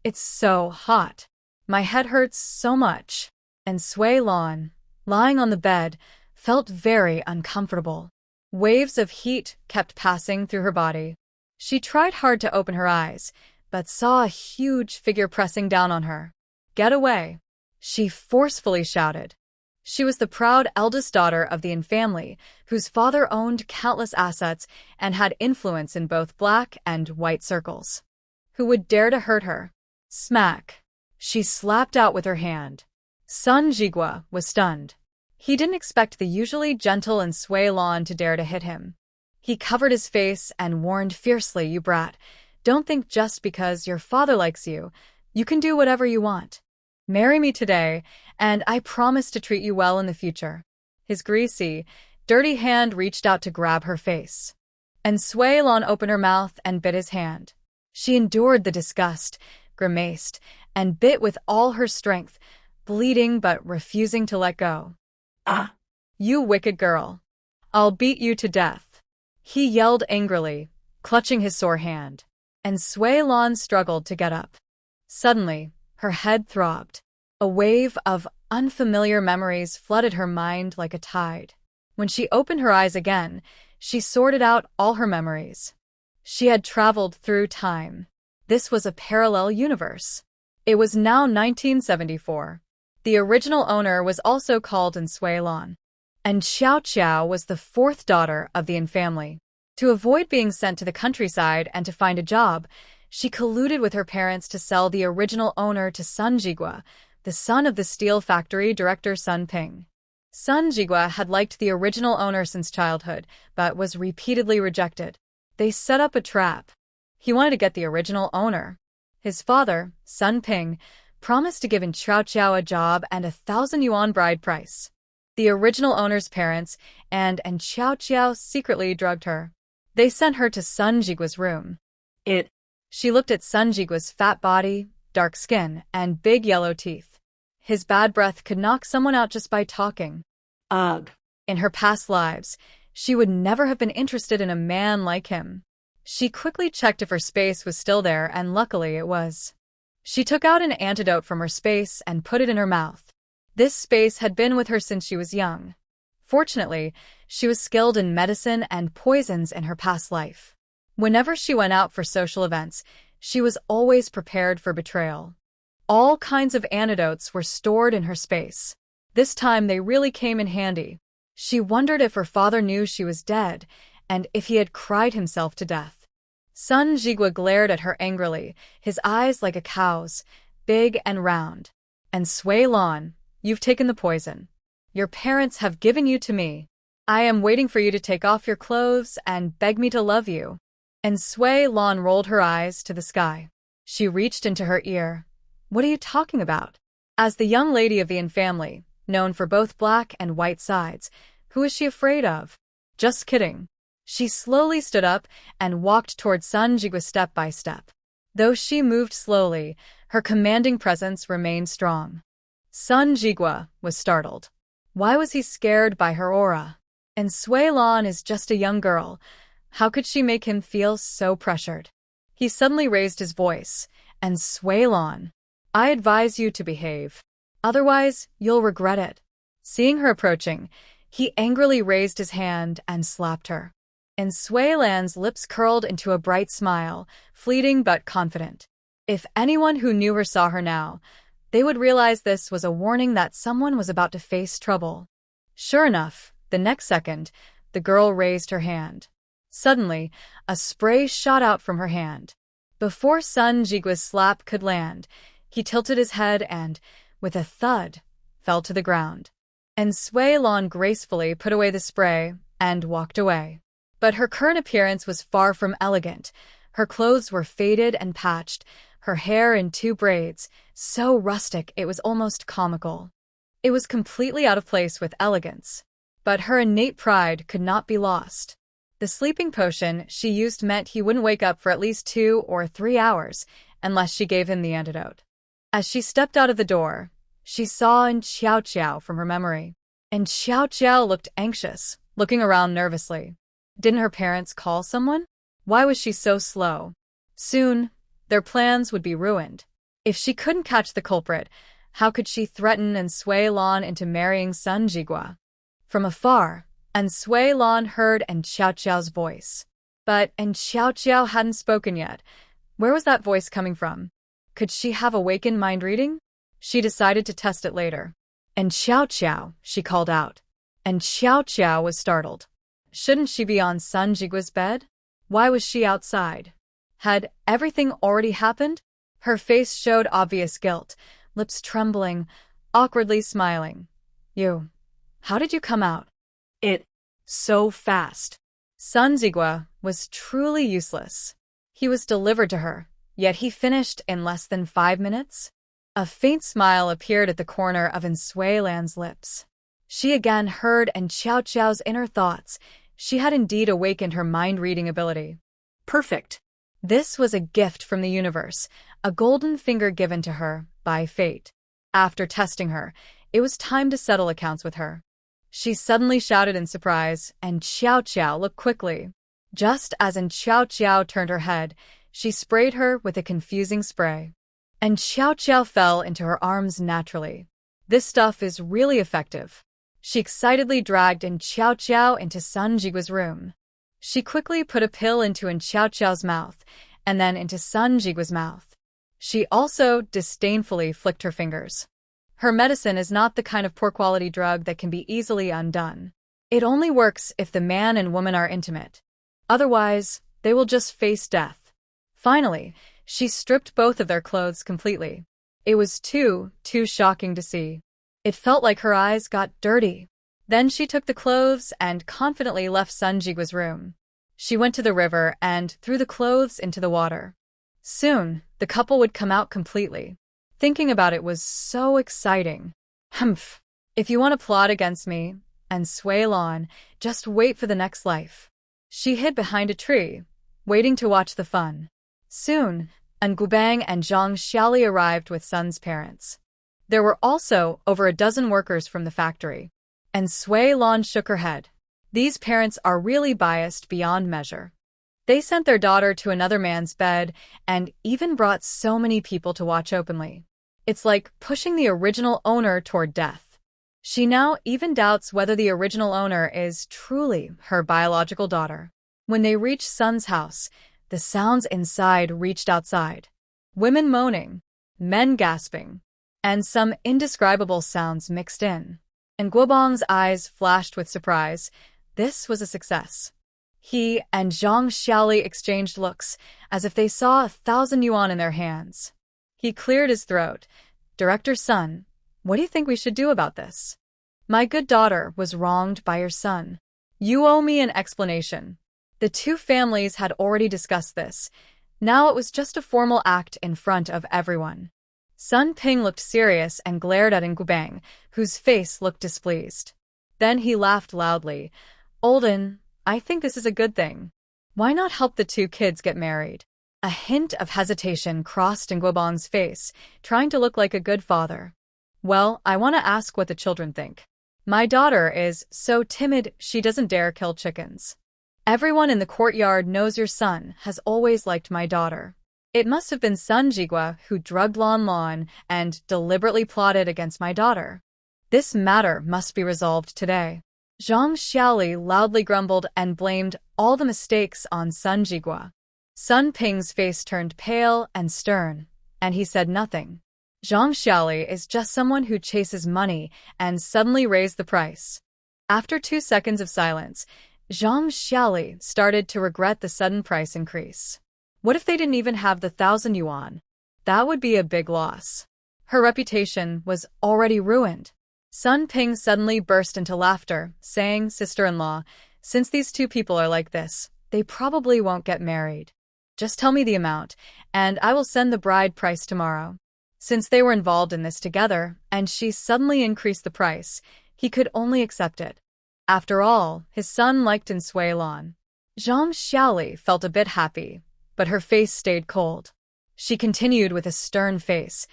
It's so hot. My head hurts so much. And Sui Lan, lying on the bed, felt very uncomfortable. Waves of heat kept passing through her body. She tried hard to open her eyes, but saw a huge figure pressing down on her. "Get away!" she forcefully shouted. She was the proud eldest daughter of the Yin family, whose father owned countless assets and had influence in both black and white circles. Who would dare to hurt her? Smack! She slapped out with her hand. Sun Jigua was stunned. He didn't expect the usually gentle and Sui Lan to dare to hit him. He covered his face and warned fiercely, "You brat, don't think just because your father likes you, you can do whatever you want. Marry me today, and I promise to treat you well in the future." His greasy, dirty hand reached out to grab her face. And Sui Lan opened her mouth and bit his hand. She endured the disgust, grimaced, and bit with all her strength, bleeding but refusing to let go. "Ah! You wicked girl! I'll beat you to death!" he yelled angrily, clutching his sore hand. And Sui Lan struggled to get up. Suddenly, her head throbbed. A wave of unfamiliar memories flooded her mind like a tide. When she opened her eyes again, she sorted out all her memories. She had traveled through time. This was a parallel universe. It was now 1974. The original owner was also called in Sui Lan. And Xiao Qiao was the fourth daughter of the Yin family. To avoid being sent to the countryside and to find a job, she colluded with her parents to sell the original owner to Sun Jigua, the son of the steel factory director Sun Ping. Sun Jigua had liked the original owner since childhood, but was repeatedly rejected. They set up a trap. He wanted to get the original owner. His father, Sun Ping, promised to give in Xiao Qiao a job and 1,000 yuan bride price. The original owner's parents and Xiao Qiao secretly drugged her. They sent her to Sun Jigua's room. She looked at Sun Jigua's fat body, dark skin, and big yellow teeth. His bad breath could knock someone out just by talking. Ugh. In her past lives, she would never have been interested in a man like him. She quickly checked if her space was still there, and luckily it was. She took out an antidote from her space and put it in her mouth. This space had been with her since she was young. Fortunately, she was skilled in medicine and poisons in her past life. Whenever she went out for social events, she was always prepared for betrayal. All kinds of antidotes were stored in her space. This time they really came in handy. She wondered if her father knew she was dead, and if he had cried himself to death. Sun Jigua glared at her angrily, his eyes like a cow's, big and round. And Sui Lan, you've taken the poison. Your parents have given you to me. I am waiting for you to take off your clothes and beg me to love you. And Sui Lan rolled her eyes to the sky. She reached into her ear. What are you talking about? As the young lady of the Yin family, known for both black and white sides, who is she afraid of? Just kidding. She slowly stood up and walked toward Sun Jigua step by step. Though she moved slowly, her commanding presence remained strong. Sun Jigua was startled. Why was he scared by her aura? And Sui Lan is just a young girl. How could she make him feel so pressured? He suddenly raised his voice, and Sui Lan, I advise you to behave. Otherwise, you'll regret it. Seeing her approaching, he angrily raised his hand and slapped her. And Sui Lan's lips curled into a bright smile, fleeting but confident. If anyone who knew her saw her now, they would realize this was a warning that someone was about to face trouble. Sure enough, the next second, the girl raised her hand. Suddenly, a spray shot out from her hand. Before Sun Jigua's slap could land, he tilted his head and, with a thud, fell to the ground. And Sui Lan gracefully put away the spray and walked away. But her current appearance was far from elegant. Her clothes were faded and patched, her hair in 2 braids, so rustic it was almost comical. It was completely out of place with elegance. But her innate pride could not be lost. The sleeping potion she used meant he wouldn't wake up for at least 2 or 3 hours, unless she gave him the antidote. As she stepped out of the door, she saw in Xiao Qiao from her memory. And Xiao Qiao looked anxious, looking around nervously. Didn't her parents call someone? Why was she so slow? Soon, their plans would be ruined. If she couldn't catch the culprit, how could she threaten and sway Lan into marrying Sun Jigua? From afar, and Sui Lan heard An Xiao Xiao's voice. But An Xiao Xiao hadn't spoken yet. Where was that voice coming from? Could she have awakened mind reading? She decided to test it later. An Xiao Xiao, she called out. And Xiao Xiao was startled. Shouldn't she be on Sun Jigua's bed? Why was she outside? Had everything already happened? Her face showed obvious guilt, lips trembling, awkwardly smiling. How did you come out? So fast. Sun Jigua was truly useless. He was delivered to her, yet he finished in less than 5 minutes. A faint smile appeared at the corner of Sui Lan's lips. She again heard An Xiao Xiao's inner thoughts. She had indeed awakened her mind-reading ability. Perfect. This was a gift from the universe, a golden finger given to her by fate. After testing her, it was time to settle accounts with her. She suddenly shouted in surprise, and Xiao Xiao looked quickly. Just as An Xiao Xiao turned her head, she sprayed her with a confusing spray. And Xiao Xiao fell into her arms naturally. This stuff is really effective. She excitedly dragged An Xiao Xiao into Sun Jigua's room. She quickly put a pill into An Xiao Xiao's mouth, and then into Sun Jigua's mouth. She also disdainfully flicked her fingers. Her medicine is not the kind of poor-quality drug that can be easily undone. It only works if the man and woman are intimate. Otherwise, they will just face death. Finally, she stripped both of their clothes completely. It was too shocking to see. It felt like her eyes got dirty. Then she took the clothes and confidently left Sun Jigua's room. She went to the river and threw the clothes into the water. Soon, the couple would come out completely. Thinking about it was so exciting. Humph. If you want to plot against me, and Sui Lan, just wait for the next life. She hid behind a tree, waiting to watch the fun. Soon, An Gubang and Zhang Xiaoli arrived with Sun's parents. There were also over a dozen workers from the factory. And Sui Lan shook her head. These parents are really biased beyond measure. They sent their daughter to another man's bed and even brought so many people to watch openly. It's like pushing the original owner toward death. She now even doubts whether the original owner is truly her biological daughter. When they reached Sun's house, the sounds inside reached outside. Women moaning, men gasping, and some indescribable sounds mixed in. And Guobang's eyes flashed with surprise. This was a success. He and Zhang Xiaoli exchanged looks, as if they saw 1,000 yuan in their hands. He cleared his throat. Director Sun, what do you think we should do about this? My good daughter was wronged by your son. You owe me an explanation. The two families had already discussed this. Now it was just a formal act in front of everyone. Sun Ping looked serious and glared at Ngubang, whose face looked displeased. Then he laughed loudly. Olden, I think this is a good thing. Why not help the two kids get married? A hint of hesitation crossed Nguobang's face, trying to look like a good father. Well, I want to ask what the children think. My daughter is so timid she doesn't dare kill chickens. Everyone in the courtyard knows your son has always liked my daughter. It must have been Sun Jigua who drugged Lan Lan and deliberately plotted against my daughter. This matter must be resolved today. Zhang Xiaoli loudly grumbled and blamed all the mistakes on Sun Jigua. Sun Ping's face turned pale and stern, and he said nothing. Zhang Xiaoli is just someone who chases money and suddenly raised the price. After 2 seconds of silence, Zhang Xiaoli started to regret the sudden price increase. What if they didn't even have the 1,000 yuan? That would be a big loss. Her reputation was already ruined. Sun Ping suddenly burst into laughter, saying, Sister-in-law, since these two people are like this, they probably won't get married. Just tell me the amount, and I will send the bride price tomorrow. Since they were involved in this together, and she suddenly increased the price, he could only accept it. After all, his son liked Sui Lan. Zhang Xiaoli felt a bit happy, but her face stayed cold. She continued with a stern face.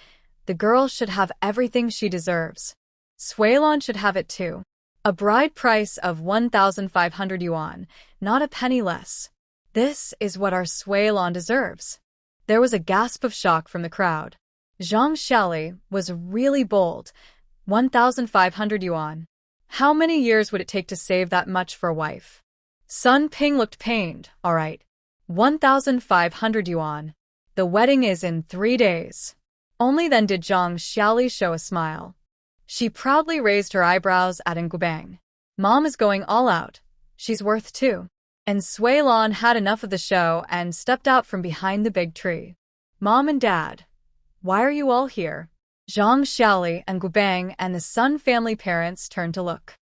The girl should have everything she deserves. Sui Lan should have it too. A bride price of 1,500 yuan, not a penny less. This is what our Sui Lan deserves. There was a gasp of shock from the crowd. Zhang Xiaoli was really bold. 1,500 yuan. How many years would it take to save that much for a wife? Sun Ping looked pained. All right. 1,500 yuan. The wedding is in 3 days. Only then did Zhang Xiaoli show a smile. She proudly raised her eyebrows at Ngubang. Mom is going all out. She's worth 2. And Sui Lan had enough of the show and stepped out from behind the big tree. Mom and Dad, why are you all here? Zhang Xiaoli and Ngubang and the Sun family parents turned to look.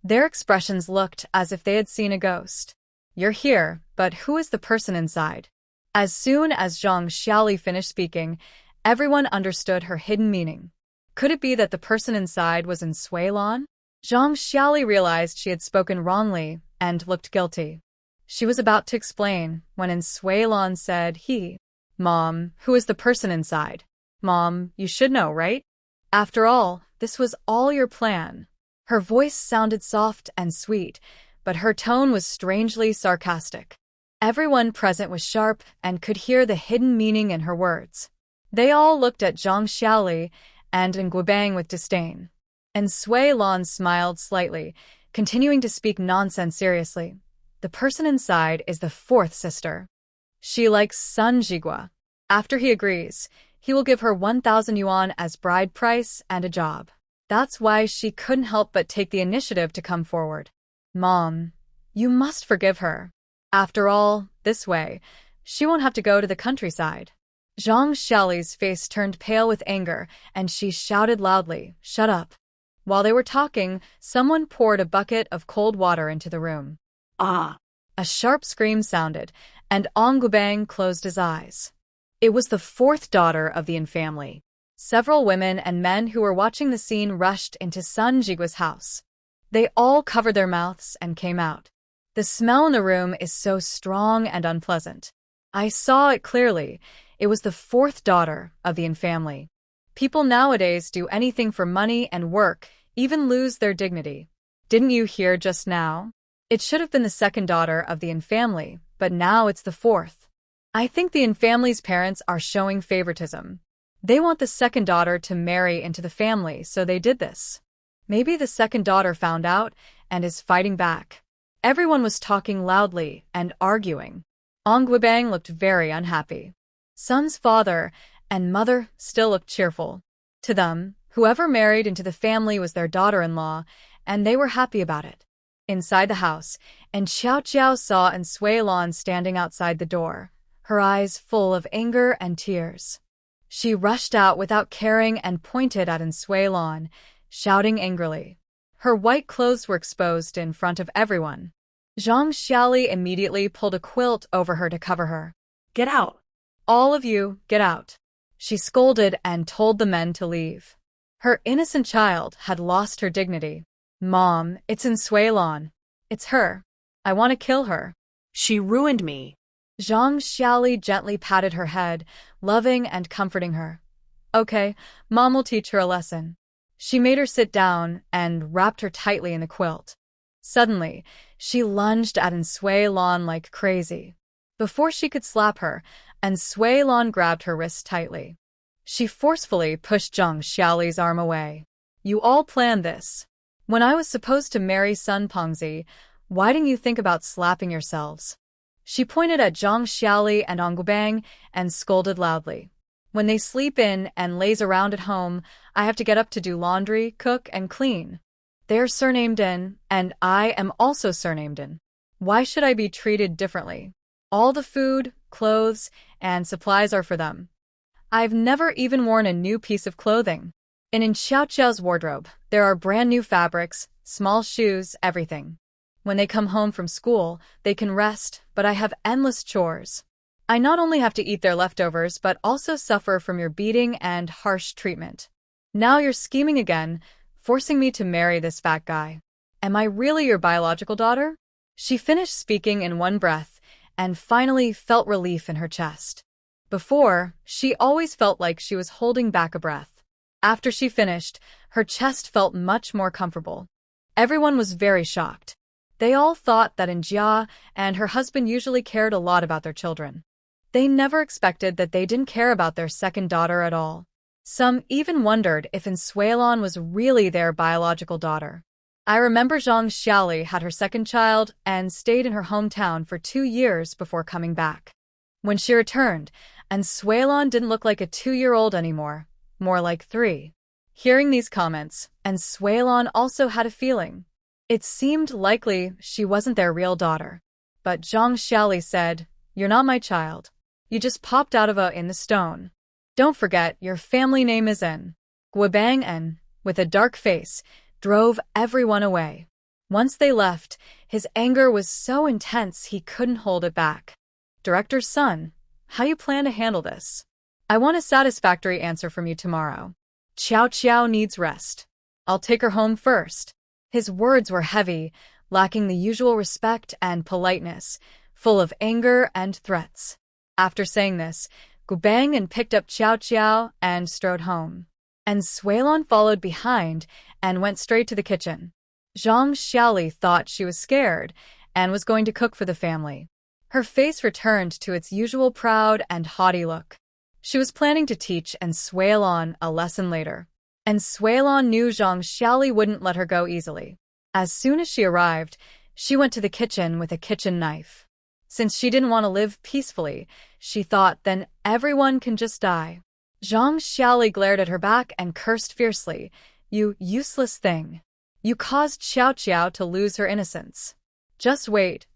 Their expressions looked as if they had seen a ghost. You're here, but who is the person inside? As soon as Zhang Xiaoli finished speaking, everyone understood her hidden meaning. Could it be that the person inside was in Sui Lan? Zhang Xiaoli realized she had spoken wrongly and looked guilty. She was about to explain when Sui Lan said, Mom, who is the person inside? Mom, you should know, right? After all, this was all your plan. Her voice sounded soft and sweet, but her tone was strangely sarcastic. Everyone present was sharp and could hear the hidden meaning in her words. They all looked at Zhang Xiaoli and Ngubang with disdain. And Sui Lan smiled slightly, continuing to speak nonsense seriously. The person inside is the 4th sister. She likes Sun Jigua. After he agrees, he will give her 1,000 yuan as bride price and a job. That's why she couldn't help but take the initiative to come forward. Mom, you must forgive her. After all, this way, she won't have to go to the countryside. Zhang Xiaoli's face turned pale with anger, and she shouted loudly, Shut up. While they were talking, someone poured a bucket of cold water into the room. Ah! A sharp scream sounded, and Ngubang closed his eyes. It was the 4th daughter of the Yin family. Several women and men who were watching the scene rushed into Sun Jigua's house. They all covered their mouths and came out. The smell in the room is so strong and unpleasant. I saw it clearly. It was the 4th daughter of the Yin family. People nowadays do anything for money and work, even lose their dignity. Didn't you hear just now? It should have been the 2nd daughter of the Yin family, but now it's the 4th. I think the Yin family's parents are showing favoritism. They want the 2nd daughter to marry into the family, so they did this. Maybe the 2nd daughter found out and is fighting back. Everyone was talking loudly and arguing. Ngubang looked very unhappy. Sun's father and mother still looked cheerful. To them, whoever married into the family was their daughter-in-law, and they were happy about it. Inside the house, and Xiao Jiao saw Sui Lan standing outside the door, her eyes full of anger and tears. She rushed out without caring and pointed at Sui Lan, shouting angrily. Her white clothes were exposed in front of everyone. Zhang Xiaoli immediately pulled a quilt over her to cover her. Get out! All of you, get out! She scolded and told the men to leave. Her innocent child had lost her dignity. Mom, it's Sui Lan. It's her. I want to kill her. She ruined me. Zhang Xiaoli gently patted her head, loving and comforting her. Okay, Mom will teach her a lesson. She made her sit down and wrapped her tightly in the quilt. Suddenly, she lunged at Sui Lan like crazy. Before she could slap her, Sui Lan grabbed her wrist tightly. She forcefully pushed Zhang Xiaoli's arm away. You all planned this. When I was supposed to marry Sun Pengzi, why didn't you think about slapping yourselves? She pointed at Zhang Xiaoli and Ngubang and scolded loudly. When they sleep in and laze around at home, I have to get up to do laundry, cook, and clean. They are surnamed In, and I am also surnamed In. Why should I be treated differently? All the food, clothes, and supplies are for them. I've never even worn a new piece of clothing. In Xiao Jiao's wardrobe, there are brand new fabrics, small shoes, everything. When they come home from school, they can rest, but I have endless chores. I not only have to eat their leftovers but also suffer from your beating and harsh treatment. Now you're scheming again, forcing me to marry this fat guy. Am I really your biological daughter? She finished speaking in one breath and finally felt relief in her chest. Before, she always felt like she was holding back a breath. After she finished, her chest felt much more comfortable. Everyone was very shocked. They all thought that Jia and her husband usually cared a lot about their children. They never expected that they didn't care about their 2nd daughter at all. Some even wondered if Suelon was really their biological daughter. I remember Zhang Xiaoli had her second child and stayed in her hometown for 2 years before coming back. When she returned, Suelon didn't look like a 2-year-old anymore, more like 3. Hearing these comments, Suelon also had a feeling. It seemed likely she wasn't their real daughter. But Zhang Xiaoli said, "You're not my child. You just popped out of in the stone. Don't forget, your family name is En." Guobang En, with a dark face, drove everyone away. Once they left, his anger was so intense he couldn't hold it back. "Director's son, how you plan to handle this? I want a satisfactory answer from you tomorrow. Qiao Qiao needs rest. I'll take her home first." His words were heavy, lacking the usual respect and politeness, full of anger and threats. After saying this, Guobang En picked up Qiao Qiao and strode home. Suelon followed behind and went straight to the kitchen. Zhang Xiaoli thought she was scared and was going to cook for the family. Her face returned to its usual proud and haughty look. She was planning to teach Suelon a lesson later. Suelon knew Zhang Xiaoli wouldn't let her go easily. As soon as she arrived, she went to the kitchen with a kitchen knife. Since she didn't want to live peacefully, she thought then everyone can just die. Zhang Xiaoli glared at her back and cursed fiercely, "You useless thing. You caused Qiao Qiao to lose her innocence. Just wait.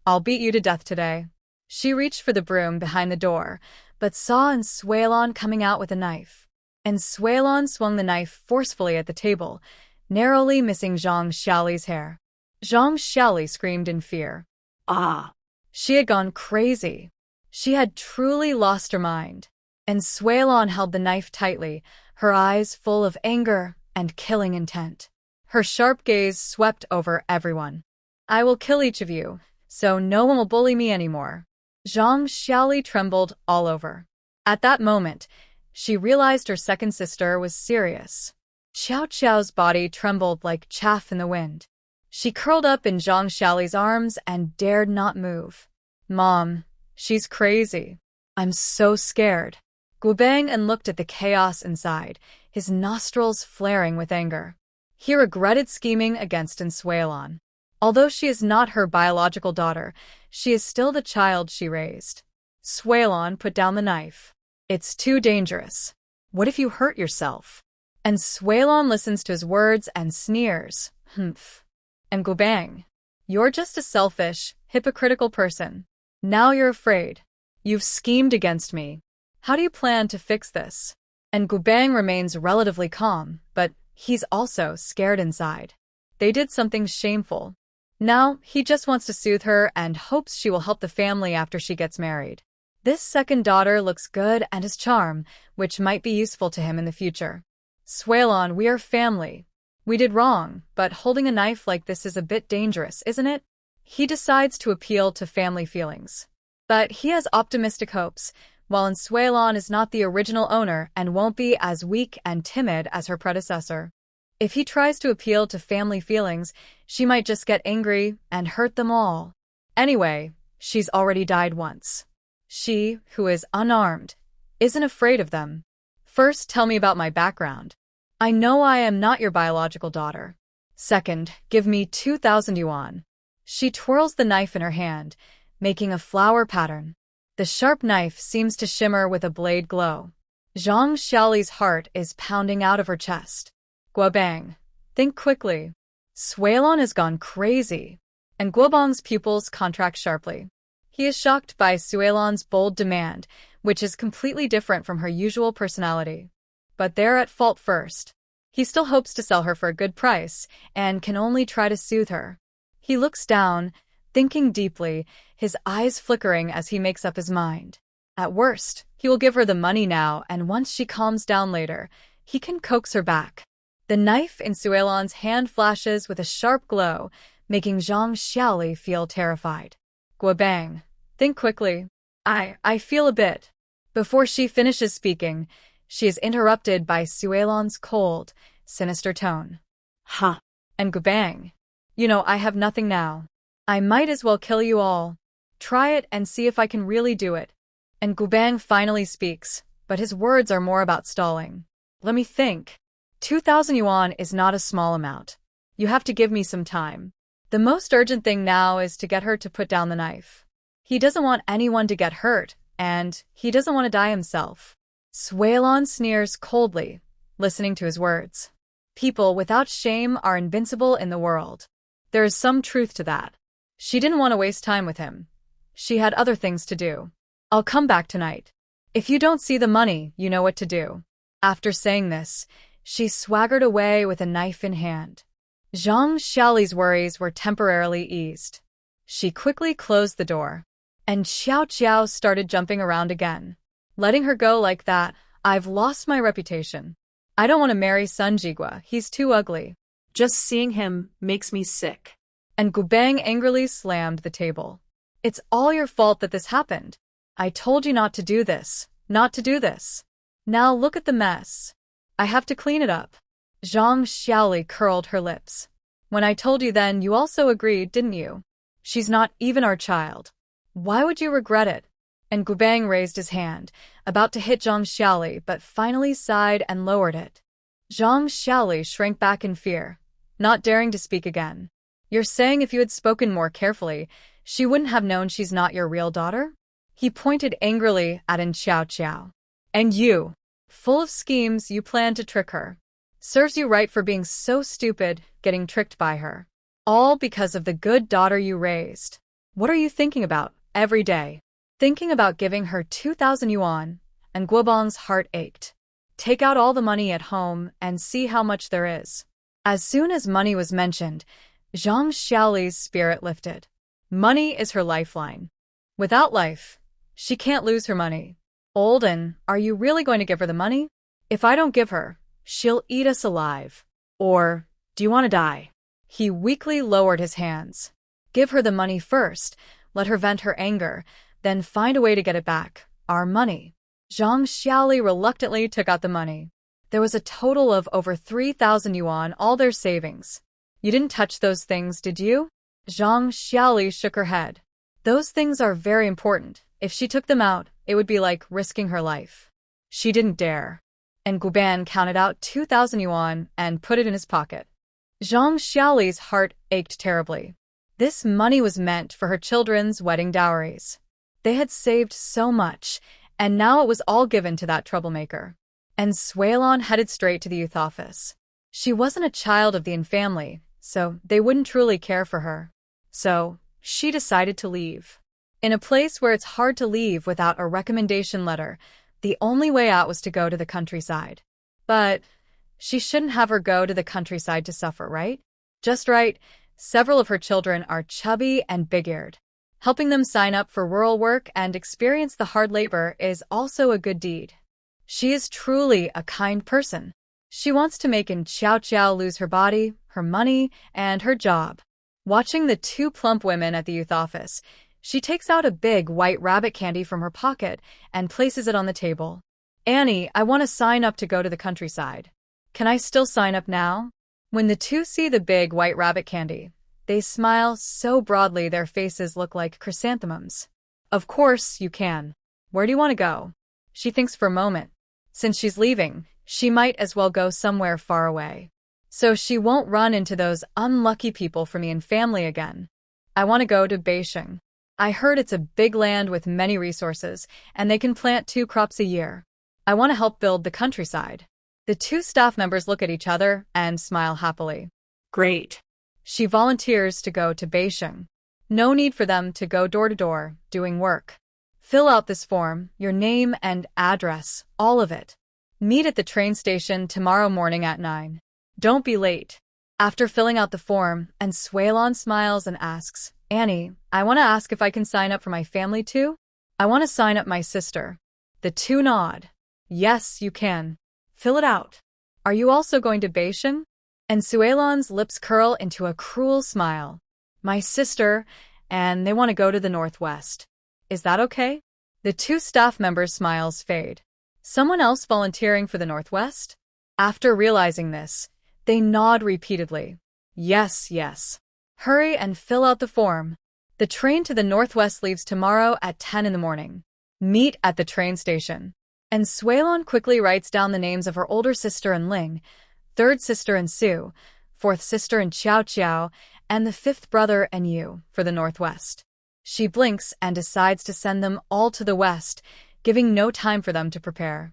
I'll beat you to death today." She reached for the broom behind the door, but saw Suelon coming out with a knife. Suelon swung the knife forcefully at the table, narrowly missing Zhang Xiaoli's hair. Zhang Xiaoli screamed in fear. Ah! She had gone crazy. She had truly lost her mind. Suelon held the knife tightly, her eyes full of anger and killing intent. Her sharp gaze swept over everyone. "I will kill each of you, so no one will bully me anymore." Zhang Xiaoli trembled all over. At that moment, she realized her second sister was serious. Qiao Qiao's body trembled like chaff in the wind. She curled up in Zhang Xiaoli's arms and dared not move. "Mom, she's crazy. I'm so scared." Guobang En looked at the chaos inside, his nostrils flaring with anger. He regretted scheming against Suelon. Although she is not her biological daughter, she is still the child she raised. Suelon put down the knife. "It's too dangerous. What if you hurt yourself?" Suelon listens to his words and sneers. "Humph." Guobang, "You're just a selfish, hypocritical person. Now you're afraid. You've schemed against me. How do you plan to fix this?" Guobang remains relatively calm, but he's also scared inside. They did something shameful. Now, he just wants to soothe her and hopes she will help the family after she gets married. This second daughter looks good and has charm, which might be useful to him in the future. "Suelon, we are family. We did wrong, but holding a knife like this is a bit dangerous, isn't it?" He decides to appeal to family feelings. But he has optimistic hopes, while Suelon is not the original owner and won't be as weak and timid as her predecessor. If he tries to appeal to family feelings, she might just get angry and hurt them all. Anyway, she's already died once. She, who is unarmed, isn't afraid of them. "First, tell me about my background. I know I am not your biological daughter. Second, give me 2,000 yuan. She twirls the knife in her hand, making a flower pattern. The sharp knife seems to shimmer with a blade glow. Zhang Xiaoli's heart is pounding out of her chest. "Guobang, think quickly. Suelon has gone crazy." Guobang's pupils contract sharply. He is shocked by Suelon's bold demand, which is completely different from her usual personality. But they're at fault first. He still hopes to sell her for a good price, and can only try to soothe her. He looks down, thinking deeply, his eyes flickering as he makes up his mind. At worst, he will give her the money now, and once she calms down later, he can coax her back. The knife in Suelon's hand flashes with a sharp glow, making Zhang Xiaoli feel terrified. "Guobang, think quickly. I feel a bit." Before she finishes speaking, she is interrupted by Suelon's cold, sinister tone. "Huh." Guobang, "You know, I have nothing now. I might as well kill you all. Try it and see if I can really do it." Guobang finally speaks, but his words are more about stalling. Let me think. 2,000 yuan is not a small amount. You have to give me some time. The most urgent thing now is to get her to put down the knife. He doesn't want anyone to get hurt, and he doesn't want to die himself. Suelon sneers coldly, listening to his words. People without shame are invincible in the world. There is some truth to that. She didn't want to waste time with him. She had other things to do. I'll come back tonight. If you don't see the money, you know what to do. After saying this, she swaggered away with a knife in hand. Zhang Xiaoli's worries were temporarily eased. She quickly closed the door, and Xiao Qiao started jumping around again. Letting her go like that, I've lost my reputation. I don't want to marry Sun Jigua, he's too ugly. Just seeing him makes me sick. And Gubang angrily slammed the table. It's all your fault that this happened. I told you not to do this, not to do this. Now look at the mess. I have to clean it up. Zhang Xiaoli curled her lips. When I told you then, you also agreed, didn't you? She's not even our child. Why would you regret it? And Gubang raised his hand, about to hit Zhang Xiaoli, but finally sighed and lowered it. Zhang Xiaoli shrank back in fear, not daring to speak again. You're saying if you had spoken more carefully, she wouldn't have known she's not your real daughter? He pointed angrily at Xiao Qiao. And you, full of schemes, you plan to trick her. Serves you right for being so stupid, getting tricked by her. All because of the good daughter you raised. What are you thinking about every day? Thinking about giving her 2,000 yuan, and Guobang's heart ached. Take out all the money at home and see how much there is. As soon as money was mentioned, Zhang Xiaoli's spirit lifted. Money is her lifeline. Without life, she can't lose her money. Olden, are you really going to give her the money? If I don't give her, she'll eat us alive. Or, do you want to die? He weakly lowered his hands. Give her the money first, let her vent her anger, then find a way to get it back. Our money. Zhang Xiaoli reluctantly took out the money. There was a total of over 3,000 yuan, all their savings. You didn't touch those things, did you? Zhang Xiaoli shook her head. Those things are very important. If she took them out, it would be like risking her life. She didn't dare. And Guban counted out 2,000 yuan and put it in his pocket. Zhang Xiaoli's heart ached terribly. This money was meant for her children's wedding dowries. They had saved so much, and now it was all given to that troublemaker. And Suelon headed straight to the youth office. She wasn't a child of the Yin family, so they wouldn't truly care for her. So, she decided to leave. In a place where it's hard to leave without a recommendation letter, the only way out was to go to the countryside. But she shouldn't have her go to the countryside to suffer, right? Just right, several of her children are chubby and big-eared. Helping them sign up for rural work and experience the hard labor is also a good deed. She is truly a kind person. She wants to make Xiao Qiao lose her body, her money, and her job. Watching the two plump women at the youth office, she takes out a big white rabbit candy from her pocket and places it on the table. Annie, I want to sign up to go to the countryside. Can I still sign up now? When the two see the big white rabbit candy, they smile so broadly their faces look like chrysanthemums. Of course, you can. Where do you want to go? She thinks for a moment. Since she's leaving, she might as well go somewhere far away. So she won't run into those unlucky people from the Yin family again. I want to go to Beijing. I heard it's a big land with many resources, and they can plant 2 crops a year. I want to help build the countryside. The two staff members look at each other and smile happily. Great. She volunteers to go to Beijing. No need for them to go door to door, doing work. Fill out this form, your name and address, all of it. Meet at the train station tomorrow morning at 9. Don't be late. After filling out the form, and Suelon smiles and asks, Annie, I want to ask if I can sign up for my family too? I want to sign up my sister. The two nod. Yes, you can. Fill it out. Are you also going to Beijing? And Suelon's lips curl into a cruel smile. My sister, and they want to go to the northwest. Is that okay? The two staff members' smiles fade. Someone else volunteering for the northwest? After realizing this, they nod repeatedly. Yes, yes. Hurry and fill out the form. The train to the northwest leaves tomorrow at 10 in the morning. Meet at the train station. And Suelon quickly writes down the names of her older sister in Ling, third sister in Su, fourth sister in Qiao Qiao, and the fifth brother in Yu for the northwest. She blinks and decides to send them all to the west, giving no time for them to prepare.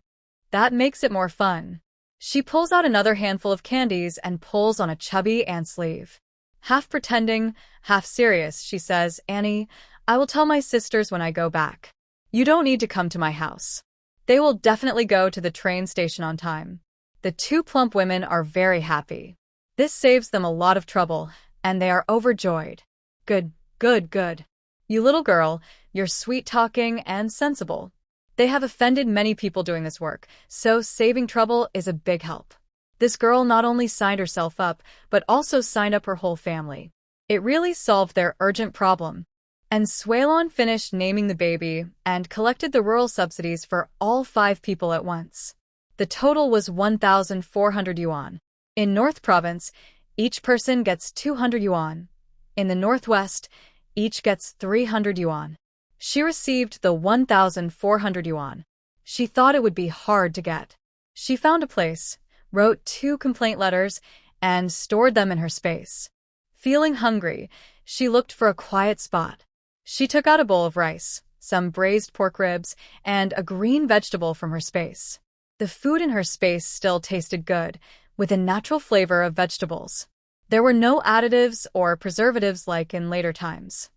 That makes it more fun. She pulls out another handful of candies and pulls on a chubby ant sleeve. Half pretending, half serious, she says, "Annie, I will tell my sisters when I go back. You don't need to come to my house. They will definitely go to the train station on time." The two plump women are very happy. This saves them a lot of trouble, and they are overjoyed. Good, good, good. You little girl, you're sweet-talking and sensible. They have offended many people doing this work, so saving trouble is a big help. This girl not only signed herself up, but also signed up her whole family. It really solved their urgent problem. And Suelon finished naming the baby and collected the rural subsidies for all 5 people at once. The total was 1,400 yuan. In North Province, each person gets 200 yuan. In the Northwest, each gets 300 yuan. She received the 1,400 yuan. She thought it would be hard to get. She found a place, wrote 2 complaint letters, and stored them in her space. Feeling hungry, she looked for a quiet spot. She took out a bowl of rice, some braised pork ribs, and a green vegetable from her space. The food in her space still tasted good, with a natural flavor of vegetables. There were no additives or preservatives like in later times.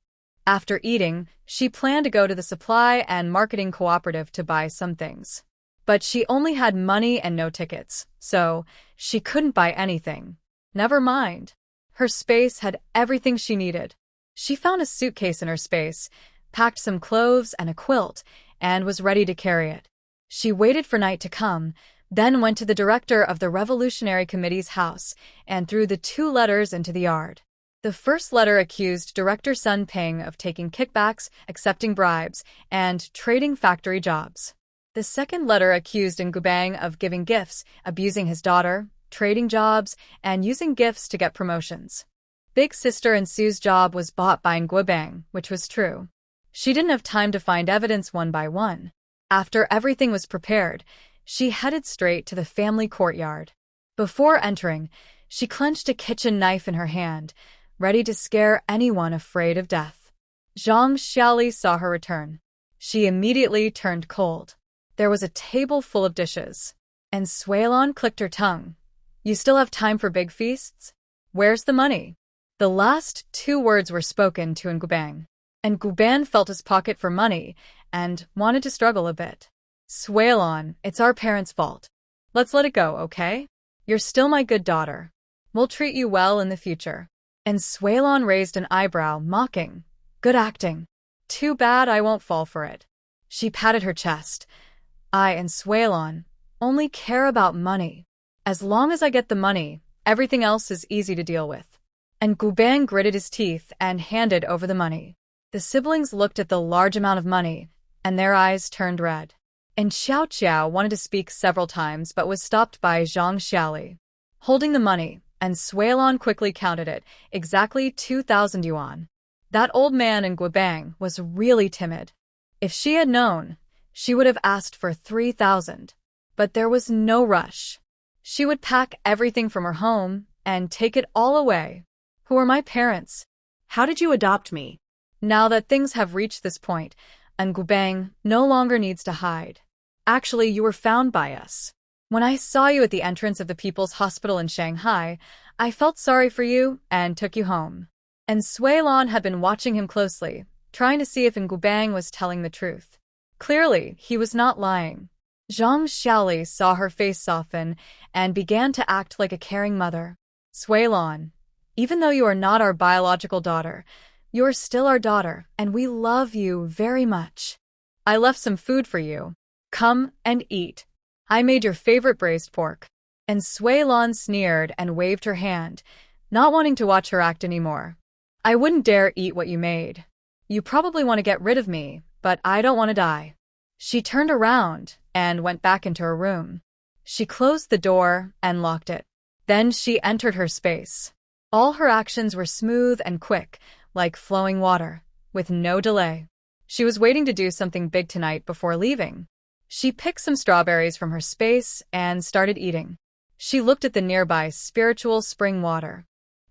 After eating, she planned to go to the supply and marketing cooperative to buy some things. But she only had money and no tickets, so she couldn't buy anything. Never mind. Her space had everything she needed. She found a suitcase in her space, packed some clothes and a quilt, and was ready to carry it. She waited for night to come, then went to the director of the Revolutionary Committee's house and threw the 2 letters into the yard. The first letter accused Director Sun Ping of taking kickbacks, accepting bribes, and trading factory jobs. The second letter accused Ngubang of giving gifts, abusing his daughter, trading jobs, and using gifts to get promotions. Big sister Su's job was bought by Ngubang, which was true. She didn't have time to find evidence one by one. After everything was prepared, she headed straight to the family courtyard. Before entering, she clenched a kitchen knife in her hand, ready to scare anyone afraid of death. Zhang Xiaoli saw her return. She immediately turned cold. There was a table full of dishes. And Suelon clicked her tongue. "You still have time for big feasts? Where's the money?" The last 2 words were spoken to Ngubang. And Ngubang felt his pocket for money and wanted to struggle a bit. "Suelon, it's our parents' fault. Let's let it go, okay? You're still my good daughter. We'll treat you well in the future." And Suelon raised an eyebrow, mocking. "Good acting. Too bad I won't fall for it." She patted her chest. "I and Suelon only care about money. As long as I get the money, everything else is easy to deal with." And Ngubang gritted his teeth and handed over the money. The siblings looked at the large amount of money, and their eyes turned red. And Xiao Qiao wanted to speak several times but was stopped by Zhang Xiaoli. Holding the money, and Suelon quickly counted it, exactly 2,000 yuan. That old man in Ngubang was really timid. If she had known, she would have asked for 3,000. But there was no rush. She would pack everything from her home and take it all away. "Who are my parents? How did you adopt me?" Now that things have reached this point, Ngubang no longer needs to hide. "Actually, you were found by us. When I saw you at the entrance of the People's Hospital in Shanghai, I felt sorry for you and took you home." And Suelon had been watching him closely, trying to see if Ngubang was telling the truth. Clearly, he was not lying. Zhang Xiaoli saw her face soften and began to act like a caring mother. "Suelon, even though you are not our biological daughter, you are still our daughter, and we love you very much. I left some food for you. Come and eat. I made your favorite braised pork." And Suelon sneered and waved her hand, not wanting to watch her act anymore. "I wouldn't dare eat what you made. You probably want to get rid of me, but I don't want to die." She turned around and went back into her room. She closed the door and locked it. Then she entered her space. All her actions were smooth and quick, like flowing water, with no delay. She was waiting to do something big tonight before leaving. She picked some strawberries from her space and started eating. She looked at the nearby spiritual spring water.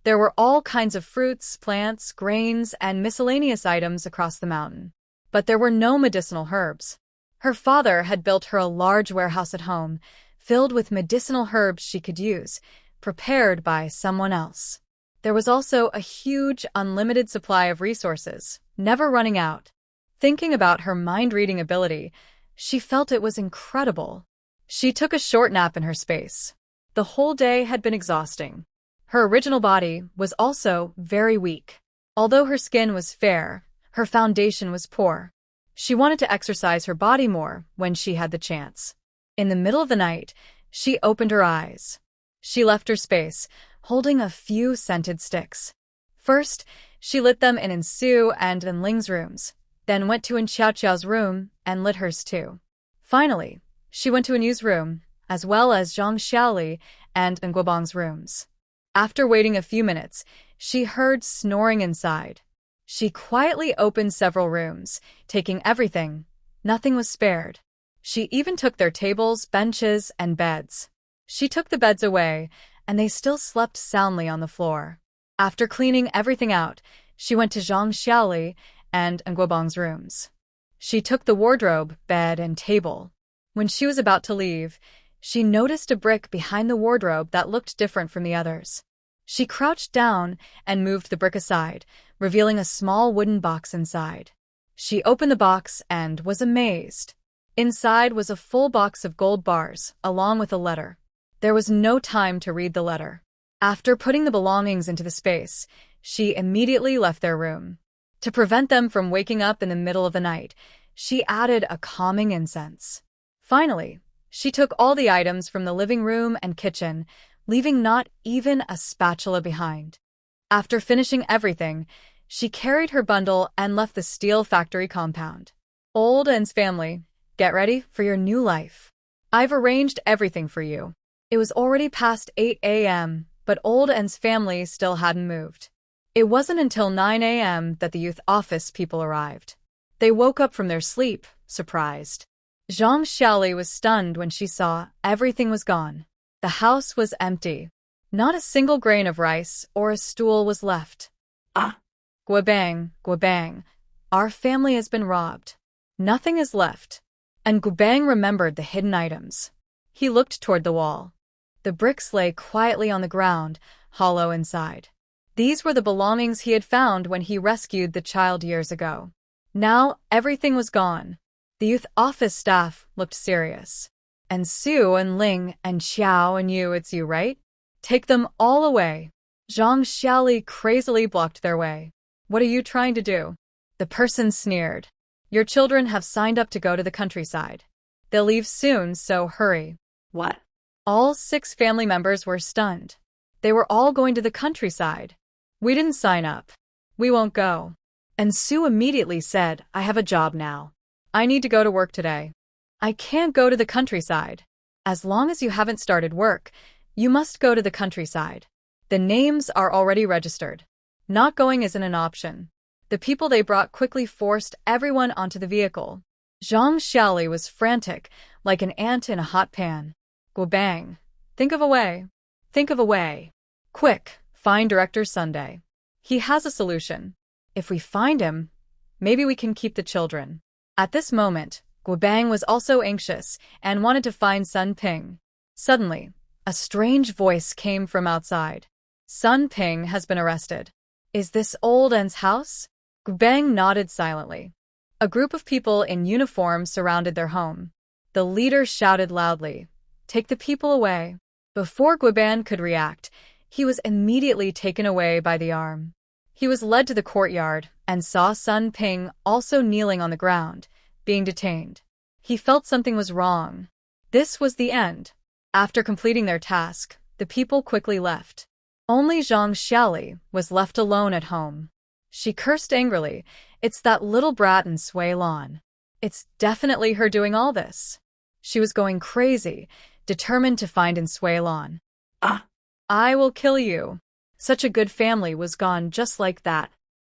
There were all kinds of fruits, plants, grains, and miscellaneous items across the mountain. But there were no medicinal herbs. Her father had built her a large warehouse at home, filled with medicinal herbs she could use, prepared by someone else. There was also a huge, unlimited supply of resources, never running out. Thinking about her mind-reading ability, she felt it was incredible. She took a short nap in her space. The whole day had been exhausting. Her original body was also very weak. Although her skin was fair, her foundation was poor. She wanted to exercise her body more when she had the chance. In the middle of the night, she opened her eyes. She left her space, holding a few scented sticks. First, she lit them in Su and in Ling's rooms, then went to Xiao's room and lit hers too. Finally, she went to Anu's room, as well as Zhang Xiaoli and Guobang's rooms. After waiting a few minutes, she heard snoring inside. She quietly opened several rooms, taking everything. Nothing was spared. She even took their tables, benches, and beds. She took the beds away, and they still slept soundly on the floor. After cleaning everything out, she went to Zhang Xiaoli and Guobang's rooms. She took the wardrobe, bed, and table. When she was about to leave, she noticed a brick behind the wardrobe that looked different from the others. She crouched down and moved the brick aside, revealing a small wooden box inside. She opened the box and was amazed. Inside was a full box of gold bars, along with a letter. There was no time to read the letter. After putting the belongings into the space, she immediately left their room. To prevent them from waking up in the middle of the night, she added a calming incense. Finally, she took all the items from the living room and kitchen, leaving not even a spatula behind. After finishing everything, she carried her bundle and left the steel factory compound. Old N's family, get ready for your new life. I've arranged everything for you. It was already past 8 a.m., but Old N's family still hadn't moved. It wasn't until 9 a.m. that the youth office people arrived. They woke up from their sleep, surprised. Zhang Xiaoli was stunned when she saw everything was gone. The house was empty. Not a single grain of rice or a stool was left. Guobang, our family has been robbed. Nothing is left. And Guobang remembered the hidden items. He looked toward the wall. The bricks lay quietly on the ground, hollow inside. These were the belongings he had found when he rescued the child years ago. Now everything was gone. The youth office staff looked serious. And Su and Ling and Xiao and you, it's you, right? Take them all away. Zhang Xiaoli crazily blocked their way. What are you trying to do? The person sneered. Your children have signed up to go to the countryside. They'll leave soon, so hurry. What? All 6 family members were stunned. They were all going to the countryside. We didn't sign up. We won't go. And Su immediately said, I have a job now. I need to go to work today. I can't go to the countryside. As long as you haven't started work, you must go to the countryside. The names are already registered. Not going isn't an option. The people they brought quickly forced everyone onto the vehicle. Zhang Xiaoli was frantic, like an ant in a hot pan. Guobang, think of a way. Think of a way. Quick, find Director Sunday. He has a solution. If we find him, maybe we can keep the children. At this moment, Guobang was also anxious and wanted to find Sun Ping. Suddenly, a strange voice came from outside. Sun Ping has been arrested. Is this Old N's house? Guobang nodded silently. A group of people in uniform surrounded their home. The leader shouted loudly, Take the people away. Before Guobang could react, he was immediately taken away by the arm. He was led to the courtyard and saw Sun Ping also kneeling on the ground, being detained. He felt something was wrong. This was the end. After completing their task, the people quickly left. Only Zhang Xiaoli was left alone at home. She cursed angrily. It's that little brat in Sui Lan. It's definitely her doing all this. She was going crazy, determined to find in Sui Lan. I will kill you. Such a good family was gone just like that.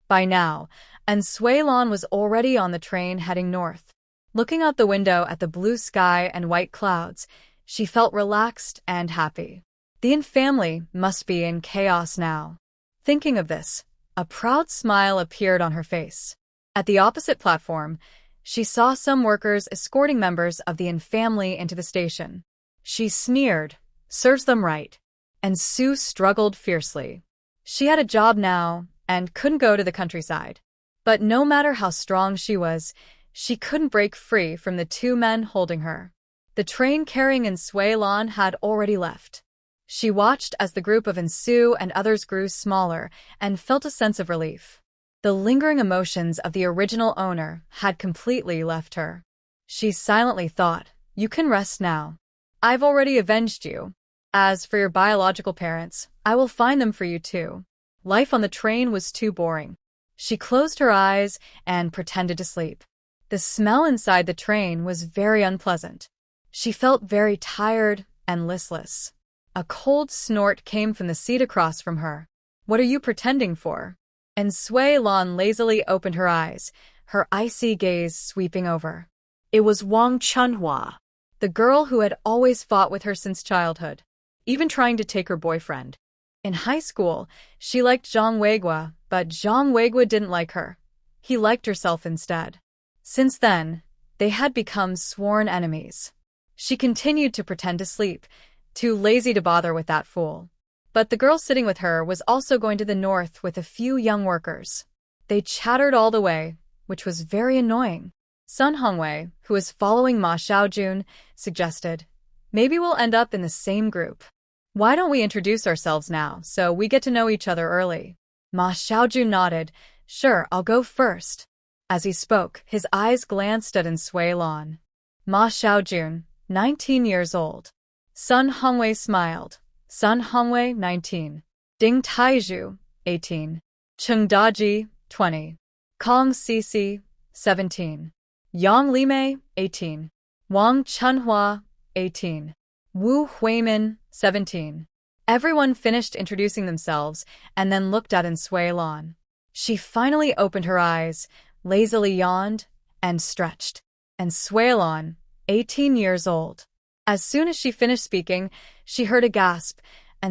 By now, and Sui Lan was already on the train heading north. Looking out the window at the blue sky and white clouds, she felt relaxed and happy. The Yin family must be in chaos now. Thinking of this, a proud smile appeared on her face. At the opposite platform, she saw some workers escorting members of the Yin family into the station. She sneered, "Serves them right." And Sue struggled fiercely. She had a job now and couldn't go to the countryside. But no matter how strong she was, she couldn't break free from the two men holding her. The train carrying Sui-lan had already left. She watched as the group of Sue and others grew smaller and felt a sense of relief. The lingering emotions of the original owner had completely left her. She silently thought, "You can rest now. I've already avenged you. As for your biological parents, I will find them for you too." Life on the train was too boring. She closed her eyes and pretended to sleep. The smell inside the train was very unpleasant. She felt very tired and listless. A cold snort came from the seat across from her. "What are you pretending for?" And Sui-lan lazily opened her eyes, her icy gaze sweeping over. It was Wang Chunhua, The girl who had always fought with her since childhood, even trying to take her boyfriend. In high school, she liked Zhang Weiguo, but Zhang Weiguo didn't like her. He liked herself instead. Since then, they had become sworn enemies. She continued to pretend to sleep, too lazy to bother with that fool. But the girl sitting with her was also going to the north with a few young workers. They chattered all the way, which was very annoying. Sun Hongwei, who was following Ma Xiaojun, suggested, "Maybe we'll end up in the same group. Why don't we introduce ourselves now so we get to know each other early?" Ma Xiaojun nodded. "Sure, I'll go first." As he spoke, his eyes glanced at Sui-lan. Ma Xiaojun, 19 years old. Sun Hongwei smiled. Sun Hongwei, 19. Ding Taizhu, 18. Cheng Daji, 20. Kong Cece, 17. Yang Limei, 18. Wang Chunhua, 18. Wu Huimin, 17. Everyone finished introducing themselves and then looked at Sui-lan. She finally opened her eyes, lazily yawned, and stretched. Sui-lan, 18 years old. As soon as she finished speaking, she heard a gasp,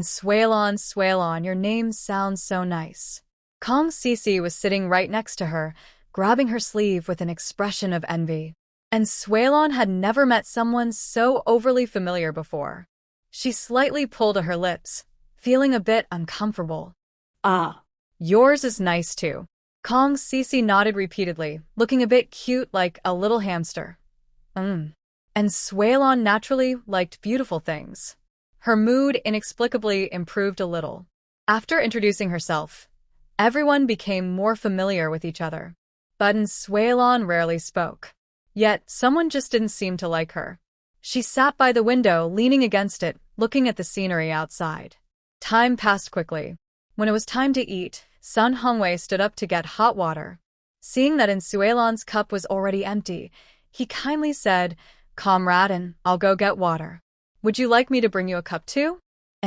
"Sui-lan, Sui-lan, your name sounds so nice." Kong Cece was sitting right next to her, grabbing her sleeve with an expression of envy. Sui-lan had never met someone so overly familiar before. She slightly pulled at her lips, feeling a bit uncomfortable. "Ah, Yours is nice too." Kong Cece nodded repeatedly, looking a bit cute like a little hamster. And Sui-lan naturally liked beautiful things. Her mood inexplicably improved a little. After introducing herself, everyone became more familiar with each other. But Sui-lan rarely spoke. Yet someone just didn't seem to like her. She sat by the window, leaning against it, looking at the scenery outside. Time passed quickly. When it was time to eat, Sun Hongwei stood up to get hot water. Seeing that Sui-lan's cup was already empty, he kindly said, "Comrade, I'll go get water. Would you like me to bring you a cup too?"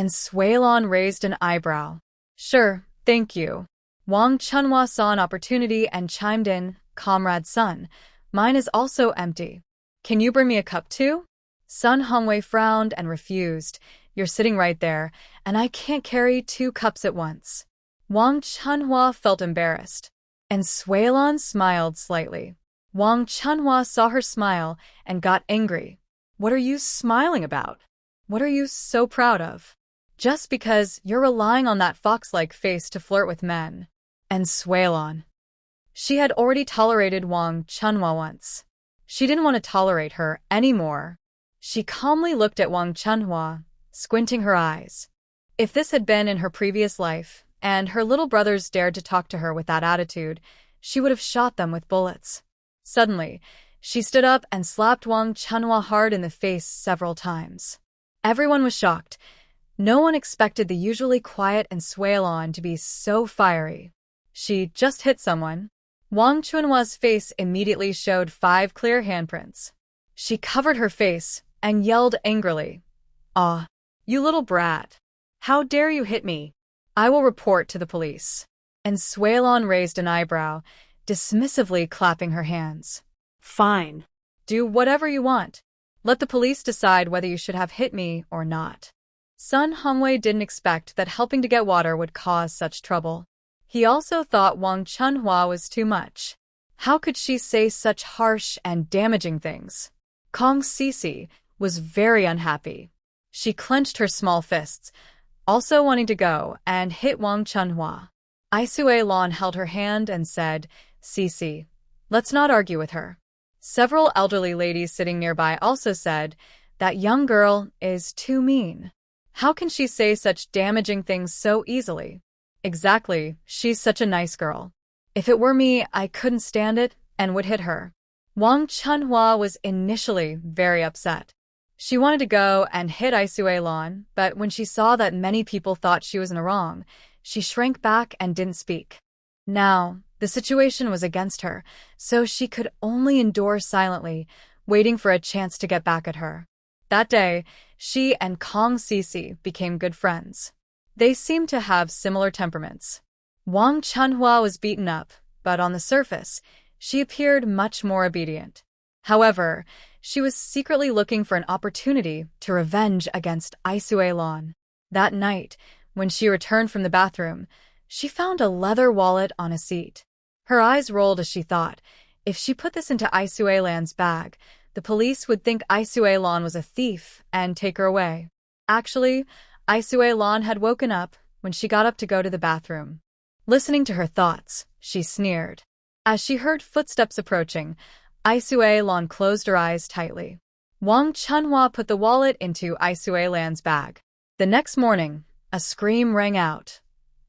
Sui-lan raised an eyebrow. "Sure, thank you." Wang Chunhua saw an opportunity and chimed in, "Comrade Sun, mine is also empty. Can you bring me a cup too?" Sun Hongwei frowned and refused. "You're sitting right there, and I can't carry 2 cups at once." Wang Chunhua felt embarrassed. Sui-lan smiled slightly. Wang Chunhua saw her smile and got angry. "What are you smiling about? What are you so proud of? Just because you're relying on that fox-like face to flirt with men." Sui-lan. She had already tolerated Wang Chunhua once. She didn't want to tolerate her anymore. She calmly looked at Wang Chunhua, squinting her eyes. If this had been in her previous life, and her little brothers dared to talk to her with that attitude, she would have shot them with bullets. Suddenly, she stood up and slapped Wang Chunhua hard in the face several times. Everyone was shocked. No one expected the usually quiet Sui-lan to be so fiery. She just hit someone. Wang Chunhua's face immediately showed 5 clear handprints. She covered her face and yelled angrily, "Ah, you little brat. How dare you hit me? I will report to the police." Sui-lan raised an eyebrow, dismissively clapping her hands. fine." Do whatever you want. Let the police decide whether you should have hit me or not. Sun Hongwei didn't expect that helping to get water would cause such trouble. He also thought Wang Chunhua was too much. How could she say such harsh and damaging things? Kong Sisi was very unhappy. She clenched her small fists, also wanting to go and hit Wang Chunhua. Isue Lan held her hand and said, "Sisi, let's not argue with her." Several elderly ladies sitting nearby also said, "That young girl is too mean. How can she say such damaging things so easily? Exactly, she's such a nice girl. If it were me, I couldn't stand it and would hit her." Wang Chunhua was initially very upset. She wanted to go and hit Isue Lan, but when she saw that many people thought she was in the wrong, she shrank back and didn't speak. Now, the situation was against her, so she could only endure silently, waiting for a chance to get back at her. That day, she and Kong Sisi became good friends. They seemed to have similar temperaments. Wang Chunhua was beaten up, but on the surface, she appeared much more obedient. However, she was secretly looking for an opportunity to revenge against Isue Lan. That night, when she returned from the bathroom, she found a leather wallet on a seat. Her eyes rolled as she thought, if she put this into Isue Lan's bag, the police would think Isue Lan was a thief and take her away. Actually, Isue Lan had woken up when she got up to go to the bathroom. Listening to her thoughts, she sneered. As she heard footsteps approaching, Isue Lan closed her eyes tightly. Wang Chunhua put the wallet into Isue Lan's bag. The next morning, a scream rang out.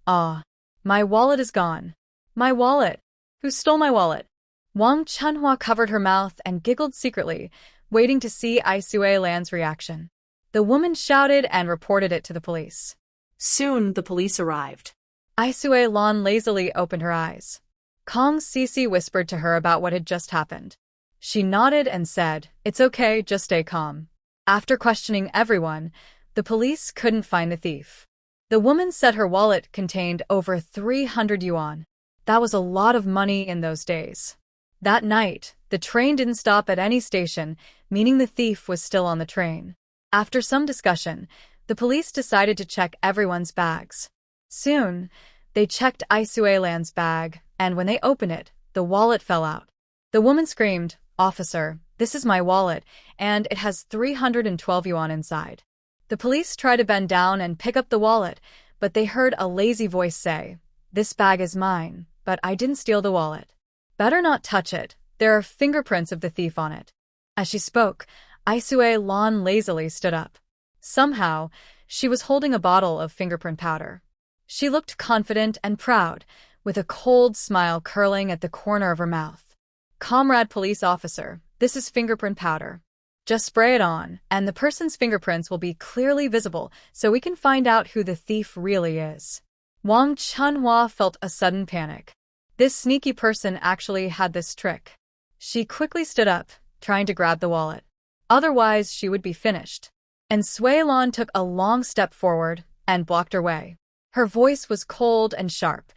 "Ah, my wallet is gone. My wallet! Who stole my wallet?" Wang Chunhua covered her mouth and giggled secretly, waiting to see Isue Lan's reaction. The woman shouted and reported it to the police. Soon the police arrived. Isue Lan lazily opened her eyes. Kong Sisi whispered to her about what had just happened. She nodded and said, "It's okay, just stay calm." After questioning everyone, the police couldn't find the thief. The woman said her wallet contained over 300 yuan. That was a lot of money in those days. That night, the train didn't stop at any station, meaning the thief was still on the train. After some discussion, the police decided to check everyone's bags. Soon, they checked Isue Lan's bag, and when they opened it, the wallet fell out. The woman screamed, "Officer, this is my wallet, and it has 312 yuan inside." The police tried to bend down and pick up the wallet, but they heard a lazy voice say, "This bag is mine, but I didn't steal the wallet. Better not touch it, there are fingerprints of the thief on it." As she spoke, Isue Lan lazily stood up. Somehow, she was holding a bottle of fingerprint powder. She looked confident and proud, with a cold smile curling at the corner of her mouth. "Comrade police officer, this is fingerprint powder. Just spray it on, and the person's fingerprints will be clearly visible so we can find out who the thief really is." Wang Chunhua felt a sudden panic. This sneaky person actually had this trick. She quickly stood up, trying to grab the wallet. Otherwise, she would be finished. And Sui Lan took a long step forward and blocked her way. Her voice was cold and sharp.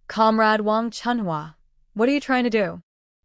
"Comrade Wang Chunhua, what are you trying to do?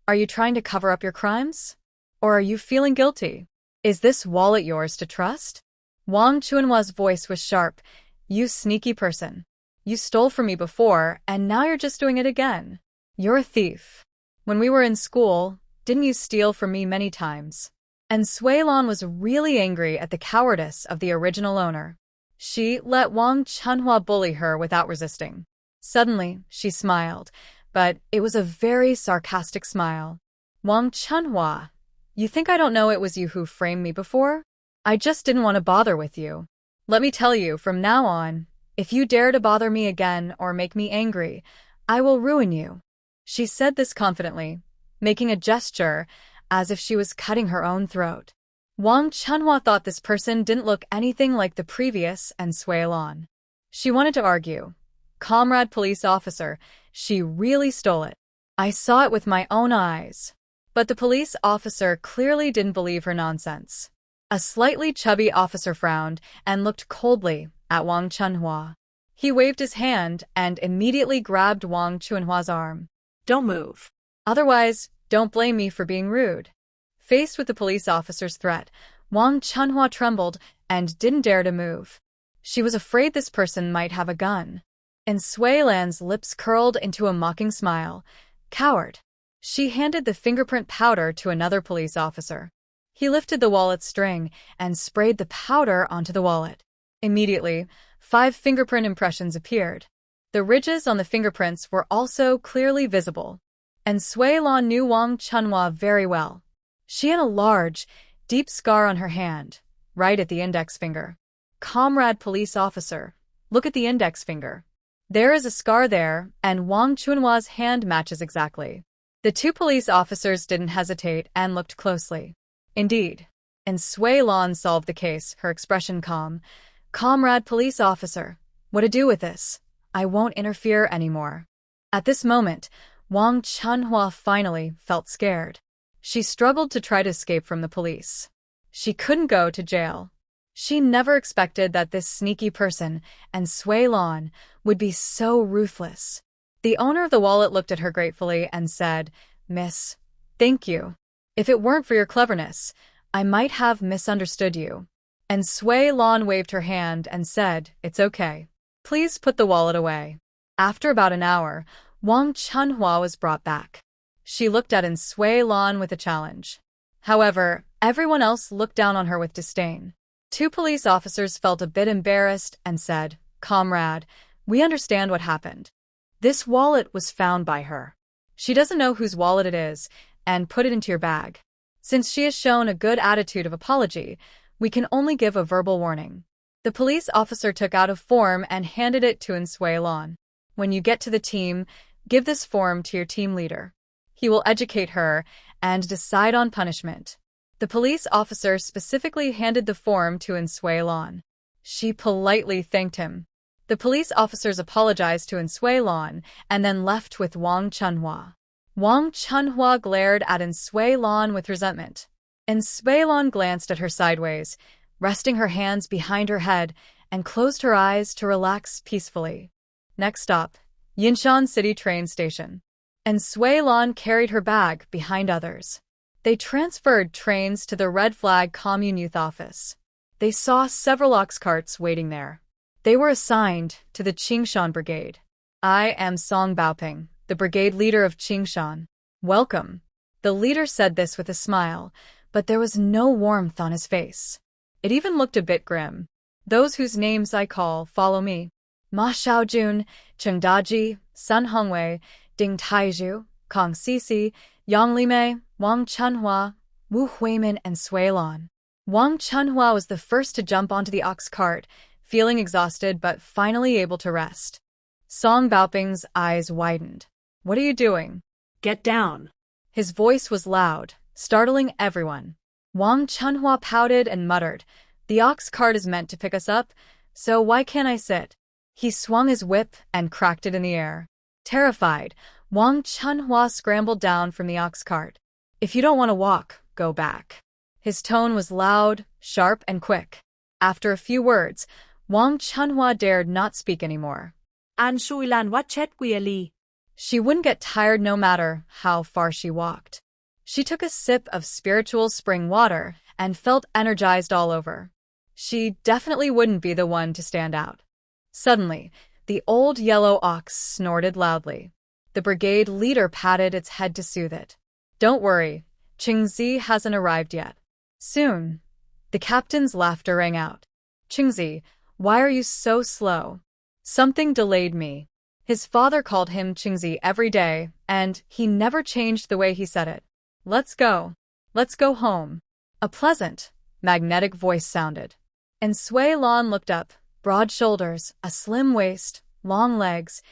Are you trying to cover up your crimes? Or are you feeling guilty? Is this wallet yours to trust?" Wang Chunhua's voice was sharp. "You sneaky person. You stole from me before, and now you're just doing it again. You're a thief. When we were in school, didn't you steal from me many times?" And Sui Lan was really angry at the cowardice of the original owner. She let Wang Chunhua bully her without resisting. Suddenly, she smiled, but it was a very sarcastic smile. "Wang Chunhua, you think I don't know it was you who framed me before? I just didn't want to bother with you. Let me tell you, from now on, if you dare to bother me again or make me angry, I will ruin you." She said this confidently, making a gesture as if she was cutting her own throat. Wang Chunhua thought this person didn't look anything like the previous and Sui Lan. She wanted to argue. "Comrade police officer, she really stole it. I saw it with my own eyes." But the police officer clearly didn't believe her nonsense. A slightly chubby officer frowned and looked coldly at Wang Chunhua. He waved his hand and immediately grabbed Wang Chunhua's arm. "Don't move. Otherwise, don't blame me for being rude." Faced with the police officer's threat, Wang Chunhua trembled and didn't dare to move. She was afraid this person might have a gun. And Sui Lan's lips curled into a mocking smile. Coward. She handed the fingerprint powder to another police officer. He lifted the wallet's string and sprayed the powder onto the wallet. Immediately, 5 fingerprint impressions appeared. The ridges on the fingerprints were also clearly visible. And Sui Lan knew Wang Chunhua very well. She had a large, deep scar on her hand, right at the index finger. Comrade police officer, look at the index finger. There is a scar there, and Wang Chunhua's hand matches exactly. The 2 police officers didn't hesitate and looked closely. Indeed. And Sui Lan solved the case, her expression calm. Comrade police officer, what to do with this? I won't interfere anymore. At this moment, Wang Chunhua finally felt scared. She struggled to try to escape from the police. She couldn't go to jail. She never expected that this sneaky person, and Sui Lan, would be so ruthless. The owner of the wallet looked at her gratefully and said, Miss, thank you. If it weren't for your cleverness, I might have misunderstood you. And Sui Lan waved her hand and said, It's okay. Please put the wallet away. After about an hour, Wang Chunhua was brought back. She looked at Sui Lan with a challenge. However, everyone else looked down on her with disdain. 2 police officers felt a bit embarrassed and said, Comrade, we understand what happened. This wallet was found by her. She doesn't know whose wallet it is, and put it into your bag. Since she has shown a good attitude of apology, we can only give a verbal warning. The police officer took out a form and handed it to Sui Lan. When you get to the team, give this form to your team leader. He will educate her and decide on punishment. The police officer specifically handed the form to Sui Lan. She politely thanked him. The police officers apologized to Sui Lan and then left with Wang Chunhua. Wang Chunhua glared at Sui Lan with resentment. Sui Lan glanced at her sideways, resting her hands behind her head, and closed her eyes to relax peacefully. Next stop, Qingshan City train station. Sui Lan carried her bag behind others. They transferred trains to the Red Flag Commune Youth Office. They saw several ox carts waiting there. They were assigned to the Qingshan Brigade. I am Song Baoping, the brigade leader of Qingshan. Welcome. The leader said this with a smile, but there was no warmth on his face. It even looked a bit grim. Those whose names I call follow me. Ma Xiaojun, Cheng Daji, Sun Hongwei, Ding Taizhu, Kong Sisi, Yang Limei, Wang Chunhua, Wu Huimin, and Sui Lan. Wang Chunhua was the first to jump onto the ox cart, feeling exhausted but finally able to rest. Song Baoping's eyes widened. What are you doing? Get down. His voice was loud, startling everyone. Wang Chunhua pouted and muttered, The ox cart is meant to pick us up, so why can't I sit? He swung his whip and cracked it in the air. Terrified, Wang Chunhua scrambled down from the ox cart. If you don't want to walk, go back. His tone was loud, sharp, and quick. After a few words, Wang Chunhua dared not speak anymore. An Sui Lan what chet li. She wouldn't get tired no matter how far she walked. She took a sip of spiritual spring water and felt energized all over. She definitely wouldn't be the one to stand out. Suddenly, the old yellow ox snorted loudly. The brigade leader patted its head to soothe it. Don't worry, Qingzi hasn't arrived yet. Soon. The captain's laughter rang out. Qingzi, why are you so slow? Something delayed me. His father called him Qingzi every day, and he never changed the way he said it. Let's go. Let's go home. A pleasant, magnetic voice sounded. And Sui Lan looked up, broad shoulders, a slim waist, long legs,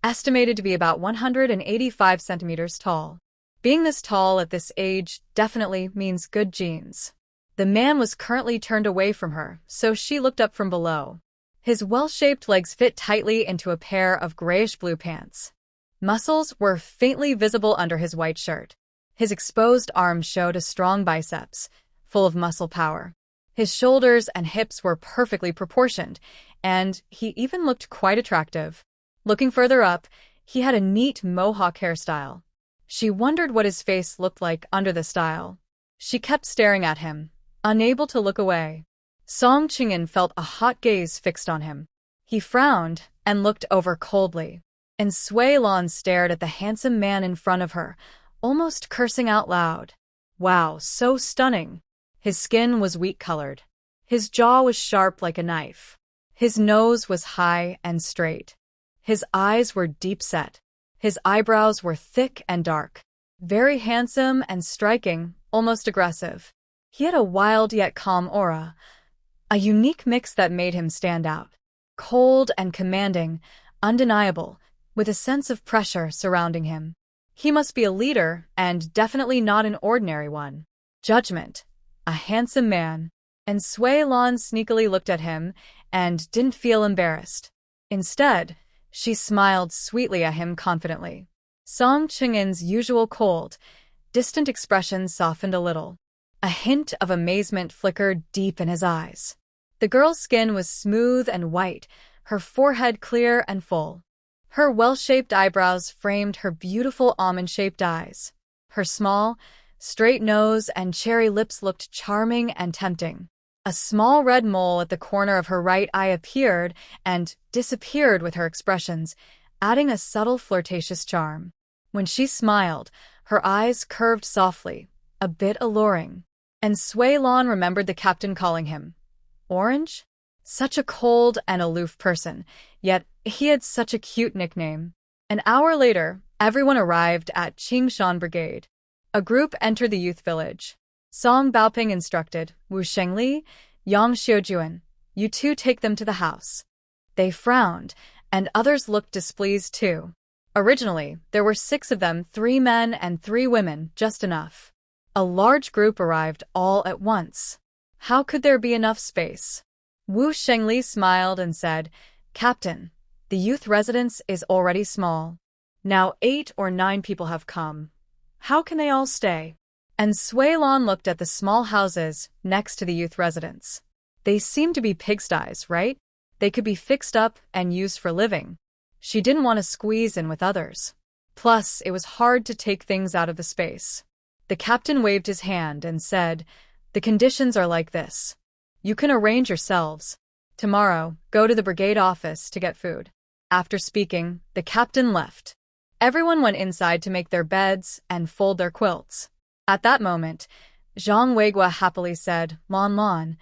estimated to be about 185 centimeters tall. Being this tall at this age definitely means good genes. The man was currently turned away from her, so she looked up from below. His well-shaped legs fit tightly into a pair of grayish-blue pants. Muscles were faintly visible under his white shirt. His exposed arms showed a strong biceps, full of muscle power. His shoulders and hips were perfectly proportioned, and he even looked quite attractive. Looking further up, he had a neat mohawk hairstyle. She wondered what his face looked like under the style. She kept staring at him, unable to look away. Song Qingshan felt a hot gaze fixed on him. He frowned and looked over coldly. And Sui Lan stared at the handsome man in front of her, almost cursing out loud. Wow, so stunning. His skin was wheat-colored. His jaw was sharp like a knife. His nose was high and straight. His eyes were deep-set. His eyebrows were thick and dark. Very handsome and striking, almost aggressive. He had a wild yet calm aura, a unique mix that made him stand out. Cold and commanding, undeniable, with a sense of pressure surrounding him. He must be a leader, and definitely not an ordinary one. Judgment. A handsome man. And Sui Lan sneakily looked at him and didn't feel embarrassed. Instead, she smiled sweetly at him confidently. Song Qingshan's usual cold, distant expression softened a little. A hint of amazement flickered deep in his eyes. The girl's skin was smooth and white, her forehead clear and full. Her well-shaped eyebrows framed her beautiful almond-shaped eyes. Her small, straight nose and cherry lips looked charming and tempting. A small red mole at the corner of her right eye appeared and disappeared with her expressions, adding a subtle flirtatious charm. When she smiled, her eyes curved softly, a bit alluring. And Sui Lan remembered the captain calling him Orange? Such a cold and aloof person, yet he had such a cute nickname. An hour later, everyone arrived at Qingshan Brigade. A group entered the youth village. Song Baoping instructed Wu Shengli, Yang Xiujuan, you two take them to the house. They frowned, and others looked displeased too. Originally, there were 6 of them, 3 men and 3 women, just enough. A large group arrived all at once. How could there be enough space? Wu Shengli smiled and said, Captain, the youth residence is already small. Now 8 or 9 people have come. How can they all stay? And Sui Lan looked at the small houses next to the youth residence. They seemed to be pigsties, right? They could be fixed up and used for living. She didn't want to squeeze in with others. Plus, it was hard to take things out of the space. The captain waved his hand and said, the conditions are like this. You can arrange yourselves. Tomorrow, go to the brigade office to get food. After speaking, the captain left. Everyone went inside to make their beds and fold their quilts. At that moment, Zhang Weigua happily said, Lan Lan,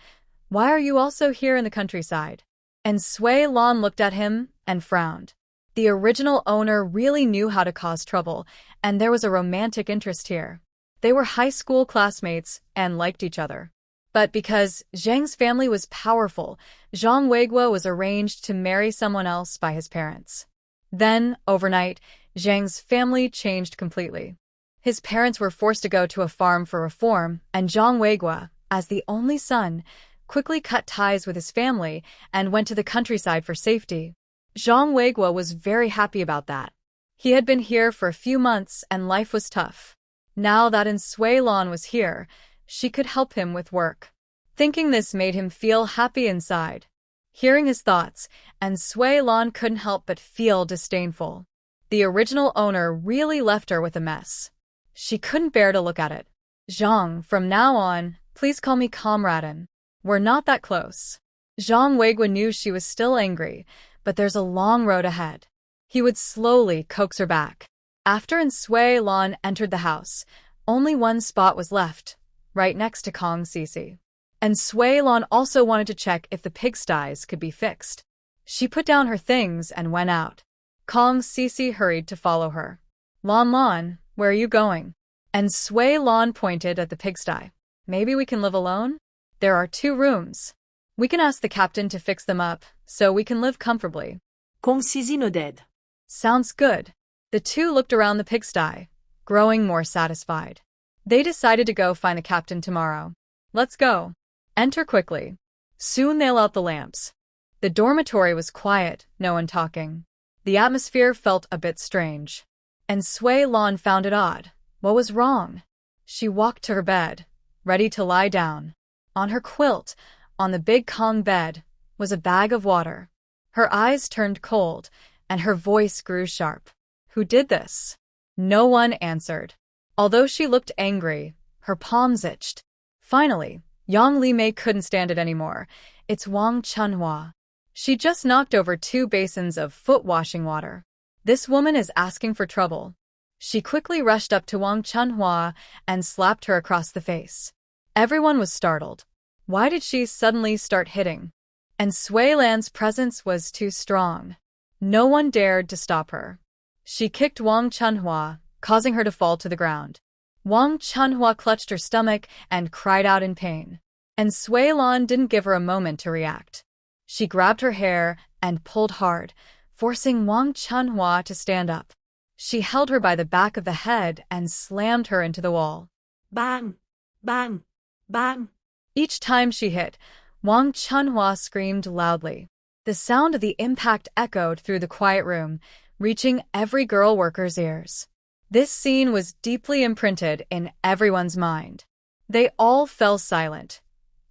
why are you also here in the countryside? And Sui Lan looked at him and frowned. The original owner really knew how to cause trouble, and there was a romantic interest here. They were high school classmates and liked each other. But because Zhang's family was powerful, Zhang Weigua was arranged to marry someone else by his parents. Then, overnight, Zhang's family changed completely. His parents were forced to go to a farm for reform, and Zhang Weigua, as the only son, quickly cut ties with his family and went to the countryside for safety. Zhang Weigua was very happy about that. He had been here for a few months and life was tough. Now that Sui Lan was here, she could help him with work. Thinking this made him feel happy inside. Hearing his thoughts, Sui Lan couldn't help but feel disdainful. The original owner really left her with a mess. She couldn't bear to look at it. Zhang, from now on, please call me Comraden. We're not that close. Zhang Weigua knew she was still angry, but there's a long road ahead. He would slowly coax her back. After Sui Lan entered the house, only one spot was left, right next to Kong Sisi. And Sui Lan also wanted to check if the pigsties could be fixed. She put down her things and went out. Kong Sisi hurried to follow her. Lan Lan, where are you going? And Sui Lan pointed at the pigsty. Maybe we can live alone? There are 2 rooms. We can ask the captain to fix them up, so we can live comfortably. Kong Sisi nodded. Sounds good. The 2 looked around the pigsty, growing more satisfied. They decided to go find the captain tomorrow. Let's go. Enter quickly. Soon they'll out the lamps. The dormitory was quiet, no one talking. The atmosphere felt a bit strange. And Sui Lan found it odd. What was wrong? She walked to her bed, ready to lie down. On her quilt, on the big Kong bed, was a bag of water. Her eyes turned cold, and her voice grew sharp. Who did this? No one answered. Although she looked angry, Her palms itched. Finally, Yang Li Mei couldn't stand it anymore. It's Wang Chunhua. She just knocked over 2 basins of foot-washing water. This woman is asking for trouble. She quickly rushed up to Wang Chunhua and slapped her across the face. Everyone was startled. Why did she suddenly start hitting? And Sui Lan's presence was too strong. No one dared to stop her. She kicked Wang Chunhua, causing her to fall to the ground. Wang Chunhua clutched her stomach and cried out in pain. And Sui Lan didn't give her a moment to react. She grabbed her hair and pulled hard, forcing Wang Chunhua to stand up. She held her by the back of the head and slammed her into the wall. Bang! Bang! Bang! Each time she hit, Wang Chunhua screamed loudly. The sound of the impact echoed through the quiet room, reaching every girl worker's ears. This scene was deeply imprinted in everyone's mind. They all fell silent,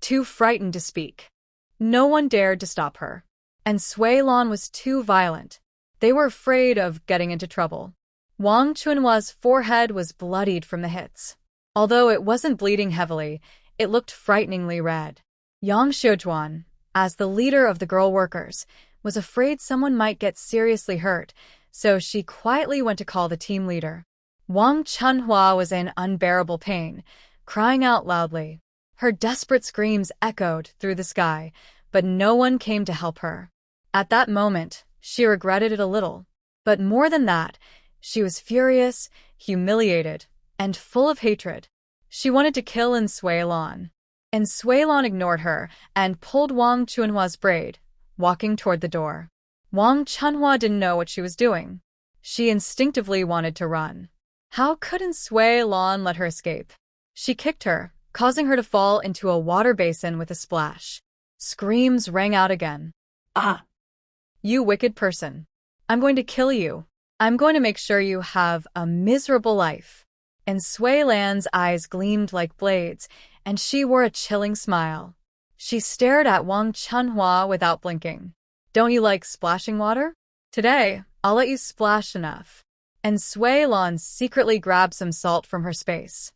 too frightened to speak. No one dared to stop her. And Sui Lan was too violent. They were afraid of getting into trouble. Wang Chunhua's forehead was bloodied from the hits. Although it wasn't bleeding heavily, it looked frighteningly red. Yang Xiujuan, as the leader of the girl workers, was afraid someone might get seriously hurt, so she quietly went to call the team leader. Wang Chunhua was in unbearable pain, crying out loudly. Her desperate screams echoed through the sky, but no one came to help her. At that moment, she regretted it a little. But more than that, she was furious, humiliated, and full of hatred. She wanted to kill Sui Lan. And Sui Lan ignored her and pulled Wang Chunhua's braid, walking toward the door. Wang Chunhua didn't know what she was doing. She instinctively wanted to run. How couldn't Sui Lan let her escape? She kicked her, causing her to fall into a water basin with a splash. Screams rang out again. Ah! You wicked person. I'm going to kill you. I'm going to make sure you have a miserable life. And Sui Lan's eyes gleamed like blades, and she wore a chilling smile. She stared at Wang Chunhua without blinking. Don't you like splashing water? Today, I'll let you splash enough. And Sui Lan secretly grabbed some salt from her space.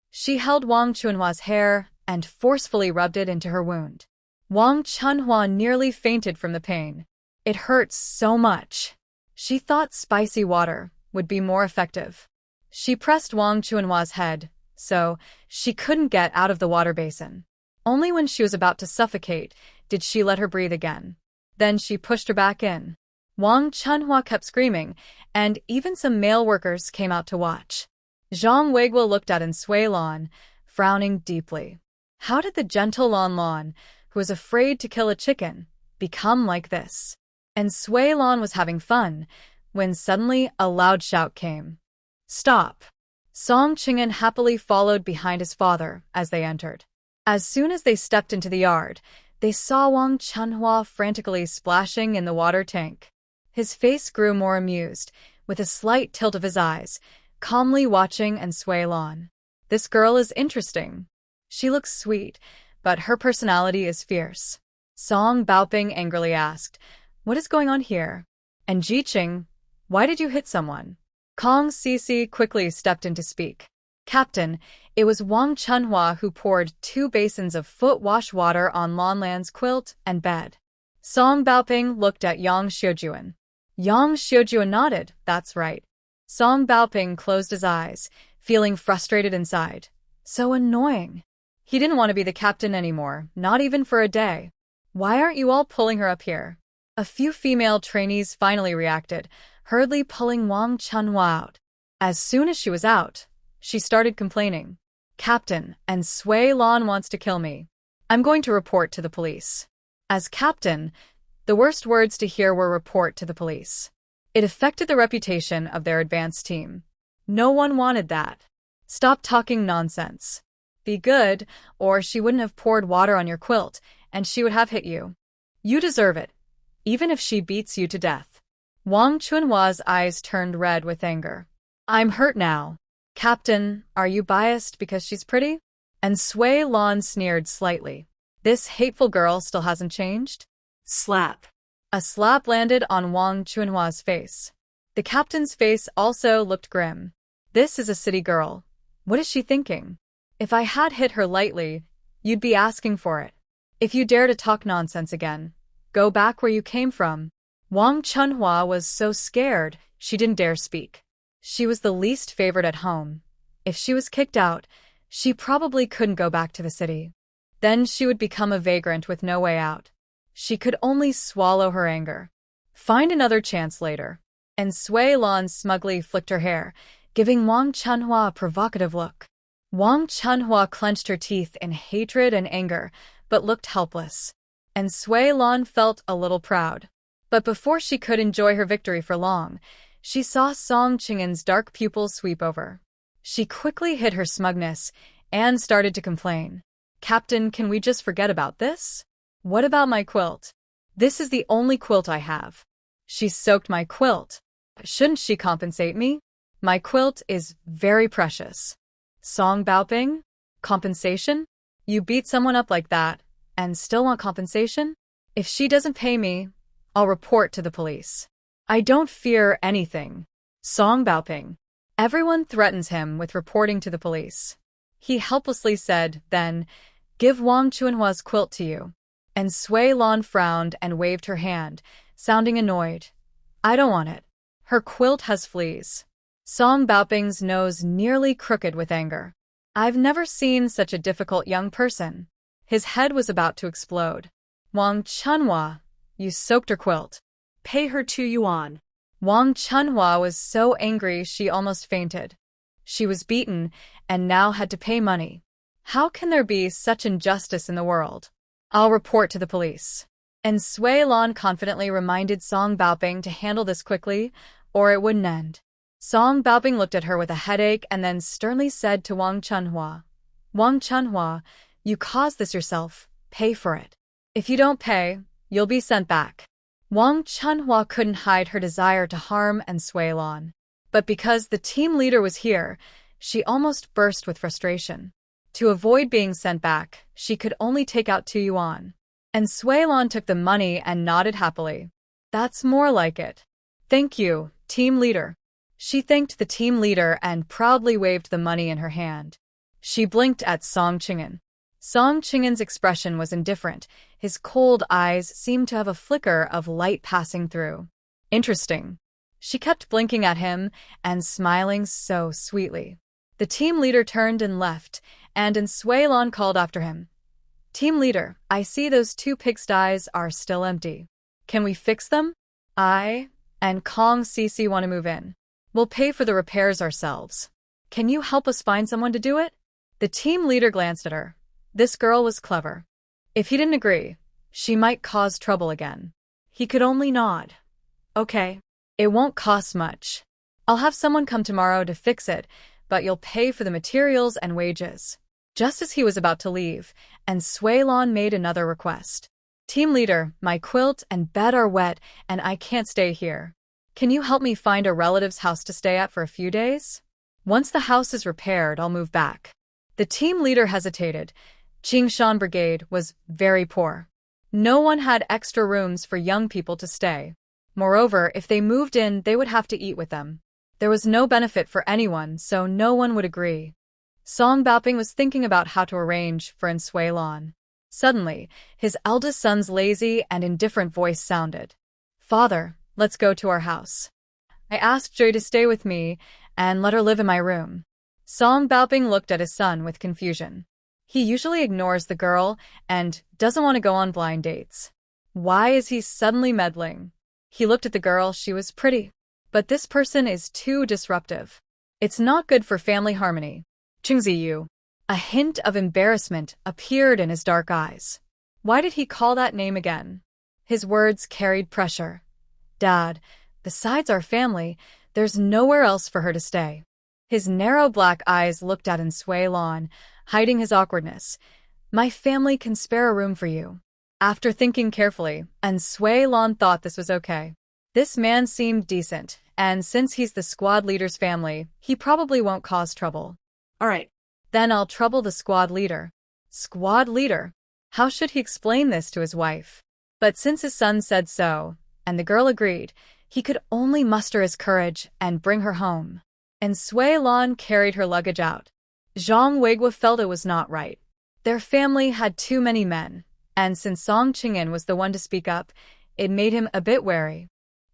She held Wang Chunhua's hair and forcefully rubbed it into her wound. Wang Chunhua nearly fainted from the pain. It hurt so much. She thought spicy water would be more effective. She pressed Wang Chunhua's head, so she couldn't get out of the water basin. Only when she was about to suffocate did she let her breathe again. Then she pushed her back in. Wang Chunhua kept screaming, and even some male workers came out to watch. Zhang Weiguo looked at Sui Lan, frowning deeply. How did the gentle Lan Lan, who was afraid to kill a chicken, become like this? And Sui Lan was having fun, when suddenly a loud shout came. Stop! Song Qing'an happily followed behind his father as they entered. As soon as they stepped into the yard, they saw Wang Chunhua frantically splashing in the water tank. His face grew more amused, with a slight tilt of his eyes, calmly watching Sui Lan. This girl is interesting. She looks sweet, but her personality is fierce. Song Baoping angrily asked, What is going on here? And Jiqing, why did you hit someone? Kong Cici quickly stepped in to speak. Captain, it was Wang Chunhua who poured 2 basins of foot wash water on Lan Lan's quilt and bed. Song Baoping looked at Yang Xiujuan. Yang Xiujuan nodded, that's right. Song Baoping closed his eyes, feeling frustrated inside. So annoying. He didn't want to be the captain anymore, not even for a day. Why aren't you all pulling her up here? A few female trainees finally reacted, hurriedly pulling Wang Chunhua out. As soon as she was out, she started complaining. Captain, Sui Lan wants to kill me. I'm going to report to the police. As captain, the worst words to hear were report to the police. It affected the reputation of their advanced team. No one wanted that. Stop talking nonsense. Be good, or she wouldn't have poured water on your quilt, and she would have hit you. You deserve it, even if she beats you to death. Wang Chunhua's eyes turned red with anger. I'm hurt now. Captain, are you biased because she's pretty? And Sui Lan sneered slightly. This hateful girl still hasn't changed? Slap. A slap landed on Wang Chunhua's face. The captain's face also looked grim. This is a city girl. What is she thinking? If I had hit her lightly, you'd be asking for it. If you dare to talk nonsense again, go back where you came from." Wang Chunhua was so scared, she didn't dare speak. She was the least favorite at home. If she was kicked out, she probably couldn't go back to the city. Then she would become a vagrant with no way out. She could only swallow her anger. Find another chance later. And Sui Lan smugly flicked her hair, giving Wang Chunhua a provocative look. Wang Chunhua clenched her teeth in hatred and anger, but looked helpless. And Sui Lan felt a little proud. But before she could enjoy her victory for long, she saw Song Qing'an's dark pupils sweep over. She quickly hid her smugness and started to complain. "Captain, can we just forget about this? What about my quilt? This is the only quilt I have. She soaked my quilt. Shouldn't she compensate me? My quilt is very precious." Song Baoping? Compensation? You beat someone up like that and still want compensation? If she doesn't pay me, I'll report to the police. I don't fear anything. Song Baoping. Everyone threatens him with reporting to the police. He helplessly said, then, "Give Wang Chunhua's quilt to you." And Sui Lan frowned and waved her hand, sounding annoyed. "I don't want it. Her quilt has fleas." Song Baoping's nose nearly crooked with anger. I've never seen such a difficult young person. His head was about to explode. "Wang Chunhua, you soaked her quilt. Pay her 2 yuan. Wang Chunhua was so angry she almost fainted. She was beaten and now had to pay money. How can there be such injustice in the world? "I'll report to the police." And Sui Lan confidently reminded Song Baoping to handle this quickly, or it wouldn't end. Song Baoping looked at her with a headache and then sternly said to Wang Chunhua, "Wang Chunhua, you caused this yourself. Pay for it. If you don't pay, you'll be sent back." Wang Chunhua couldn't hide her desire to harm and Sui Lan. But because the team leader was here, she almost burst with frustration. To avoid being sent back, she could only take out 2 yuan. And Sui Lan took the money and nodded happily. "That's more like it. Thank you, team leader." She thanked the team leader and proudly waved the money in her hand. She blinked at Song Qing'an. Song Qing'an's expression was indifferent. His cold eyes seemed to have a flicker of light passing through. Interesting. She kept blinking at him and smiling so sweetly. The team leader turned and left, and Sui Lan called after him. "Team leader, I see those 2 pigsties are still empty. Can we fix them? I and Kong Cece want to move in. We'll pay for the repairs ourselves. Can you help us find someone to do it?" The team leader glanced at her. This girl was clever. If he didn't agree, she might cause trouble again. He could only nod. "Okay. It won't cost much. I'll have someone come tomorrow to fix it, but you'll pay for the materials and wages." Just as he was about to leave, and Sui Lan made another request. "Team leader, my quilt and bed are wet and I can't stay here. Can you help me find a relative's house to stay at for a few days? Once the house is repaired, I'll move back." The team leader hesitated. Qingshan Brigade was very poor. No one had extra rooms for young people to stay. Moreover, if they moved in, they would have to eat with them. There was no benefit for anyone, so no one would agree. Song Baoping was thinking about how to arrange for Sui Lan. Suddenly, his eldest son's lazy and indifferent voice sounded. "Father, let's go to our house. I asked Joy to stay with me and let her live in my room." Song Baoping looked at his son with confusion. He usually ignores the girl and doesn't want to go on blind dates. Why is he suddenly meddling? He looked at the girl. She was pretty. But this person is too disruptive. It's not good for family harmony. Qingziyu. A hint of embarrassment appeared in his dark eyes. Why did he call that name again? His words carried pressure. "Dad, besides our family, there's nowhere else for her to stay." His narrow black eyes looked at Sui Lan, hiding his awkwardness. "My family can spare a room for you." After thinking carefully, Sui Lan thought this was okay. This man seemed decent, and since he's the squad leader's family, he probably won't cause trouble. All right. Then I'll trouble the squad leader. Squad leader? How should he explain this to his wife? But since his son said so, and the girl agreed, he could only muster his courage and bring her home. And Sui Lan carried her luggage out. Zhang Weiguo felt it was not right. Their family had too many men, and since Song Qing'an was the one to speak up, it made him a bit wary.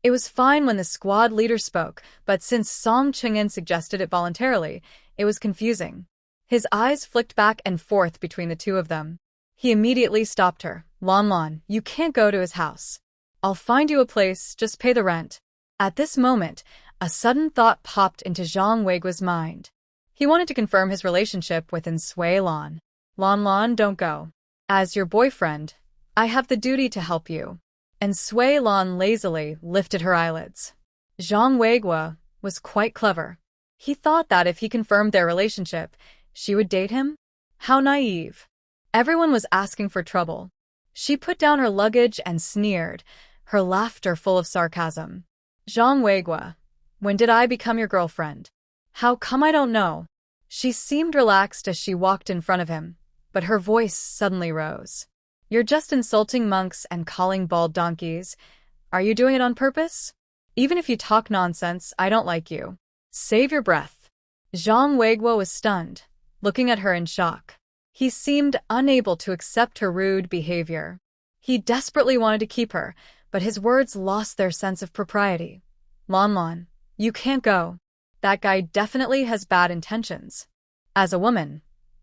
It was fine when the squad leader spoke, but since Song Qing'an suggested it voluntarily, it was confusing. His eyes flicked back and forth between the two of them. He immediately stopped her. Lan, you can't go to his house. I'll find you a place, just pay the rent. At this moment, a sudden thought popped into Zhang Weiguo's mind. He wanted to confirm his relationship with Sui Lan. Lan, don't go. As your boyfriend, I have the duty to help you. And Sui Lan lazily lifted her eyelids. Zhang Weiguo was quite clever. He thought that if he confirmed their relationship, she would date him? How naive. Everyone was asking for trouble. She put down her luggage and sneered, her laughter full of sarcasm. Zhang Weiguo, when did I become your girlfriend? How come I don't know? She seemed relaxed as she walked in front of him, but her voice suddenly rose. You're just insulting monks and calling bald donkeys. Are you doing it on purpose? Even if you talk nonsense, I don't like you. Save your breath. Zhang Weiguo was stunned, looking at her in shock. He seemed unable to accept her rude behavior. He desperately wanted to keep her, but his words lost their sense of propriety. Lan, you can't go. That guy definitely has bad intentions. As a woman,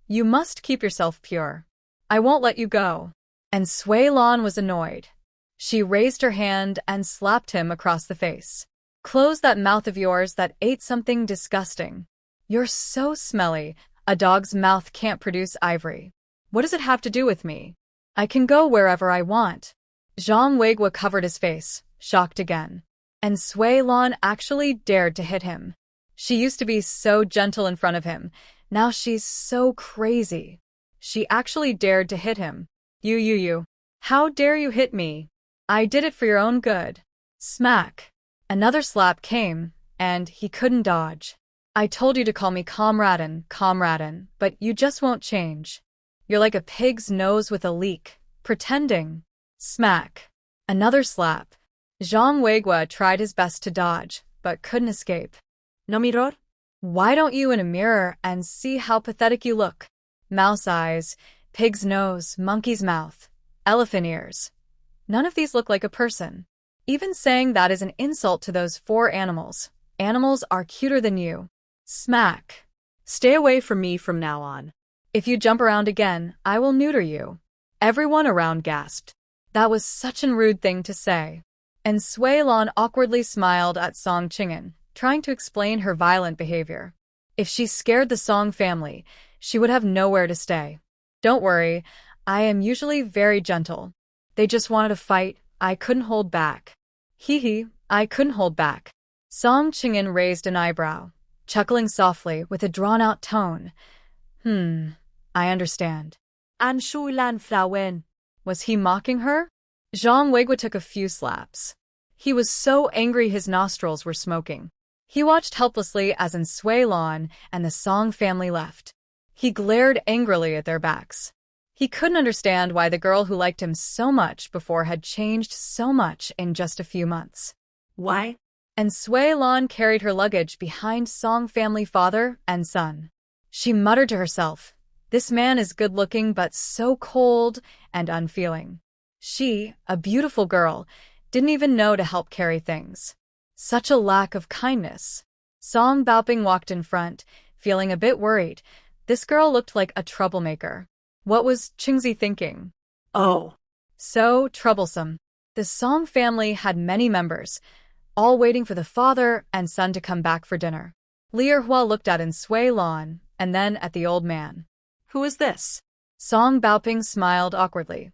you must keep yourself pure. I won't let you go. And Sui Lan was annoyed. She raised her hand and slapped him across the face. Close that mouth of yours that ate something disgusting. You're so smelly. A dog's mouth can't produce ivory. What does it have to do with me? I can go wherever I want. Zhang Weiguo covered his face, shocked again. And Sui Lan actually dared to hit him. She used to be so gentle in front of him. Now she's so crazy. She actually dared to hit him. You. How dare you hit me? I did it for your own good. Smack. Another slap came, and he couldn't dodge. I told you to call me comradin, but you just won't change. You're like a pig's nose with a leak, pretending. Smack. Another slap. Zhang Weiguo tried his best to dodge, but couldn't escape. No mirror? Why don't you in a mirror and see how pathetic you look? Mouse eyes, pig's nose, monkey's mouth, elephant ears. None of these look like a person. Even saying that is an insult to those 4 animals. Animals are cuter than you. Smack. Stay away from me from now on. If you jump around again, I will neuter you. Everyone around gasped. That was such a rude thing to say. And Sui Lan awkwardly smiled at Song Qing'an, trying to explain her violent behavior. If she scared the Song family, she would have nowhere to stay. Don't worry, I am usually very gentle. They just wanted to fight, I couldn't hold back. I couldn't hold back. Song Qing'an raised an eyebrow, chuckling softly with a drawn-out tone. I understand. An Shui Lan Frauen. Was he mocking her? Zhang Weiguo took a few slaps. He was so angry his nostrils were smoking. He watched helplessly as Sui Lan and the Song family left. He glared angrily at their backs. He couldn't understand why the girl who liked him so much before had changed so much in just a few months. Why? And Sui Lan carried her luggage behind Song family father and son. She muttered to herself, this man is good-looking but so cold and unfeeling. She, a beautiful girl, didn't even know to help carry things. Such a lack of kindness. Song Baoping walked in front, feeling a bit worried. This girl looked like a troublemaker. What was Qingzi thinking? Oh. So troublesome. The Song family had many members, all waiting for the father and son to come back for dinner. Lier Hua looked at Sui Lan and then at the old man. Who is this? Song Baoping smiled awkwardly.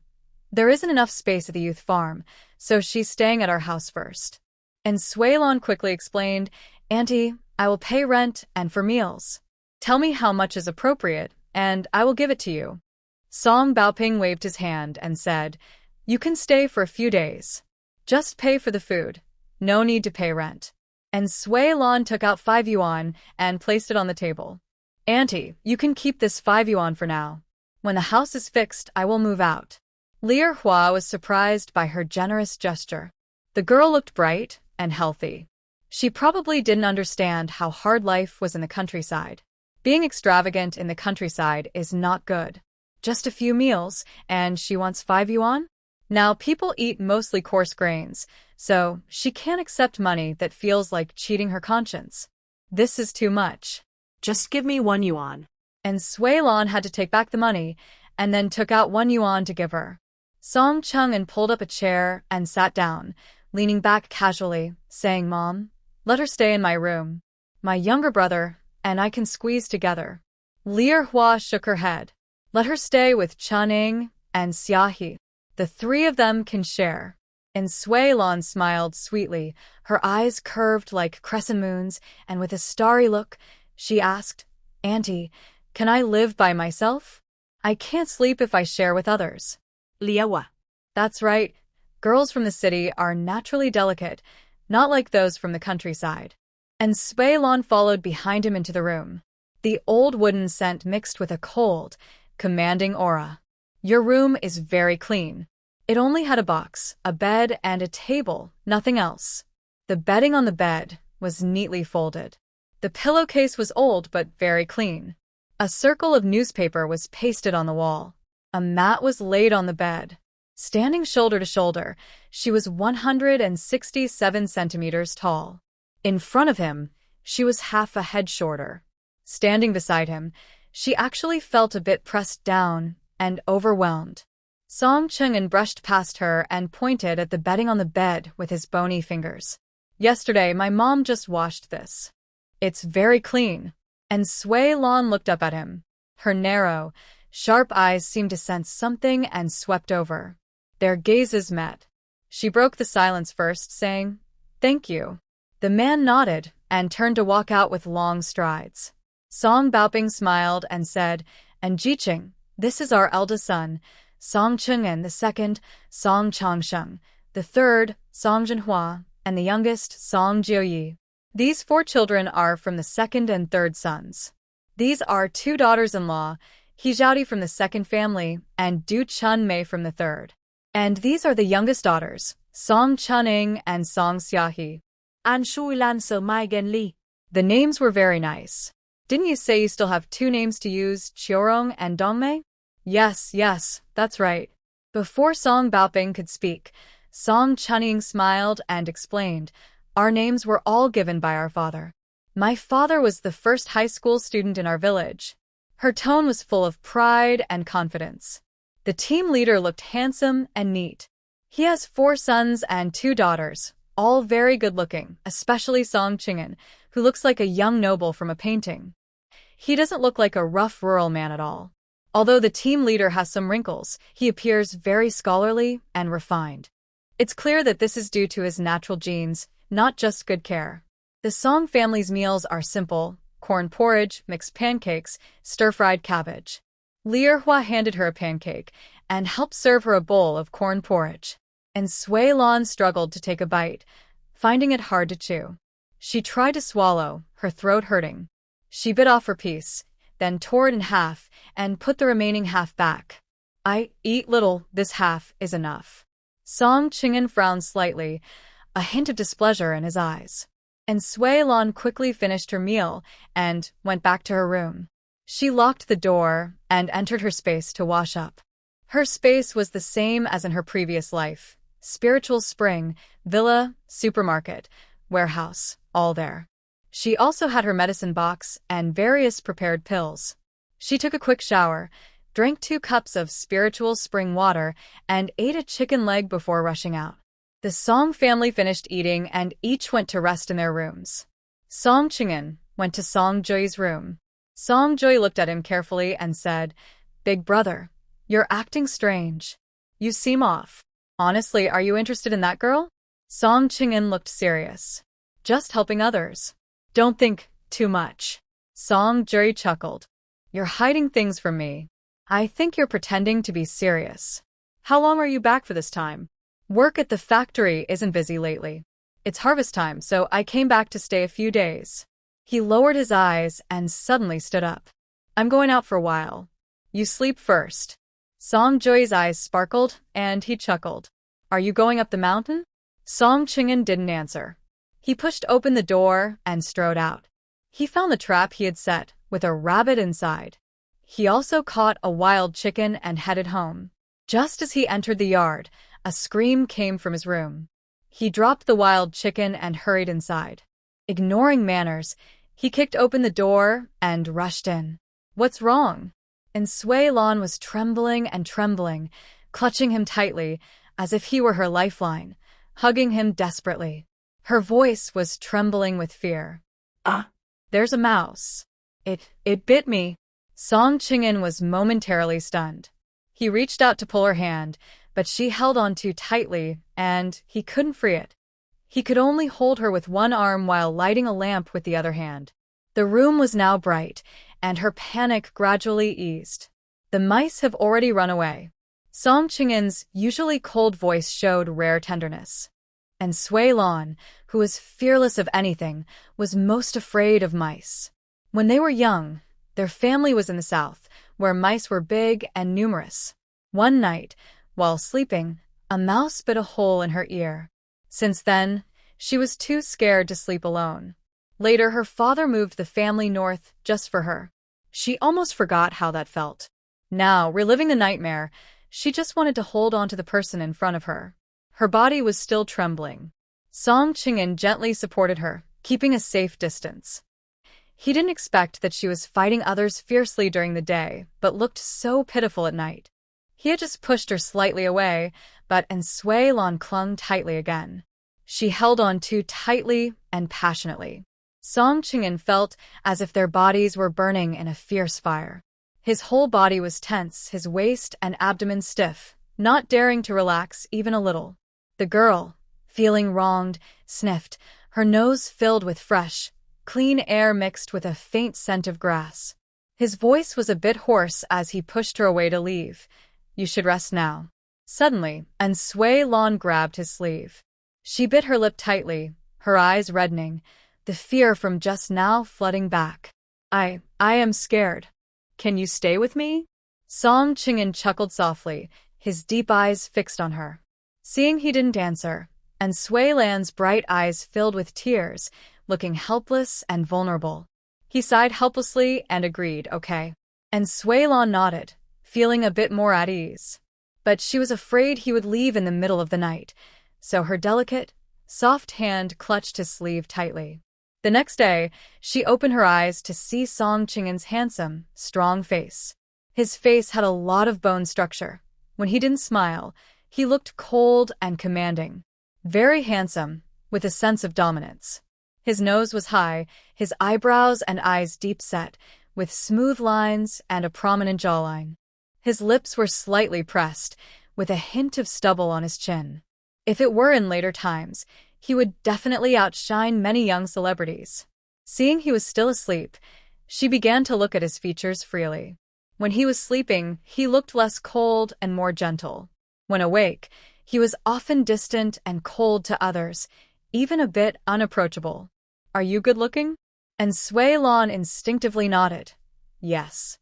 There isn't enough space at the youth farm, so she's staying at our house first. And Sui Lan quickly explained, Auntie, I will pay rent and for meals. Tell me how much is appropriate, and I will give it to you. Song Baoping waved his hand and said, You can stay for a few days. Just pay for the food. No need to pay rent. And Sui Lan took out 5 yuan and placed it on the table. Auntie, you can keep this 5 yuan for now. When the house is fixed, I will move out. Lier Hua was surprised by her generous gesture. The girl looked bright and healthy. She probably didn't understand how hard life was in the countryside. Being extravagant in the countryside is not good. Just a few meals, and she wants 5 yuan? Now people eat mostly coarse grains, so she can't accept money that feels like cheating her conscience. This is too much. Just give me 1 yuan. And Sui Lan had to take back the money, and then took out 1 yuan to give her. Song Chung-an pulled up a chair and sat down, leaning back casually, saying, "Mom, let her stay in my room. My younger brother and I can squeeze together." Lier Hua shook her head. "Let her stay with Chuning and Xiaohe. The 3 of them can share." And Sui Lan smiled sweetly, her eyes curved like crescent moons, and with a starry look, she asked, "Auntie, can I live by myself? I can't sleep if I share with others." Liawa. That's right. Girls from the city are naturally delicate, not like those from the countryside. And Sui Lan followed behind him into the room. The old wooden scent mixed with a cold, commanding aura. "Your room is very clean." It only had a box, a bed, and a table, nothing else. The bedding on the bed was neatly folded. The pillowcase was old but very clean. A circle of newspaper was pasted on the wall. A mat was laid on the bed. Standing shoulder to shoulder, she was 167 centimeters tall. In front of him, she was half a head shorter. Standing beside him, she actually felt a bit pressed down and overwhelmed. Song Chung-an brushed past her and pointed at the bedding on the bed with his bony fingers. "Yesterday, my mom just washed this. It's very clean." And Sui Lan looked up at him. Her narrow, sharp eyes seemed to sense something and swept over. Their gazes met. She broke the silence first, saying, "Thank you." The man nodded and turned to walk out with long strides. Song Baoping smiled and said, "And Jiqing, this is our eldest son, Song Chung-an the second, Song Changsheng, the third, Song Jinhua, and the youngest, Song Jioyi. These 4 children are from the second and third sons. These are 2 daughters-in-law, He Zhaodi from the second family, and Du Chun Mei from the third. And these are the youngest daughters, Song Chuning and Song Xiaohe. An Shui Lan So Mai Gen Li." The names were very nice. "Didn't you say you still have 2 names to use, Chiorong and Dongmei?" Yes, that's right." Before Song Baoping could speak, Song Chuning smiled and explained, "Our names were all given by our father. My father was the first high school student in our village." Her tone was full of pride and confidence. The team leader looked handsome and neat. He has 4 sons and 2 daughters, all very good-looking, especially Song Chingen, who looks like a young noble from a painting. He doesn't look like a rough rural man at all. Although the team leader has some wrinkles, he appears very scholarly and refined. It's clear that this is due to his natural genes, not just good care. The Song family's meals are simple: corn porridge, mixed pancakes, stir-fried cabbage. Lier Hua handed her a pancake and helped serve her a bowl of corn porridge. And Sui Lan struggled to take a bite, finding it hard to chew. She tried to swallow, her throat hurting. She bit off her piece, then tore it in half and put the remaining half back. "I eat little, this half is enough." Song Chingen frowned slightly, a hint of displeasure in his eyes. And Sui Lan quickly finished her meal and went back to her room. She locked the door and entered her space to wash up. Her space was the same as in her previous life: spiritual spring, villa, supermarket, warehouse, all there. She also had her medicine box and various prepared pills. She took a quick shower, drank 2 cups of spiritual spring water, and ate a chicken leg before rushing out. The Song family finished eating and each went to rest in their rooms. Song Chingen went to Song Joy's room. Song Joy looked at him carefully and said, "Big brother, you're acting strange. You seem off. Honestly, are you interested in that girl?" Song Chingen looked serious. "Just helping others. Don't think too much." Song Joy chuckled. "You're hiding things from me. I think you're pretending to be serious. How long are you back for this time?" "Work at the factory isn't busy lately. It's harvest time, so I came back to stay a few days." He lowered his eyes and suddenly stood up. "I'm going out for a while. You sleep first." Song Joy's eyes sparkled, and he chuckled. "Are you going up the mountain?" Song Chingen didn't answer. He pushed open the door and strode out. He found the trap he had set, with a rabbit inside. He also caught a wild chicken and headed home. Just as he entered the yard, a scream came from his room. He dropped the wild chicken and hurried inside. Ignoring manners, he kicked open the door and rushed in. "What's wrong?" And Sui Lan was trembling and trembling, clutching him tightly, as if he were her lifeline, hugging him desperately. Her voice was trembling with fear. There's a mouse. It bit me." Song Qing'an was momentarily stunned. He reached out to pull her hand, but she held on too tightly, and he couldn't free it. He could only hold her with one arm while lighting a lamp with the other hand. The room was now bright, and her panic gradually eased. The mice have already run away. Song Qing'an's usually cold voice showed rare tenderness. And Sui Lan, who was fearless of anything, was most afraid of mice. When they were young, their family was in the south, where mice were big and numerous. One night, while sleeping, a mouse bit a hole in her ear. Since then, she was too scared to sleep alone. Later, her father moved the family north just for her. She almost forgot how that felt. Now, reliving the nightmare, she just wanted to hold on to the person in front of her. Her body was still trembling. Song Qing'an gently supported her, keeping a safe distance. He didn't expect that she was fighting others fiercely during the day, but looked so pitiful at night. He had just pushed her slightly away, but Sui Lan clung tightly again. She held on too tightly and passionately. Song Qing'an felt as if their bodies were burning in a fierce fire. His whole body was tense, his waist and abdomen stiff, not daring to relax even a little. The girl, feeling wronged, sniffed, her nose filled with fresh, clean air mixed with a faint scent of grass. His voice was a bit hoarse as he pushed her away to leave. "You should rest now." Suddenly, Sui Lan grabbed his sleeve. She bit her lip tightly, her eyes reddening, the fear from just now flooding back. I am scared. Can you stay with me?" Song Qing'an chuckled softly, his deep eyes fixed on her. Seeing he didn't answer, Sui Lan's bright eyes filled with tears, looking helpless and vulnerable. He sighed helplessly and agreed, "Okay." Sui Lan nodded, feeling a bit more at ease. But she was afraid he would leave in the middle of the night, so her delicate, soft hand clutched his sleeve tightly. The next day, she opened her eyes to see Song Qing'an's handsome, strong face. His face had a lot of bone structure. When he didn't smile, he looked cold and commanding. Very handsome, with a sense of dominance. His nose was high, his eyebrows and eyes deep set, with smooth lines and a prominent jawline. His lips were slightly pressed, with a hint of stubble on his chin. If it were in later times, he would definitely outshine many young celebrities. Seeing he was still asleep, she began to look at his features freely. When he was sleeping, he looked less cold and more gentle. When awake, he was often distant and cold to others, even a bit unapproachable. "Are you good-looking?" Sui Lan instinctively nodded. "Yes."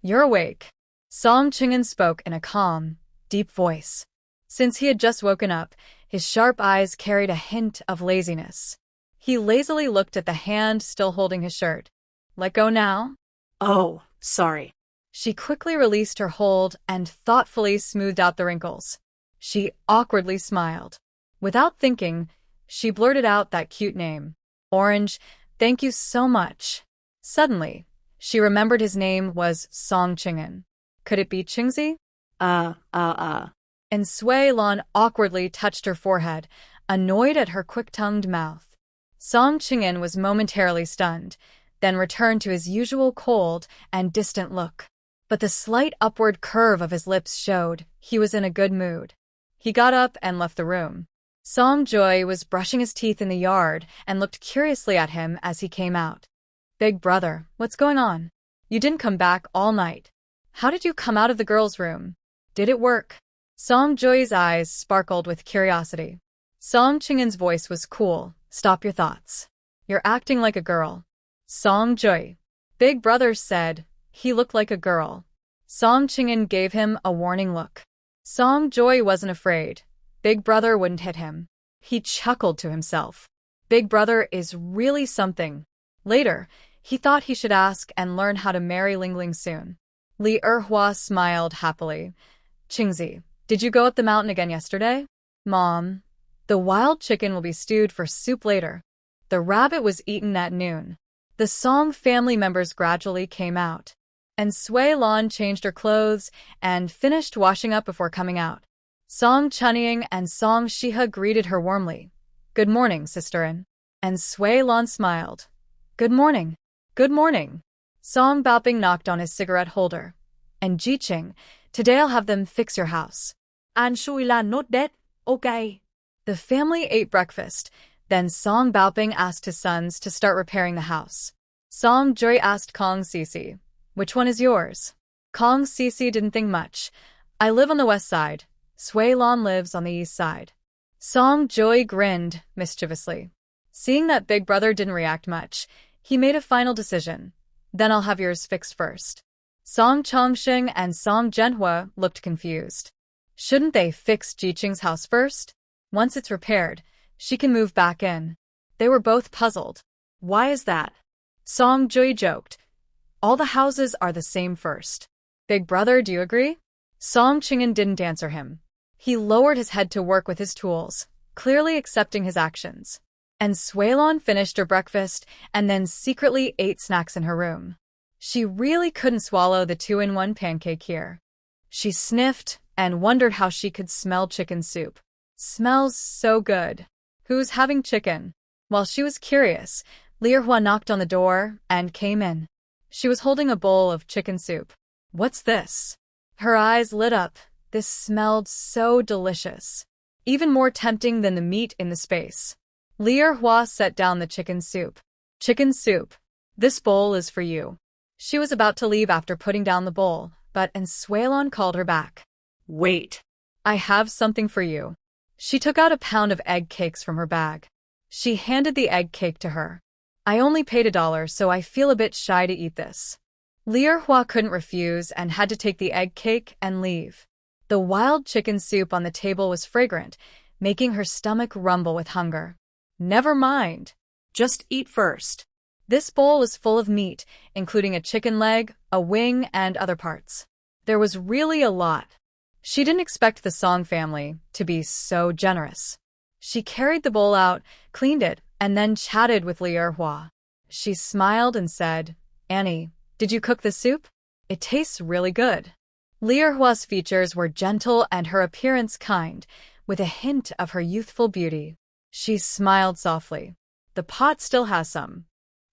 "You're awake." Song Qing'an spoke in a calm, deep voice. Since he had just woken up, his sharp eyes carried a hint of laziness. He lazily looked at the hand still holding his shirt. "Let go now?" "Oh, sorry." She quickly released her hold and thoughtfully smoothed out the wrinkles. She awkwardly smiled. Without thinking, she blurted out that cute name. "Orange, thank you so much." Suddenly, she remembered his name was Song Qing'an. Could it be Qingzi? Sui Lan awkwardly touched her forehead, annoyed at her quick-tongued mouth. Song Qing'an was momentarily stunned, then returned to his usual cold and distant look. But the slight upward curve of his lips showed he was in a good mood. He got up and left the room. Song Joy was brushing his teeth in the yard and looked curiously at him as he came out. "Big brother, what's going on? You didn't come back all night. How did you come out of the girls' room? Did it work?" Song Joy's eyes sparkled with curiosity. Song Qing'an's voice was cool. "Stop your thoughts. You're acting like a girl." Song Joy. Big brother said he looked like a girl. Song Qing'an gave him a warning look. Song Joy wasn't afraid. Big brother wouldn't hit him. He chuckled to himself. Big brother is really something. Later, He thought he should ask and learn how to marry Ling Ling soon. Li Erhua smiled happily. Qingzi, did you go up the mountain again yesterday? Mom, the wild chicken will be stewed for soup later. The rabbit was eaten at noon. The Song family members gradually came out, and Sui Lan changed her clothes and finished washing up before coming out. Song Chunying and Song Shiha greeted her warmly. Good morning, sisterin. And Sui Lan smiled. Good morning. Good morning. Song Baoping knocked on his cigarette holder. And Jiqing, today I'll have them fix your house. And Sui Lan not dead? Okay. The family ate breakfast. Then Song Baoping asked his sons to start repairing the house. Song Jui asked Kong Sisi, which one is yours? Kong Sisi didn't think much. I live on the west side. Sui Lan lives on the east side. Song Jui grinned mischievously. Seeing that big brother didn't react much, he made a final decision. Then I'll have yours fixed first. Song Chongxing and Song Zhenhua looked confused. Shouldn't they fix Jiqing's house first? Once it's repaired, she can move back in. They were both puzzled. Why is that? Song Jui joked. All the houses are the same first. Big brother, do you agree? Song Qing'an didn't answer him. He lowered his head to work with his tools, clearly accepting his actions. And Sui Lan finished her breakfast and then secretly ate snacks in her room. She really couldn't swallow the 2-in-1 pancake here. She sniffed and wondered how she could smell chicken soup. Smells so good. Who's having chicken? While she was curious, Li Erhua knocked on the door and came in. She was holding a bowl of chicken soup. What's this? Her eyes lit up. This smelled so delicious. Even more tempting than the meat in the space. Li Erhua set down the chicken soup. Chicken soup. This bowl is for you. She was about to leave after putting down the bowl, but Sui Lan called her back. Wait. I have something for you. She took out a pound of egg cakes from her bag. She handed the egg cake to her. I only paid $1, so I feel a bit shy to eat this. Li Erhua couldn't refuse and had to take the egg cake and leave. The wild chicken soup on the table was fragrant, making her stomach rumble with hunger. Never mind. Just eat first. This bowl was full of meat, including a chicken leg, a wing, and other parts. There was really a lot. She didn't expect the Song family to be so generous. She carried the bowl out, cleaned it, and then chatted with Li Erhua. She smiled and said, Annie, did you cook the soup? It tastes really good. Li Erhua's features were gentle and her appearance kind, with a hint of her youthful beauty. She smiled softly. The pot still has some.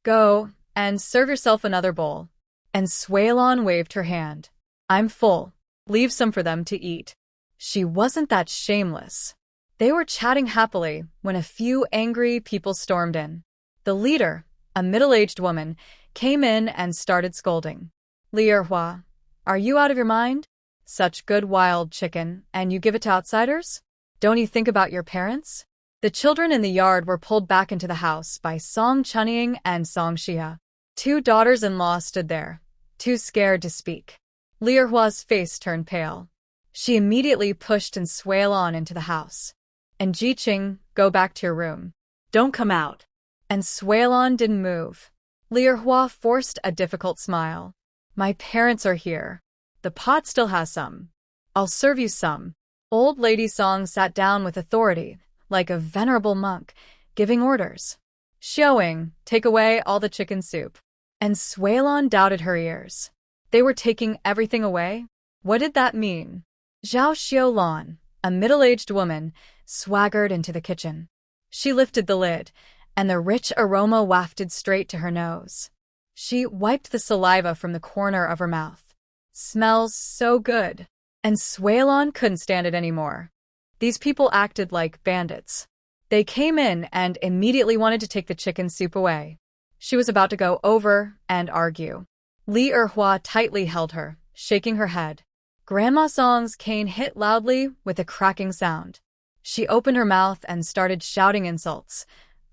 Go and serve yourself another bowl. And Sui Lan waved her hand. I'm full. Leave some for them to eat. She wasn't that shameless. They were chatting happily when a few angry people stormed in. The leader, a middle-aged woman, came in and started scolding. Li Erhua, are you out of your mind? Such good wild chicken, and you give it to outsiders? Don't you think about your parents? The children in the yard were pulled back into the house by Song Chunying and Song Shiha. 2 daughters-in-law stood there, too scared to speak. Li Erhua's face turned pale. She immediately pushed Sui Lan into the house. And Jiqing, go back to your room. Don't come out. And Sui Lan didn't move. Li Erhua forced a difficult smile. My parents are here. The pot still has some. I'll serve you some. Old Lady Song sat down with authority, like a venerable monk, giving orders. Xiaoying, take away all the chicken soup. And Sui Lan doubted her ears. They were taking everything away? What did that mean? Zhao Xiaolan, a middle-aged woman, swaggered into the kitchen. She lifted the lid, and the rich aroma wafted straight to her nose. She wiped the saliva from the corner of her mouth. Smells so good. And Sui Lan couldn't stand it anymore. These people acted like bandits. They came in and immediately wanted to take the chicken soup away. She was about to go over and argue. Li Erhua tightly held her, shaking her head. Grandma Song's cane hit loudly with a cracking sound. She opened her mouth and started shouting insults.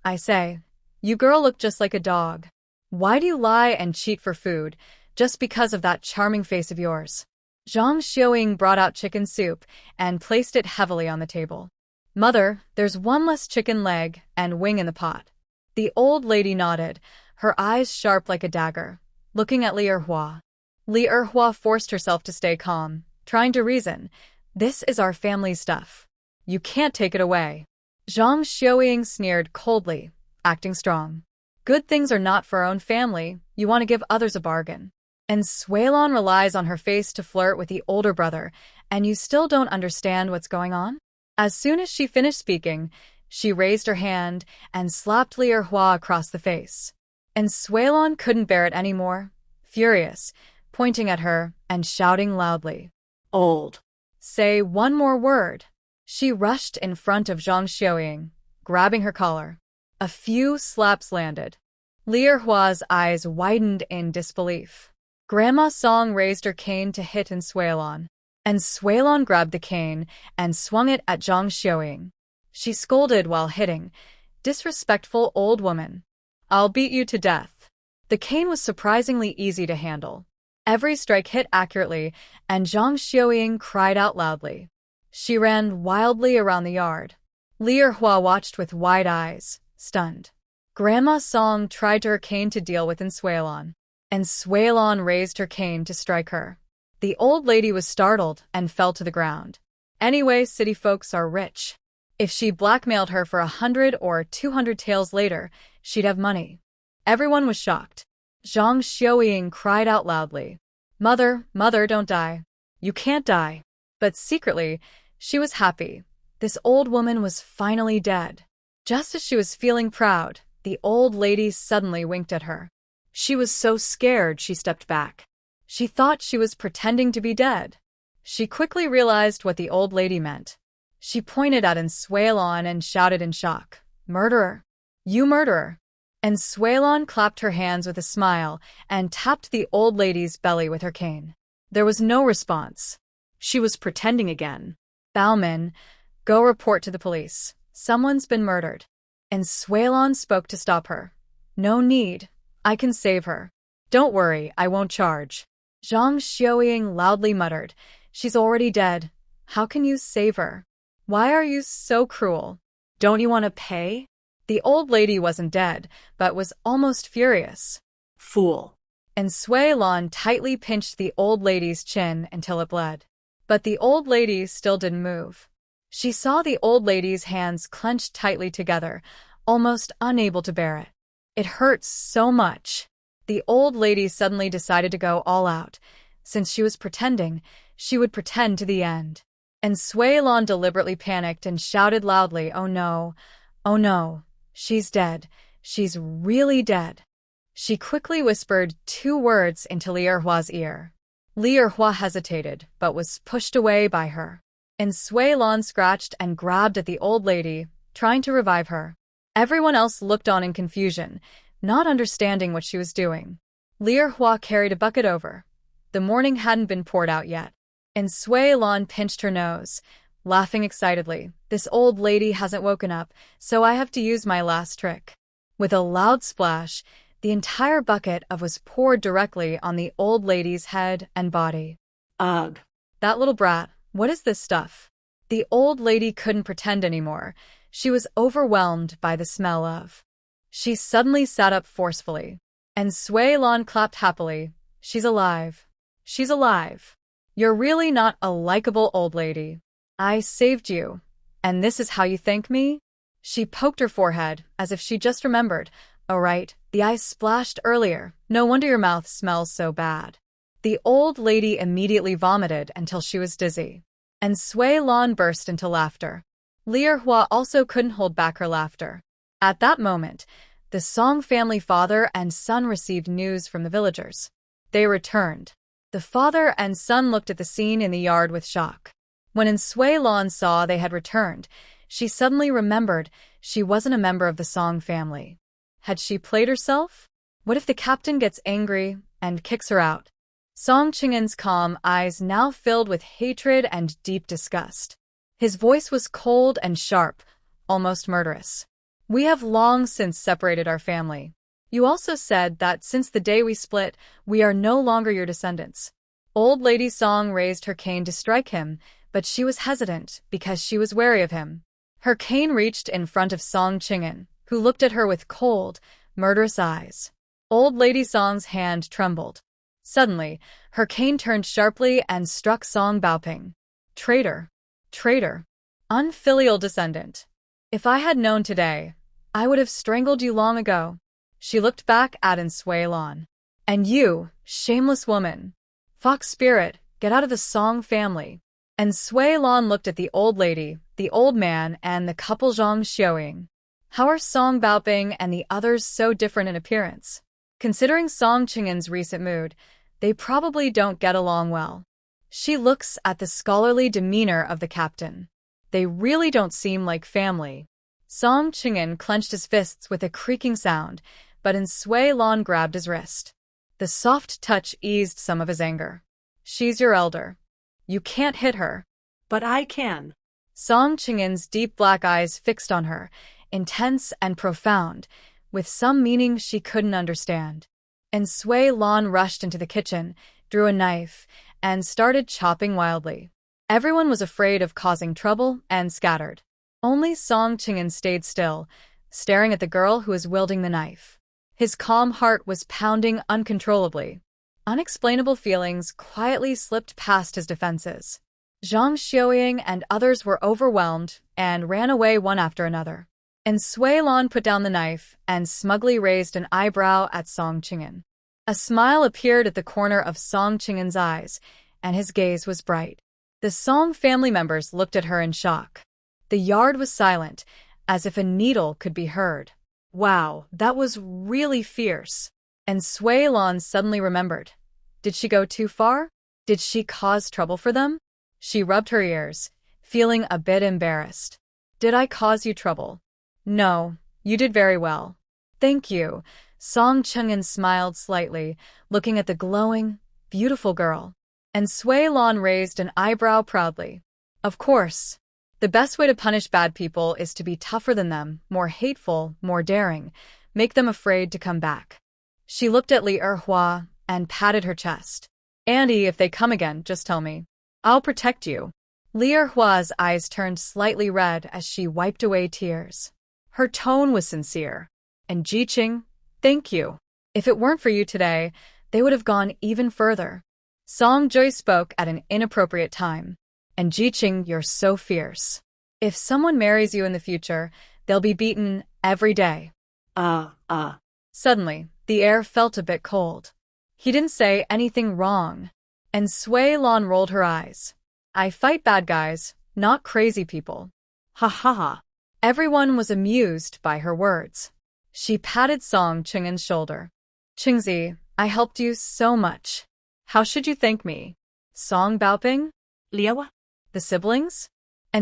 I say, you girl look just like a dog. Why do you lie and cheat for food, just because of that charming face of yours? Zhang Xiaoying brought out chicken soup and placed it heavily on the table. Mother, there's one less chicken leg and wing in the pot. The old lady nodded, her eyes sharp like a dagger, looking at Li Erhua. Li Erhua forced herself to stay calm, trying to reason. This is our family's stuff. You can't take it away. Zhang Xiaoying sneered coldly, acting strong. Good things are not for our own family, you want to give others a bargain. And Suilon relies on her face to flirt with the older brother, and you still don't understand what's going on? As soon as she finished speaking, she raised her hand and slapped Li Erhua across the face. And Suilon couldn't bear it anymore, furious, pointing at her and shouting loudly. Old. Say one more word. She rushed in front of Zhang Xiaoying, grabbing her collar. A few slaps landed. Li Erhua's eyes widened in disbelief. Grandma Song raised her cane to hit Suilon, and Suilon grabbed the cane and swung it at Zhang Xiaoying. She scolded while hitting. Disrespectful old woman. I'll beat you to death. The cane was surprisingly easy to handle. Every strike hit accurately, and Zhang Xiaoying cried out loudly. She ran wildly around the yard. Li Erhua watched with wide eyes, stunned. Grandma Song tried her cane to deal with Suilon, and Suilon raised her cane to strike her. The old lady was startled and fell to the ground. Anyway, city folks are rich. If she blackmailed her for 100 or 200 taels later, she'd have money. Everyone was shocked. Zhang Xiaoying cried out loudly. Mother, mother, don't die. You can't die. But secretly, she was happy. This old woman was finally dead. Just as she was feeling proud, the old lady suddenly winked at her. She was so scared she stepped back. She thought she was pretending to be dead. She quickly realized what the old lady meant. She pointed at Suilon and shouted in shock, Murderer! You murderer! And Suilon clapped her hands with a smile and tapped the old lady's belly with her cane. There was no response. She was pretending again. Bauman, go report to the police. Someone's been murdered. And Suilon spoke to stop her. No need. I can save her. Don't worry, I won't charge. Zhang Xiaoying loudly muttered. She's already dead. How can you save her? Why are you so cruel? Don't you want to pay? The old lady wasn't dead, but was almost furious. Fool. And Suilon tightly pinched the old lady's chin until it bled. But the old lady still didn't move. She saw the old lady's hands clenched tightly together, almost unable to bear it. It hurt so much. The old lady suddenly decided to go all out. Since she was pretending, she would pretend to the end. And Suilon deliberately panicked and shouted loudly, Oh no, she's dead, she's really dead. She quickly whispered 2 words into Li Erhua's ear. Li Erhua hesitated, but was pushed away by her. And Suilon scratched and grabbed at the old lady, trying to revive her. Everyone else looked on in confusion, not understanding what she was doing. Li Erhua carried a bucket over. The morning hadn't been poured out yet. And Suilon pinched her nose, laughing excitedly. This old lady hasn't woken up, so I have to use my last trick. With a loud splash, the entire bucket was poured directly on the old lady's head and body. Ugh. That little brat, what is this stuff? The old lady couldn't pretend anymore. She was overwhelmed by the smell of. She suddenly sat up forcefully. And Suilon clapped happily. She's alive. She's alive. You're really not a likable old lady. I saved you. And this is how you thank me? She poked her forehead, as if she just remembered. Oh right, the ice splashed earlier. No wonder your mouth smells so bad. The old lady immediately vomited until she was dizzy. And Suilon burst into laughter. Li Erhua also couldn't hold back her laughter. At that moment, the Song family father and son received news from the villagers. They returned. The father and son looked at the scene in the yard with shock. When Suilon saw they had returned, she suddenly remembered she wasn't a member of the Song family. Had she played herself? What if the captain gets angry and kicks her out? Song Qing'an's calm eyes now filled with hatred and deep disgust. His voice was cold and sharp, almost murderous. We have long since separated our family. You also said that since the day we split, we are no longer your descendants. Old Lady Song raised her cane to strike him, but she was hesitant because she was wary of him. Her cane reached in front of Song Qing'an, who looked at her with cold, murderous eyes. Old Lady Song's hand trembled. Suddenly, her cane turned sharply and struck Song Baoping. Traitor. Traitor. Unfilial descendant. If I had known today, I would have strangled you long ago. She looked back at Sui Lan. And you, shameless woman. Fox spirit, get out of the Song family. And Sui Lan looked at the old lady, the old man, and the couple Zhang Xiaoying. How are Song Baoping and the others so different in appearance? Considering Song Qing'an's recent mood, they probably don't get along well. She looks at the scholarly demeanor of the captain. They really don't seem like family. Song Qing'an clenched his fists with a creaking sound, but Sui Lan grabbed his wrist. The soft touch eased some of his anger. She's your elder. You can't hit her. But I can. Song Qing'an's deep black eyes fixed on her, intense and profound, with some meaning she couldn't understand. Sui Lan rushed into the kitchen, drew a knife, and started chopping wildly. Everyone was afraid of causing trouble and scattered. Only Song Qing'an stayed still, staring at the girl who was wielding the knife. His calm heart was pounding uncontrollably. Unexplainable feelings quietly slipped past his defenses. Zhang Xiaoying and others were overwhelmed and ran away one after another. Sui Lan put down the knife and smugly raised an eyebrow at Song Qing'an. A smile appeared at the corner of Song Qing'an's eyes, and his gaze was bright. The Song family members looked at her in shock. The yard was silent, as if a needle could be heard. Wow, that was really fierce. Sui Lan suddenly remembered. Did she go too far? Did she cause trouble for them? She rubbed her ears, feeling a bit embarrassed. Did I cause you trouble? No, you did very well. Thank you. Song Qing'an smiled slightly, looking at the glowing, beautiful girl. Sui Lan raised an eyebrow proudly. Of course. The best way to punish bad people is to be tougher than them, more hateful, more daring, make them afraid to come back. She looked at Li Erhua and patted her chest. Andy, if they come again, just tell me. I'll protect you. Li Erhua's eyes turned slightly red as she wiped away tears. Her tone was sincere. And Jiqing, thank you. If it weren't for you today, they would have gone even further. Song Joy spoke at an inappropriate time. And Jiqing, you're so fierce. If someone marries you in the future, they'll be beaten every day. Suddenly, the air felt a bit cold. He didn't say anything wrong. Sui Lan rolled her eyes. I fight bad guys, not crazy people. Ha ha ha. Everyone was amused by her words. She patted Song Qing'an's shoulder. Qingzi, I helped you so much. How should you thank me? Song Baoping? Liawa? The siblings?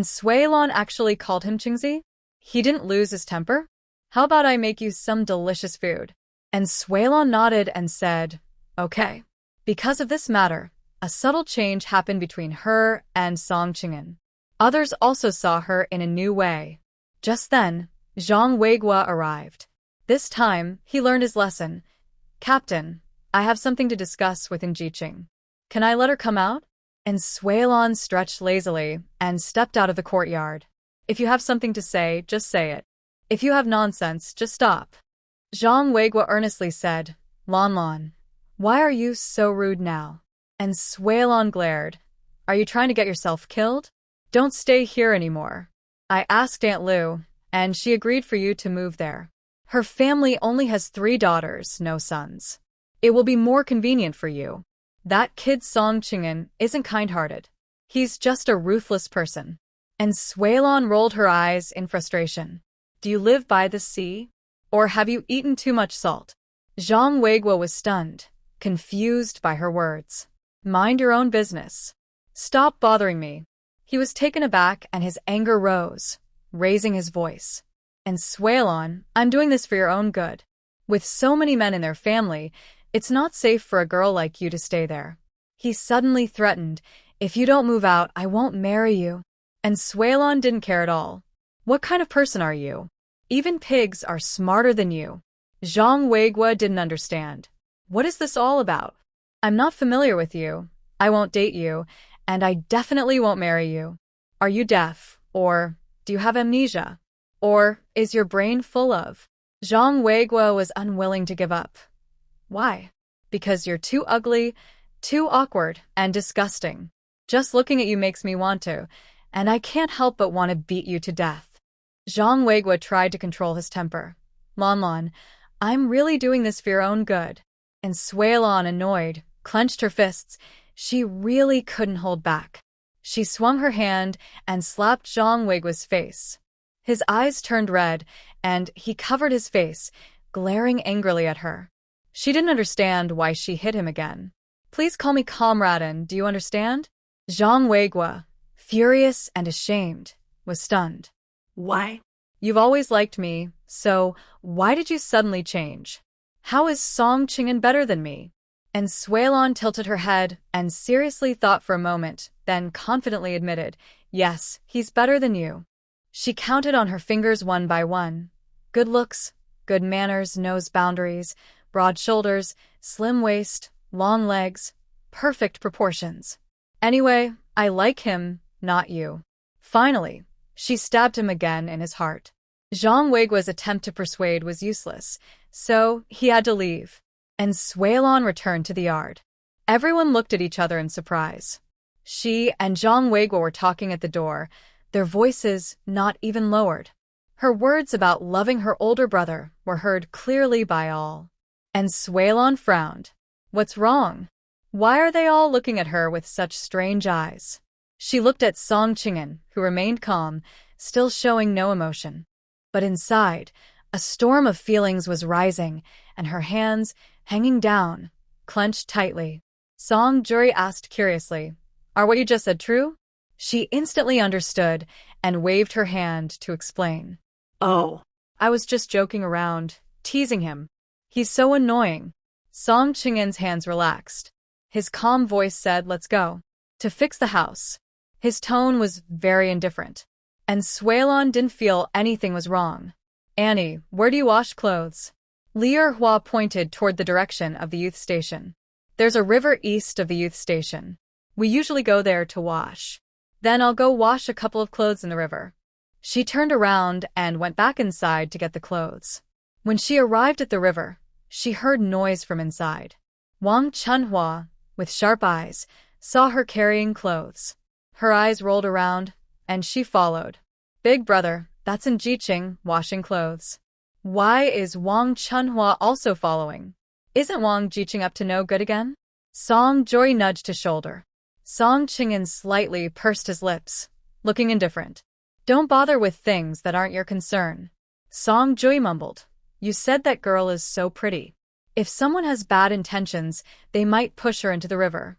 Sui Lan actually called him Qingzi? He didn't lose his temper? How about I make you some delicious food? Sui Lan nodded and said, okay. Because of this matter, a subtle change happened between her and Song Qing'an. Others also saw her in a new way. Just then, Zhang Weiguo arrived. This time, he learned his lesson. Captain, I have something to discuss with Jiqing. Can I let her come out? Sui Lan stretched lazily and stepped out of the courtyard. If you have something to say, just say it. If you have nonsense, just stop. Zhang Weiguo earnestly said, Lan, why are you so rude now? Sui Lan glared. Are you trying to get yourself killed? Don't stay here anymore. I asked Aunt Lu, and she agreed for you to move there. Her family only has 3 daughters, no sons. It will be more convenient for you. That kid Song Qing'an isn't kind-hearted. He's just a ruthless person. Sui Lan rolled her eyes in frustration. Do you live by the sea? Or have you eaten too much salt? Zhang Weiguo was stunned, confused by her words. Mind your own business. Stop bothering me. He was taken aback and his anger rose, raising his voice. Sui Lan, I'm doing this for your own good. With so many men in their family, it's not safe for a girl like you to stay there. He suddenly threatened, if you don't move out, I won't marry you. Sui Lan didn't care at all. What kind of person are you? Even pigs are smarter than you. Zhang Weiguo didn't understand. What is this all about? I'm not familiar with you. I won't date you, and I definitely won't marry you. Are you deaf? Or do you have amnesia? Or is your brain full of? Zhang Weiguo was unwilling to give up. Why? Because you're too ugly, too awkward, and disgusting. Just looking at you makes me want to, and I can't help but want to beat you to death. Zhang Weigua tried to control his temper. Lan, I'm really doing this for your own good. And Suilon, annoyed, clenched her fists. She really couldn't hold back. She swung her hand and slapped Zhang Weigua's face. His eyes turned red, and he covered his face, glaring angrily at her. She didn't understand why she hit him again. Please call me comrade, do you understand? Zhang Weigua, furious and ashamed, was stunned. Why? You've always liked me, so why did you suddenly change? How is Song Qing'an better than me? And Suilon tilted her head and seriously thought for a moment, then confidently admitted, yes, he's better than you. She counted on her fingers one by one. Good looks, good manners, knows boundaries, broad shoulders, slim waist, long legs, perfect proportions. Anyway, I like him, not you. Finally, she stabbed him again in his heart. Zhang Weigua's attempt to persuade was useless, so he had to leave. And Suilon returned to the yard. Everyone looked at each other in surprise. She and Zhang Weigua were talking at the door, their voices not even lowered. Her words about loving her older brother were heard clearly by all. And Suilon frowned. What's wrong? Why are they all looking at her with such strange eyes? She looked at Song Qing'an, who remained calm, still showing no emotion. But inside, a storm of feelings was rising, and her hands, hanging down, clenched tightly. Song Juri asked curiously, "Are what you just said true?" She instantly understood and waved her hand to explain. Oh. I was just joking around, teasing him. He's so annoying. Song Qing'an's hands relaxed. His calm voice said, "Let's go." To fix the house. His tone was very indifferent. And Suilon didn't feel anything was wrong. Annie, where do you wash clothes? Lier Hua pointed toward the direction of the youth station. There's a river east of the youth station. We usually go there to wash. Then I'll go wash a couple of clothes in the river. She turned around and went back inside to get the clothes. When she arrived at the river, she heard noise from inside. Wang Chunhua, with sharp eyes, saw her carrying clothes. Her eyes rolled around, and she followed. Big brother, that's Jiqing, washing clothes. Why is Wang Chunhua also following? Isn't Wang Jiqing up to no good again? Song Juri nudged his shoulder. Song Qing'an slightly pursed his lips, looking indifferent. Don't bother with things that aren't your concern. Song Juri mumbled. You said that girl is so pretty. If someone has bad intentions, they might push her into the river.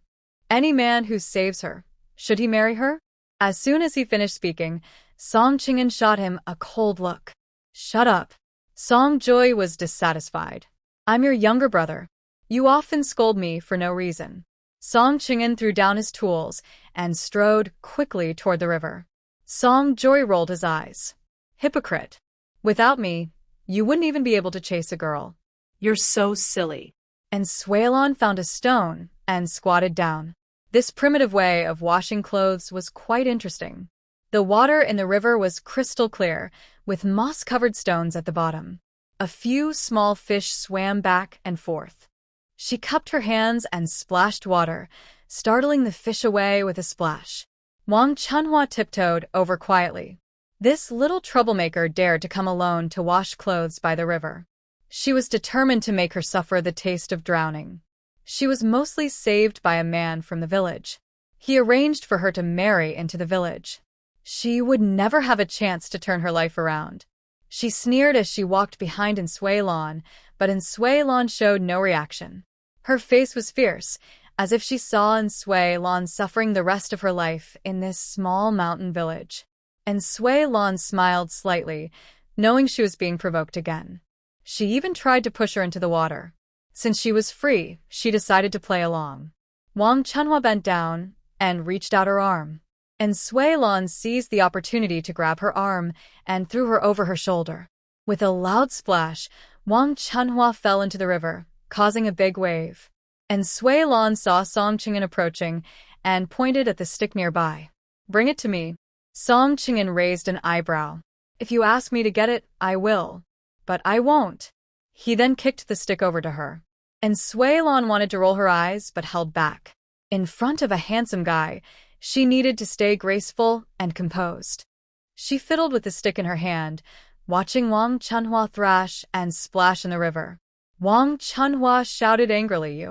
Any man who saves her, should he marry her? As soon as he finished speaking, Song Qing'an shot him a cold look. Shut up. Song Juri was dissatisfied. I'm your younger brother. You often scold me for no reason. Song Qing'an threw down his tools and strode quickly toward the river. Song Juri rolled his eyes. Hypocrite. Without me, you wouldn't even be able to chase a girl. You're so silly. And Suilon found a stone and squatted down. This primitive way of washing clothes was quite interesting. The water in the river was crystal clear, with moss-covered stones at the bottom. A few small fish swam back and forth. She cupped her hands and splashed water, startling the fish away with a splash. Wang Chunhua tiptoed over quietly. This little troublemaker dared to come alone to wash clothes by the river. She was determined to make her suffer the taste of drowning. She was mostly saved by a man from the village. He arranged for her to marry into the village. She would never have a chance to turn her life around. She sneered as she walked behind Suilon, but Suilon showed no reaction. Her face was fierce, as if she saw Suilon suffering the rest of her life in this small mountain village. And Suilon smiled slightly, knowing she was being provoked again. She even tried to push her into the water. Since she was free, she decided to play along. Wang Chunhua bent down and reached out her arm. And Suilon seized the opportunity to grab her arm and threw her over her shoulder. With a loud splash, Wang Chunhua fell into the river, causing a big wave. And Suilon saw Song Qing'an approaching and pointed at the stick nearby. Bring it to me. Song Qing'an raised an eyebrow. If you ask me to get it, I will. But I won't. He then kicked the stick over to her. And Sui Lan wanted to roll her eyes but held back. In front of a handsome guy, she needed to stay graceful and composed. She fiddled with the stick in her hand, watching Wang Chunhua thrash and splash in the river. Wang Chunhua shouted angrily,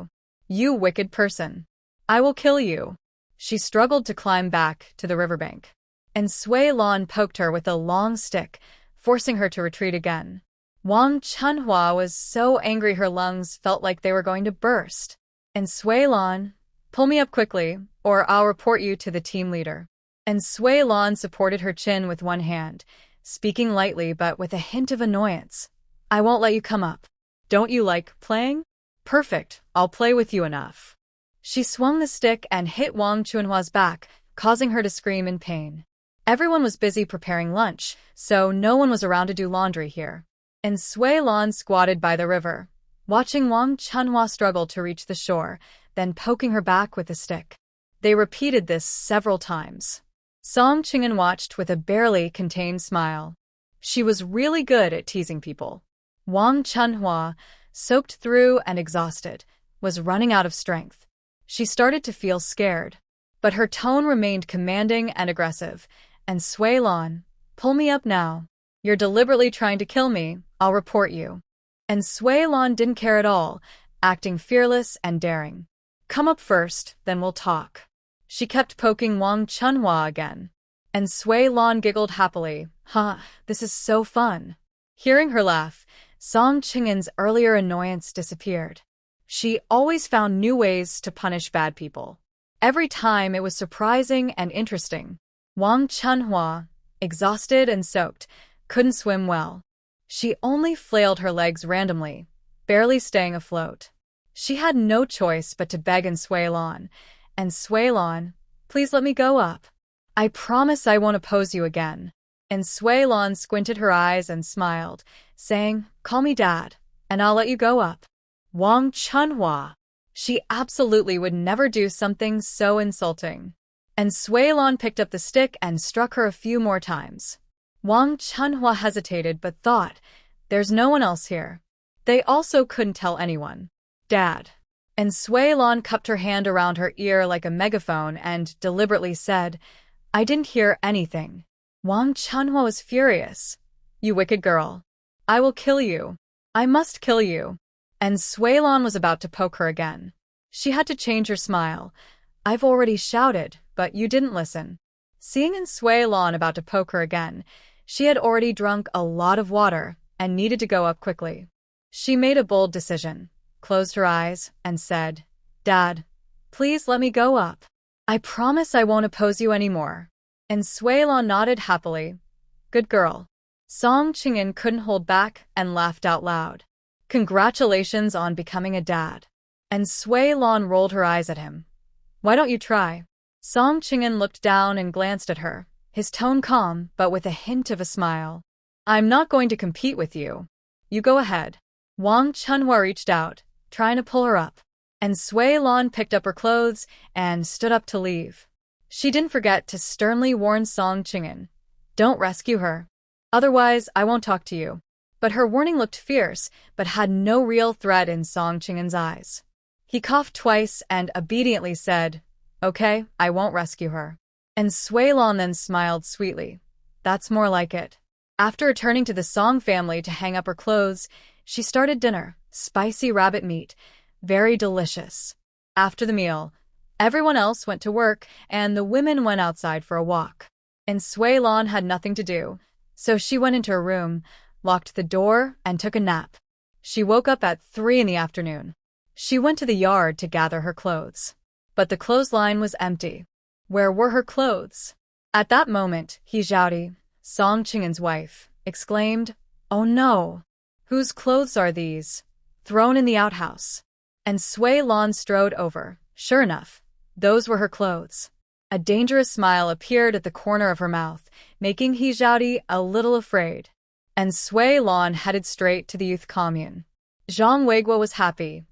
You wicked person. I will kill you. She struggled to climb back to the riverbank. And Sui Lan poked her with a long stick, forcing her to retreat again. Wang Chunhua was so angry her lungs felt like they were going to burst. And Sui Lan, pull me up quickly, or I'll report you to the team leader. And Sui Lan supported her chin with one hand, speaking lightly but with a hint of annoyance. I won't let you come up. Don't you like playing? Perfect, I'll play with you enough. She swung the stick and hit Wang Chunhua's back, causing her to scream in pain. Everyone was busy preparing lunch, so no one was around to do laundry here. And Sui Lan squatted by the river, watching Wang Chunhua struggle to reach the shore, then poking her back with the stick. They repeated this several times. Song Qing'an watched with a barely contained smile. She was really good at teasing people. Wang Chunhua, soaked through and exhausted, was running out of strength. She started to feel scared, but her tone remained commanding and aggressive. And Sui Lan, pull me up now. You're deliberately trying to kill me, I'll report you. And Sui Lan didn't care at all, acting fearless and daring. Come up first, then we'll talk. She kept poking Wang Chunhua again. And Sui Lan giggled happily. This is so fun. Hearing her laugh, Song Qing'an's earlier annoyance disappeared. She always found new ways to punish bad people. Every time it was surprising and interesting. Wang Chunhua, exhausted and soaked, couldn't swim well. She only flailed her legs randomly, barely staying afloat. She had no choice but to beg and Sui Lan. And Sui Lan, please let me go up. I promise I won't oppose you again. And Sui Lan squinted her eyes and smiled, saying, Call me Dad, and I'll let you go up. Wang Chunhua. She absolutely would never do something so insulting. And Sui Lan picked up the stick and struck her a few more times. Wang Chunhua hesitated but thought, there's no one else here. They also couldn't tell anyone. Dad. And Sui Lan cupped her hand around her ear like a megaphone and deliberately said, I didn't hear anything. Wang Chunhua was furious. You wicked girl. I will kill you. I must kill you. And Sui Lan was about to poke her again. She had to change her smile. I've already shouted, but you didn't listen. Seeing Sui Lan about to poke her again, she had already drunk a lot of water and needed to go up quickly. She made a bold decision, closed her eyes, and said, Dad, please let me go up. I promise I won't oppose you anymore. And Sui Lan nodded happily. Good girl. Song Qing'an couldn't hold back and laughed out loud. Congratulations on becoming a dad. And Sui Lan rolled her eyes at him. Why don't you try? Song Qing'an looked down and glanced at her, his tone calm but with a hint of a smile. I'm not going to compete with you. You go ahead. Wang Chunhua reached out, trying to pull her up. And Sui Lan picked up her clothes and stood up to leave. She didn't forget to sternly warn Song Qing'an. Don't rescue her. Otherwise, I won't talk to you. But her warning looked fierce, but had no real threat in Song Qing'an's eyes. He coughed twice and obediently said, Okay, I won't rescue her. And Sui Lan then smiled sweetly. That's more like it. After returning to the Song family to hang up her clothes, she started dinner, spicy rabbit meat, very delicious. After the meal, everyone else went to work and the women went outside for a walk. And Sui Lan had nothing to do, so she went into her room, locked the door, and took a nap. She woke up at 3 in the afternoon. She went to the yard to gather her clothes. But the clothesline was empty. Where were her clothes? At that moment, He Zhaodi, Song Qing'an's wife, exclaimed, Oh no! Whose clothes are these? Thrown in the outhouse. And Sui Lan strode over. Sure enough, those were her clothes. A dangerous smile appeared at the corner of her mouth, making He Zhaodi a little afraid. And Sui Lan headed straight to the youth commune. Zhang Weiguo was happy.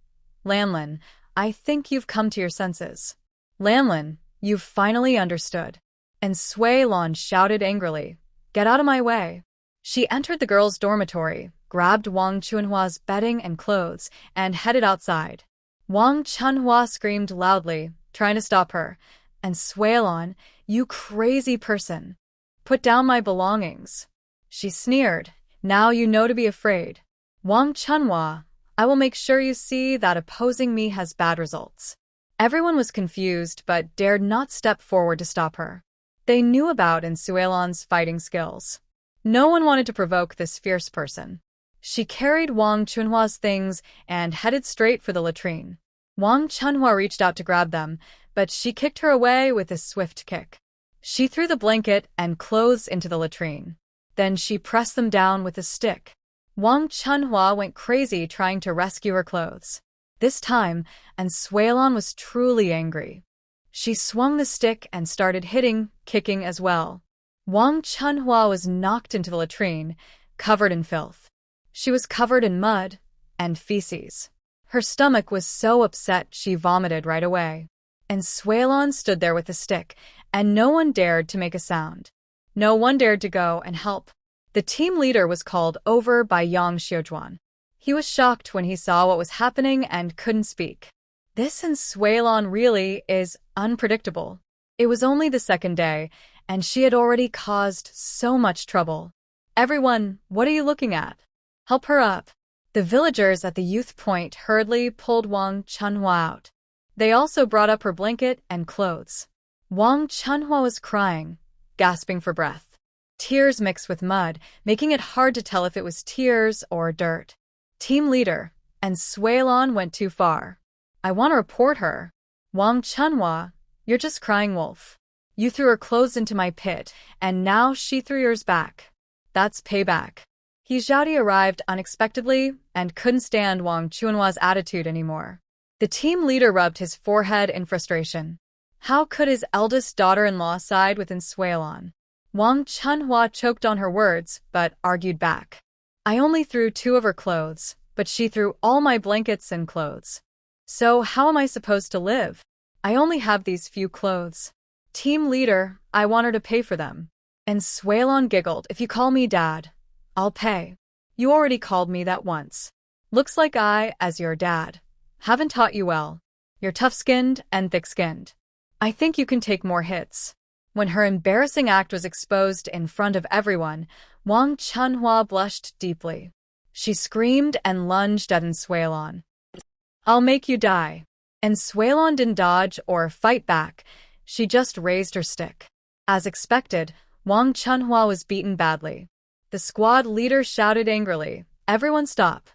Lanlin, I think you've come to your senses. Lanlin, you've finally understood. And Sui Lan shouted angrily, Get out of my way. She entered the girls' dormitory, grabbed Wang Chunhua's bedding and clothes, and headed outside. Wang Chunhua screamed loudly, trying to stop her, and Suelon, "You crazy person. Put down my belongings." She sneered, "Now you know to be afraid. Wang Chunhua, I will make sure you see that opposing me has bad results." Everyone was confused but dared not step forward to stop her. They knew about Suelon's fighting skills. No one wanted to provoke this fierce person. She carried Wang Chunhua's things and headed straight for the latrine. Wang Chunhua reached out to grab them, but she kicked her away with a swift kick. She threw the blanket and clothes into the latrine. Then she pressed them down with a stick. Wang Chunhua went crazy trying to rescue her clothes. This time, Suelon was truly angry. She swung the stick and started hitting, kicking as well. Wang Chunhua was knocked into the latrine, covered in filth. She was covered in mud and feces. Her stomach was so upset she vomited right away. Suelon stood there with a stick, and no one dared to make a sound. No one dared to go and help. The team leader was called over by Yang Xiujuan. He was shocked when he saw what was happening and couldn't speak. This Suelon really is unpredictable. It was only the second day, and she had already caused so much trouble. "Everyone, what are you looking at? Help her up." The villagers at the youth point hurriedly pulled Wang Chunhua out. They also brought up her blanket and clothes. Wang Chunhua was crying, gasping for breath. Tears mixed with mud, making it hard to tell if it was tears or dirt. Team leader, Suelon went too far. "I want to report her." "Wang Chunhua, you're just crying wolf. You threw her clothes into my pit, and now she threw yours back. That's payback." He Zhaodi arrived unexpectedly and couldn't stand Wang Chunhua's attitude anymore. The team leader rubbed his forehead in frustration. How could his eldest daughter-in-law side with Suelon? Wang Chunhua choked on her words, but argued back. "I only threw 2 of her clothes, but she threw all my blankets and clothes. So how am I supposed to live? I only have these few clothes. Team leader, I want her to pay for them." Suelon giggled, "If you call me dad, I'll pay. You already called me that once. Looks like I, as your dad, haven't taught you well. You're tough-skinned and thick-skinned. I think you can take more hits." When her embarrassing act was exposed in front of everyone, Wang Chunhua blushed deeply. She screamed and lunged at Suelon. "I'll make you die." Suelon didn't dodge or fight back. She just raised her stick. As expected, Wang Chunhua was beaten badly. The squad leader shouted angrily, "Everyone stop.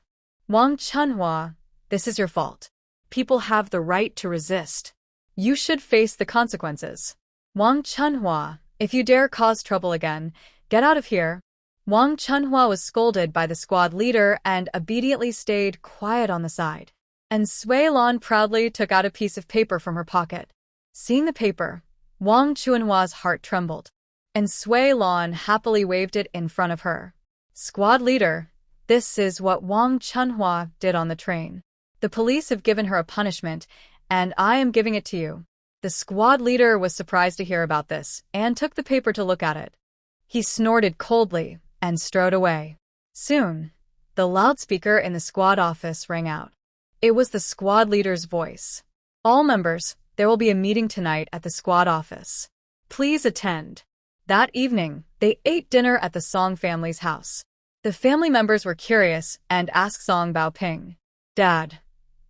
Wang Chunhua, this is your fault. People have the right to resist. You should face the consequences. Wang Chunhua, if you dare cause trouble again, get out of here." Wang Chunhua was scolded by the squad leader and obediently stayed quiet on the side. Suelon proudly took out a piece of paper from her pocket. Seeing the paper, Wang Chunhua's heart trembled. Suelon happily waved it in front of her. "Squad leader, this is what Wang Chunhua did on the train. The police have given her a punishment, and I am giving it to you." The squad leader was surprised to hear about this and took the paper to look at it. He snorted coldly and strode away. Soon, the loudspeaker in the squad office rang out. It was the squad leader's voice. "All members, there will be a meeting tonight at the squad office. Please attend." That evening, they ate dinner at the Song family's house. The family members were curious and asked Song Baoping, "Dad,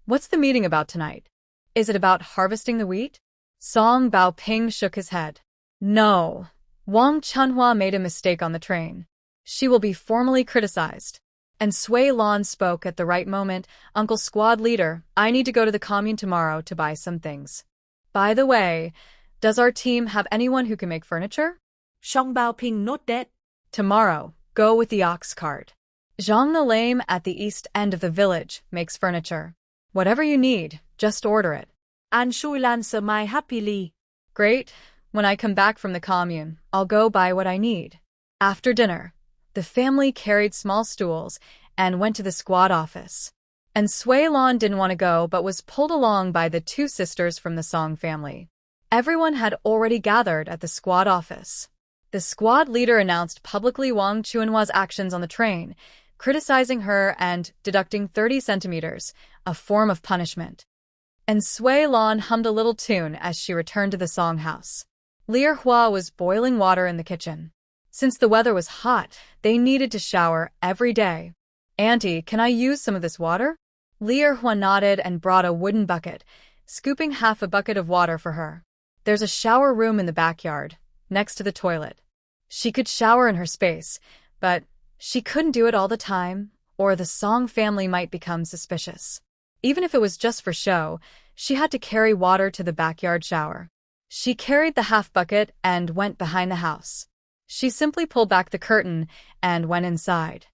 what's the meeting about tonight? Is it about harvesting the wheat?" Song Baoping shook his head. "No. Wang Chunhua made a mistake on the train. She will be formally criticized." Suelon spoke at the right moment. "Uncle Squad Leader, I need to go to the commune tomorrow to buy some things. By the way, does our team have anyone who can make furniture?" Song Baoping nodded. "Tomorrow, go with the ox cart. Zhang the Lame at the east end of the village makes furniture. Whatever you need, just order it." Suelon smiled happily. "Great. When I come back from the commune, I'll go buy what I need." After dinner, the family carried small stools and went to the squad office. Suelon didn't want to go but was pulled along by the 2 sisters from the Song family. Everyone had already gathered at the squad office. The squad leader announced publicly Wang Chuanhua's actions on the train, criticizing her and deducting 30 centimeters, a form of punishment. And Sui Lan hummed a little tune as she returned to the songhouse. Lier Hua was boiling water in the kitchen. Since the weather was hot, they needed to shower every day. "Auntie, can I use some of this water?" Lier Hua nodded and brought a wooden bucket, scooping half a bucket of water for her. "There's a shower room in the backyard, next to the toilet." She could shower in her space, but she couldn't do it all the time, or the Song family might become suspicious. Even if it was just for show, she had to carry water to the backyard shower. She carried the half bucket and went behind the house. She simply pulled back the curtain and went inside.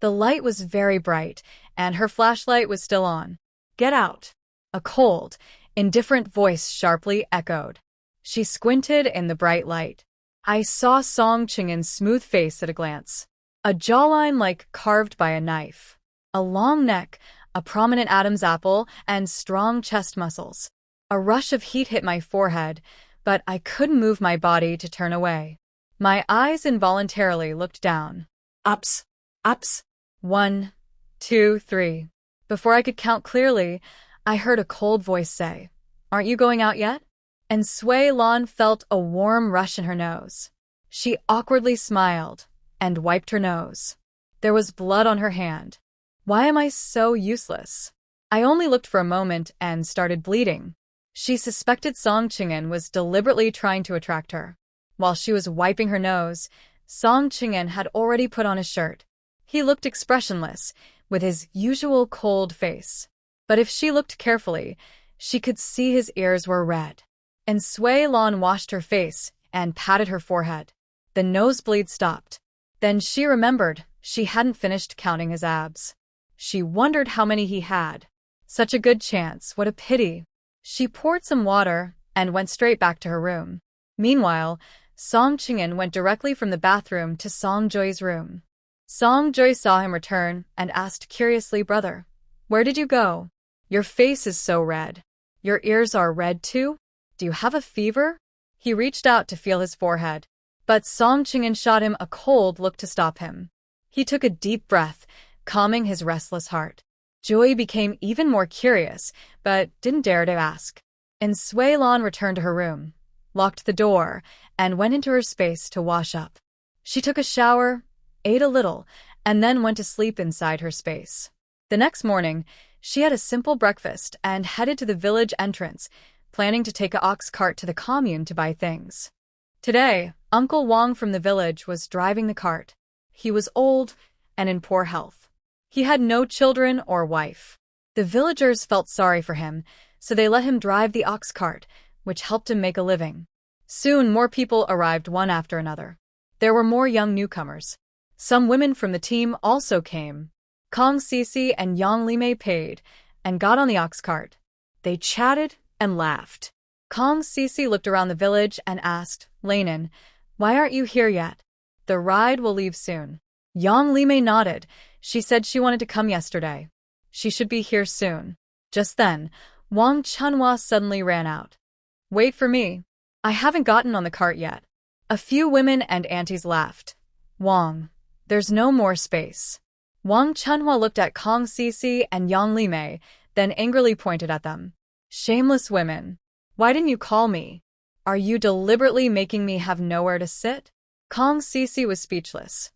The light was very bright, and her flashlight was still on. "Get out!" A cold, indifferent voice sharply echoed. She squinted in the bright light. I saw Song Qingshan's smooth face at a glance. A jawline like carved by a knife. A long neck, a prominent Adam's apple, and strong chest muscles. A rush of heat hit my forehead, but I couldn't move my body to turn away. My eyes involuntarily looked down. Ups, ups. 1, 2, 3. Before I could count clearly, I heard a cold voice say, "Aren't you going out yet?" And Sui Lan felt a warm rush in her nose. She awkwardly smiled and wiped her nose. There was blood on her hand. Why am I so useless? I only looked for a moment and started bleeding. She suspected Song Qingshan was deliberately trying to attract her. While she was wiping her nose, Song Qingshan had already put on his shirt. He looked expressionless, with his usual cold face. But if she looked carefully, she could see his ears were red. And Sui Lan washed her face and patted her forehead. The nosebleed stopped. Then she remembered she hadn't finished counting his abs. She wondered how many he had. Such a good chance, what a pity. She poured some water and went straight back to her room. Meanwhile, Song Qingshan went directly from the bathroom to Song Joy's room. Song Joy saw him return and asked curiously, "Brother, where did you go? Your face is so red. Your ears are red too? Do you have a fever?" He reached out to feel his forehead, but Song Qingshan shot him a cold look to stop him. He took a deep breath, calming his restless heart. Joy became even more curious, but didn't dare to ask. And Sui Lan returned to her room, locked the door, and went into her space to wash up. She took a shower, ate a little, and then went to sleep inside her space. The next morning, she had a simple breakfast and headed to the village entrance, planning to take an ox cart to the commune to buy things. Today, Uncle Wang from the village was driving the cart. He was old and in poor health. He had no children or wife. The villagers felt sorry for him, so they let him drive the ox cart, which helped him make a living. Soon more people arrived one after another. There were more young newcomers. Some women from the team also came. Kong Sisi and Yang Limei paid and got on the ox cart. They chatted and laughed. Kong Sisi looked around the village and asked, "Lanin, why aren't you here yet? The ride will leave soon." Yang Limei nodded. She said she wanted to come yesterday. She should be here soon. Just then, Wang Chunhua suddenly ran out. "Wait for me. I haven't gotten on the cart yet." A few women and aunties laughed. "Wang, there's no more space." Wang Chunhua looked at Kong Sisi and Yang Limei, then angrily pointed at them. "Shameless women. Why didn't you call me? Are you deliberately making me have nowhere to sit?" Kong Sisi was speechless.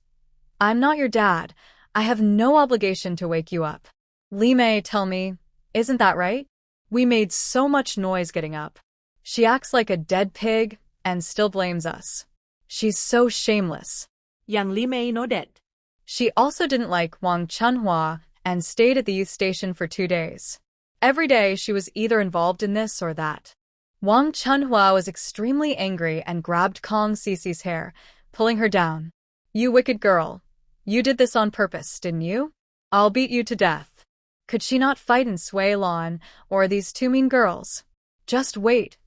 "I'm not your dad. I have no obligation to wake you up." Limei, tell me, isn't that right? We made so much noise getting up. She acts like a dead pig and still blames us. She's so shameless. Yang Limei nodded. She also didn't like Wang Chunhua and stayed at the youth station for 2 days. Every day she was either involved in this or that. Wang Chunhua was extremely angry and grabbed Kong Sisi's hair, pulling her down. "You wicked girl. You did this on purpose, didn't you? I'll beat you to death." Could she not fight in Sui Lan or these two mean girls? "Just wait.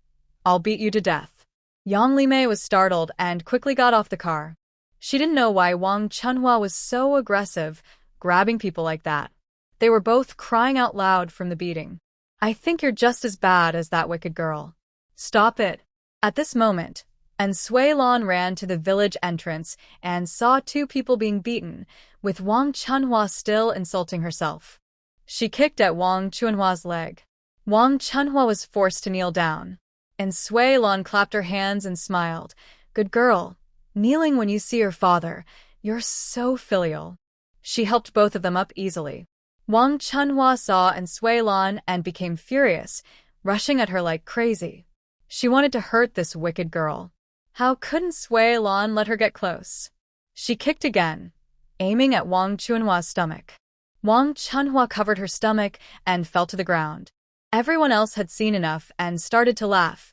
I'll beat you to death." Yang Limei was startled and quickly got off the car. She didn't know why Wang Chunhua was so aggressive, grabbing people like that. They were both crying out loud from the beating. "I think you're just as bad as that wicked girl. Stop it." At this moment, And Sui Lan ran to the village entrance and saw two people being beaten, with Wang Chunhua still insulting herself. She kicked at Wang Chunhua's leg. Wang Chunhua was forced to kneel down. And Sui Lan clapped her hands and smiled. Good girl. Kneeling when you see your father. You're so filial. She helped both of them up easily. Wang Chunhua saw and Sui Lan and became furious, rushing at her like crazy. She wanted to hurt this wicked girl. How couldn't Sui Lan let her get close? She kicked again, aiming at Wang Chunhua's stomach. Wang Chunhua covered her stomach and fell to the ground. Everyone else had seen enough and started to laugh,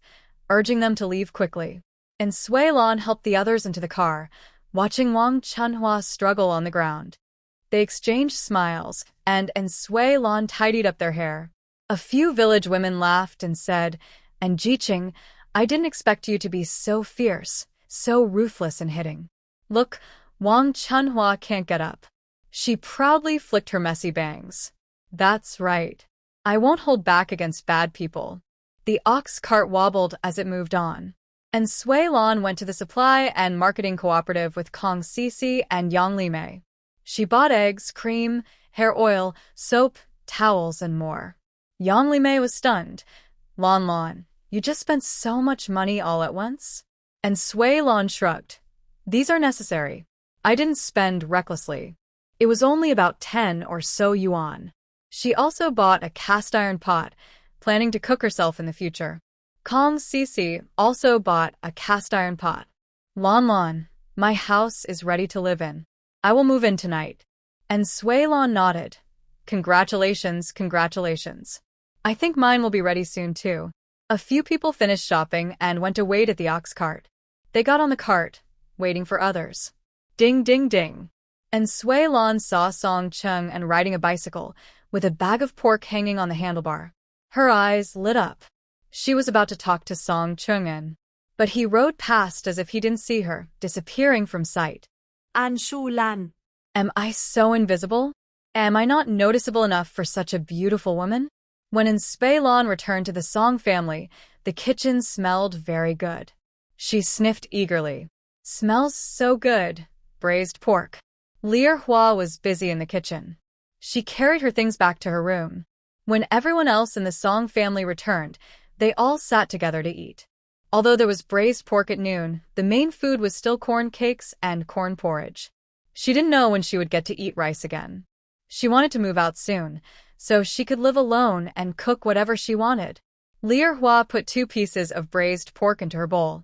urging them to leave quickly. And Sui Lan helped the others into the car, watching Wang Chunhua struggle on the ground. They exchanged smiles, and Sui Lan tidied up their hair. A few village women laughed and said, "And Jiqing, I didn't expect you to be so fierce, so ruthless in hitting. Look, Wang Chunhua can't get up." She proudly flicked her messy bangs. That's right. I won't hold back against bad people. The ox cart wobbled as it moved on. And Sui Lan went to the supply and marketing cooperative with Kong Sisi and Yang Limei. She bought eggs, cream, hair oil, soap, towels, and more. Yang Limei was stunned. Lan, you just spent so much money all at once? And Sui Lan shrugged. These are necessary. I didn't spend recklessly. It was only about 10 or so yuan. She also bought a cast iron pot, planning to cook herself in the future. Kong Sisi also bought a cast iron pot. Lan, my house is ready to live in. I will move in tonight. And Sui Lan nodded. Congratulations, congratulations. I think mine will be ready soon too. A few people finished shopping and went to wait at the ox cart. They got on the cart, waiting for others. Ding, ding, ding. And Sui Lan saw Song Chung and riding a bicycle, with a bag of pork hanging on the handlebar. Her eyes lit up. She was about to talk to Song Chung, but he rode past as if he didn't see her, disappearing from sight. An Shu Lan. Am I so invisible? Am I not noticeable enough for such a beautiful woman? When Sui Lan returned to the Song family, the kitchen smelled very good. She sniffed eagerly. Smells so good. Braised pork. Lear Hua was busy in the kitchen. She carried her things back to her room. When everyone else in the Song family returned, they all sat together to eat. Although there was braised pork at noon, the main food was still corn cakes and corn porridge. She didn't know when she would get to eat rice again. She wanted to move out soon, so she could live alone and cook whatever she wanted. Lear Hua put 2 pieces of braised pork into her bowl.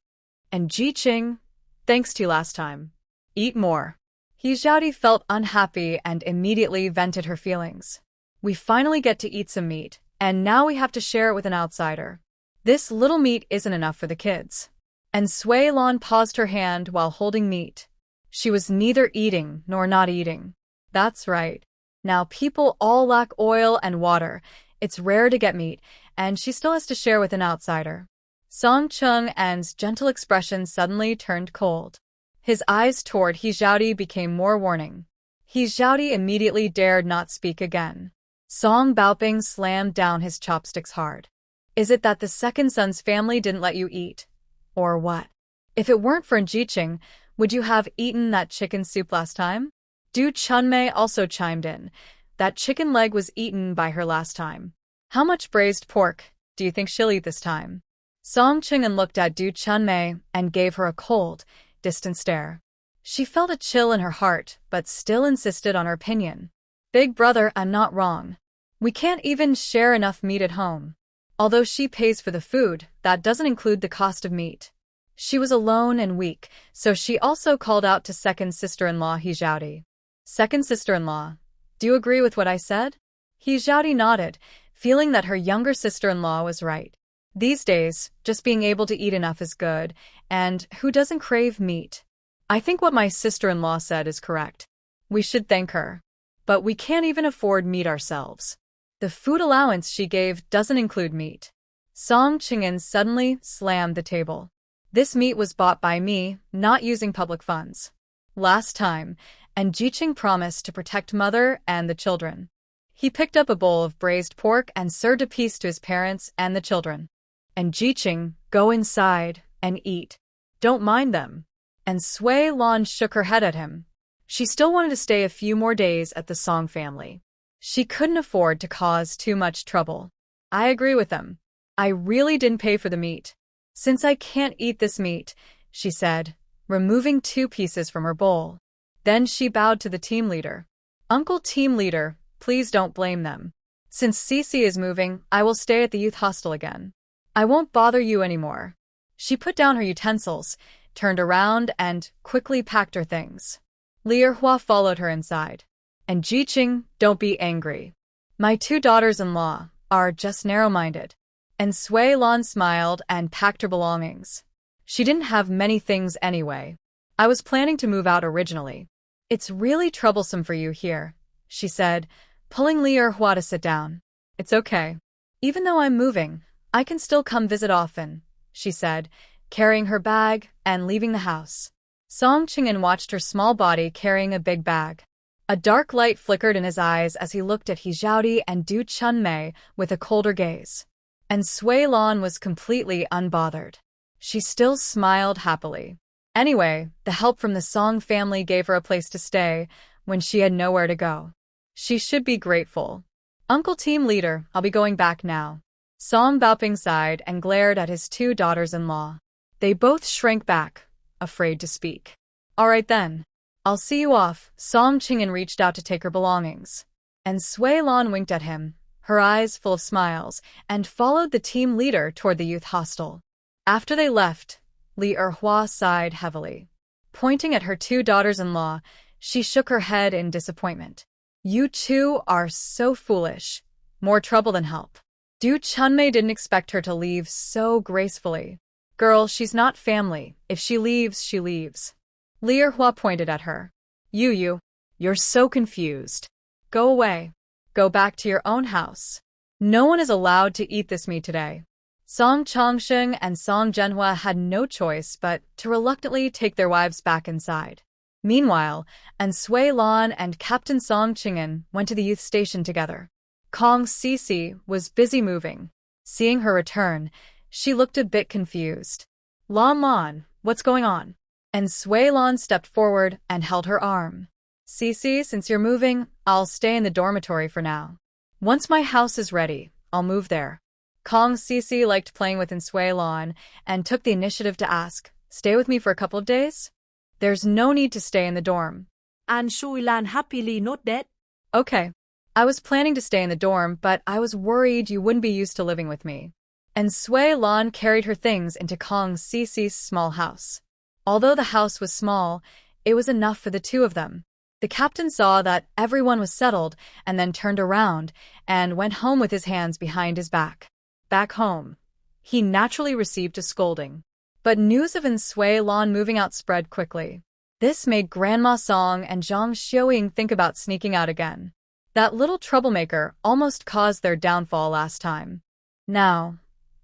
And Jiqing, thanks to you last time. Eat more. He Xiaodi felt unhappy and immediately vented her feelings. We finally get to eat some meat, and now we have to share it with an outsider. This little meat isn't enough for the kids. And Sui Lan paused her hand while holding meat. She was neither eating nor not eating. That's right. Now people all lack oil and water. It's rare to get meat, and she still has to share with an outsider. Song Chung An's gentle expression suddenly turned cold. His eyes toward He Xiaodi became more warning. He Xiaodi immediately dared not speak again. Song Baoping slammed down his chopsticks hard. Is it that the second son's family didn't let you eat? Or what? If it weren't for Jiqing, would you have eaten that chicken soup last time? Du Chunmei also chimed in. That chicken leg was eaten by her last time. How much braised pork do you think she'll eat this time? Song Chungan looked at Du Chunmei and gave her a cold, distant stare. She felt a chill in her heart, but still insisted on her opinion. Big brother, I'm not wrong. We can't even share enough meat at home. Although she pays for the food, that doesn't include the cost of meat. She was alone and weak, so she also called out to second sister-in-law He Xiaodi. Second sister-in-law, do you agree with what I said? He Xiaodi nodded, feeling that her younger sister-in-law was right. These days, just being able to eat enough is good, and who doesn't crave meat? I think what my sister-in-law said is correct. We should thank her. But we can't even afford meat ourselves. The food allowance she gave doesn't include meat. Song Ching'an suddenly slammed the table. This meat was bought by me, not using public funds. Last time, and Jiqing promised to protect mother and the children. He picked up a bowl of braised pork and served a piece to his parents and the children. And Jiqing, go inside and eat. Don't mind them. And Sui Lan shook her head at him. She still wanted to stay a few more days at the Song family. She couldn't afford to cause too much trouble. I agree with them. I really didn't pay for the meat. Since I can't eat this meat, she said, removing 2 pieces from her bowl. Then she bowed to the team leader. Uncle team leader, please don't blame them. Since Cece is moving, I will stay at the youth hostel again. I won't bother you anymore. She put down her utensils, turned around, and quickly packed her things. Li Erhua followed her inside. And Jiqing, don't be angry. My 2 daughters-in-law are just narrow-minded. And Sui Lan smiled and packed her belongings. She didn't have many things anyway. I was planning to move out originally. It's really troublesome for you here, she said, pulling Li Erhua to sit down. It's okay. Even though I'm moving, I can still come visit often, she said, carrying her bag and leaving the house. Song Qingshan watched her small body carrying a big bag. A dark light flickered in his eyes as he looked at He Zhaodi and Du Chunmei with a colder gaze. And Sui Lan was completely unbothered. She still smiled happily. Anyway, the help from the Song family gave her a place to stay when she had nowhere to go. She should be grateful. Uncle team leader, I'll be going back now. Song Baoping sighed and glared at his 2 daughters-in-law. They both shrank back, afraid to speak. All right then. I'll see you off. Song Qingshan reached out to take her belongings. And Sui Lan winked at him, her eyes full of smiles, and followed the team leader toward the youth hostel. After they left, Li Erhua sighed heavily. Pointing at her 2 daughters-in-law, she shook her head in disappointment. You 2 are so foolish. More trouble than help. Du Chunmei didn't expect her to leave so gracefully. Girl, she's not family. If she leaves, she leaves. Li Erhua pointed at her. You're so confused. Go away. Go back to your own house. No one is allowed to eat this meat today. Song Chongsheng and Song Zhenhua had no choice but to reluctantly take their wives back inside. Meanwhile, and Sui Lan and Captain Song Qingshan went to the youth station together. Kong Cece was busy moving. Seeing her return, she looked a bit confused. Lan, what's going on? And Sui Lan stepped forward and held her arm. Cece, since you're moving, I'll stay in the dormitory for now. Once my house is ready, I'll move there. Kong Cece liked playing with Sui Lan and took the initiative to ask, stay with me for a couple of days? There's no need to stay in the dorm. And Sui Lan happily nodded. Okay. I was planning to stay in the dorm, but I was worried you wouldn't be used to living with me. And Sui Lan carried her things into Kong Cece's small house. Although the house was small, it was enough for the 2 of them. The captain saw that everyone was settled and then turned around and went home with his hands behind his back. Back home, he naturally received a scolding. But news of Sui Lan moving out spread quickly. This made Grandma Song and Zhang Xiuying think about sneaking out again. That little troublemaker almost caused their downfall last time. Now,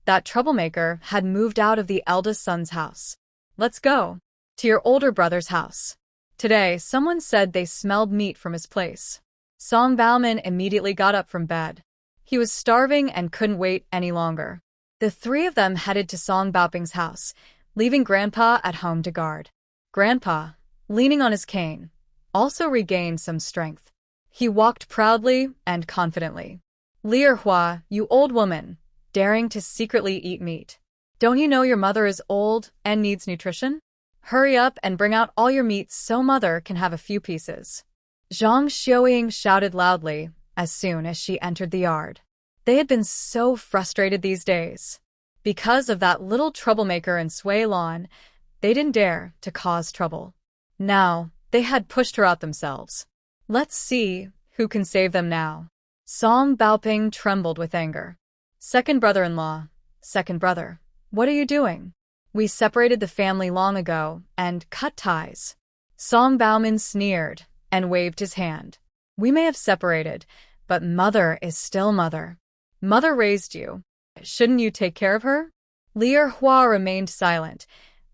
that troublemaker had moved out of the eldest son's house. Let's go to your older brother's house. Today, someone said they smelled meat from his place. Song Baomin immediately got up from bed. He was starving and couldn't wait any longer. The 3 of them headed to Song Baoping's house, leaving Grandpa at home to guard. Grandpa, leaning on his cane, also regained some strength. He walked proudly and confidently. Li Erhua, you old woman, daring to secretly eat meat. Don't you know your mother is old and needs nutrition? Hurry up and bring out all your meat so mother can have a few pieces. Zhang Xiuying shouted loudly as soon as she entered the yard. They had been so frustrated these days. Because of that little troublemaker Sui Lan, they didn't dare to cause trouble. Now, they had pushed her out themselves. Let's see who can save them now. Song Baoping trembled with anger. Second brother-in-law, second brother, what are you doing? We separated the family long ago and cut ties. Song Baomin sneered and waved his hand. We may have separated, but mother is still mother. Mother raised you. Shouldn't you take care of her? Li Erhua remained silent,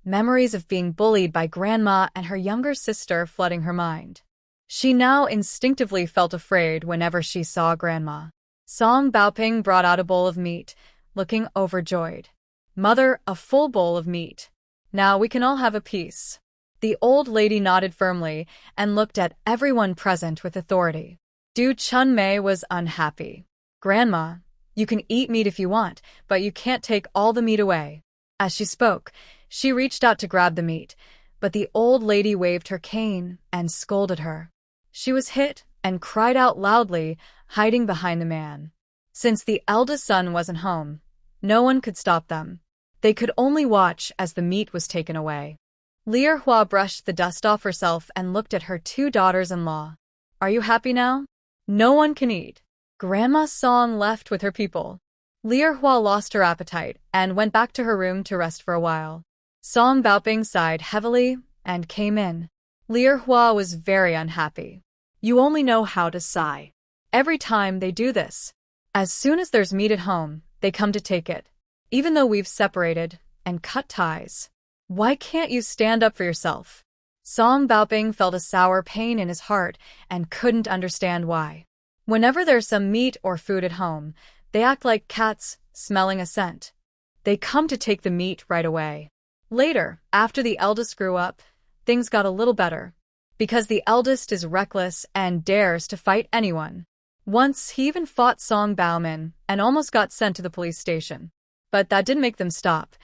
memories of being bullied by grandma and her younger sister flooding her mind. She now instinctively felt afraid whenever she saw grandma. Song Baoping brought out a bowl of meat, looking overjoyed. Mother, a full bowl of meat. Now we can all have a peace. The old lady nodded firmly and looked at everyone present with authority. Du Chunmei was unhappy. Grandma, you can eat meat if you want, but you can't take all the meat away. As she spoke, she reached out to grab the meat, but the old lady waved her cane and scolded her. She was hit and cried out loudly, hiding behind the man. Since the eldest son wasn't home, no one could stop them. They could only watch as the meat was taken away. Lier Hua brushed the dust off herself and looked at her two daughters-in-law. Are you happy now? No one can eat. Grandma Song left with her people. Lier Hua lost her appetite and went back to her room to rest for a while. Song Baoping sighed heavily and came in. Lier Hua was very unhappy. You only know how to sigh. Every time they do this. As soon as there's meat at home, they come to take it. Even though we've separated and cut ties. Why can't you stand up for yourself? Song Baoping felt a sour pain in his heart and couldn't understand why. Whenever there's some meat or food at home, they act like cats smelling a scent. They come to take the meat right away. Later, after the eldest grew up, things got a little better. Because the eldest is reckless and dares to fight anyone. Once, he even fought Song Baomin and almost got sent to the police station. But that didn't make them stop.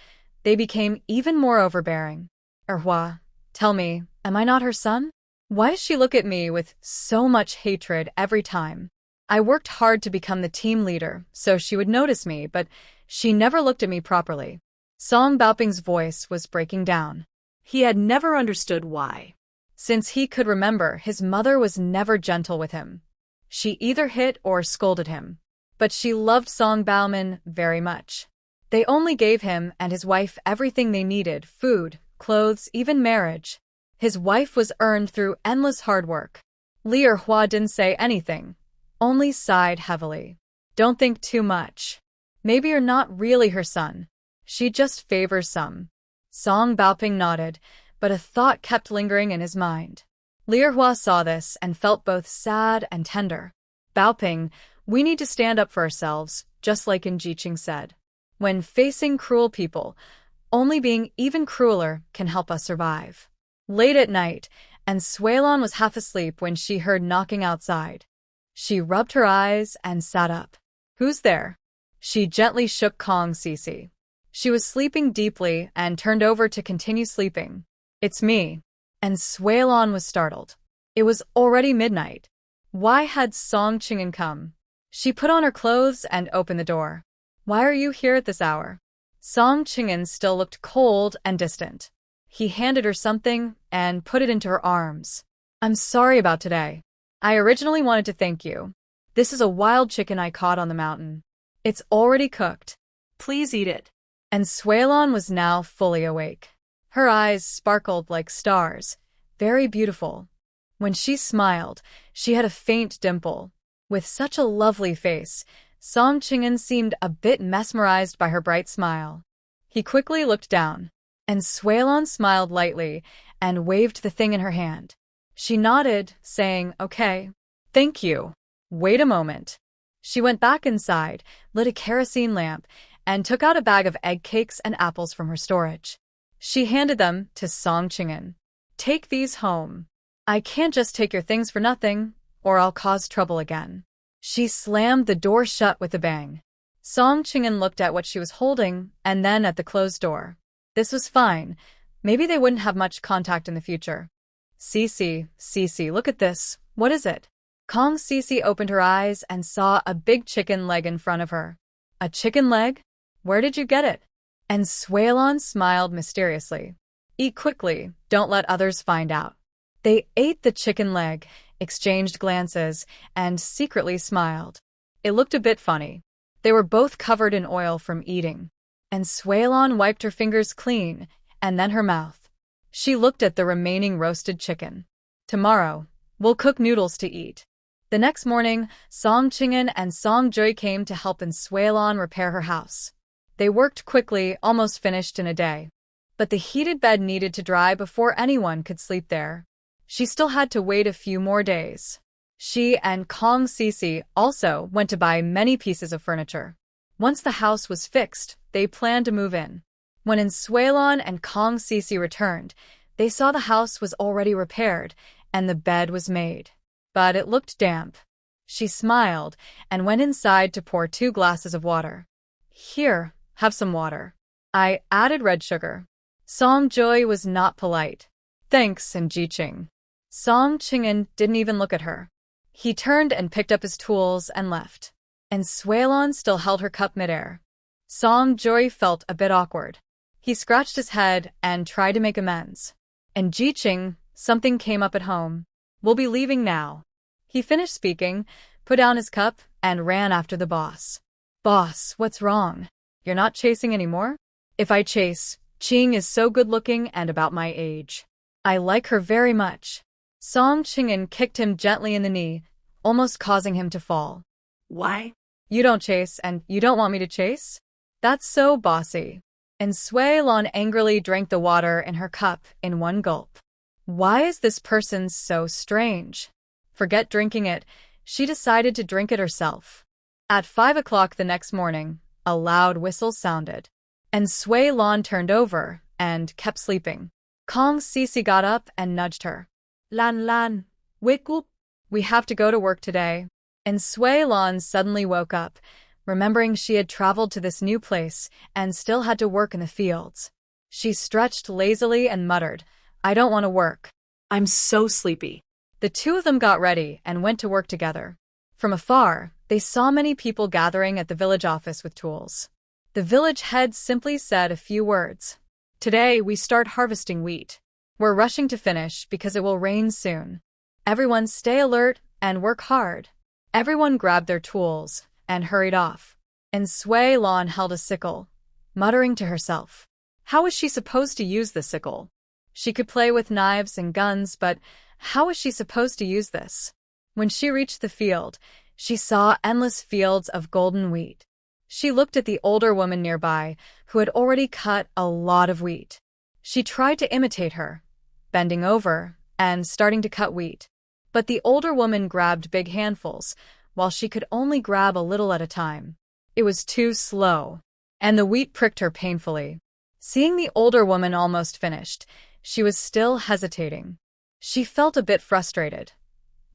They became even more overbearing. Erhua, tell me, am I not her son? Why does she look at me with so much hatred every time? I worked hard to become the team leader so she would notice me, but she never looked at me properly. Song Baoping's voice was breaking down. He had never understood why. Since he could remember, his mother was never gentle with him. She either hit or scolded him. But she loved Song Baomin very much. They only gave him and his wife everything they needed, food, clothes, even marriage. His wife was earned through endless hard work. Lier Hua didn't say anything, only sighed heavily. Don't think too much. Maybe you're not really her son. She just favors some. Song Baoping nodded, but a thought kept lingering in his mind. Lier Hua saw this and felt both sad and tender. Baoping, we need to stand up for ourselves, just like Jiqing said. When facing cruel people, only being even crueler can help us survive. Late at night, and Suelon was half asleep when she heard knocking outside. She rubbed her eyes and sat up. Who's there? She gently shook Kong Cici. She was sleeping deeply and turned over to continue sleeping. It's me. And Suelon was startled. It was already midnight. Why had Song Qing'an come? She put on her clothes and opened the door. Why are you here at this hour? Song Qing'an still looked cold and distant. He handed her something and put it into her arms. I'm sorry about today. I originally wanted to thank you. This is a wild chicken I caught on the mountain. It's already cooked. Please eat it. And Suelon was now fully awake. Her eyes sparkled like stars, very beautiful. When she smiled, she had a faint dimple. With such a lovely face, Song Qing'an seemed a bit mesmerized by her bright smile. He quickly looked down, and Suelon smiled lightly and waved the thing in her hand. She nodded, saying, okay. Thank you. Wait a moment. She went back inside, lit a kerosene lamp, and took out a bag of egg cakes and apples from her storage. She handed them to Song Qing'an. Take these home. I can't just take your things for nothing, or I'll cause trouble again. She slammed the door shut with a bang. Song Qing'an looked at what she was holding and then at the closed door. This was fine. Maybe they wouldn't have much contact in the future. Cici, look at this. What is it? Kong Cici opened her eyes and saw a big chicken leg in front of her. A chicken leg? Where did you get it? And Suelon smiled mysteriously. Eat quickly, don't let others find out. They ate the chicken leg, exchanged glances, and secretly smiled. It looked a bit funny. They were both covered in oil from eating. And Suelon wiped her fingers clean, and then her mouth. She looked at the remaining roasted chicken. Tomorrow, we'll cook noodles to eat. The next morning, Song Qing'an and Song Jui came to help Suelon repair her house. They worked quickly, almost finished in a day. But the heated bed needed to dry before anyone could sleep there. She still had to wait a few more days. She and Kong Cici also went to buy many pieces of furniture. Once the house was fixed, they planned to move in. When Insuelon and Kong Sisi returned, they saw the house was already repaired and the bed was made. But it looked damp. She smiled and went inside to pour 2 glasses of water. Here, have some water. I added red sugar. Song Joy was not polite. Thanks, and Jiqing. Song Qing'an didn't even look at her. He turned and picked up his tools and left. And Suelon still held her cup midair. Song Joy felt a bit awkward. He scratched his head and tried to make amends. And Jiqing, something came up at home. We'll be leaving now. He finished speaking, put down his cup, and ran after the boss. Boss, what's wrong? You're not chasing anymore? If I chase, Qing is so good-looking and about my age. I like her very much. Song Qing'an kicked him gently in the knee, almost causing him to fall. Why? You don't chase, and you don't want me to chase? That's so bossy. And Suelon angrily drank the water in her cup in one gulp. Why is this person so strange? Forget drinking it, she decided to drink it herself. At 5 o'clock the next morning, a loud whistle sounded. And Suelon turned over and kept sleeping. Kong Sisi got up and nudged her. Lan, wake up. We have to go to work today. And Suelon suddenly woke up, remembering she had traveled to this new place and still had to work in the fields. She stretched lazily and muttered, I don't want to work. I'm so sleepy. The 2 of them got ready and went to work together. From afar, they saw many people gathering at the village office with tools. The village head simply said a few words. Today, we start harvesting wheat. We're rushing to finish because it will rain soon. Everyone stay alert and work hard. Everyone grabbed their tools and hurried off. And Suelon held a sickle, muttering to herself. How was she supposed to use the sickle? She could play with knives and guns, but how was she supposed to use this? When she reached the field, she saw endless fields of golden wheat. She looked at the older woman nearby, who had already cut a lot of wheat. She tried to imitate her, bending over and starting to cut wheat. But the older woman grabbed big handfuls, while she could only grab a little at a time. It was too slow, and the wheat pricked her painfully. Seeing the older woman almost finished, she was still hesitating. She felt a bit frustrated.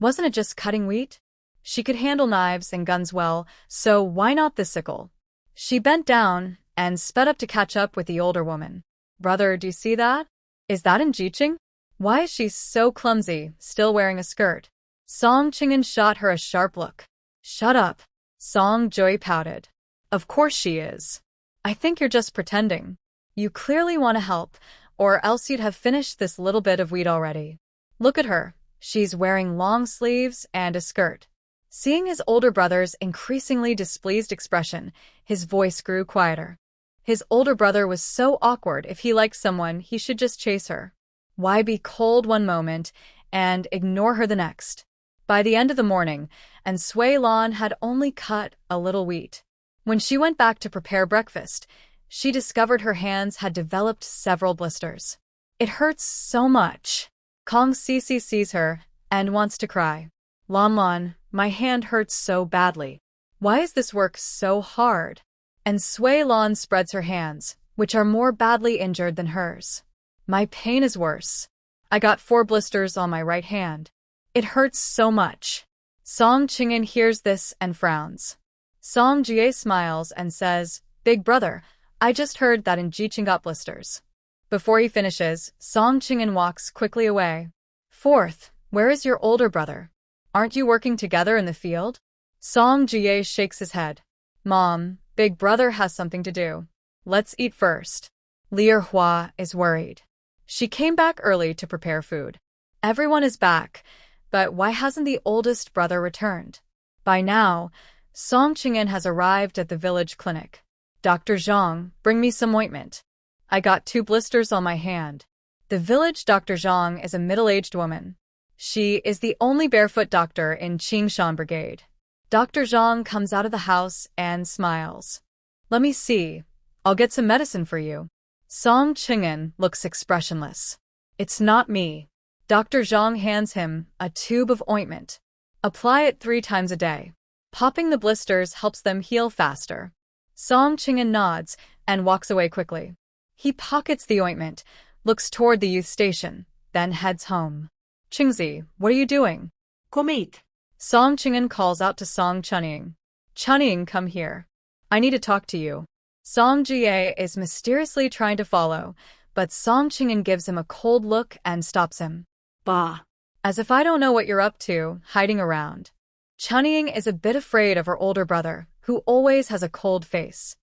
Wasn't it just cutting wheat? She could handle knives and guns well, so why not the sickle? She bent down and sped up to catch up with the older woman. Brother, do you see that? Is that in Jiqing? Why is she so clumsy, still wearing a skirt? Song Qing'an shot her a sharp look. Shut up. Song Joy pouted. Of course she is. I think you're just pretending. You clearly want to help, or else you'd have finished this little bit of wheat already. Look at her. She's wearing long sleeves and a skirt. Seeing his older brother's increasingly displeased expression, his voice grew quieter. His older brother was so awkward. If he liked someone, he should just chase her. Why be cold one moment and ignore her the next? By the end of the morning, and Suelon had only cut a little wheat. When she went back to prepare breakfast, she discovered her hands had developed several blisters. It hurts so much. Kong Sisi sees her and wants to cry. Lan, my hand hurts so badly. Why is this work so hard? And Suelon spreads her hands, which are more badly injured than hers. My pain is worse. I got 4 blisters on my right hand. It hurts so much. Song Qing'an hears this and frowns. Song Jie smiles and says, Big brother, I just heard that in Jiqing got blisters. Before he finishes, Song Qing'an walks quickly away. 4th, where is your older brother? Aren't you working together in the field? Song Jie shakes his head. Mom, Big brother has something to do. Let's eat first. Lier Hua is worried. She came back early to prepare food. Everyone is back, but why hasn't the oldest brother returned? By now, Song Qing'an has arrived at the village clinic. Dr. Zhang, bring me some ointment. I got 2 blisters on my hand. The village Dr. Zhang is a middle-aged woman. She is the only barefoot doctor in Qingshan Brigade. Dr. Zhang comes out of the house and smiles. Let me see. I'll get some medicine for you. Song Qing'an looks expressionless. It's not me. Dr. Zhang hands him a tube of ointment. Apply it 3 times a day. Popping the blisters helps them heal faster. Song Qing'an nods and walks away quickly. He pockets the ointment, looks toward the youth station, then heads home. Qingzi, what are you doing? Komit. Song Qing'an calls out to Song Chunying. Chunying, come here. I need to talk to you. Song Jie is mysteriously trying to follow, but Song Qing'an gives him a cold look and stops him. Bah. As if I don't know what you're up to, hiding around. Chunying is a bit afraid of her older brother, who always has a cold face.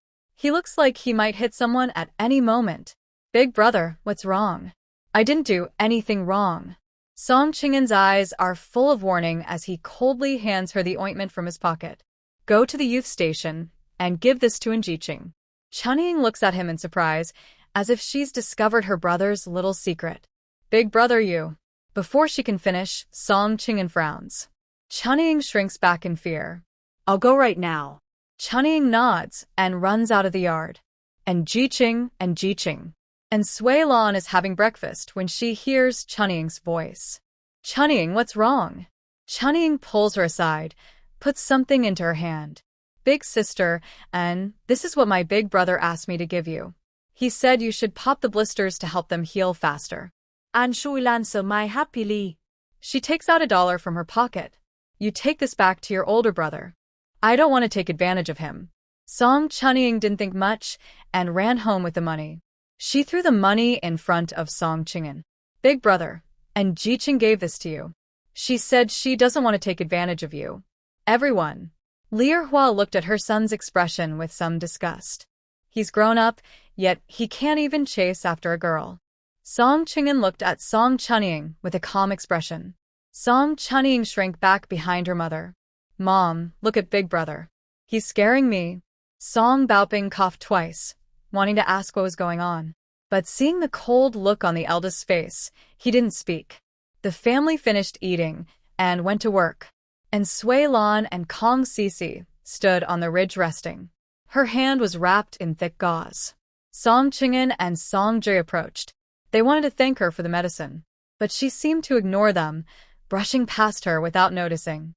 He looks like he might hit someone at any moment. Big brother, what's wrong? I didn't do anything wrong. Song Qing'an's eyes are full of warning as he coldly hands her the ointment from his pocket. Go to the youth station and give this to Jiqing. Chunying looks at him in surprise, as if she's discovered her brother's little secret. Big brother, you. Before she can finish, Song Qing'an frowns. Chunying shrinks back in fear. I'll go right now. Chunying nods and runs out of the yard. And Jiqing. And Sui Lan is having breakfast when she hears Chunying's voice. Chunying, what's wrong? Chunying pulls her aside, puts something into her hand. Big sister, and this is what my big brother asked me to give you. He said you should pop the blisters to help them heal faster. And Sui Lan my happily. She takes out $1 from her pocket. You take this back to your older brother. I don't want to take advantage of him. Song Chunying didn't think much and ran home with the money. She threw the money in front of Song Qing'an. Big brother, and Jiqing gave this to you. She said she doesn't want to take advantage of you. Everyone. Hua looked at her son's expression with some disgust. He's grown up, yet he can't even chase after a girl. Song Qing'an looked at Song Chunying with a calm expression. Song Chunying shrank back behind her mother. Mom, look at big brother. He's scaring me. Song Baoping coughed twice, wanting to ask what was going on. But seeing the cold look on the eldest's face, he didn't speak. The family finished eating and went to work. And Sui Lan and Kong Sisi stood on the ridge resting. Her hand was wrapped in thick gauze. Song Qing'an and Song Jie approached. They wanted to thank her for the medicine, but she seemed to ignore them, brushing past her without noticing.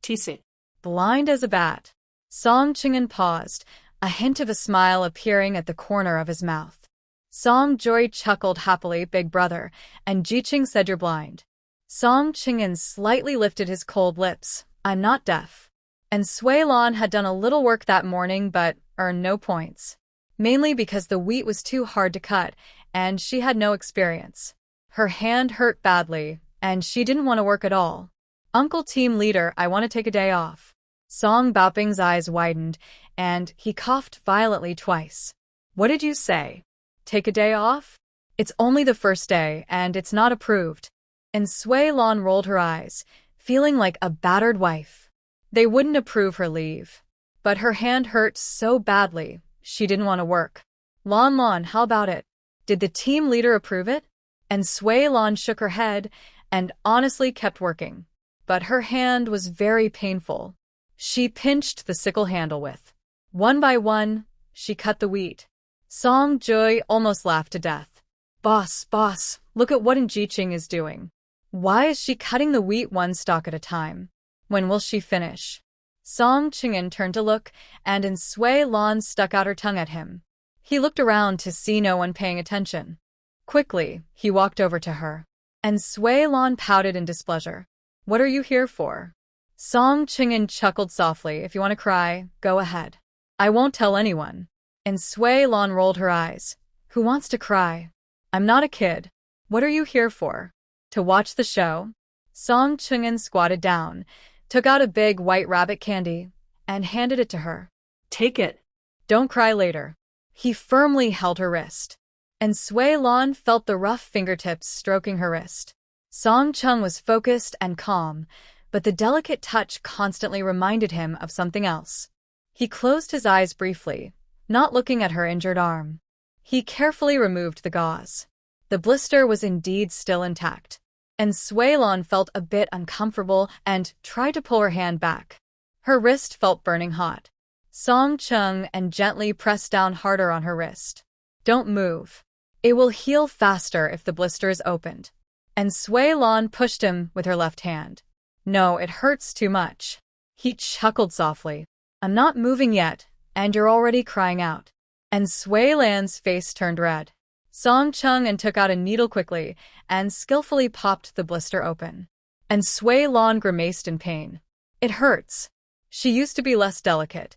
Tisi. Blind as a bat. Song Qing'an paused, a hint of a smile appearing at the corner of his mouth. Song Jie chuckled happily, big brother, and Jiqing said you're blind. Song Qing'an slightly lifted his cold lips. I'm not deaf. And Sui Lan had done a little work that morning but earned no points. Mainly because the wheat was too hard to cut, and she had no experience. Her hand hurt badly, and she didn't want to work at all. Uncle Team Leader, I want to take a day off. Song Baoping's eyes widened, and he coughed violently twice. What did you say? Take a day off? It's only the first day, and it's not approved. And Sui Lan rolled her eyes, feeling like a battered wife. They wouldn't approve her leave. But her hand hurt so badly, she didn't want to work. Lan, how about it? Did the team leader approve it? And Sui Lan shook her head and honestly kept working. But her hand was very painful. She pinched the sickle handle with. One by one, she cut the wheat. Song Jie almost laughed to death. Boss, look at what Jiqing is doing. Why is she cutting the wheat one stalk at a time? When will she finish? Song Qing'an turned to look, and Sui Lan stuck out her tongue at him. He looked around to see no one paying attention. Quickly, he walked over to her. And Sui Lan pouted in displeasure. What are you here for? Song Qing'an chuckled softly. If you want to cry, go ahead. I won't tell anyone. And Sui Lan rolled her eyes. Who wants to cry? I'm not a kid. What are you here for? To watch the show? Song Qing'an squatted down, took out a big white rabbit candy, and handed it to her. Take it. Don't cry later. He firmly held her wrist. And Sui Lan felt the rough fingertips stroking her wrist. Song Chung was focused and calm, but the delicate touch constantly reminded him of something else. He closed his eyes briefly, not looking at her injured arm. He carefully removed the gauze. The blister was indeed still intact, and Sui Lan felt a bit uncomfortable and tried to pull her hand back. Her wrist felt burning hot. Song Chung and gently pressed down harder on her wrist. Don't move. It will heal faster if the blister is opened. And Sui Lan pushed him with her left hand. No, it hurts too much. He chuckled softly. I'm not moving yet, and you're already crying out. And Sui Lan's face turned red. Song Chung and took out a needle quickly and skillfully popped the blister open. And Sui Lan grimaced in pain. It hurts. She used to be less delicate.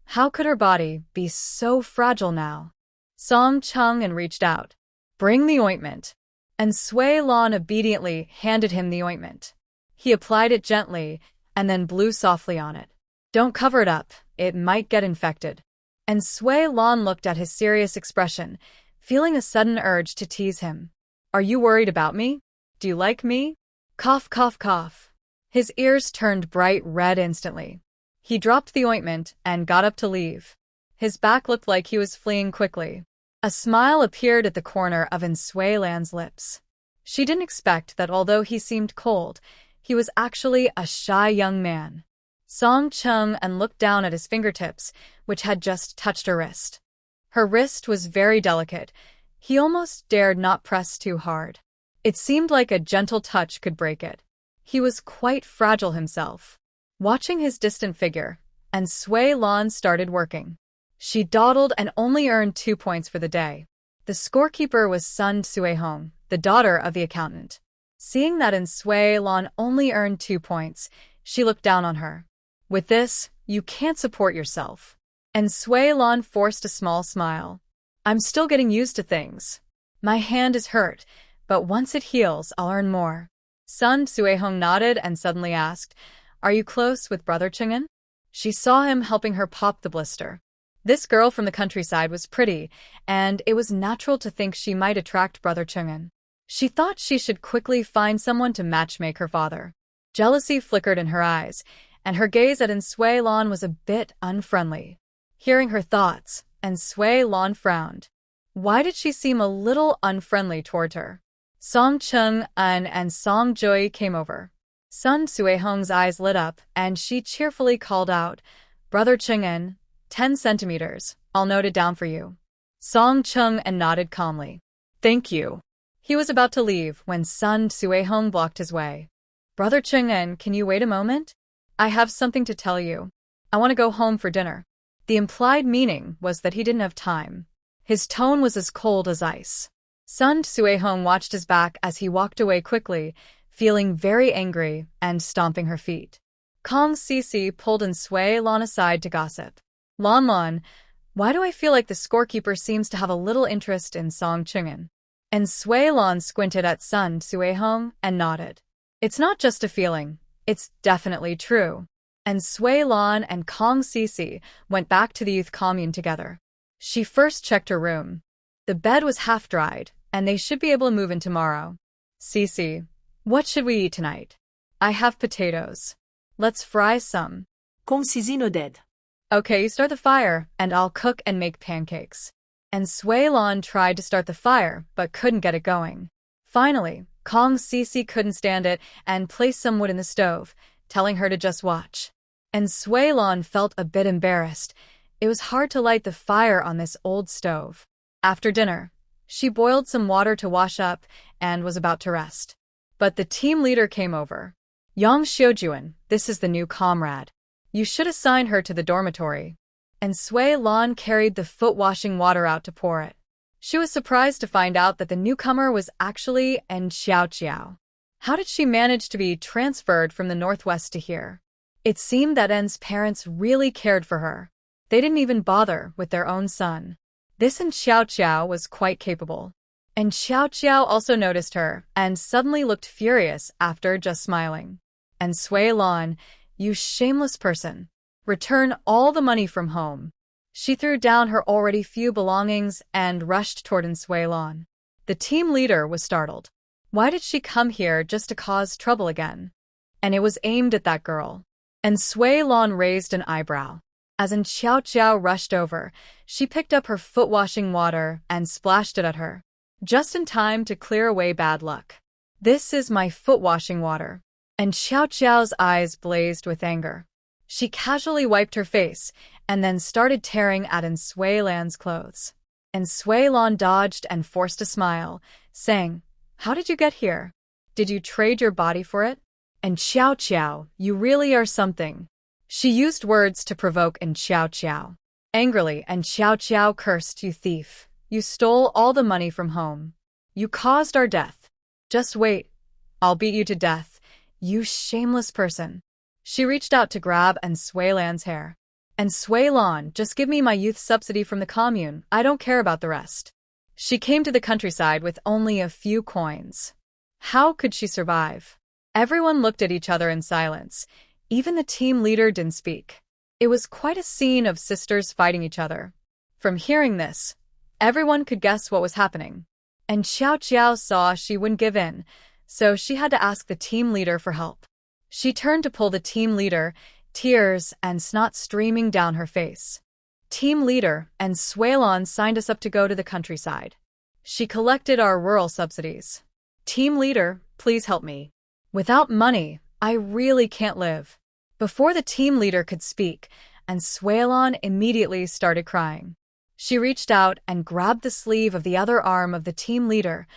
How could her body be so fragile now? Song Chung and reached out. Bring the ointment. And Sui Lan obediently handed him the ointment. He applied it gently and then blew softly on it. Don't cover it up, it might get infected. And Sui Lan looked at his serious expression, feeling a sudden urge to tease him. Are you worried about me? Do you like me? Cough, cough, cough. His ears turned bright red instantly. He dropped the ointment and got up to leave. His back looked like he was fleeing quickly. A smile appeared at the corner of Sui Lan's lips. She didn't expect that although he seemed cold, he was actually a shy young man. Song Chung and looked down at his fingertips, which had just touched her wrist. Her wrist was very delicate. He almost dared not press too hard. It seemed like a gentle touch could break it. He was quite fragile himself. Watching his distant figure, and Sui Lan started working. She dawdled and only earned 2 points for the day. The scorekeeper was Sun Suehong, the daughter of the accountant. Seeing that Sui Lan only earned 2 points, she looked down on her. With this, you can't support yourself. And Sui Lan forced a small smile. I'm still getting used to things. My hand is hurt, but once it heals, I'll earn more. Sun Suehong nodded and suddenly asked, Are you close with Brother Qingshan? She saw him helping her pop the blister. This girl from the countryside was pretty, and it was natural to think she might attract Brother Qingshan. She thought she should quickly find someone to matchmake her father. Jealousy flickered in her eyes, and her gaze at Sui Lan was a bit unfriendly. Hearing her thoughts, Sui Lan frowned. Why did she seem a little unfriendly toward her? Song Chung and Song Joy came over. Sun Suehong's eyes lit up, and she cheerfully called out, Brother Qingshan, 10 centimeters, I'll note it down for you. Song Chung and nodded calmly. Thank you. He was about to leave when Sun Suehong blocked his way. Brother Qingshan, can you wait a moment? I have something to tell you. I want to go home for dinner. The implied meaning was that he didn't have time. His tone was as cold as ice. Sun Suehong watched his back as he walked away quickly, feeling very angry and stomping her feet. Kong Sisi pulled Sui Lan aside to gossip. Lan Lan, why do I feel like the scorekeeper seems to have a little interest in Song Qingshan? And Sui Lan squinted at Sun Suehong and nodded. It's not just a feeling, it's definitely true. And Sui Lan and Kong Sisi went back to the youth commune together. She first checked her room. The bed was half-dried, and they should be able to move in tomorrow. Sisi, what should we eat tonight? I have potatoes. Let's fry some. Kong Sisi nodded. Okay, start the fire, and I'll cook and make pancakes. And Sui Lan tried to start the fire, but couldn't get it going. Finally, Kong Sisi couldn't stand it and placed some wood in the stove, telling her to just watch. And Sui Lan felt a bit embarrassed. It was hard to light the fire on this old stove. After dinner, she boiled some water to wash up and was about to rest. But the team leader came over. Yang Xiujuan, this is the new comrade. You should assign her to the dormitory. And Sui Lan carried the foot-washing water out to pour it. She was surprised to find out that the newcomer was actually Xiao Qiao. How did she manage to be transferred from the northwest to here? It seemed that N's parents really cared for her. They didn't even bother with their own son. This Xiao Qiao was quite capable. And Xiao Qiao also noticed her and suddenly looked furious after just smiling. And Sui Lan, you shameless person. Return all the money from home. She threw down her already few belongings and rushed toward Sui Lan. The team leader was startled. Why did she come here just to cause trouble again? And it was aimed at that girl. And Sui Lan raised an eyebrow. As Xiao Qiao rushed over, she picked up her foot-washing water and splashed it at her. Just in time to clear away bad luck. This is my foot-washing water. And Xiao Qiao's eyes blazed with anger. She casually wiped her face and then started tearing at Sui Lan's clothes. And Sui Lan dodged and forced a smile, saying, How did you get here? Did you trade your body for it? And Xiao Qiao, you really are something. She used words to provoke Xiao Qiao. Angrily, and Xiao Qiao cursed, You thief, You stole all the money from home. You caused our death. Just wait. I'll beat you to death, you shameless person. She reached out to grab and Sui Lan's hair. And Sui Lan, just give me my youth subsidy from the commune, I don't care about the rest. She came to the countryside with only a few coins. How could she survive? Everyone looked at each other in silence. Even the team leader didn't speak. It was quite a scene of sisters fighting each other. From hearing this, everyone could guess what was happening. And Xiao Qiao saw she wouldn't give in, so she had to ask the team leader for help. She turned to pull the team leader, tears and snot streaming down her face. Team leader and Sui Lan signed us up to go to the countryside. She collected our rural subsidies. Team leader, please help me. Without money, I really can't live. Before the team leader could speak, and Sui Lan immediately started crying. She reached out and grabbed the sleeve of the other arm of the team leader,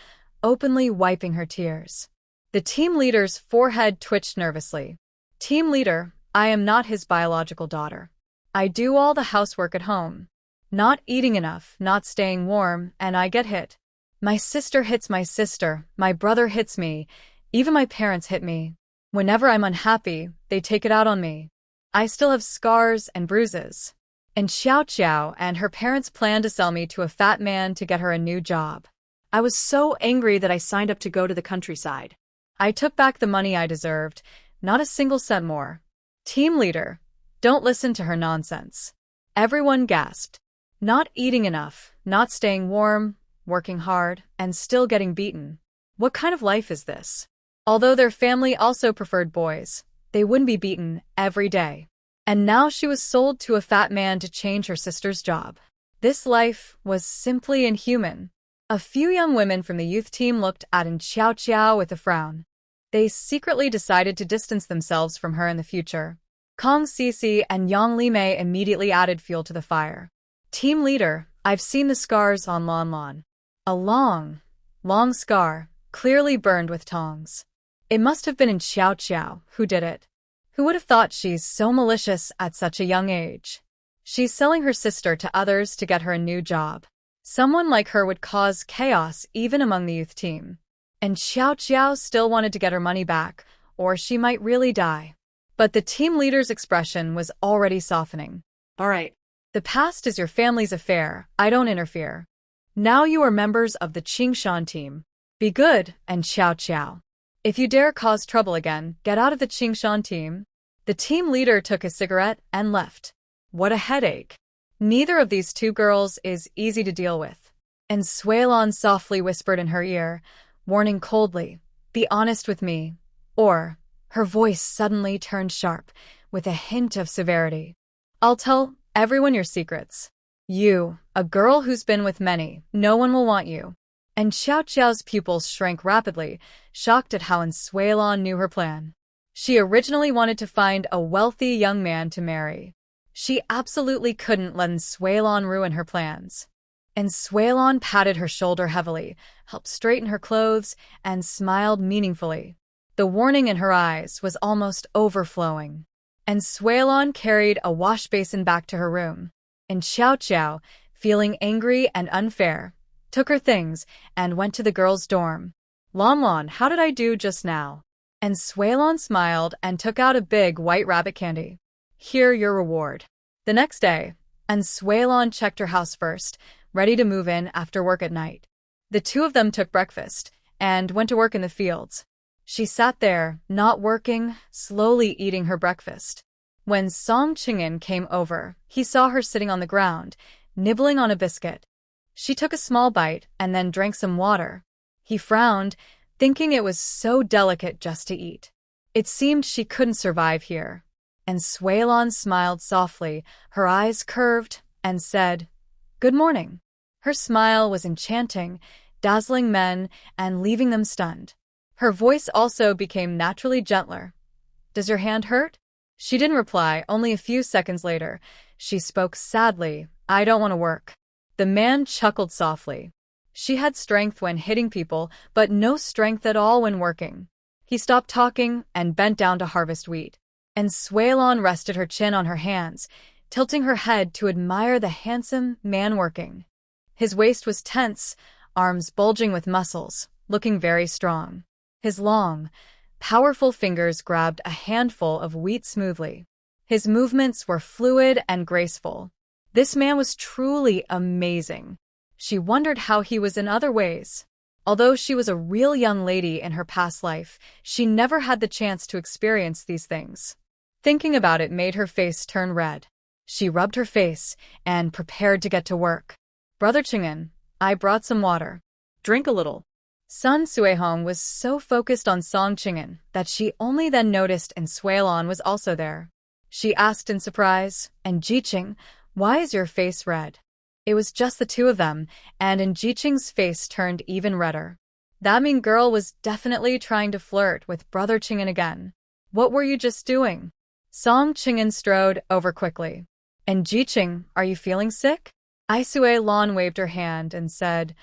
openly wiping her tears. The team leader's forehead twitched nervously. Team leader, I am not his biological daughter. I do all the housework at home. Not eating enough, not staying warm, and I get hit. My sister hits my sister, my brother hits me, even my parents hit me. Whenever I'm unhappy, they take it out on me. I still have scars and bruises. And Xiao Qiao and her parents planned to sell me to a fat man to get her a new job. I was so angry that I signed up to go to the countryside. I took back the money I deserved, not a single cent more. Team leader, don't listen to her nonsense. Everyone gasped. Not eating enough, not staying warm, working hard, and still getting beaten. What kind of life is this? Although their family also preferred boys, they wouldn't be beaten every day. And now she was sold to a fat man to change her sister's job. This life was simply inhuman. A few young women from the youth team looked at Xiao Qiao with a frown. They secretly decided to distance themselves from her in the future. Kong Sisi and Yang Limei immediately added fuel to the fire. Team leader, I've seen the scars on Lan Lan. A long, long scar, clearly burned with tongs. It must have been Xiao Qiao who did it. Who would have thought she's so malicious at such a young age? She's selling her sister to others to get her a new job. Someone like her would cause chaos even among the youth team. And Xiao Qiao still wanted to get her money back, or she might really die. But the team leader's expression was already softening. All right. The past is your family's affair. I don't interfere. Now you are members of the Qingshan team. Be good, and Xiao Qiao. If you dare cause trouble again, get out of the Qingshan team. The team leader took a cigarette and left. What a headache. Neither of these two girls is easy to deal with. And Sui Lan softly whispered in her ear, warning coldly, be honest with me. Or, her voice suddenly turned sharp, with a hint of severity. I'll tell everyone your secrets. You, a girl who's been with many, no one will want you. And Xiao Qiao's pupils shrank rapidly, shocked at how Sui Lan knew her plan. She originally wanted to find a wealthy young man to marry. She absolutely couldn't let Sui Lan ruin her plans. And Sui Lan patted her shoulder heavily, helped straighten her clothes, and smiled meaningfully. The warning in her eyes was almost overflowing. And Sui Lan carried a wash basin back to her room. And Xiao Qiao, feeling angry and unfair, took her things and went to the girls' dorm. Lan Lan, how did I do just now? And Sui Lan smiled and took out a big white rabbit candy. Here, your reward. The next day, and Sui Lan checked her house first, ready to move in after work at night. The two of them took breakfast and went to work in the fields. She sat there, not working, slowly eating her breakfast. When Song Qing'an came over, he saw her sitting on the ground, nibbling on a biscuit. She took a small bite and then drank some water. He frowned, thinking it was so delicate just to eat. It seemed she couldn't survive here. And Sui Lan smiled softly, her eyes curved, and said, "Good morning." Her smile was enchanting, dazzling men and leaving them stunned. Her voice also became naturally gentler. "Does your hand hurt?" She didn't reply. Only a few seconds later, she spoke sadly, "I don't want to work." The man chuckled softly. She had strength when hitting people, but no strength at all when working. He stopped talking and bent down to harvest wheat. And Sui Lan rested her chin on her hands, tilting her head to admire the handsome man working. His waist was tense, arms bulging with muscles, looking very strong. His long, powerful fingers grabbed a handful of wheat smoothly. His movements were fluid and graceful. This man was truly amazing. She wondered how he was in other ways. Although she was a real young lady in her past life, she never had the chance to experience these things. Thinking about it made her face turn red. She rubbed her face and prepared to get to work. "Brother Qingshan, I brought some water. Drink a little." Sun Suehong was so focused on Song Qingshan that she only then noticed and Suelon was also there. She asked in surprise, "And Jiqing, why is your face red?" It was just the two of them, and Jiqing's face turned even redder. That mean girl was definitely trying to flirt with Brother Qingshan again. "What were you just doing?" Song Qingshan strode over quickly. "And Jiqing, are you feeling sick?" Suelon waved her hand and said,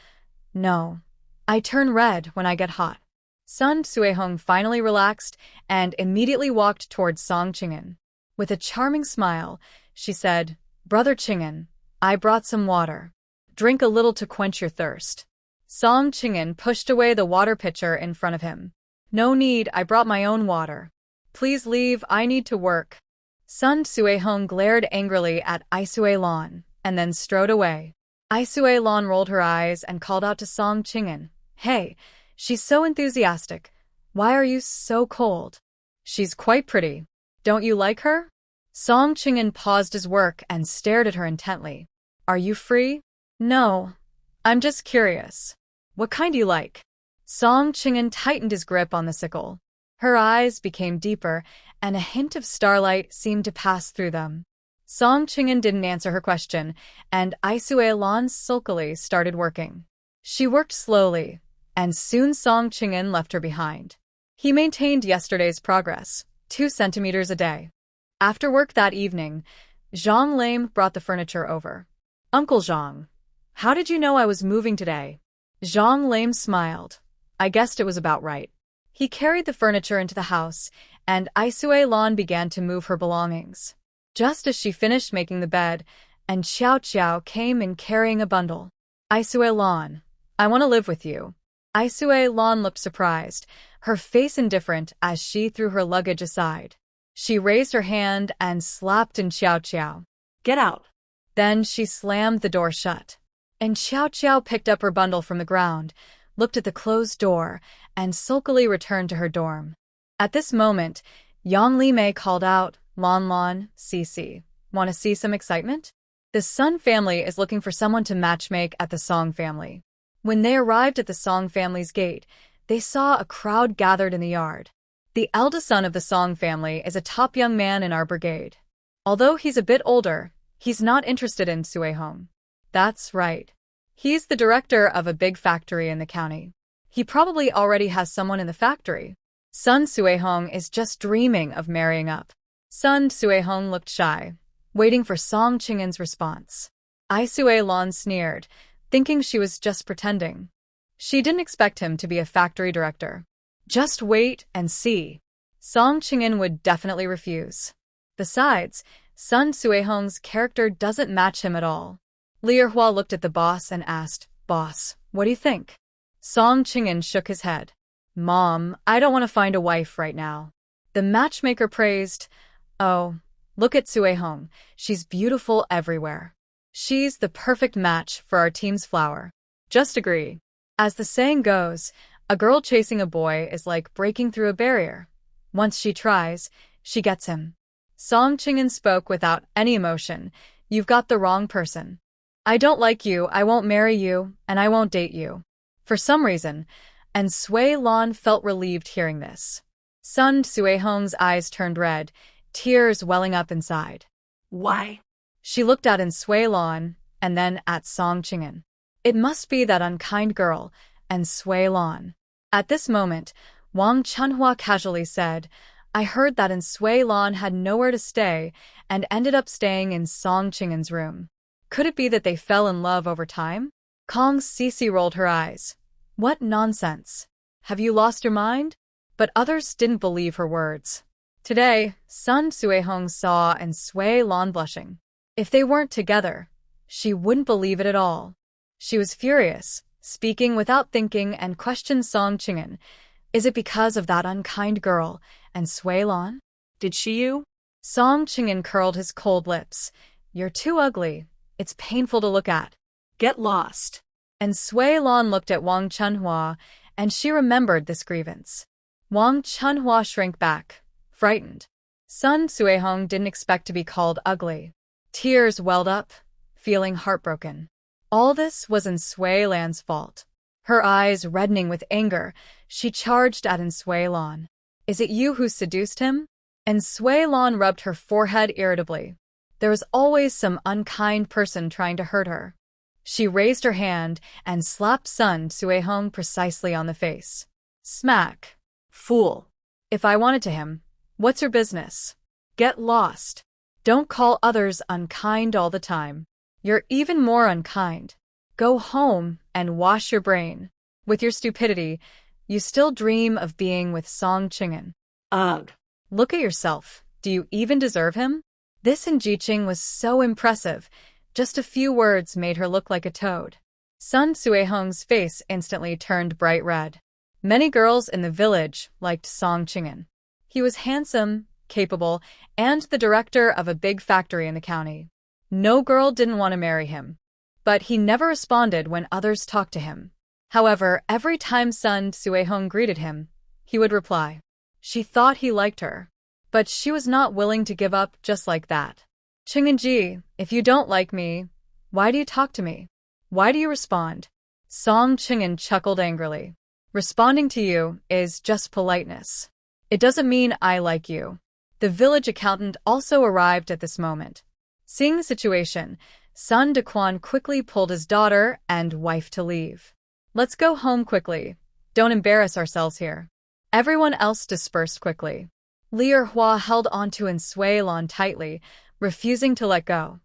"No. I turn red when I get hot." Sun Suehong finally relaxed and immediately walked towards Song Qingshan. With a charming smile, she said, "Brother Qingshan, I brought some water. Drink a little to quench your thirst." Song Qingshan pushed away the water pitcher in front of him. "No need, I brought my own water. Please leave, I need to work." Sun Suehong glared angrily at Suelon and then strode away. Suelon rolled her eyes and called out to Song Qingshan, "Hey, she's so enthusiastic. Why are you so cold?" "She's quite pretty. Don't you like her?" Song Qingshan paused his work and stared at her intently. "Are you free?" "No. I'm just curious. What kind do you like?" Song Qingshan tightened his grip on the sickle. Her eyes became deeper, and a hint of starlight seemed to pass through them. Song Qingshan didn't answer her question, and Suelon sulkily started working. She worked slowly, and soon Song Qingshan left her behind. He maintained yesterday's progress, 2 centimeters a day. After work that evening, Zhang Lame brought the furniture over. "Uncle Zhang, how did you know I was moving today?" Zhang Lame smiled. "I guessed it was about right." He carried the furniture into the house, and Suelon began to move her belongings. Just as she finished making the bed, and Xiao Xiao came in carrying a bundle. "Suelon, I want to live with you." Suelon looked surprised, her face indifferent as she threw her luggage aside. She raised her hand and slapped in Xiao Xiao. "Get out." Then she slammed the door shut. And Xiao Xiao picked up her bundle from the ground, looked at the closed door, and sulkily returned to her dorm. At this moment, Yang Li Mei called out, "Lon Lon, Cici, want to see some excitement?" The Sun family is looking for someone to matchmake at the Song family. When they arrived at the Song family's gate, they saw a crowd gathered in the yard. The eldest son of the Song family is a top young man in our brigade. Although he's a bit older, he's not interested in Suehong. That's right. He's the director of a big factory in the county. He probably already has someone in the factory. Sun Suehong is just dreaming of marrying up. Sun Suehong looked shy, waiting for Song Qingshan's response. Suelon sneered, thinking she was just pretending. She didn't expect him to be a factory director. Just wait and see. Song Qingshan would definitely refuse. Besides, Sun Suehong's character doesn't match him at all. Hua looked at the boss and asked, "Boss, what do you think?" Song Qingshan shook his head. "Mom, I don't want to find a wife right now." The matchmaker praised, "Oh, look at Suehong. She's beautiful everywhere. She's the perfect match for our team's flower. Just agree." As the saying goes, a girl chasing a boy is like breaking through a barrier. Once she tries, she gets him. Song Qingshan spoke without any emotion. "You've got the wrong person. I don't like you, I won't marry you, and I won't date you." For some reason, and Suelon felt relieved hearing this. Sun Suehong's eyes turned red, tears welling up inside. "Why?" She looked at Suelon, and then at Song Qingshan. It must be that unkind girl, and Suelon. At this moment, Wang Chunhua casually said, "I heard that Suelon had nowhere to stay and ended up staying in Song Qingshan's room. Could it be that they fell in love over time?" Kong Cici rolled her eyes. "What nonsense. Have you lost your mind?" But others didn't believe her words. Today, Sun Suehong saw Suelon blushing. If they weren't together, she wouldn't believe it at all. She was furious, speaking without thinking, and questioned Song Qing'an. Is it because of that unkind girl and Sui Lan? Did she you? Song Qing'an curled his cold lips. You're too ugly. It's painful to look at. Get lost. And Sui Lan looked at Wang Chunhua, and she remembered this grievance. Wang Chunhua shrank back, frightened. Sun Suihong didn't expect to be called ugly. Tears welled up, feeling heartbroken. All this was in Sui Lan's fault. Her eyes reddening with anger, she charged at Sui Lan. Is it you who seduced him? And Sui Lan rubbed her forehead irritably. There was always some unkind person trying to hurt her. She raised her hand and slapped Sun Suihong precisely on the face. Smack. Fool. If I wanted to him, what's your business? Get lost. Don't call others unkind all the time. You're even more unkind. Go home and wash your brain. With your stupidity, you still dream of being with Song Qing'an. Ugh. Look at yourself. Do you even deserve him? This in Jiqing was so impressive. Just a few words made her look like a toad. Sun Suihong's face instantly turned bright red. Many girls in the village liked Song Qing'an. He was handsome, capable, and the director of a big factory in the county. No girl didn't want to marry him. But he never responded when others talked to him. However, every time Sun Suihong greeted him, he would reply. She thought he liked her. But she was not willing to give up just like that. Qing'an, if you don't like me, why do you talk to me? Why do you respond? Song Qing'an chuckled angrily. Responding to you is just politeness. It doesn't mean I like you. The village accountant also arrived at this moment. Seeing the situation, Sun Dequan quickly pulled his daughter and wife to leave. Let's go home quickly. Don't embarrass ourselves here. Everyone else dispersed quickly. Hua held onto Sui Lan tightly, refusing to let go.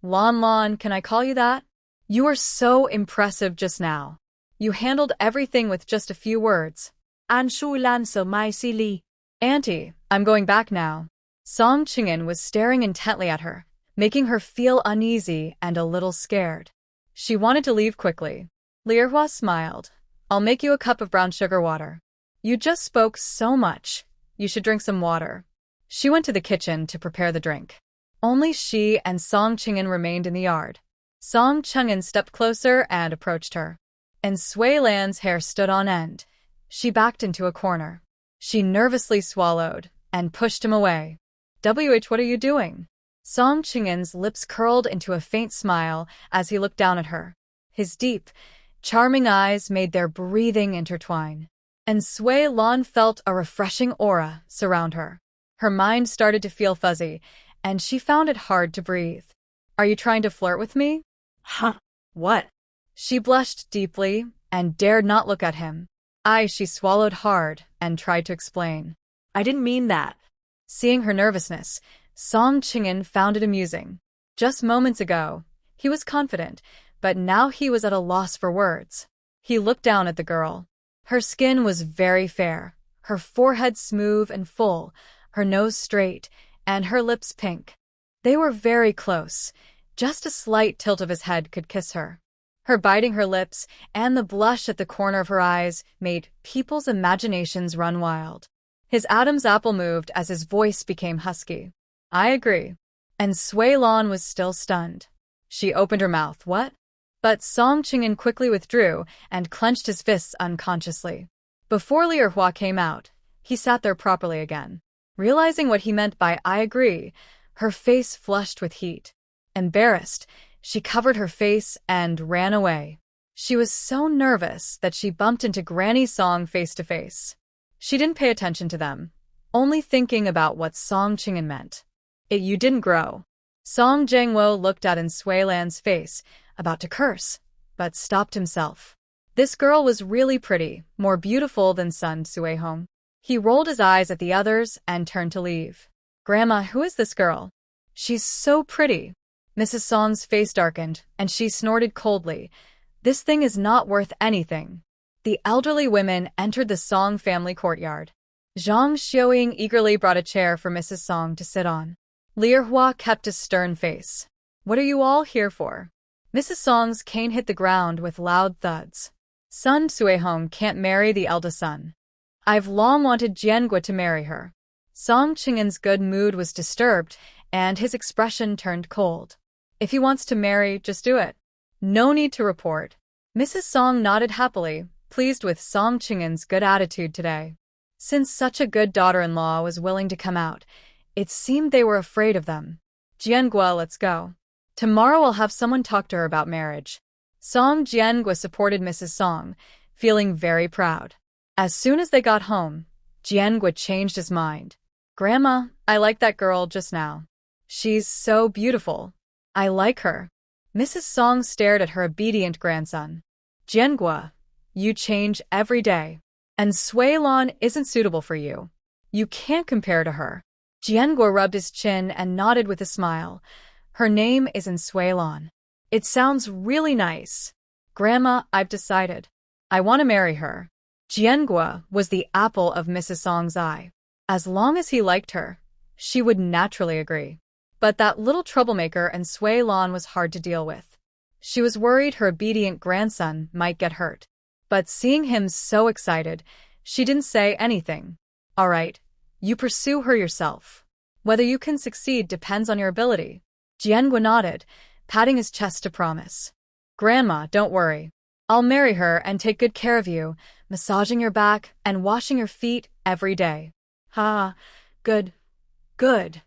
Lan, can I call you that? You were so impressive just now. You handled everything with just a few words. Anshu Lan so mai si li. Auntie, I'm going back now. Song Qing'an was staring intently at her, making her feel uneasy and a little scared. She wanted to leave quickly. Hua smiled. I'll make you a cup of brown sugar water. You just spoke so much. You should drink some water. She went to the kitchen to prepare the drink. Only she and Song Qing'an remained in the yard. Song Qing'an stepped closer and approached her. And Sui Lan's hair stood on end. She backed into a corner. She nervously swallowed and pushed him away. What are you doing? Song Qing'an's lips curled into a faint smile as he looked down at her. His deep, charming eyes made their breathing intertwine. And Sui Lan felt a refreshing aura surround her. Her mind started to feel fuzzy, and she found it hard to breathe. Are you trying to flirt with me? Huh? What? She blushed deeply and dared not look at him. She swallowed hard and tried to explain. I didn't mean that. Seeing her nervousness, Song Qing'an found it amusing. Just moments ago, he was confident, but now he was at a loss for words. He looked down at the girl. Her skin was very fair, her forehead smooth and full, her nose straight, and her lips pink. They were very close. Just a slight tilt of his head could kiss her. Her biting her lips and the blush at the corner of her eyes made people's imaginations run wild. His Adam's apple moved as his voice became husky. I agree. And Sui Lan was still stunned. She opened her mouth. What? But Song Qing'an quickly withdrew and clenched his fists unconsciously. Before Hua came out, he sat there properly again. Realizing what he meant by I agree, her face flushed with heat. Embarrassed, she covered her face and ran away. She was so nervous that she bumped into Granny Song face to face. She didn't pay attention to them, only thinking about what Song Qing'an meant. You didn't grow. Song Jiangwo looked at Sui Lan's face, about to curse, but stopped himself. This girl was really pretty, more beautiful than Sun Suihong. He rolled his eyes at the others and turned to leave. Grandma, who is this girl? She's so pretty. Mrs. Song's face darkened, and she snorted coldly. This thing is not worth anything. The elderly women entered the Song family courtyard. Zhang Xiaoying eagerly brought a chair for Mrs. Song to sit on. Hua kept a stern face. What are you all here for? Mrs. Song's cane hit the ground with loud thuds. Sun Suehong can't marry the eldest son. I've long wanted Jiangua to marry her. Song Qing'an's good mood was disturbed, and his expression turned cold. If he wants to marry, just do it. No need to report. Mrs. Song nodded happily, pleased with Song Qing'an's good attitude today. Since such a good daughter-in-law was willing to come out, it seemed they were afraid of them. Jiangua, let's go. Tomorrow I'll have someone talk to her about marriage. Song Jiangua supported Mrs. Song, feeling very proud. As soon as they got home, Jiangua changed his mind. Grandma, I like that girl just now. She's so beautiful. I like her. Mrs. Song stared at her obedient grandson. Jiangua, you change every day. And Suelon isn't suitable for you. You can't compare to her. Jiangua rubbed his chin and nodded with a smile. Her name isn't Suelon. It sounds really nice. Grandma, I've decided. I want to marry her. Jiangua was the apple of Mrs. Song's eye. As long as he liked her, she would naturally agree. But that little troublemaker and Suelon was hard to deal with. She was worried her obedient grandson might get hurt. But seeing him so excited, she didn't say anything. All right, you pursue her yourself. Whether you can succeed depends on your ability. Jiangua nodded, patting his chest to promise. Grandma, don't worry. I'll marry her and take good care of you, massaging your back and washing your feet every day. Ha, good, good.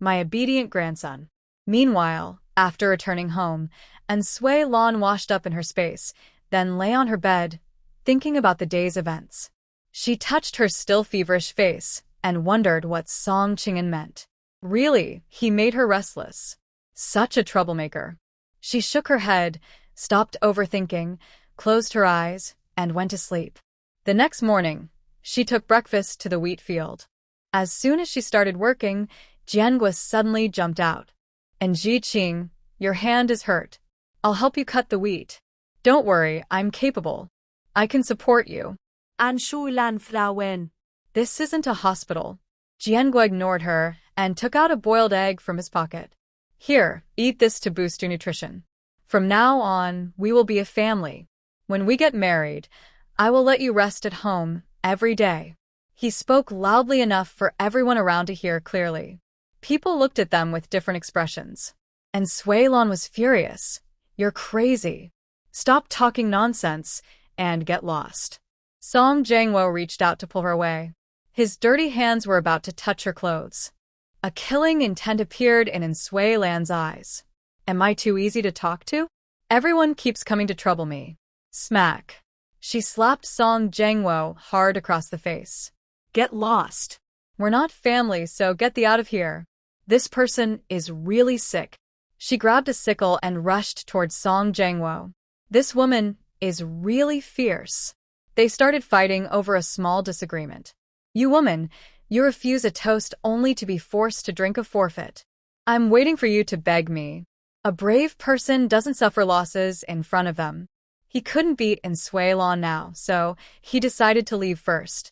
My obedient grandson. Meanwhile, after returning home, and Suelon washed up in her space, then lay on her bed, thinking about the day's events. She touched her still feverish face and wondered what Song Qing'an meant. Really, he made her restless. Such a troublemaker. She shook her head, stopped overthinking, closed her eyes, and went to sleep. The next morning, she took breakfast to the wheat field. As soon as she started working, Jiangua suddenly jumped out. And Ji Qing, your hand is hurt. I'll help you cut the wheat. Don't worry, I'm capable. I can support you. An Shuilan Frau Wen. This isn't a hospital. Jiangua ignored her and took out a boiled egg from his pocket. Here, eat this to boost your nutrition. From now on, we will be a family. When we get married, I will let you rest at home every day. He spoke loudly enough for everyone around to hear clearly. People looked at them with different expressions. And Suelon was furious. You're crazy. Stop talking nonsense and get lost. Song Jiangwo reached out to pull her away. His dirty hands were about to touch her clothes. A killing intent appeared in Suelan's eyes. Am I too easy to talk to? Everyone keeps coming to trouble me. Smack. She slapped Song Jiangwo hard across the face. Get lost. We're not family, so get thee out of here. This person is really sick. She grabbed a sickle and rushed towards Song Jiangwo. This woman is really fierce. They started fighting over a small disagreement. You woman, you refuse a toast only to be forced to drink a forfeit. I'm waiting for you to beg me. A brave person doesn't suffer losses in front of them. He couldn't beat in Suelon now, so he decided to leave first.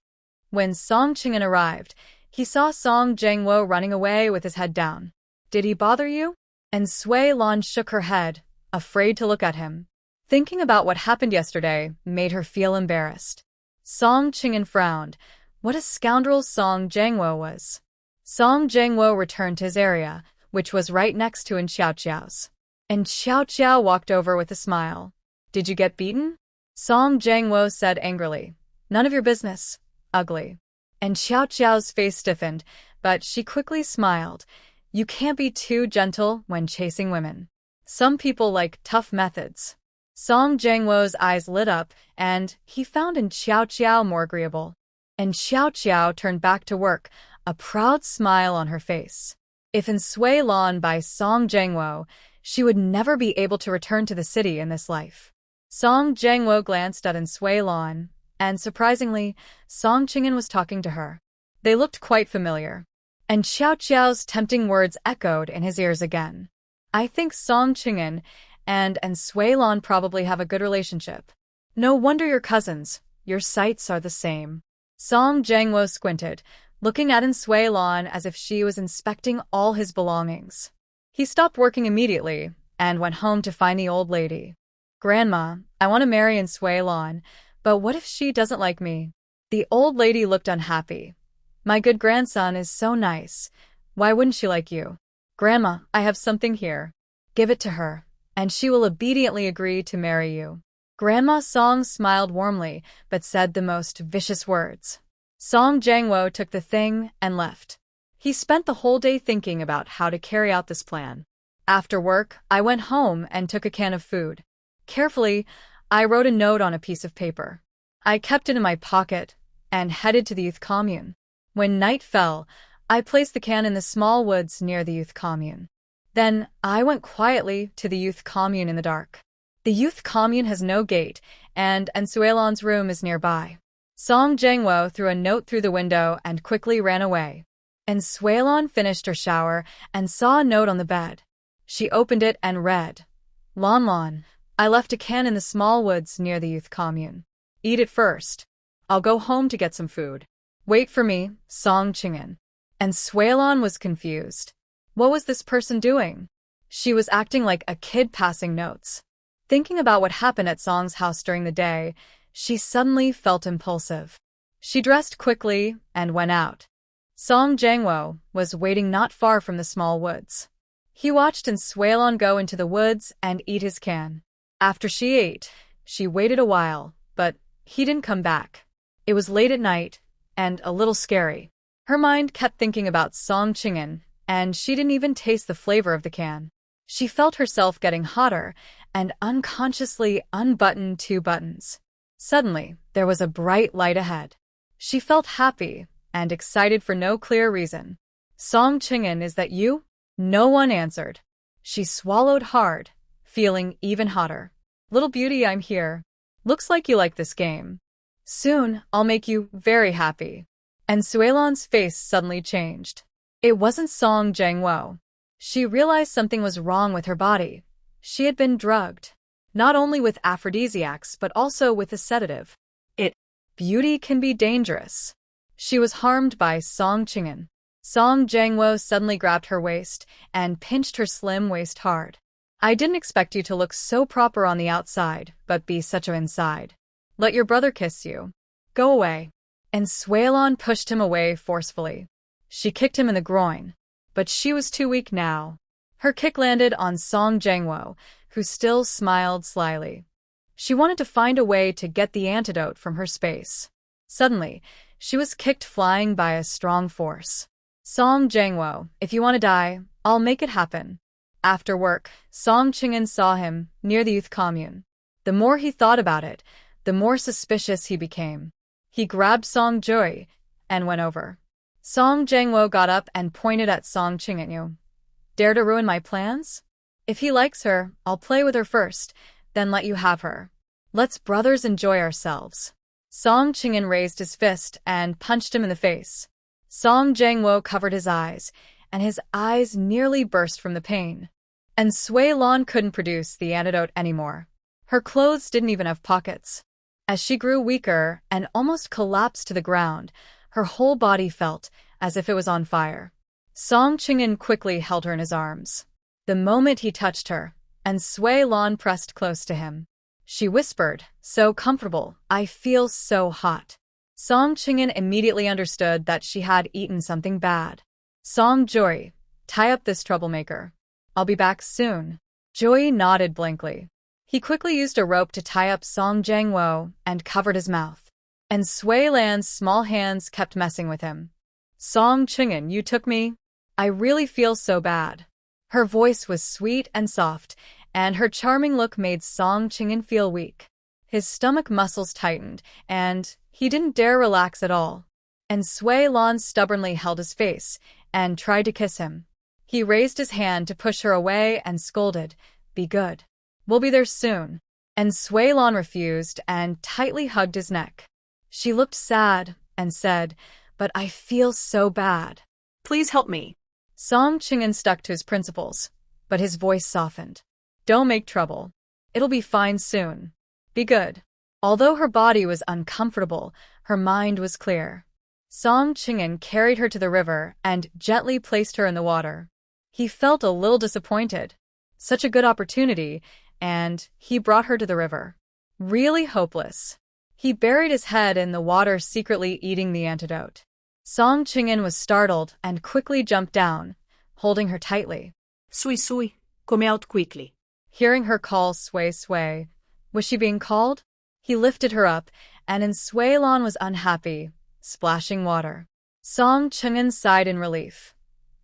When Song Qing'an arrived, he saw Song Jiangwo running away with his head down. Did he bother you? And Suelon shook her head, afraid to look at him. Thinking about what happened yesterday made her feel embarrassed. Song Qing'an frowned. What a scoundrel Song Jiangwo was. Song Jiangwo returned to his area, which was right next to Xiao Xiao's. And Xiao Xiao walked over with a smile. Did you get beaten? Song Jiangwo said angrily. None of your business. Ugly. And Xiao Xiao's face stiffened, but she quickly smiled. You can't be too gentle when chasing women. Some people like tough methods. Song Jiangwo's eyes lit up, and he found Xiao Xiao more agreeable. And Xiao Xiao turned back to work, a proud smile on her face. If in Suelon by Song Jiangwo, she would never be able to return to the city in this life. Song Jiangwo glanced at Suelon, and surprisingly, Song Qing'an was talking to her. They looked quite familiar. And Xiao Xiao's tempting words echoed in his ears again. I think Song Qing'an and Suelon probably have a good relationship. No wonder you're cousins. Your sights are the same. Song Jiangwo squinted, looking at Suelon as if she was inspecting all his belongings. He stopped working immediately and went home to find the old lady. "Grandma, I want to marry and sway Lan, but what if she doesn't like me?" The old lady looked unhappy. "My good grandson is so nice. Why wouldn't she like you?" "Grandma, I have something here. Give it to her, and she will obediently agree to marry you." Grandma Song smiled warmly, but said the most vicious words. Song Jangwo took the thing and left. He spent the whole day thinking about how to carry out this plan. After work, I went home and took a can of food. Carefully, I wrote a note on a piece of paper. I kept it in my pocket and headed to the youth commune. When night fell, I placed the can in the small woods near the youth commune. Then I went quietly to the youth commune in the dark. The youth commune has no gate, and Suelan's room is nearby. Song Jangwo threw a note through the window and quickly ran away. Suelan finished her shower and saw a note on the bed. She opened it and read, "Lan Lan, I left a can in the small woods near the youth commune. Eat it first. I'll go home to get some food. Wait for me, Song Qingshan." And Suelan was confused. What was this person doing? She was acting like a kid passing notes. Thinking about what happened at Song's house during the day, she suddenly felt impulsive. She dressed quickly and went out. Song Jangwo was waiting not far from the small woods. He watched Suelan go into the woods and eat his can. After she ate, she waited a while, but he didn't come back. It was late at night and a little scary. Her mind kept thinking about Song Qingshan, and she didn't even taste the flavor of the can. She felt herself getting hotter and unconsciously unbuttoned 2 buttons. Suddenly, there was a bright light ahead. She felt happy and excited for no clear reason. "Song Qingshan, is that you?" No one answered. She swallowed hard, feeling even hotter. "Little beauty, I'm here. Looks like you like this game. Soon, I'll make you very happy." And Suelan's face suddenly changed. It wasn't Song Jangwo. She realized something was wrong with her body. She had been drugged, not only with aphrodisiacs but also with a sedative. Beauty can be dangerous. She was harmed by Song Qingshan. Song Jangwo suddenly grabbed her waist and pinched her slim waist hard. "I didn't expect you to look so proper on the outside, but be such a inside. Let your brother kiss you. Go away." And Suelan pushed him away forcefully. She kicked him in the groin, but she was too weak now. Her kick landed on Song Jangwo, who still smiled slyly. She wanted to find a way to get the antidote from her space. Suddenly, she was kicked flying by a strong force. "Song Jangwo, if you want to die, I'll make it happen." After work, Song Qingshan saw him near the youth commune. The more he thought about it, the more suspicious he became. He grabbed Song Joy and went over. Song Jangwo got up and pointed at Song Qingshan. "You dare to ruin my plans? If he likes her, I'll play with her first, then let you have her. Let's brothers enjoy ourselves." Song Qingshan raised his fist and punched him in the face. Song Jangwo covered his eyes, and his eyes nearly burst from the pain. And Suelan couldn't produce the antidote anymore. Her clothes didn't even have pockets. As she grew weaker and almost collapsed to the ground, her whole body felt as if it was on fire. Song Qingshan quickly held her in his arms. The moment he touched her, and Suelan pressed close to him. She whispered, "So comfortable, I feel so hot." Song Qingshan immediately understood that she had eaten something bad. "Song Joy, tie up this troublemaker. I'll be back soon." Joy nodded blankly. He quickly used a rope to tie up Song Jangwo and covered his mouth. And Suelan's small hands kept messing with him. "Song Qingshan, you took me? I really feel so bad." Her voice was sweet and soft, and her charming look made Song Qingshan feel weak. His stomach muscles tightened, and he didn't dare relax at all. And Suelan stubbornly held his face and tried to kiss him. He raised his hand to push her away and scolded, "Be good. We'll be there soon." And Suelan refused and tightly hugged his neck. She looked sad and said, "But I feel so bad. Please help me." Song Qingshan stuck to his principles, but his voice softened. "Don't make trouble. It'll be fine soon. Be good." Although her body was uncomfortable, her mind was clear. Song Qingshan carried her to the river and gently placed her in the water. He felt a little disappointed. Such a good opportunity, and he brought her to the river. Really hopeless. He buried his head in the water, secretly eating the antidote. Song Qingshan was startled and quickly jumped down, holding her tightly. Sui sui, come out quickly. Hearing her call Sui Sui, was she being called? He lifted her up, and Sui Lan was unhappy, splashing water. Song Qingshan sighed in relief.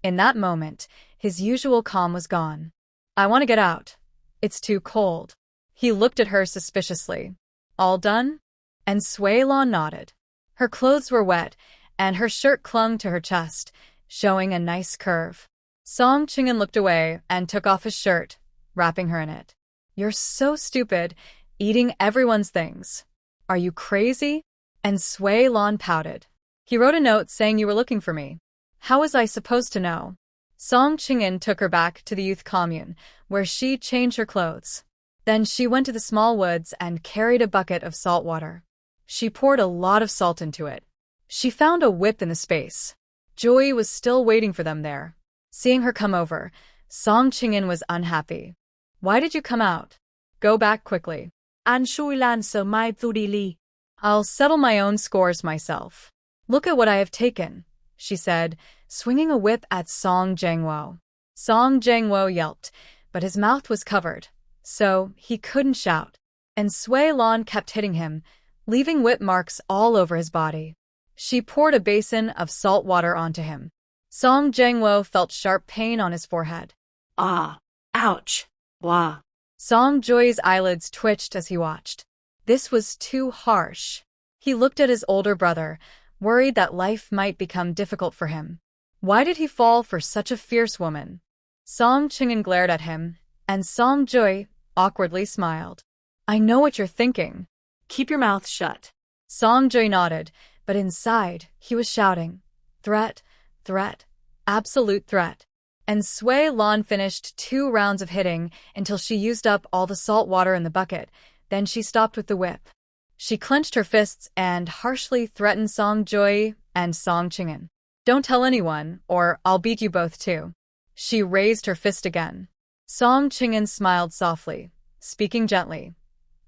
In that moment, his usual calm was gone. I want to get out. It's too cold. He looked at her suspiciously. All done? And Sui Lan nodded. Her clothes were wet, and her shirt clung to her chest, showing a nice curve. Song Qingshan looked away and took off his shirt, wrapping her in it. You're so stupid, eating everyone's things. Are you crazy? And Sui Lan pouted. He wrote a note saying you were looking for me. How was I supposed to know? Song Qingshan took her back to the youth commune, where she changed her clothes. Then she went to the small woods and carried a bucket of salt water. She poured a lot of salt into it. She found a whip in the space. Joy was still waiting for them there. Seeing her come over, Song Qingshan was unhappy. Why did you come out? Go back quickly. An Shui Lan so mai tu đi li. I'll settle my own scores myself. Look at what I have taken, she said, swinging a whip at Song Jiangwo. Song Jiangwo yelped, but his mouth was covered, so he couldn't shout. And Sui Lan kept hitting him, leaving whip marks all over his body. She poured a basin of salt water onto him. Song Jiangwo felt sharp pain on his forehead. Ah, ouch, wah. Song Joy's eyelids twitched as he watched. This was too harsh. He looked at his older brother, worried that life might become difficult for him. Why did he fall for such a fierce woman? Song Qingshan glared at him, and Song Joy awkwardly smiled. I know what you're thinking. Keep your mouth shut. Song Joy nodded, but inside, he was shouting. Threat, threat, absolute threat. And Sui Lan finished 2 rounds of hitting until she used up all the salt water in the bucket. Then she stopped with the whip. She clenched her fists and harshly threatened Song Joy and Song Qingshan. Don't tell anyone, or I'll beat you both too. She raised her fist again. Song Qingshan smiled softly, speaking gently.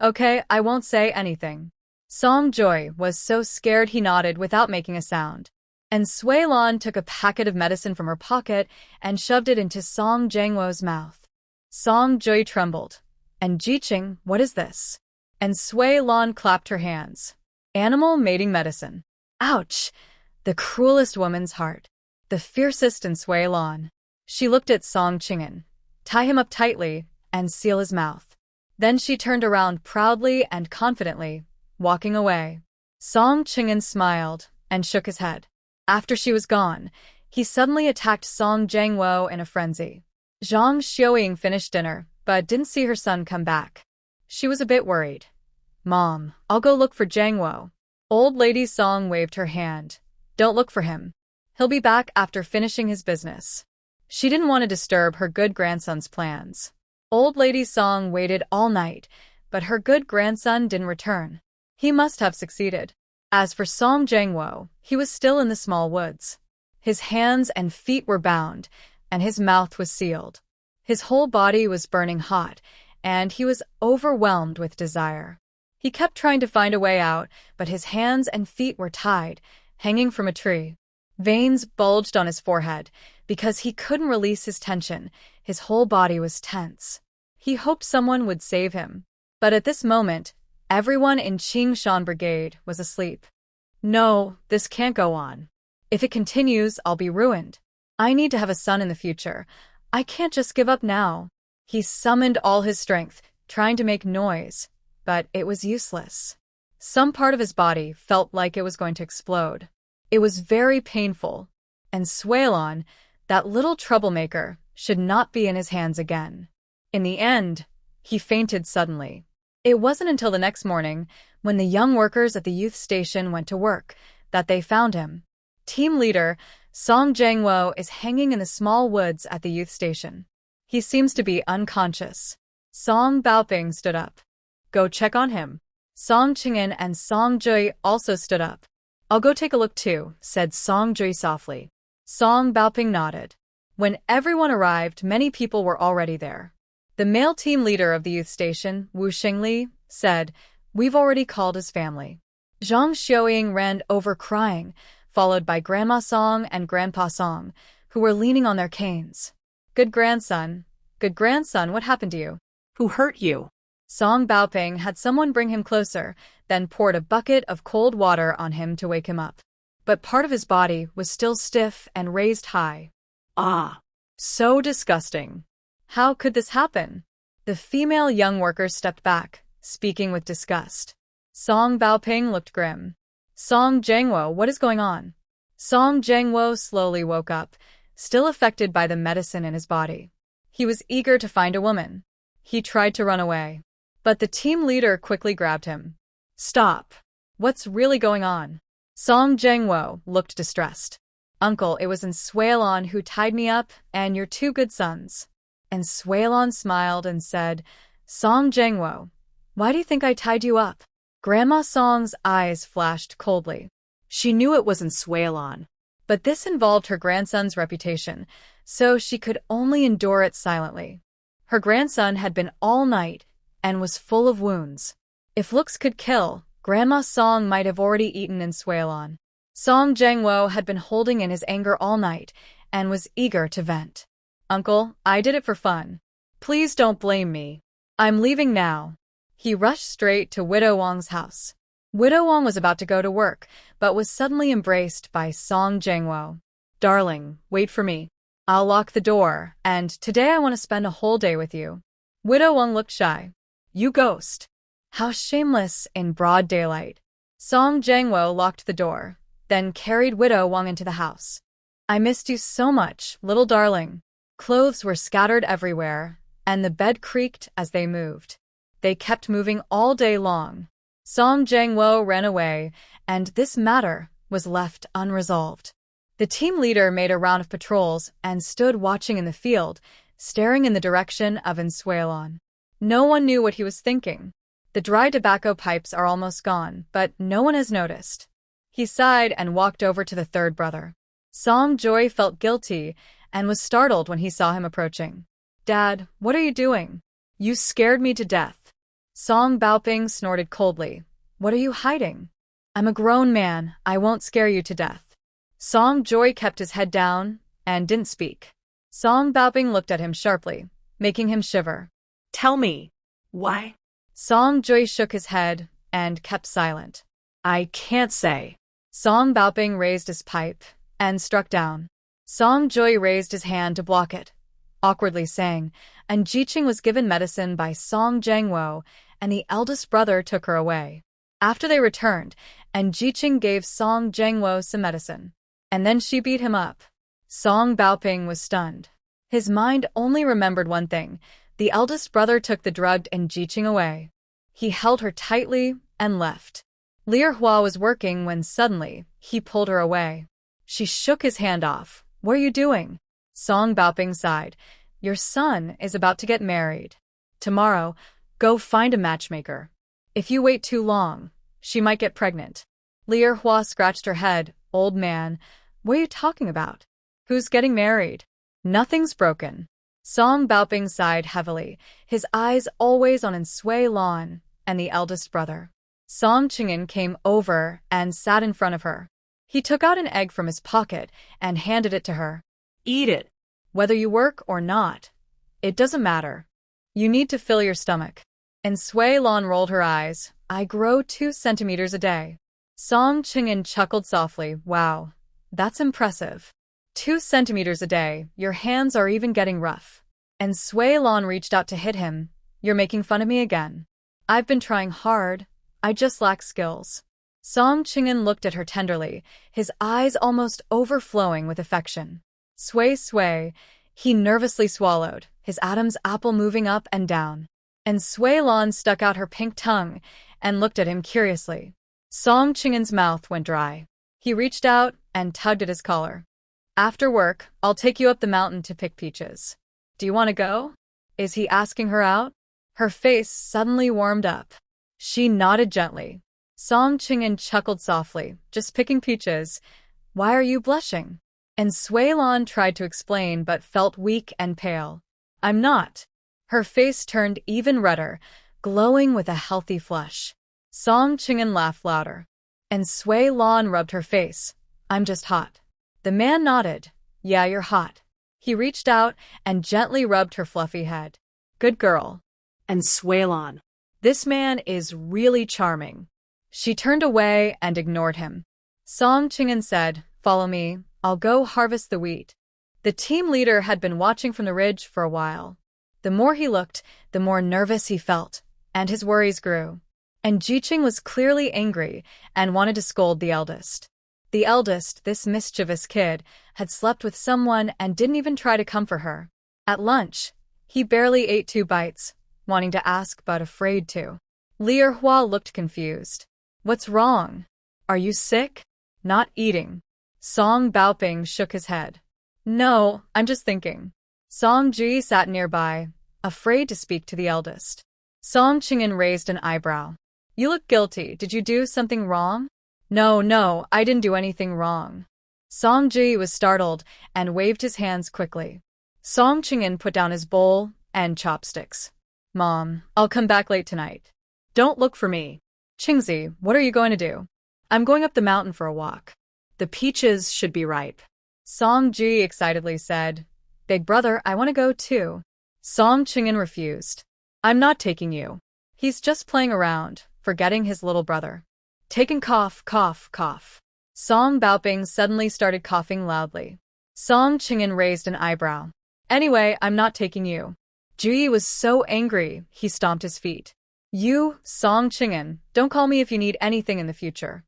Okay, I won't say anything. Song Joy was so scared he nodded without making a sound. And Sui Lan took a packet of medicine from her pocket and shoved it into Song Jiangwo's mouth. Song Joy trembled. And Jiqing, what is this? And Sui Lan clapped her hands. Animal mating medicine. Ouch! The cruelest woman's heart. The fiercest in Sui Lan. She looked at Song Qingshan. Tie him up tightly and seal his mouth. Then she turned around proudly and confidently, walking away. Song Qingshan smiled and shook his head. After she was gone, he suddenly attacked Song Jiangwo in a frenzy. Zhang Xiuying finished dinner, but didn't see her son come back. She was a bit worried. Mom, I'll go look for Jiangwo. Old Lady Song waved her hand. Don't look for him. He'll be back after finishing his business. She didn't want to disturb her good grandson's plans. Old Lady Song waited all night, but her good grandson didn't return. He must have succeeded. As for Song Jiangwo, he was still in the small woods. His hands and feet were bound, and his mouth was sealed. His whole body was burning hot, and he was overwhelmed with desire. He kept trying to find a way out, but his hands and feet were tied, hanging from a tree. Veins bulged on his forehead. Because he couldn't release his tension, his whole body was tense. He hoped someone would save him. But at this moment, everyone in Qingshan Brigade was asleep. No, this can't go on. If it continues, I'll be ruined. I need to have a son in the future. I can't just give up now. He summoned all his strength, trying to make noise, but it was useless. Some part of his body felt like it was going to explode. It was very painful. And Sui Lan, that little troublemaker, should not be in his hands again. In the end, he fainted suddenly. It wasn't until the next morning, when the young workers at the youth station went to work, that they found him. Team leader, Song Jiangwo, is hanging in the small woods at the youth station. He seems to be unconscious. Song Baoping stood up. Go check on him. Song Qingshan and Song Joy also stood up. I'll go take a look too, said Song Joy softly. Song Baoping nodded. When everyone arrived, many people were already there. The male team leader of the youth station, Wu Xingli, said, "We've already called his family." Zhang Xiaoying ran over crying, followed by Grandma Song and Grandpa Song, who were leaning on their canes. Good grandson, what happened to you? Who hurt you? Song Baoping had someone bring him closer, then poured a bucket of cold water on him to wake him up. But part of his body was still stiff and raised high. Ah, So disgusting. How could this happen? The female young worker stepped back, speaking with disgust. Song Baoping looked grim. Song Zhengwo, what is going on? Song Zhengwo slowly woke up, still affected by the medicine in his body. He was eager to find a woman. He tried to run away. But the team leader quickly grabbed him. Stop. What's really going on? Song Zhengwo looked distressed. Uncle, it was Suelon who tied me up, and your two good sons. And Suelon smiled and said, Song Zhengwo, why do you think I tied you up? Grandma Song's eyes flashed coldly. she knew it wasn't Suelon. But this involved her grandson's reputation, so she could only endure it silently. Her grandson had been all night and was full of wounds. If looks could kill, Grandma Song might have already eaten in Suelon. Song Zhengwo had been holding in his anger all night and was eager to vent. Uncle, I did it for fun. Please don't blame me. I'm leaving now. He rushed straight to Widow Wang's house. Widow Wang was about to go to work, but was suddenly embraced by Song Zhengwo. Darling, wait for me. I'll lock the door, and today I want to spend a whole day with you. Widow Wang looked shy. You ghost. How shameless in broad daylight. Song Zhengwo locked the door, then carried Widow Wang into the house. I missed you so much, little darling. Clothes were scattered everywhere, and the bed creaked as they moved. They kept moving all day long. Song Zhengwo ran away, and this matter was left unresolved. The team leader made a round of patrols and stood watching in the field, staring in the direction of Suelon. No one knew what he was thinking. The dry tobacco pipes are almost gone, but no one has noticed. He sighed and walked over to the third brother. Song Joy felt guilty and was startled when he saw him approaching. Dad, what are you doing? You scared me to death. Song Baoping snorted coldly. What are you hiding? I'm a grown man. I won't scare you to death. Song Joy kept his head down and didn't speak. Song Baoping looked at him sharply, making him shiver. Tell me, why? Song Joy shook his head and kept silent. I can't say. Song Baoping raised his pipe and struck down. Song Joy raised his hand to block it, awkwardly saying, and Jiqing was given medicine by Song Zhengwo, and the eldest brother took her away. After they returned, and Jiqing gave Song Zhengwo some medicine. And then she beat him up. Song Baoping was stunned. His mind only remembered one thing. The eldest brother took the drugged and Jiqing away. He held her tightly and left. Lier Hua was working when suddenly he pulled her away. She shook his hand off. What are you doing? Song Baoping sighed. Your son is about to get married. Tomorrow, go find a matchmaker. If you wait too long, she might get pregnant. Lier Hua scratched her head. Old man, what are you talking about? Who's getting married? Nothing's broken. Song Baoping sighed heavily, his eyes always on Suelon and the eldest brother. Song Qingyan came over and sat in front of her. He took out an egg from his pocket and handed it to her. Eat it. Whether you work or not, it doesn't matter. You need to fill your stomach. And Suelon rolled her eyes. I grow 2 centimeters a day. Song Qingyan chuckled softly. Wow, that's impressive. 2 centimeters a day, your hands are even getting rough. And Suelon reached out to hit him. You're making fun of me again. I've been trying hard. I just lack skills. Song Qingyan looked at her tenderly, his eyes almost overflowing with affection. Sway, he nervously swallowed, his Adam's apple moving up and down. And Suelon stuck out her pink tongue and looked at him curiously. Song Qingyan's mouth went dry. He reached out and tugged at his collar. After work, I'll take you up the mountain to pick peaches. Do you want to go? Is he asking her out? Her face suddenly warmed up. She nodded gently. Song Qingyan chuckled softly. Just picking peaches. Why are you blushing? And Suelon tried to explain but felt weak and pale. I'm not. Her face turned even redder, glowing with a healthy flush. Song Qing'an laughed louder. And Sui Lan rubbed her face. I'm just hot. The man nodded. Yeah, you're hot. He reached out and gently rubbed her fluffy head. Good girl. And Sui Lan. This man is really charming. She turned away and ignored him. Song Qing'an said, Follow me, I'll go harvest the wheat. The team leader had been watching from the ridge for a while. The more he looked, the more nervous he felt, and his worries grew. And Jiqing was clearly angry and wanted to scold the eldest. The eldest, this mischievous kid, had slept with someone and didn't even try to comfort her. At lunch, he barely ate 2 bites, wanting to ask but afraid to. Lier Hua looked confused. What's wrong? Are you sick? Not eating. Song Baoping shook his head. No, I'm just thinking. Song Ji sat nearby, afraid to speak to the eldest. Song Qing'an raised an eyebrow. You look guilty. Did you do something wrong? No, I didn't do anything wrong. Song Ji was startled and waved his hands quickly. Song Qing'an put down his bowl and chopsticks. Mom, I'll come back late tonight. Don't look for me. Qingzi, what are you going to do? I'm going up the mountain for a walk. The peaches should be ripe. Song Ji excitedly said, Big brother, I want to go too. Song Qing'an refused. I'm not taking you. He's just playing around, forgetting his little brother. Taken cough. Song Baoping suddenly started coughing loudly. Song Qing'an raised an eyebrow. Anyway, I'm not taking you. Ji was so angry, he stomped his feet. You, Song Qing'an, don't call me if you need anything in the future.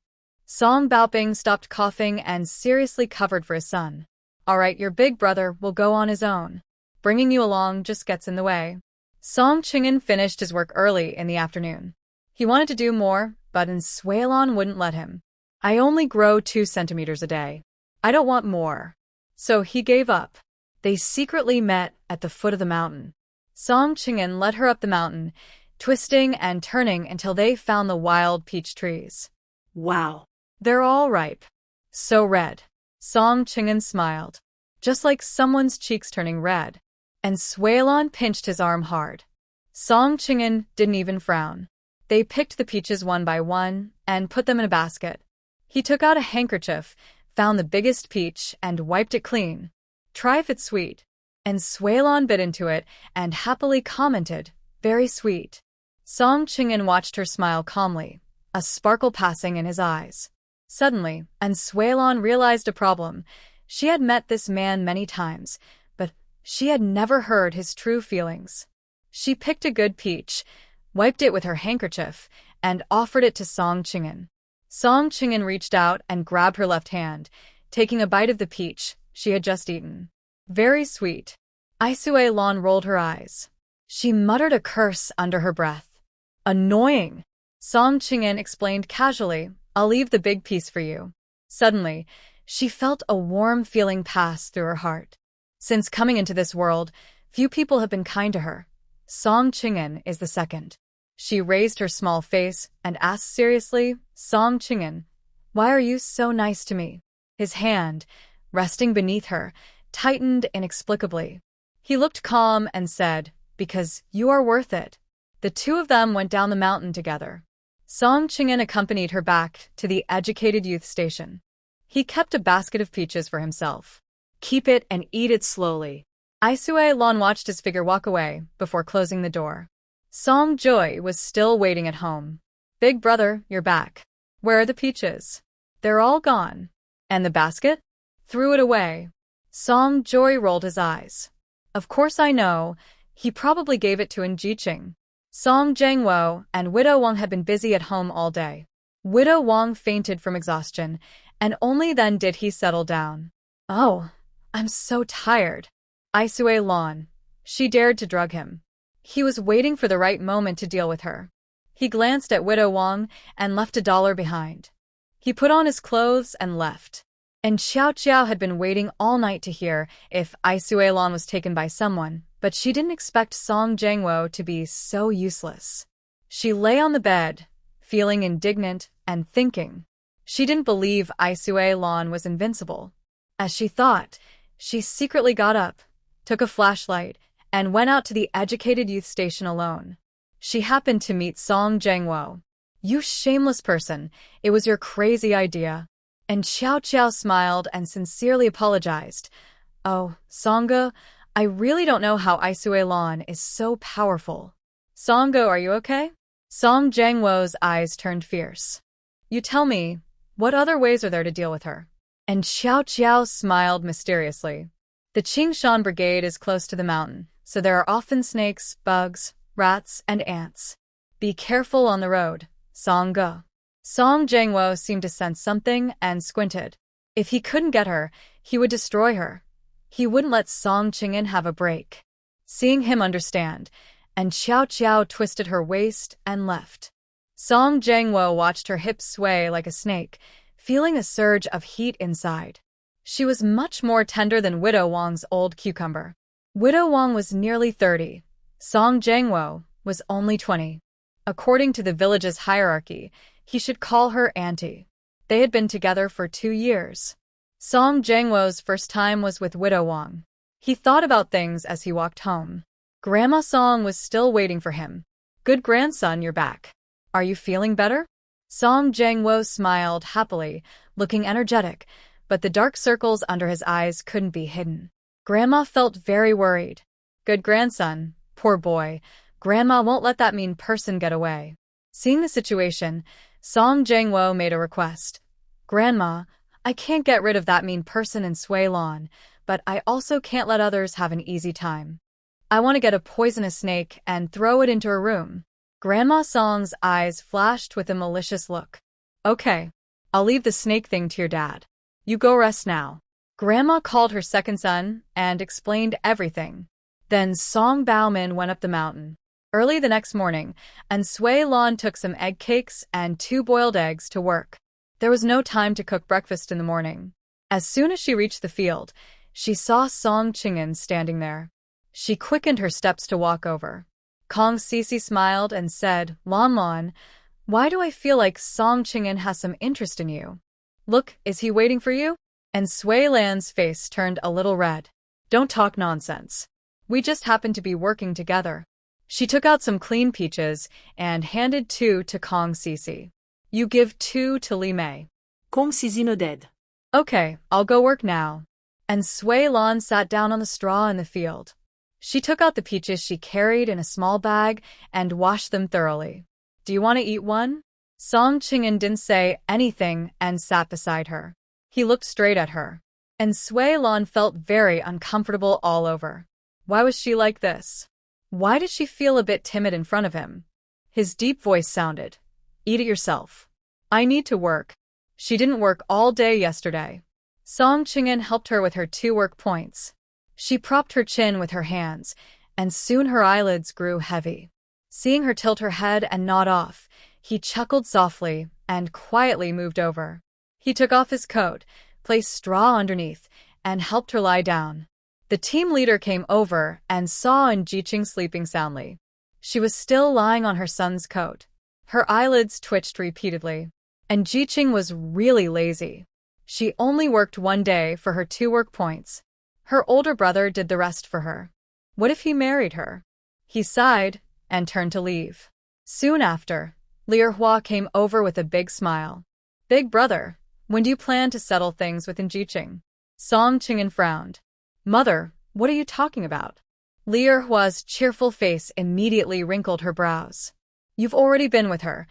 Song Baoping stopped coughing and seriously covered for his son. All right, your big brother will go on his own. Bringing you along just gets in the way. Song Qing'an finished his work early in the afternoon. He wanted to do more, but Sui Lan wouldn't let him. I only grow 2 centimeters a day. I don't want more. So he gave up. They secretly met at the foot of the mountain. Song Qing'an led her up the mountain, twisting and turning until they found the wild peach trees. Wow. They're all ripe. So red. Song Qing'an smiled. Just like someone's cheeks turning red. And Sui Lan pinched his arm hard. Song Qing'an didn't even frown. They picked the peaches one by one and put them in a basket. He took out a handkerchief, found the biggest peach, and wiped it clean. Try if it's sweet. And Sui Lan bit into it and happily commented, Very sweet. Song Qing'an watched her smile calmly, a sparkle passing in his eyes. Suddenly, Sui Lan realized a problem. She had met this man many times, but she had never heard his true feelings. She picked a good peach, wiped it with her handkerchief, and offered it to Song Qing'an. Song Qing'an reached out and grabbed her left hand, taking a bite of the peach she had just eaten. Very sweet. Sui Lan rolled her eyes. She muttered a curse under her breath. Annoying. Song Qing'an explained casually, I'll leave the big piece for you. Suddenly, she felt a warm feeling pass through her heart. Since coming into this world, few people have been kind to her. Song Qing'an is the second. She raised her small face and asked seriously, Song Qing'an, why are you so nice to me? His hand, resting beneath her, tightened inexplicably. He looked calm and said, Because you are worth it. The two of them went down the mountain together. Song Qing'an accompanied her back to the educated youth station. He kept a basket of peaches for himself. Keep it and eat it slowly. Sui Lan watched his figure walk away before closing the door. Song Joy was still waiting at home. Big brother, you're back. Where are the peaches? They're all gone. And the basket? Threw it away. Song Joy rolled his eyes. Of course I know. He probably gave it to Jiqing. Song Jiangwo and Widow Wang had been busy at home all day. Widow Wang fainted from exhaustion, and only then did he settle down. Oh, I'm so tired. Sui Lan. She dared to drug him. He was waiting for the right moment to deal with her. He glanced at Widow Wang and left $1 behind. He put on his clothes and left. And Xiao Qiao had been waiting all night to hear if Sui Lan was taken by someone, but she didn't expect Song Jiangwo to be so useless. She lay on the bed, feeling indignant and thinking. She didn't believe Sui Lan was invincible. As she thought, she secretly got up, took a flashlight, and went out to the educated youth station alone. She happened to meet Song Jangwo. "You shameless person, it was your crazy idea." And Xiao Qiao smiled and sincerely apologized. "Oh, Songgo, I really don't know how Isuelon is so powerful." "Songgo, are you okay?" Song Jangwo's eyes turned fierce. "You tell me, what other ways are there to deal with her?" And Xiao Qiao smiled mysteriously. "The Qingshan brigade is close to the mountain, so there are often snakes, bugs, rats, and ants. Be careful on the road, Songgo." Song Jangwo seemed to sense something and squinted. If he couldn't get her, he would destroy her. He wouldn't let Song Qing'an have a break. Seeing him understand, and Xiao Qiao twisted her waist and left. Song Jangwo watched her hips sway like a snake, feeling a surge of heat inside. She was much more tender than Widow Wang's old cucumber. Widow Wang was nearly 30. Song Jangwo was only 20. According to the village's hierarchy, he should call her auntie. They had been together for 2 years. Song Jangwo's first time was with Widow Wang. He thought about things as he walked home. Grandma Song was still waiting for him. "Good grandson, you're back. Are you feeling better?" Song Jangwo smiled happily, looking energetic, but the dark circles under his eyes couldn't be hidden. Grandma felt very worried. "Good grandson, poor boy. Grandma won't let that mean person get away." Seeing the situation, Song Jangwo made a request. "Grandma, I can't get rid of that mean person in Suilon, but I also can't let others have an easy time. I want to get a poisonous snake and throw it into her room." Grandma Song's eyes flashed with a malicious look. "Okay, I'll leave the snake thing to your dad. You go rest now." Grandma called her second son and explained everything. Then Song Baomin went up the mountain. Early the next morning, and Suilon took some egg cakes and 2 boiled eggs to work. There was no time to cook breakfast in the morning. As soon as she reached the field, she saw Song Qing'an standing there. She quickened her steps to walk over. Kong Sisi smiled and said, "Lon Lon, why do I feel like Song Qing'an has some interest in you? Look, is he waiting for you?" And Sui Lan's face turned a little red. "Don't talk nonsense. We just happened to be working together." She took out some clean peaches and handed 2 to Kong Sisi. "You give 2 to Li Mei." Kong Sisi nodded. "Okay, I'll go work now." And Sui Lan sat down on the straw in the field. She took out the peaches she carried in a small bag and washed them thoroughly. "Do you want to eat one?" Song Qing'an didn't say anything and sat beside her. He looked straight at her. And Sui Lan felt very uncomfortable all over. Why was she like this? Why did she feel a bit timid in front of him? His deep voice sounded. "Eat it yourself. I need to work." She didn't work all day yesterday. Song Qing'an helped her with her 2 work points. She propped her chin with her hands, and soon her eyelids grew heavy. Seeing her tilt her head and nod off, he chuckled softly and quietly moved over. He took off his coat, placed straw underneath, and helped her lie down. The team leader came over and saw Jiqing sleeping soundly. She was still lying on her son's coat. Her eyelids twitched repeatedly. And Jiqing was really lazy. She only worked 1 day for her 2 work points. Her older brother did the rest for her. What if he married her? He sighed and turned to leave. Soon after, Hua came over with a big smile. "Big brother, when do you plan to settle things with Jiqing?" Song Qing'an frowned. "Mother, what are you talking about?" Hua's cheerful face immediately wrinkled her brows. "You've already been with her.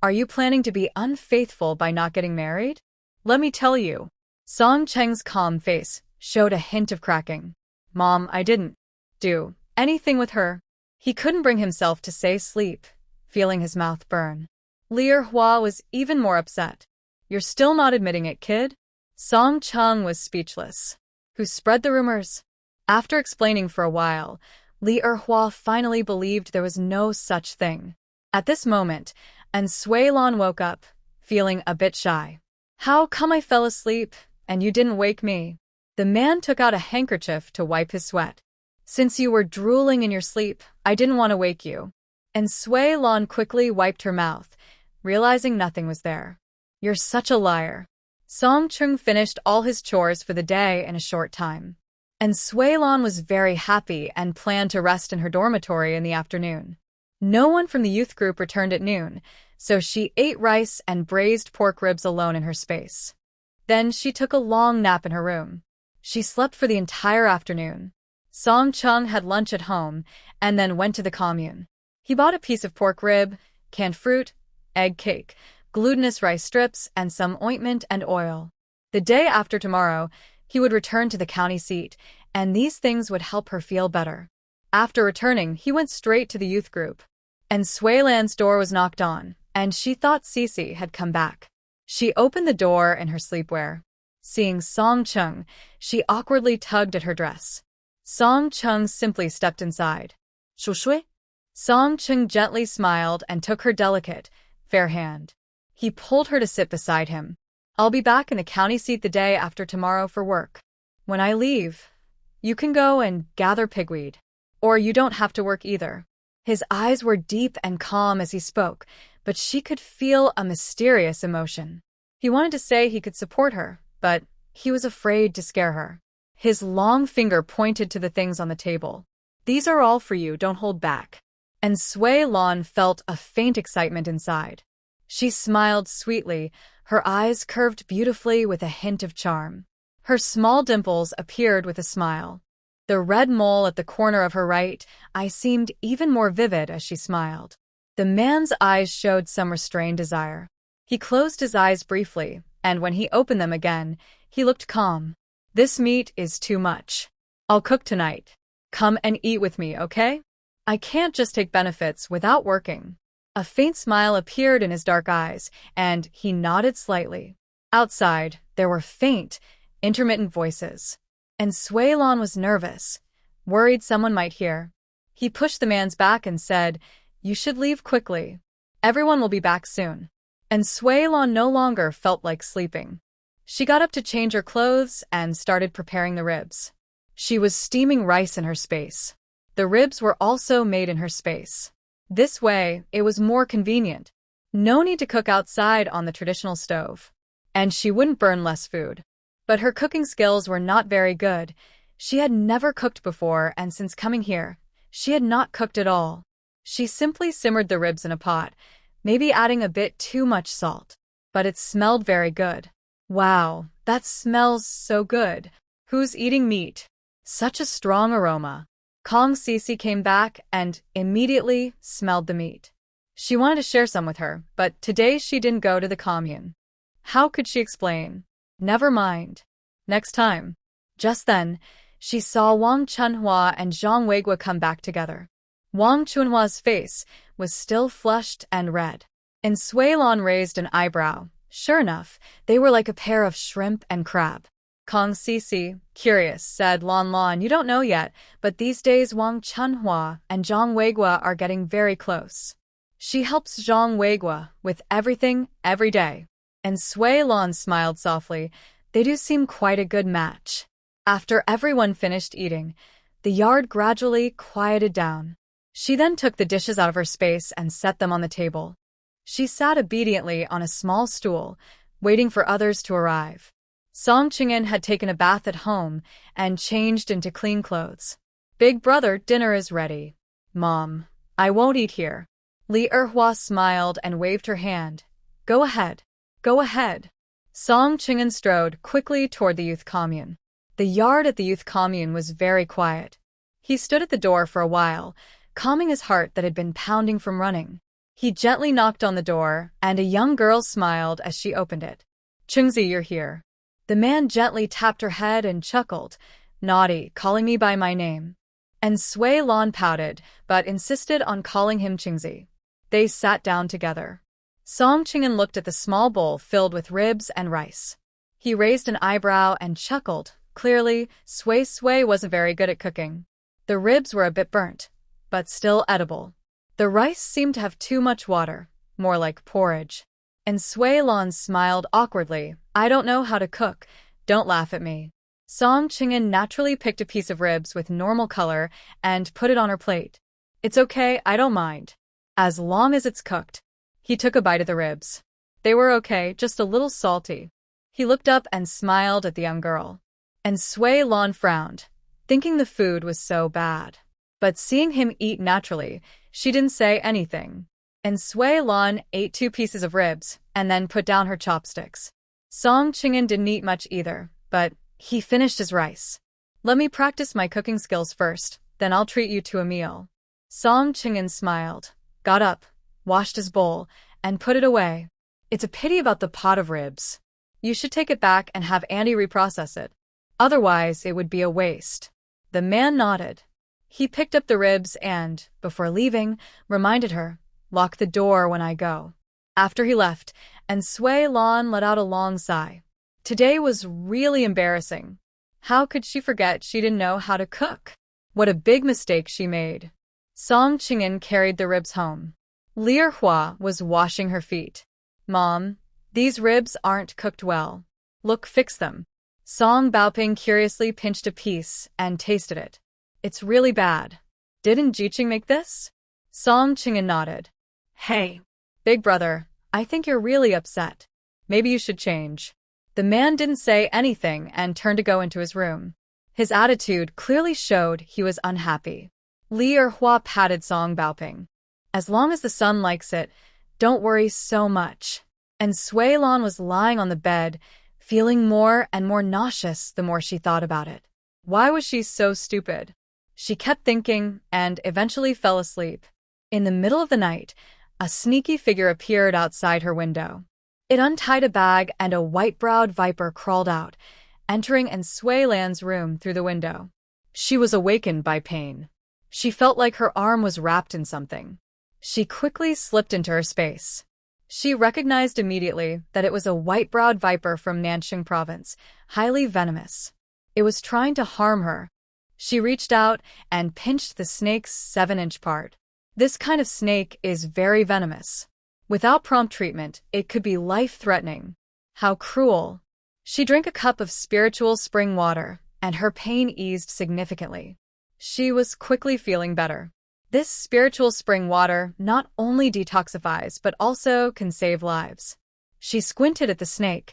Are you planning to be unfaithful by not getting married?" "Let me tell you." Song Cheng's calm face showed a hint of cracking. "Mom, I didn't do anything with her." He couldn't bring himself to say sleep, feeling his mouth burn. Hua was even more upset. "You're still not admitting it, kid?" Song Cheng was speechless. "Who spread the rumors?" After explaining for a while, Hua finally believed there was no such thing. At this moment, and Sui Lan woke up, feeling a bit shy. "How come I fell asleep, and you didn't wake me?" The man took out a handkerchief to wipe his sweat. "Since you were drooling in your sleep, I didn't want to wake you." And Sui Lan quickly wiped her mouth, realizing nothing was there. "You're such a liar." Song Chung finished all his chores for the day in a short time. And Sui Lan was very happy and planned to rest in her dormitory in the afternoon. No one from the youth group returned at noon, so she ate rice and braised pork ribs alone in her space. Then she took a long nap in her room. She slept for the entire afternoon. Song Chung had lunch at home and then went to the commune. He bought a piece of pork rib, canned fruit, egg cake, glutinous rice strips, and some ointment and oil. The day after tomorrow, he would return to the county seat, and these things would help her feel better. After returning, he went straight to the youth group. And Sui Lan's door was knocked on, and she thought Cece had come back. She opened the door in her sleepwear. Seeing Song Chung, she awkwardly tugged at her dress. Song Chung simply stepped inside. Shui? Song Chung gently smiled and took her delicate, fair hand. He pulled her to sit beside him. I'll be back in the county seat the day after tomorrow for work. When I leave, you can go and gather pigweed. Or you don't have to work either. His eyes were deep and calm as he spoke, but she could feel a mysterious emotion. He wanted to say he could support her, but he was afraid to scare her. His long finger pointed to the things on the table. These are all for you, don't hold back. And Sui Lan felt a faint excitement inside. She smiled sweetly, her eyes curved beautifully with a hint of charm. Her small dimples appeared with a smile. The red mole at the corner of her right eye seemed even more vivid as she smiled. The man's eyes showed some restrained desire. He closed his eyes briefly, and when he opened them again, he looked calm. This meat is too much. I'll cook tonight. Come and eat with me, okay? I can't just take benefits without working. A faint smile appeared in his dark eyes, and he nodded slightly. Outside, there were faint, intermittent voices. And Sui Lan was nervous, worried someone might hear. He pushed the man's back and said, "You should leave quickly. Everyone will be back soon." And Sui Lan no longer felt like sleeping. She got up to change her clothes and started preparing the ribs. She was steaming rice in her space. The ribs were also made in her space. This way, it was more convenient. No need to cook outside on the traditional stove. And she wouldn't burn less food. But her cooking skills were not very good. She had never cooked before, and since coming here, she had not cooked at all. She simply simmered the ribs in a pot, maybe adding a bit too much salt. But it smelled very good. Wow, that smells so good. Who's eating meat? Such a strong aroma. Kong Cece came back and immediately smelled the meat. She wanted to share some with her, but today she didn't go to the commune. How could she explain? Never mind. Next time. Just then, she saw Wang Chunhua and Zhang Weiguo come back together. Wang Chunhua's face was still flushed and red. And Sui Lan raised an eyebrow. Sure enough, they were like a pair of shrimp and crab. Kong Cece, curious, said, Lan, you don't know yet, but these days Wang Chunhua and Zhang Weiguo are getting very close. She helps Zhang Weiguo with everything, every day. And Sui Lan smiled softly. They do seem quite a good match. After everyone finished eating, the yard gradually quieted down. She then took the dishes out of her space and set them on the table. She sat obediently on a small stool, waiting for others to arrive. Song Qingshan had taken a bath at home and changed into clean clothes. Big brother, dinner is ready. Mom, I won't eat here. Li Erhua smiled and waved her hand. Go ahead. Go ahead. Song Qingshan strode quickly toward the youth commune. The yard at the youth commune was very quiet. He stood at the door for a while, calming his heart that had been pounding from running. He gently knocked on the door, and a young girl smiled as she opened it. Chungzi, you're here. The man gently tapped her head and chuckled. Naughty, calling me by my name. And Sui Lan pouted, but insisted on calling him Chungzi. They sat down together. Song Qingshan looked at the small bowl filled with ribs and rice. He raised an eyebrow and chuckled. Clearly, Sui wasn't very good at cooking. The ribs were a bit burnt, but still edible. The rice seemed to have too much water, more like porridge. And Sui Lan smiled awkwardly. I don't know how to cook. Don't laugh at me. Song Qingshan naturally picked a piece of ribs with normal color and put it on her plate. It's okay, I don't mind. As long as it's cooked. He took a bite of the ribs. They were okay, just a little salty. He looked up and smiled at the young girl. And Sui Lan frowned. thinking the food was so bad. But seeing him eat naturally, she didn't say anything. And Sui Lan ate 2 pieces of ribs and then put down her chopsticks. Song Qing'an didn't eat much either, but he finished his rice. Let me practice my cooking skills first, then I'll treat you to a meal. Song Qing'an smiled, got up, washed his bowl, and put it away. It's a pity about the pot of ribs. You should take it back and have Andy reprocess it. Otherwise, it would be a waste. The man nodded. He picked up the ribs and, before leaving, reminded her, lock the door when I go. After he left, and Sui Lan let out a long sigh. Today was really embarrassing. How could she forget she didn't know how to cook? What a big mistake she made. Song Qing'an carried the ribs home. Lier Hua was washing her feet. Mom, these ribs aren't cooked well. Look, fix them. Song Baoping curiously pinched a piece and tasted it. It's really bad. Didn't Jiqing make this? Song Qing'an nodded. Hey, big brother, I think you're really upset. Maybe you should change. The man didn't say anything and turned to go into his room. His attitude clearly showed he was unhappy. Lier Hua patted Song Baoping. As long as the son likes it, don't worry so much. And Sui Lan was lying on the bed, feeling more and more nauseous the more she thought about it. Why was she so stupid? She kept thinking and eventually fell asleep. In the middle of the night, a sneaky figure appeared outside her window. It untied a bag and a white-browed viper crawled out, entering and Sui Lan's room through the window. She was awakened by pain. She felt like her arm was wrapped in something. She quickly slipped into her space. She recognized immediately that it was a white-browed viper from Nanxing province, highly venomous. It was trying to harm her. She reached out and pinched the snake's 7-inch part. This kind of snake is very venomous. Without prompt treatment, it could be life-threatening. How cruel. She drank a cup of spiritual spring water, and her pain eased significantly. She was quickly feeling better. This spiritual spring water not only detoxifies but also can save lives. She squinted at the snake,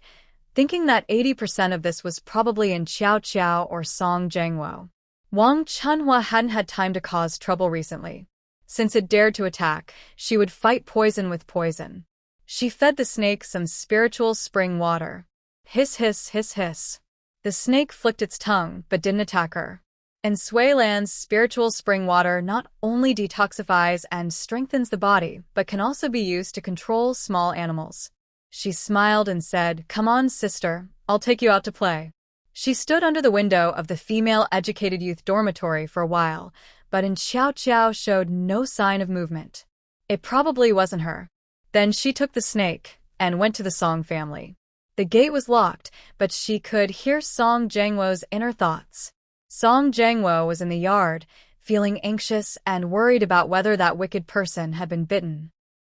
thinking that 80% of this was probably in Qiao Qiao or Song Jiangwo. Wang Chunhua hadn't had time to cause trouble recently. Since it dared to attack, she would fight poison with poison. She fed the snake some spiritual spring water. Hiss, hiss, hiss, hiss. The snake flicked its tongue but didn't attack her. And Sui Lan's spiritual spring water not only detoxifies and strengthens the body, but can also be used to control small animals. She smiled and said, "Come on, sister, I'll take you out to play." She stood under the window of the female-educated youth dormitory for a while, but in Qiao Qiao showed no sign of movement. It probably wasn't her. Then she took the snake and went to the Song family. The gate was locked, but she could hear Song Jiangwo's inner thoughts. Song Jiangwo was in the yard, feeling anxious and worried about whether that wicked person had been bitten.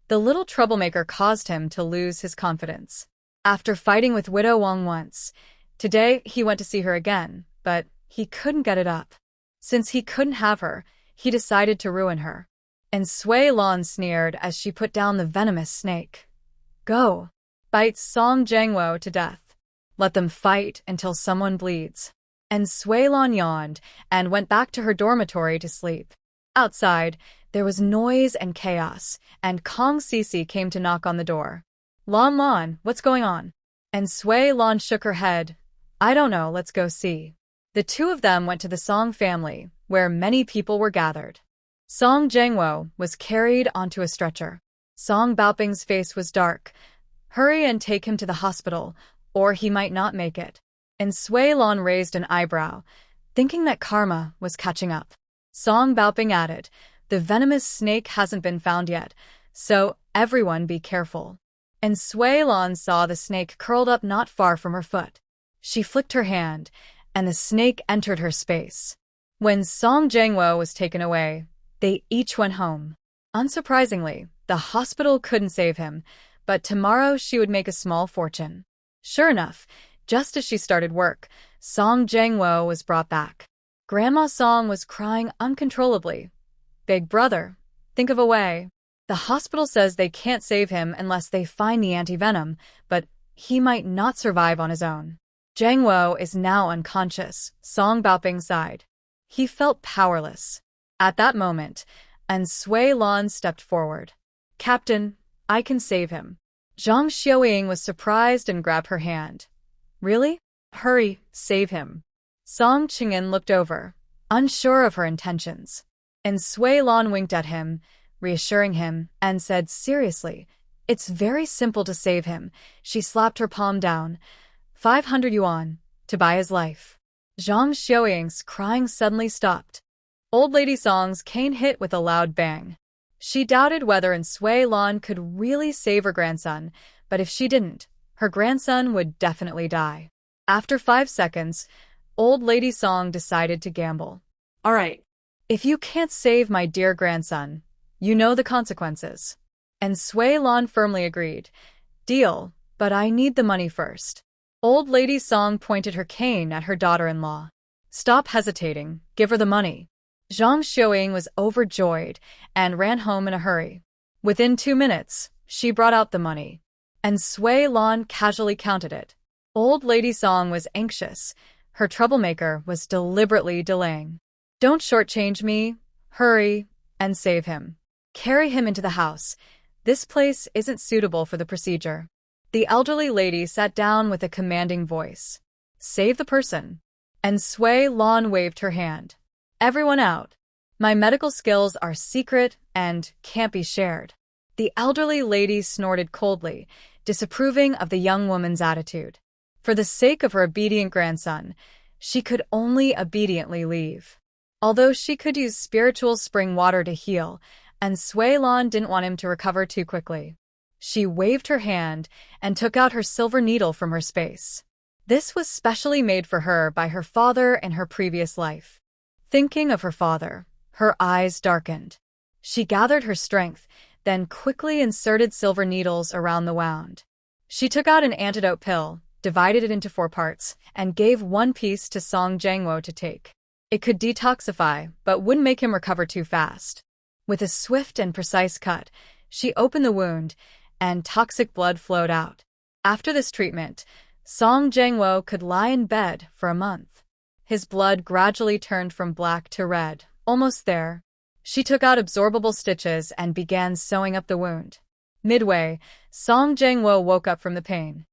The little troublemaker caused him to lose his confidence. After fighting with Widow Wang once, today he went to see her again, but he couldn't get it up. Since he couldn't have her, he decided to ruin her. And Sui Lan sneered as she put down the venomous snake. Go. Bite Song Jiangwo to death. Let them fight until someone bleeds. And Sui Lan yawned and went back to her dormitory to sleep. Outside, there was noise and chaos, and Kong Sisi came to knock on the door. Lan Lan, what's going on? And Sui Lan shook her head. I don't know, let's go see. The two of them went to the Song family, where many people were gathered. Song Jiangwo was carried onto a stretcher. Song Baoping's face was dark. Hurry and take him to the hospital, or he might not make it. And Sui Lan raised an eyebrow, thinking that karma was catching up. Song Baoping added, the venomous snake hasn't been found yet, so everyone be careful. And Sui Lan saw the snake curled up not far from her foot. She flicked her hand, and the snake entered her space. When Song Jiangwo was taken away, they each went home. Unsurprisingly, the hospital couldn't save him, but tomorrow she would make a small fortune. Sure enough, just as she started work, Song Jiangwo was brought back. Grandma Song was crying uncontrollably. Big brother, think of a way. The hospital says they can't save him unless they find the anti-venom, but he might not survive on his own. Jiangwo is now unconscious, Song Baoping sighed. He felt powerless. At that moment, Sui Lan stepped forward. "Captain, I can save him." Zhang Xiaoying was surprised and grabbed her hand. "Really? Hurry, save him." Song Qing'an looked over, unsure of her intentions. Sui Lan winked at him, reassuring him, and said seriously, "It's very simple to save him." She slapped her palm down. 500 yuan, to buy his life. Zhang Xiaoying's crying suddenly stopped. Old Lady Song's cane hit with a loud bang. She doubted whether Sui Lan could really save her grandson, but if she didn't, her grandson would definitely die. After 5 seconds, Old Lady Song decided to gamble. All right. "If you can't save my dear grandson, you know the consequences." Sui Lan firmly agreed. "Deal, but I need the money first." Old Lady Song pointed her cane at her daughter-in-law. "Stop hesitating, give her the money." Zhang Xiaoying was overjoyed and ran home in a hurry. Within 2 minutes, she brought out the money. Sui Lan casually counted it. Old Lady Song was anxious. Her troublemaker was deliberately delaying. "Don't shortchange me. Hurry and save him. Carry him into the house. This place isn't suitable for the procedure." The elderly lady sat down with a commanding voice. "Save the person." Sui Lan waved her hand. "Everyone out. My medical skills are secret and can't be shared." The elderly lady snorted coldly, disapproving of the young woman's attitude. For the sake of her obedient grandson, she could only obediently leave. Although she could use spiritual spring water to heal, Sui Lan didn't want him to recover too quickly. She waved her hand and took out her silver needle from her space. This was specially made for her by her father in her previous life. Thinking of her father, her eyes darkened. She gathered her strength, then quickly inserted silver needles around the wound. She took out an antidote pill, divided it into 4 parts, and gave 1 piece to Song Jiangwo to take. It could detoxify, but wouldn't make him recover too fast. With a swift and precise cut, she opened the wound, and toxic blood flowed out. After this treatment, Song Jiangwo could lie in bed for a month. His blood gradually turned from black to red, almost there. She took out absorbable stitches and began sewing up the wound. Midway, Song Jiangwo woke up from the pain.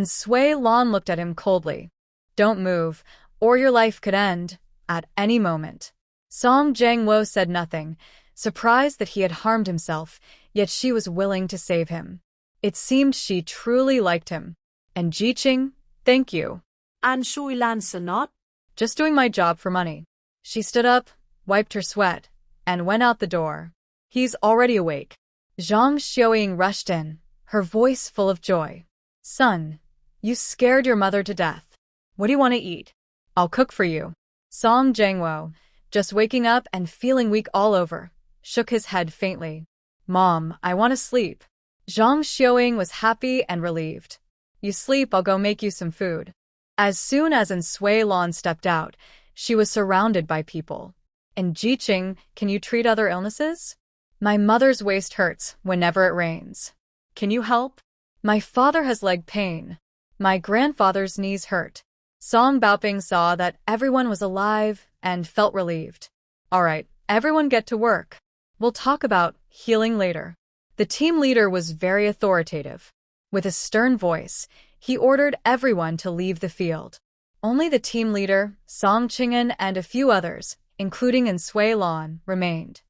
Sui Lan looked at him coldly. "Don't move, or your life could end at any moment." Song Jiangwo said nothing, surprised that he had harmed himself, yet she was willing to save him. It seemed she truly liked him. "And Jiqing, thank you." And Sui Lan sir not? "Just doing my job for money." She stood up, wiped her sweat, and went out the door. "He's already awake." Zhang Xiaoying rushed in, her voice full of joy. "Son, you scared your mother to death. What do you want to eat? I'll cook for you." Song Jiangwo, just waking up and feeling weak all over, shook his head faintly. "Mom, I want to sleep." Zhang Xiaoying was happy and relieved. "You sleep, I'll go make you some food." As soon as Sui Lan stepped out, she was surrounded by people. "And Jiqing, can you treat other illnesses? My mother's waist hurts whenever it rains. Can you help? My father has leg pain. My grandfather's knees hurt." Song Baoping saw that everyone was alive and felt relieved. "All right, everyone get to work. We'll talk about healing later." The team leader was very authoritative. With a stern voice, he ordered everyone to leave the field. Only the team leader, Song Qing'an, and a few others, including Sui Lan, remained.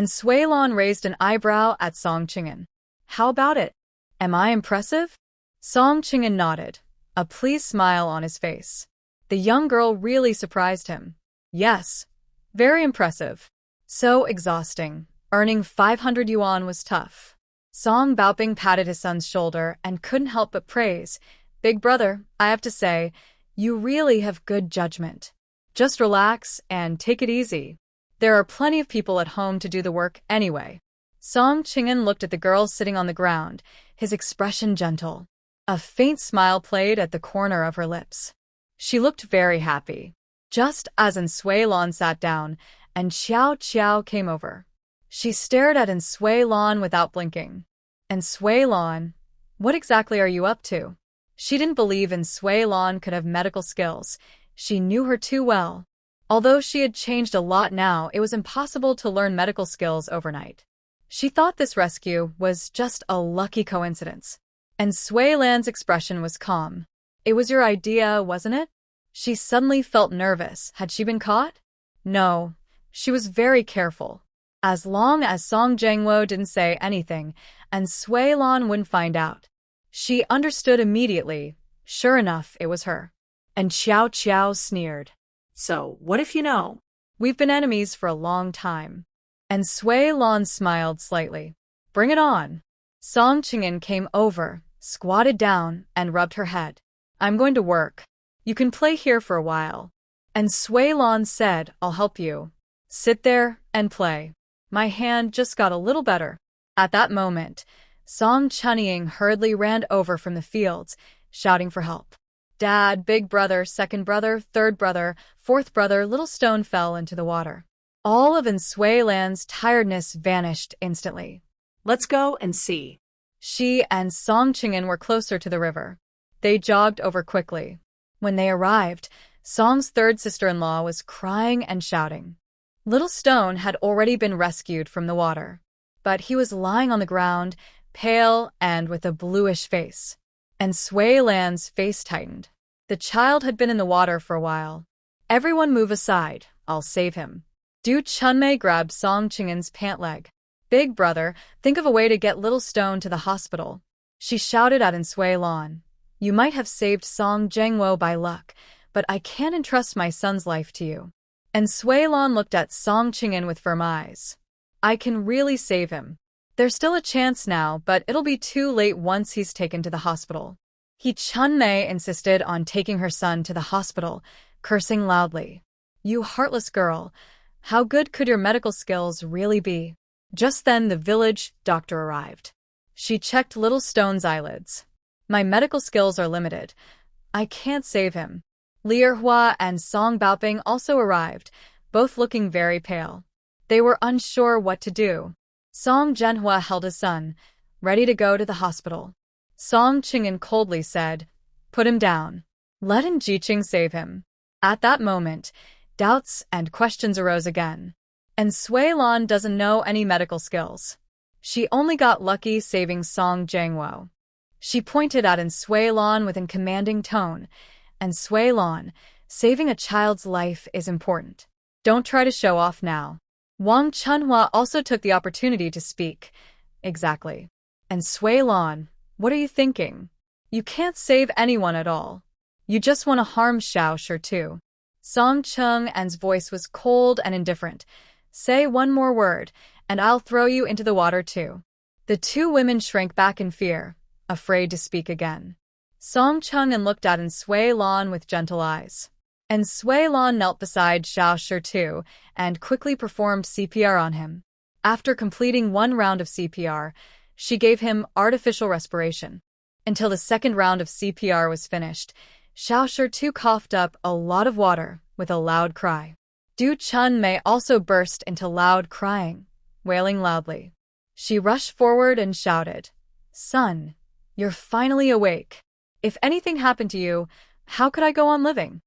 Sui Lan raised an eyebrow at Song Qing'an. "How about it? Am I impressive?" Song Qing'an nodded, a pleased smile on his face. The young girl really surprised him. "Yes, very impressive. So exhausting. Earning 500 yuan was tough." Song Baoping patted his son's shoulder and couldn't help but praise. "Big brother, I have to say, you really have good judgment. Just relax and take it easy. There are plenty of people at home to do the work anyway." Song Qing'an looked at the girl sitting on the ground, his expression gentle. A faint smile played at the corner of her lips. She looked very happy. Just as Sui Lan sat down, and Xiao Qiao came over. She stared at Sui Lan without blinking. "Sui Lan, what exactly are you up to?" She didn't believe Sui Lan could have medical skills. She knew her too well. Although she had changed a lot now, it was impossible to learn medical skills overnight. She thought this rescue was just a lucky coincidence. And Sui Lan's expression was calm. It was your idea, wasn't it? She suddenly felt nervous. Had she been caught? No. She was very careful. As long as Song Jianguo didn't say anything, and Sui Lan wouldn't find out. She understood immediately. Sure enough, it was her. And Xiao Qiao sneered. So, what if you know? We've been enemies for a long time. And Sui Lan smiled slightly. Bring it on. Song Qingyan came over, squatted down, and rubbed her head. I'm going to work. You can play here for a while. And Sui Lan said, I'll help you. Sit there and play. My hand just got a little better. At that moment, Song Chunying hurriedly ran over from the fields, shouting for help. Dad, big brother, second brother, third brother, fourth brother, little stone fell into the water. All of Sui Lan's tiredness vanished instantly. Let's go and see. She and Song Qingyan were closer to the river. They jogged over quickly. When they arrived, Song's third sister-in-law was crying and shouting. Little Stone had already been rescued from the water, but he was lying on the ground, pale and with a bluish face. And Sui Lan's face tightened. The child had been in the water for a while. Everyone move aside, I'll save him. Du Chunmei grabbed Song Qingyan's pant leg. Big brother, think of a way to get Little Stone to the hospital. She shouted at Sui Lan. You might have saved Song Jianguo by luck, but I can't entrust my son's life to you. And Sui Lan looked at Song Qingyan with firm eyes. I can really save him. There's still a chance now, but it'll be too late once he's taken to the hospital. Chunmei insisted on taking her son to the hospital, cursing loudly. You heartless girl, how good could your medical skills really be? Just then the village doctor arrived. She checked Little Stone's eyelids. My medical skills are limited. I can't save him. Li Erhua and Song Baoping also arrived, both looking very pale. They were unsure what to do. Song Zhenhua held his son, ready to go to the hospital. Song Qingyan coldly said, Put him down. Let Jiqing save him. At that moment, doubts and questions arose again. And Sui Lan doesn't know any medical skills. She only got lucky saving Song Jianguo. She pointed at Sui Lan with a commanding tone. And Sui Lan, saving a child's life is important. Don't try to show off now. Wang Chunhua also took the opportunity to speak. Exactly. And Sui Lan, what are you thinking? You can't save anyone at all. You just want to harm Xiao Shi too. Song Chun's voice was cold and indifferent. Say one more word, and I'll throw you into the water too. The two women shrank back in fear, afraid to speak again. Song Chun'an looked at Sui Lan with gentle eyes. And Sui Lan knelt beside Xiao Shi too, and quickly performed CPR on him. After completing one round of CPR, she gave him artificial respiration. Until the second round of CPR was finished, Xiao Shi too coughed up a lot of water with a loud cry. Du Chunmei also burst into loud crying, wailing loudly. She rushed forward and shouted, Son, you're finally awake. If anything happened to you, how could I go on living?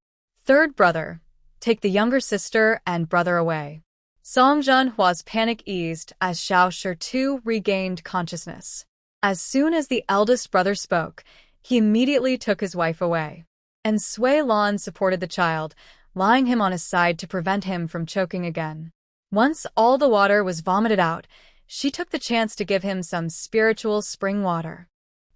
Third brother, take the younger sister and brother away. Song Zhenhua's panic eased as Xiao Shi too regained consciousness. As soon as the eldest brother spoke, he immediately took his wife away. And Sui Lan supported the child, lying him on his side to prevent him from choking again. Once all the water was vomited out, she took the chance to give him some spiritual spring water.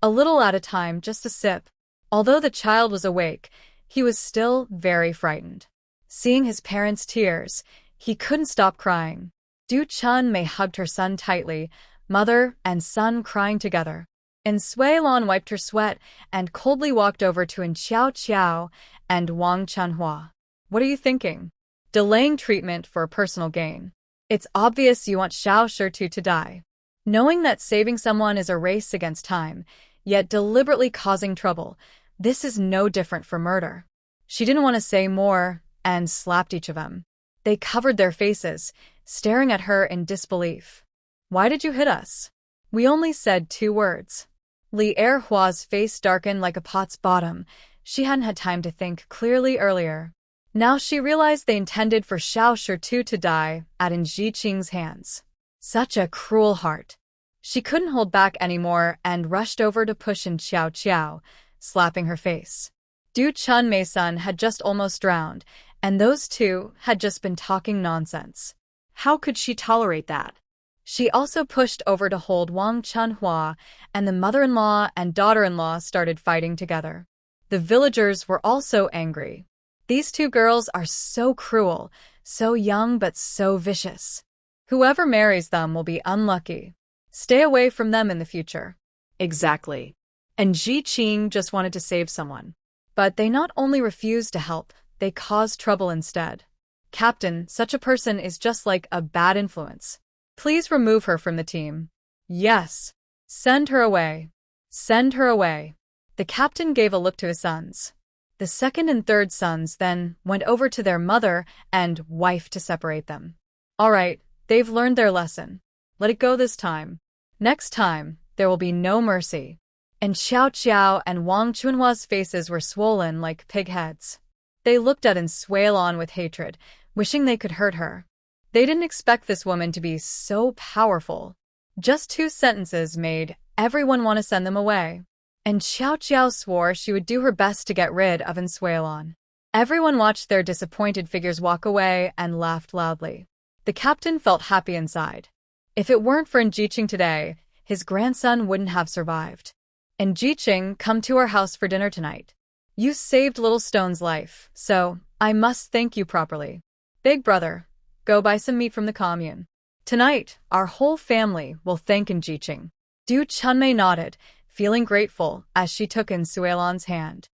A little at a time, just a sip. Although the child was awake, he was still very frightened. Seeing his parents' tears, he couldn't stop crying. Du Chunmei hugged her son tightly, mother and son crying together. And Sui Lan wiped her sweat and coldly walked over to Xiao Qiao and Wang Chunhua. What are you thinking? Delaying treatment for personal gain. It's obvious you want Xiao Shi to die. Knowing that saving someone is a race against time, yet deliberately causing trouble, this is no different from murder. She didn't want to say more and slapped each of them. They covered their faces, staring at her in disbelief. Why did you hit us? We only said 2 words. Li Erhua's face darkened like a pot's bottom. She hadn't had time to think clearly earlier. Now she realized they intended for Xiao Shitu to die at Jiqing's hands. Such a cruel heart. She couldn't hold back anymore and rushed over to push in Xiao Qiao, slapping her face. Du Chunmei's son had just almost drowned, and those two had just been talking nonsense. How could she tolerate that? She also pushed over to hold Wang Chunhua, and the mother-in-law and daughter-in-law started fighting together. The villagers were also angry. These two girls are so cruel, so young but so vicious. Whoever marries them will be unlucky. Stay away from them in the future. Exactly. And Jiqing just wanted to save someone. But they not only refused to help, they caused trouble instead. Captain, such a person is just like a bad influence. Please remove her from the team. Yes. Send her away. Send her away. The captain gave a look to his sons. The second and third sons then went over to their mother and wife to separate them. All right, they've learned their lesson. Let it go this time. Next time, there will be no mercy. And Xiao Qiao and Wang Chunhua's faces were swollen like pig heads. They looked at Suelon with hatred, wishing they could hurt her. They didn't expect this woman to be so powerful. Just 2 sentences made everyone want to send them away. And Xiao Qiao swore she would do her best to get rid of Suelon. Everyone watched their disappointed figures walk away and laughed loudly. The captain felt happy inside. If it weren't for Jiqing today, his grandson wouldn't have survived. And Jiqing, come to our house for dinner tonight. You saved Little Stone's life, so I must thank you properly. Big brother, go buy some meat from the commune. Tonight, our whole family will thank Jiqing. Du Chunmei nodded, feeling grateful as she took Suelon's hand.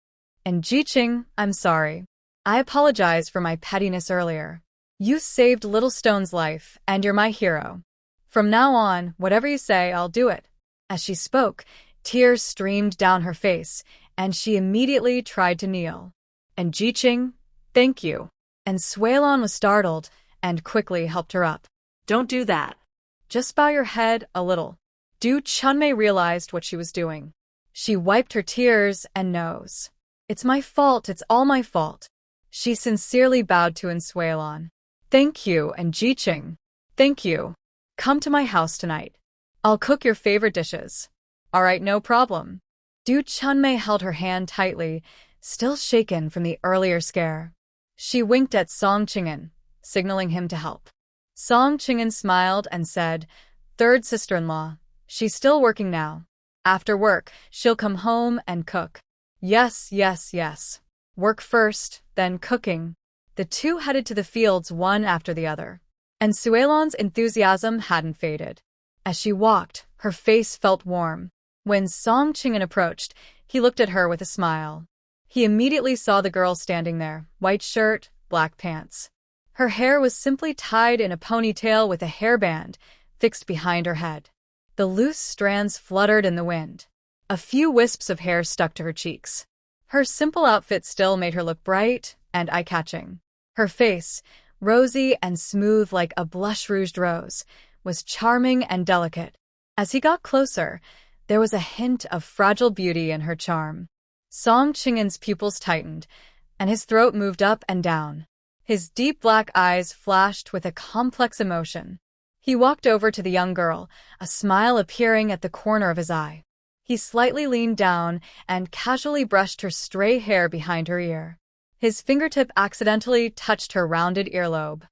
And Jiqing, I'm sorry. I apologize for my pettiness earlier. You saved Little Stone's life, and you're my hero. From now on, whatever you say, I'll do it. As she spoke, tears streamed down her face, and she immediately tried to kneel. And Jiqing, thank you. And Suelon was startled and quickly helped her up. Don't do that. Just bow your head a little. Du Chunmei realized what she was doing. She wiped her tears and nose. It's my fault, it's all my fault. She sincerely bowed to Suelon. Thank you, and Jiqing. Thank you. Come to my house tonight. I'll cook your favorite dishes. All right, no problem. Du Chunmei held her hand tightly, still shaken from the earlier scare. She winked at Song Qing'an, signaling him to help. Song Qing'an smiled and said, Third sister-in-law, she's still working now. After work, she'll come home and cook. Yes, yes, yes. Work first, then cooking. The two headed to the fields one after the other. And Suelon's enthusiasm hadn't faded. As she walked, her face felt warm. When Song Qing'an approached, he looked at her with a smile. He immediately saw the girl standing there, white shirt, black pants. Her hair was simply tied in a ponytail with a hairband fixed behind her head. The loose strands fluttered in the wind. A few wisps of hair stuck to her cheeks. Her simple outfit still made her look bright and eye-catching. Her face, rosy and smooth like a blush-rouged rose, was charming and delicate. As he got closer, there was a hint of fragile beauty in her charm. Song Qing'an's pupils tightened, and his throat moved up and down. His deep black eyes flashed with a complex emotion. He walked over to the young girl, a smile appearing at the corner of his eye. He slightly leaned down and casually brushed her stray hair behind her ear. His fingertip accidentally touched her rounded earlobe.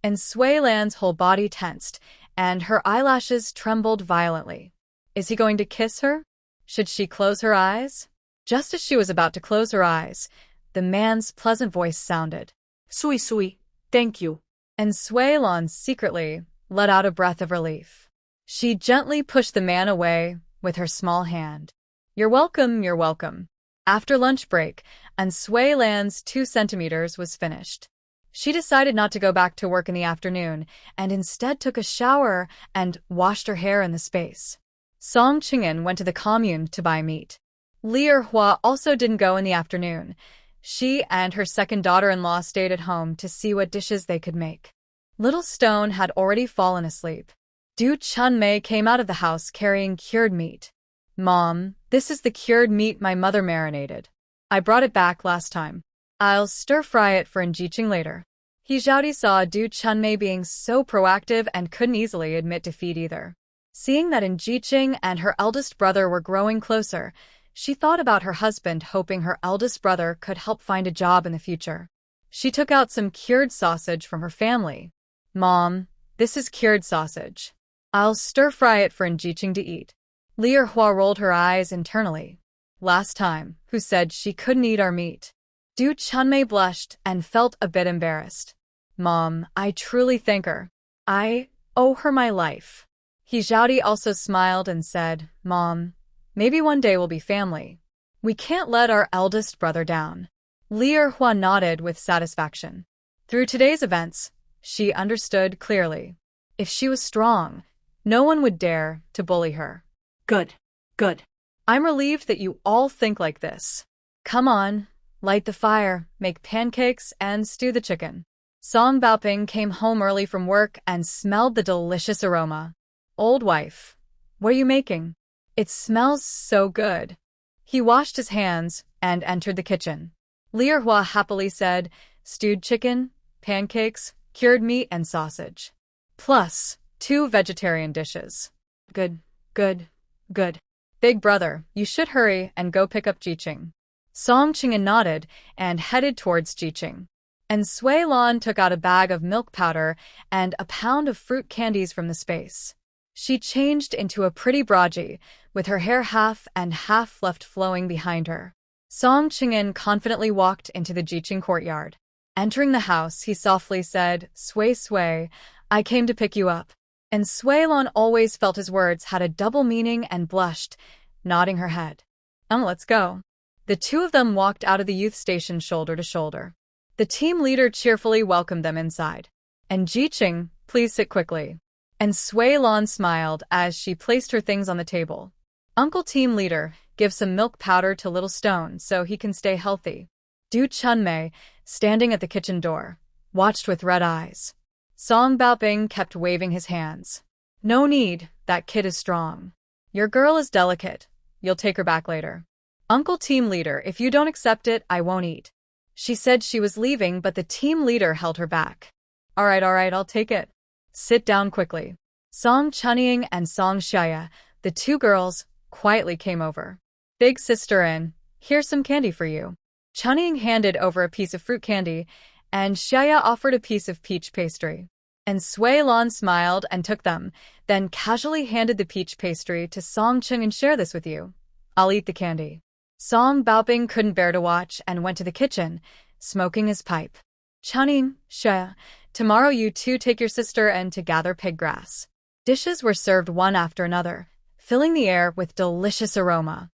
And Suelan's whole body tensed, and her eyelashes trembled violently. Is he going to kiss her? Should she close her eyes? Just as she was about to close her eyes, the man's pleasant voice sounded. Sui, thank you. And Suelon secretly let out a breath of relief. She gently pushed the man away with her small hand. You're welcome, you're welcome. After lunch break, and Suelan's 2 centimeters was finished. She decided not to go back to work in the afternoon, and instead took a shower and washed her hair in the space. Song Qing'an went to the commune to buy meat. Li Erhua also didn't go in the afternoon. She and her second daughter-in-law stayed at home to see what dishes they could make. Little Stone had already fallen asleep. Du Chunmei came out of the house carrying cured meat. Mom, this is the cured meat my mother marinated. I brought it back last time. I'll stir-fry it for Jiqing later. He saw Du Chunmei being so proactive and couldn't easily admit defeat either. Seeing that Jiqing and her eldest brother were growing closer, she thought about her husband, hoping her eldest brother could help find a job in the future. She took out some cured sausage from her family. Mom, this is cured sausage. I'll stir-fry it for Jiqing to eat. Li Erhua rolled her eyes internally. Last time, who said she couldn't eat our meat? Du Chunmei blushed and felt a bit embarrassed. Mom, I truly thank her. I owe her my life. He also smiled and said, Mom, maybe one day we'll be family. We can't let our eldest brother down. Li Erhua nodded with satisfaction. Through today's events, she understood clearly. If she was strong, no one would dare to bully her. Good. Good. I'm relieved that you all think like this. Come on, light the fire, make pancakes, and stew the chicken. Song Baoping came home early from work and smelled the delicious aroma. Old wife, what are you making? It smells so good. He washed his hands and entered the kitchen. Li Erhua happily said, stewed chicken, pancakes, cured meat, and sausage. Plus, 2 vegetarian dishes. Good, good, good. Big brother, you should hurry and go pick up Jiqing. Song Qing'an nodded and headed towards Jiqing. And Sui Lan took out a bag of milk powder and a pound of fruit candies from the space. She changed into a pretty Braji, with her hair half and half left flowing behind her. Song Qing'an confidently walked into the Jiqing courtyard. Entering the house, he softly said, Sui, I came to pick you up. And Sui Lan always felt his words had a double meaning and blushed, nodding her head. Let's go. The two of them walked out of the youth station shoulder to shoulder. The team leader cheerfully welcomed them inside. And Jiqing, please sit quickly. And Sui Lan smiled as she placed her things on the table. Uncle team leader, give some milk powder to little Stone so he can stay healthy. Du Chunmei, standing at the kitchen door, watched with red eyes. Song Baoping kept waving his hands. No need, that kid is strong. Your girl is delicate. You'll take her back later. Uncle team leader, if you don't accept it, I won't eat. She said she was leaving, but the team leader held her back. All right, I'll take it. Sit down quickly. Song Chunying and Song Shaya, the 2 girls, quietly came over. Big sister in, here's some candy for you. Chunying handed over a piece of fruit candy, and Shaya offered a piece of peach pastry. And Sui Lan smiled and took them, then casually handed the peach pastry to Song Chung and share this with you. I'll eat the candy. Song Baoping couldn't bear to watch and went to the kitchen, smoking his pipe. Chunying, Shaya, tomorrow you 2 take your sister and to gather pig grass. Dishes were served one after another, filling the air with delicious aroma.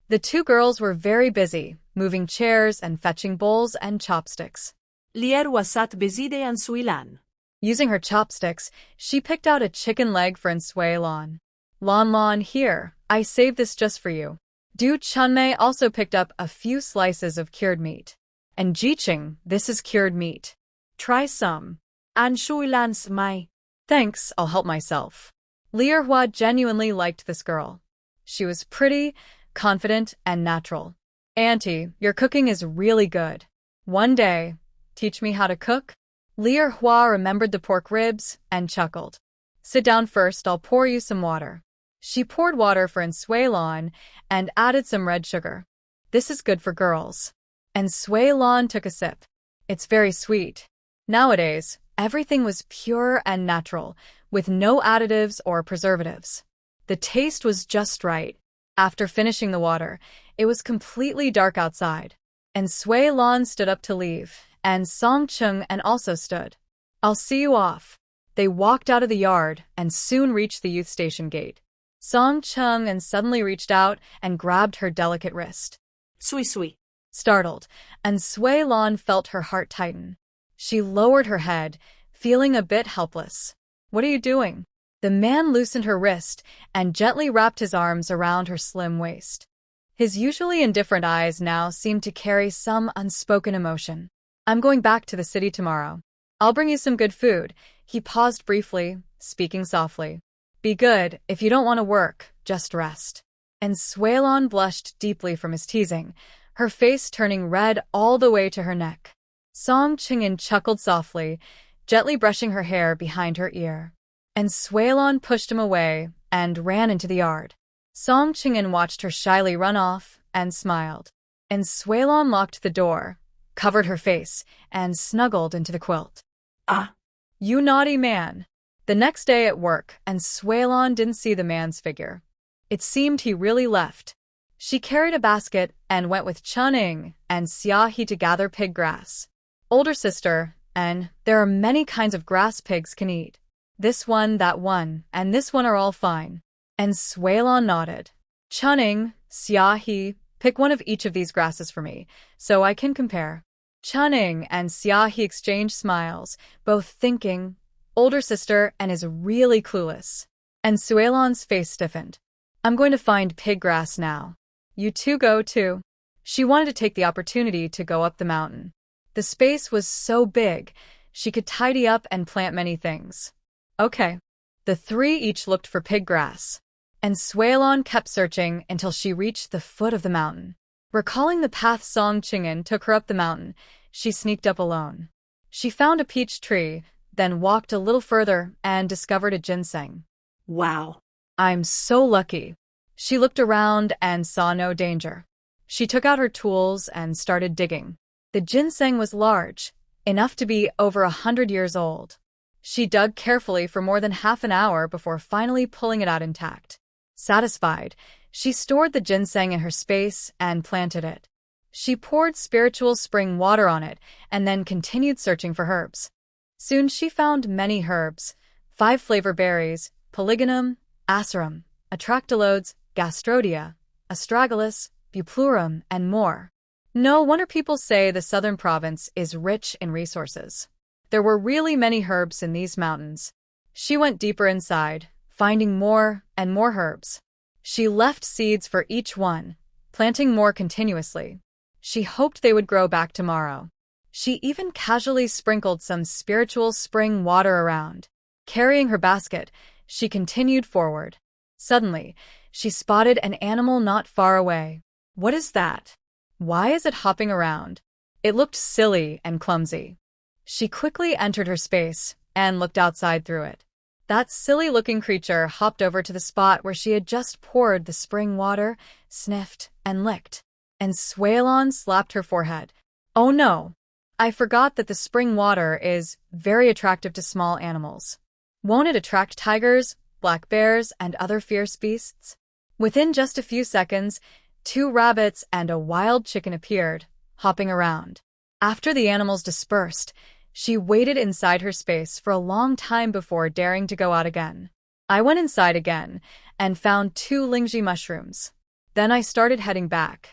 The 2 girls were very busy, moving chairs and fetching bowls and chopsticks. Li Erhua sat beside and Sui Lan. Using her chopsticks, she picked out a chicken leg for Sui Lan. Lan, here, I saved this just for you. Du Chunmei also picked up a few slices of cured meat. And Jiqing, this is cured meat. Try some. And Sui Lan smiled. Thanks, I'll help myself. Li Erhua genuinely liked this girl. She was pretty, confident, and natural. Auntie, your cooking is really good. One day, teach me how to cook? Li Erhua remembered the pork ribs and chuckled. Sit down first, I'll pour you some water. She poured water for Sui Lan and added some red sugar. This is good for girls. And Sui Lan took a sip. It's very sweet. Nowadays, everything was pure and natural, with no additives or preservatives. The taste was just right. After finishing the water, it was completely dark outside. And Sui Lan stood up to leave, and Song Chung and also stood. I'll see you off. They walked out of the yard and soon reached the youth station gate. Song Chung and suddenly reached out and grabbed her delicate wrist. Sui. Startled, and Sui Lan felt her heart tighten. She lowered her head, feeling a bit helpless. What are you doing? The man loosened her wrist and gently wrapped his arms around her slim waist. His usually indifferent eyes now seemed to carry some unspoken emotion. I'm going back to the city tomorrow. I'll bring you some good food. He paused briefly, speaking softly. Be good, if you don't want to work, just rest. And Sui Lan blushed deeply from his teasing. her face turning red all the way to her neck. Song Qingyan chuckled softly, gently brushing her hair behind her ear. And Suelon pushed him away and ran into the yard. Song Qingyan watched her shyly run off and smiled. And Suelon locked the door, covered her face, and snuggled into the quilt. Ah, You naughty man. The next day at work, and Suelon didn't see the man's figure. It seemed he really left. She carried a basket and went with Chunning and Xiaohe to gather pig grass. Older sister, and there are many kinds of grass pigs can eat. This one, that one, and this one are all fine. And Suelon nodded. Chunning, Xiaohe, pick one of each of these grasses for me, so I can compare. Chunning and Xiaohe exchanged smiles, both thinking, older sister and is really clueless. And Suelon's face stiffened. I'm going to find pig grass now. You two go too. She wanted to take the opportunity to go up the mountain. The space was so big, she could tidy up and plant many things. Okay. The three each looked for pig grass. And Suelon kept searching until she reached the foot of the mountain. Recalling the path Song Qingyan took her up the mountain, she sneaked up alone. She found a peach tree, then walked a little further and discovered a ginseng. wow. I'm so lucky. She looked around and saw no danger. She took out her tools and started digging. The ginseng was large, enough to be over 100 years old. She dug carefully for more than half an hour before finally pulling it out intact. Satisfied, she stored the ginseng in her space and planted it. She poured spiritual spring water on it and then continued searching for herbs. Soon she found many herbs, 5 flavor berries, polygonum, asarum, atractylodes, gastrodia, astragalus, buplurum, and more. No wonder people say the southern province is rich in resources. There were really many herbs in these mountains. She went deeper inside, finding more and more herbs. She left seeds for each one, planting more continuously. She hoped they would grow back tomorrow. She even casually sprinkled some spiritual spring water around. Carrying her basket, she continued forward. Suddenly, she spotted an animal not far away. What is that? Why is it hopping around? It looked silly and clumsy. She quickly entered her space and looked outside through it. That silly-looking creature hopped over to the spot where she had just poured the spring water, sniffed, and licked. And Suelon slapped her forehead. Oh no! I forgot that the spring water is very attractive to small animals. Won't it attract tigers, black bears, and other fierce beasts? Within just a few seconds, 2 rabbits and a wild chicken appeared, hopping around. After the animals dispersed, she waited inside her space for a long time before daring to go out again. I went inside again and found 2 lingji mushrooms. Then I started heading back.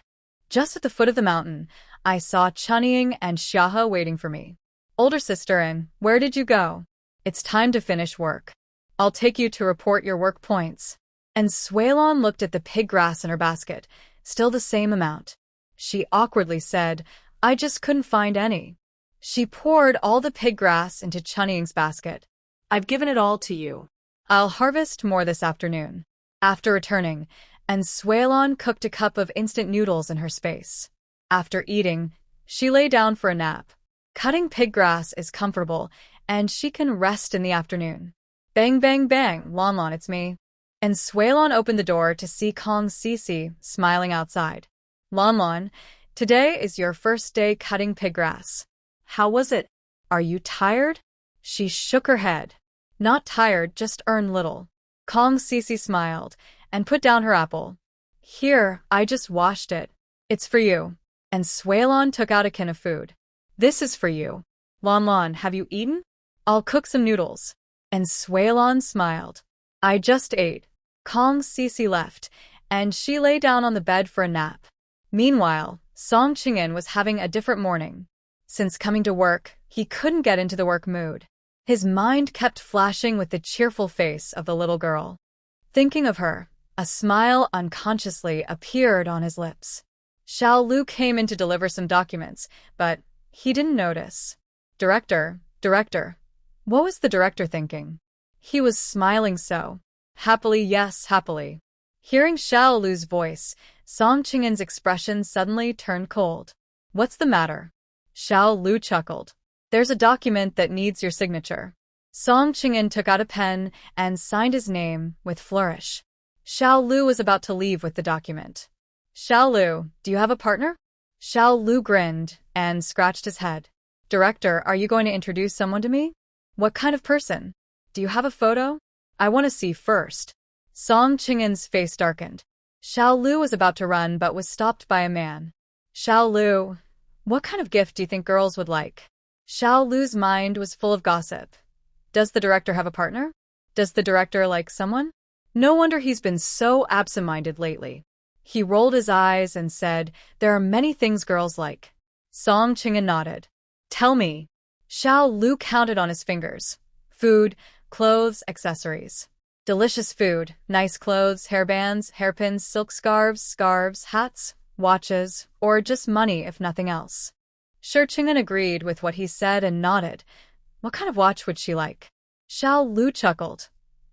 Just at the foot of the mountain, I saw Chunning and Xiaohe waiting for me. Older sister, and where did you go? It's time to finish work. I'll take you to report your work points. And Suelon looked at the pig grass in her basket, still the same amount. She awkwardly said, I just couldn't find any. She poured all the pig grass into Chunning's basket. I've given it all to you. I'll harvest more this afternoon. After returning, and Suelon cooked a cup of instant noodles in her space. After eating, she lay down for a nap. Cutting pig grass is comfortable, and she can rest in the afternoon. Bang, bang, bang, Lon Lon, it's me. And Suelon opened the door to see Kong Sisi smiling outside. Lon Lon, today is your first day cutting pig grass. How was it? Are you tired? She shook her head. Not tired, just earn little. Kong Sisi smiled and put down her apple. Here, I just washed it. It's for you. And Suelon took out a can of food. This is for you. Lon Lon, have you eaten? I'll cook some noodles. And Suelon smiled. I just ate. Kong Sisi left, and she lay down on the bed for a nap. Meanwhile, Song Qingyan was having a different morning. Since coming to work, he couldn't get into the work mood. His mind kept flashing with the cheerful face of the little girl. Thinking of her, a smile unconsciously appeared on his lips. Xiao Lu came in to deliver some documents, but he didn't notice. Director. What was the director thinking? He was smiling so. Happily, yes, happily. Hearing Xiao Lu's voice, Song Qingan's expression suddenly turned cold. What's the matter? Xiao Lu chuckled. There's a document that needs your signature. Song Qingan took out a pen and signed his name with flourish. Xiao Lu was about to leave with the document. Xiao Lu, do you have a partner? Xiao Lu grinned and scratched his head. Director, are you going to introduce someone to me? What kind of person? Do you have a photo? I want to see first. Song Qingan's face darkened. Xiao Lu was about to run but was stopped by a man. Xiao Lu, what kind of gift do you think girls would like? Xiao Lu's mind was full of gossip. Does the director have a partner? Does the director like someone? No wonder he's been so absent-minded lately. He rolled his eyes and said, there are many things girls like. Song Qingan nodded. Tell me. Xiao Lu counted on his fingers. Food, clothes, accessories. Delicious food, nice clothes, hairbands, hairpins, silk scarves, hats, watches, or just money if nothing else. Qingan agreed with what he said and nodded. What kind of watch would she like? Xiao Lu chuckled.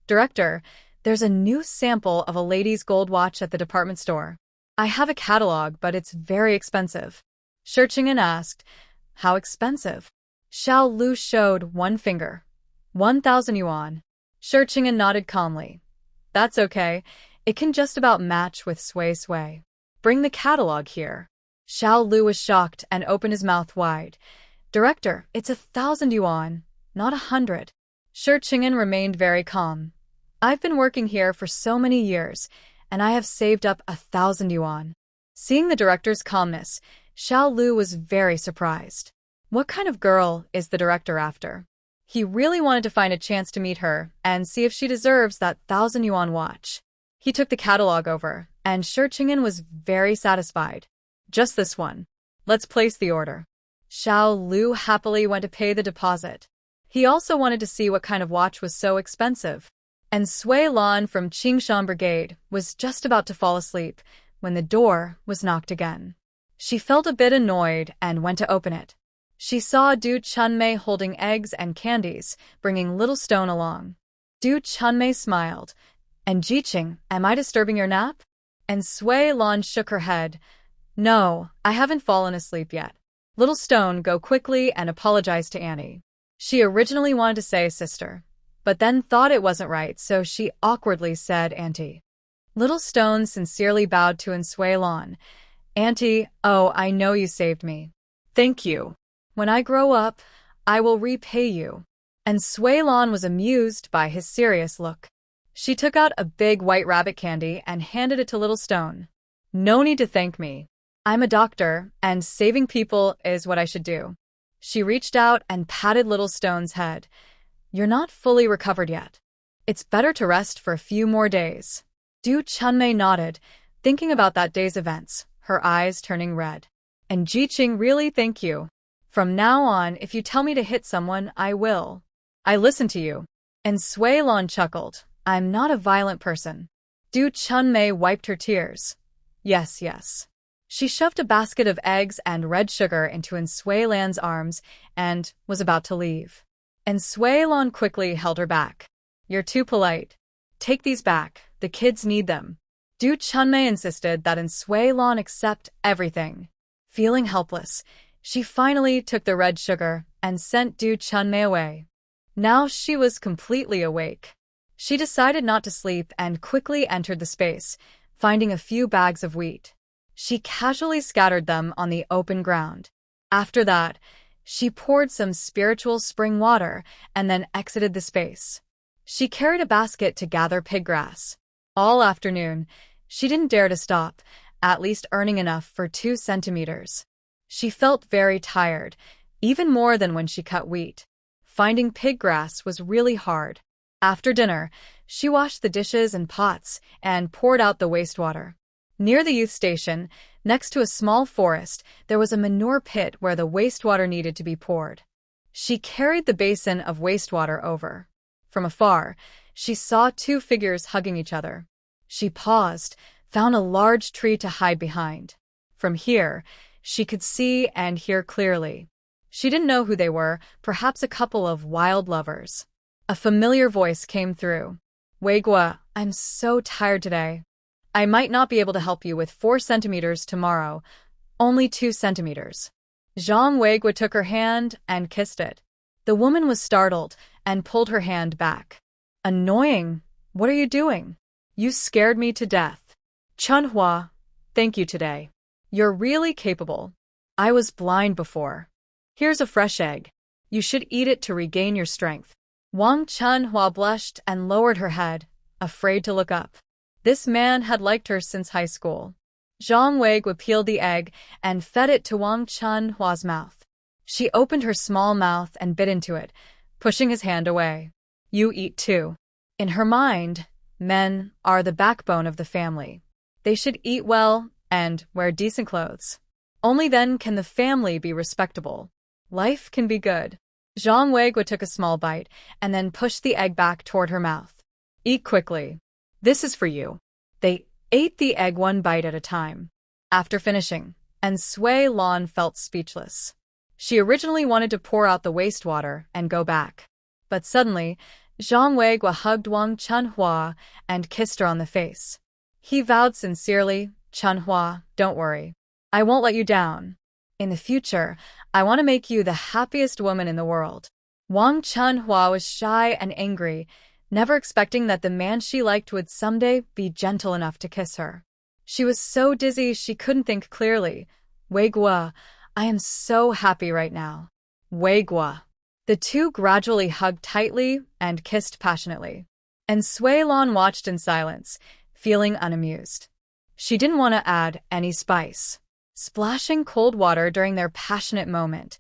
Director, there's a new sample of a lady's gold watch at the department store. I have a catalog, but it's very expensive. Qingan asked, how expensive? Xiao Lu showed one finger. 1,000 yuan. Qingan nodded calmly. That's okay. It can just about match with Sui. Bring the catalog here. Xiao Lu was shocked and opened his mouth wide. Director, it's 1,000 yuan, not 100. Qingan remained very calm. I've been working here for so many years, and I have saved up 1,000 yuan. Seeing the director's calmness, Xiao Lu was very surprised. What kind of girl is the director after? He really wanted to find a chance to meet her and see if she deserves that 1,000 yuan watch. He took the catalog over, and Qingan was very satisfied. Just this one. Let's place the order. Xiao Lu happily went to pay the deposit. He also wanted to see what kind of watch was so expensive. And Sui Lan from Qingshan Brigade was just about to fall asleep when the door was knocked again. She felt a bit annoyed and went to open it. She saw Du Chunmei holding eggs and candies, bringing Little Stone along. Du Chunmei smiled. And Jiqing, am I disturbing your nap? And Sui Lan shook her head. No, I haven't fallen asleep yet. Little Stone, go quickly and apologize to Annie. She originally wanted to say sister, but then thought it wasn't right, so she awkwardly said Auntie. Little Stone sincerely bowed to Sui Lan. Auntie, oh, I know you saved me. Thank you. When I grow up, I will repay you. And Sui Lan was amused by his serious look. She took out a big white rabbit candy and handed it to Little Stone. No need to thank me. I'm a doctor, and saving people is what I should do. She reached out and patted Little Stone's head. You're not fully recovered yet. It's better to rest for a few more days. Du Chunmei nodded, thinking about that day's events, her eyes turning red. And Jiqing, really thank you. From now on, if you tell me to hit someone, I will. I listen to you. And Sui Lan chuckled. I'm not a violent person. Du Chunmei wiped her tears. Yes, yes. She shoved a basket of eggs and red sugar into Sui Lan's arms and was about to leave. And Sui Lan quickly held her back. You're too polite. Take these back. The kids need them. Du Chunmei insisted that Sui Lan accept everything. Feeling helpless, she finally took the red sugar and sent Du Chunmei away. Now she was completely awake. She decided not to sleep and quickly entered the space, finding a few bags of wheat. She casually scattered them on the open ground. After that, she poured some spiritual spring water and then exited the space. She carried a basket to gather pig grass. All afternoon, she didn't dare to stop, at least earning enough for 2 centimeters. She felt very tired, even more than when she cut wheat. Finding pig grass was really hard. After dinner, she washed the dishes and pots and poured out the wastewater. Near the youth station, next to a small forest, there was a manure pit where the wastewater needed to be poured. She carried the basin of wastewater over. From afar, she saw 2 figures hugging each other. She paused, found a large tree to hide behind. From here, she could see and hear clearly. She didn't know who they were, perhaps a couple of wild lovers. A familiar voice came through. Wei Guo, I'm so tired today. I might not be able to help you with 4 centimeters tomorrow, only 2 centimeters. Zhang Weiguo took her hand and kissed it. The woman was startled and pulled her hand back. Annoying. What are you doing? You scared me to death. Chunhua, thank you today. You're really capable. I was blind before. Here's a fresh egg. You should eat it to regain your strength. Wang Chunhua blushed and lowered her head, afraid to look up. This man had liked her since high school. Zhang Weiguo peeled the egg and fed it to Wang Chunhua's mouth. She opened her small mouth and bit into it, pushing his hand away. You eat too. In her mind, men are the backbone of the family. They should eat well and wear decent clothes. Only then can the family be respectable. Life can be good. Zhang Weiguo took a small bite and then pushed the egg back toward her mouth. Eat quickly. This is for you. They ate the egg one bite at a time. After finishing, and Sui Lan felt speechless. She originally wanted to pour out the wastewater and go back. But suddenly, Zhang Weiguo hugged Wang Chunhua and kissed her on the face. He vowed sincerely, Chunhua, don't worry. I won't let you down. In the future, I want to make you the happiest woman in the world. Wang Chunhua was shy and angry, never expecting that the man she liked would someday be gentle enough to kiss her. She was so dizzy she couldn't think clearly. Weiguo, I am so happy right now. Weiguo. The two gradually hugged tightly and kissed passionately. And Sui Lan watched in silence, feeling unamused. She didn't want to add any spice. Splashing cold water during their passionate moment.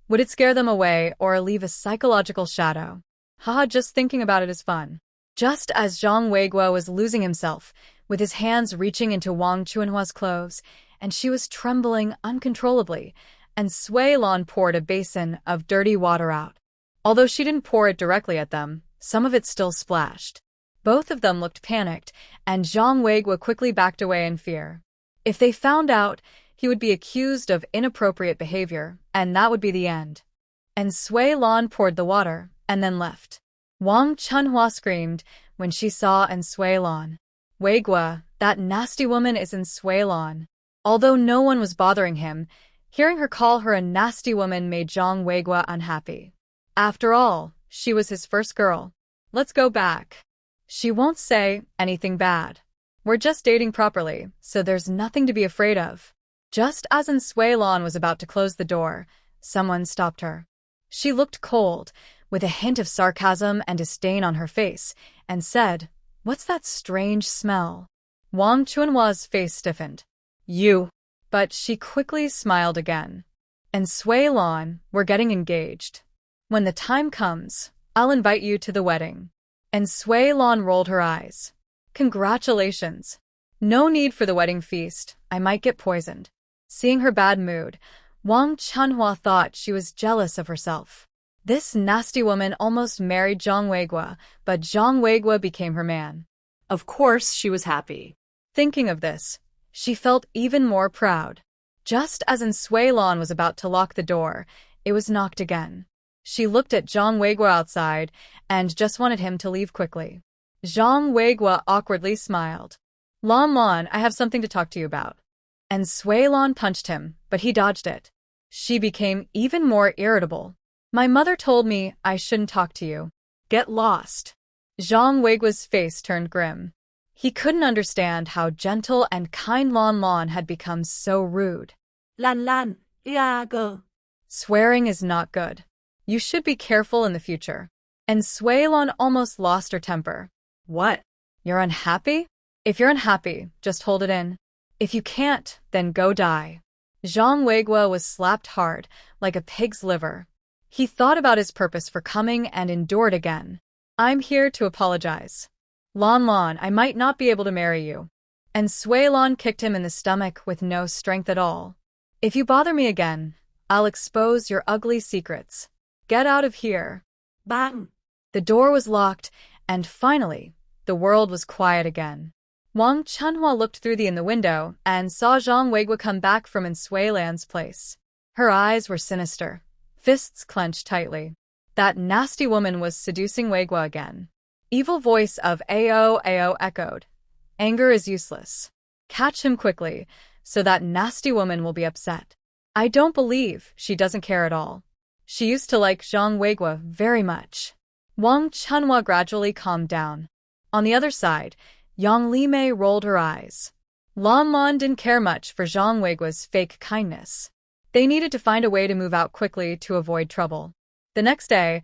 Would it scare them away or leave a psychological shadow? Haha, just thinking about it is fun. Just as Zhang Weiguo was losing himself, with his hands reaching into Wang Chunhua's clothes, and she was trembling uncontrollably, and Sui Lan poured a basin of dirty water out. Although she didn't pour it directly at them, some of it still splashed. Both of them looked panicked, and Zhang Weiguo quickly backed away in fear. If they found out, he would be accused of inappropriate behavior, and that would be the end. And Sui Lan poured the water, and then left. Wang Chunhua screamed when she saw Sui Lan. Weiguo, that nasty woman is Sui Lan. Although no one was bothering him, hearing her call her a nasty woman made Zhang Weiguo unhappy. After all, she was his first girl. Let's go back. She won't say anything bad. We're just dating properly, so there's nothing to be afraid of. Just as Sui Lan was about to close the door, someone stopped her. She looked cold, with a hint of sarcasm and disdain on her face, and said, "What's that strange smell?" Wang Chunhua's face stiffened. You. But she quickly smiled again. And Sui Lan, we're getting engaged. When the time comes, I'll invite you to the wedding. And Sui Lan rolled her eyes. Congratulations. No need for the wedding feast, I might get poisoned. Seeing her bad mood, Wang Chunhua thought she was jealous of herself. This nasty woman almost married Zhang Weiguo, but Zhang Weiguo became her man. Of course she was happy. Thinking of this, she felt even more proud. Just as Sui Lan was about to lock the door, it was knocked again. She looked at Zhang Weiguo outside and just wanted him to leave quickly. Zhang Weiguo awkwardly smiled. Lan Lan, I have something to talk to you about. And Sui Lan punched him, but he dodged it. She became even more irritable. My mother told me I shouldn't talk to you. Get lost. Zhang Weiguo's face turned grim. He couldn't understand how gentle and kind Lan Lan had become so rude. Lan Lan, ya go. Swearing is not good. You should be careful in the future. And Sui Lan almost lost her temper. What? You're unhappy? If you're unhappy, just hold it in. If you can't, then go die. Zhang Weiguo was slapped hard, like a pig's liver. He thought about his purpose for coming and endured again. I'm here to apologize. Lan Lan, I might not be able to marry you. And Sui Lan kicked him in the stomach with no strength at all. If you bother me again, I'll expose your ugly secrets. Get out of here. Bang. The door was locked, and finally, the world was quiet again. Wang Chunhua looked through in the window and saw Zhang Weiguo come back from Sui Lan's place. Her eyes were sinister, fists clenched tightly. That nasty woman was seducing Weiguo again. Evil voice of Ao echoed. Anger is useless. Catch him quickly, so that nasty woman will be upset. I don't believe she doesn't care at all. She used to like Zhang Weiguo very much. Wang Chunhua gradually calmed down. On the other side, Yang Limei rolled her eyes. Lan Man didn't care much for Zhang Weiguo's fake kindness. They needed to find a way to move out quickly to avoid trouble. The next day,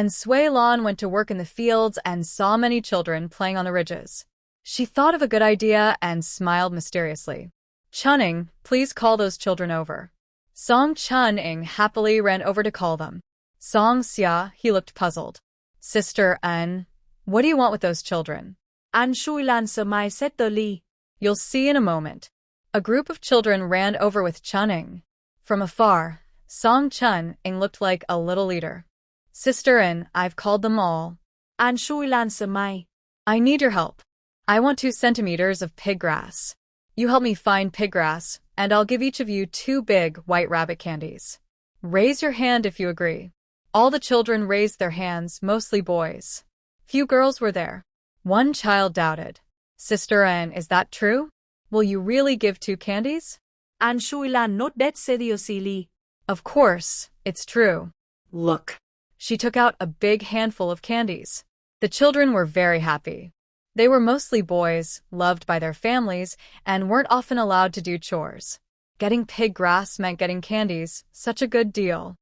Sui Lan went to work in the fields and saw many children playing on the ridges. She thought of a good idea and smiled mysteriously. Chunning, please call those children over. Song Chun-ing happily ran over to call them. Song Xia, he looked puzzled. Sister An, what do you want with those children? An Shui Lan Samai said the Li. You'll see in a moment. A group of children ran over with Chun-ing. From afar, Song Chun-ing looked like a little leader. Sister An, I've called them all. An Shui Lan Samai. I need your help. I want 2 centimeters of pig grass. You help me find pig grass, and I'll give each of you 2 big white rabbit candies. Raise your hand if you agree. All the children raised their hands, mostly boys. Few girls were there. One child doubted. Sister An, is that true? Will you really give 2 candies? An Shui Lan not that seriously. Of course, it's true. Look. She took out a big handful of candies. The children were very happy. They were mostly boys, loved by their families, and weren't often allowed to do chores. Getting pig grass meant getting candies, such a good deal.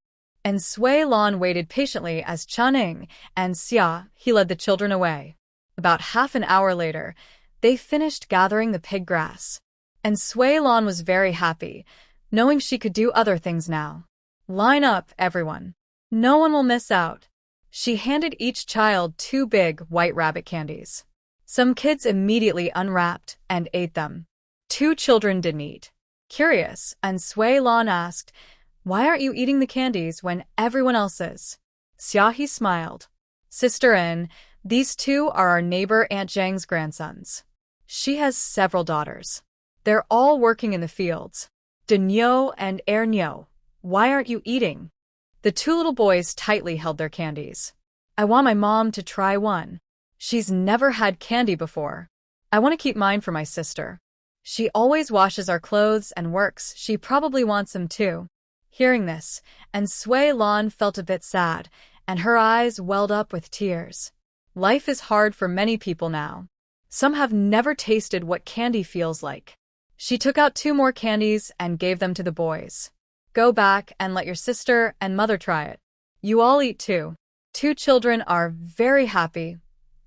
And Sui Lan waited patiently as Chun-ing and Xia, he led the children away. About half an hour later, they finished gathering the pig grass. And Sui Lan was very happy, knowing she could do other things now. Line up, everyone. No one will miss out. She handed each child 2 big white rabbit candies. Some kids immediately unwrapped and ate them. 2 children didn't eat. Curious, and Sui Lan asked, why aren't you eating the candies when everyone else is? Xiaohe smiled. Sister An, these 2 are our neighbor Aunt Zhang's grandsons. She has several daughters. They're all working in the fields. Denyo and Ernyo, why aren't you eating? The 2 little boys tightly held their candies. I want my mom to try one. She's never had candy before. I want to keep mine for my sister. She always washes our clothes and works. She probably wants them too. Hearing this, and Sui Lan felt a bit sad, and her eyes welled up with tears. Life is hard for many people now. Some have never tasted what candy feels like. She took out 2 more candies and gave them to the boys. Go back and let your sister and mother try it. You all eat too. 2 children are very happy.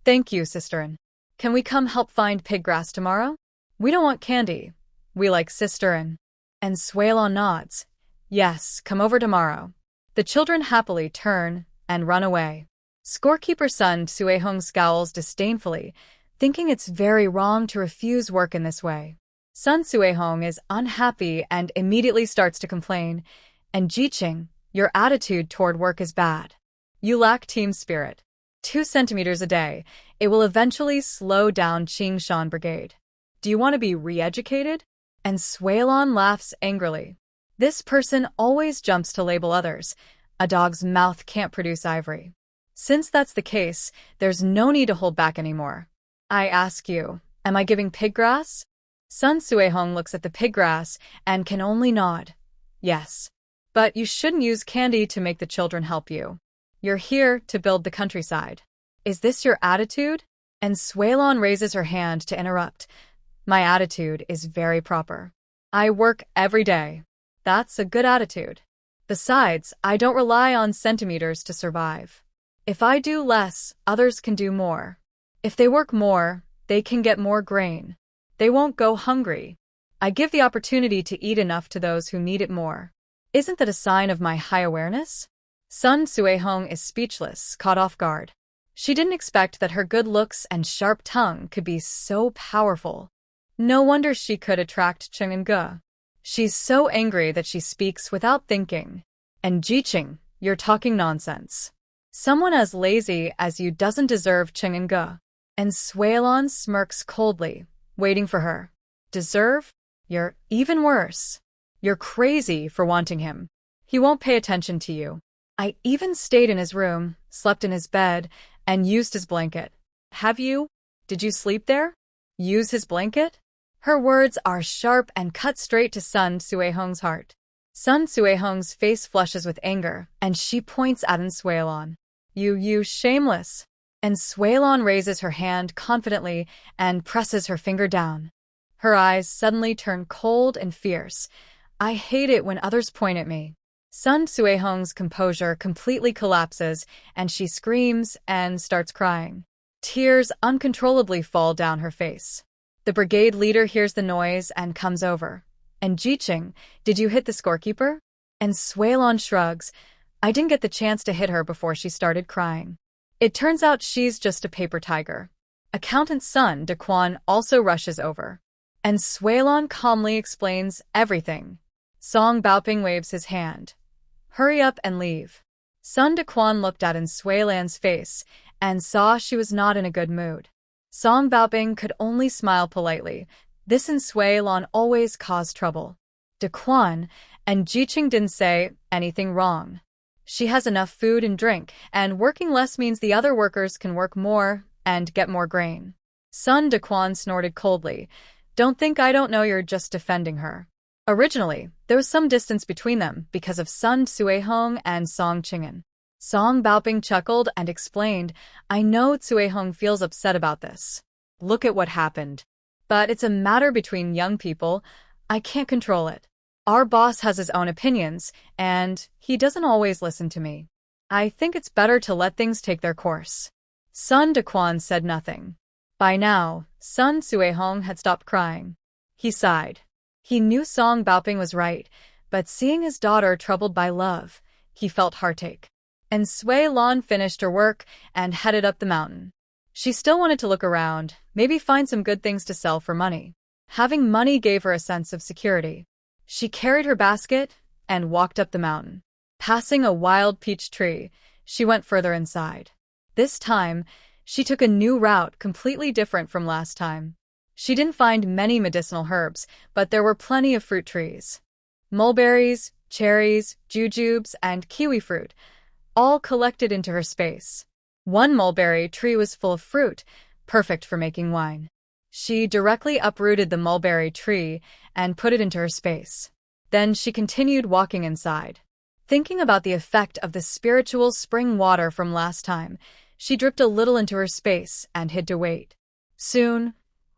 Thank you, Sister An. Can we come help find pig grass tomorrow? We don't want candy. We like Sister An. And Sui Lan nods. Yes, come over tomorrow. The children happily turn and run away. Scorekeeper Sun Suehong scowls disdainfully, thinking it's very wrong to refuse work in this way. Sun Suehong is unhappy and immediately starts to complain. And Jiqing, your attitude toward work is bad. You lack team spirit. 2 centimeters a day. It will eventually slow down Qingshan Brigade. Do you want to be re-educated? And Sui Lan laughs angrily. This person always jumps to label others. A dog's mouth can't produce ivory. Since that's the case, there's no need to hold back anymore. I ask you, am I giving pig grass? Sun Suehong looks at the pig grass and can only nod. Yes. But you shouldn't use candy to make the children help you. You're here to build the countryside. Is this your attitude? And Sui Lan raises her hand to interrupt. My attitude is very proper. I work every day. That's a good attitude. Besides, I don't rely on centimeters to survive. If I do less, others can do more. If they work more, they can get more grain. They won't go hungry. I give the opportunity to eat enough to those who need it more. Isn't that a sign of my high awareness? Sun Suehong is speechless, caught off guard. She didn't expect that her good looks and sharp tongue could be so powerful. No wonder she could attract Cheng and Ge. She's so angry that she speaks without thinking. And Jiqing, you're talking nonsense. Someone as lazy as you doesn't deserve Cheng and Ge. And Sui Lan smirks coldly, waiting for her. Deserve? You're even worse. You're crazy for wanting him. He won't pay attention to you. I even stayed in his room, slept in his bed, and used his blanket. Have you? Did you sleep there? Use his blanket? Her words are sharp and cut straight to Sun Suehong's heart. Sun Suehong's face flushes with anger, and she points at Suelon. You shameless. And Suelon raises her hand confidently and presses her finger down. Her eyes suddenly turn cold and fierce. I hate it when others point at me. Sun Suehong's composure completely collapses, and she screams and starts crying. Tears uncontrollably fall down her face. The brigade leader hears the noise and comes over. And Jiqing, did you hit the scorekeeper? And Suelon shrugs. I didn't get the chance to hit her before she started crying. It turns out she's just a paper tiger. Accountant's son, Daquan, also rushes over. And Suelon calmly explains everything. Song Baoping waves his hand. Hurry up and leave. Sun Daquan looked at Suelan's face and saw she was not in a good mood. Song Baoping could only smile politely. This in Suelon always caused trouble. Daquan and Jiqing didn't say anything wrong. She has enough food and drink, and working less means the other workers can work more and get more grain. Sun Daquan snorted coldly. Don't think I don't know you're just defending her. Originally, there was some distance between them because of Sun Suehong and Song Qing'an. Song Baoping chuckled and explained, I know Suehong feels upset about this. Look at what happened. But it's a matter between young people. I can't control it. Our boss has his own opinions, and he doesn't always listen to me. I think it's better to let things take their course. Sun Daquan said nothing. By now, Sun Suehong had stopped crying. He sighed. He knew Song Baoping was right, but seeing his daughter troubled by love, he felt heartache. And Suelon finished her work and headed up the mountain. She still wanted to look around, maybe find some good things to sell for money. Having money gave her a sense of security. She carried her basket and walked up the mountain. Passing a wild peach tree, she went further inside. This time, she took a new route completely different from last time. She didn't find many medicinal herbs, but there were plenty of fruit trees. Mulberries, cherries, jujubes, and kiwi fruit, all collected into her space. One mulberry tree was full of fruit, perfect for making wine. She directly uprooted the mulberry tree and put it into her space. Then she continued walking inside. Thinking about the effect of the spiritual spring water from last time, she dripped a little into her space and hid to wait. Soon,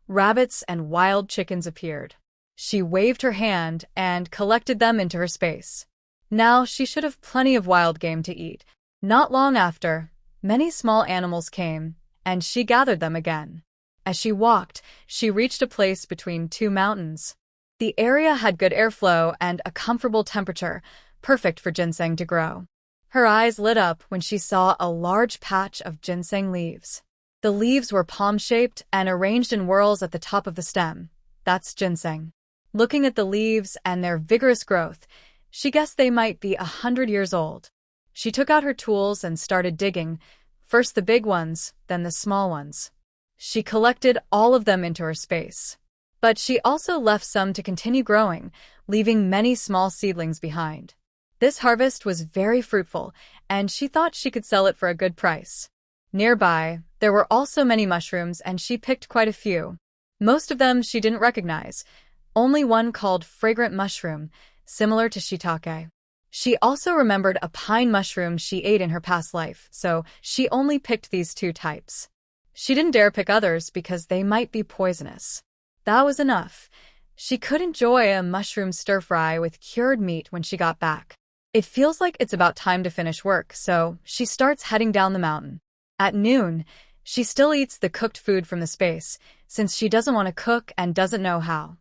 rabbits and wild chickens appeared. She waved her hand and collected them into her space. Now she should have plenty of wild game to eat. Not long after, many small animals came, and she gathered them again. As she walked, she reached a place between two mountains. The area had good airflow and a comfortable temperature, perfect for ginseng to grow. Her eyes lit up when she saw a large patch of ginseng leaves. The leaves were palm-shaped and arranged in whorls at the top of the stem. That's ginseng. Looking at the leaves and their vigorous growth, she guessed they might be 100 years old. She took out her tools and started digging, first the big ones, then the small ones. She collected all of them into her space. But she also left some to continue growing, leaving many small seedlings behind. This harvest was very fruitful, and she thought she could sell it for a good price. Nearby, there were also many mushrooms, and she picked quite a few. Most of them she didn't recognize, only one called fragrant mushroom, similar to shiitake. She also remembered a pine mushroom she ate in her past life, so she only picked these two types. She didn't dare pick others because they might be poisonous. That was enough. She could enjoy a mushroom stir-fry with cured meat when she got back. It feels like it's about time to finish work, so she starts heading down the mountain. At noon, she still eats the cooked food from the space, since she doesn't want to cook and doesn't know how.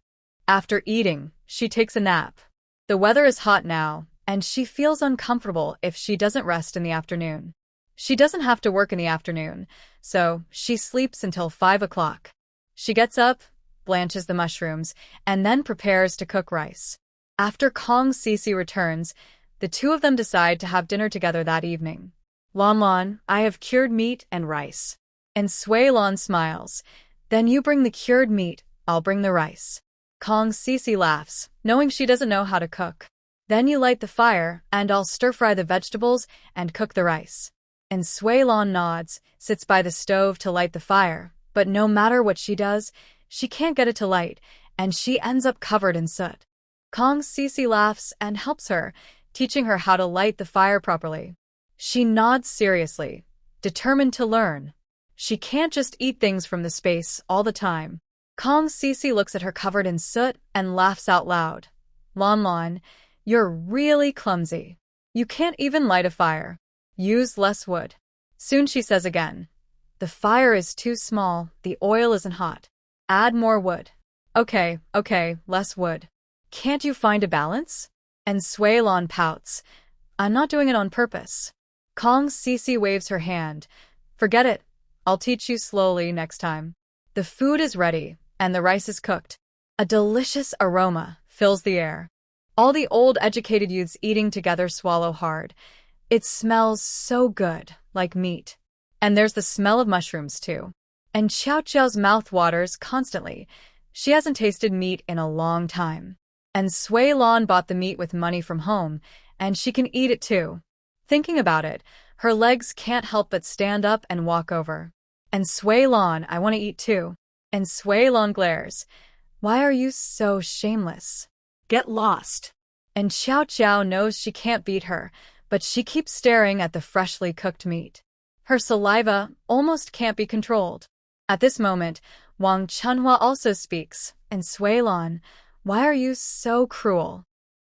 After eating, she takes a nap. The weather is hot now, and she feels uncomfortable if she doesn't rest in the afternoon. She doesn't have to work in the afternoon, so she sleeps until 5 o'clock. She gets up, blanches the mushrooms, and then prepares to cook rice. After Kong Sisi returns, the two of them decide to have dinner together that evening. Lon, I have cured meat and rice. And Suelon smiles. Then you bring the cured meat, I'll bring the rice. Kong Sisi laughs, knowing she doesn't know how to cook. Then you light the fire, and I'll stir-fry the vegetables and cook the rice. And Suelon nods, sits by the stove to light the fire, but no matter what she does, She can't get it to light, and she ends up covered in soot. Kong Sisi laughs and helps her, teaching her how to light the fire properly. She nods seriously, determined to learn. She can't just eat things from the space all the time. Kong Sisi looks at her covered in soot and laughs out loud. Lon Lon, you're really clumsy. You can't even light a fire. Use less wood. Soon she says again. The fire is too small, the oil isn't hot. Add more wood. Okay, less wood. Can't you find a balance? And Sui Lon pouts. I'm not doing it on purpose. Kong Sisi waves her hand. Forget it. I'll teach you slowly next time. The food is ready, and the rice is cooked. A delicious aroma fills the air. All the old educated youths eating together swallow hard. It smells so good, like meat. And there's the smell of mushrooms, too. And Xiao Xiao's mouth waters constantly. She hasn't tasted meat in a long time. And Sui Lon bought the meat with money from home, and she can eat it too. Thinking about it, her legs can't help but stand up and walk over. And Sui Lon, I want to eat too. And Sui Lon glares. Why are you so shameless? Get lost. And Xiao Xiao knows she can't beat her, but she keeps staring at the freshly cooked meat. Her saliva almost can't be controlled. At this moment, Wang Chunhua also speaks, and Sui Lon, why are you so cruel?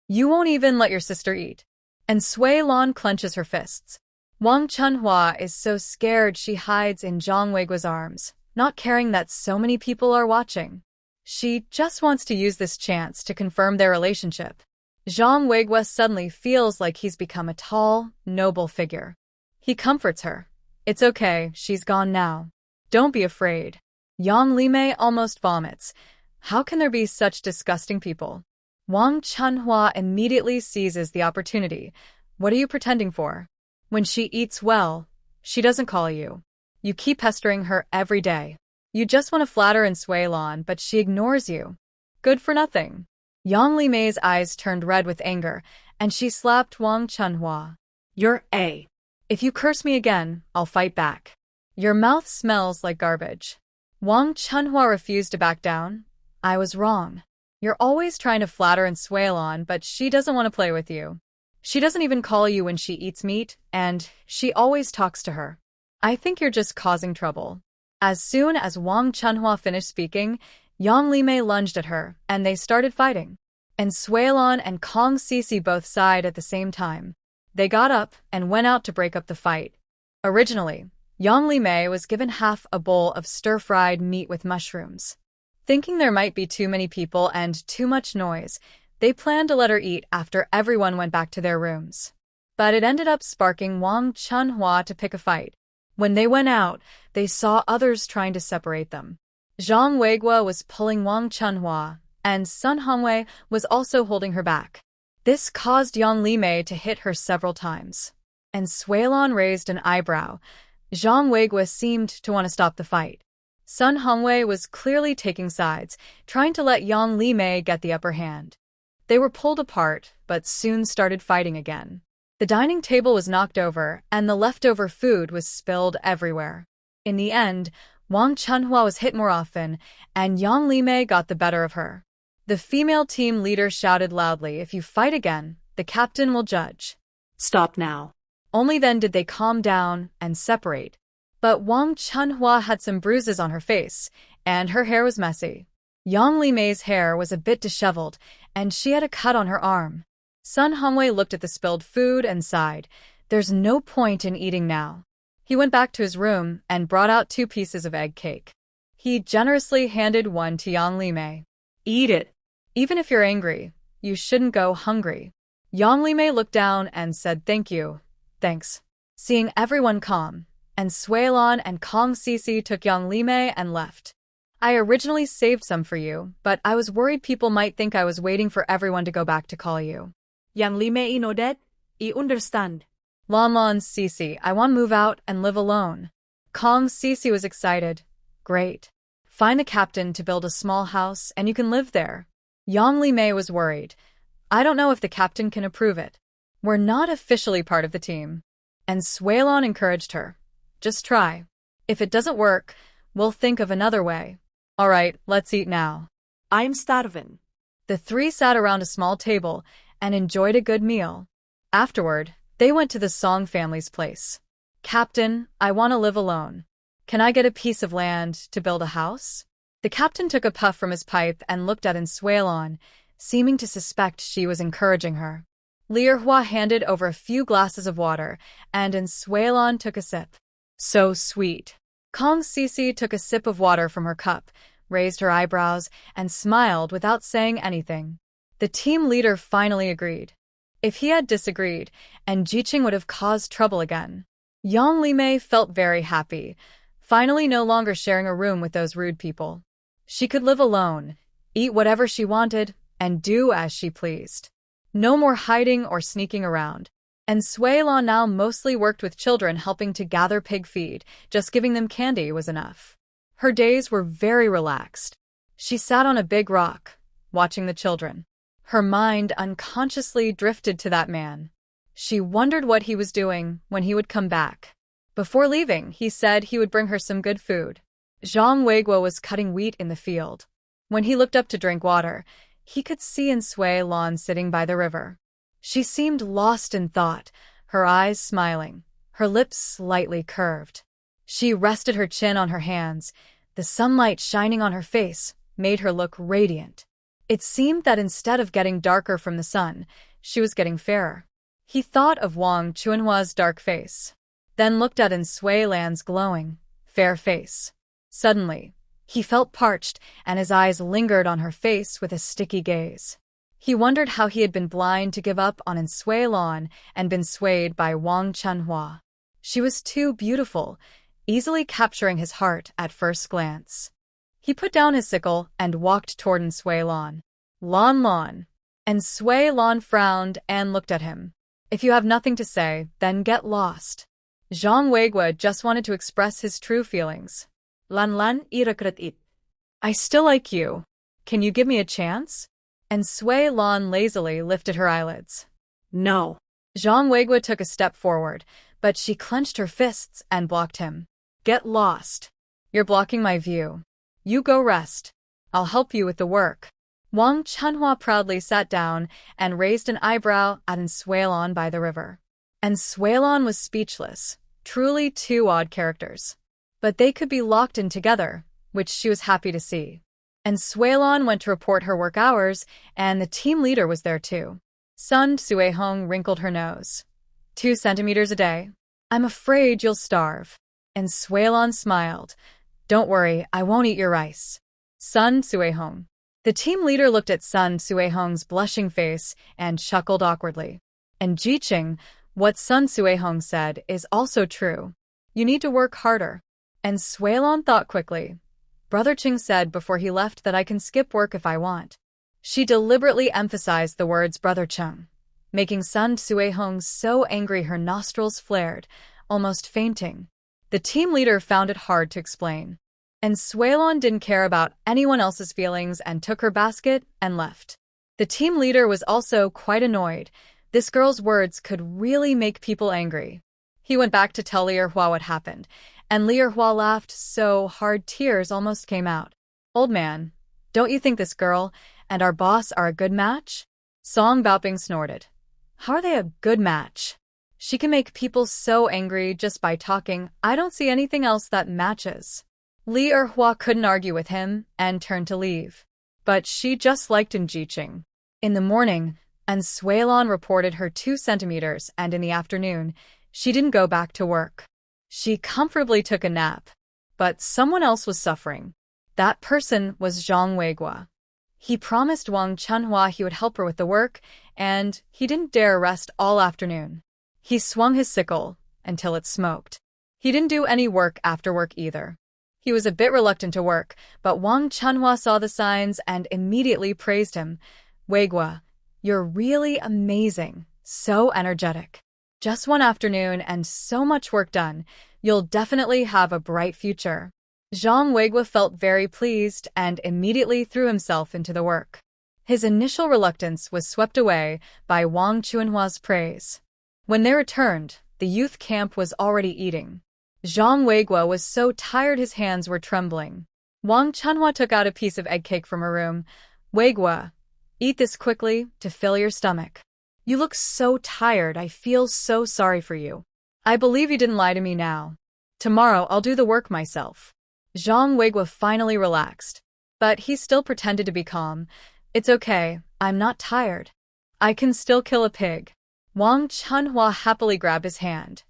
You won't even let your sister eat. And Sui Lon clenches her fists. Wang Chunhua is so scared she hides in Zhang Weigua's arms, not caring that so many people are watching. She just wants to use this chance to confirm their relationship. Zhang Weigua suddenly feels like he's become a tall, noble figure. He comforts her. It's okay, she's gone now. Don't be afraid. Yang Limei almost vomits. How can there be such disgusting people? Wang Chunhua immediately seizes the opportunity. What are you pretending for? When she eats well, she doesn't call you. You keep pestering her every day. You just want to flatter and Sui Lon, but she ignores you. Good for nothing. Yang Limei's eyes turned red with anger, and she slapped Wang Chunhua. You're A. If you curse me again, I'll fight back. Your mouth smells like garbage. Wang Chunhua refused to back down. I was wrong. You're always trying to flatter and Sui Lon, but she doesn't want to play with you. She doesn't even call you when she eats meat, and she always talks to her. I think you're just causing trouble. As soon as Wang Chunhua finished speaking, Yang Limei lunged at her, and they started fighting. And Sui Lon and Kong Sisi both sighed at the same time. They got up and went out to break up the fight. Originally, Yang Limei was given half a bowl of stir-fried meat with mushrooms. Thinking there might be too many people and too much noise, they planned to let her eat after everyone went back to their rooms. But it ended up sparking Wang Chunhua to pick a fight. When they went out, they saw others trying to separate them. Zhang Weigua was pulling Wang Chunhua, and Sun Hongwei was also holding her back. This caused Yang Limei to hit her several times. And Sui Lon raised an eyebrow. Zhang Weigua seemed to want to stop the fight. Sun Hongwei was clearly taking sides, trying to let Yang Limei get the upper hand. They were pulled apart, but soon started fighting again. The dining table was knocked over, and the leftover food was spilled everywhere. In the end, Wang Chunhua was hit more often, and Yang Limei got the better of her. The female team leader shouted loudly, if you fight again, the captain will judge. Stop now. Only then did they calm down and separate. But Wang Chunhua had some bruises on her face, and her hair was messy. Yang Limei's hair was a bit disheveled, and she had a cut on her arm. Sun Hongwei looked at the spilled food and sighed. There's no point in eating now. He went back to his room and brought out 2 pieces of egg cake. He generously handed one to Yang Limei. Eat it. Even if you're angry, you shouldn't go hungry. Yang Limei looked down and said thank you. Thanks. Seeing everyone calm, and Sui Lon and Kong Sisi took Yang Limei and left. I originally saved some for you, but I was worried people might think I was waiting for everyone to go back to call you. Yang Limei nodded. I understand. Lon Sisi, I want to move out and live alone. Kong Sisi was excited. Great. Find the captain to build a small house and you can live there. Yang Limei was worried. I don't know if the captain can approve it. We're not officially part of the team. And Sui Lon encouraged her. Just try. If it doesn't work, we'll think of another way. All right, let's eat now. I'm starving. The three sat around a small table and enjoyed a good meal. Afterward, they went to the Song family's place. Captain, I want to live alone. Can I get a piece of land to build a house? The captain took a puff from his pipe and looked at Ensuelon, seeming to suspect she was encouraging her. Lierhua handed over a few glasses of water, and Ensuelon took a sip. So sweet. Kong Sisi took a sip of water from her cup, raised her eyebrows, and smiled without saying anything. The team leader finally agreed. If he had disagreed, and Jiqing would have caused trouble again. Yang Limei felt very happy, finally no longer sharing a room with those rude people. She could live alone, eat whatever she wanted, and do as she pleased. No more hiding or sneaking around. And Suelon now mostly worked with children, helping to gather pig feed. Just giving them candy was enough. Her days were very relaxed. She sat on a big rock, watching the children. Her mind unconsciously drifted to that man. She wondered what he was doing when he would come back. Before leaving, he said he would bring her some good food. Zhang Weiguo was cutting wheat in the field. When he looked up to drink water, he could see Ensuelon sitting by the river. She seemed lost in thought, her eyes smiling, her lips slightly curved. She rested her chin on her hands. The sunlight shining on her face made her look radiant. It seemed that instead of getting darker from the sun, she was getting fairer. He thought of Wang Chunhua's dark face, then looked at Ensuelon's glowing, fair face. Suddenly, he felt parched, and his eyes lingered on her face with a sticky gaze. He wondered how he had been blind to give up on Ensuelon and been swayed by Wang Chunhua. She was too beautiful, easily capturing his heart at first glance. He put down his sickle and walked toward Ensuelon. Lon. Ensuelon frowned and looked at him. If you have nothing to say, then get lost. Zhang Weiguo just wanted to express his true feelings. Lan irakret it. I still like you. Can you give me a chance? Ensuelon lazily lifted her eyelids. No. Zhang Weiguo took a step forward, but she clenched her fists and blocked him. Get lost. You're blocking my view. You go rest. I'll help you with the work. Wang Chunhua proudly sat down and raised an eyebrow at Ensuelon by the river. Ensuelon was speechless, truly two odd characters. But they could be locked in together, which she was happy to see. Ensuelon went to report her work hours, and the team leader was there too. Sun Suehong wrinkled her nose. 2 centimeters a day? I'm afraid you'll starve. Ensuelon smiled. Don't worry, I won't eat your rice. Sun Suehong. The team leader looked at Sun Suehong's blushing face and chuckled awkwardly. And Jiqing, what Sun Suehong said is also true. You need to work harder. Ensuelon thought quickly. Brother Qing said before he left that I can skip work if I want. She deliberately emphasized the words Brother Qing, making Sun Suehong so angry her nostrils flared, almost fainting. The team leader found it hard to explain. Ensuelon didn't care about anyone else's feelings and took her basket and left. The team leader was also quite annoyed. This girl's words could really make people angry. He went back to tell Lierhua what happened, and Lierhua laughed so hard tears almost came out. Old man, don't you think this girl and our boss are a good match? Song Baoping snorted. How are they a good match? She can make people so angry just by talking. I don't see anything else that matches. Lierhua couldn't argue with him and turned to leave. But she just liked Jiqing. In the morning, Ensuelon reported her 2 centimeters, and in the afternoon, she didn't go back to work. She comfortably took a nap. But someone else was suffering. That person was Zhang Weiguo. He promised Wang Chunhua he would help her with the work, and he didn't dare rest all afternoon. He swung his sickle until it smoked. He didn't do any work after work either. He was a bit reluctant to work, but Wang Chunhua saw the signs and immediately praised him. Weiguo, you're really amazing, so energetic. Just one afternoon and so much work done. You'll definitely have a bright future. Zhang Weiguo felt very pleased and immediately threw himself into the work. His initial reluctance was swept away by Wang Chunhua's praise. When they returned, the youth camp was already eating. Zhang Weiguo was so tired his hands were trembling. Wang Chunhua took out a piece of egg cake from her room. Weigua, eat this quickly to fill your stomach. You look so tired, I feel so sorry for you. I believe you didn't lie to me now. Tomorrow I'll do the work myself. Zhang Weigua finally relaxed. But he still pretended to be calm. It's okay, I'm not tired. I can still kill a pig. Wang Chunhua happily grabbed his hand.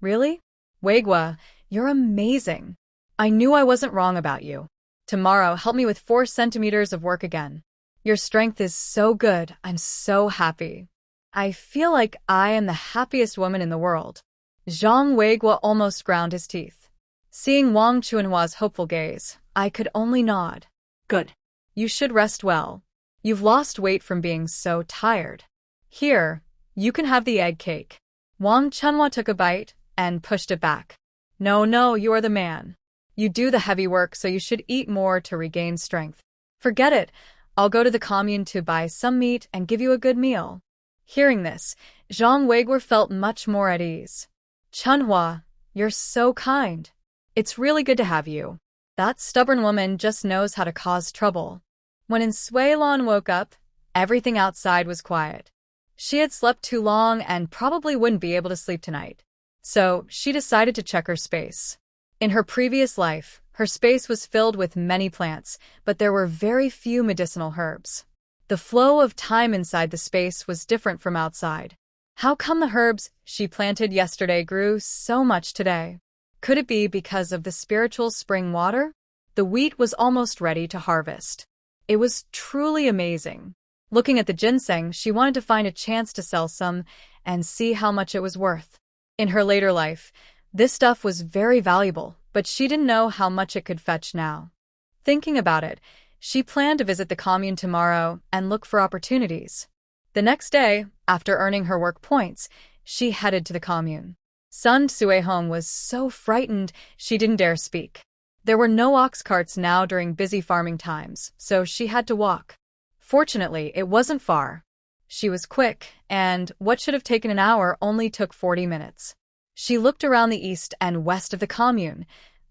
Really? Weigua, you're amazing. I knew I wasn't wrong about you. Tomorrow help me with 4 centimeters of work again. Your strength is so good, I'm so happy. I feel like I am the happiest woman in the world. Zhang Weigua almost ground his teeth. Seeing Wang Chunhua's hopeful gaze, I could only nod. Good. You should rest well. You've lost weight from being so tired. Here, you can have the egg cake. Wang Chunhua took a bite and pushed it back. No, you are the man. You do the heavy work, so you should eat more to regain strength. Forget it. I'll go to the commune to buy some meat and give you a good meal. Hearing this, Zhang Weigua felt much more at ease. Chunhua, you're so kind. It's really good to have you. That stubborn woman just knows how to cause trouble. When Suilon woke up, everything outside was quiet. She had slept too long and probably wouldn't be able to sleep tonight. So she decided to check her space. In her previous life, her space was filled with many plants, but there were very few medicinal herbs. The flow of time inside the space was different from outside. How come the herbs she planted yesterday grew so much today? Could it be because of the spiritual spring water? The wheat was almost ready to harvest. It was truly amazing. Looking at the ginseng, she wanted to find a chance to sell some and see how much it was worth. In her later life, this stuff was very valuable, but she didn't know how much it could fetch now. Thinking about it, she planned to visit the commune tomorrow and look for opportunities. The next day, after earning her work points, she headed to the commune. Sun Suehong was so frightened she didn't dare speak. There were no ox carts now during busy farming times, so she had to walk. Fortunately, it wasn't far. She was quick, and what should have taken an hour only took 40 minutes. She looked around the east and west of the commune,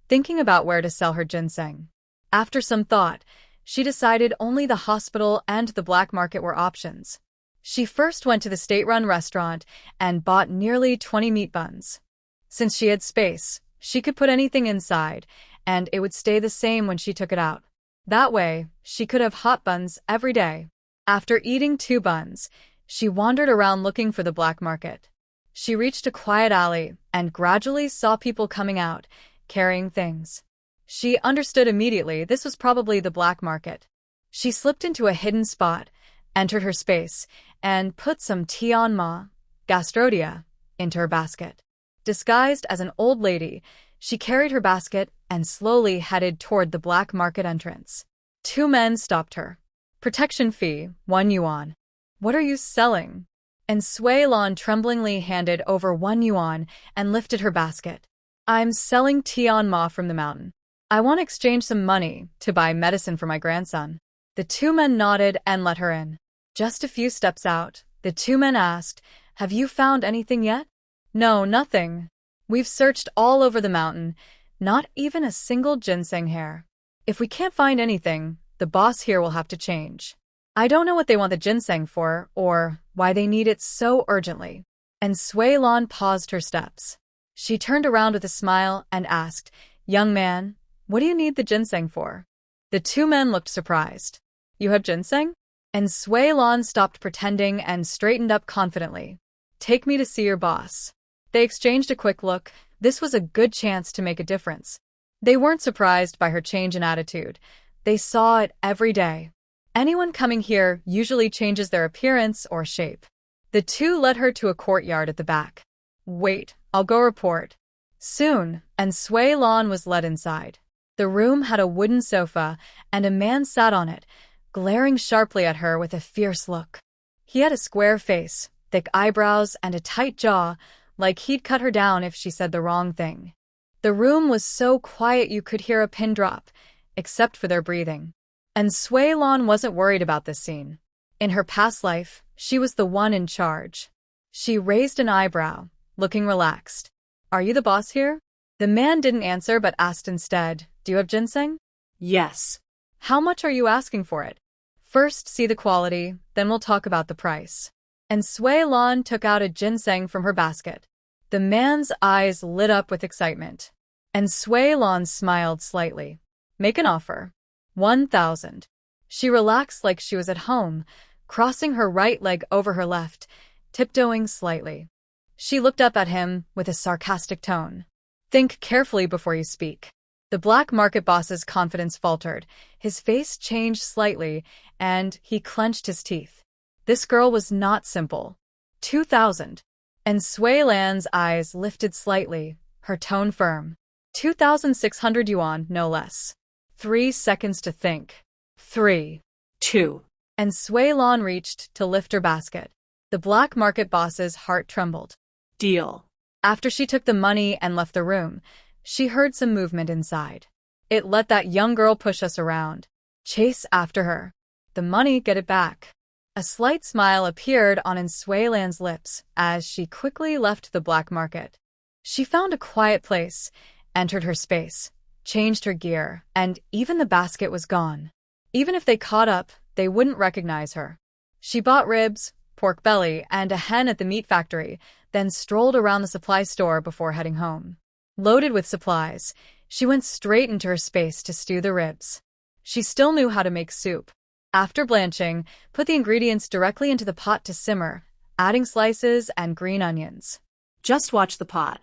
thinking about where to sell her ginseng. After some thought, she decided only the hospital and the black market were options. She first went to the state-run restaurant and bought nearly 20 meat buns. Since she had space, she could put anything inside, and it would stay the same when she took it out. That way, she could have hot buns every day. After eating 2 buns, she wandered around looking for the black market. She reached a quiet alley and gradually saw people coming out, carrying things. She understood immediately this was probably the black market. She slipped into a hidden spot, entered her space, and put some Tianma, Gastrodia, into her basket. Disguised as an old lady, she carried her basket and slowly headed toward the black market entrance. 2 men stopped her. Protection fee, 1 yuan. What are you selling? And Suilon tremblingly handed over 1 yuan and lifted her basket. I'm selling Tianma from the mountain. I want to exchange some money to buy medicine for my grandson. The 2 men nodded and let her in. Just a few steps out, the 2 men asked, Have you found anything yet? No, nothing. We've searched all over the mountain, not even a single ginseng hair. If we can't find anything, the boss here will have to change. I don't know what they want the ginseng for, or why they need it so urgently. And Suilon paused her steps. She turned around with a smile and asked, Young man, what do you need the ginseng for? The 2 men looked surprised. You have ginseng? And Suilon stopped pretending and straightened up confidently. Take me to see your boss. They exchanged a quick look. This was a good chance to make a difference. They weren't surprised by her change in attitude. They saw it every day. Anyone coming here usually changes their appearance or shape. The 2 led her to a courtyard at the back. Wait, I'll go report. Soon, and Suilon was led inside. The room had a wooden sofa, and a man sat on it, glaring sharply at her with a fierce look. He had a square face, thick eyebrows, and a tight jaw, like he'd cut her down if she said the wrong thing. The room was so quiet you could hear a pin drop, except for their breathing. And Suilon wasn't worried about this scene. In her past life, she was the one in charge. She raised an eyebrow, looking relaxed. Are you the boss here? The man didn't answer but asked instead, Do you have ginseng? Yes. How much are you asking for it? First, see the quality, then we'll talk about the price. And Sui Lan took out a ginseng from her basket. The man's eyes lit up with excitement. And Sui Lan smiled slightly. Make an offer. 1,000. She relaxed like she was at home, crossing her right leg over her left, tiptoeing slightly. She looked up at him with a sarcastic tone. Think carefully before you speak. The black market boss's confidence faltered. His face changed slightly, and he clenched his teeth. This girl was not simple. 2,000. And Sui Lan's eyes lifted slightly, her tone firm. 2,600 yuan, no less. 3 seconds to think. 3. 2. And Sui Lan reached to lift her basket. The black market boss's heart trembled. Deal. After she took the money and left the room, she heard some movement inside. It let that young girl push us around. Chase after her. The money, get it back. A slight smile appeared on Sui Lan's lips as she quickly left the black market. She found a quiet place, entered her space, changed her gear, and even the basket was gone. Even if they caught up, they wouldn't recognize her. She bought ribs, pork belly, and a hen at the meat factory, then strolled around the supply store before heading home. Loaded with supplies, she went straight into her space to stew the ribs. She still knew how to make soup. After blanching, put the ingredients directly into the pot to simmer, adding slices and green onions. Just watch the pot.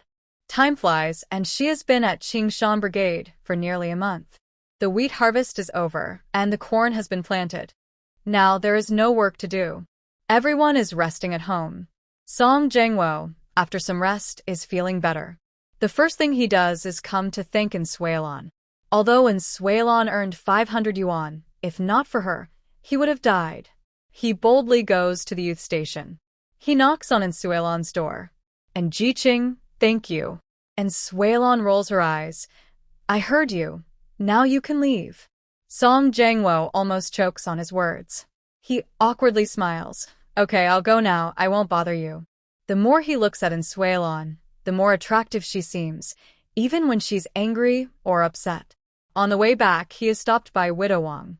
Time flies, and she has been at Qingshan Brigade for nearly a month. The wheat harvest is over, and the corn has been planted. Now there is no work to do. Everyone is resting at home. Song Jiangwo, after some rest, is feeling better. The first thing he does is come to thank Sui Lan. Although Sui Lan earned 500 yuan, if not for her, he would have died. He boldly goes to the youth station. He knocks on Sui Lan's door. And Jiqing, thank you. And Sui Lan rolls her eyes. I heard you. Now you can leave. Song Jiangwo almost chokes on his words. He awkwardly smiles. Okay, I'll go now. I won't bother you. The more he looks at Sui Lan, the more attractive she seems, even when she's angry or upset. On the way back, he is stopped by Widow Wang.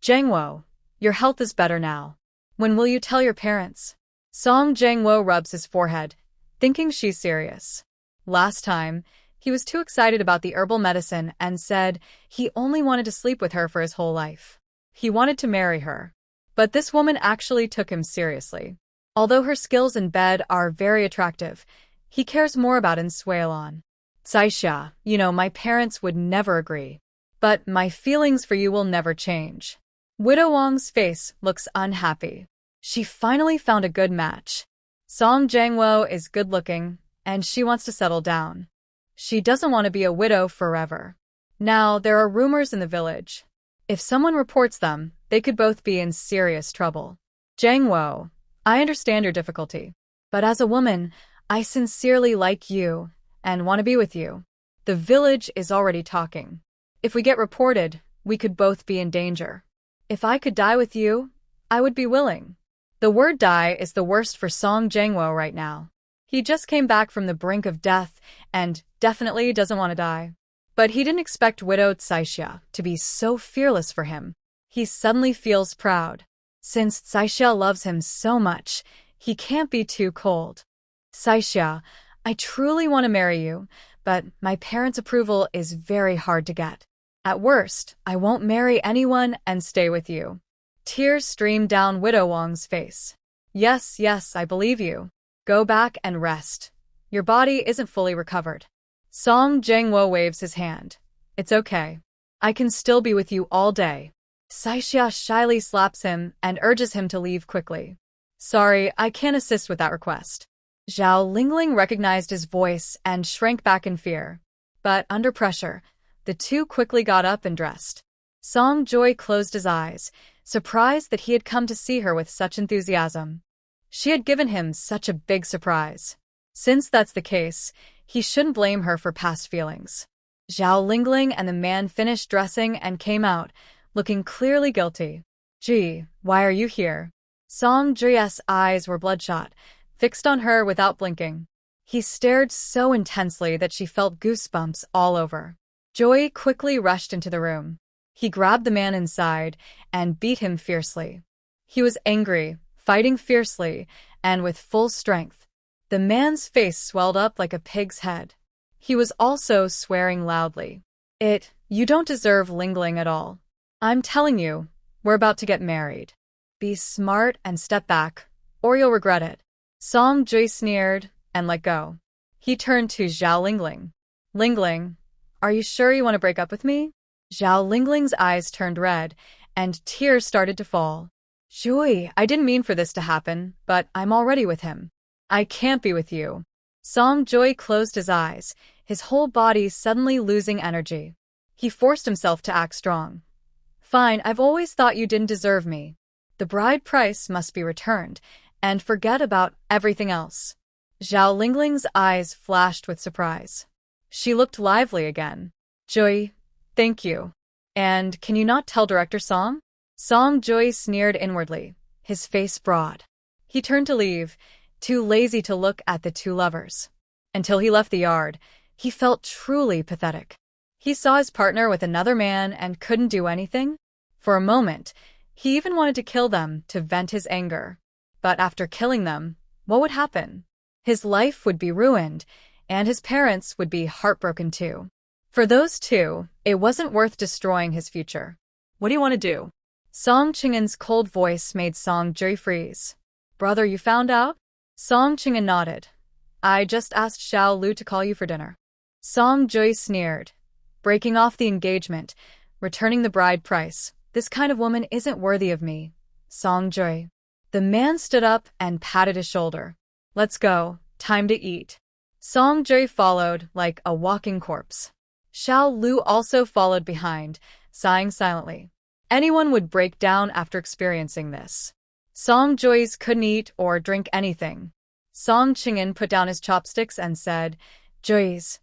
Jiangwo, your health is better now. When will you tell your parents? Song Jiangwo rubs his forehead, thinking she's serious. Last time, he was too excited about the herbal medicine and said he only wanted to sleep with her for his whole life. He wanted to marry her. But this woman actually took him seriously. Although her skills in bed are very attractive, he cares more about Sui Lan. Saixia, my parents would never agree. But my feelings for you will never change. Widow Wang's face looks unhappy. She finally found a good match. Song Jiangwo is good-looking, and she wants to settle down. She doesn't want to be a widow forever. Now, there are rumors in the village. If someone reports them, they could both be in serious trouble. Jiangwo, I understand your difficulty. But as a woman, I sincerely like you and want to be with you. The village is already talking. If we get reported, we could both be in danger. If I could die with you, I would be willing. The word die is the worst for Song Jiangwo right now. He just came back from the brink of death and definitely doesn't want to die. But he didn't expect widowed Saixia to be so fearless for him. He suddenly feels proud. Since Saixia loves him so much, he can't be too cold. Saixia, I truly want to marry you, but my parents' approval is very hard to get. At worst, I won't marry anyone and stay with you. Tears streamed down Widow Wang's face. Yes, I believe you. Go back and rest. Your body isn't fully recovered. Song Jiangwo waves his hand. It's okay. I can still be with you all day. Saixia shyly slaps him and urges him to leave quickly. Sorry, I can't assist with that request. Zhao Lingling recognized his voice and shrank back in fear. But under pressure, the two quickly got up and dressed. Song Joy closed his eyes, surprised that he had come to see her with such enthusiasm. She had given him such a big surprise. Since that's the case, he shouldn't blame her for past feelings. Zhao Lingling and the man finished dressing and came out, looking clearly guilty. Gee, why are you here? Song Ji's eyes were bloodshot, fixed on her without blinking. He stared so intensely that she felt goosebumps all over. Joy quickly rushed into the room. He grabbed the man inside and beat him fiercely. He was angry, fighting fiercely, and with full strength. The man's face swelled up like a pig's head. He was also swearing loudly. You don't deserve Lingling at all. I'm telling you, we're about to get married. Be smart and step back, or you'll regret it. Song Jui sneered and let go. He turned to Zhao Lingling. Lingling, are you sure you want to break up with me? Zhao Lingling's eyes turned red, and tears started to fall. Jui, I didn't mean for this to happen, but I'm already with him. I can't be with you. Song Jui closed his eyes, his whole body suddenly losing energy. He forced himself to act strong. Fine, I've always thought you didn't deserve me. The bride price must be returned, and forget about everything else. Zhao Lingling's eyes flashed with surprise. She looked lively again. Jui, thank you. And can you not tell Director Song? Song Jui sneered inwardly, his face broad. He turned to leave, too lazy to look at the two lovers. Until he left the yard, he felt truly pathetic. He saw his partner with another man and couldn't do anything. For a moment, he even wanted to kill them to vent his anger. But after killing them, what would happen? His life would be ruined, and his parents would be heartbroken too. For those two, it wasn't worth destroying his future. What do you want to do? Song Qing'an's cold voice made Song Jui freeze. Brother, you found out? Song Qing'an nodded. I just asked Xiao Lu to call you for dinner. Song Jui sneered, breaking off the engagement, returning the bride price. This kind of woman isn't worthy of me. Song Jui. The man stood up and patted his shoulder. Let's go, time to eat. Song Jui followed like a walking corpse. Xiao Lu also followed behind, sighing silently. Anyone would break down after experiencing this. Song Jui's couldn't eat or drink anything. Song Qing'an put down his chopsticks and said, Jui's,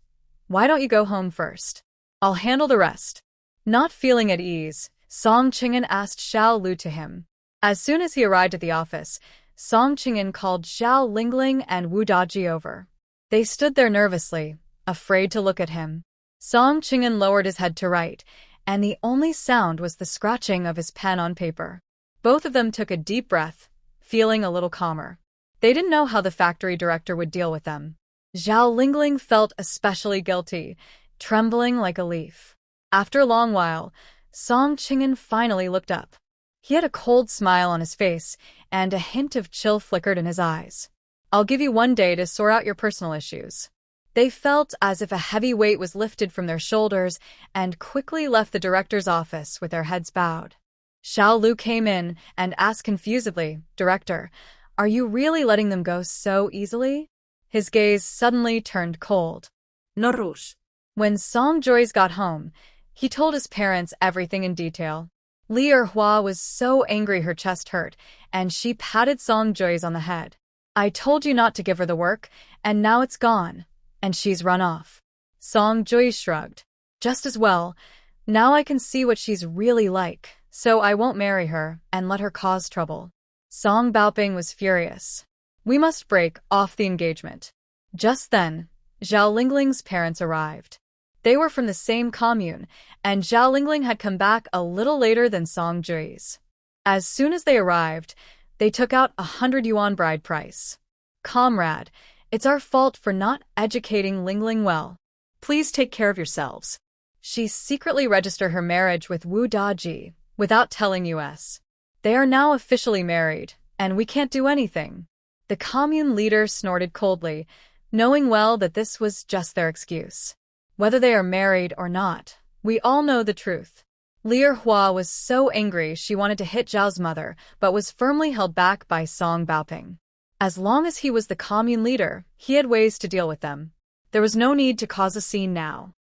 why don't you go home first? I'll handle the rest. Not feeling at ease, Song Qing'an asked Xiao Lu to him. As soon as he arrived at the office, Song Qing'an called Zhao Lingling and Wu Daji over. They stood there nervously, afraid to look at him. Song Qing'an lowered his head to write, and the only sound was the scratching of his pen on paper. Both of them took a deep breath, feeling a little calmer. They didn't know how the factory director would deal with them. Zhao Lingling felt especially guilty, trembling like a leaf. After a long while, Song Qing'an finally looked up. He had a cold smile on his face, and a hint of chill flickered in his eyes. I'll give you 1 day to sort out your personal issues. They felt as if a heavy weight was lifted from their shoulders and quickly left the director's office with their heads bowed. Xiao Lu came in and asked confusedly, Director, are you really letting them go so easily? His gaze suddenly turned cold. No rush. When Song Joyce got home, he told his parents everything in detail. Li Erhua was so angry her chest hurt, and she patted Song Joyce on the head. I told you not to give her the work, and now it's gone, and she's run off. Song Joyce shrugged. Just as well. Now I can see what she's really like, so I won't marry her and let her cause trouble. Song Baoping was furious. We must break off the engagement. Just then, Zhao Lingling's parents arrived. They were from the same commune, and Zhao Lingling had come back a little later than Song Jui's. As soon as they arrived, they took out 100 yuan bride price. Comrade, it's our fault for not educating Lingling well. Please take care of yourselves. She secretly registered her marriage with Wu Daji without telling us. They are now officially married, and we can't do anything. The commune leader snorted coldly, knowing well that this was just their excuse. Whether they are married or not, we all know the truth. Li Erhua was so angry she wanted to hit Zhao's mother, but was firmly held back by Song Baoping. As long as he was the commune leader, he had ways to deal with them. There was no need to cause a scene now.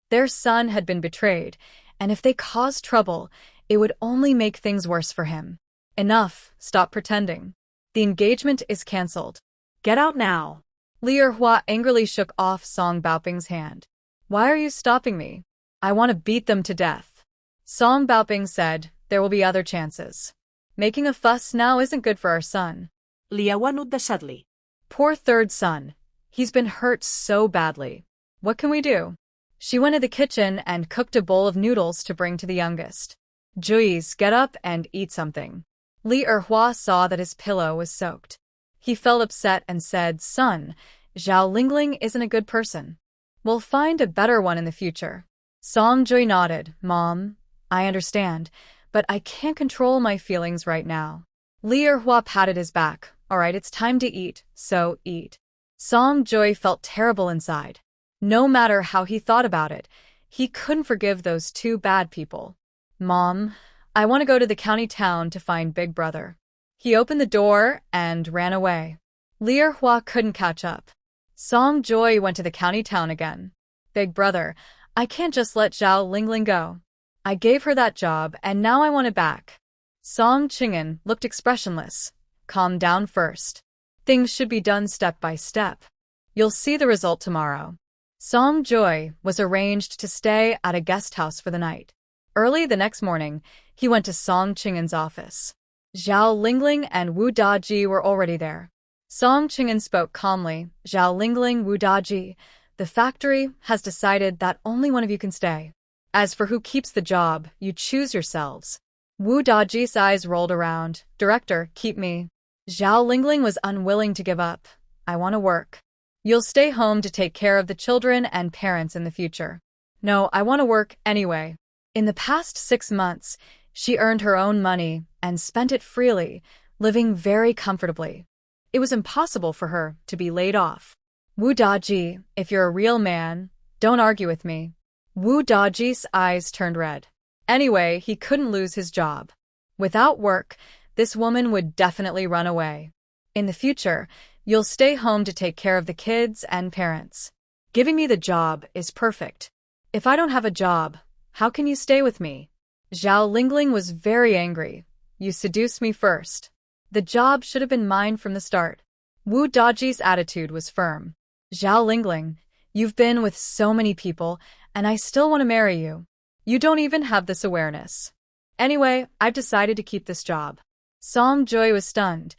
Their son had been betrayed, and if they caused trouble, it would only make things worse for him. Enough, stop pretending. The engagement is cancelled. Get out now. Li Erhua angrily shook off Song Baoping's hand. Why are you stopping me? I want to beat them to death. Song Baoping said, there will be other chances. Making a fuss now isn't good for our son. Liawanut sadly. Poor third son. He's been hurt so badly. What can we do? She went to the kitchen and cooked a bowl of noodles to bring to the youngest. Juiz, get up and eat something. Li Erhua saw that his pillow was soaked. He felt upset and said, Son, Zhao Lingling isn't a good person. We'll find a better one in the future. Song Joy nodded. Mom, I understand, but I can't control my feelings right now. Li Erhua patted his back. All right, it's time to eat, so eat. Song Joy felt terrible inside. No matter how he thought about it, he couldn't forgive those two bad people. Mom, I want to go to the county town to find Big Brother. He opened the door and ran away. Li Erhua couldn't catch up. Song Joy went to the county town again. Big Brother, I can't just let Zhao Lingling go. I gave her that job and now I want it back. Song Qingshan looked expressionless. Calm down first. Things should be done step by step. You'll see the result tomorrow. Song Joy was arranged to stay at a guest house for the night. Early the next morning, he went to Song Qingshan's office. Zhao Lingling and Wu Daji were already there. Song Qingshan spoke calmly. Zhao Lingling, Wu Daji, the factory has decided that only one of you can stay. As for who keeps the job, you choose yourselves. Wu Daji's eyes rolled around. Director, keep me. Zhao Lingling was unwilling to give up. I want to work. You'll stay home to take care of the children and parents in the future. No, I want to work anyway. In the past 6 months, she earned her own money and spent it freely, living very comfortably. It was impossible for her to be laid off. Wu Daji, if you're a real man, don't argue with me. Wu Daji's eyes turned red. Anyway, he couldn't lose his job. Without work, this woman would definitely run away. In the future, you'll stay home to take care of the kids and parents. Giving me the job is perfect. If I don't have a job, how can you stay with me? Zhao Lingling was very angry. You seduced me first. The job should have been mine from the start. Wu Daji's attitude was firm. Zhao Lingling, you've been with so many people, and I still want to marry you. You don't even have this awareness. Anyway, I've decided to keep this job. Song Joy was stunned.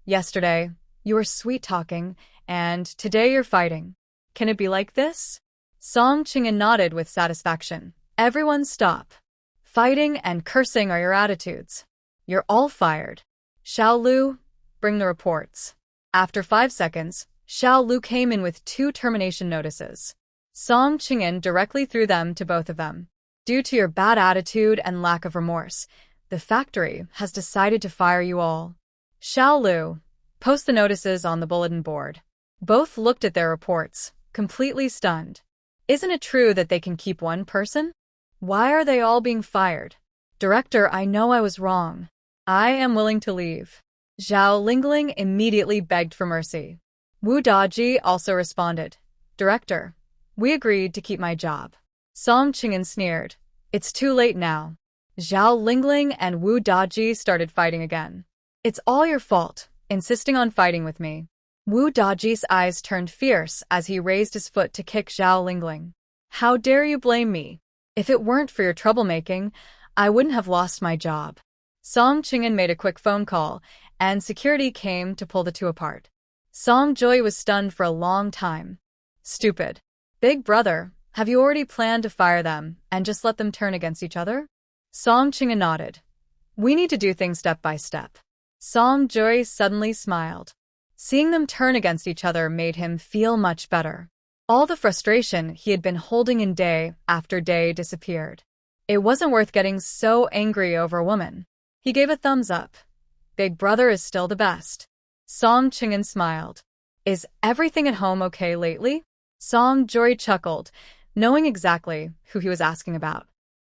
Yesterday, you were sweet-talking, and today you're fighting. Can it be like this? Song Qingshan nodded with satisfaction. Everyone stop. Fighting and cursing are your attitudes. You're all fired. Xiao Lu, bring the reports. After 5 seconds, Xiao Lu came in with 2 termination notices. Song Qingshan directly threw them to both of them. Due to your bad attitude and lack of remorse, the factory has decided to fire you all. Xiao Lu, post the notices on the bulletin board. Both looked at their reports, completely stunned. Isn't it true that they can keep one person? Why are they all being fired? Director, I know I was wrong. I am willing to leave. Zhao Lingling immediately begged for mercy. Wu Daji also responded. Director, we agreed to keep my job. Song Qingshan sneered. It's too late now. Zhao Lingling and Wu Daji started fighting again. It's all your fault, insisting on fighting with me. Wu Daji's eyes turned fierce as he raised his foot to kick Zhao Lingling. How dare you blame me? If it weren't for your troublemaking, I wouldn't have lost my job. Song Qingshan made a quick phone call, and security came to pull the two apart. Song Joy was stunned for a long time. Stupid. Big Brother, have you already planned to fire them and just let them turn against each other? Song Qingshan nodded. We need to do things step by step. Song Joy suddenly smiled. Seeing them turn against each other made him feel much better. All the frustration he had been holding in day after day disappeared. It wasn't worth getting so angry over a woman. He gave a thumbs up. Big Brother is still the best. Song Qingshan smiled. Is everything at home okay lately? Song Joy chuckled, knowing exactly who he was asking about.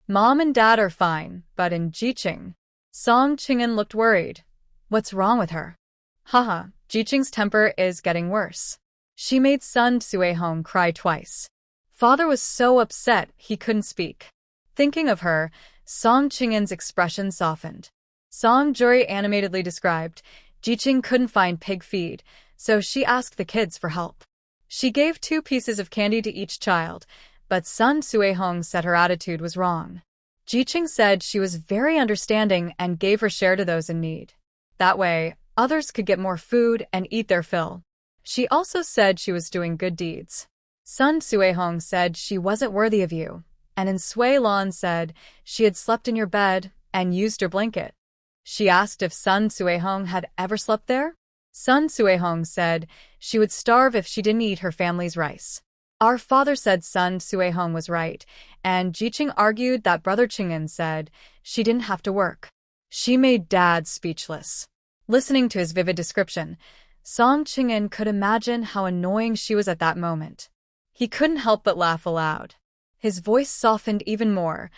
Mom and Dad are fine, but in Jiqing. Song Qingshan looked worried. What's wrong with her? Haha, Jiqing's temper is getting worse. She made son Suehong cry twice. Father was so upset he couldn't speak. Thinking of her, Song Qingshan's expression softened. Song Joy animatedly described, Jiqing couldn't find pig feed, so she asked the kids for help. She gave 2 pieces of candy to each child, but Sun Suehong said her attitude was wrong. Jiqing said she was very understanding and gave her share to those in need. That way, others could get more food and eat their fill. She also said she was doing good deeds. Sun Suehong said she wasn't worthy of you, and in Sui Lan said she had slept in your bed and used your blanket. She asked if Sun Suehong had ever slept there. Sun Suehong said she would starve if she didn't eat her family's rice. Our father said Sun Suehong was right, and Jiqing argued that Brother Qingshan said she didn't have to work. She made Dad speechless. Listening to his vivid description, Song Qingshan could imagine how annoying she was at that moment. He couldn't help but laugh aloud. His voice softened even more.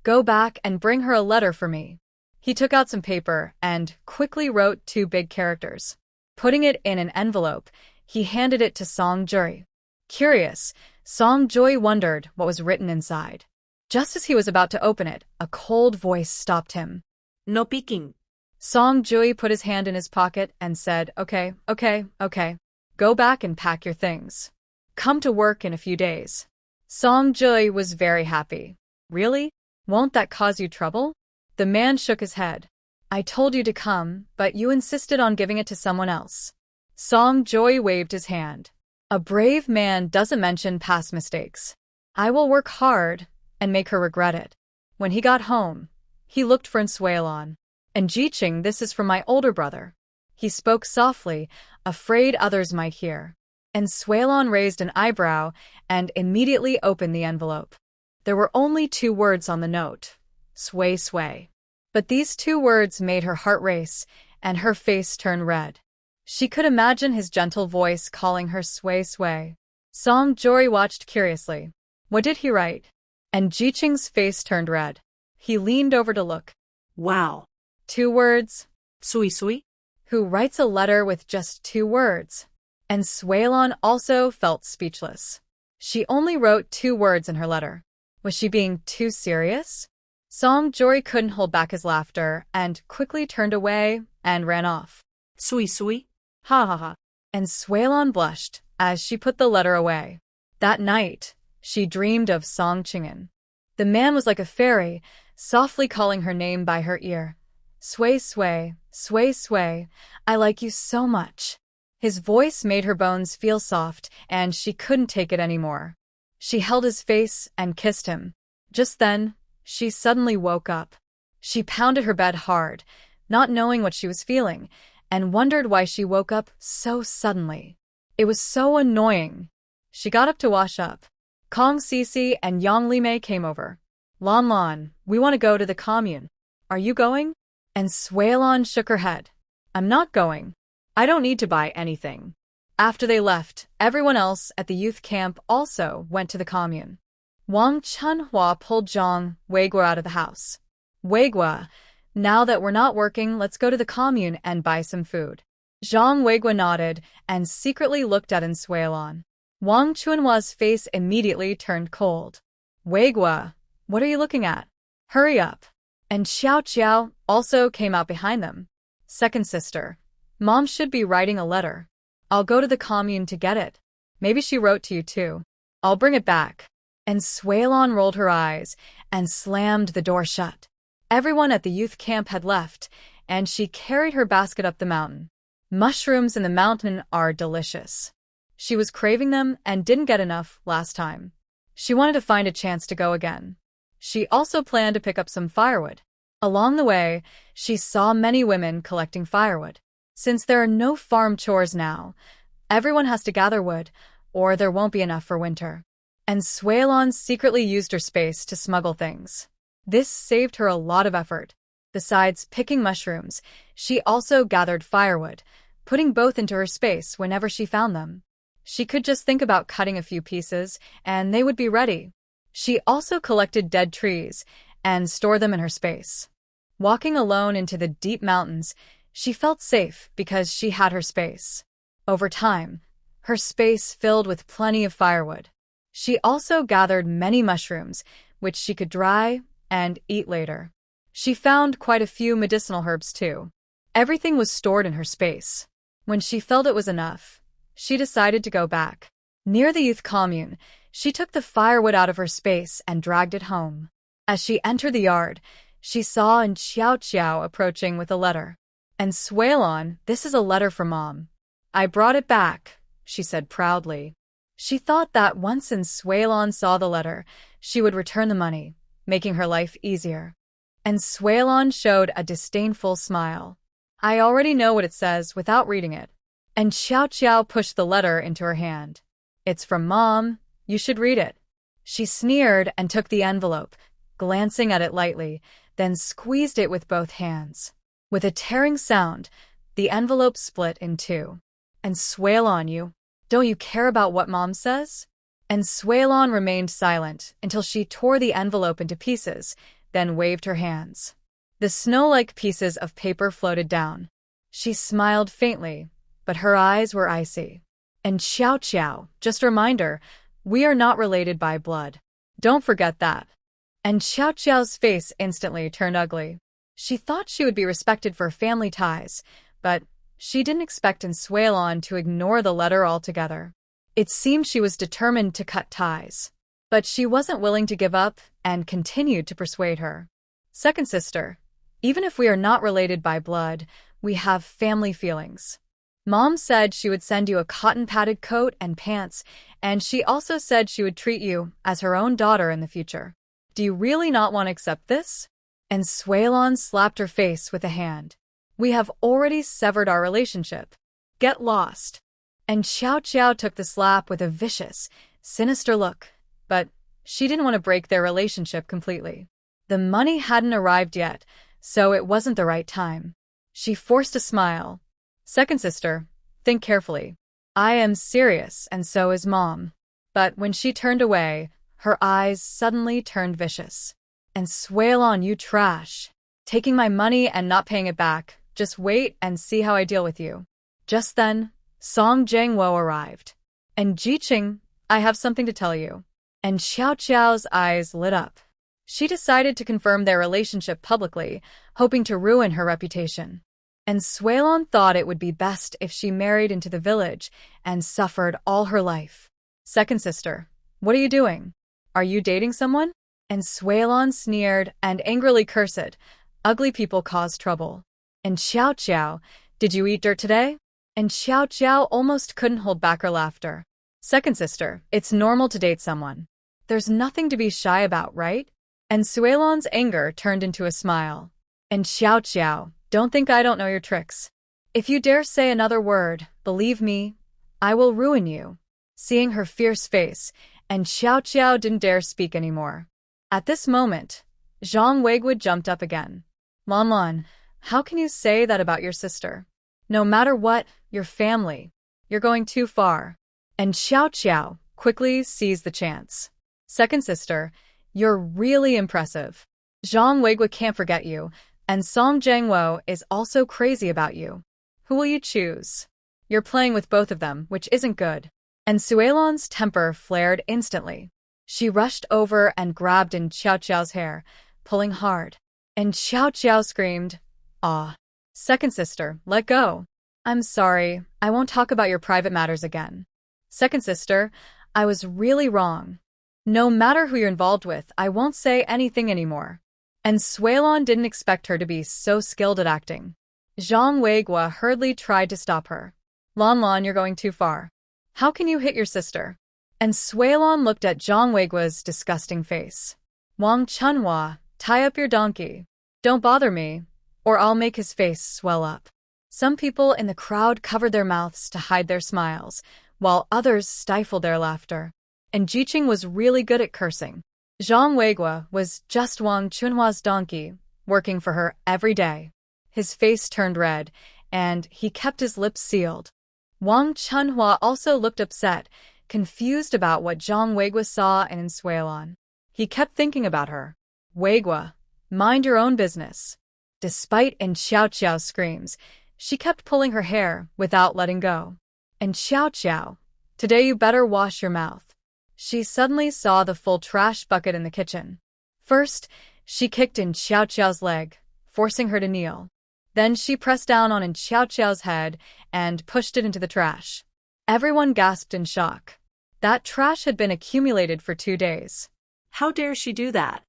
Go back and bring her a letter for me. He took out some paper and quickly wrote 2 big characters. Putting it in an envelope, he handed it to Song Jui. Curious, Song Jui wondered what was written inside. Just as he was about to open it, a cold voice stopped him. No peeking. Song Jui put his hand in his pocket and said, Okay. Go back and pack your things. Come to work in a few days. Song Jui was very happy. Really? Won't that cause you trouble? The man shook his head. I told you to come, but you insisted on giving it to someone else. Song Jui waved his hand. A brave man doesn't mention past mistakes. I will work hard and make her regret it. When he got home, he looked for Sui Lan. And Jiqing, this is from my older brother. He spoke softly, afraid others might hear. And Sui Lan raised an eyebrow and immediately opened the envelope. There were only 2 words on the note. Sui Sui. But these 2 words made her heart race, and her face turn red. She could imagine his gentle voice calling her Sui Sui. Song Jui watched curiously. What did he write? And Jiqing's face turned red. He leaned over to look. Wow. 2 words. Sui Sui? Who writes a letter with just 2 words? And Sui Lan also felt speechless. She only wrote 2 words in her letter. Was she being too serious? Song Jui couldn't hold back his laughter and quickly turned away and ran off. Sui Sui? Ha ha ha. And Sui Lan blushed as she put the letter away. That night, she dreamed of Song Qingshan. The man was like a fairy, softly calling her name by her ear. Sui Sui, Sui Sui, I like you so much. His voice made her bones feel soft, and she couldn't take it anymore. She held his face and kissed him. Just then, she suddenly woke up. She pounded her bed hard, not knowing what she was feeling, and wondered why she woke up so suddenly. It was so annoying. She got up to wash up. Kong Sisi and Yang Limei came over. Lan Lan, we want to go to the commune. Are you going? And Sui Lan shook her head. I'm not going. I don't need to buy anything. After they left, everyone else at the youth camp also went to the commune. Wang Chunhua pulled Zhang Weigua out of the house. Weigua, now that we're not working, let's go to the commune and buy some food. Zhang Weigua nodded and secretly looked at Sui Lan. Wang Chunhua's face immediately turned cold. Weigua, what are you looking at? Hurry up. And Xiao Xiao also came out behind them. Second sister, Mom should be writing a letter. I'll go to the commune to get it. Maybe she wrote to you too. I'll bring it back. And Sui Lan rolled her eyes and slammed the door shut. Everyone at the youth camp had left, and she carried her basket up the mountain. Mushrooms in the mountain are delicious. She was craving them and didn't get enough last time. She wanted to find a chance to go again. She also planned to pick up some firewood. Along the way, she saw many women collecting firewood. Since there are no farm chores now, everyone has to gather wood, or there won't be enough for winter. And Sui Lan secretly used her space to smuggle things. This saved her a lot of effort. Besides picking mushrooms, she also gathered firewood, putting both into her space whenever she found them. She could just think about cutting a few pieces, and they would be ready. She also collected dead trees and stored them in her space. Walking alone into the deep mountains, she felt safe because she had her space. Over time, her space filled with plenty of firewood. She also gathered many mushrooms, which she could dry and eat later. She found quite a few medicinal herbs too. Everything was stored in her space. When she felt it was enough, she decided to go back. Near the youth commune, she took the firewood out of her space and dragged it home. As she entered the yard, she saw An Xiao Xiao approaching with a letter. And Sui Lan, this is a letter from Mom. I brought it back, she said proudly. She thought that once Suelon saw the letter, she would return the money, making her life easier. And Suelon showed a disdainful smile. I already know what it says without reading it. And Xiao Qiao pushed the letter into her hand. It's from Mom. You should read it. She sneered and took the envelope, glancing at it lightly, then squeezed it with both hands. With a tearing sound, the envelope split in two. And Suelon, don't you care about what Mom says? And Suelon remained silent until she tore the envelope into pieces, then waved her hands. The snow-like pieces of paper floated down. She smiled faintly, but her eyes were icy. And Xiao Qiao, just a reminder, we are not related by blood. Don't forget that. And Xiao Qiao's face instantly turned ugly. She thought she would be respected for family ties, but she didn't expect Suelon to ignore the letter altogether. It seemed she was determined to cut ties. But she wasn't willing to give up and continued to persuade her. Second sister, even if we are not related by blood, we have family feelings. Mom said she would send you a cotton-padded coat and pants, and she also said she would treat you as her own daughter in the future. Do you really not want to accept this? And Suelon slapped her face with a hand. We have already severed our relationship. Get lost. And Xiao Qiao took the slap with a vicious, sinister look, but she didn't want to break their relationship completely. The money hadn't arrived yet, so it wasn't the right time. She forced a smile. Second sister, think carefully. I am serious, and so is Mom. But when she turned away, her eyes suddenly turned vicious. And Suelon, you trash. Taking my money and not paying it back. Just wait and see how I deal with you. Just then, Song Jiangwo arrived. And Jiqing, I have something to tell you. And Xiao Qiao's eyes lit up. She decided to confirm their relationship publicly, hoping to ruin her reputation. And Suelon thought it would be best if she married into the village and suffered all her life. Second sister, what are you doing? Are you dating someone? And Suelon sneered and angrily cursed. Ugly people cause trouble. And Xiao Qiao, did you eat dirt today? And Xiao Qiao almost couldn't hold back her laughter. Second sister, it's normal to date someone. There's nothing to be shy about, right? And Suelon's anger turned into a smile. And Xiao Qiao, don't think I don't know your tricks. If you dare say another word, believe me, I will ruin you. Seeing her fierce face, and Xiao Qiao didn't dare speak anymore. At this moment, Zhang Weiguo jumped up again. Lan, how can you say that about your sister? No matter what, your family. You're going too far. And Xiao Qiao quickly seized the chance. Second sister, you're really impressive. Zhang Weiguo can't forget you, and Song Jiangwo is also crazy about you. Who will you choose? You're playing with both of them, which isn't good. And Suelon's temper flared instantly. She rushed over and grabbed in Xiao Qiao's hair, pulling hard. And Xiao Qiao screamed, "Ah." Second sister, let go. I'm sorry, I won't talk about your private matters again. Second sister, I was really wrong. No matter who you're involved with, I won't say anything anymore. And Suelon didn't expect her to be so skilled at acting. Zhang Weiguo hurriedly tried to stop her. Lan, you're going too far. How can you hit your sister? And Suelon looked at Zhang Weiguo's disgusting face. Wang Chunhua, tie up your donkey. Don't bother me, or I'll make his face swell up. Some people in the crowd covered their mouths to hide their smiles, while others stifled their laughter. And Jiqing was really good at cursing. Zhang Weiguo was just Wang Chunhua's donkey, working for her every day. His face turned red, and he kept his lips sealed. Wang Chunhua also looked upset, confused about what Zhang Weiguo saw in Suelon. He kept thinking about her. Weiguo, mind your own business. Despite Xiao Qiao's screams, she kept pulling her hair without letting go. And Xiao Qiao, today you better wash your mouth. She suddenly saw the full trash bucket in the kitchen. First, she kicked in Xiao Qiao's leg, forcing her to kneel. Then she pressed down on Xiao Qiao's head and pushed it into the trash. Everyone gasped in shock. That trash had been accumulated for 2 days. How dare she do that?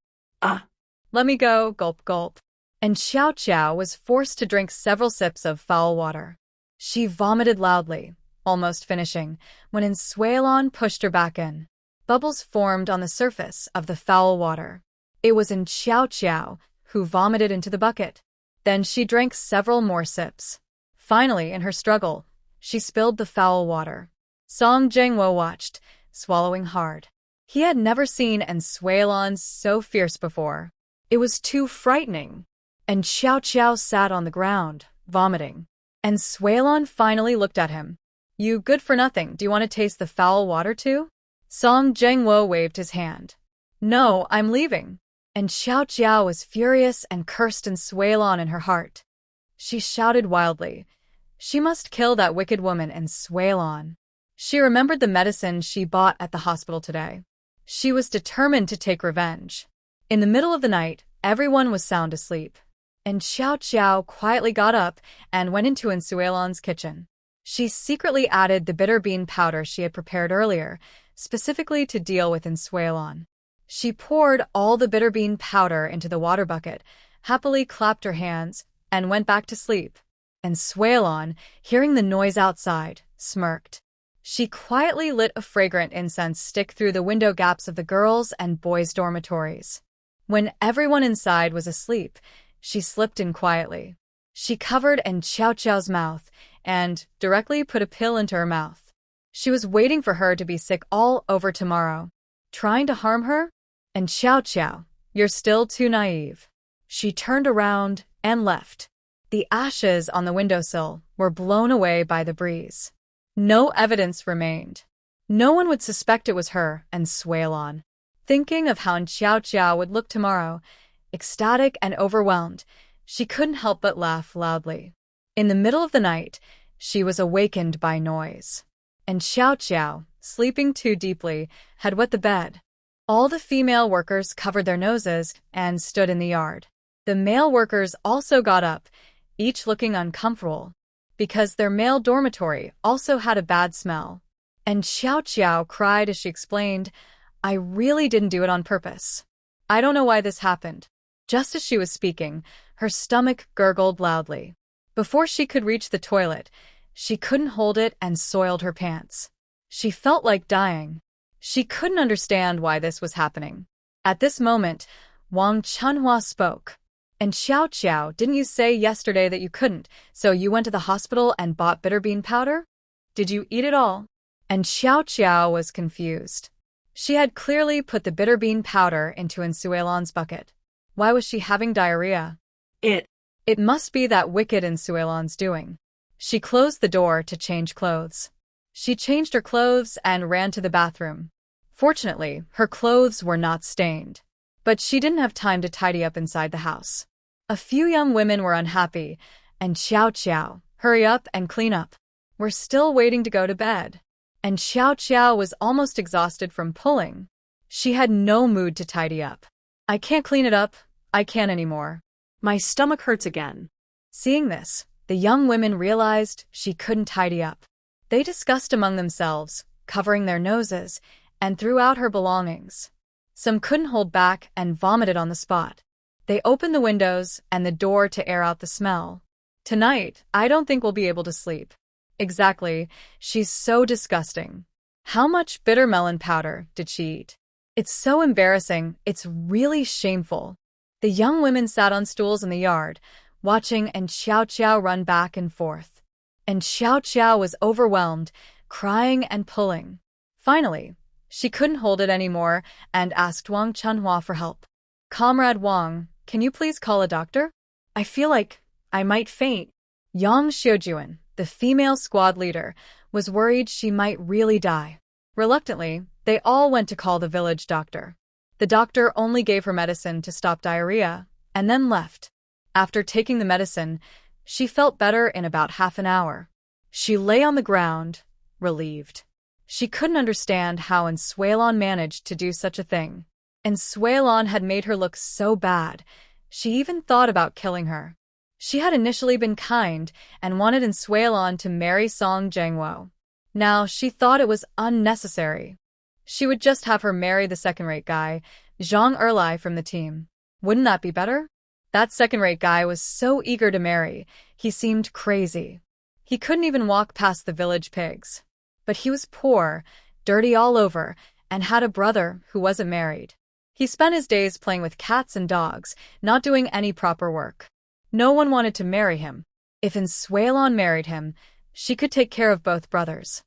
Let me go, gulp gulp. And Xiao Qiao was forced to drink several sips of foul water. She vomited loudly, almost finishing, when Suelon pushed her back in. Bubbles formed on the surface of the foul water. It was Xiao Qiao, who vomited into the bucket. Then she drank several more sips. Finally, in her struggle, she spilled the foul water. Song Jianguo watched, swallowing hard. He had never seen Suelon so fierce before. It was too frightening. And Xiao Qiao sat on the ground, vomiting. And Suelon finally looked at him. You good for nothing, do you want to taste the foul water too? Song Jianguo waved his hand. No, I'm leaving. And Xiao Qiao was furious and cursed Suelon in her heart. She shouted wildly. She must kill that wicked woman Suelon. She remembered the medicine she bought at the hospital today. She was determined to take revenge. In the middle of the night, everyone was sound asleep. And Xiao Qiao quietly got up and went into Suelon's kitchen. She secretly added the bitter bean powder she had prepared earlier, specifically to deal with Suelon. She poured all the bitter bean powder into the water bucket, happily clapped her hands, and went back to sleep. And Suelon, hearing the noise outside, smirked. She quietly lit a fragrant incense stick through the window gaps of the girls' and boys' dormitories. When everyone inside was asleep, she slipped in quietly. She covered Xiao Qiao's mouth and directly put a pill into her mouth. She was waiting for her to be sick all over tomorrow. Trying to harm her? And Xiao Qiao, you're still too naive. She turned around and left. The ashes on the windowsill were blown away by the breeze. No evidence remained. No one would suspect it was her Suelon. Thinking of how Xiao Qiao would look tomorrow, ecstatic and overwhelmed, she couldn't help but laugh loudly. In the middle of the night, she was awakened by noise. And Xiao Qiao, sleeping too deeply, had wet the bed. All the female workers covered their noses and stood in the yard. The male workers also got up, each looking uncomfortable, because their male dormitory also had a bad smell. And Xiao Qiao cried as she explained, I really didn't do it on purpose. I don't know why this happened. Just as she was speaking, her stomach gurgled loudly. Before she could reach the toilet, she couldn't hold it and soiled her pants. She felt like dying. She couldn't understand why this was happening. At this moment, Wang Chunhua spoke. And Xiao Qiao, didn't you say yesterday that you couldn't, so you went to the hospital and bought bitter bean powder? Did you eat it all? And Xiao Qiao was confused. She had clearly put the bitter bean powder into Suelon's bucket. Why was she having diarrhea? It must be that wicked Suelon's doing. She closed the door to change clothes. She changed her clothes and ran to the bathroom. Fortunately, her clothes were not stained. But she didn't have time to tidy up inside the house. A few young women were unhappy, and Xiao Qiao, hurry up and clean up. We're still waiting to go to bed. And Xiao Qiao was almost exhausted from pulling. She had no mood to tidy up. I can't clean it up. I can't anymore. My stomach hurts again. Seeing this, the young women realized she couldn't tidy up. They discussed among themselves, covering their noses, and threw out her belongings. Some couldn't hold back and vomited on the spot. They opened the windows and the door to air out the smell. Tonight, I don't think we'll be able to sleep. Exactly, she's so disgusting. How much bitter melon powder did she eat? It's so embarrassing, it's really shameful. The young women sat on stools in the yard, watching Xiao Qiao run back and forth. And Xiao Qiao was overwhelmed, crying and pulling. Finally, she couldn't hold it anymore and asked Wang Chunhua for help. Comrade Wang, can you please call a doctor? I feel like I might faint. Yang Xiujuan, the female squad leader, was worried she might really die. Reluctantly, they all went to call the village doctor. The doctor only gave her medicine to stop diarrhea, and then left. After taking the medicine, she felt better in about half an hour. She lay on the ground, relieved. She couldn't understand how Suelon managed to do such a thing. Suelon had made her look so bad, she even thought about killing her. She had initially been kind and wanted Suelon to marry Song Jianguo. Now she thought it was unnecessary. She would just have her marry the second-rate guy, Zhang Erlai from the team. Wouldn't that be better? That second-rate guy was so eager to marry, he seemed crazy. He couldn't even walk past the village pigs. But he was poor, dirty all over, and had a brother who wasn't married. He spent his days playing with cats and dogs, not doing any proper work. No one wanted to marry him. If Suelon married him, she could take care of both brothers.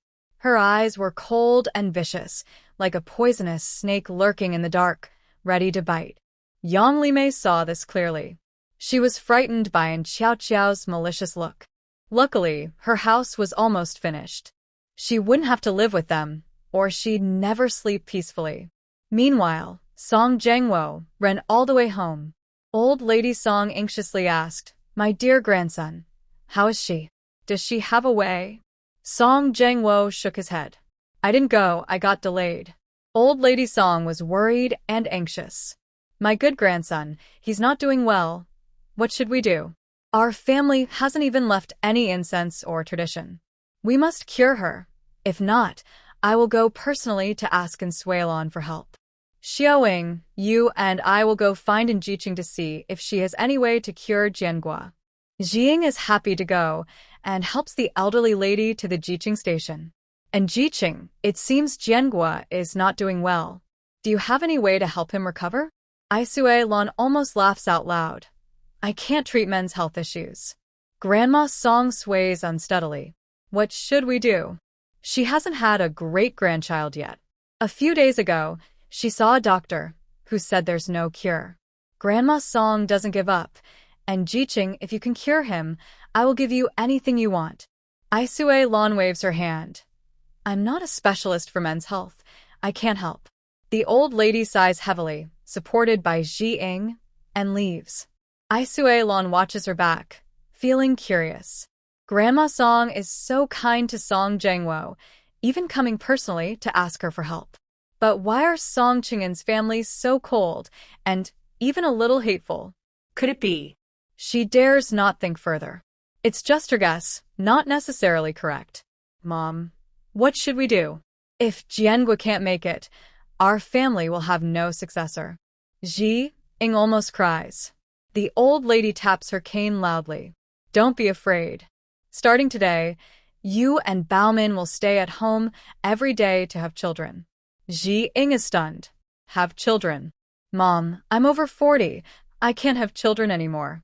Her eyes were cold and vicious, like a poisonous snake lurking in the dark, ready to bite. Yang Limei saw this clearly. She was frightened by Xiao Qiao's malicious look. Luckily, her house was almost finished. She wouldn't have to live with them, or she'd never sleep peacefully. Meanwhile, Song Jiangwo ran all the way home. Old Lady Song anxiously asked, "My dear grandson, how is she? Does she have a way?" Song Jiangwo shook his head. "I didn't go, I got delayed." Old Lady Song was worried and anxious. "My good grandson, he's not doing well. What should we do? Our family hasn't even left any incense or tradition. We must cure her. If not, I will go personally to ask Suelon for help. Xiaoying, you and I will go find Jiqing to see if she has any way to cure Jiangua." Jing is happy to go and helps the elderly lady to the Jiqing station. "And Jiqing, it seems Jiangua is not doing well. Do you have any way to help him recover?" Suelon almost laughs out loud. "I can't treat men's health issues." Grandma Song sways unsteadily. "What should we do? She hasn't had a great-grandchild yet. A few days ago, she saw a doctor who said there's no cure. Grandma Song doesn't give up, and Jiqing, if you can cure him, I will give you anything you want." Suelon waves her hand. "I'm not a specialist for men's health. I can't help." The old lady sighs heavily, supported by Ji Ying, and leaves. Suelon watches her back, feeling curious. Grandma Song is so kind to Song Jiangwo, even coming personally to ask her for help. But why are Song Qing'an's family so cold and even a little hateful? Could it be? She dares not think further. It's just her guess, not necessarily correct. "Mom, what should we do? If Jiangua can't make it, our family will have no successor." Ji Ying almost cries. The old lady taps her cane loudly. "Don't be afraid. Starting today, you and Baomin will stay at home every day to have children." Ji Ying is stunned. "Have children? Mom, I'm over 40. I can't have children anymore."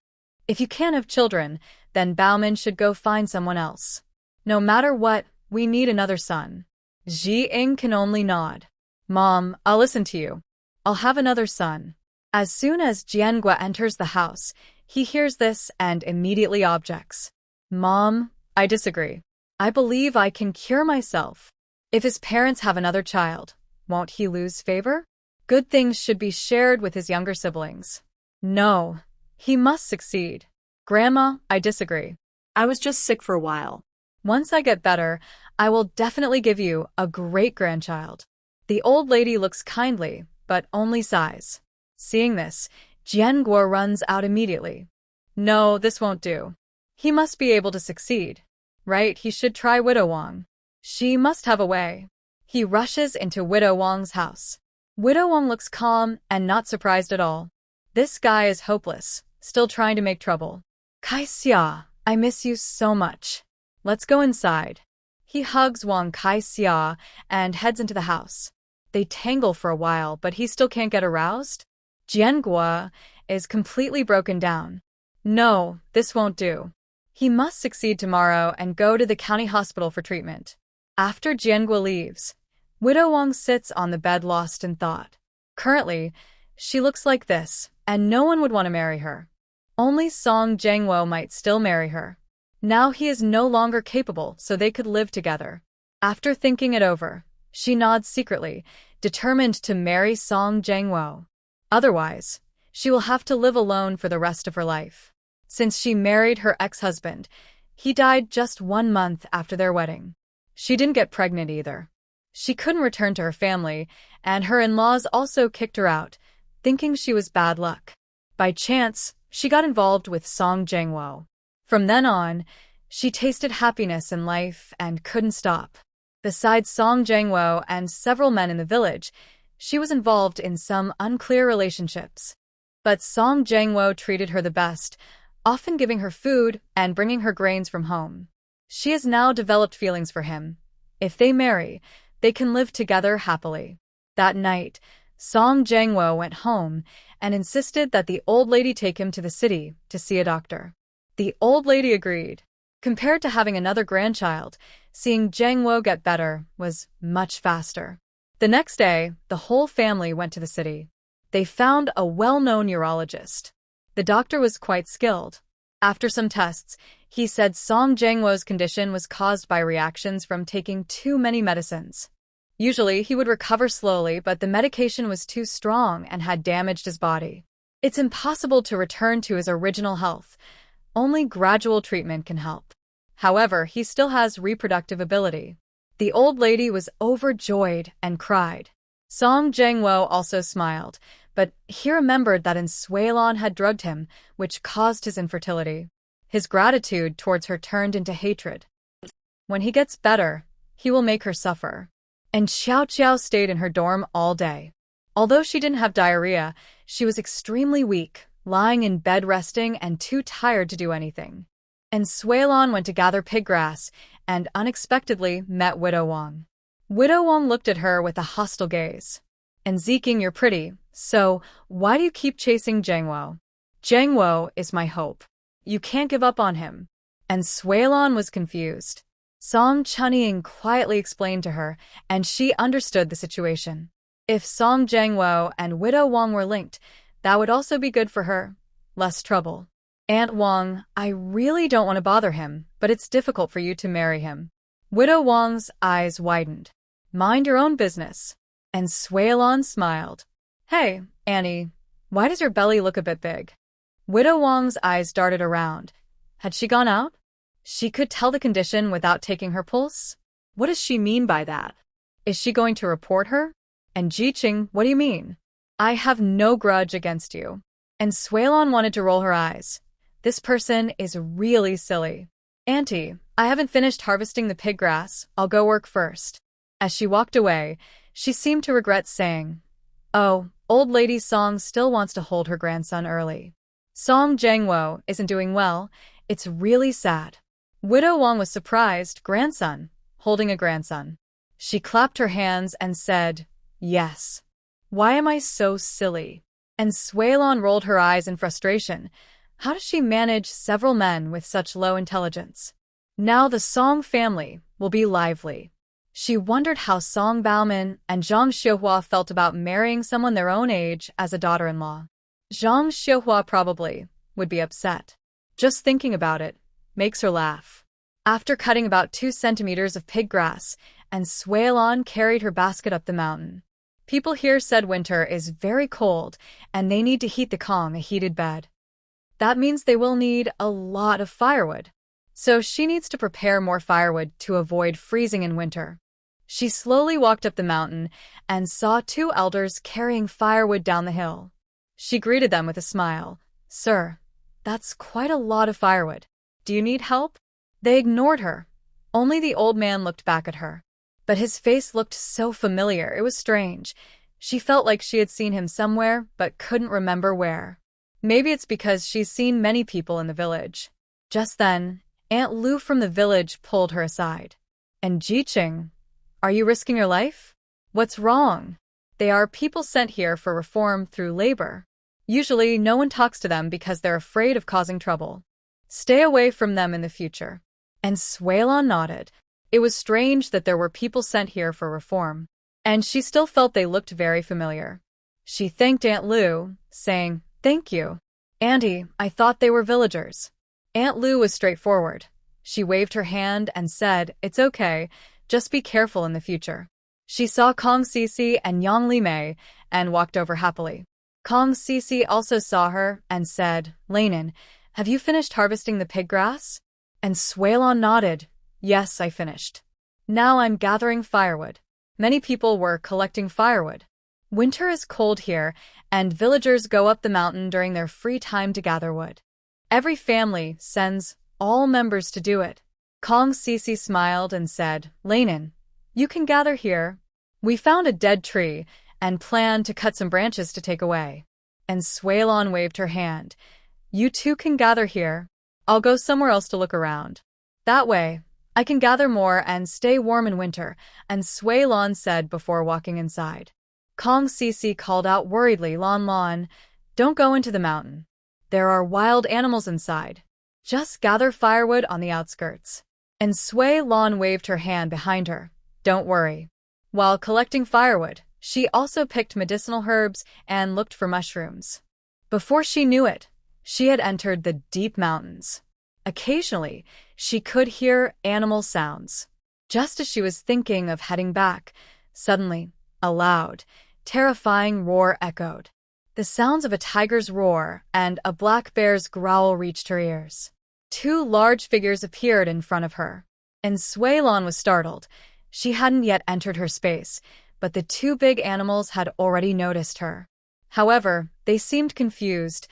"If you can't have children, then Baomin should go find someone else. No matter what, we need another son." Ji Ying can only nod. "Mom, I'll listen to you. I'll have another son." As soon as Jiangua enters the house, he hears this and immediately objects. "Mom, I disagree. I believe I can cure myself. If his parents have another child, won't he lose favor? Good things should be shared with his younger siblings. No, he must succeed." "Grandma, I disagree. I was just sick for a while. Once I get better, I will definitely give you a great-grandchild." The old lady looks kindly, but only sighs. Seeing this, Jiangua runs out immediately. "No, this won't do. He must be able to succeed. Right, he should try Widow Wang. She must have a way." He rushes into Widow Wang's house. Widow Wang looks calm and not surprised at all. This guy is hopeless, still trying to make trouble. "Kai Xia, I miss you so much. Let's go inside." He hugs Wang Kai Xia and heads into the house. They tangle for a while, but he still can't get aroused. Jiangua is completely broken down. No, this won't do. He must succeed tomorrow and go to the county hospital for treatment. After Jiangua leaves, Widow Wang sits on the bed lost in thought. Currently, she looks like this, and no one would want to marry her. Only Song Jiangwo might still marry her. Now he is no longer capable, so they could live together. After thinking it over, she nods secretly, determined to marry Song Jiangwo. Otherwise, she will have to live alone for the rest of her life. Since she married her ex-husband, he died just 1 month after their wedding. She didn't get pregnant either. She couldn't return to her family, and her in-laws also kicked her out, thinking she was bad luck. By chance, she got involved with Song Jiangwo. From then on, she tasted happiness in life and couldn't stop. Besides Song Jiangwo and several men in the village, she was involved in some unclear relationships. But Song Jiangwo treated her the best, often giving her food and bringing her grains from home. She has now developed feelings for him. If they marry, they can live together happily. That night, Song Jangwo went home and insisted that the old lady take him to the city to see a doctor. The old lady agreed. Compared to having another grandchild, seeing Jangwo get better was much faster. The next day, the whole family went to the city. They found a well-known urologist. The doctor was quite skilled. After some tests, he said Song Jangwo's condition was caused by reactions from taking too many medicines. Usually, he would recover slowly, but the medication was too strong and had damaged his body. It's impossible to return to his original health. Only gradual treatment can help. However, he still has reproductive ability. The old lady was overjoyed and cried. Song Jangwo also smiled, but he remembered that Suelon had drugged him, which caused his infertility. His gratitude towards her turned into hatred. When he gets better, he will make her suffer. And Xiao Xiao stayed in her dorm all day. Although she didn't have diarrhea, she was extremely weak, lying in bed resting and too tired to do anything. And Suelon went to gather pig grass and unexpectedly met Widow Wang. Widow Wang looked at her with a hostile gaze. And Ziking, you're pretty, so why do you keep chasing Jangwo? Jangwo is my hope. You can't give up on him. And Suelon was confused. Song Chunying quietly explained to her, and she understood the situation. If Song Jangwo and Widow Wang were linked, that would also be good for her. Less trouble. Aunt Wang, I really don't want to bother him, but it's difficult for you to marry him. Widow Wang's eyes widened. Mind your own business. And Suelon smiled. Hey, Annie, why does your belly look a bit big? Widow Wang's eyes darted around. Had she gone out? She could tell the condition without taking her pulse? What does she mean by that? Is she going to report her? And Jiqing, what do you mean? I have no grudge against you. And Suelon wanted to roll her eyes. This person is really silly. Auntie, I haven't finished harvesting the pig grass. I'll go work first. As she walked away, she seemed to regret saying, Oh, old lady Song still wants to hold her grandson early. Song Jangwo isn't doing well. It's really sad. Widow Wang was surprised. Grandson, holding a grandson. She clapped her hands and said, Yes. Why am I so silly? And Suelon rolled her eyes in frustration. How does she manage several men with such low intelligence? Now the Song family will be lively. She wondered how Song Baoman and Zhang Xiuhua felt about marrying someone their own age as a daughter-in-law. Zhang Xiuhua probably would be upset. Just thinking about it makes her laugh. After cutting about 2 centimeters of pig grass, and Suelon carried her basket up the mountain. People here said winter is very cold, and they need to heat the Kong a heated bed. That means they will need a lot of firewood. So she needs to prepare more firewood to avoid freezing in winter. She slowly walked up the mountain and saw 2 elders carrying firewood down the hill. She greeted them with a smile. Sir, that's quite a lot of firewood. Do you need help? They ignored her. Only the old man looked back at her. But his face looked so familiar, it was strange. She felt like she had seen him somewhere, but couldn't remember where. Maybe it's because she's seen many people in the village. Just then, Aunt Lu from the village pulled her aside. And Jiqing, are you risking your life? What's wrong? They are people sent here for reform through labor. Usually, no one talks to them because they're afraid of causing trouble. Stay away from them in the future. And Suelon nodded. It was strange that there were people sent here for reform. And she still felt they looked very familiar. She thanked Aunt Lu, saying, Thank you. Auntie, I thought they were villagers. Aunt Lu was straightforward. She waved her hand and said, It's okay, just be careful in the future. She saw Kong Sisi and Yang Li Mei and walked over happily. Kong Sisi also saw her and said, Lainin, have you finished harvesting the pig grass? And Suelon nodded. Yes, I finished. Now I'm gathering firewood. Many people were collecting firewood. Winter is cold here, and villagers go up the mountain during their free time to gather wood. Every family sends all members to do it. Kong Sisi smiled and said, Lainin, you can gather here. We found a dead tree and plan to cut some branches to take away. And Suelon waved her hand. You two can gather here. I'll go somewhere else to look around. That way, I can gather more and stay warm in winter, and Sui Lan said before walking inside. Kong Cece called out worriedly, Lan Lan, don't go into the mountain. There are wild animals inside. Just gather firewood on the outskirts. And Sui Lan waved her hand behind her. Don't worry. While collecting firewood, she also picked medicinal herbs and looked for mushrooms. Before she knew it, she had entered the deep mountains. Occasionally, she could hear animal sounds. Just as she was thinking of heading back, suddenly, a loud, terrifying roar echoed. The sounds of a tiger's roar and a black bear's growl reached her ears. Two large figures appeared in front of her, and Sui Lan was startled. She hadn't yet entered her space, but the two big animals had already noticed her. However, they seemed confused.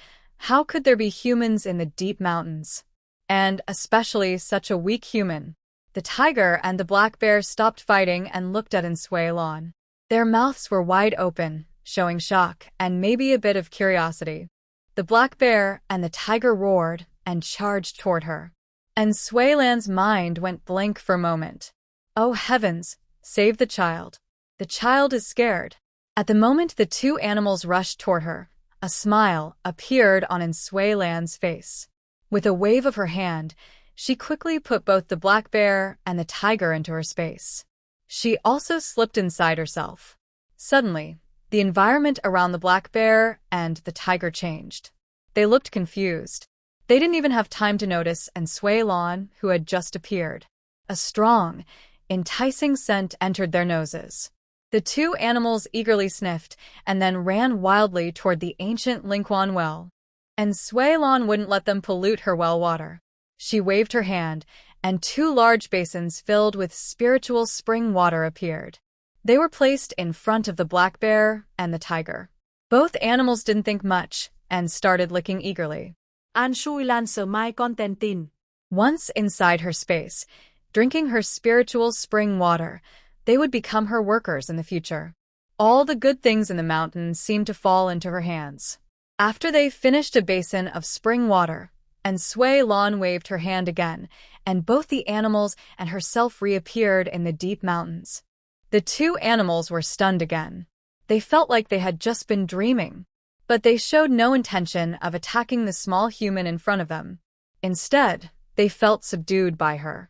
How could there be humans in the deep mountains? And especially such a weak human. The tiger and the black bear stopped fighting and looked at Sui Lan. Their mouths were wide open, showing shock and maybe a bit of curiosity. The black bear and the tiger roared and charged toward her. And Sui Lan's mind went blank for a moment. Oh heavens, save the child. The child is scared. At the moment the two animals rushed toward her, a smile appeared on Sui Lan's face. With a wave of her hand, she quickly put both the black bear and the tiger into her space. She also slipped inside herself. Suddenly, the environment around the black bear and the tiger changed. They looked confused. They didn't even have time to notice Sui Lan, who had just appeared. A strong, enticing scent entered their noses. The two animals eagerly sniffed and then ran wildly toward the ancient Lingquan well. And Sui Lan wouldn't let them pollute her well water. She waved her hand, and two large basins filled with spiritual spring water appeared. They were placed in front of the black bear and the tiger. Both animals didn't think much and started licking eagerly. An Sui Lan sợ mai con tên tin. Once inside her space, drinking her spiritual spring water, they would become her workers in the future. All the good things in the mountains seemed to fall into her hands. After they finished a basin of spring water, Sui Lan waved her hand again, and both the animals and herself reappeared in the deep mountains. The two animals were stunned again. They felt like they had just been dreaming, but they showed no intention of attacking the small human in front of them. Instead, they felt subdued by her.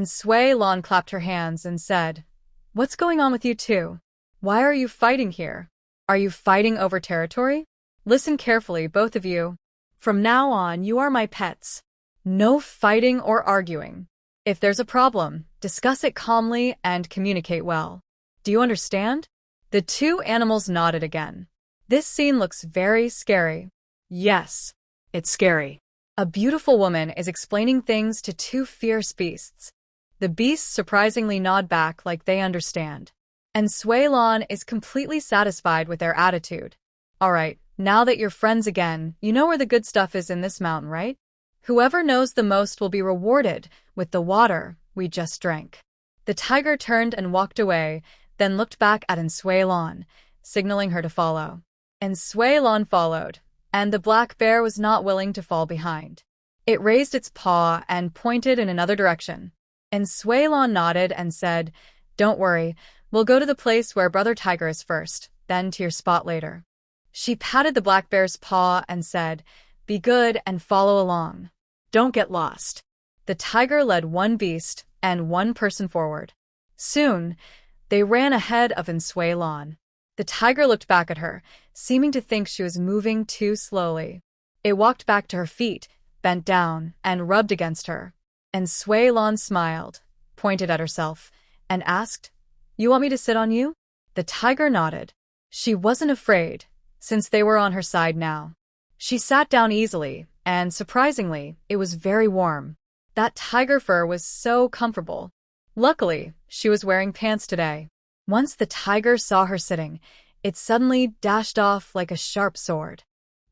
Sui Lan clapped her hands and said, What's going on with you two? Why are you fighting here? Are you fighting over territory? Listen carefully, both of you. From now on, you are my pets. No fighting or arguing. If there's a problem, discuss it calmly and communicate well. Do you understand? The two animals nodded again. This scene looks very scary. Yes, it's scary. A beautiful woman is explaining things to two fierce beasts. The beasts surprisingly nod back like they understand. Sui Lan is completely satisfied with their attitude. All right, now that you're friends again, you know where the good stuff is in this mountain, right? Whoever knows the most will be rewarded with the water we just drank. The tiger turned and walked away, then looked back at Sui Lan, signaling her to follow. Sui Lan followed, and the black bear was not willing to fall behind. It raised its paw and pointed in another direction. Sui Lan nodded and said, Don't worry, we'll go to the place where Brother Tiger is first, then to your spot later. She patted the black bear's paw and said, Be good and follow along. Don't get lost. The tiger led one beast and one person forward. Soon, they ran ahead of Sui Lan. The tiger looked back at her, seeming to think she was moving too slowly. It walked back to her feet, bent down, and rubbed against her. Sui Lan smiled, pointed at herself, and asked, You want me to sit on you? The tiger nodded. She wasn't afraid, since they were on her side now. She sat down easily, and surprisingly, it was very warm. That tiger fur was so comfortable. Luckily, she was wearing pants today. Once the tiger saw her sitting, it suddenly dashed off like a sharp sword.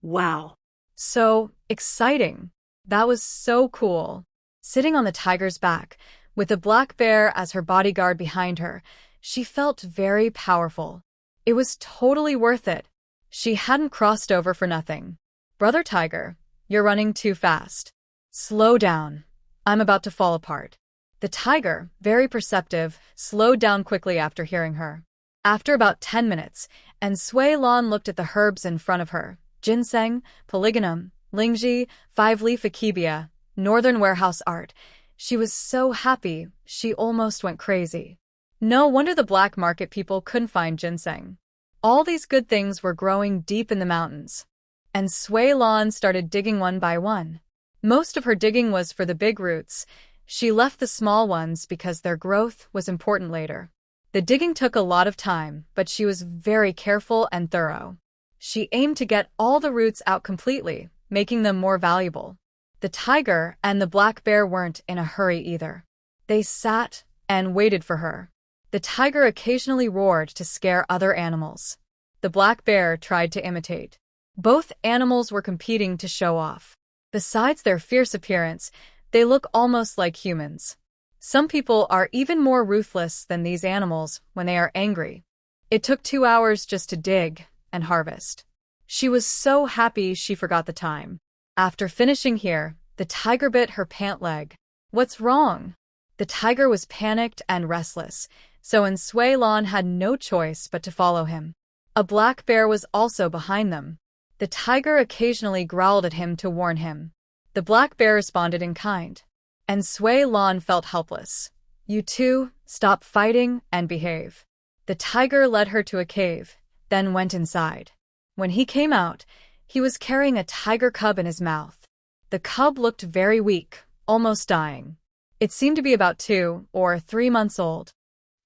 Wow. So exciting. That was so cool. Sitting on the tiger's back, with the black bear as her bodyguard behind her, she felt very powerful. It was totally worth it. She hadn't crossed over for nothing. Brother Tiger, you're running too fast. Slow down. I'm about to fall apart. The tiger, very perceptive, slowed down quickly after hearing her. After about 10 minutes, and Sui Lan looked at the herbs in front of her: ginseng, polygonum, lingji, five-leaf akebia, northern warehouse art. She was so happy, she almost went crazy. No wonder the black market people couldn't find ginseng. All these good things were growing deep in the mountains. And Sui Lan started digging one by one. Most of her digging was for the big roots. She left the small ones because their growth was important later. The digging took a lot of time, but she was very careful and thorough. She aimed to get all the roots out completely, making them more valuable. The tiger and the black bear weren't in a hurry either. They sat and waited for her. The tiger occasionally roared to scare other animals. The black bear tried to imitate. Both animals were competing to show off. Besides their fierce appearance, they look almost like humans. Some people are even more ruthless than these animals when they are angry. It took 2 hours just to dig and harvest. She was so happy she forgot the time. After finishing here, the tiger bit her pant leg. What's wrong? The tiger was panicked and restless, so Sui Lan had no choice but to follow him. A black bear was also behind them. The tiger occasionally growled at him to warn him. The black bear responded in kind. And Sui Lan felt helpless. You two, stop fighting and behave. The tiger led her to a cave, then went inside. When he came out, he was carrying a tiger cub in his mouth. The cub looked very weak, almost dying. It seemed to be about 2 or 3 months old.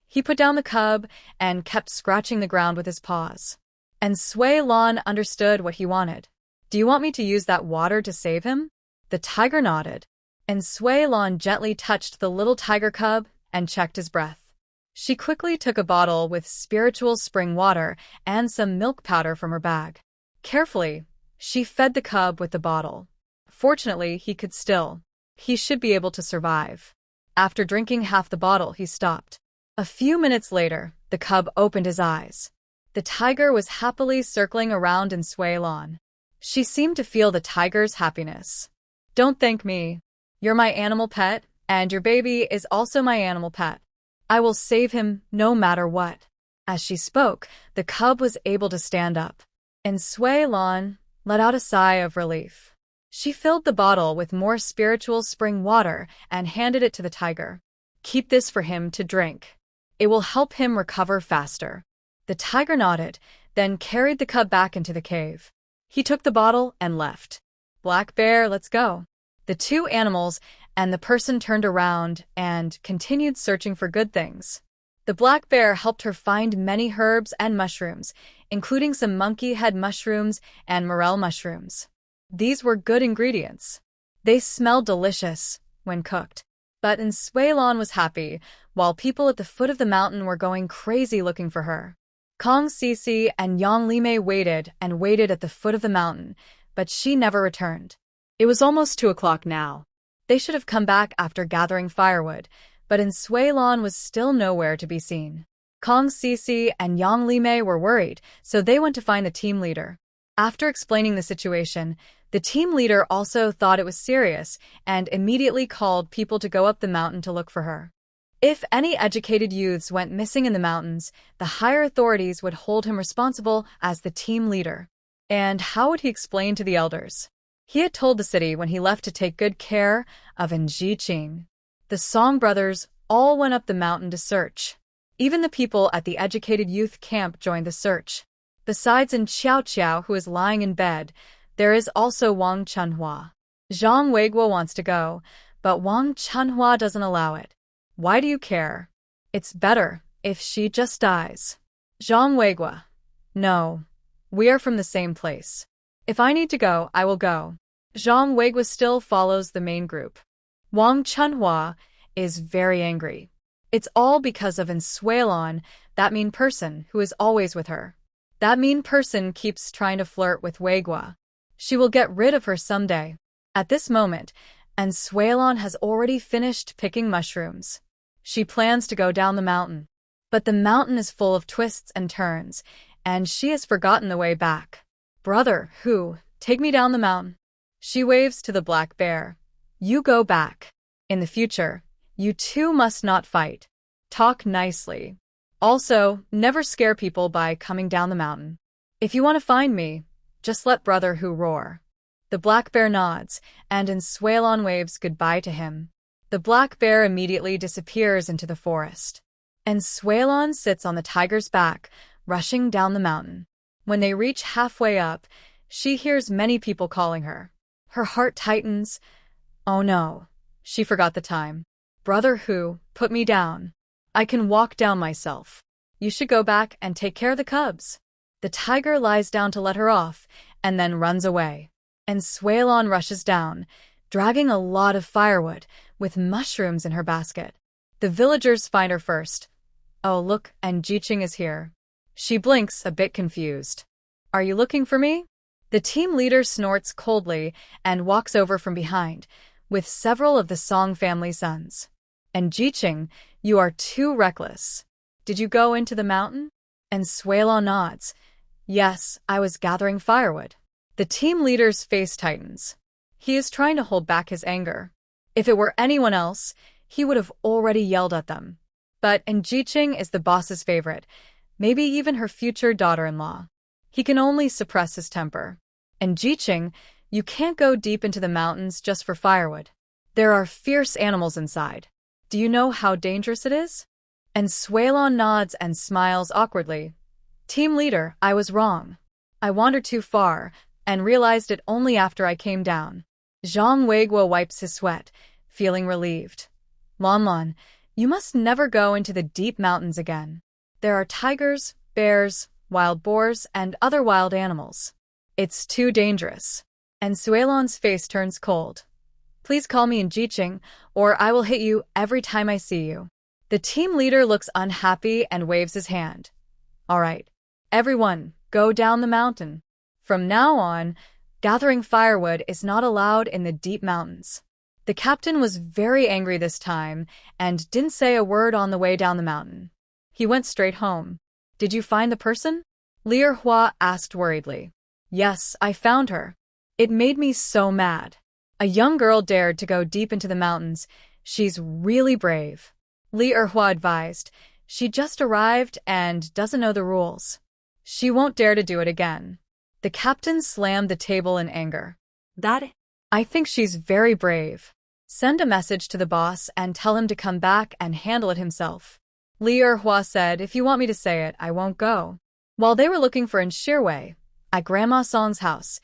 He put down the cub and kept scratching the ground with his paws. And Sui Lan understood what he wanted. Do you want me to use that water to save him? The tiger nodded. And Sui Lan gently touched the little tiger cub and checked his breath. She quickly took a bottle with spiritual spring water and some milk powder from her bag. Carefully, she fed the cub with the bottle. Fortunately, he should be able to survive. After drinking half the bottle, he stopped. A few minutes later, the cub opened his eyes. The tiger was happily circling around in Sui Lan. She seemed to feel the tiger's happiness. Don't thank me. You're my animal pet, and your baby is also my animal pet. I will save him no matter what. As she spoke, the cub was able to stand up. And Sui Lan let out a sigh of relief. She filled the bottle with more spiritual spring water and handed it to the tiger. Keep this for him to drink. It will help him recover faster. The tiger nodded, then carried the cub back into the cave. He took the bottle and left. Black bear, let's go. The two animals and the person turned around and continued searching for good things. The black bear helped her find many herbs and mushrooms, including some monkey head mushrooms and morel mushrooms. These were good ingredients. They smelled delicious when cooked. But Sui Lan was happy, while people at the foot of the mountain were going crazy looking for her. Kong Sisi and Yang Limei waited and waited at the foot of the mountain, but she never returned. It was almost 2 o'clock now. They should have come back after gathering firewood, but Sui Lan was still nowhere to be seen. Kong Sisi and Yang Limei were worried, so they went to find the team leader. After explaining the situation, the team leader also thought it was serious and immediately called people to go up the mountain to look for her. If any educated youths went missing in the mountains, the higher authorities would hold him responsible as the team leader. And how would he explain to the elders? He had told the city when he left to take good care of Qingshan. The Song brothers all went up the mountain to search. Even the people at the educated youth camp joined the search. Besides Xiao Qiao, who is lying in bed, there is also Wang Chunhua. Zhang Weiguo wants to go, but Wang Chunhua doesn't allow it. Why do you care? It's better if she just dies. Zhang Weiguo. No. We are from the same place. If I need to go, I will go. Zhang Weiguo still follows the main group. Wang Chunhua is very angry. It's all because of Sui Lan, that mean person who is always with her. That mean person keeps trying to flirt with Weiguo. She will get rid of her someday. At this moment, Sui Lan has already finished picking mushrooms. She plans to go down the mountain. But the mountain is full of twists and turns, and she has forgotten the way back. Brother, take me down the mountain. She waves to the black bear. You go back. In the future, You two must not fight. Talk nicely. Also, never scare people by coming down the mountain. If you want to find me, just let Brother Hu roar. The black bear nods, and Suelon waves goodbye to him. The black bear immediately disappears into the forest. And Suelon sits on the tiger's back, rushing down the mountain. When they reach halfway up, she hears many people calling her. Her heart tightens. Oh no, she forgot the time. Brother Hu, put me down. I can walk down myself. You should go back and take care of the cubs. The tiger lies down to let her off, and then runs away. And Suelon rushes down, dragging a lot of firewood, with mushrooms in her basket. The villagers find her first. Oh look, and Jiqing is here. She blinks, a bit confused. Are you looking for me? The team leader snorts coldly and walks over from behind, with several of the Song family sons. And Jiqing, you are too reckless. Did you go into the mountain? And Suelon nods. Yes, I was gathering firewood. The team leader's face tightens. He is trying to hold back his anger. If it were anyone else, he would have already yelled at them. But Jiqing is the boss's favorite, maybe even her future daughter-in-law. He can only suppress his temper. And Jiqing, you can't go deep into the mountains just for firewood. There are fierce animals inside. Do you know how dangerous it is? And Suelon nods and smiles awkwardly. Team leader, I was wrong. I wandered too far, and realized it only after I came down. Zhang Weiguo wipes his sweat, feeling relieved. Lanlan, you must never go into the deep mountains again. There are tigers, bears, wild boars, and other wild animals. It's too dangerous. And Suelon's face turns cold. Please call me Jiqing, or I will hit you every time I see you. The team leader looks unhappy and waves his hand. All right, everyone, go down the mountain. From now on, gathering firewood is not allowed in the deep mountains. The captain was very angry this time and didn't say a word on the way down the mountain. He went straight home. Did you find the person? Lier Hua asked worriedly. Yes, I found her. It made me so mad. A young girl dared to go deep into the mountains. She's really brave. Lier Hua advised. She just arrived and doesn't know the rules. She won't dare to do it again. The captain slammed the table in anger. I think she's very brave. Send a message to the boss and tell him to come back and handle it himself. Lier Hua said, if you want me to say it, I won't go. While they were looking for Shirwei, at Grandma Song's house,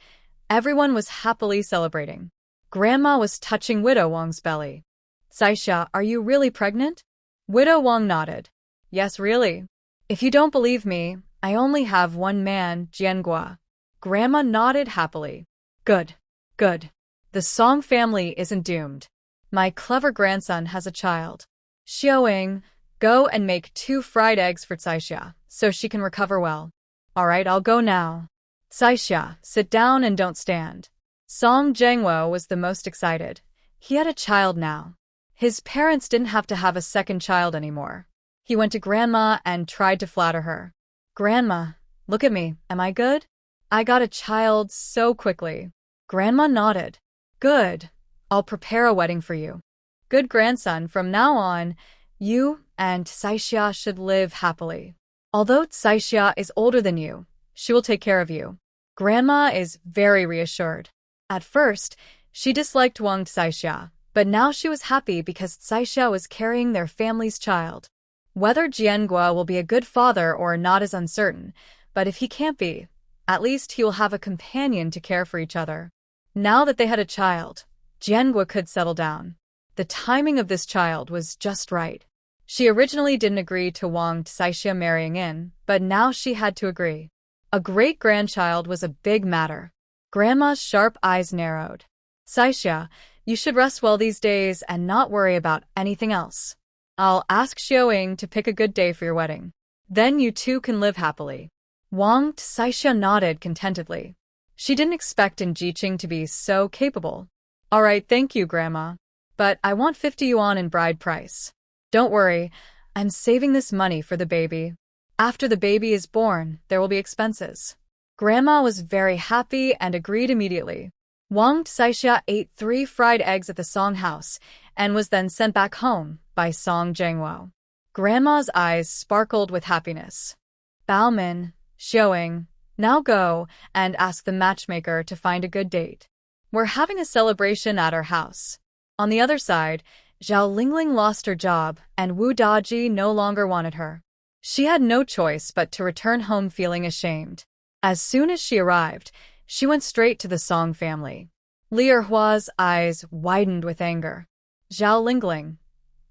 everyone was happily celebrating. Grandma was touching Widow Wang's belly. Saixia, are you really pregnant? Widow Wang nodded. Yes, really. If you don't believe me, I only have one man, Jiangua. Grandma nodded happily. Good. Good. The Song family isn't doomed. My clever grandson has a child. Xiaoying, go and make 2 fried eggs for Saixia, so she can recover well. All right, I'll go now. Saixia, sit down and don't stand. Song Zhengwo was the most excited. He had a child now. His parents didn't have to have a second child anymore. He went to Grandma and tried to flatter her. Grandma, look at me, am I good? I got a child so quickly. Grandma nodded. Good. I'll prepare a wedding for you. Good grandson, from now on, you and Saixia should live happily. Although Saixia is older than you, she will take care of you. Grandma is very reassured. At first, she disliked Wang Saixia, but now she was happy because Saixia was carrying their family's child. Whether Jiangua will be a good father or not is uncertain, but if he can't be, at least he will have a companion to care for each other. Now that they had a child, Jiangua could settle down. The timing of this child was just right. She originally didn't agree to Wang Saixia marrying in, but now she had to agree. A great-grandchild was a big matter. Grandma's sharp eyes narrowed. Saixia, you should rest well these days and not worry about anything else. I'll ask Xiaoying to pick a good day for your wedding. Then you two can live happily. Wang Saixia nodded contentedly. She didn't expect Jiqing to be so capable. All right, thank you, Grandma. But I want 50 yuan in bride price. Don't worry, I'm saving this money for the baby. After the baby is born, there will be expenses. Grandma was very happy and agreed immediately. Wang Saixia ate 3 fried eggs at the Song house and was then sent back home, by Song Jangwo. Grandma's eyes sparkled with happiness. Baomin, Xiaoying, now go and ask the matchmaker to find a good date. We're having a celebration at our house. On the other side, Zhao Lingling lost her job and Wu Daji no longer wanted her. She had no choice but to return home feeling ashamed. As soon as she arrived, she went straight to the Song family. Li Erhua's eyes widened with anger. Zhao Lingling,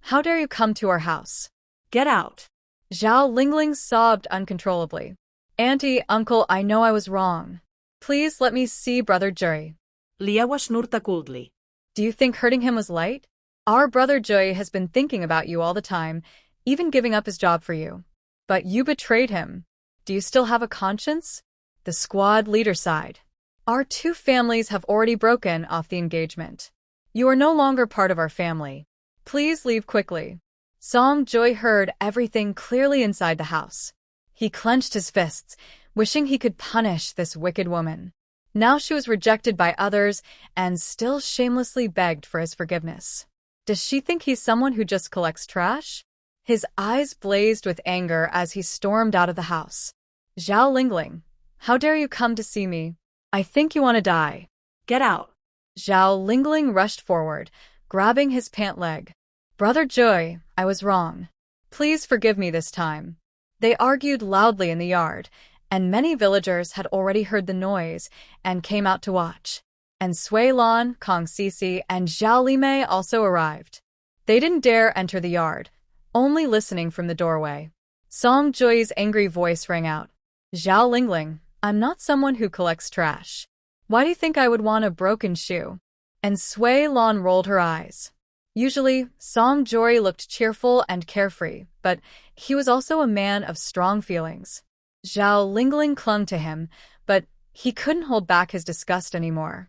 how dare you come to our house? Get out. Zhao Lingling sobbed uncontrollably. Auntie, uncle, I know I was wrong. Please let me see Brother Jui. Liawa shnurta coldly. Do you think hurting him was light? Our Brother Jui has been thinking about you all the time, even giving up his job for you. But you betrayed him. Do you still have a conscience? The squad leader sighed. Our two families have already broken off the engagement. You are no longer part of our family. Please leave quickly. Song Jui heard everything clearly inside the house. He clenched his fists, wishing he could punish this wicked woman. Now she was rejected by others and still shamelessly begged for his forgiveness. Does she think he's someone who just collects trash? His eyes blazed with anger as he stormed out of the house. Zhao Lingling, how dare you come to see me? I think you want to die. Get out. Zhao Lingling rushed forward, grabbing his pant leg. Brother Jui, I was wrong. Please forgive me this time. They argued loudly in the yard, and many villagers had already heard the noise and came out to watch. And Sui Lan, Kong Sisi, and Zhao Limei also arrived. They didn't dare enter the yard, only listening from the doorway. Song Jui's angry voice rang out. Zhao Lingling, I'm not someone who collects trash. Why do you think I would want a broken shoe? And Sui Lan rolled her eyes. Usually, Song Jui looked cheerful and carefree, but he was also a man of strong feelings. Zhao Lingling clung to him, but he couldn't hold back his disgust anymore.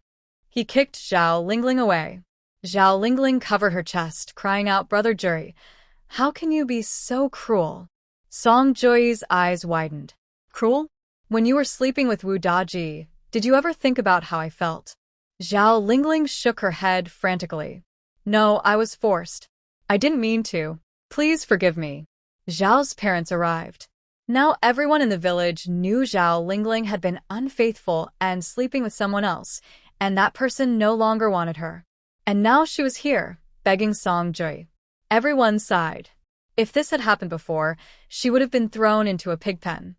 He kicked Zhao Lingling away. Zhao Lingling covered her chest, crying out, Brother Jui, how can you be so cruel? Song Jui's eyes widened. Cruel? When you were sleeping with Wu Daji, did you ever think about how I felt? Zhao Lingling shook her head frantically. No, I was forced. I didn't mean to. Please forgive me. Zhao's parents arrived. Now everyone in the village knew Zhao Lingling had been unfaithful and sleeping with someone else, and that person no longer wanted her. And now she was here, begging Song Jui. Everyone sighed. If this had happened before, she would have been thrown into a pig pen.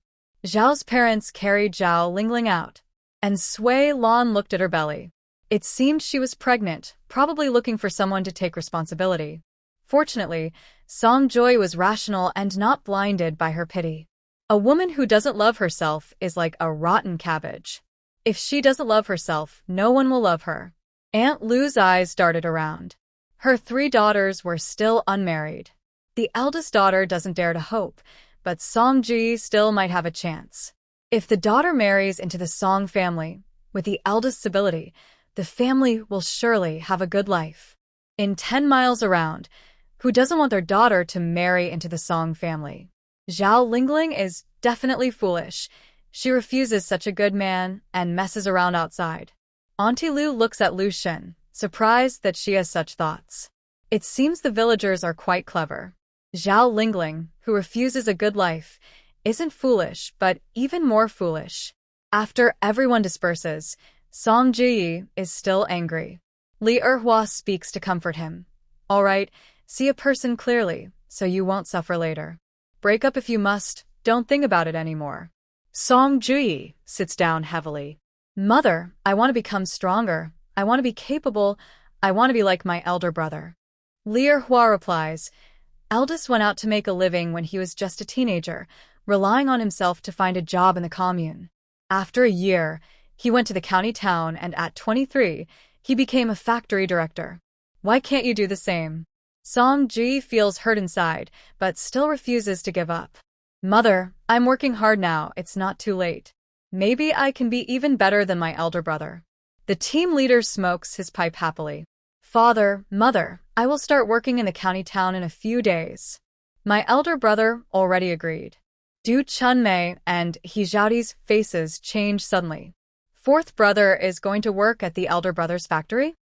Zhao's parents carried Zhao Lingling out, and Sui Lan looked at her belly. It seemed she was pregnant, probably looking for someone to take responsibility. Fortunately, Song Jui was rational and not blinded by her pity. A woman who doesn't love herself is like a rotten cabbage. If she doesn't love herself, no one will love her. Aunt Lu's eyes darted around. Her 3 daughters were still unmarried. The eldest daughter doesn't dare to hope, but Song Ji still might have a chance. If the daughter marries into the Song family, with the eldest's ability, the family will surely have a good life. In 10 miles around, who doesn't want their daughter to marry into the Song family? Zhao Lingling is definitely foolish. She refuses such a good man and messes around outside. Auntie Lu looks at Lu Shen, surprised that she has such thoughts. It seems the villagers are quite clever. Zhao Lingling, who refuses a good life, isn't foolish, but even more foolish. After everyone disperses, Song Ji is still angry. Li Erhua speaks to comfort him. All right, see a person clearly, so you won't suffer later. Break up if you must, don't think about it anymore. Song Ji sits down heavily. Mother, I want to become stronger. I want to be capable. I want to be like my elder brother. Li Erhua replies, Eldest went out to make a living when he was just a teenager, relying on himself to find a job in the commune. After a year, he went to the county town and at 23, he became a factory director. Why can't you do the same? Song Ji feels hurt inside, but still refuses to give up. Mother, I'm working hard now, it's not too late. Maybe I can be even better than my elder brother. The team leader smokes his pipe happily. Father, mother, I will start working in the county town in a few days. My elder brother already agreed. Du Chunmei and He Zhaodi's faces changed suddenly. Fourth brother is going to work at the elder brother's factory?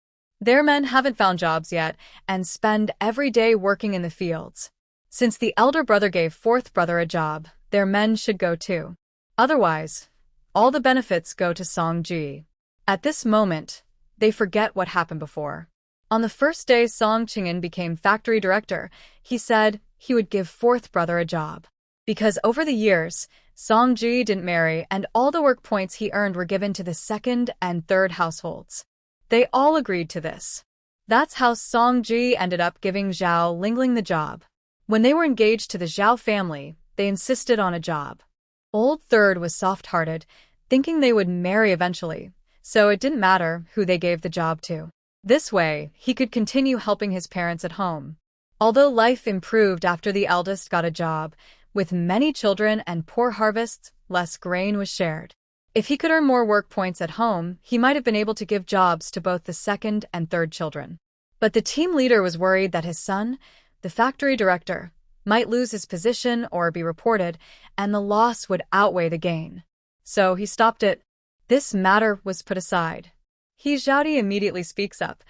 Their men haven't found jobs yet and spend every day working in the fields. Since the elder brother gave fourth brother a job, their men should go too. Otherwise, all the benefits go to Song-ji. At this moment, they forget what happened before. On the first day Song Qingshan became factory director, he said he would give fourth brother a job. Because over the years, Song-ji didn't marry and all the work points he earned were given to the second and third households. They all agreed to this. That's how Song-ji ended up giving Zhao Lingling the job. When they were engaged to the Zhao family, they insisted on a job. Old third was soft-hearted, thinking they would marry eventually, so it didn't matter who they gave the job to. This way, he could continue helping his parents at home. Although life improved after the eldest got a job, with many children and poor harvests, less grain was shared. If he could earn more work points at home, he might have been able to give jobs to both the second and third children. But the team leader was worried that his son, the factory director, might lose his position or be reported, and the loss would outweigh the gain. So he stopped it. This matter was put aside. Zhaodi immediately speaks up.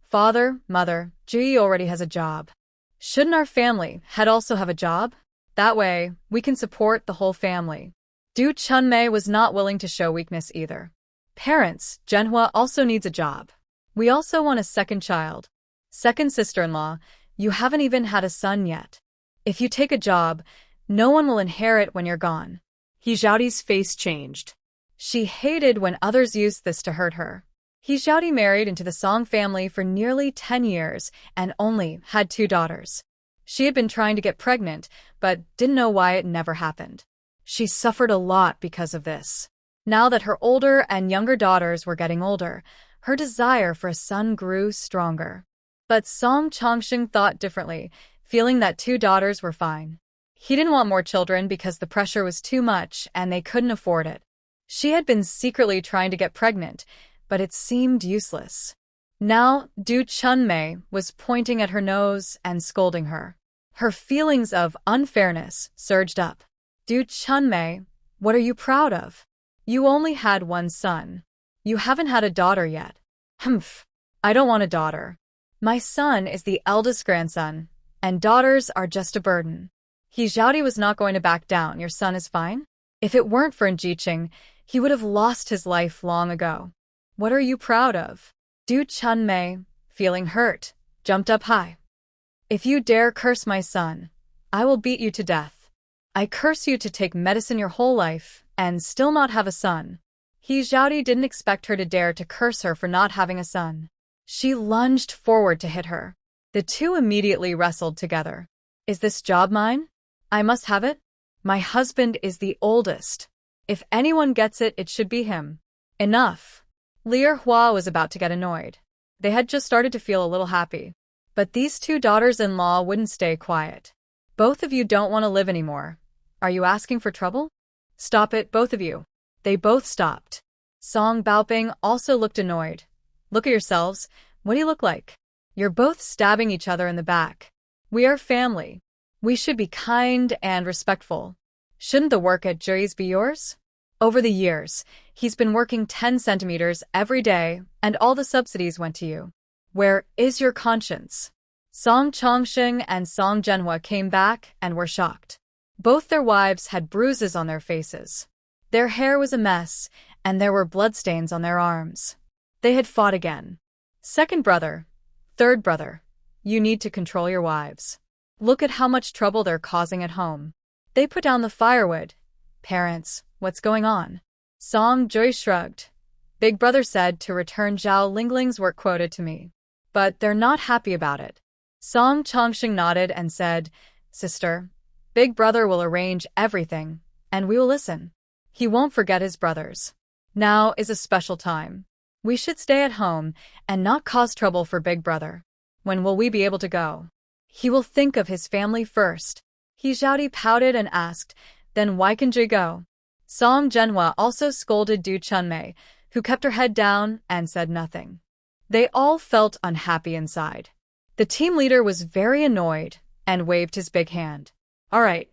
Father, mother, Ji already has a job. Shouldn't our family head also have a job? That way, we can support the whole family. Du Chunmei was not willing to show weakness either. Parents, Manhwa also needs a job. We also want a second child. Second sister-in-law, you haven't even had a son yet. If you take a job, no one will inherit when you're gone. Zhaodi's face changed. She hated when others used this to hurt her. Zhaodi married into the Song family for nearly 10 years and only had 2 daughters. She had been trying to get pregnant, but didn't know why it never happened. She suffered a lot because of this. Now that her older and younger daughters were getting older, her desire for a son grew stronger. But Song Chongsheng thought differently, feeling that 2 daughters were fine. He didn't want more children because the pressure was too much and they couldn't afford it. She had been secretly trying to get pregnant, but it seemed useless. Now, Du Chunmei was pointing at her nose and scolding her. Her feelings of unfairness surged up. Du Chunmei, what are you proud of? You only had 1 son. You haven't had a daughter yet. Humph. I don't want a daughter. My son is the eldest grandson, and daughters are just a burden. Zhaodi was not going to back down. Your son is fine? If it weren't for Rejection, he would have lost his life long ago. What are you proud of? Du Chunmei, feeling hurt, jumped up high. If you dare curse my son, I will beat you to death. I curse you to take medicine your whole life and still not have a son. Zhaodi didn't expect her to dare to curse her for not having a son. She lunged forward to hit her. The two immediately wrestled together. Is this job mine? I must have it? My husband is the oldest. If anyone gets it, it should be him. Enough. Lier Hua was about to get annoyed. They had just started to feel a little happy. But these 2 daughters-in-law wouldn't stay quiet. Both of you don't want to live anymore. Are you asking for trouble? Stop it, both of you. They both stopped. Song Baoping also looked annoyed. Look at yourselves. What do you look like? You're both stabbing each other in the back. We are family. We should be kind and respectful. Shouldn't the work at Jury's be yours? Over the years, he's been working 10 centimeters every day, and all the subsidies went to you. Where is your conscience? Song Chongsheng and Song Manhwa came back and were shocked. Both their wives had bruises on their faces. Their hair was a mess, and there were bloodstains on their arms. They had fought again. Second brother, third brother, you need to control your wives. Look at how much trouble they're causing at home. They put down the firewood. Parents, what's going on? Song Joy shrugged. Big brother said to return Zhao Lingling's work quota to me. But they're not happy about it. Song Chongsheng nodded and said, Sister, Big brother will arrange everything, and we will listen. He won't forget his brothers. Now is a special time. We should stay at home and not cause trouble for Big brother. When will we be able to go? He will think of his family first. Zhaodi pouted and asked, then why can Ji go? Song Manhwa also scolded Du Chunmei, who kept her head down and said nothing. They all felt unhappy inside. The team leader was very annoyed and waved his big hand. All right,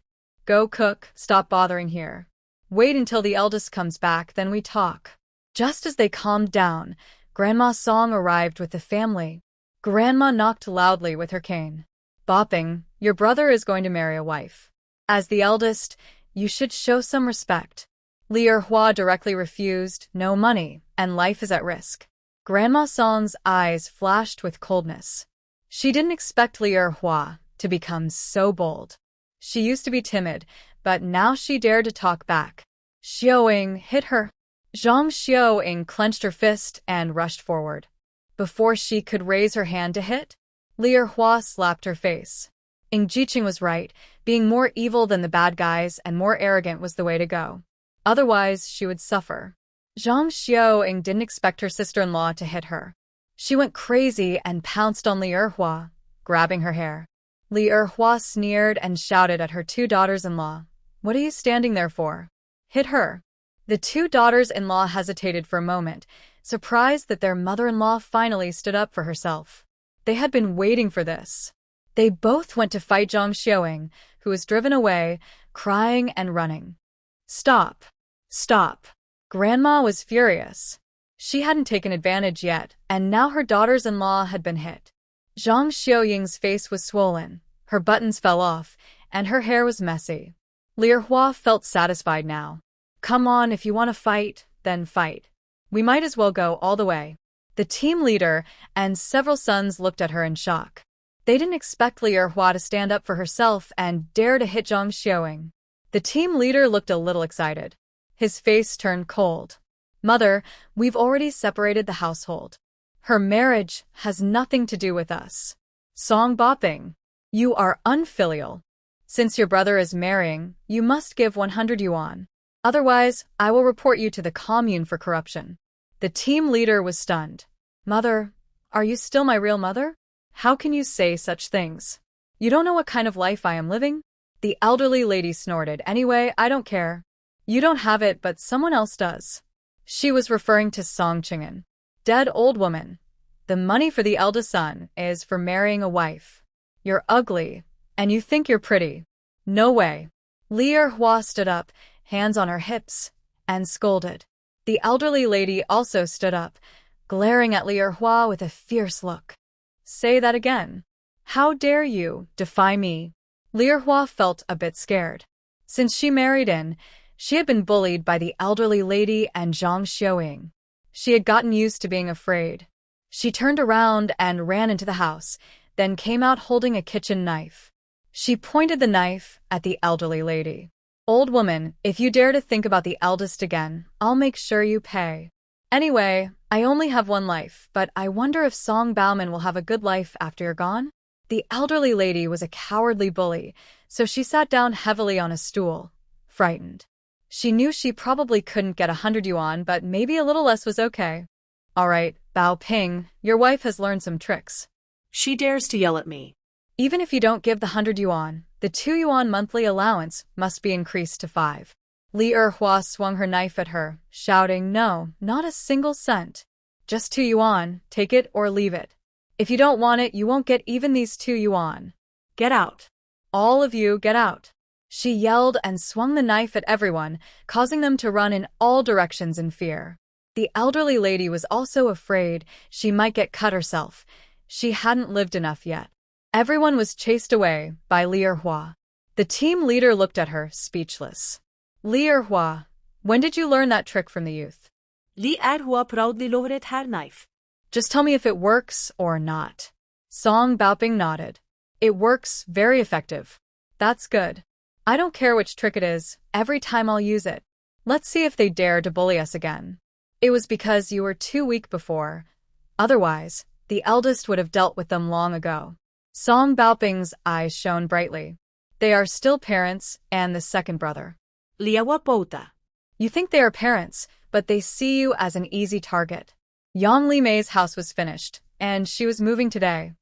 go cook, stop bothering here. Wait until the eldest comes back, then we talk. Just as they calmed down, Grandma Song arrived with the family. Grandma knocked loudly with her cane. Bopping, your brother is going to marry a wife. As the eldest, you should show some respect. Li Erhua directly refused, no money, and life is at risk. Grandma Song's eyes flashed with coldness. She didn't expect Li Erhua to become so bold. She used to be timid, but now she dared to talk back. Xiaoying hit her. Zhang Xiaoying clenched her fist and rushed forward. Before she could raise her hand to hit, Li Erhua slapped her face. Ing Jiqing was right, being more evil than the bad guys and more arrogant was the way to go. Otherwise, she would suffer. Zhang Xiaoying didn't expect her sister-in-law to hit her. She went crazy and pounced on Li Erhua, grabbing her hair. Li Erhua sneered and shouted at her two daughters-in-law. What are you standing there for? Hit her. The two daughters-in-law hesitated for a moment, surprised that their mother-in-law finally stood up for herself. They had been waiting for this. They both went to fight Zhang Xiaoying, who was driven away, crying and running. Stop. Stop. Grandma was furious. She hadn't taken advantage yet, and now her daughters-in-law had been hit. Zhang Xiaoying's face was swollen, her buttons fell off, and her hair was messy. Li Erhua felt satisfied now. Come on, if you want to fight, then fight. We might as well go all the way. The team leader and several sons looked at her in shock. They didn't expect Li Erhua to stand up for herself and dare to hit Zhang Xiaoying. The team leader looked a little excited. His face turned cold. Mother, we've already separated the household. Her marriage has nothing to do with us. Song Bopping. You are unfilial. Since your brother is marrying, you must give 100 yuan. Otherwise, I will report you to the commune for corruption. The team leader was stunned. Mother, are you still my real mother? How can you say such things? You don't know what kind of life I am living? The elderly lady snorted. Anyway, I don't care. You don't have it, but someone else does. She was referring to Song Qing'an. Dead old woman. The money for the eldest son is for marrying a wife. You're ugly, and you think you're pretty. No way. Li Erhua stood up, hands on her hips, and scolded. The elderly lady also stood up, glaring at Li Erhua with a fierce look. Say that again. How dare you defy me? Li Erhua felt a bit scared. Since she married in, she had been bullied by the elderly lady and Zhang Xiaoying. She had gotten used to being afraid. She turned around and ran into the house, then came out holding a kitchen knife. She pointed the knife at the elderly lady. Old woman, if you dare to think about the eldest again, I'll make sure you pay. Anyway, I only have one life, but I wonder if Song Bauman will have a good life after you're gone? The elderly lady was a cowardly bully, so she sat down heavily on a stool, frightened. She knew she probably couldn't get 100 yuan, but maybe a little less was okay. All right, Bao Ping, your wife has learned some tricks. She dares to yell at me. Even if you don't give the 100 yuan, the 2 yuan monthly allowance must be increased to 5. Li Erhua swung her knife at her, shouting, no, not a single cent. Just 2 yuan, take it or leave it. If you don't want it, you won't get even these 2 yuan. Get out. All of you, get out. She yelled and swung the knife at everyone, causing them to run in all directions in fear. The elderly lady was also afraid she might get cut herself. She hadn't lived enough yet. Everyone was chased away by Li Erhua. The team leader looked at her, speechless. Li Erhua, when did you learn that trick from the youth? Li Erhua proudly lowered her knife. Just tell me if it works or not. Song Baoping nodded. It works, very effective. That's good. I don't care which trick it is, every time I'll use it. Let's see if they dare to bully us again. It was because you were too weak before. Otherwise, the eldest would have dealt with them long ago. Song Baoping's eyes shone brightly. They are still parents and the second brother. Liawa Pota. You think they are parents, but they see you as an easy target. Yang Li Mei's house was finished, and she was moving today.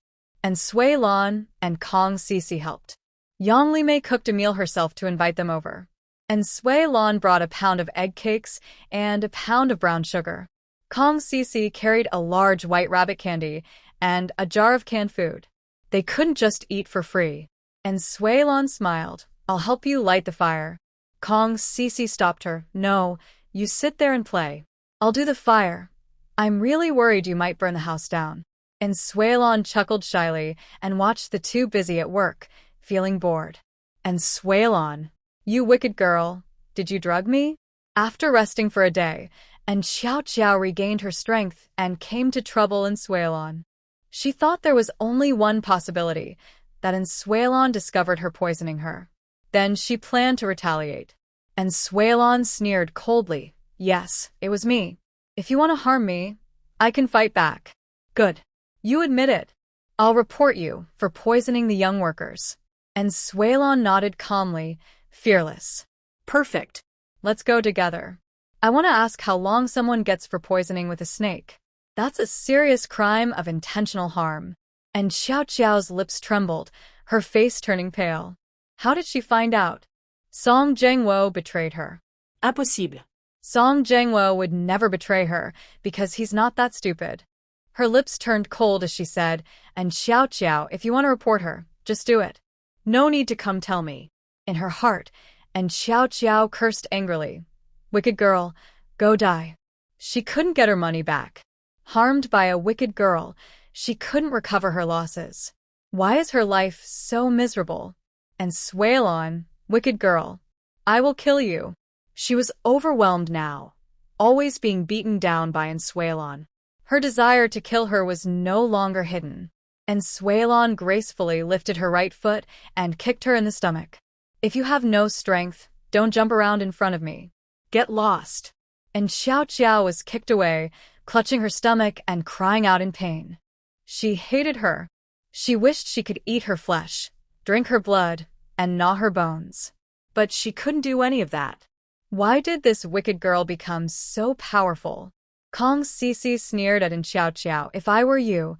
And Sui Lan and Kong Cici helped. Yang Li Mei cooked a meal herself to invite them over. And Sui Lan brought a pound of egg cakes and a pound of brown sugar. Kong Cici carried a large white rabbit candy and a jar of canned food. They couldn't just eat for free. And Sui Lan smiled. I'll help you light the fire. Kong Cici stopped her. No, you sit there and play. I'll do the fire. I'm really worried you might burn the house down. And Suelon chuckled shyly and watched the two busy at work, feeling bored. And Suelon, you wicked girl, did you drug me? After resting for a day, and Xiao Xiao regained her strength and came to trouble in Suelon. She thought there was only one possibility, that Suelon discovered her poisoning her. Then she planned to retaliate. And Suelon sneered coldly, yes, it was me. If you want to harm me, I can fight back. Good. You admit it. I'll report you for poisoning the young workers. And Suelon nodded calmly, fearless. Perfect. Let's go together. I want to ask how long someone gets for poisoning with a snake. That's a serious crime of intentional harm. And Xiao Xiao's lips trembled, her face turning pale. How did she find out? Song Zhengwo betrayed her. Impossible. Song Zhengwo would never betray her, because he's not that stupid. Her lips turned cold as she said, and Xiao Xiao, if you want to report her, just do it. No need to come tell me. In her heart, and Xiao Xiao cursed angrily. Wicked girl, go die. She couldn't get her money back. Harmed by a wicked girl, she couldn't recover her losses. Why is her life so miserable? And Suelon, wicked girl, I will kill you. She was overwhelmed now, always being beaten down by Suelon. Her desire to kill her was no longer hidden. And Suelon gracefully lifted her right foot and kicked her in the stomach. If you have no strength, don't jump around in front of me. Get lost. And Xiao Xiao was kicked away, clutching her stomach and crying out in pain. She hated her. She wished she could eat her flesh, drink her blood, and gnaw her bones. But she couldn't do any of that. Why did this wicked girl become so powerful? Kong Cici sneered at Xiao Xiao. If I were you,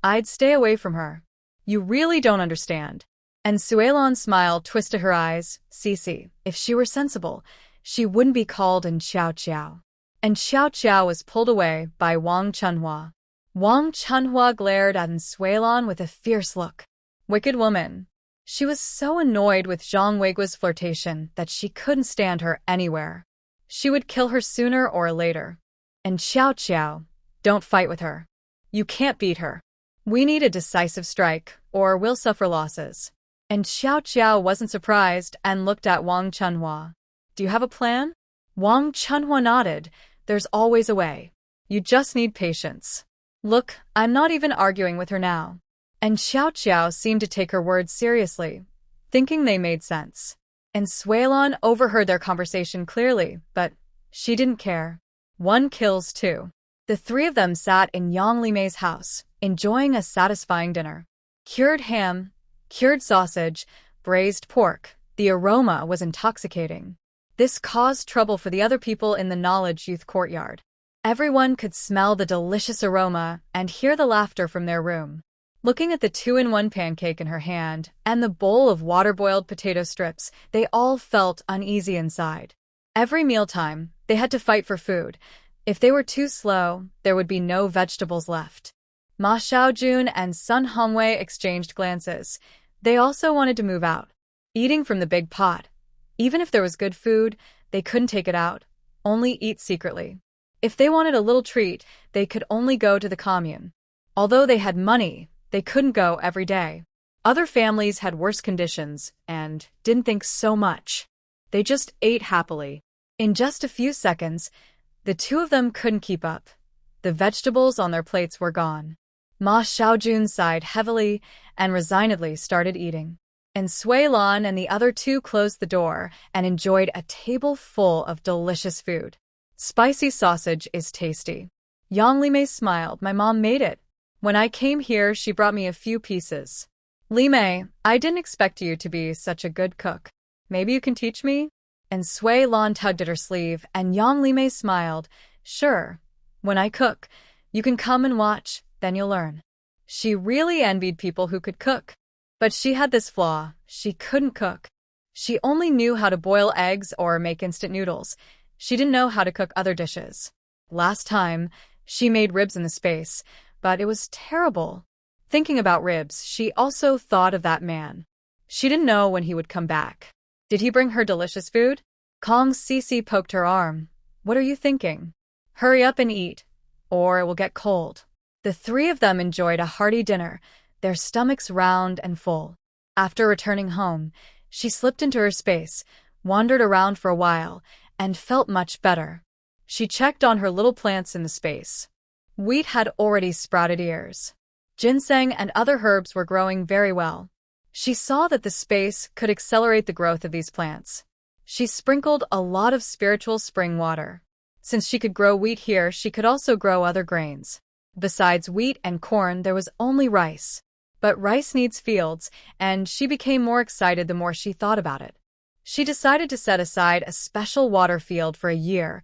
I'd stay away from her. You really don't understand. And Suelon's smile twisted her eyes. Cici, if she were sensible, she wouldn't be called Xiao Xiao. And Xiao Xiao was pulled away by Wang Chunhua. Wang Chunhua glared at Suelon with a fierce look. Wicked woman. She was so annoyed with Zhang Weiguo's flirtation that she couldn't stand her anywhere. She would kill her sooner or later. And Xiao Xiao, don't fight with her. You can't beat her. We need a decisive strike, or we'll suffer losses. And Xiao Xiao wasn't surprised and looked at Wang Chunhua. Do you have a plan? Wang Chunhua nodded. There's always a way. You just need patience. Look, I'm not even arguing with her now. And Xiao Xiao seemed to take her words seriously, thinking they made sense. And Suelon overheard their conversation clearly, but she didn't care. One kills two. The three of them sat in Yang Limei's house, enjoying a satisfying dinner. Cured ham, cured sausage, braised pork. The aroma was intoxicating. This caused trouble for the other people in the Knowledge Youth courtyard. Everyone could smell the delicious aroma and hear the laughter from their room. Looking at the 2-in-1 pancake in her hand and the bowl of water-boiled potato strips, they all felt uneasy inside. Every mealtime, they had to fight for food. If they were too slow, there would be no vegetables left. Ma Xiaojun and Sun Hongwei exchanged glances. They also wanted to move out. Eating from the big pot. Even if there was good food, they couldn't take it out, only eat secretly. If they wanted a little treat, they could only go to the commune. Although they had money, they couldn't go every day. Other families had worse conditions and didn't think so much. They just ate happily. In just a few seconds, the two of them couldn't keep up. The vegetables on their plates were gone. Ma Xiaojun sighed heavily and resignedly started eating. And Suelon and the other two closed the door and enjoyed a table full of delicious food. Spicy sausage is tasty. Yang Limei smiled. My mom made it. When I came here, she brought me a few pieces. Limei, I didn't expect you to be such a good cook. Maybe you can teach me? And Suelon tugged at her sleeve, and Yang Limei smiled. Sure. When I cook, you can come and watch, then you'll learn. She really envied people who could cook. But she had this flaw. She couldn't cook. She only knew how to boil eggs or make instant noodles. She didn't know how to cook other dishes. Last time, she made ribs in the space, but it was terrible. Thinking about ribs, she also thought of that man. She didn't know when he would come back. Did he bring her delicious food? Kong Cici poked her arm. What are you thinking? Hurry up and eat, or it will get cold. The three of them enjoyed a hearty dinner, their stomachs round and full. After returning home, she slipped into her space, wandered around for a while, and felt much better. She checked on her little plants in the space. Wheat had already sprouted ears. Ginseng and other herbs were growing very well. She saw that the space could accelerate the growth of these plants. She sprinkled a lot of spiritual spring water. Since she could grow wheat here, she could also grow other grains. Besides wheat and corn, there was only rice. But rice needs fields, and she became more excited the more she thought about it. She decided to set aside a special water field for a year,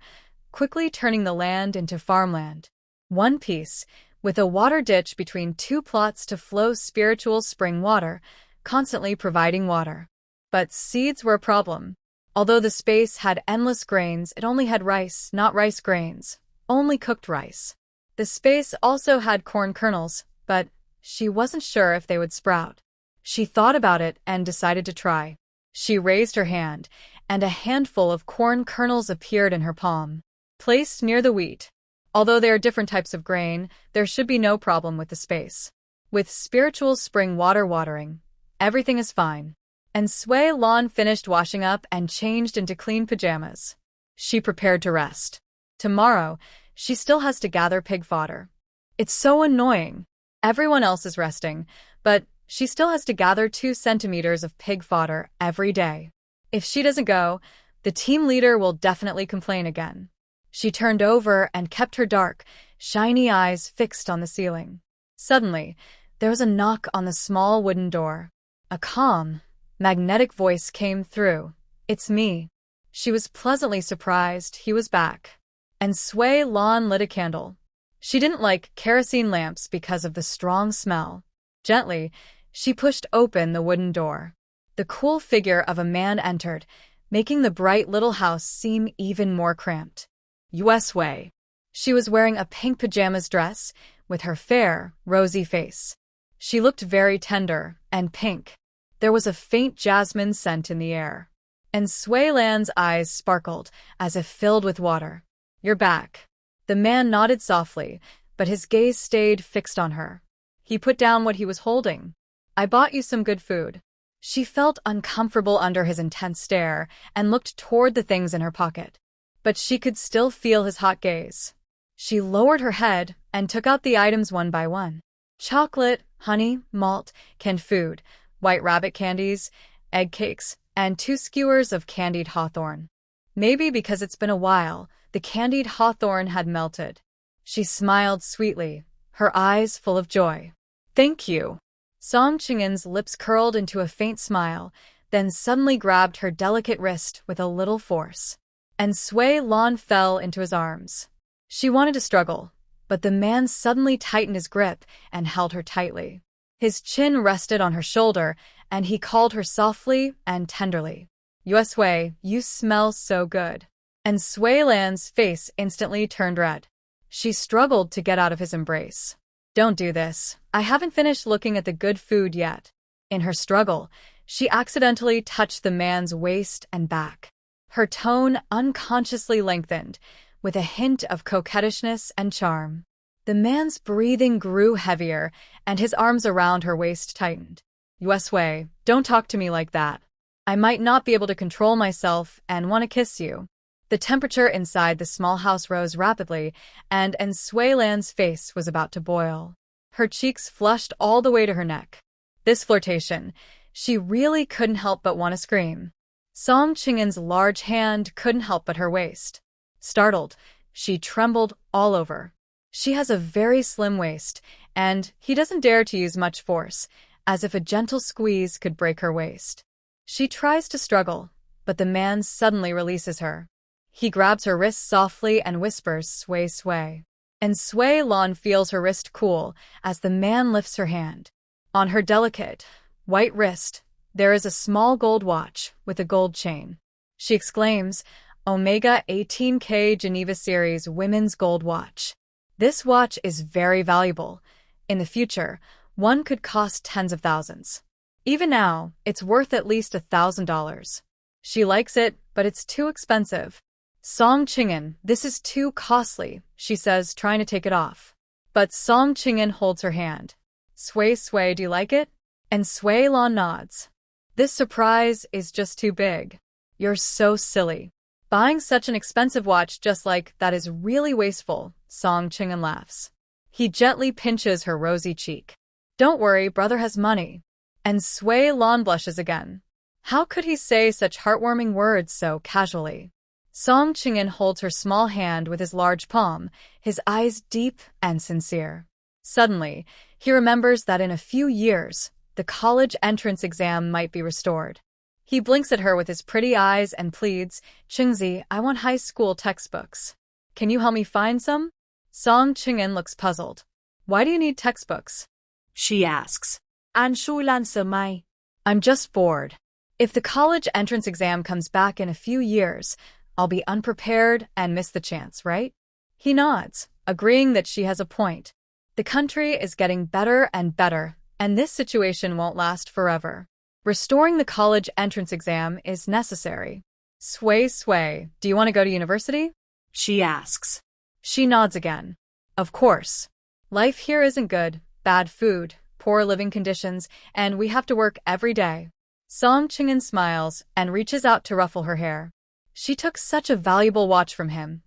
quickly turning the land into farmland. One piece, with a water ditch between two plots to flow spiritual spring water, constantly providing water. But seeds were a problem. Although the space had endless grains, it only had rice, not rice grains, only cooked rice. The space also had corn kernels, but she wasn't sure if they would sprout. She thought about it and decided to try. She raised her hand, and a handful of corn kernels appeared in her palm, placed near the wheat. Although there are different types of grain, there should be no problem with the space. With spiritual spring water watering, everything is fine. And Sui Lan finished washing up and changed into clean pajamas. She prepared to rest. Tomorrow, she still has to gather pig fodder. It's so annoying. Everyone else is resting, but she still has to gather 2 centimeters of pig fodder every day. If she doesn't go, the team leader will definitely complain again. She turned over and kept her dark, shiny eyes fixed on the ceiling. Suddenly, there was a knock on the small wooden door. A calm, magnetic voice came through. "It's me." She was pleasantly surprised he was back. And Sui Lan lit a candle. She didn't like kerosene lamps because of the strong smell. Gently, she pushed open the wooden door. The cool figure of a man entered, making the bright little house seem even more cramped. Yusui. She was wearing a pink pajamas dress with her fair, rosy face. She looked very tender and pink. There was a faint jasmine scent in the air. And Sui Lan's eyes sparkled, as if filled with water. "You're back." The man nodded softly, but his gaze stayed fixed on her. He put down what he was holding. "I bought you some good food." She felt uncomfortable under his intense stare and looked toward the things in her pocket. But she could still feel his hot gaze. She lowered her head and took out the items one by one. Chocolate, honey, malt, canned food, white rabbit candies, egg cakes, and 2 skewers of candied hawthorn. Maybe because it's been a while, the candied hawthorn had melted. She smiled sweetly, her eyes full of joy. "Thank you." Song Chingen's lips curled into a faint smile, then suddenly grabbed her delicate wrist with a little force. And Sui Lan fell into his arms. She wanted to struggle, but the man suddenly tightened his grip and held her tightly. His chin rested on her shoulder, and he called her softly and tenderly. "Yusui, you smell so good." And Sui Lan's face instantly turned red. She struggled to get out of his embrace. "Don't do this. I haven't finished looking at the good food yet." In her struggle, she accidentally touched the man's waist and back. Her tone unconsciously lengthened, with a hint of coquettishness and charm. The man's breathing grew heavier, and his arms around her waist tightened. "Yusui, don't talk to me like that. I might not be able to control myself and want to kiss you." The temperature inside the small house rose rapidly, and Sui Lan's face was about to boil. Her cheeks flushed all the way to her neck. This flirtation, she really couldn't help but want to scream. Song Chingen's large hand couldn't help but her waist. Startled, she trembled all over. She has a very slim waist, and he doesn't dare to use much force, as if a gentle squeeze could break her waist. She tries to struggle, but the man suddenly releases her. He grabs her wrist softly and whispers, "Sway, sway." And Sui Lan feels her wrist cool as the man lifts her hand. On her delicate, white wrist, there is a small gold watch with a gold chain. She exclaims, "Omega 18K Geneva Series Women's Gold Watch." This watch is very valuable. In the future, one could cost tens of thousands. Even now, it's worth at least $1,000. She likes it, but it's too expensive. "Song Chingen, this is too costly," she says, trying to take it off. But Song Qing'an holds her hand. Sway, do you like it? And Sui Lan nods. This surprise is just too big. You're so silly. Buying such an expensive watch just like that is really wasteful, Song Qing'an laughs. He gently pinches her rosy cheek. Don't worry, brother has money. And Sui Lan blushes again. How could he say such heartwarming words so casually? Song Qing'an holds her small hand with his large palm, his eyes deep and sincere. Suddenly, he remembers that in a few years, the college entrance exam might be restored. He blinks at her with his pretty eyes and pleads, Qingzi, I want high school textbooks. Can you help me find some? Song Qing'an looks puzzled. Why do you need textbooks? She asks. An shui lan se mai. I'm just bored. If the college entrance exam comes back in a few years, I'll be unprepared and miss the chance, right? He nods, agreeing that she has a point. The country is getting better and better, and this situation won't last forever. Restoring the college entrance exam is necessary. Sui, do you want to go to university? She asks. She nods again. Of course. Life here isn't good, bad food, poor living conditions, and we have to work every day. Song Qing'an smiles and reaches out to ruffle her hair. She took such a valuable watch from him,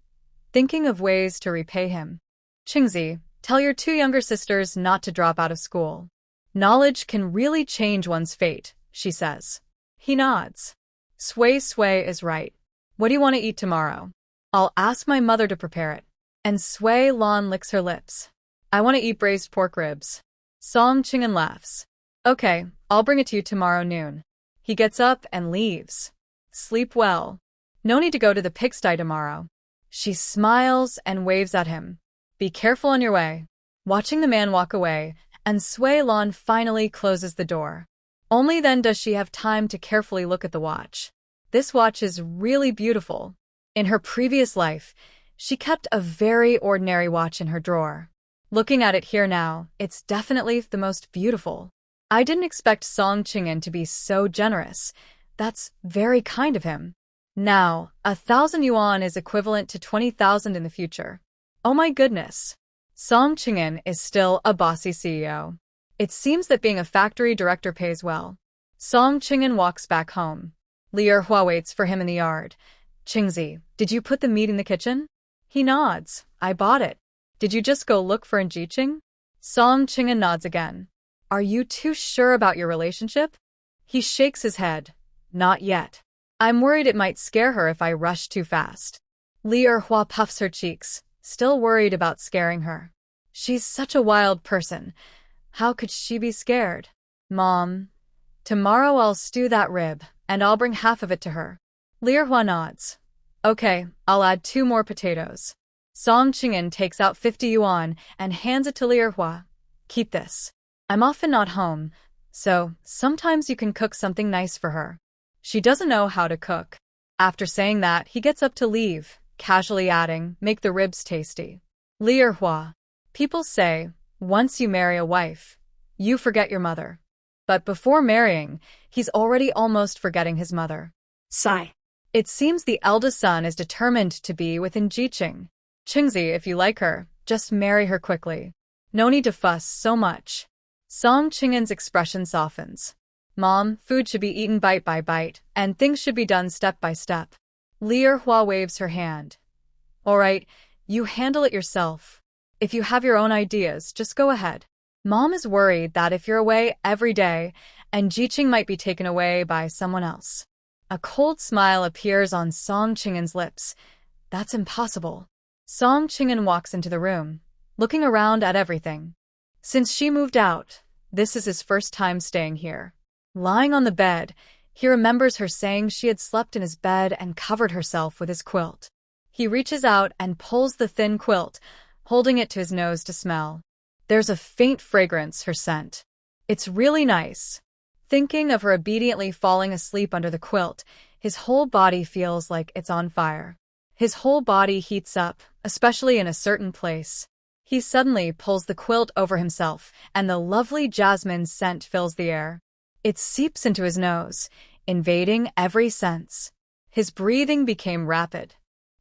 thinking of ways to repay him. Qingzi, tell your 2 younger sisters not to drop out of school. Knowledge can really change one's fate, she says. He nods. Sui is right. What do you want to eat tomorrow? I'll ask my mother to prepare it. And Sui Lan licks her lips. I want to eat braised pork ribs. Song Qing'an laughs. Okay, I'll bring it to you tomorrow noon. He gets up and leaves. Sleep well. No need to go to the pigsty tomorrow. She smiles and waves at him. Be careful on your way. Watching the man walk away, and Sui Lan finally closes the door. Only then does she have time to carefully look at the watch. This watch is really beautiful. In her previous life, she kept a very ordinary watch in her drawer. Looking at it here now, it's definitely the most beautiful. I didn't expect Song Qing'an to be so generous. That's very kind of him. Now, 1,000 yuan is equivalent to 20,000 in the future. Oh my goodness. Song Qing'an is still a bossy CEO. It seems that being a factory director pays well. Song Qing'an walks back home. Li Erhua waits for him in the yard. Qingzi, did you put the meat in the kitchen? He nods. I bought it. Did you just go look for Jiqing? Song Qing'an nods again. Are you too sure about your relationship? He shakes his head. Not yet. I'm worried it might scare her if I rush too fast. Li Erhua puffs her cheeks, still worried about scaring her. She's such a wild person. How could she be scared? Mom, tomorrow I'll stew that rib, and I'll bring half of it to her. Li Erhua nods. Okay, I'll add 2 more potatoes. Song Qing'an takes out 50 yuan and hands it to Li Erhua. Keep this. I'm often not home, so sometimes you can cook something nice for her. She doesn't know how to cook. After saying that, he gets up to leave, casually adding, make the ribs tasty. Li Erhua. People say, once you marry a wife, you forget your mother. But before marrying, he's already almost forgetting his mother. Sigh. It seems the eldest son is determined to be with Jiqing. Qingzi, if you like her, just marry her quickly. No need to fuss so much. Song Qing'an's expression softens. Mom, food should be eaten bite by bite, and things should be done step by step. Li Erhua waves her hand. All right, you handle it yourself. If you have your own ideas, just go ahead. Mom is worried that if you're away every day, and Jiqing might be taken away by someone else. A cold smile appears on Song Qing'an's lips. That's impossible. Song Qing'an walks into the room, looking around at everything. Since she moved out, this is his first time staying here. Lying on the bed, he remembers her saying she had slept in his bed and covered herself with his quilt. He reaches out and pulls the thin quilt, holding it to his nose to smell. There's a faint fragrance, her scent. It's really nice. Thinking of her obediently falling asleep under the quilt, his whole body feels like it's on fire. His whole body heats up, especially in a certain place. He suddenly pulls the quilt over himself, and the lovely jasmine scent fills the air. It seeps into his nose, invading every sense. His breathing became rapid.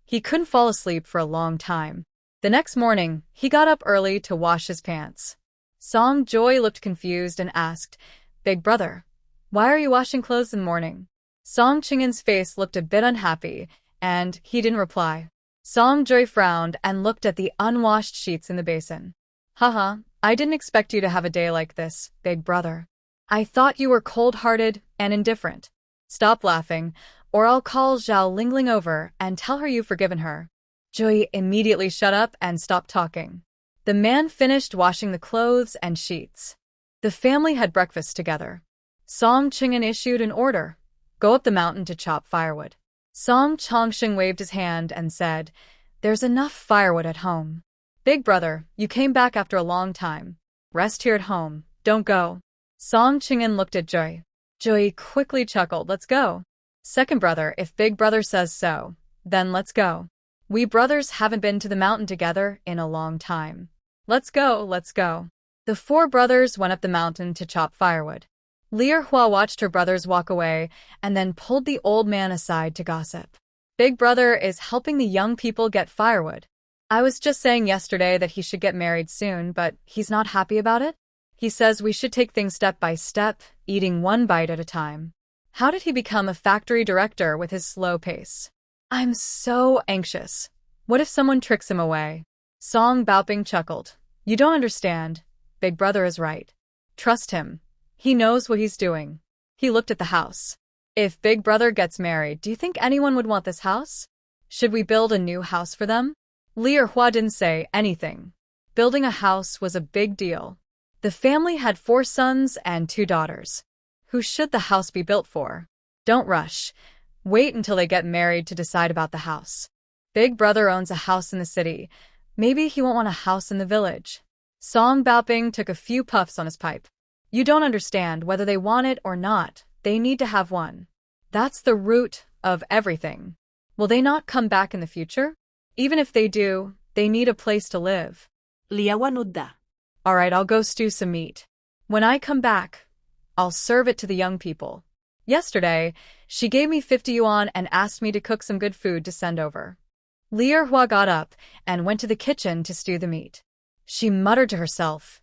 He couldn't fall asleep for a long time. The next morning, he got up early to wash his pants. Song Joy looked confused and asked, "Big brother, why are you washing clothes in the morning?" Song Qing'an's face looked a bit unhappy, and he didn't reply. Song Joy frowned and looked at the unwashed sheets in the basin. Haha, I didn't expect you to have a day like this, big brother. I thought you were cold-hearted and indifferent. Stop laughing, or I'll call Zhao Lingling over and tell her you've forgiven her. Joy immediately shut up and stopped talking. The man finished washing the clothes and sheets. The family had breakfast together. Song Qing'an issued an order. Go up the mountain to chop firewood. Song Chongsheng waved his hand and said, "There's enough firewood at home. Big brother, you came back after a long time. Rest here at home. Don't go." Song Qing'an looked at Joy. Joy quickly chuckled. Let's go. Second brother, if big brother says so, then let's go. We brothers haven't been to the mountain together in a long time. Let's go, let's go. The four brothers went up the mountain to chop firewood. Li Erhua watched her brothers walk away and then pulled the old man aside to gossip. Big brother is helping the young people get firewood. I was just saying yesterday that he should get married soon, but he's not happy about it. He says we should take things step by step, eating one bite at a time. How did he become a factory director with his slow pace? I'm so anxious. What if someone tricks him away? Song Baoping chuckled. You don't understand. Big brother is right. Trust him. He knows what he's doing. He looked at the house. If big brother gets married, do you think anyone would want this house? Should we build a new house for them? Li Erhua didn't say anything. Building a house was a big deal. The family had 4 sons and 2 daughters. Who should the house be built for? Don't rush. Wait until they get married to decide about the house. Big brother owns a house in the city. Maybe he won't want a house in the village. Song Baoping took a few puffs on his pipe. You don't understand. Whether they want it or not, they need to have one. That's the root of everything. Will they not come back in the future? Even if they do, they need a place to live. Liawa nudda. All right, I'll go stew some meat. When I come back, I'll serve it to the young people. Yesterday, she gave me 50 yuan and asked me to cook some good food to send over. Li Erhua got up and went to the kitchen to stew the meat. She muttered to herself,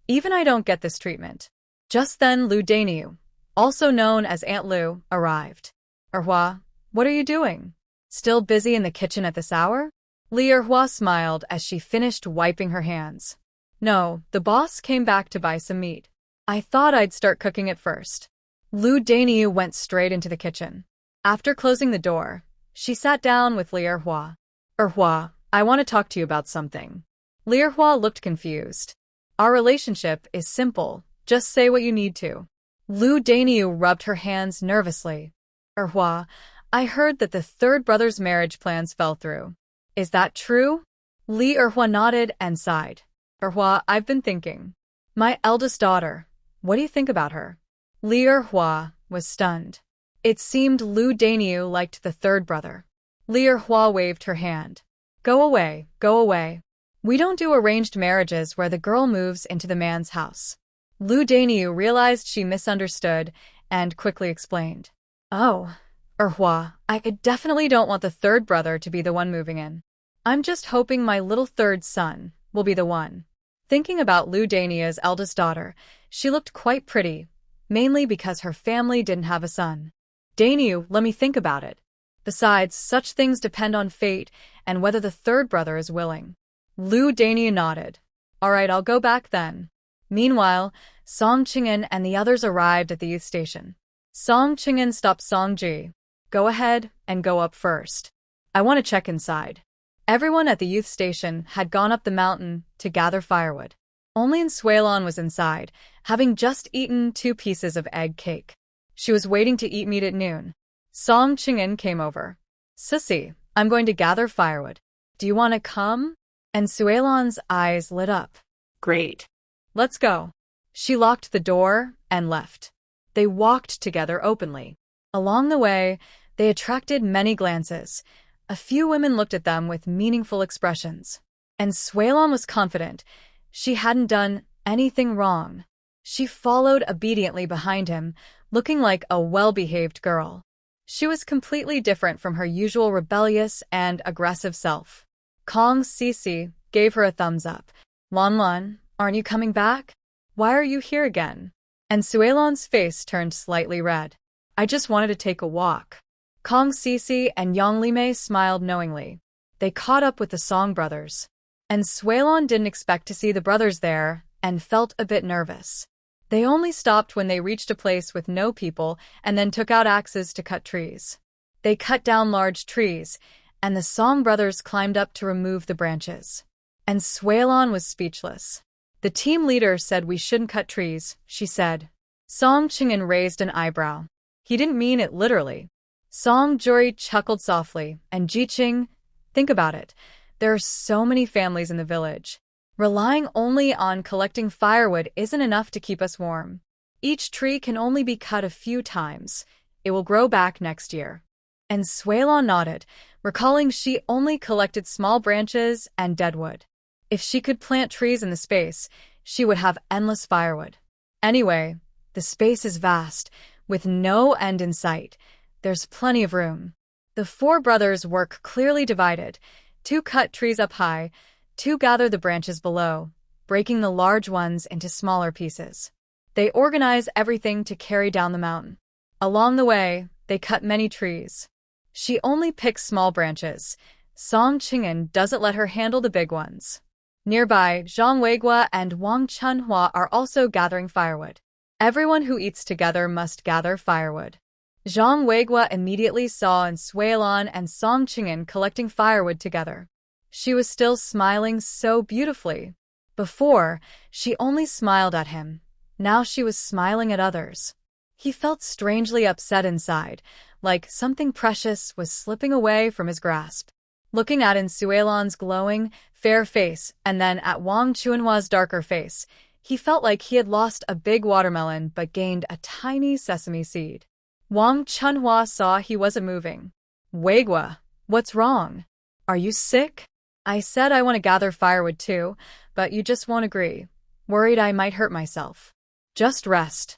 even I don't get this treatment. Just then Lu Daniu, also known as Aunt Lu, arrived. Erhua, what are you doing? Still busy in the kitchen at this hour? Li Erhua smiled as she finished wiping her hands. No, the boss came back to buy some meat. I thought I'd start cooking it first. Lu Daniu went straight into the kitchen. After closing the door, she sat down with Li Erhua. Erhua, I want to talk to you about something. Li Erhua looked confused. Our relationship is simple. Just say what you need to. Lu Daniu rubbed her hands nervously. Erhua, I heard that the third brother's marriage plans fell through. Is that true? Li Erhua nodded and sighed. Erhua, I've been thinking. My eldest daughter. What do you think about her? Li Erhua was stunned. It seemed Lu Daniu liked the third brother. Li Erhua waved her hand. Go away, go away. We don't do arranged marriages where the girl moves into the man's house. Lu Daniu realized she misunderstood and quickly explained. Oh, Erhua, I definitely don't want the third brother to be the one moving in. I'm just hoping my little third son will be the one. Thinking about Lu Daniu's eldest daughter, she looked quite pretty, mainly because her family didn't have a son. Daniu, let me think about it. Besides, such things depend on fate and whether the third brother is willing. Lu Daniu nodded. All right, I'll go back then. Meanwhile, Song Qing'an and the others arrived at the youth station. Song Qing'an stopped Song Ji. Go ahead and go up first. I want to check inside. Everyone at the youth station had gone up the mountain to gather firewood. Only Suelon was inside, having just eaten 2 pieces of egg cake. She was waiting to eat meat at noon. Song Qing'an came over. Sissy, I'm going to gather firewood. Do you want to come? And Suelon's eyes lit up. Great. Let's go. She locked the door and left. They walked together openly. Along the way, they attracted many glances. A few women looked at them with meaningful expressions. And Suelon was confident. She hadn't done anything wrong. She followed obediently behind him, looking like a well-behaved girl. She was completely different from her usual rebellious and aggressive self. Kong Sisi, gave her a thumbs up. Lon Lon, aren't you coming back? Why are you here again? And Suelon's face turned slightly red. I just wanted to take a walk. Kong Sisi and Yang Limei smiled knowingly. They caught up with the Song brothers. And Suelon didn't expect to see the brothers there and felt a bit nervous. They only stopped when they reached a place with no people and then took out axes to cut trees. They cut down large trees, and the Song brothers climbed up to remove the branches. And Suelon was speechless. The team leader said we shouldn't cut trees, she said. Song Qingshan raised an eyebrow. He didn't mean it literally. Song Juri chuckled softly, and Jiqing, think about it. There are so many families in the village. Relying only on collecting firewood isn't enough to keep us warm. Each tree can only be cut a few times. It will grow back next year. And Suelon nodded, recalling she only collected small branches and dead wood. If she could plant trees in the space, she would have endless firewood. Anyway, the space is vast, with no end in sight. There's plenty of room. The four brothers work clearly divided. 2 cut trees up high, 2 gather the branches below, breaking the large ones into smaller pieces. They organize everything to carry down the mountain. Along the way, they cut many trees. She only picks small branches. Song Qingshan doesn't let her handle the big ones. Nearby, Zhang Weigua and Wang Chunhua are also gathering firewood. Everyone who eats together must gather firewood. Zhang Weigua immediately saw Suelon and Song Qingshan collecting firewood together. She was still smiling so beautifully. Before, she only smiled at him. Now she was smiling at others. He felt strangely upset inside, like something precious was slipping away from his grasp. Looking at Suelon's glowing, fair face and then at Wang Chunhua's darker face, he felt like he had lost a big watermelon but gained a tiny sesame seed. Wang Chunhua saw he wasn't moving. Weigua, what's wrong? Are you sick? I said I want to gather firewood too, but you just won't agree. Worried I might hurt myself. Just rest.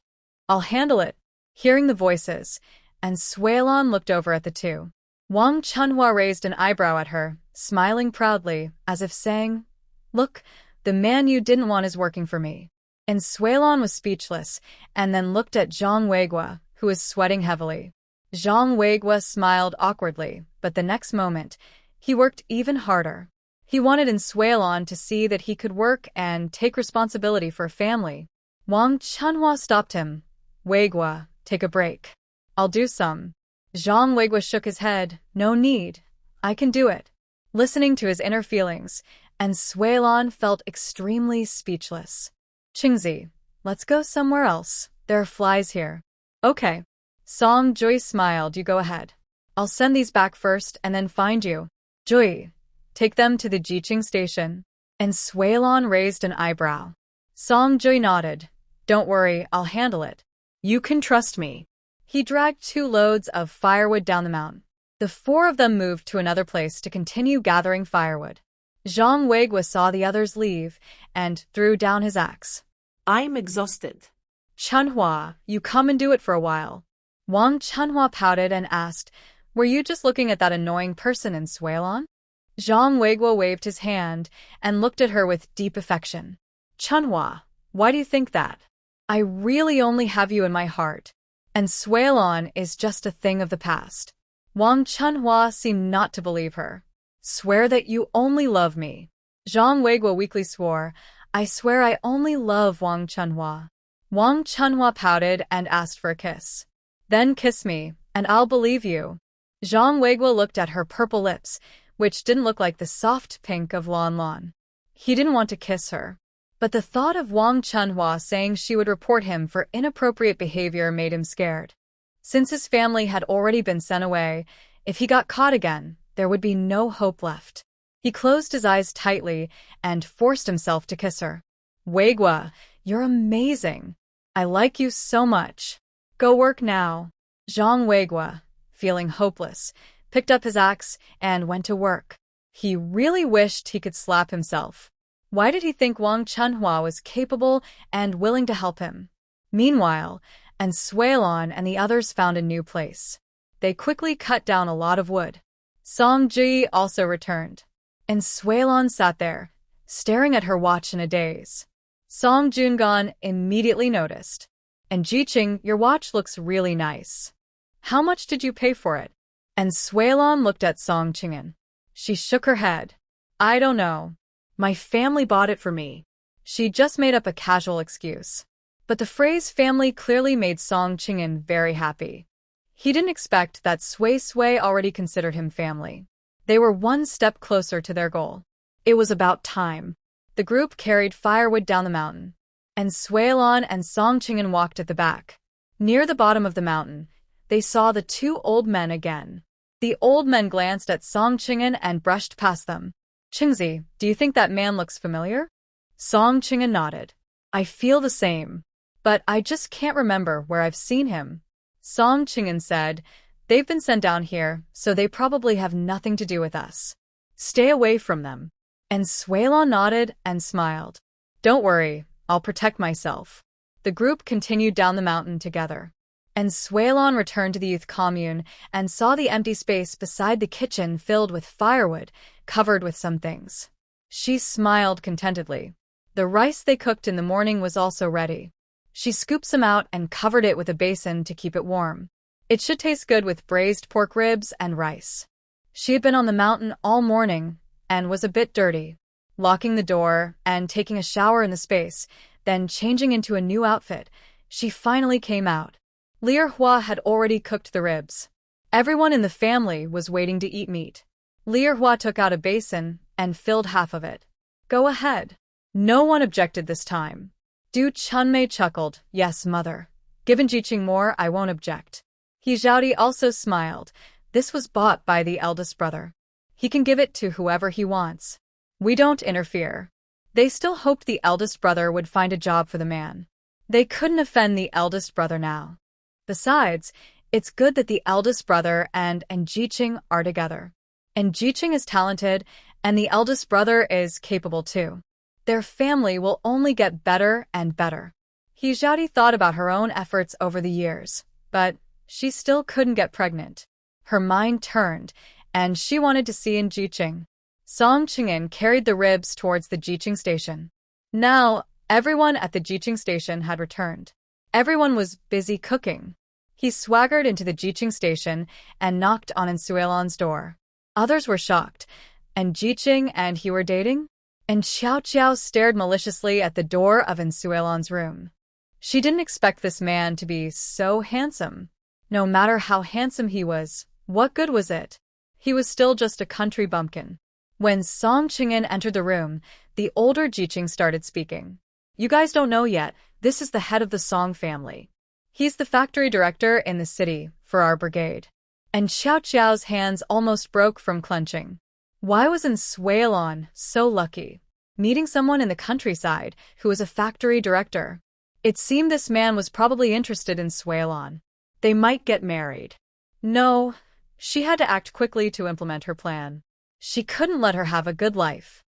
I'll handle it. Hearing the voices, and Suelon looked over at the two. Wang Chunhua raised an eyebrow at her, smiling proudly, as if saying, Look, the man you didn't want is working for me. And Suelon was speechless, and then looked at Zhang Weigua, who was sweating heavily. Zhang Weigua smiled awkwardly, but the next moment, he worked even harder. He wanted Suelon to see that he could work and take responsibility for a family. Wang Chunhua stopped him. Weigua, take a break. I'll do some. Zhang Weigua shook his head. No need. I can do it. Listening to his inner feelings, and Suelon felt extremely speechless. Qingzi, let's go somewhere else. There are flies here. Okay. Song Jui smiled. You go ahead. I'll send these back first and then find you. Jui, take them to the Jiqing station. And Suelon raised an eyebrow. Song Jui nodded. Don't worry, I'll handle it. You can trust me. He dragged 2 loads of firewood down the mountain. The 4 of them moved to another place to continue gathering firewood. Zhang Weigua saw the others leave and threw down his axe. I'm exhausted. Chunhua, you come and do it for a while. Wang Chunhua pouted and asked, Were you just looking at that annoying person in Suelon? Zhang Weigua waved his hand and looked at her with deep affection. Chunhua, why do you think that? I really only have you in my heart, and Suelon is just a thing of the past. Wang Chunhua seemed not to believe her. Swear that you only love me. Zhang Weigua weakly swore, I swear I only love Wang Chunhua. Wang Chunhua pouted and asked for a kiss. Then kiss me, and I'll believe you. Zhang Weigua looked at her purple lips, which didn't look like the soft pink of Lon Lon. He didn't want to kiss her. But the thought of Wang Chunhua saying she would report him for inappropriate behavior made him scared. Since his family had already been sent away, if he got caught again, there would be no hope left. He closed his eyes tightly and forced himself to kiss her. Weigua, you're amazing. I like you so much. Go work now. Zhang Weigua, feeling hopeless, picked up his axe and went to work. He really wished he could slap himself. Why did he think Wang Chunhua was capable and willing to help him? Meanwhile, Suelon and the others found a new place. They quickly cut down a lot of wood. Song Ji also returned. Suelon sat there, staring at her watch in a daze. Song Jungan immediately noticed. And Jiqing, your watch looks really nice. How much did you pay for it? And Suelon looked at Song Qing'an. She shook her head. I don't know. My family bought it for me. She just made up a casual excuse. But the phrase family clearly made Song Qing'an very happy. He didn't expect that Sui Sui already considered him family. They were one step closer to their goal. It was about time. The group carried firewood down the mountain, and Suelon and Song Qing'an walked at the back. Near the bottom of the mountain, they saw the two old men again. The old men glanced at Song Qing'an and brushed past them. Qingzi, do you think that man looks familiar? Song Qing'an nodded. I feel the same. But I just can't remember where I've seen him. Song Qing'an said, they've been sent down here, so they probably have nothing to do with us. Stay away from them. And Suelon nodded and smiled. Don't worry, I'll protect myself. The group continued down the mountain together. And Suelon returned to the youth commune and saw the empty space beside the kitchen filled with firewood, covered with some things. She smiled contentedly. The rice they cooked in the morning was also ready. She scooped some out and covered it with a basin to keep it warm. It should taste good with braised pork ribs and rice. She had been on the mountain all morning and was a bit dirty. Locking the door and taking a shower in the space, then changing into a new outfit, she finally came out. Lier Hua had already cooked the ribs. Everyone in the family was waiting to eat meat. Lier Hua took out a basin and filled half of it. Go ahead. No one objected this time. Du Chunmei chuckled, yes, mother. Given Jiqing more, I won't object. He Zhaodi also smiled. This was bought by the eldest brother. He can give it to whoever he wants. We don't interfere. They still hoped the eldest brother would find a job for the man. They couldn't offend the eldest brother now. Besides, it's good that the eldest brother and Jiqing are together. And Jiqing is talented, and the eldest brother is capable too. Their family will only get better and better. He Zhaodi thought about her own efforts over the years, but she still couldn't get pregnant. Her mind turned, and she wanted to see in Jiqing. Song Qing'an carried the ribs towards the Jiqing station. Now, everyone at the Jiqing station had returned. Everyone was busy cooking. He swaggered into the Jiqing station and knocked on Suelon's door. Others were shocked. And Jiqing and he were dating? And Xiao Qiao stared maliciously at the door of Suelon's room. She didn't expect this man to be so handsome. No matter how handsome he was, what good was it? He was still just a country bumpkin. When Song Qing'an entered the room, the older Jiqing started speaking. You guys don't know yet, this is the head of the Song family. He's the factory director in the city for our brigade. And Xiao Qiao's hands almost broke from clenching. Why wasn't Suelon so lucky? Meeting someone in the countryside who was a factory director. It seemed this man was probably interested in Suelon. They might get married. No, she had to act quickly to implement her plan. She couldn't let her have a good life.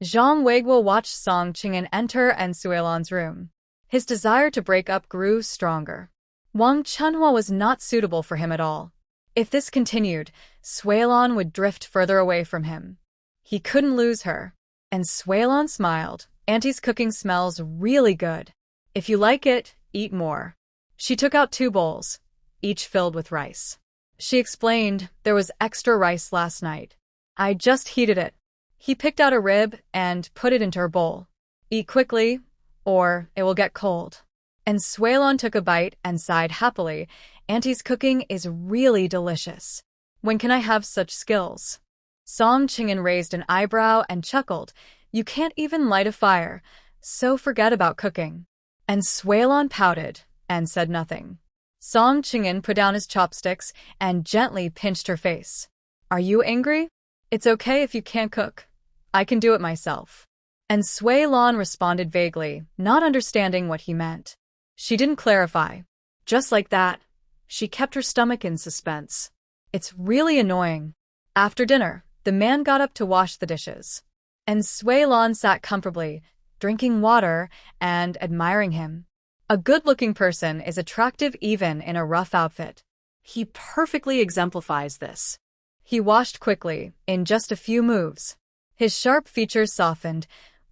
Zhang Weiguo watched Song Qing'an enter Suelon's room. His desire to break up grew stronger. Wang Chunhua was not suitable for him at all. If this continued, Suelon would drift further away from him. He couldn't lose her. And Suelon smiled. Auntie's cooking smells really good. If you like it, eat more. She took out 2 bowls, each filled with rice. She explained, there was extra rice last night. I just heated it. He picked out a rib and put it into her bowl. Eat quickly, or it will get cold. And Suelon took a bite and sighed happily. Auntie's cooking is really delicious. When can I have such skills? Song Qing'an raised an eyebrow and chuckled. You can't even light a fire, so forget about cooking. And Suelon pouted and said nothing. Song Qing'an put down his chopsticks and gently pinched her face. Are you angry? It's okay if you can't cook. I can do it myself. And Suelon responded vaguely, not understanding what he meant. She didn't clarify. Just like that, she kept her stomach in suspense. It's really annoying. After dinner, the man got up to wash the dishes. And Suelon sat comfortably, drinking water and admiring him. A good-looking person is attractive even in a rough outfit. He perfectly exemplifies this. He washed quickly, in just a few moves. His sharp features softened.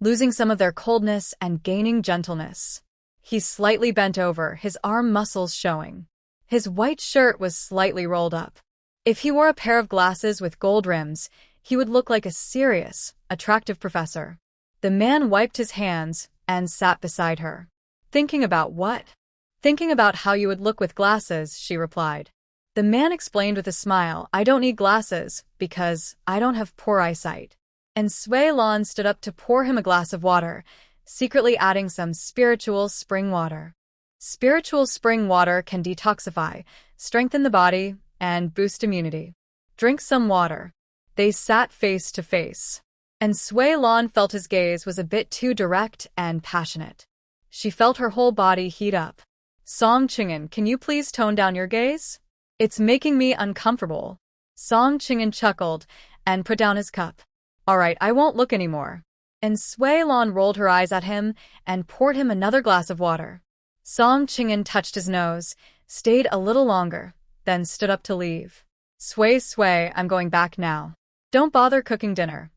losing some of their coldness and gaining gentleness. He slightly bent over, his arm muscles showing. His white shirt was slightly rolled up. If he wore a pair of glasses with gold rims, he would look like a serious, attractive professor. The man wiped his hands and sat beside her. Thinking about what? Thinking about how you would look with glasses, she replied. The man explained with a smile, I don't need glasses because I don't have poor eyesight. And Sui Lan stood up to pour him a glass of water, secretly adding some spiritual spring water. Spiritual spring water can detoxify, strengthen the body, and boost immunity. Drink some water. They sat face to face. And Sui Lan felt his gaze was a bit too direct and passionate. She felt her whole body heat up. Song Qing'an, can you please tone down your gaze? It's making me uncomfortable. Song Qing'an chuckled and put down his cup. All right, I won't look anymore. And Sui Lan rolled her eyes at him and poured him another glass of water. Song Qing'an touched his nose, stayed a little longer, then stood up to leave. Sui, I'm going back now. Don't bother cooking dinner.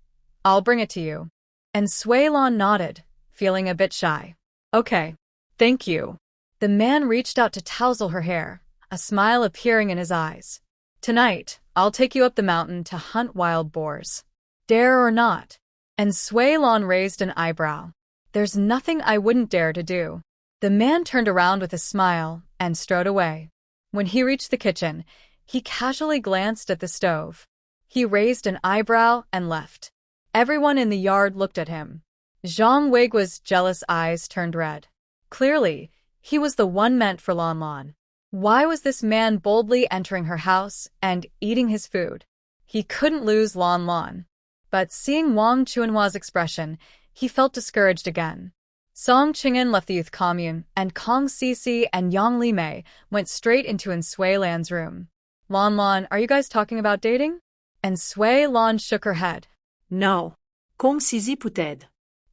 I'll bring it to you. And Sui Lan nodded, feeling a bit shy. Okay. Thank you. The man reached out to tousle her hair, a smile appearing in his eyes. Tonight, I'll take you up the mountain to hunt wild boars. Dare or not? And Sui Lan raised an eyebrow. There's nothing I wouldn't dare to do. The man turned around with a smile and strode away. When he reached the kitchen, he casually glanced at the stove. He raised an eyebrow and left. Everyone in the yard looked at him. Zhang Weiguo's jealous eyes turned red. Clearly, he was the one meant for Lan Lan. Why was this man boldly entering her house and eating his food? He couldn't lose Lan Lan. But seeing Wang Chuanhua's expression, he felt discouraged again. Song Qing'an left the youth commune, and Kong Sisi and Yang Limei went straight into Sui Lan's room. Lan Lan, are you guys talking about dating? And Sui Lan shook her head. No. Kong Sisi peut-être.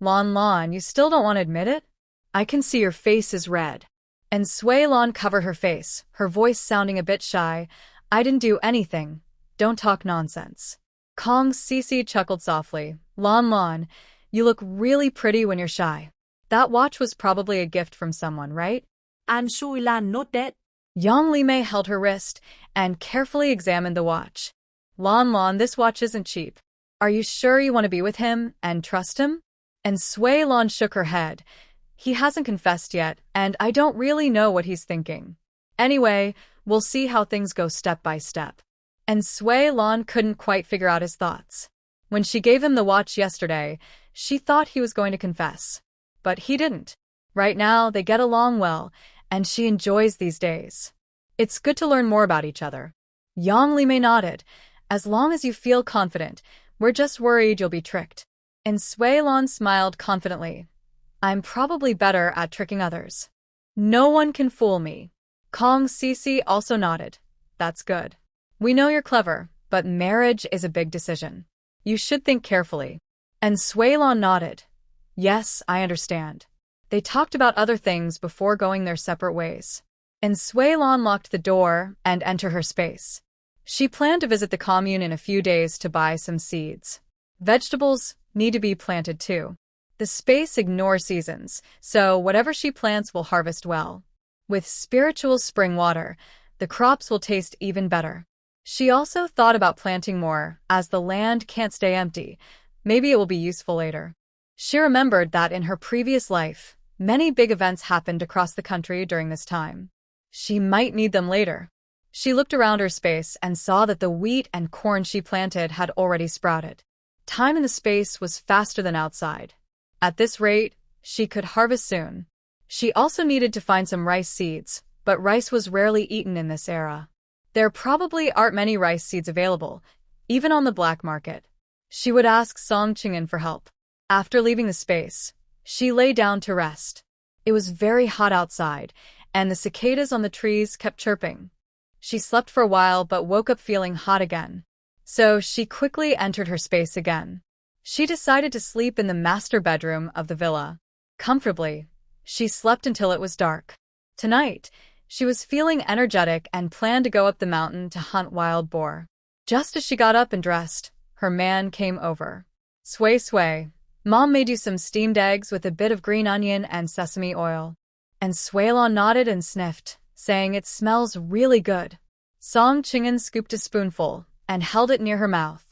Lan Lan, you still don't want to admit it? I can see your face is red. And Sui Lan covered her face, her voice sounding a bit shy. I didn't do anything. Don't talk nonsense. Kong Sisi chuckled softly. Lan Lan, you look really pretty when you're shy. That watch was probably a gift from someone, right? And Sui Lan not that. Yang Limei held her wrist and carefully examined the watch. Lan Lan, this watch isn't cheap. Are you sure you want to be with him and trust him? And Sui Lan shook her head. He hasn't confessed yet, and I don't really know what he's thinking. Anyway, we'll see how things go step by step. And Sui Lan couldn't quite figure out his thoughts. When she gave him the watch yesterday, she thought he was going to confess. But he didn't. Right now, they get along well, and she enjoys these days. It's good to learn more about each other. Yang Limei nodded. As long as you feel confident, we're just worried you'll be tricked. And Sui Lan smiled confidently. I'm probably better at tricking others. No one can fool me. Kong Sisi also nodded. That's good. We know you're clever, but marriage is a big decision. You should think carefully. And Sui Lan nodded. Yes, I understand. They talked about other things before going their separate ways. And Sui Lan locked the door and entered her space. She planned to visit the commune in a few days to buy some seeds. Vegetables need to be planted too. The space ignores seasons, so whatever she plants will harvest well. With spiritual spring water, the crops will taste even better. She also thought about planting more, as the land can't stay empty. Maybe it will be useful later. She remembered that in her previous life, many big events happened across the country during this time. She might need them later. She looked around her space and saw that the wheat and corn she planted had already sprouted. Time in the space was faster than outside. At this rate, she could harvest soon. She also needed to find some rice seeds, but rice was rarely eaten in this era. There probably aren't many rice seeds available, even on the black market. She would ask Song Qing'an for help. After leaving the space, she lay down to rest. It was very hot outside, and the cicadas on the trees kept chirping. She slept for a while but woke up feeling hot again. So she quickly entered her space again. She decided to sleep in the master bedroom of the villa. Comfortably, she slept until it was dark. Tonight, she was feeling energetic and planned to go up the mountain to hunt wild boar. Just as she got up and dressed, her man came over. Sui, Mom made you some steamed eggs with a bit of green onion and sesame oil. And Suelon nodded and sniffed, saying it smells really good. Song Qingshan scooped a spoonful and held it near her mouth.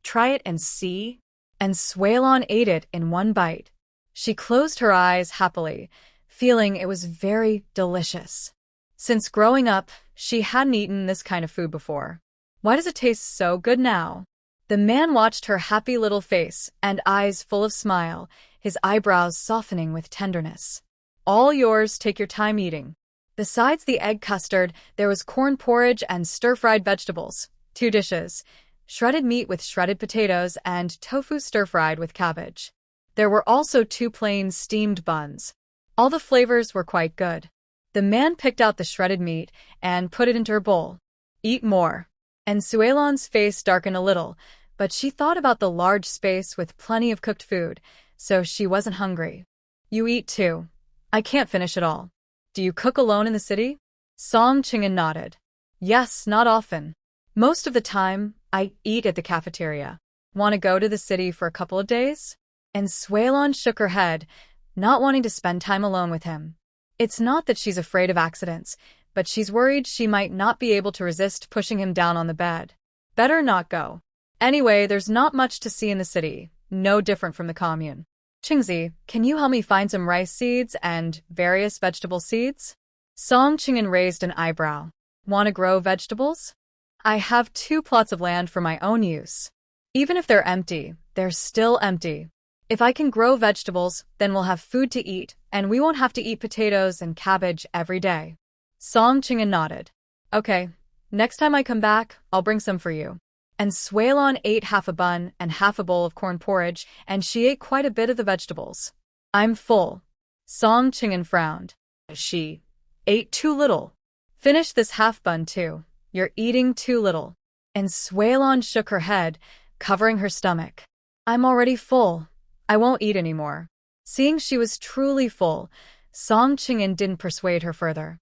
Try it and see. And Suelon ate it in one bite. She closed her eyes happily, feeling it was very delicious. Since growing up, she hadn't eaten this kind of food before. Why does it taste so good now? The man watched her happy little face and eyes full of smile, his eyebrows softening with tenderness. All yours, take your time eating. Besides the egg custard, there was corn porridge and stir-fried vegetables, 2 dishes, shredded meat with shredded potatoes and tofu stir-fried with cabbage. There were also 2 plain steamed buns. All the flavors were quite good. The man picked out the shredded meat and put it into her bowl. Eat more. And Suelon's face darkened a little, but she thought about the large space with plenty of cooked food, so she wasn't hungry. You eat too. I can't finish it all. Do you cook alone in the city? Song Qingshan nodded. Yes, not often. Most of the time, I eat at the cafeteria. Want to go to the city for a couple of days? And Suelon shook her head, not wanting to spend time alone with him. It's not that she's afraid of accidents, but she's worried she might not be able to resist pushing him down on the bed. Better not go. Anyway, there's not much to see in the city, no different from the commune. Qingzi, can you help me find some rice seeds and various vegetable seeds? Song Qingshan raised an eyebrow. Want to grow vegetables? I have 2 plots of land for my own use. Even if they're empty, they're still empty. If I can grow vegetables, then we'll have food to eat, and we won't have to eat potatoes and cabbage every day. Song Qingshan nodded. Okay, next time I come back, I'll bring some for you. And Suelon ate half a bun and half a bowl of corn porridge, and she ate quite a bit of the vegetables. I'm full. Song Qingshan frowned. She ate too little. Finish this half bun too. You're eating too little. And Suelon shook her head, covering her stomach. I'm already full. I won't eat anymore. Seeing she was truly full, Song Qingshan didn't persuade her further.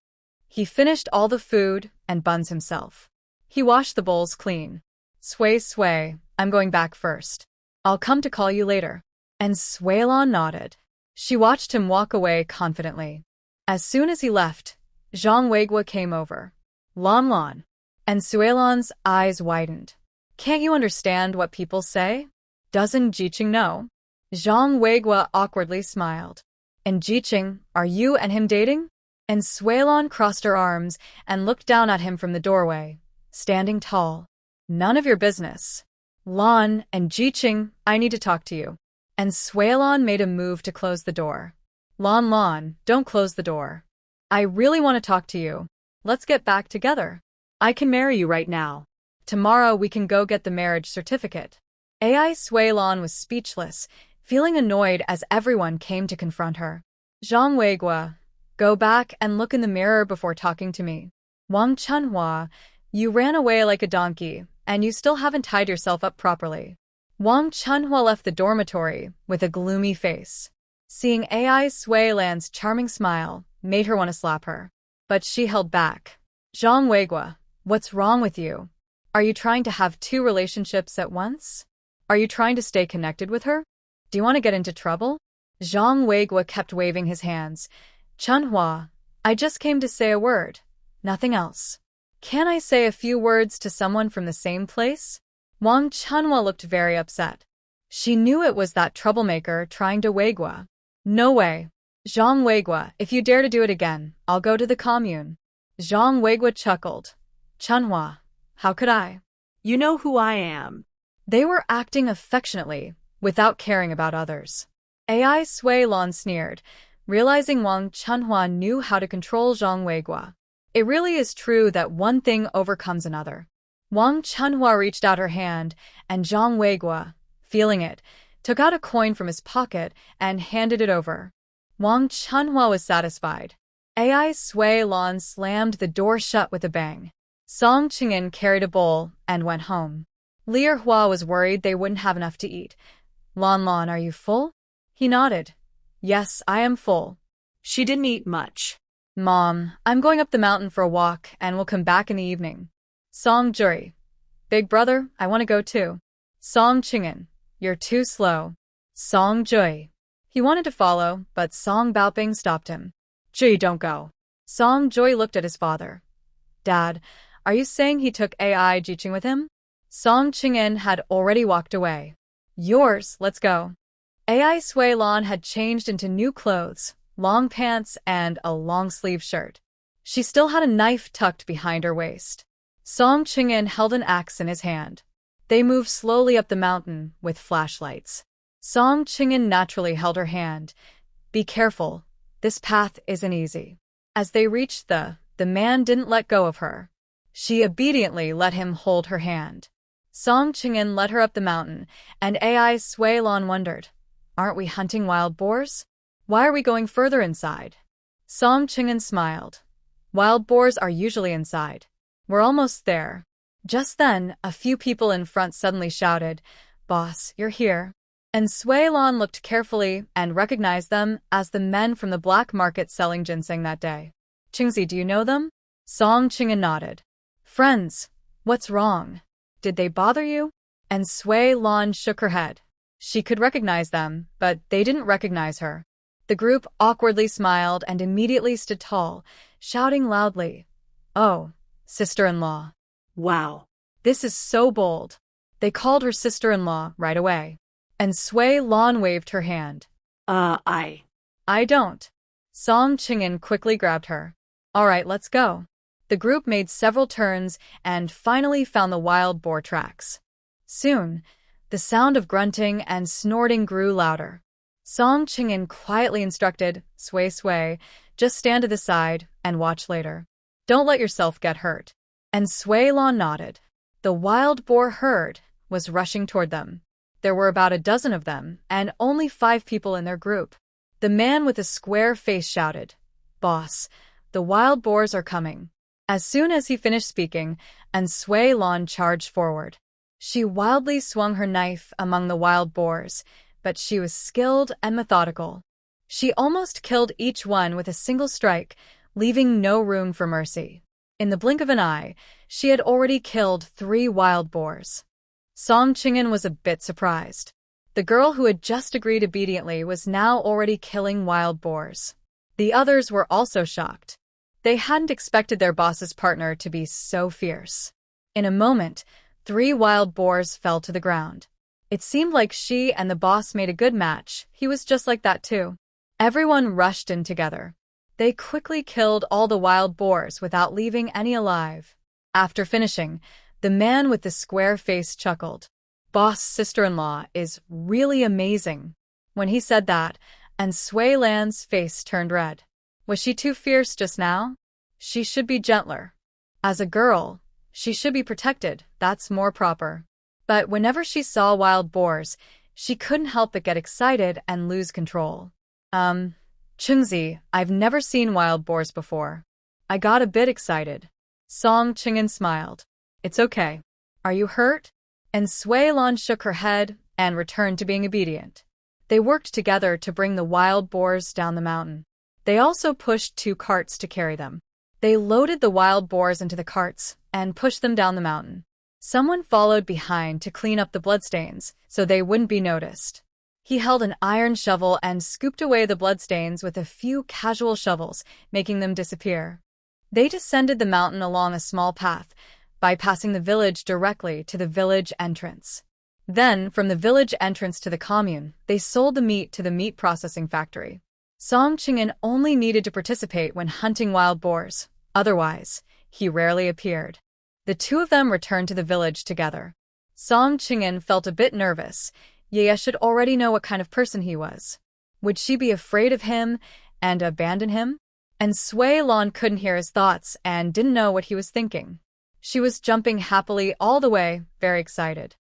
He finished all the food and buns himself. He washed the bowls clean. Sway, I'm going back first. I'll come to call you later. And Suelon nodded. She watched him walk away confidently. As soon as he left, Zhang Weigua came over. Lan. And Suelon's eyes widened. Can't you understand what people say? Doesn't Jiqing know? Zhang Weigua awkwardly smiled. And Jiqing, are you and him dating? And Suelon crossed her arms and looked down at him from the doorway, standing tall. None of your business. Lan and Jiqing, I need to talk to you. And Suelon made a move to close the door. Lan, don't close the door. I really want to talk to you. Let's get back together. I can marry you right now. Tomorrow we can go get the marriage certificate. Ai Suelon was speechless, feeling annoyed as everyone came to confront her. Zhang Weigua, go back and look in the mirror before talking to me. Wang Chunhua, you ran away like a donkey, and you still haven't tied yourself up properly. Wang Chunhua left the dormitory with a gloomy face. Seeing Ai Suelan's charming smile made her want to slap her. But she held back. Zhang Weigua, what's wrong with you? Are you trying to have 2 relationships at once? Are you trying to stay connected with her? Do you want to get into trouble? Zhang Weigua kept waving his hands. Chunhua, I just came to say a word. Nothing else. Can I say a few words to someone from the same place? Wang Chunhua looked very upset. She knew it was that troublemaker trying to Weigua. No way. Zhang Weigua, if you dare to do it again, I'll go to the commune. Zhang Weigua chuckled. Chunhua, how could I? You know who I am. They were acting affectionately, without caring about others. Ai Suelon sneered, realizing Wang Chunhua knew how to control Zhang Weigua. It really is true that one thing overcomes another. Wang Chunhua reached out her hand, and Zhang Weigua, feeling it, took out a coin from his pocket and handed it over. Wang Chunhua was satisfied. Ai Suelon slammed the door shut with a bang. Song Qingshan carried a bowl and went home. Lier Hua was worried they wouldn't have enough to eat. Lan, are you full? He nodded. Yes, I am full. She didn't eat much. Mom, I'm going up the mountain for a walk and we'll come back in the evening. Song Juri. Big brother, I want to go too. Song Qingshan. You're too slow. Song Jui. He wanted to follow, but Song Baoping stopped him. Jui, don't go. Song Jui looked at his father. Dad, are you saying he took AI Jiqing with him? Song Qing'an had already walked away. Yours, let's go. AI Sui Lan had changed into new clothes, long pants and a long-sleeve shirt. She still had a knife tucked behind her waist. Song Qing'an held an axe in his hand. They moved slowly up the mountain with flashlights. Song Qing'an naturally held her hand. Be careful, this path isn't easy. As they reached the man didn't let go of her. She obediently let him hold her hand. Song Qing'an led her up the mountain, and AI Sui Lan wondered, aren't we hunting wild boars? Why are we going further inside? Song Qing'an smiled. Wild boars are usually inside. We're almost there. Just then, a few people in front suddenly shouted, Boss, you're here. And Sui Lan looked carefully and recognized them as the men from the black market selling ginseng that day. Qingzi, do you know them? Song Qing'an nodded. Friends, what's wrong? Did they bother you? And Sui Lan shook her head. She could recognize them, but they didn't recognize her. The group awkwardly smiled and immediately stood tall, shouting loudly, Oh, sister-in-law. Wow. This is so bold. They called her sister-in-law right away. And Sui Lan waved her hand. I don't. Song Qing'an quickly grabbed her. All right, let's go. The group made several turns and finally found the wild boar tracks. Soon, the sound of grunting and snorting grew louder. Song Qing'an quietly instructed, Sui, just stand to the side and watch later. Don't let yourself get hurt. And Sui Lan nodded. The wild boar herd was rushing toward them. There were about a dozen of them, and only 5 people in their group. The man with the square face shouted, Boss, the wild boars are coming. As soon as he finished speaking, and Sui Lan charged forward. She wildly swung her knife among the wild boars, but she was skilled and methodical. She almost killed each one with a single strike, leaving no room for mercy. In the blink of an eye, she had already killed 3 wild boars. Song Qing'an was a bit surprised. The girl who had just agreed obediently was now already killing wild boars. The others were also shocked. They hadn't expected their boss's partner to be so fierce. In a moment, 3 wild boars fell to the ground. It seemed like she and the boss made a good match. He was just like that too. Everyone rushed in together. They quickly killed all the wild boars without leaving any alive. After finishing, the man with the square face chuckled. Boss' sister-in-law is really amazing. When he said that, and Sui Lan's face turned red. Was she too fierce just now? She should be gentler. As a girl, she should be protected, that's more proper. But whenever she saw wild boars, she couldn't help but get excited and lose control. Qingzi, I've never seen wild boars before. I got a bit excited. Song Qing'an smiled. It's okay. Are you hurt? And Sui Lan shook her head and returned to being obedient. They worked together to bring the wild boars down the mountain. They also pushed 2 carts to carry them. They loaded the wild boars into the carts and pushed them down the mountain. Someone followed behind to clean up the bloodstains so they wouldn't be noticed. He held an iron shovel and scooped away the bloodstains with a few casual shovels, making them disappear. They descended the mountain along a small path, bypassing the village directly to the village entrance. Then, from the village entrance to the commune, they sold the meat to the meat processing factory. Song Qing'an only needed to participate when hunting wild boars. Otherwise, he rarely appeared. The 2 of them returned to the village together. Song Qing'an felt a bit nervous. Ye should already know what kind of person he was. Would she be afraid of him and abandon him? And Sui Lan couldn't hear his thoughts and didn't know what he was thinking. She was jumping happily all the way, very excited.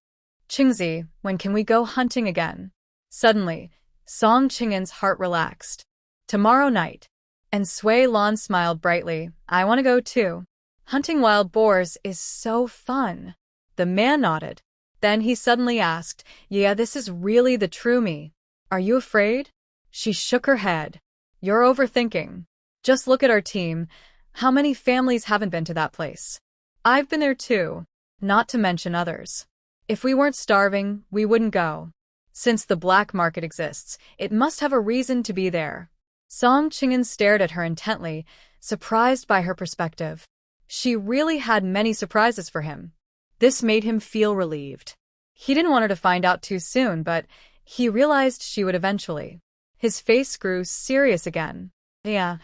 Qingzi, when can we go hunting again? Suddenly, Song Qing'an's heart relaxed. Tomorrow night. And Sui Lan smiled brightly. I want to go too. Hunting wild boars is so fun. The man nodded. Then he suddenly asked, Yeah, this is really the true me. Are you afraid? She shook her head. You're overthinking. Just look at our team. How many families haven't been to that place? I've been there too, not to mention others. If we weren't starving, we wouldn't go. Since the black market exists, it must have a reason to be there. Song Qing'an stared at her intently, surprised by her perspective. She really had many surprises for him. This made him feel relieved. He didn't want her to find out too soon, but he realized she would eventually. His face grew serious again. Yeah,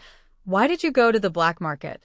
why did you go to the black market?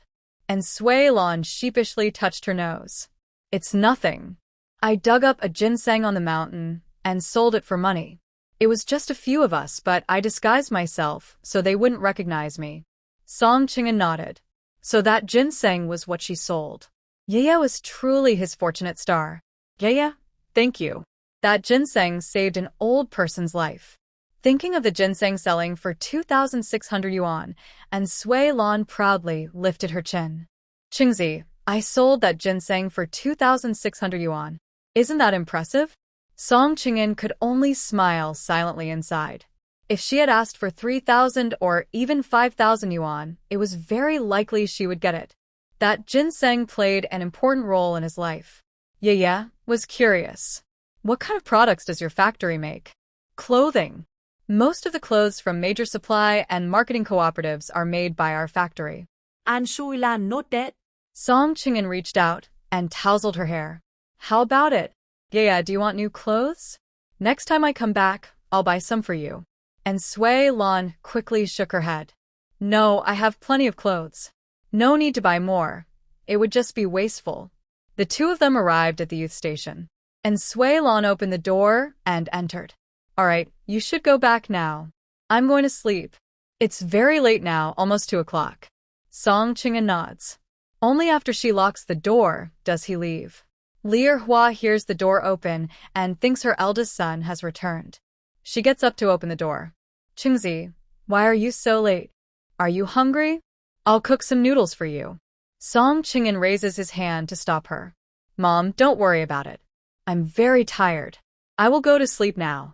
And Sui Lan sheepishly touched her nose. It's nothing. I dug up a ginseng on the mountain and sold it for money. It was just a few of us, but I disguised myself so they wouldn't recognize me. Song Qing'an nodded. So that ginseng was what she sold. Yaya was truly his fortunate star. Yaya, thank you. That ginseng saved an old person's life. Thinking of the ginseng selling for 2,600 yuan, and Sui Lan proudly lifted her chin. Qingzi, I sold that ginseng for 2,600 yuan. Isn't that impressive? Song Qing'an could only smile silently inside. If she had asked for 3,000 or even 5,000 yuan, it was very likely she would get it. That ginseng played an important role in his life. Yaya was curious. What kind of products does your factory make? Clothing. Most of the clothes from major supply and marketing cooperatives are made by our factory. And Sui Lan not that. Song Qing'an reached out and tousled her hair. How about it? Yeah, do you want new clothes? Next time I come back, I'll buy some for you. And Sui Lan quickly shook her head. No, I have plenty of clothes. No need to buy more. It would just be wasteful. The two of them arrived at the youth station. And Sui Lan opened the door and entered. All right, you should go back now. I'm going to sleep. It's very late now, almost 2 o'clock. Song Qing'an nods. Only after she locks the door does he leave. Li Erhua hears the door open and thinks her eldest son has returned. She gets up to open the door. Qingzi, why are you so late? Are you hungry? I'll cook some noodles for you. Song Qing'an raises his hand to stop her. Mom, don't worry about it. I'm very tired. I will go to sleep now.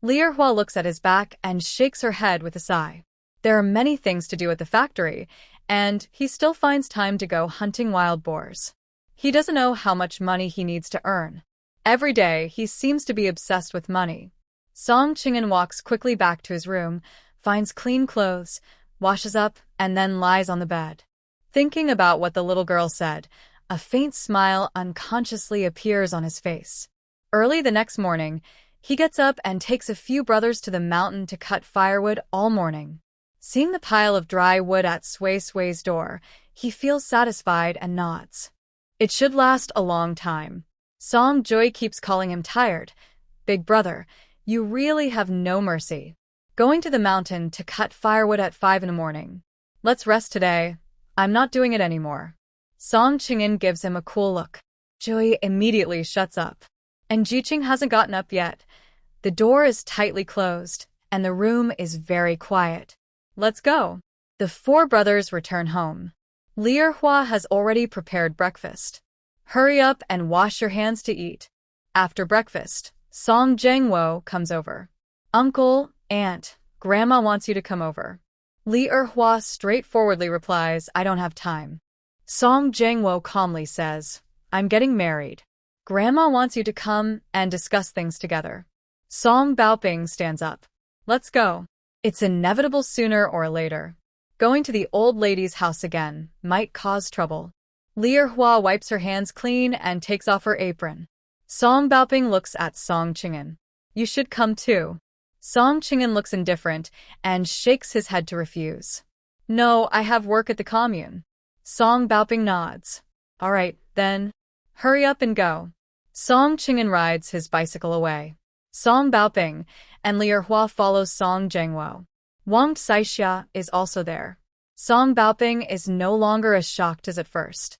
Li Erhua looks at his back and shakes her head with a sigh. There are many things to do at the factory, and he still finds time to go hunting wild boars. He doesn't know how much money he needs to earn. Every day, he seems to be obsessed with money. Song Qing'an walks quickly back to his room, finds clean clothes, washes up, and then lies on the bed. Thinking about what the little girl said, a faint smile unconsciously appears on his face. Early the next morning, he gets up and takes a few brothers to the mountain to cut firewood all morning. Seeing the pile of dry wood at Sui's door, he feels satisfied and nods. It should last a long time. Song Joy keeps calling him tired. Big brother, you really have no mercy. Going to the mountain to cut firewood at 5 in the morning. Let's rest today. I'm not doing it anymore. Song Qing'an gives him a cool look. Joy immediately shuts up. And Jiqing hasn't gotten up yet. The door is tightly closed, and the room is very quiet. Let's go. The 4 brothers return home. Li Erhua has already prepared breakfast. Hurry up and wash your hands to eat. After breakfast, Song Jiangwo comes over. Uncle, Aunt, Grandma wants you to come over. Li Erhua straightforwardly replies, I don't have time. Song Jiangwo calmly says, I'm getting married. Grandma wants you to come and discuss things together. Song Baoping stands up. Let's go. It's inevitable sooner or later. Going to the old lady's house again might cause trouble. Li Erhua wipes her hands clean and takes off her apron. Song Baoping looks at Song Qing'an. You should come too. Song Qing'an looks indifferent and shakes his head to refuse. No, I have work at the commune. Song Baoping nods. All right, then. Hurry up and go. Song Qing'an rides his bicycle away. Song Baoping and Li Erhua follows Song Jiangwo. Wang Saixia is also there. Song Baoping is no longer as shocked as at first.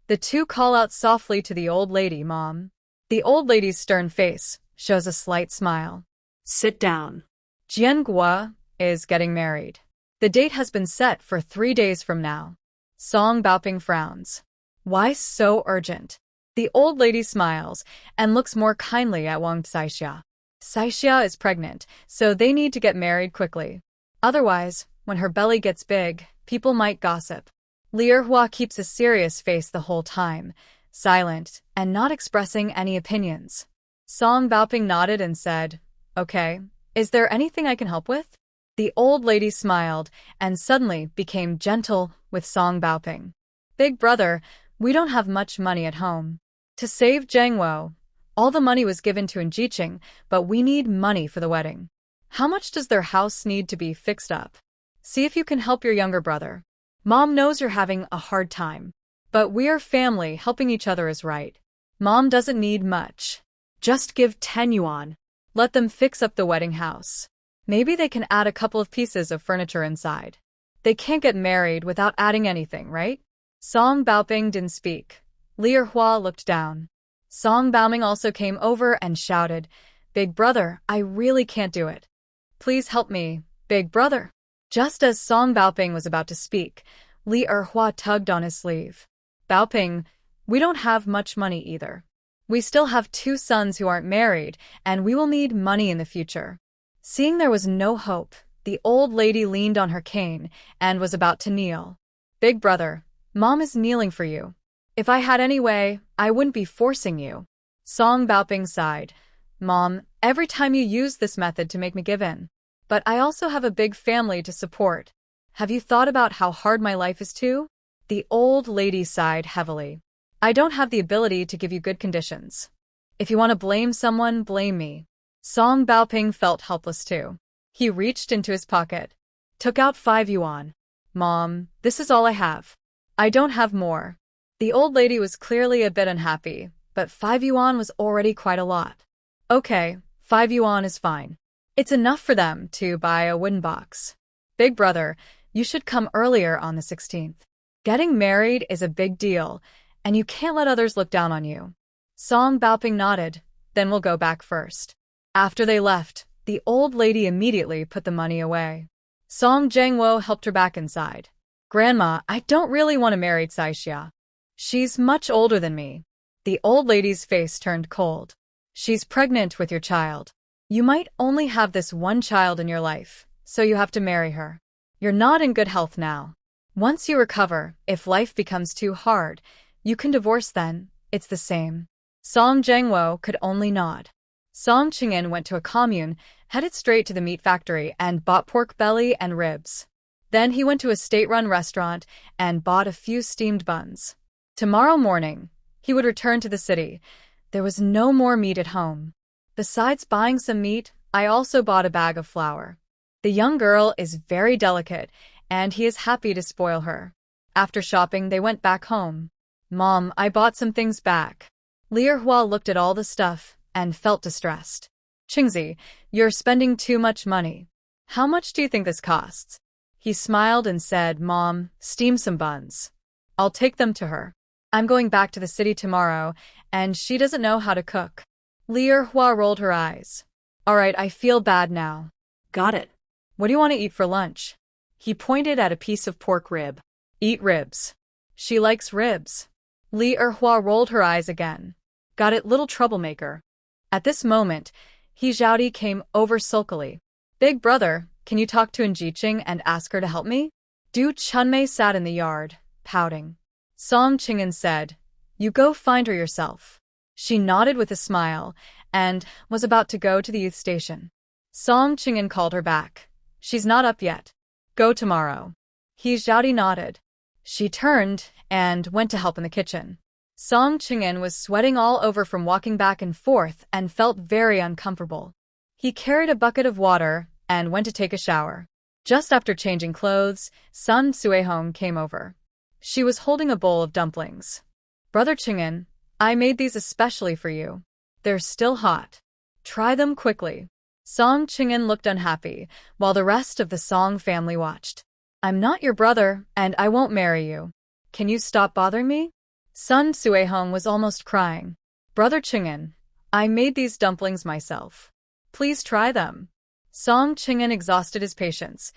The two call out softly to the old lady, Mom. The old lady's stern face shows a slight smile. Sit down. Jianguo is getting married. The date has been set for 3 days from now. Song Baoping frowns. Why so urgent? The old lady smiles and looks more kindly at Wang Saixia. Saixia is pregnant, so they need to get married quickly. Otherwise, when her belly gets big, people might gossip. Li Erhua keeps a serious face the whole time, silent and not expressing any opinions. Song Baoping nodded and said, Okay, is there anything I can help with? The old lady smiled and suddenly became gentle with Song Baoping. Big brother, we don't have much money at home. To save Jiangwo, all the money was given to Rejection, but we need money for the wedding. How much does their house need to be fixed up? See if you can help your younger brother. Mom knows you're having a hard time. But we are family, helping each other is right. Mom doesn't need much. Just give 10 yuan. Let them fix up the wedding house. Maybe they can add a couple of pieces of furniture inside. They can't get married without adding anything, right? Song Baoping didn't speak. Li Erhua looked down. Song Baoming also came over and shouted, Big brother, I really can't do it. Please help me, big brother. Just as Song Baoping was about to speak, Li Erhua tugged on his sleeve. Baoping, we don't have much money either. We still have 2 sons who aren't married, and we will need money in the future. Seeing there was no hope, the old lady leaned on her cane and was about to kneel. Big brother, Mom is kneeling for you. If I had any way, I wouldn't be forcing you. Song Baoping sighed. Mom, every time you use this method to make me give in. But I also have a big family to support. Have you thought about how hard my life is too? The old lady sighed heavily. I don't have the ability to give you good conditions. If you want to blame someone, blame me. Song Baoping felt helpless too. He reached into his pocket, took out 5 yuan. Mom, this is all I have. I don't have more. The old lady was clearly a bit unhappy, but 5 yuan was already quite a lot. Okay, 5 yuan is fine. It's enough for them to buy a wooden box. Big brother, you should come earlier on the 16th. Getting married is a big deal, and you can't let others look down on you. Song Baoping nodded, then we'll go back first. After they left, the old lady immediately put the money away. Song Jiangwo helped her back inside. Grandma, I don't really want to marry Saixia. She's much older than me. The old lady's face turned cold. She's pregnant with your child. You might only have this one child in your life, so you have to marry her. You're not in good health now. Once you recover, if life becomes too hard, you can divorce then, it's the same. Song Jiangwo could only nod. Song Qing'an went to a commune, headed straight to the meat factory and bought pork belly and ribs. Then he went to a state-run restaurant and bought a few steamed buns. Tomorrow morning, he would return to the city. There was no more meat at home. Besides buying some meat, I also bought a bag of flour. The young girl is very delicate, and he is happy to spoil her. After shopping, they went back home. Mom, I bought some things back. Li Erhua looked at all the stuff and felt distressed. Qingzi, you're spending too much money. How much do you think this costs? He smiled and said, Mom, steam some buns. I'll take them to her. I'm going back to the city tomorrow, and she doesn't know how to cook. Li Erhua rolled her eyes. All right, I feel bad now. Got it. What do you want to eat for lunch? He pointed at a piece of pork rib. Eat ribs. She likes ribs. Li Erhua rolled her eyes again. Got it, little troublemaker. At this moment, He Zhaodi came over sulkily. Big brother, can you talk to Rejection and ask her to help me? Du Chunmei sat in the yard, pouting. Song Qing'an said, You go find her yourself. She nodded with a smile and was about to go to the youth station. Song Qing'an called her back. She's not up yet. Go tomorrow. He Zhaodi nodded. She turned and went to help in the kitchen. Song Qing'an was sweating all over from walking back and forth and felt very uncomfortable. He carried a bucket of water and went to take a shower. Just after changing clothes, Sun Suehong came over. She was holding a bowl of dumplings. Brother Qing'an, I made these especially for you. They're still hot. Try them quickly. Song Qing'an looked unhappy, while the rest of the Song family watched. I'm not your brother, and I won't marry you. Can you stop bothering me? Sun Suehong was almost crying. Brother Qing'an, I made these dumplings myself. Please try them. Song Qing'an exhausted his patience.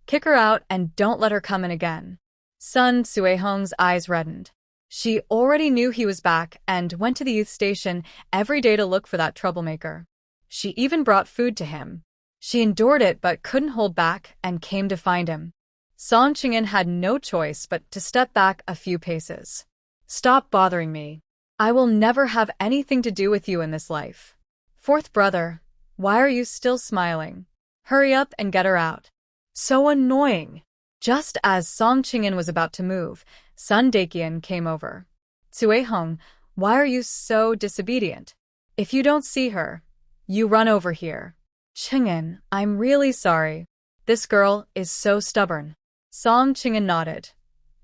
Kick her out and don't let her come in again. Sun Suehong's eyes reddened. She already knew he was back and went to the youth station every day to look for that troublemaker. She even brought food to him. She endured it but couldn't hold back and came to find him. Song Qing'an had no choice but to step back a few paces. Stop bothering me. I will never have anything to do with you in this life. Fourth brother, Why are you still smiling? Hurry up and get her out. So annoying. Just as Song Qingyan was about to move, Sun Dakian came over. Suehong, why are you so disobedient? If you don't see her, you run over here. Qingyan, I'm really sorry. This girl is so stubborn. Song Qingyan nodded.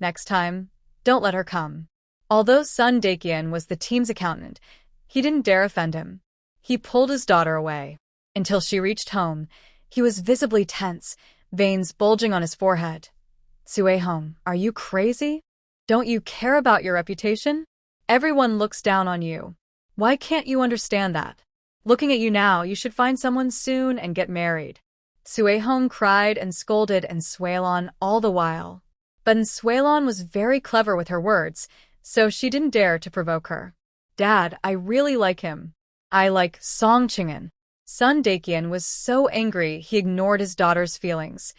Next time, don't let her come. Although Sun Dakian was the team's accountant, he didn't dare offend him. He pulled his daughter away. Until she reached home, he was visibly tense, veins bulging on his forehead. Suehong, are you crazy? Don't you care about your reputation? Everyone looks down on you. Why can't you understand that? Looking at you now, you should find someone soon and get married. Suehong cried and scolded and Suelon all the while. But Suelon was very clever with her words, so she didn't dare to provoke her. Dad, I really like him. I like Song Qingyan. Sun Dakian was so angry he ignored his daughter's feelings.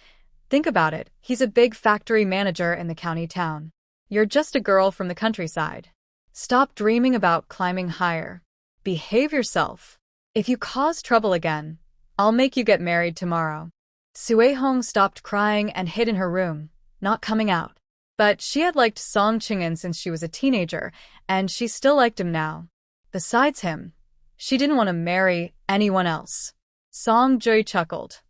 Think about it, he's a big factory manager in the county town. You're just a girl from the countryside. Stop dreaming about climbing higher. Behave yourself. If you cause trouble again, I'll make you get married tomorrow. Suehong stopped crying and hid in her room, not coming out. But she had liked Song Qingyan since she was a teenager, and she still liked him now. Besides him, she didn't want to marry anyone else. Song Jui chuckled.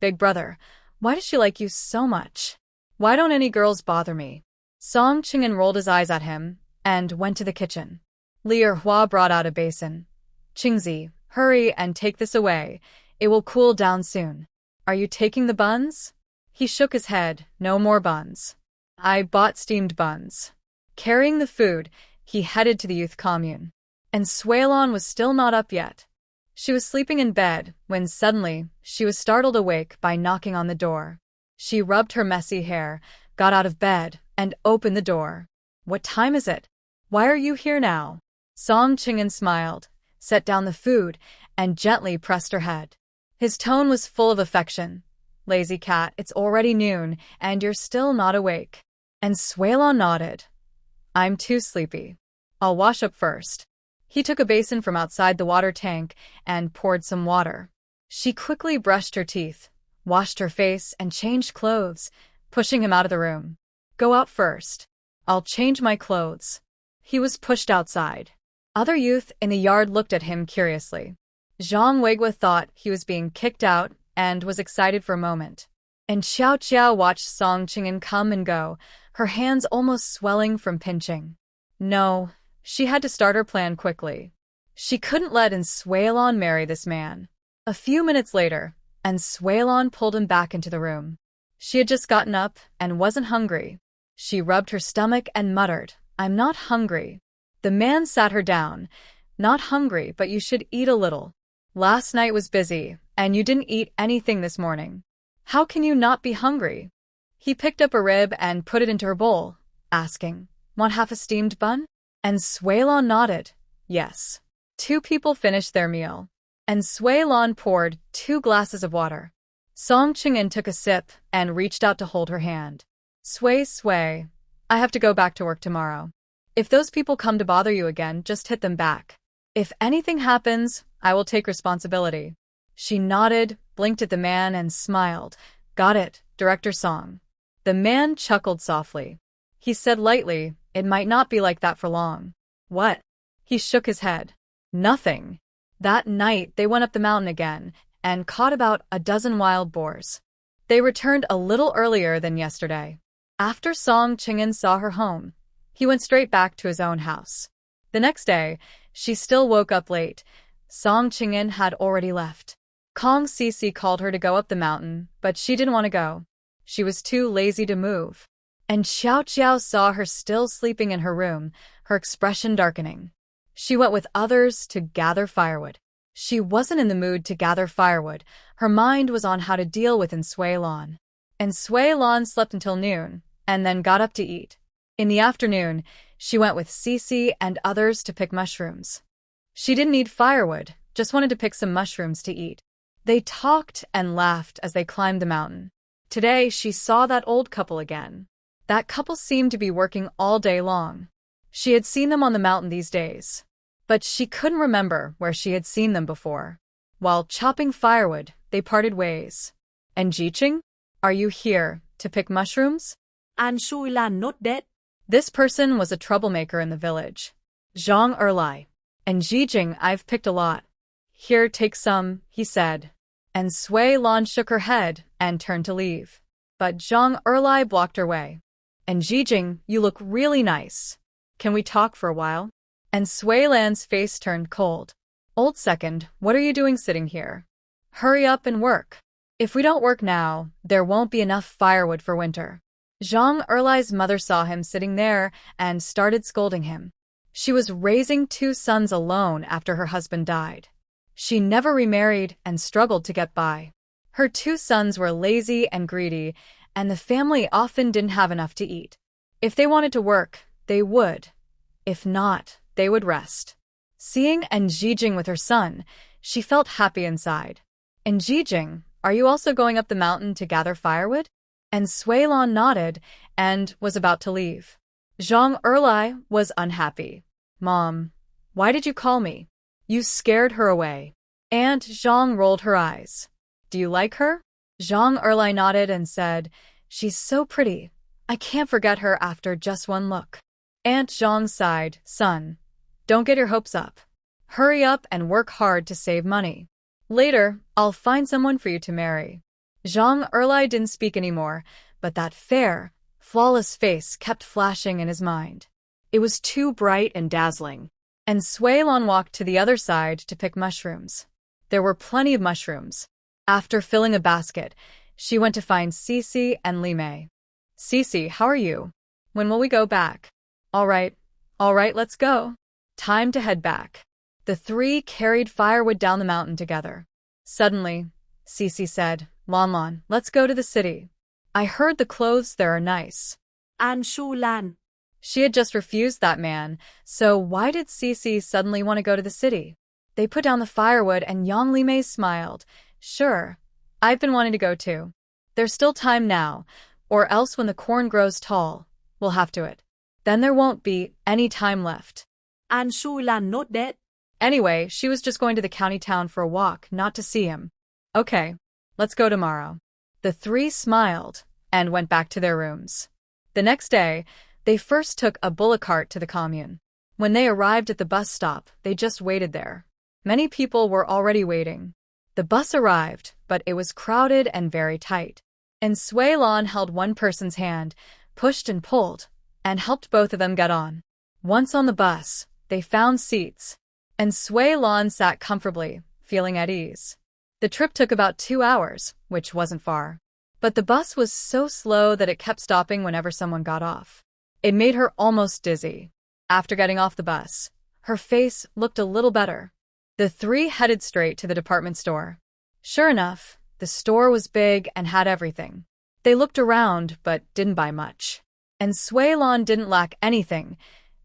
Big brother, why does she like you so much? Why don't any girls bother me? Song Qingyan rolled his eyes at him and went to the kitchen. Li Erhua brought out a basin. Qingzi, hurry and take this away. It will cool down soon. Are you taking the buns? He shook his head. No more buns. I bought steamed buns. Carrying the food, he headed to the youth commune. And Suelon was still not up yet. She was sleeping in bed when suddenly she was startled awake by knocking on the door. She rubbed her messy hair, got out of bed, and opened the door. What time is it? Why are you here now? Song Qingyan smiled, set down the food, and gently pressed her head. His tone was full of affection. Lazy cat, it's already noon, and you're still not awake. And Suelon nodded. I'm too sleepy. I'll wash up first. He took a basin from outside the water tank and poured some water. She quickly brushed her teeth, washed her face, and changed clothes, pushing him out of the room. Go out first. I'll change my clothes. He was pushed outside. Other youth in the yard looked at him curiously. Zhang Weigua thought he was being kicked out and was excited for a moment. And Xiao Qiao watched Song Qingyan come and go, her hands almost swelling from pinching. No, she had to start her plan quickly. She couldn't let Suelon marry this man. A few minutes later, Suelon pulled him back into the room. She had just gotten up and wasn't hungry. She rubbed her stomach and muttered, I'm not hungry. The man sat her down. Not hungry, but you should eat a little. Last night was busy, and you didn't eat anything this morning. How can you not be hungry? He picked up a rib and put it into her bowl, asking, Want half a steamed bun? And Suelon nodded. Yes. 2 people finished their meal. And Suelon poured 2 glasses of water. Song Qingyan took a sip and reached out to hold her hand. Sway, I have to go back to work tomorrow. If those people come to bother you again, just hit them back. If anything happens, I will take responsibility. She nodded, blinked at the man, and smiled. Got it, Director Song. The man chuckled softly. He said lightly, It might not be like that for long. What? He shook his head. Nothing. That night, they went up the mountain again and caught about a dozen wild boars. They returned a little earlier than yesterday. After Song Qingyan saw her home, he went straight back to his own house. The next day, she still woke up late. Song Qingyan had already left. Kong Cici called her to go up the mountain, but she didn't want to go. She was too lazy to move. And Xiao Qiao saw her still sleeping in her room, her expression darkening. She went with others to gather firewood. She wasn't in the mood to gather firewood. Her mind was on how to deal with Suelon. And Suelon slept until noon, and then got up to eat. In the afternoon, she went with Cici and others to pick mushrooms. She didn't need firewood, just wanted to pick some mushrooms to eat. They talked and laughed as they climbed the mountain. Today, she saw that old couple again. That couple seemed to be working all day long. She had seen them on the mountain these days, but she couldn't remember where she had seen them before. While chopping firewood, they parted ways. And Jiqing? Are you here to pick mushrooms? An Shui Lan not dead. This person was a troublemaker in the village. Zhang Erlai. And Jiqing, I've picked a lot. Here, take some, he said. And Sui Lan shook her head and turned to leave. But Zhang Erlai blocked her way. And Jiqing, you look really nice. Can we talk for a while? And Sui Lan's face turned cold. Old second, what are you doing sitting here? Hurry up and work. If we don't work now, there won't be enough firewood for winter. Zhang Erlai's mother saw him sitting there and started scolding him. She was raising 2 sons alone after her husband died. She never remarried and struggled to get by. Her 2 sons were lazy and greedy, and the family often didn't have enough to eat. If they wanted to work, they would. If not, they would rest. Seeing An Jiqing with her son, she felt happy inside. And Jiqing, are you also going up the mountain to gather firewood? And Sui Lan nodded and was about to leave. Zhang Erlai was unhappy. Mom, why did you call me? You scared her away. Aunt Zhang rolled her eyes. Do you like her? Zhang Erlai nodded and said, she's so pretty. I can't forget her after just one look. Aunt Zhang sighed, son, don't get your hopes up. Hurry up and work hard to save money. Later, I'll find someone for you to marry. Zhang Erlai didn't speak anymore, but that fair, flawless face kept flashing in his mind. It was too bright and dazzling. And Sui Lan walked to the other side to pick mushrooms. There were plenty of mushrooms. After filling a basket, she went to find Cici and Li Mei. Cici, how are you? When will we go back? All right, let's go. Time to head back. The 3 carried firewood down the mountain together. Suddenly, Cici said, Lan, let's go to the city. I heard the clothes there are nice. An Shui Lan. She had just refused that man, so why did Cici suddenly want to go to the city? They put down the firewood and Yang Li Mei smiled. Sure, I've been wanting to go too. There's still time now, or else when the corn grows tall, we'll have to it. Then there won't be any time left. An Shui Lan not dead. Anyway, she was just going to the county town for a walk, not to see him. Okay, let's go tomorrow. The 3 smiled and went back to their rooms. The next day, they first took a bullock cart to the commune. When they arrived at the bus stop, they just waited there. Many people were already waiting. The bus arrived, but it was crowded and very tight. And Sui Lan held one person's hand, pushed and pulled, and helped both of them get on. Once on the bus, they found seats. And Sui Lan sat comfortably, feeling at ease. The trip took about 2 hours, which wasn't far. But the bus was so slow that it kept stopping whenever someone got off. It made her almost dizzy. After getting off the bus, her face looked a little better. The 3 headed straight to the department store. Sure enough, the store was big and had everything. They looked around but didn't buy much. And Sui Lan didn't lack anything.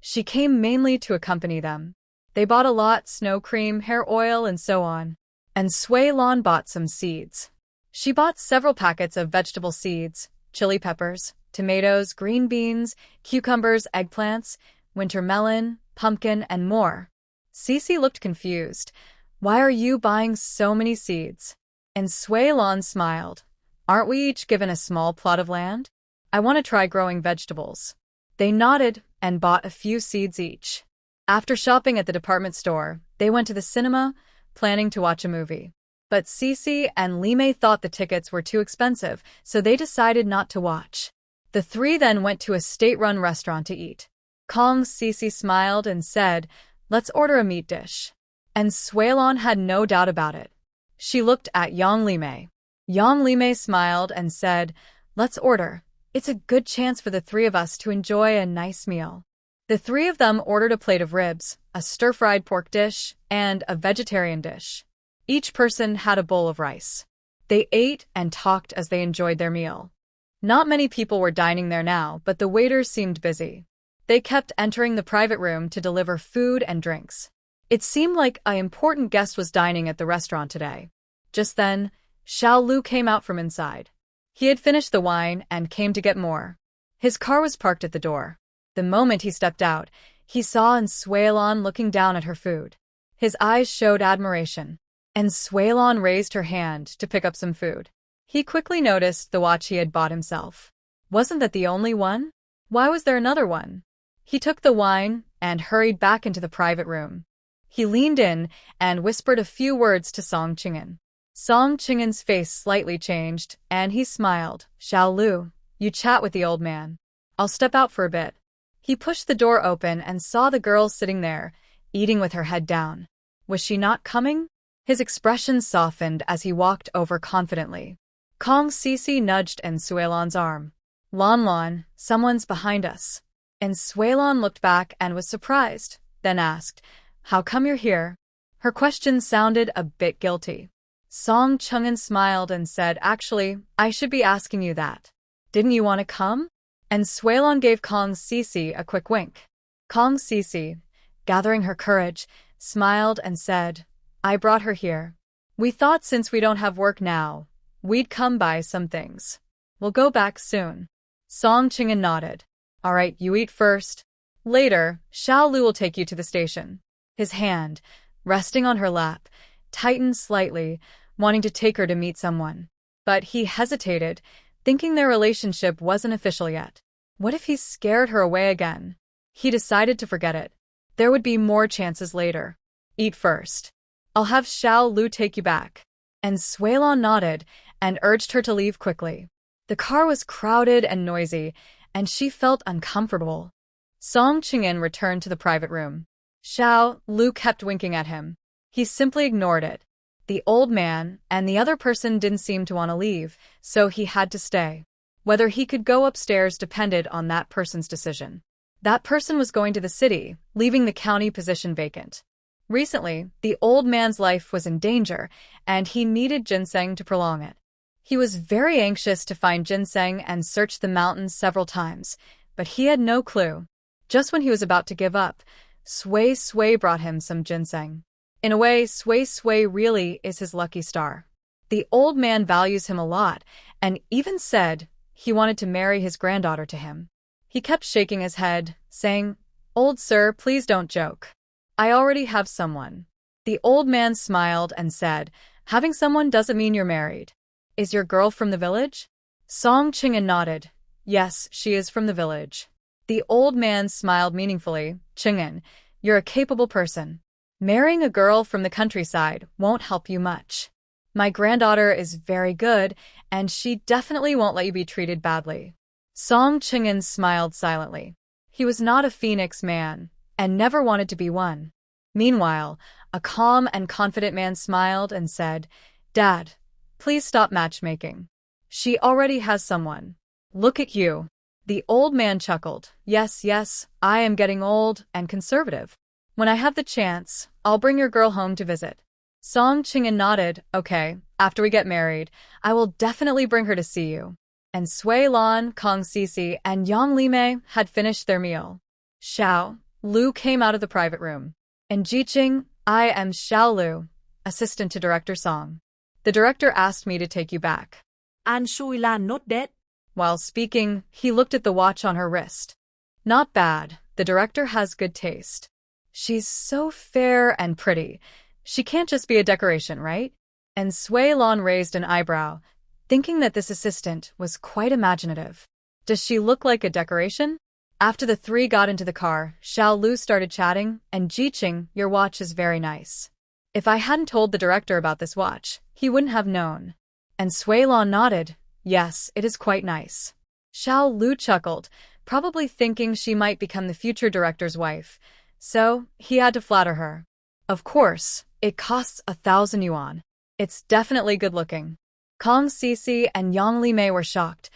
She came mainly to accompany them. They bought a lot, snow cream, hair oil, and so on. And Sui Lan bought some seeds. She bought several packets of vegetable seeds, chili peppers, tomatoes, green beans, cucumbers, eggplants, winter melon, pumpkin, and more. Cici looked confused. Why are you buying so many seeds? And Sui Lan smiled. Aren't we each given a small plot of land? I want to try growing vegetables. They nodded and bought a few seeds each. After shopping at the department store, they went to the cinema, planning to watch a movie. But Cici and Li Mei thought the tickets were too expensive, so they decided not to watch. The 3 then went to a state-run restaurant to eat. Cici smiled and said, let's order a meat dish. And Sui Lan had no doubt about it. She looked at Yang Li Mei. Yang Li Mei smiled and said, let's order. It's a good chance for the 3 of us to enjoy a nice meal. The 3 of them ordered a plate of ribs, a stir-fried pork dish, and a vegetarian dish. Each person had a bowl of rice. They ate and talked as they enjoyed their meal. Not many people were dining there now, but the waiters seemed busy. They kept entering the private room to deliver food and drinks. It seemed like an important guest was dining at the restaurant today. Just then, Xiao Lu came out from inside. He had finished the wine and came to get more. His car was parked at the door. The moment he stepped out, he saw Sui Lan looking down at her food. His eyes showed admiration. and Suelon raised her hand to pick up some food. He quickly noticed the watch he had bought himself. Wasn't that the only one? Why was there another one? He took the wine and hurried back into the private room. He leaned in and whispered a few words to Song Qing'an. Song Qing'an's face slightly changed, and he smiled. Xiao Lu, you chat with the old man. I'll step out for a bit. He pushed the door open and saw the girl sitting there, eating with her head down. Was she not coming? His expression softened as he walked over confidently. Kong Sisi nudged En Suelon's arm. Lon Lon, someone's behind us. En Suelon looked back and was surprised, then asked, How come you're here? Her question sounded a bit guilty. Song Qing'an smiled and said, Actually, I should be asking you that. Didn't you want to come? And Suelon gave Kong Sisi a quick wink. Kong Sisi, gathering her courage, smiled and said, I brought her here. We thought since we don't have work now, we'd come buy some things. We'll go back soon. Song Qing'an nodded. All right, you eat first. Later, Xiao Lu will take you to the station. His hand, resting on her lap, tightened slightly, wanting to take her to meet someone. But he hesitated, thinking their relationship wasn't official yet. What if he scared her away again? He decided to forget it. There would be more chances later. Eat first. I'll have Xiao Lu take you back. And Suelon nodded and urged her to leave quickly. The car was crowded and noisy, and she felt uncomfortable. Song Qing'an returned to the private room. Xiao Lu kept winking at him. He simply ignored it. The old man and the other person didn't seem to want to leave, so he had to stay. Whether he could go upstairs depended on that person's decision. That person was going to the city, leaving the county position vacant. Recently, the old man's life was in danger, and he needed ginseng to prolong it. He was very anxious to find ginseng and searched the mountains several times, but he had no clue. Just when he was about to give up, Sui Sui brought him some ginseng. In a way, Sui Sui really is his lucky star. The old man values him a lot, and even said he wanted to marry his granddaughter to him. He kept shaking his head, saying, Old sir, please don't joke. I already have someone. The old man smiled and said, Having someone doesn't mean you're married. Is your girl from the village? Song Qing'an nodded. Yes, she is from the village. The old man smiled meaningfully. Qing'an, you're a capable person. Marrying a girl from the countryside won't help you much. My granddaughter is very good, and she definitely won't let you be treated badly. Song Qing'an smiled silently. He was not a phoenix man, and never wanted to be one. Meanwhile, a calm and confident man smiled and said, Dad, please stop matchmaking. She already has someone. Look at you. The old man chuckled. Yes, I am getting old and conservative. When I have the chance, I'll bring your girl home to visit. Song Qing'an nodded. Okay, after we get married, I will definitely bring her to see you. And Sui Lan, Kong Sisi, and Yang Limei had finished their meal. Xiao Lu came out of the private room. And Jiqing, I am Xiao Lu, assistant to Director Song. The director asked me to take you back. An Shui Lan not dead. While speaking, he looked at the watch on her wrist. Not bad, the director has good taste. She's so fair and pretty. She can't just be a decoration, right? And Sui Lan raised an eyebrow, thinking that this assistant was quite imaginative. Does she look like a decoration? After the three got into the car, Xiao Lu started chatting, and Jiqing, your watch is very nice. If I hadn't told the director about this watch, he wouldn't have known. And Sui Lan nodded. Yes, it is quite nice. Xiao Lu chuckled, probably thinking she might become the future director's wife. So, he had to flatter her. Of course, it costs 1,000 yuan. It's definitely good looking. Kong Sisi and Yang Limei were shocked,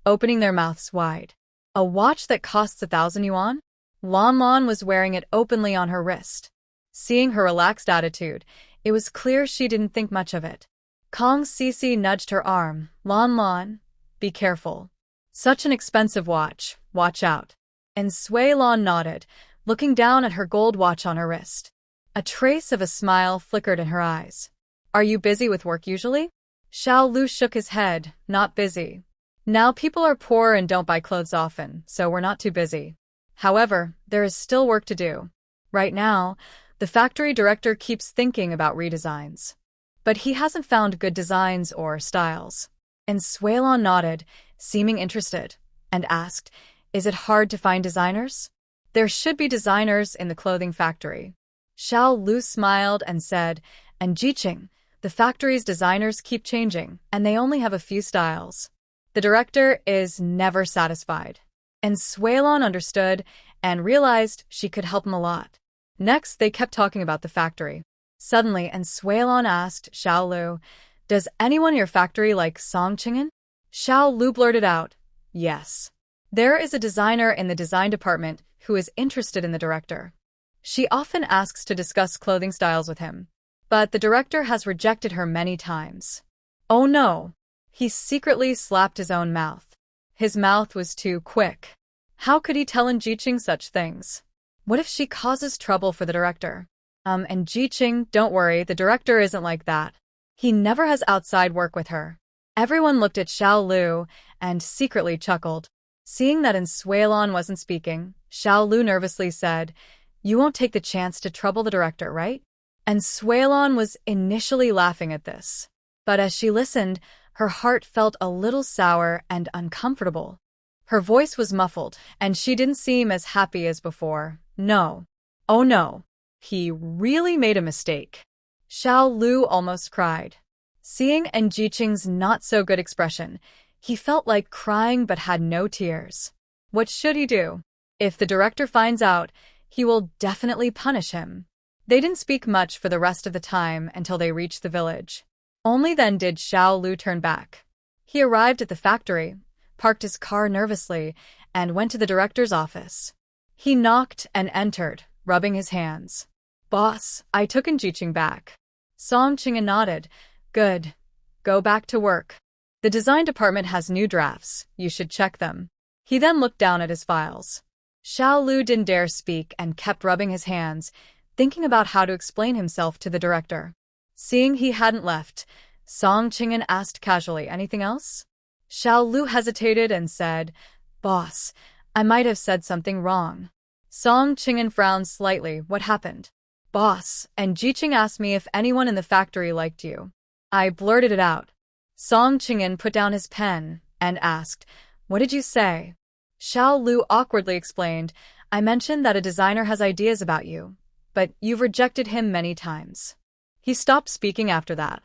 opening their mouths wide. A watch that costs 1,000 yuan? Lan Lan was wearing it openly on her wrist. Seeing her relaxed attitude, it was clear she didn't think much of it. Kong Sisi nudged her arm. Lan Lan, be careful. Such an expensive watch, watch out. And Sui Lan nodded, looking down at her gold watch on her wrist. A trace of a smile flickered in her eyes. Are you busy with work usually? Xiao Lu shook his head. Not busy. Now people are poor and don't buy clothes often, so we're not too busy. However, there is still work to do. Right now, the factory director keeps thinking about redesigns. but he hasn't found good designs or styles. And Suelon nodded, seeming interested, and asked, "Is it hard to find designers?" "There should be designers in the clothing factory." Xiao Lu smiled and said, "And Jiqing, the factory's designers keep changing, and they only have a few styles. The director is never satisfied." And Suelon understood and realized she could help him a lot. Next, they kept talking about the factory. Suddenly, and Suelon asked Xiao Lu, "Does anyone in your factory like Song Qing'an?" Xiao Lu blurted out, "Yes. There is a designer in the design department who is interested in the director. She often asks to discuss clothing styles with him, but the director has rejected her many times." Oh no! He secretly slapped his own mouth. His mouth was too quick. How could he tell Jiqing such things? What if she causes trouble for the director? And Jiqing, don't worry, the director isn't like that. He never has outside work with her. Everyone looked at Xiao Lu and secretly chuckled. Seeing that Suelon wasn't speaking, Xiao Lu nervously said, "You won't take the chance to trouble the director, right?" And Suelon was initially laughing at this. But as she listened, her heart felt a little sour and uncomfortable. Her voice was muffled, and she didn't seem as happy as before. No. Oh no. He really made a mistake. Xiao Lu almost cried. Seeing Jiqing's not-so-good expression, he felt like crying but had no tears. What should he do? If the director finds out, he will definitely punish him. They didn't speak much for the rest of the time until they reached the village. Only then did Xiao Lu turn back. He arrived at the factory, parked his car nervously, and went to the director's office. He knocked and entered, rubbing his hands. "Boss, I took Jiqing back." Song Qing'an nodded. "Good. Go back to work. The design department has new drafts. You should check them." He then looked down at his files. Xiao Lu didn't dare speak and kept rubbing his hands, thinking about how to explain himself to the director. Seeing he hadn't left, Song Qing'an asked casually, "Anything else?" Xiao Lu hesitated and said, "Boss, I might have said something wrong." Song Qing'an frowned slightly. "What happened?" "Boss, and Jiqing asked me if anyone in the factory liked you." I blurted it out. Song Qing'an put down his pen and asked, "What did you say?" Xiao Lu awkwardly explained, "I mentioned that a designer has ideas about you, but you've rejected him many times." He stopped speaking after that.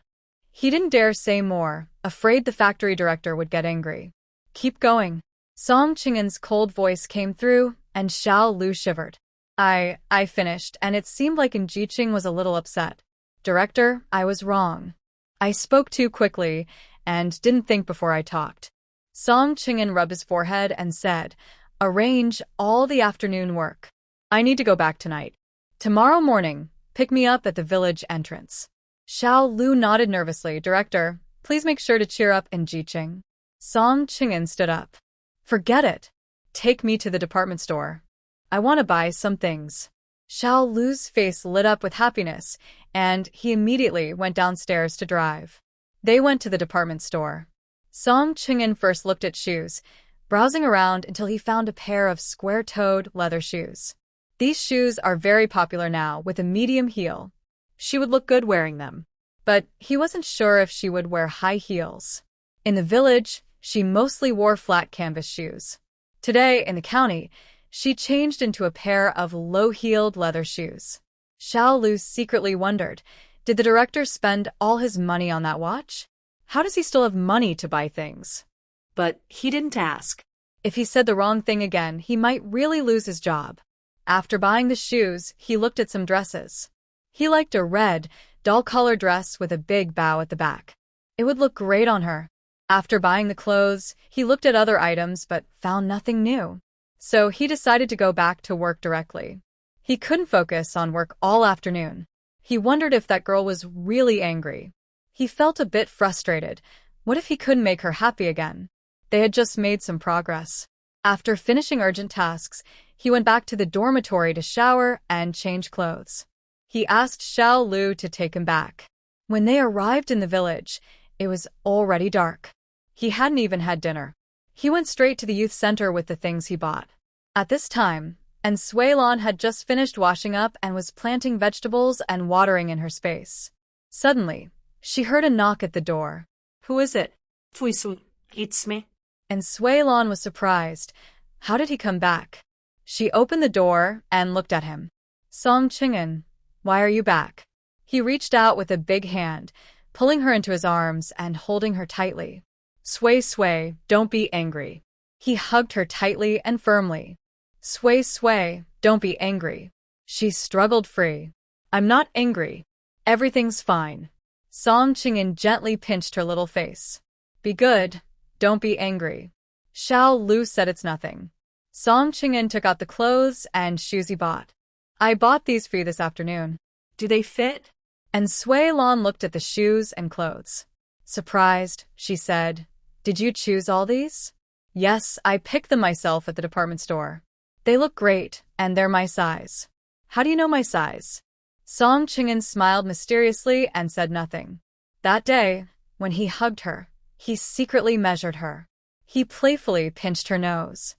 He didn't dare say more, afraid the factory director would get angry. "Keep going." Song Qing'an's cold voice came through, and Xiao Lu shivered. I finished, and it seemed like Jiqing was a little upset. "Director, I was wrong. I spoke too quickly and didn't think before I talked." Song Qing'an rubbed his forehead and said, "Arrange all the afternoon work. I need to go back tonight. Tomorrow morning, pick me up at the village entrance." Xiao Lu nodded nervously. "Director, please make sure to cheer up Jiqing." Song Qing'an stood up. "Forget it. Take me to the department store. I want to buy some things." Xiao Lu's face lit up with happiness, and he immediately went downstairs to drive. They went to the department store. Song Qing'an first looked at shoes, browsing around until he found a pair of square-toed leather shoes. These shoes are very popular now with a medium heel. She would look good wearing them. But he wasn't sure if she would wear high heels. In the village, she mostly wore flat canvas shoes. Today, in the county, she changed into a pair of low-heeled leather shoes. Xiao Lu secretly wondered, did the director spend all his money on that watch? How does he still have money to buy things? But he didn't ask. If he said the wrong thing again, he might really lose his job. After buying the shoes, he looked at some dresses. He liked a red, dull-color dress with a big bow at the back. It would look great on her. After buying the clothes, he looked at other items but found nothing new. So he decided to go back to work directly. He couldn't focus on work all afternoon. He wondered if that girl was really angry. He felt a bit frustrated. What if he couldn't make her happy again? They had just made some progress. After finishing urgent tasks, he went back to the dormitory to shower and change clothes. He asked Xiao Lu to take him back. When they arrived in the village, it was already dark. He hadn't even had dinner. He went straight to the youth center with the things he bought. At this time, Suelon had just finished washing up and was planting vegetables and watering in her space. Suddenly, She heard a knock at the door. Who is it? Fuisu, it's me. And Sui-lan was surprised. How did he come back? She opened the door and looked at him. Song Qing'an, why are you back? He reached out with a big hand, pulling her into his arms and holding her tightly. Sui, don't be angry. He hugged her tightly and firmly. Sui, don't be angry. She struggled free. I'm not angry. Everything's fine. Song Qing'an gently pinched her little face. Be good. Don't be angry. Xiao Lu said it's nothing. Song Qing'an took out the clothes and shoes he bought. I bought these for you this afternoon. Do they fit? And Sui-lan looked at the shoes and clothes. Surprised, she said, Did you choose all these? Yes, I picked them myself at the department store. They look great, and they're my size. How do you know my size? Song Qing'an smiled mysteriously and said nothing. That day, when he hugged her, he secretly measured her. He playfully pinched her nose.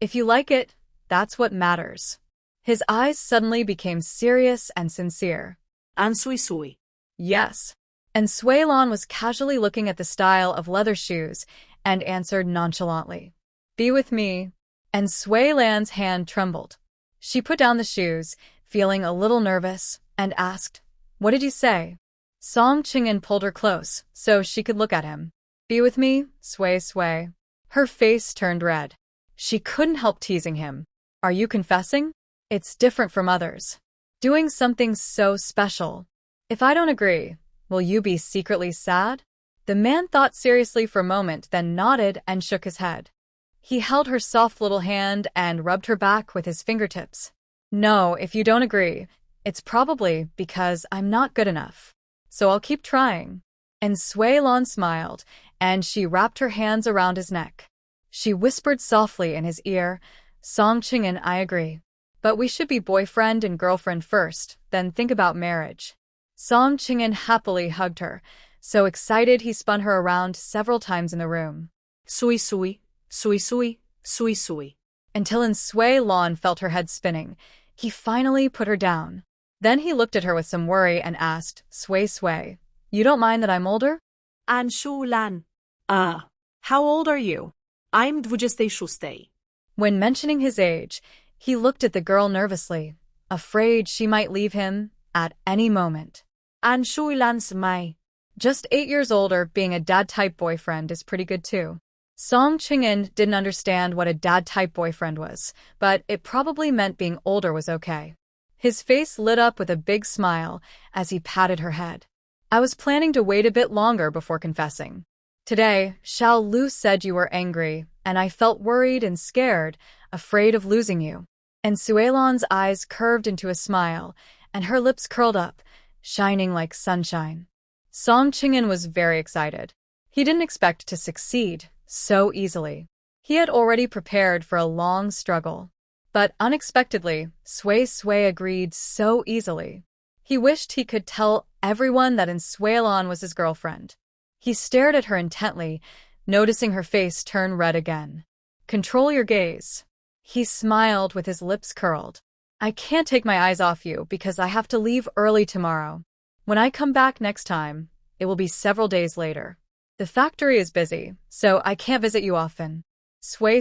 If you like it, that's what matters. His eyes suddenly became serious and sincere. And Sui. Yes. And Sui-lan was casually looking at the style of leather shoes and answered nonchalantly. Be with me. And Sui-lan's hand trembled. She put down the shoes, feeling a little nervous, and asked, What did you say? Song Qing'an pulled her close so she could look at him. Be with me, Sui. Her face turned red. She couldn't help teasing him. Are you confessing? It's different from others. Doing something so special. If I don't agree, will you be secretly sad? The man thought seriously for a moment, then nodded and shook his head. He held her soft little hand and rubbed her back with his fingertips. No, if you don't agree, it's probably because I'm not good enough. So I'll keep trying. And Sui-lan smiled, and she wrapped her hands around his neck. She whispered softly in his ear, Song Qing'an, I agree. But we should be boyfriend and girlfriend first, then think about marriage. Song Qing'an happily hugged her, so excited he spun her around several times in the room. Sui. Until Sui-lan felt her head spinning, he finally put her down. Then he looked at her with some worry and asked, Sui, you don't mind that I'm older? And Shu-lan. How old are you? I'm 26. When mentioning his age, he looked at the girl nervously, afraid she might leave him at any moment. And Shu-lan's my. Just 8 years older, being a dad-type boyfriend is pretty good too. Song Qing'an didn't understand what a dad-type boyfriend was, but it probably meant being older was okay. His face lit up with a big smile as he patted her head. I was planning to wait a bit longer before confessing. Today, Xiao Lu said you were angry, and I felt worried and scared, afraid of losing you. And Sui-lan's eyes curved into a smile, and her lips curled up, shining like sunshine. Song Qing'an was very excited. He didn't expect to succeed so easily. He had already prepared for a long struggle. But unexpectedly, Sui agreed so easily. He wished he could tell everyone that Sui-lan was his girlfriend. He stared at her intently, noticing her face turn red again. Control your gaze. He smiled with his lips curled. I can't take my eyes off you because I have to leave early tomorrow. When I come back next time, it will be several days later. The factory is busy, so I can't visit you often. Sui,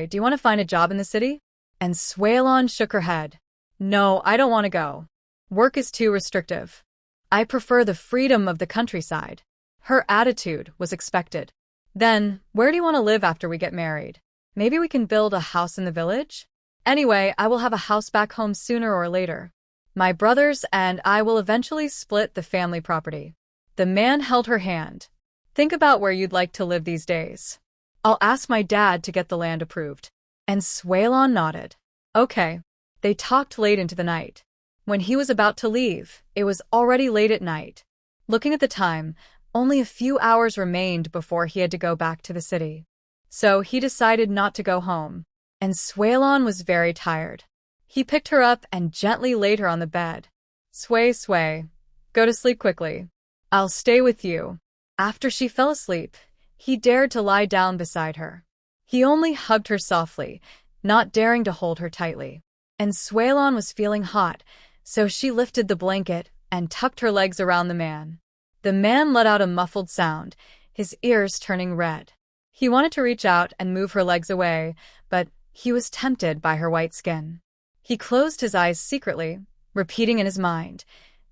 do you want to find a job in the city? And Sui-lan shook her head. No, I don't want to go. Work is too restrictive. I prefer the freedom of the countryside. Her attitude was expected. Then, where do you want to live after we get married? Maybe we can build a house in the village? Anyway, I will have a house back home sooner or later. My brothers and I will eventually split the family property. The man held her hand. Think about where you'd like to live these days. I'll ask my dad to get the land approved. And Sui-lan nodded. Okay. They talked late into the night. When he was about to leave, it was already late at night. Looking at the time, only a few hours remained before he had to go back to the city. So he decided not to go home. And Sui-lan was very tired. He picked her up and gently laid her on the bed. Sui, go to sleep quickly. I'll stay with you. After she fell asleep, he dared to lie down beside her. He only hugged her softly, not daring to hold her tightly. And Sui-lan was feeling hot, so she lifted the blanket and tucked her legs around the man. The man let out a muffled sound, his ears turning red. He wanted to reach out and move her legs away, but he was tempted by her white skin. He closed his eyes secretly, repeating in his mind,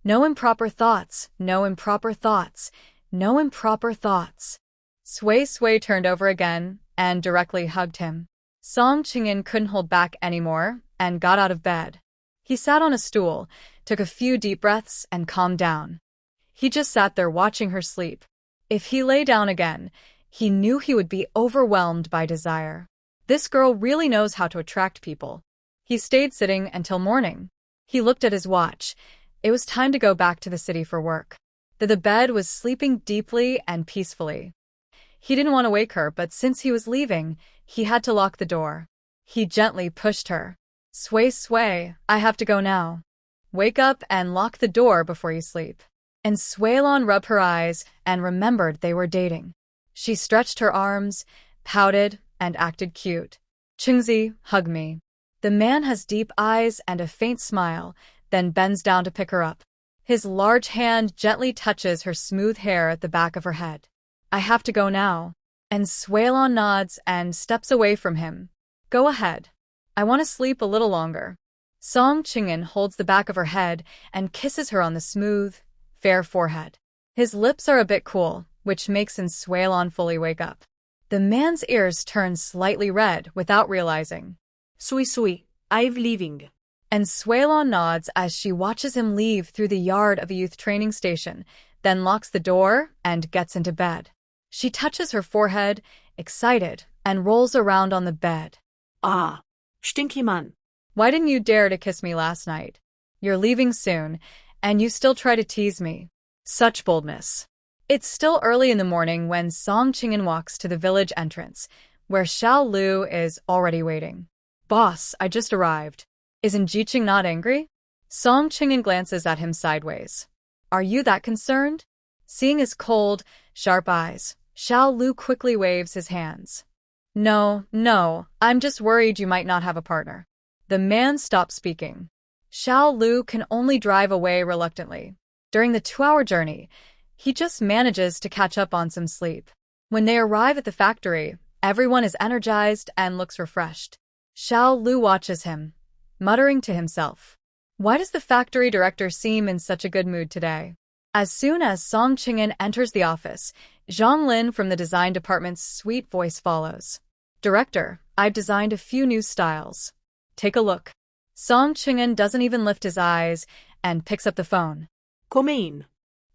"No improper thoughts, no improper thoughts, no improper thoughts." Sui turned over again and directly hugged him. Song Qingyan couldn't hold back anymore and got out of bed. He sat on a stool, took a few deep breaths, and calmed down. He just sat there watching her sleep. If he lay down again, he knew he would be overwhelmed by desire. This girl really knows how to attract people. He stayed sitting until morning. He looked at his watch. It was time to go back to the city for work. The bed was sleeping deeply and peacefully. He didn't want to wake her, but since he was leaving, he had to lock the door. He gently pushed her. Sui, I have to go now. Wake up and lock the door before you sleep." And Suilon rubbed her eyes and remembered they were dating. She stretched her arms, pouted, and acted cute. "Qingzi, hug me." The man has deep eyes and a faint smile, then bends down to pick her up. His large hand gently touches her smooth hair at the back of her head. "I have to go now." And Suilon nods and steps away from him. "Go ahead. I want to sleep a little longer." Song Qingyan holds the back of her head and kisses her on the smooth, fair forehead. His lips are a bit cool, which makes Suilon fully wake up. The man's ears turn slightly red without realizing. Sui, I'm leaving." And Suilon nods as she watches him leave through the yard of a youth training station, then locks the door and gets into bed. She touches her forehead, excited, and rolls around on the bed. "Ah, stinky man. Why didn't you dare to kiss me last night? You're leaving soon, and you still try to tease me. Such boldness." It's still early in the morning when Song Qingyan walks to the village entrance, where Xiao Lu is already waiting. "Boss, I just arrived. Isn't Jiqing not angry?" Song Qingyan glances at him sideways. "Are you that concerned?" Seeing his cold, sharp eyes, Xiao Lu quickly waves his hands. No, I'm just worried you might not have a partner." The man stops speaking. Xiao Lu can only drive away reluctantly. During the 2-hour journey, he just manages to catch up on some sleep. When they arrive at the factory, everyone is energized and looks refreshed. Xiao Lu watches him, muttering to himself, "Why does the factory director seem in such a good mood today?" As soon as Song Qingyan enters the office, Zhang Lin from the design department's sweet voice follows. "Director, I've designed a few new styles. Take a look." Song Qingyan doesn't even lift his eyes and picks up the phone. "Come in."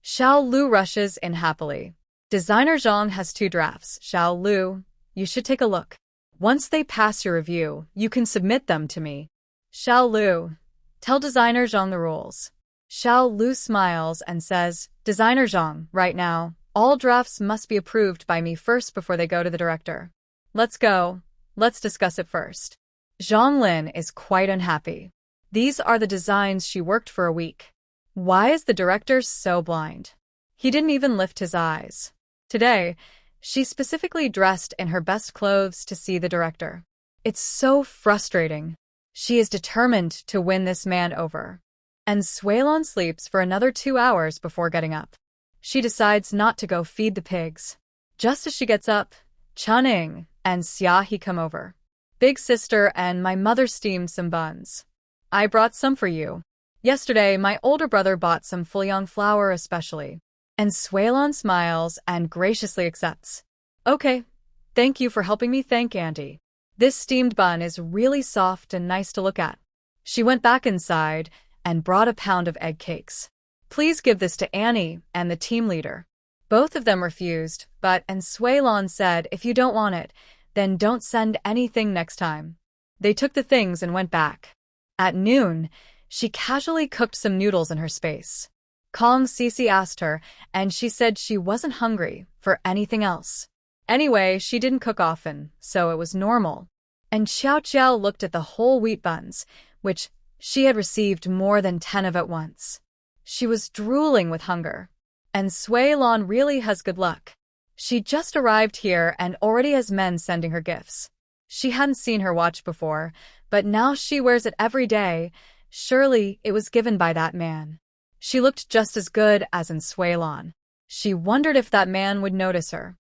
Xiao Lu rushes in happily. "Designer Zhang has 2 drafts. Xiao Lu, you should take a look. Once they pass your review, you can submit them to me." "Xiao Lu, tell Designer Zhang the rules." Xiao Lu smiles and says, "Designer Zhang, right now, all drafts must be approved by me first before they go to the director. Let's go. Let's discuss it first." Zhang Lin is quite unhappy. These are the designs she worked for a week. Why is the director so blind? He didn't even lift his eyes. Today, she specifically dressed in her best clothes to see the director. It's so frustrating. She is determined to win this man over. And Suilon sleeps for another 2 hours before getting up. She decides not to go feed the pigs. Just as she gets up, Chuning and Xiaohe come over. "Big sister and my mother steamed some buns. I brought some for you. Yesterday, my older brother bought some fouillon flour especially." And Suilon smiles and graciously accepts. "Okay, thank you for helping me thank Auntie. This steamed bun is really soft and nice to look at." She went back inside and brought a pound of egg cakes. "Please give this to Annie and the team leader." Both of them refused, but Suilon said, "If you don't want it, then don't send anything next time." They took the things and went back. At noon, she casually cooked some noodles in her space. Kong Cece asked her, and she said she wasn't hungry for anything else. Anyway, she didn't cook often, so it was normal. And Xiao Qiao looked at the whole wheat buns, which she had received more than 10 of at once. She was drooling with hunger. And Suilon really has good luck. She just arrived here and already has men sending her gifts. She hadn't seen her watch before, but now she wears it every day. Surely it was given by that man. She looked just as good as in Suilon. She wondered if that man would notice her.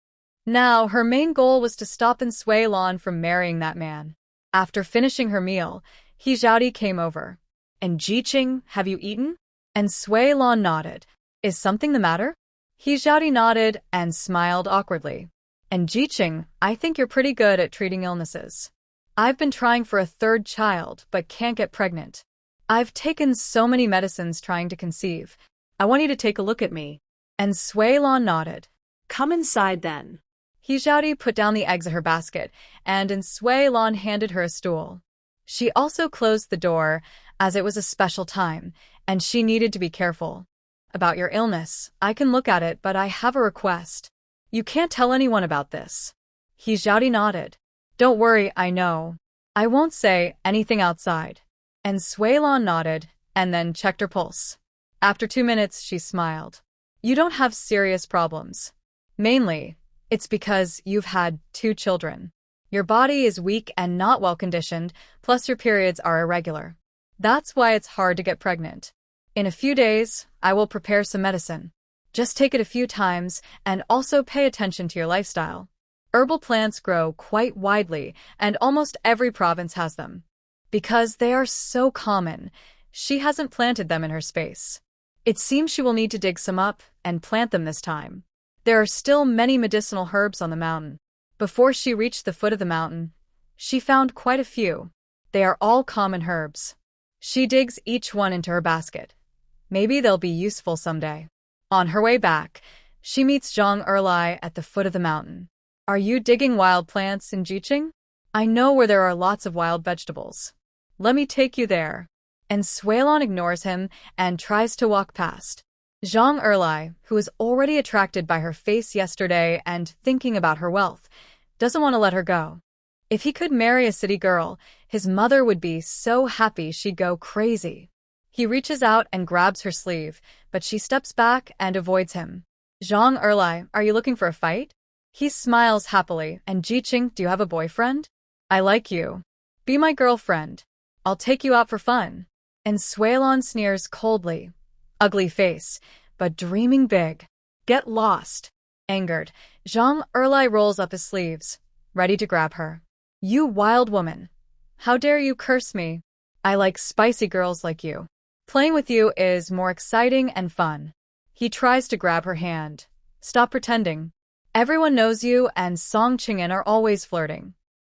Now, her main goal was to stop Sui Lan from marrying that man. After finishing her meal, He Zhaodi came over. And Jiqing, have you eaten? And Sui Lan nodded. Is something the matter? He Zhaodi nodded and smiled awkwardly. And Jiqing, I think you're pretty good at treating illnesses. I've been trying for a third child, but can't get pregnant. I've taken so many medicines trying to conceive. I want you to take a look at me. And Sui Lan nodded. Come inside then. He Zhaodi put down the eggs in her basket, and Sui Lan handed her a stool. She also closed the door, as it was a special time, and she needed to be careful. About your illness, I can look at it, but I have a request. You can't tell anyone about this. He Zhaodi nodded. Don't worry, I know. I won't say anything outside. And Sui Lan nodded, and then checked her pulse. After 2 minutes, she smiled. You don't have serious problems. Mainly, it's because you've had 2 children. Your body is weak and not well conditioned, plus your periods are irregular. That's why it's hard to get pregnant. In a few days, I will prepare some medicine. Just take it a few times and also pay attention to your lifestyle. Herbal plants grow quite widely, and almost every province has them. Because they are so common, she hasn't planted them in her space. It seems she will need to dig some up and plant them this time. There are still many medicinal herbs on the mountain. Before she reached the foot of the mountain, she found quite a few. They are all common herbs. She digs each one into her basket. Maybe they'll be useful someday. On her way back, she meets Zhang Erlai at the foot of the mountain. Are you digging wild plants in Jiqing? I know where there are lots of wild vegetables. Let me take you there. And Sui Lan ignores him and tries to walk past. Zhang Erlai, who was already attracted by her face yesterday and thinking about her wealth, doesn't want to let her go. If he could marry a city girl, his mother would be so happy she'd go crazy. He reaches out and grabs her sleeve, but she steps back and avoids him. Zhang Erlai, are you looking for a fight? He smiles happily. And Jiqing, do you have a boyfriend? I like you. Be my girlfriend. I'll take you out for fun. And Sui Lan sneers coldly. Ugly face, but dreaming big. Get lost. Angered, Zhang Erlai rolls up his sleeves, ready to grab her. You wild woman. How dare you curse me? I like spicy girls like you. Playing with you is more exciting and fun. He tries to grab her hand. Stop pretending. Everyone knows you and Song Qing'an are always flirting.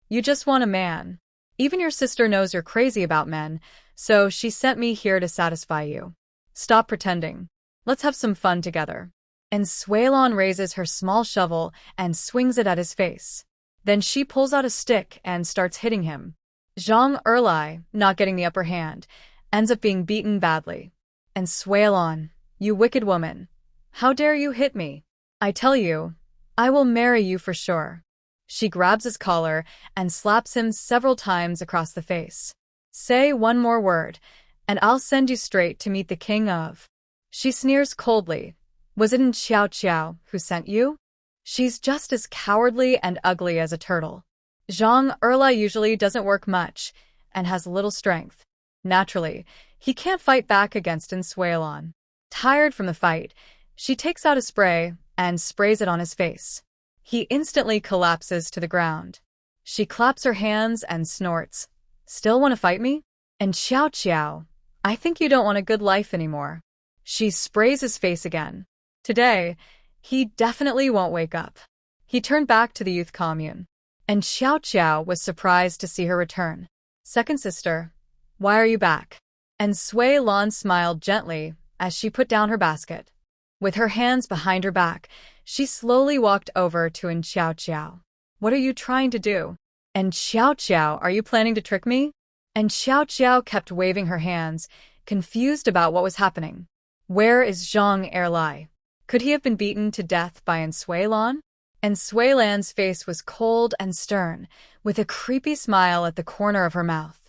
You just want a man. Even your sister knows you're crazy about men, so she sent me here to satisfy you. Stop pretending. Let's have some fun together. And Sui Lan raises her small shovel and swings it at his face. Then she pulls out a stick and starts hitting him. Zhang Erlai, not getting the upper hand, ends up being beaten badly. And Sui Lan, you wicked woman. How dare you hit me? I tell you, I will marry you for sure. She grabs his collar and slaps him several times across the face. Say one more word, and I'll send you straight to meet the king of. She sneers coldly. Was it Xiao Qiao who sent you? She's just as cowardly and ugly as a turtle. Zhang Erlai usually doesn't work much and has little strength. Naturally, he can't fight back against Sui Lan. Tired from the fight, she takes out a spray and sprays it on his face. He instantly collapses to the ground. She claps her hands and snorts. Still want to fight me? And Xiao Qiao, I think you don't want a good life anymore. She sprays his face again. Today, he definitely won't wake up. He turned back to the youth commune. And Xiao Qiao was surprised to see her return. Second sister, why are you back? And Sui Lan smiled gently as she put down her basket. With her hands behind her back, she slowly walked over to Xiao Qiao. What are you trying to do? And Xiao Qiao, are you planning to trick me? And Xiao Qiao kept waving her hands, confused about what was happening. Where is Zhang Erlai? Could he have been beaten to death by Sui Lan? And Sui Lan's face was cold and stern, with a creepy smile at the corner of her mouth.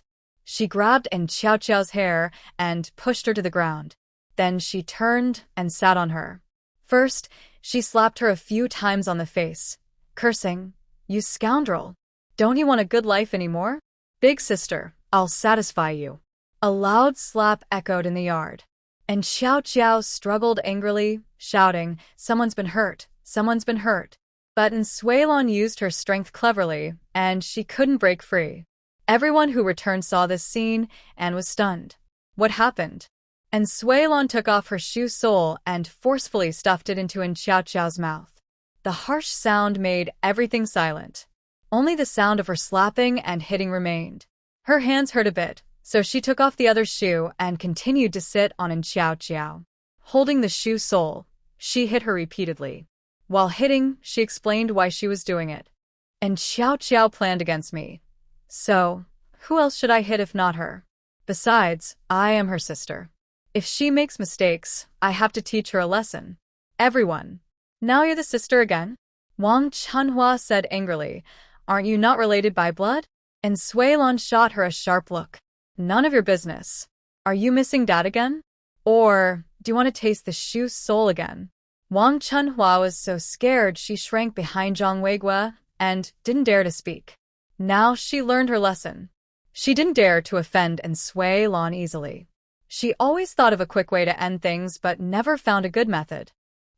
She grabbed Xiao Qiao's hair and pushed her to the ground. Then she turned and sat on her. First, she slapped her a few times on the face, cursing, "You scoundrel! Don't you want a good life anymore? Big sister, I'll satisfy you." A loud slap echoed in the yard. And Xiao Qiao struggled angrily, shouting, "Someone's been hurt, someone's been hurt." But Suilon used her strength cleverly, and she couldn't break free. Everyone who returned saw this scene and was stunned. What happened? And Suilon took off her shoe sole and forcefully stuffed it into Xiao Qiao's mouth. The harsh sound made everything silent. Only the sound of her slapping and hitting remained. Her hands hurt a bit, so she took off the other shoe and continued to sit on Xiao Qiao. Holding the shoe sole, she hit her repeatedly. While hitting, she explained why she was doing it. And Xiao Qiao planned against me. So, who else should I hit if not her? Besides, I am her sister. If she makes mistakes, I have to teach her a lesson. Everyone. Now you're the sister again? Wang Chunhua said angrily. Aren't you not related by blood? And Suilon shot her a sharp look. None of your business. Are you missing Dad again? Or, do you want to taste the shoe sole again? Wang Chunhua was so scared she shrank behind Zhang Weigua and didn't dare to speak. Now she learned her lesson. She didn't dare to offend and Suilon easily. She always thought of a quick way to end things but never found a good method.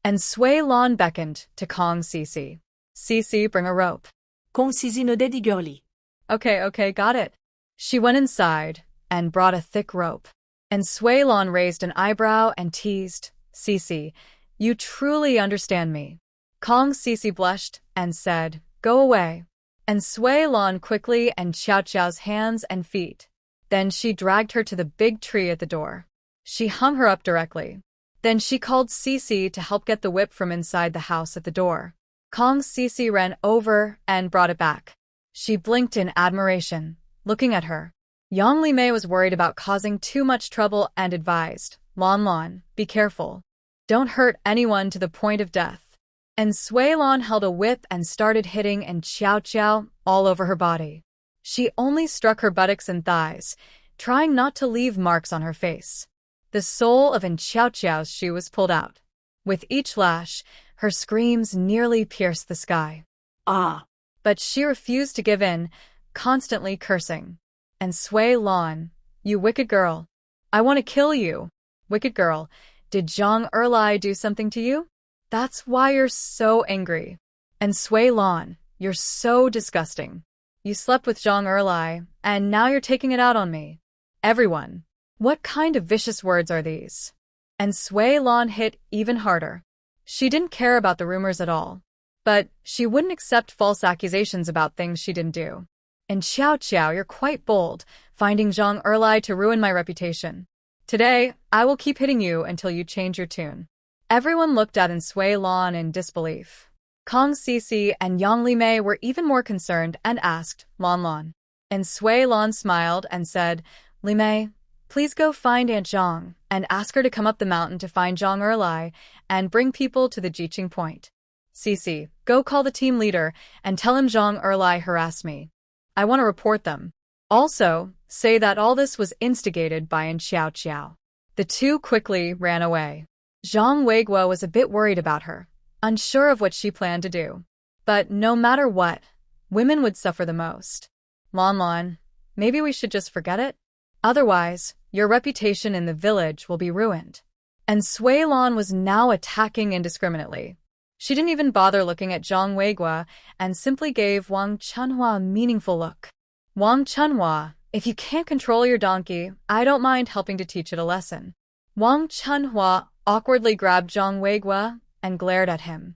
And Suilon beckoned to Kong Cici. Cici, bring a rope. Kong Cici nodded eagerly. Okay, got it. She went inside and brought a thick rope. And Suilon raised an eyebrow and teased, Cici, you truly understand me. Kong Cici blushed and said, go away. And Suilon quickly and Xiao Qiao's hands and feet. Then she dragged her to the big tree at the door. She hung her up directly. Then she called Cici to help get the whip from inside the house at the door. Kong Cici ran over and brought it back. She blinked in admiration, looking at her. Yang Limei was worried about causing too much trouble and advised, Lon, be careful. Don't hurt anyone to the point of death. And Suilon held a whip and started hitting and Xiao Qiao all over her body. She only struck her buttocks and thighs, trying not to leave marks on her face. The sole of Xiao Qiao's shoe was pulled out. With each lash, her screams nearly pierced the sky. Ah! But she refused to give in, constantly cursing. And Suilon, you wicked girl. I want to kill you. Wicked girl, did Zhang Erlai do something to you? That's why you're so angry. And Suilon, you're so disgusting. You slept with Zhang Erlai, and now you're taking it out on me. Everyone. What kind of vicious words are these? And Suilon hit even harder. She didn't care about the rumors at all. But she wouldn't accept false accusations about things she didn't do. And Xiao Qiao, you're quite bold, finding Zhang Erlai to ruin my reputation. Today, I will keep hitting you until you change your tune. Everyone looked at Suilon in disbelief. Kong Cici and Yang Limei were even more concerned and asked, Lon. And Suilon smiled and said, Limei, please go find Aunt Zhang and ask her to come up the mountain to find Zhang Erlai and bring people to the Jiqing point. Cici, go call the team leader and tell him Zhang Erlai harassed me. I want to report them. Also, say that all this was instigated by Xiao Qiao. The two quickly ran away. Zhang Weigua was a bit worried about her, unsure of what she planned to do. But no matter what, women would suffer the most. Lon, maybe we should just forget it? Otherwise, your reputation in the village will be ruined. And Suilon was now attacking indiscriminately. She didn't even bother looking at Zhang Weigua and simply gave Wang Chunhua a meaningful look. Wang Chunhua, if you can't control your donkey, I don't mind helping to teach it a lesson. Wang Chunhua awkwardly grabbed Zhang Weigua and glared at him.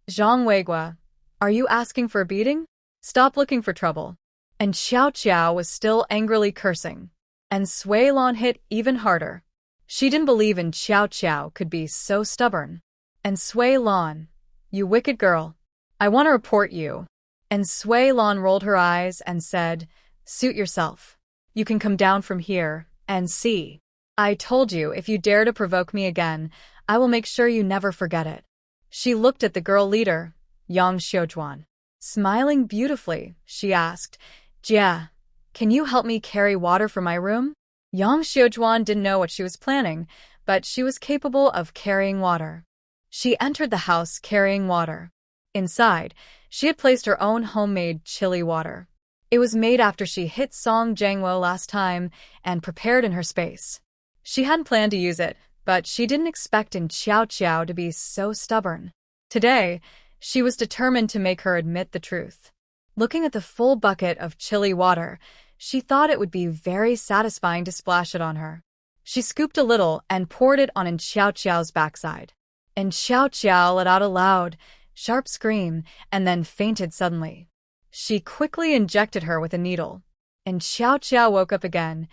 Zhang Weigua, are you asking for a beating? Stop looking for trouble. And Xiao Qiao was still angrily cursing. And Suilon hit even harder. She didn't believe Xiao Qiao could be so stubborn. And Suilon, you wicked girl. I want to report you. And Suilon rolled her eyes and said, suit yourself. You can come down from here and see. I told you if you dare to provoke me again, I will make sure you never forget it. She looked at the girl leader, Yang Xiujuan. Smiling beautifully, she asked, Jia, can you help me carry water from my room? Yang Xiujuan didn't know what she was planning, but she was capable of carrying water. She entered the house carrying water. Inside, she had placed her own homemade chili water. It was made after she hit Song Jiangwo last time and prepared in her space. She hadn't planned to use it, but she didn't expect Xiao Qiao to be so stubborn. Today, she was determined to make her admit the truth. Looking at the full bucket of chilly water, she thought it would be very satisfying to splash it on her. She scooped a little and poured it on Xiao Qiao's backside. Xiao Qiao let out a loud, sharp scream and then fainted suddenly. She quickly injected her with a needle. Xiao Qiao woke up again,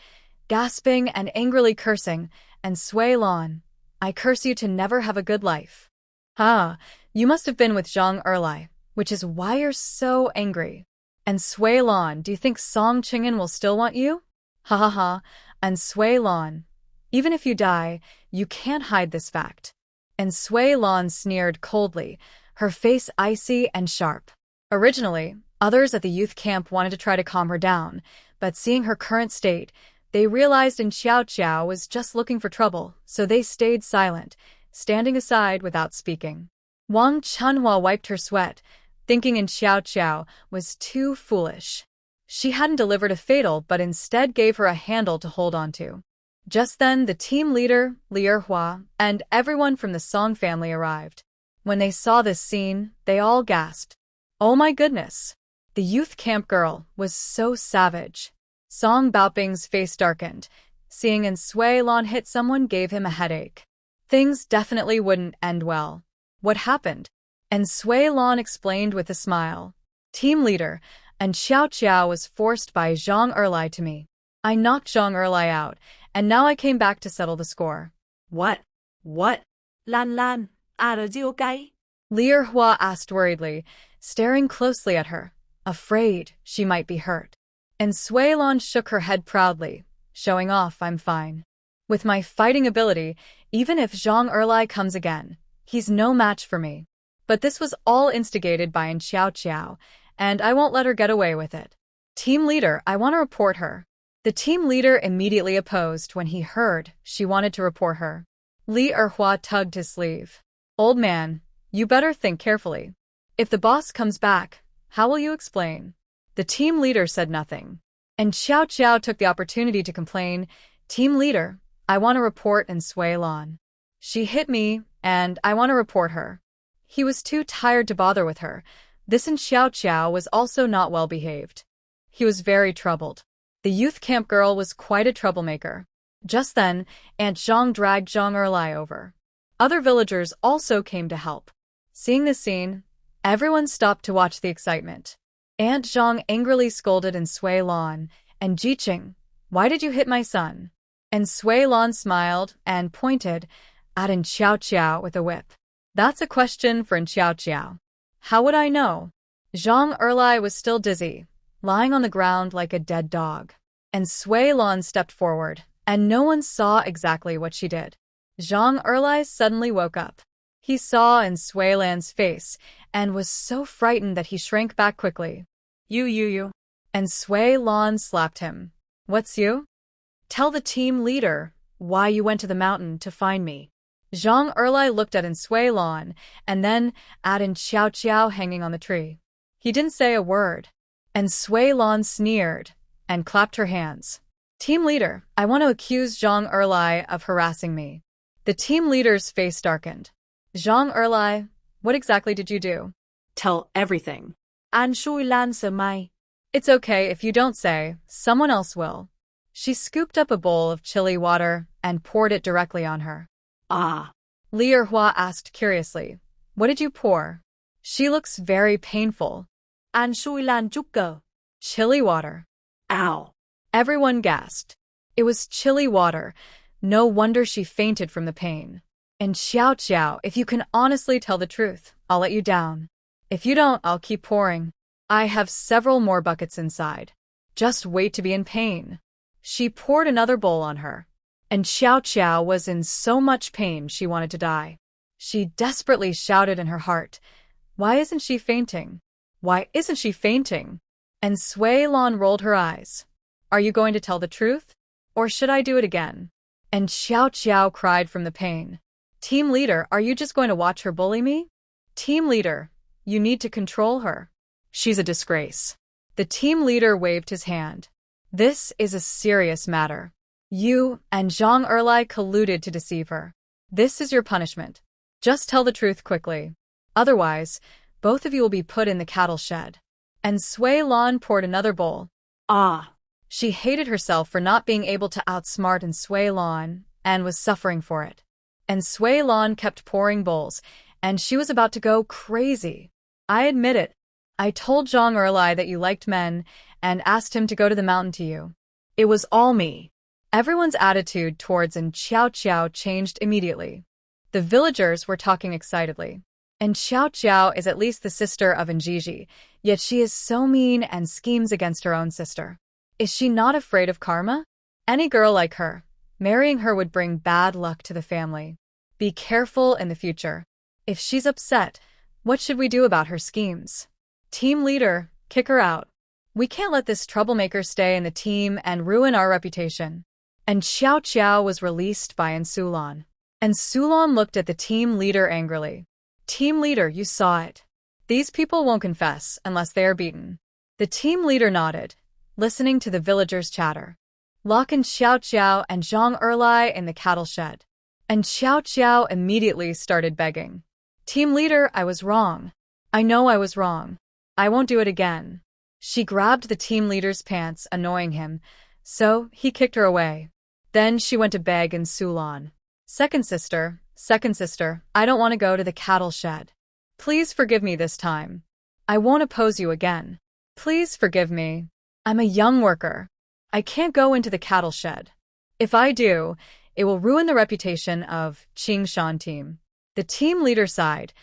gasping and angrily cursing, and Sui Lan, I curse you to never have a good life. Ah, you must have been with Zhang Erlai, which is why you're so angry. And Sui Lan, do you think Song Qing'an will still want you? Ha ha ha, and Sui Lan, even if you die, you can't hide this fact. And Sui Lan sneered coldly, her face icy and sharp. Originally, others at the youth camp wanted to try to calm her down, but seeing her current state, they realized Xiao Qiao was just looking for trouble, so they stayed silent, standing aside without speaking. Wang Chunhua wiped her sweat, thinking Xiao Qiao was too foolish. She hadn't delivered a fatal but instead gave her a handle to hold onto. Just then, the team leader, Li Erhua, and everyone from the Song family arrived. When they saw this scene, they all gasped. Oh my goodness! The youth camp girl was so savage. Song Baoping's face darkened. Seeing Sui Lan hit someone gave him a headache. Things definitely wouldn't end well. What happened? Sui Lan explained with a smile. Team leader, Xiao Qiao was forced by Zhang Erlai to me. I knocked Zhang Erlai out, and now I came back to settle the score. What? Lan, are you okay? Li Erhua asked worriedly, staring closely at her, afraid she might be hurt. Sui Lan shook her head proudly, showing off I'm fine. With my fighting ability, even if Zhang Erlai comes again, he's no match for me. But this was all instigated by Xiao Qiao, and I won't let her get away with it. Team leader, I want to report her. The team leader immediately opposed when he heard she wanted to report her. Li Erhua tugged his sleeve. Old man, you better think carefully. If the boss comes back, how will you explain? The team leader said nothing. Xiao Qiao took the opportunity to complain, Team leader, I want to report Sui Lan. She hit me, and I want to report her. He was too tired to bother with her. This Xiao Qiao was also not well behaved. He was very troubled. The youth camp girl was quite a troublemaker. Just then, Aunt Zhang dragged Zhang Erlai over. Other villagers also came to help. Seeing this scene, everyone stopped to watch the excitement. Aunt Zhang angrily scolded Sui Lan, and Jiqing, why did you hit my son? Sui Lan smiled and pointed at Xiao Qiao with a whip. That's a question for Xiao Qiao. How would I know? Zhang Erlai was still dizzy, lying on the ground like a dead dog. Sui Lan stepped forward, and no one saw exactly what she did. Zhang Erlai suddenly woke up. He saw Sui Lan's face, and was so frightened that he shrank back quickly. You. Sui Lan slapped him. What's you? Tell the team leader why you went to the mountain to find me. Zhang Erlai looked at Sui Lan, and then at Xiao Qiao hanging on the tree. He didn't say a word. Sui Lan sneered and clapped her hands. Team leader, I want to accuse Zhang Erlai of harassing me. The team leader's face darkened. Zhang Erlai, what exactly did you do? Tell everything. Sui Lan sa mai. It's okay if you don't say, someone else will. She scooped up a bowl of chilly water and poured it directly on her. Ah. Li Erhua asked curiously, what did you pour? She looks very painful. Sui Lan chukka. Chilly water. Ow. Everyone gasped. It was chilly water. No wonder she fainted from the pain. Xiao Qiao, if you can honestly tell the truth, I'll let you down. If you don't, I'll keep pouring. I have several more buckets inside. Just wait to be in pain. She poured another bowl on her. Xiao Qiao was in so much pain she wanted to die. She desperately shouted in her heart, why isn't she fainting? Why isn't she fainting? Sui Lan rolled her eyes. Are you going to tell the truth? Or should I do it again? Xiao Qiao cried from the pain. Team leader, are you just going to watch her bully me? Team leader, you need to control her. She's a disgrace. The team leader waved his hand. This is a serious matter. You and Zhang Erlai colluded to deceive her. This is your punishment. Just tell the truth quickly. Otherwise, both of you will be put in the cattle shed. And Sui Lan poured another bowl. Ah. She hated herself for not being able to outsmart Sui Lan and was suffering for it. And Sui Lan kept pouring bowls, and she was about to go crazy. I admit it. I told Zhang Erlai that you liked men and asked him to go to the mountain to you. It was all me. Everyone's attitude towards Xiao Qiao changed immediately. The villagers were talking excitedly. And Xiao Qiao is at least the sister of Njiji, yet she is so mean and schemes against her own sister. Is she not afraid of karma? Any girl like her, marrying her would bring bad luck to the family. Be careful in the future. If she's upset, what should we do about her schemes? Team leader, kick her out. We can't let this troublemaker stay in the team and ruin our reputation. And Xiao Qiao was released by Sulan. And Sulan looked at the team leader angrily. Team leader, you saw it. These people won't confess unless they are beaten. The team leader nodded, listening to the villagers' chatter. Lock in Xiao Qiao and Zhang Erlai in the cattle shed. And Xiao Qiao immediately started begging. Team leader, I was wrong. I know I was wrong. I won't do it again. She grabbed the team leader's pants, annoying him, so he kicked her away. Then she went to beg Sulan. Second sister, I don't want to go to the cattle shed. Please forgive me this time. I won't oppose you again. Please forgive me. I'm a young worker. I can't go into the cattle shed. If I do, it will ruin the reputation of Qingshan team. The team leader sighed,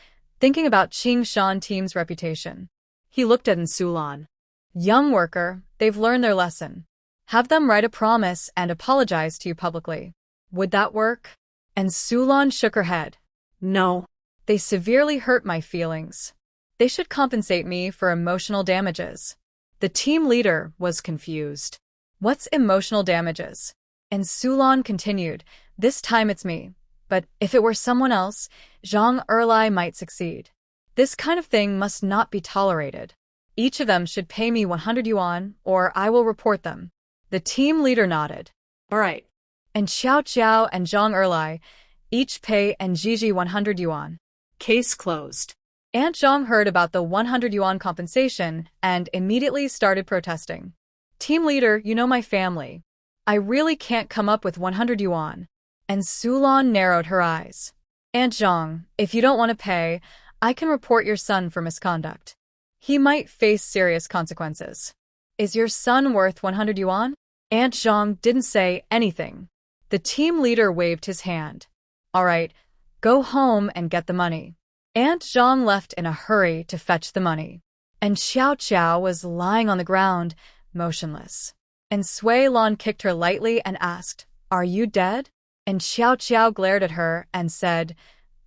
thinking about Qingshan team's reputation. He looked at Sulan. Young worker, they've learned their lesson. Have them write a promise and apologize to you publicly. Would that work? And Sulan shook her head. No. They severely hurt my feelings. They should compensate me for emotional damages. The team leader was confused. What's emotional damages? And Sulan continued, this time it's me. But if it were someone else, Zhang Erlai might succeed. This kind of thing must not be tolerated. Each of them should pay me 100 yuan, or I will report them. The team leader nodded. All right. And Xiao Qiao and Zhang Erlai each pay Njiji 100 yuan. Case closed. Aunt Zhang heard about the 100 yuan compensation and immediately started protesting. Team leader, you know my family. I really can't come up with 100 yuan. And Sulan narrowed her eyes. Aunt Zhang, if you don't want to pay, I can report your son for misconduct. He might face serious consequences. Is your son worth 100 yuan? Aunt Zhang didn't say anything. The team leader waved his hand. All right, go home and get the money. Aunt Zhang left in a hurry to fetch the money. And Xiao Qiao was lying on the ground, motionless. And Sui Lan kicked her lightly and asked, Are you dead? And Xiao Qiao glared at her and said,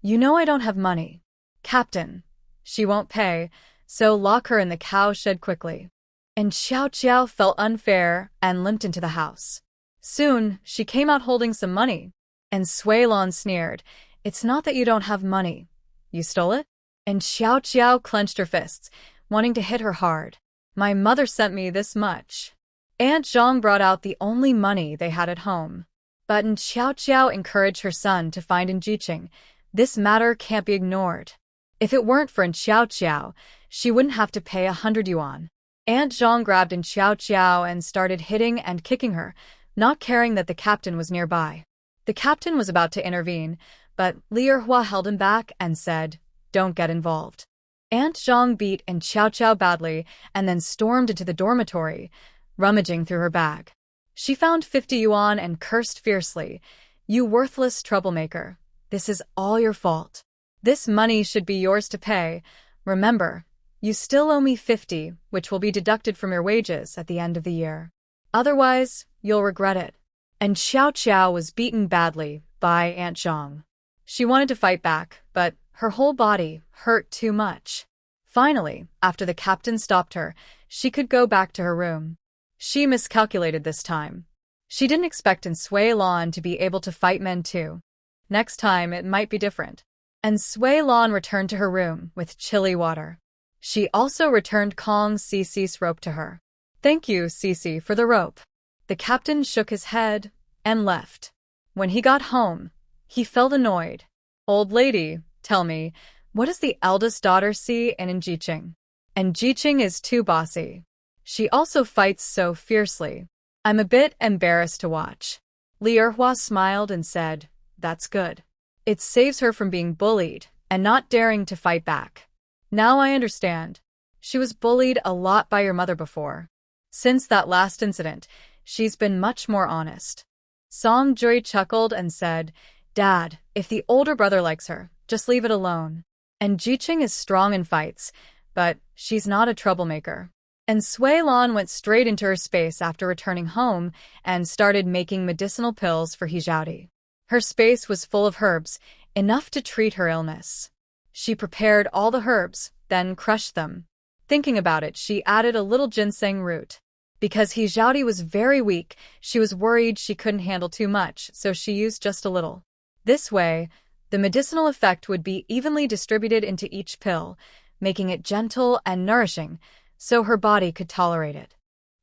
You know I don't have money. Captain. She won't pay, so lock her in the cow shed quickly. And Xiao Qiao felt unfair and limped into the house. Soon, she came out holding some money. And Sui Lan sneered, It's not that you don't have money. You stole it? And Xiao Qiao clenched her fists, wanting to hit her hard. My mother sent me this much. Aunt Zhang brought out the only money they had at home. But Xiao Qiao encouraged her son to find Jiqing. This matter can't be ignored. If it weren't for Xiao Qiao, she wouldn't have to pay 100 yuan. Aunt Zhang grabbed Xiao Qiao and started hitting and kicking her, not caring that the captain was nearby. The captain was about to intervene, but Li Erhua held him back and said, Don't get involved. Aunt Zhang beat Xiao Qiao badly and then stormed into the dormitory, rummaging through her bag. She found 50 yuan and cursed fiercely, You worthless troublemaker. This is all your fault. This money should be yours to pay. Remember, you still owe me 50, which will be deducted from your wages at the end of the year. Otherwise, you'll regret it. And Xiao Qiao was beaten badly by Aunt Zhang. She wanted to fight back, but her whole body hurt too much. Finally, after the captain stopped her, she could go back to her room. She miscalculated this time. She didn't expect Sui Lan to be able to fight men too. Next time, it might be different. And Sui Lan returned to her room with chilly water. She also returned Kong Cici's rope to her. Thank you, Cici, for the rope. The captain shook his head and left. When he got home, He felt annoyed. Old lady, tell me, what does the eldest daughter see in Jiqing? And Jiqing is too bossy. She also fights so fiercely. I'm a bit embarrassed to watch. Li Erhua smiled and said, that's good. It saves her from being bullied and not daring to fight back. Now I understand. She was bullied a lot by your mother before. Since that last incident, she's been much more honest. Song Jui chuckled and said, Dad, if the older brother likes her, just leave it alone. And Jiqing is strong in fights, but she's not a troublemaker. And Sui Lan went straight into her space after returning home and started making medicinal pills for Hijiaodi. Her space was full of herbs, enough to treat her illness. She prepared all the herbs, then crushed them. Thinking about it, she added a little ginseng root. Because Hijiaodi was very weak, she was worried she couldn't handle too much, so she used just a little. This way, the medicinal effect would be evenly distributed into each pill, making it gentle and nourishing, so her body could tolerate it.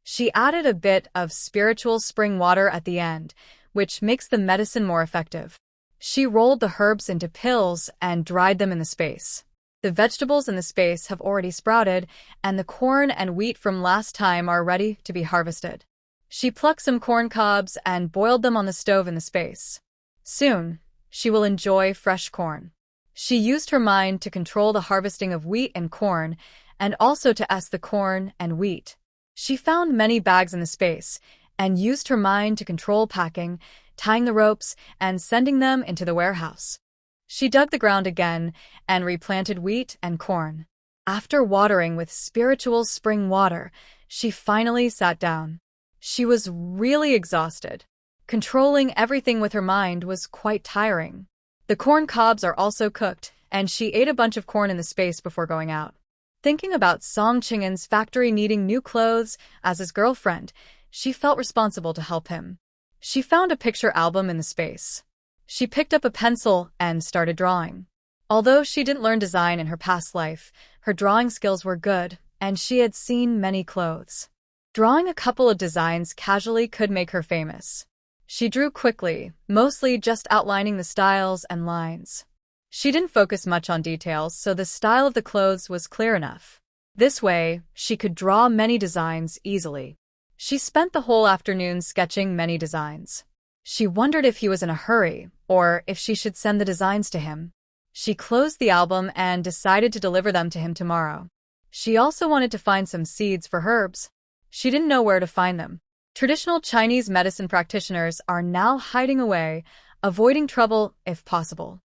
She added a bit of spiritual spring water at the end, which makes the medicine more effective. She rolled the herbs into pills and dried them in the space. The vegetables in the space have already sprouted, and the corn and wheat from last time are ready to be harvested. She plucked some corn cobs and boiled them on the stove in the space. Soon, she will enjoy fresh corn. She used her mind to control the harvesting of wheat and corn, and also to ess the corn and wheat. She found many bags in the space, and used her mind to control packing, tying the ropes, and sending them into the warehouse. She dug the ground again and replanted wheat and corn. After watering with spiritual spring water, she finally sat down. She was really exhausted. Controlling everything with her mind was quite tiring. The corn cobs are also cooked, and she ate a bunch of corn in the space before going out. Thinking about Song Qing'an's factory needing new clothes as his girlfriend, she felt responsible to help him. She found a picture album in the space. She picked up a pencil and started drawing. Although she didn't learn design in her past life, her drawing skills were good, and she had seen many clothes. Drawing a couple of designs casually could make her famous. She drew quickly, mostly just outlining the styles and lines. She didn't focus much on details, so the style of the clothes was clear enough. This way, she could draw many designs easily. She spent the whole afternoon sketching many designs. She wondered if he was in a hurry, or if she should send the designs to him. She closed the album and decided to deliver them to him tomorrow. She also wanted to find some seeds for herbs. She didn't know where to find them. Traditional Chinese medicine practitioners are now hiding away, avoiding trouble if possible.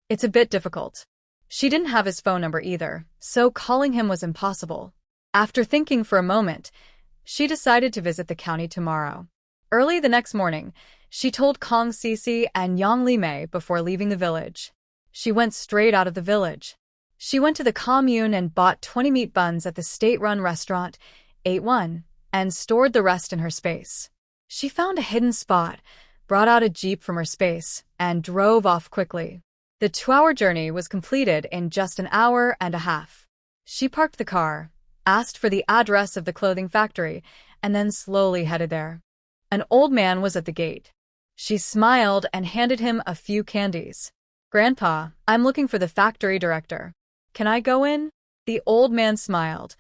It's a bit difficult. She didn't have his phone number either, so calling him was impossible. After thinking for a moment, she decided to visit the county tomorrow. Early the next morning, she told Kong Sisi and Yang Li Mei before leaving the village. She went straight out of the village. She went to the commune and bought 20 meat buns at the state-run restaurant, ate one, and stored the rest in her space. She found a hidden spot, brought out a jeep from her space, and drove off quickly. The 2-hour journey was completed in just an hour and a half. She parked the car, asked for the address of the clothing factory, and then slowly headed there. An old man was at the gate. She smiled and handed him a few candies. Grandpa, I'm looking for the factory director. Can I go in? The old man smiled.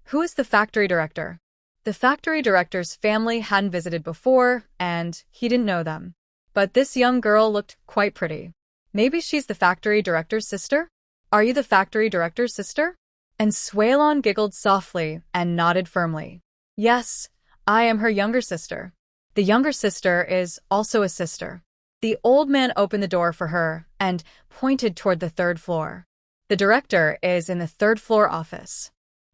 Who is the factory director? The factory director's family hadn't visited before, and he didn't know them. But this young girl looked quite pretty. Maybe she's the factory director's sister? Are you the factory director's sister? And Suilon giggled softly and nodded firmly. Yes, I am her younger sister. The younger sister is also a sister. The old man opened the door for her and pointed toward the 3rd floor. The director is in the 3rd floor office.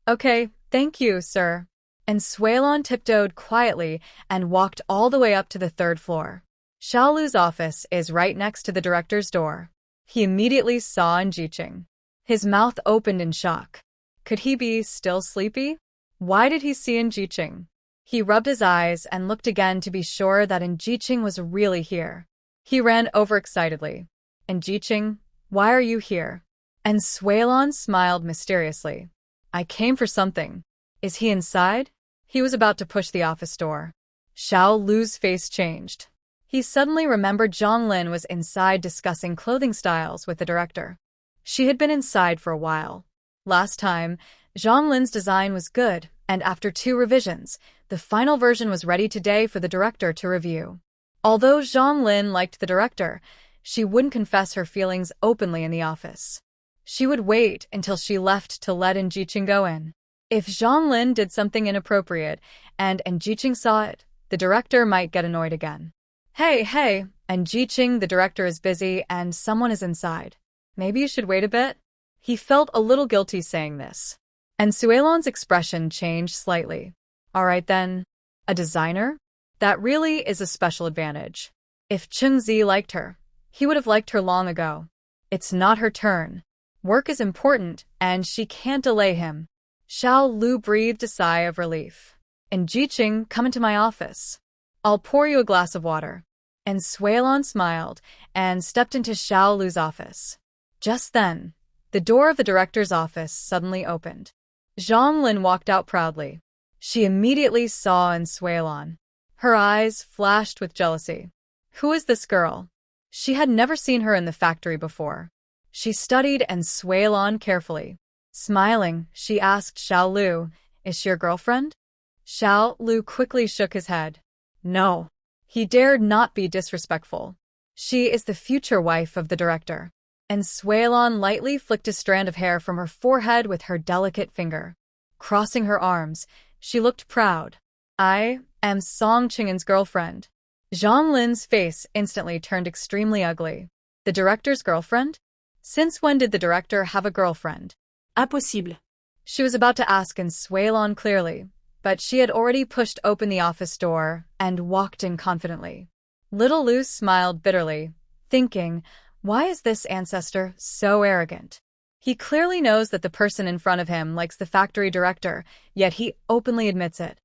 Okay, thank you, sir. And Suilon tiptoed quietly and walked all the way up to the 3rd floor. Xiaolu's office is right next to the director's door. He immediately saw Jiqing. His mouth opened in shock. Could he be still sleepy? Why did he see Jiqing? He rubbed his eyes and looked again to be sure that Jiqing was really here. He ran over excitedly. Jiqing, why are you here? And Suilon smiled mysteriously. I came for something. Is he inside? He was about to push the office door. Xiao Lu's face changed. He suddenly remembered Zhonglin was inside discussing clothing styles with the director. She had been inside for a while. Last time, Zhonglin's design was good, and after 2 revisions, the final version was ready today for the director to review. Although Zhonglin liked the director, she wouldn't confess her feelings openly in the office. She would wait until she left to let Jiqing go in. If Zhonglin did something inappropriate and Jiqing saw it, the director might get annoyed again. Hey, Jiqing, the director is busy and someone is inside. Maybe you should wait a bit? He felt a little guilty saying this. And Suelon's expression changed slightly. All right then. A designer? That really is a special advantage. If Chengzi liked her, he would have liked her long ago. It's not her turn. Work is important, and she can't delay him. Xiao Lu breathed a sigh of relief. And Jiqing, come into my office. I'll pour you a glass of water. And Suelon smiled and stepped into Xiao Lu's office. Just then, the door of the director's office suddenly opened. Zhonglin walked out proudly. She immediately saw Suelon. Her eyes flashed with jealousy. Who is this girl? She had never seen her in the factory before. She studied Suelon carefully. Smiling, she asked Xiao Lu, is she your girlfriend? Xiao Lu quickly shook his head. No. He dared not be disrespectful. She is the future wife of the director. And Suelon lightly flicked a strand of hair from her forehead with her delicate finger. Crossing her arms, she looked proud. I am Song Qing'an's girlfriend. Zhonglin's face instantly turned extremely ugly. The director's girlfriend? Since when did the director have a girlfriend? Impossible. She was about to ask Suelon clearly, but she had already pushed open the office door and walked in confidently. Little Lu smiled bitterly, thinking, why is this ancestor so arrogant? He clearly knows that the person in front of him likes the factory director, yet he openly admits it.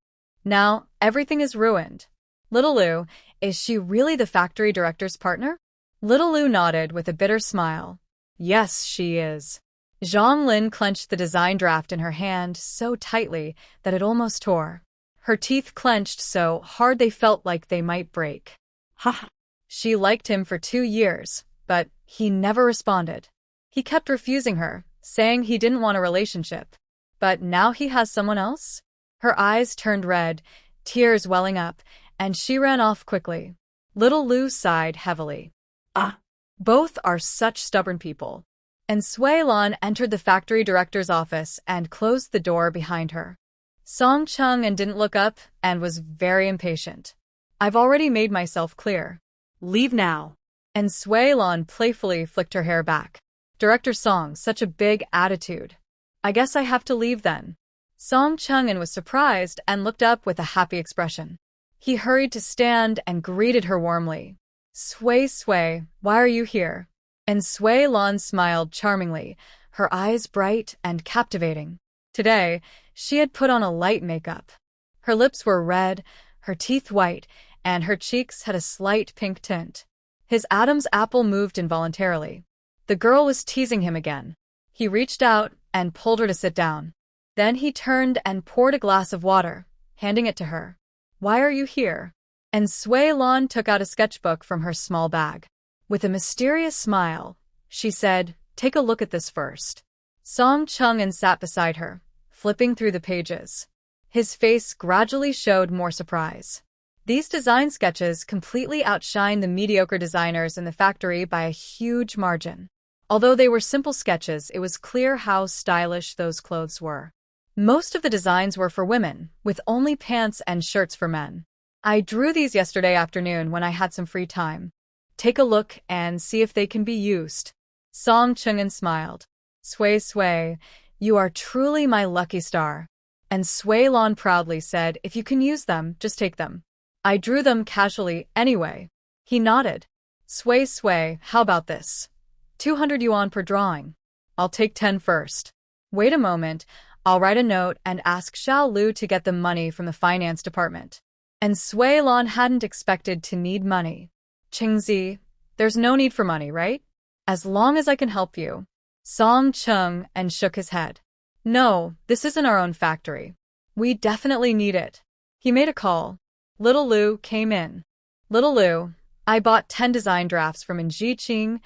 Now, everything is ruined. Little Lu, is she really the factory director's partner? Little Lu nodded with a bitter smile. Yes, she is. Zhonglin clenched the design draft in her hand so tightly that it almost tore. Her teeth clenched so hard they felt like they might break. Ha! She liked him for 2 years, but he never responded. He kept refusing her, saying he didn't want a relationship. But now he has someone else? Her eyes turned red, tears welling up, and she ran off quickly. Little Lu sighed heavily. Both are such stubborn people. And Suelon entered the factory director's office and closed the door behind her. Song Cheng didn't look up and was very impatient. I've already made myself clear. Leave now. And Suelon playfully flicked her hair back. Director Song, such a big attitude. I guess I have to leave then. Song Cheng was surprised and looked up with a happy expression. He hurried to stand and greeted her warmly. Sui, why are you here? And Suelon smiled charmingly, her eyes bright and captivating. Today, she had put on a light makeup. Her lips were red, her teeth white, and her cheeks had a slight pink tint. His Adam's apple moved involuntarily. The girl was teasing him again. He reached out and pulled her to sit down. Then he turned and poured a glass of water, handing it to her. Why are you here? And Suelon took out a sketchbook from her small bag. With a mysterious smile, she said, take a look at this first. Song Cheng sat beside her, flipping through the pages. His face gradually showed more surprise. These design sketches completely outshine the mediocre designers in the factory by a huge margin. Although they were simple sketches, it was clear how stylish those clothes were. Most of the designs were for women, with only pants and shirts for men. I drew these yesterday afternoon when I had some free time. Take a look and see if they can be used. Song Cheng smiled. Sui, you are truly my lucky star. And Suelon proudly said, if you can use them, just take them. I drew them casually anyway. He nodded. Sui, how about this? 200 yuan per drawing. I'll take 10 first. Wait a moment, I'll write a note and ask Xiao Lu to get the money from the finance department. And Suelon hadn't expected to need money. Qingzi, there's no need for money, right? As long as I can help you. Song Cheng shook his head. No, this isn't our own factory. We definitely need it. He made a call. Little Lu came in. Little Lu, I bought 10 design drafts from Rejection,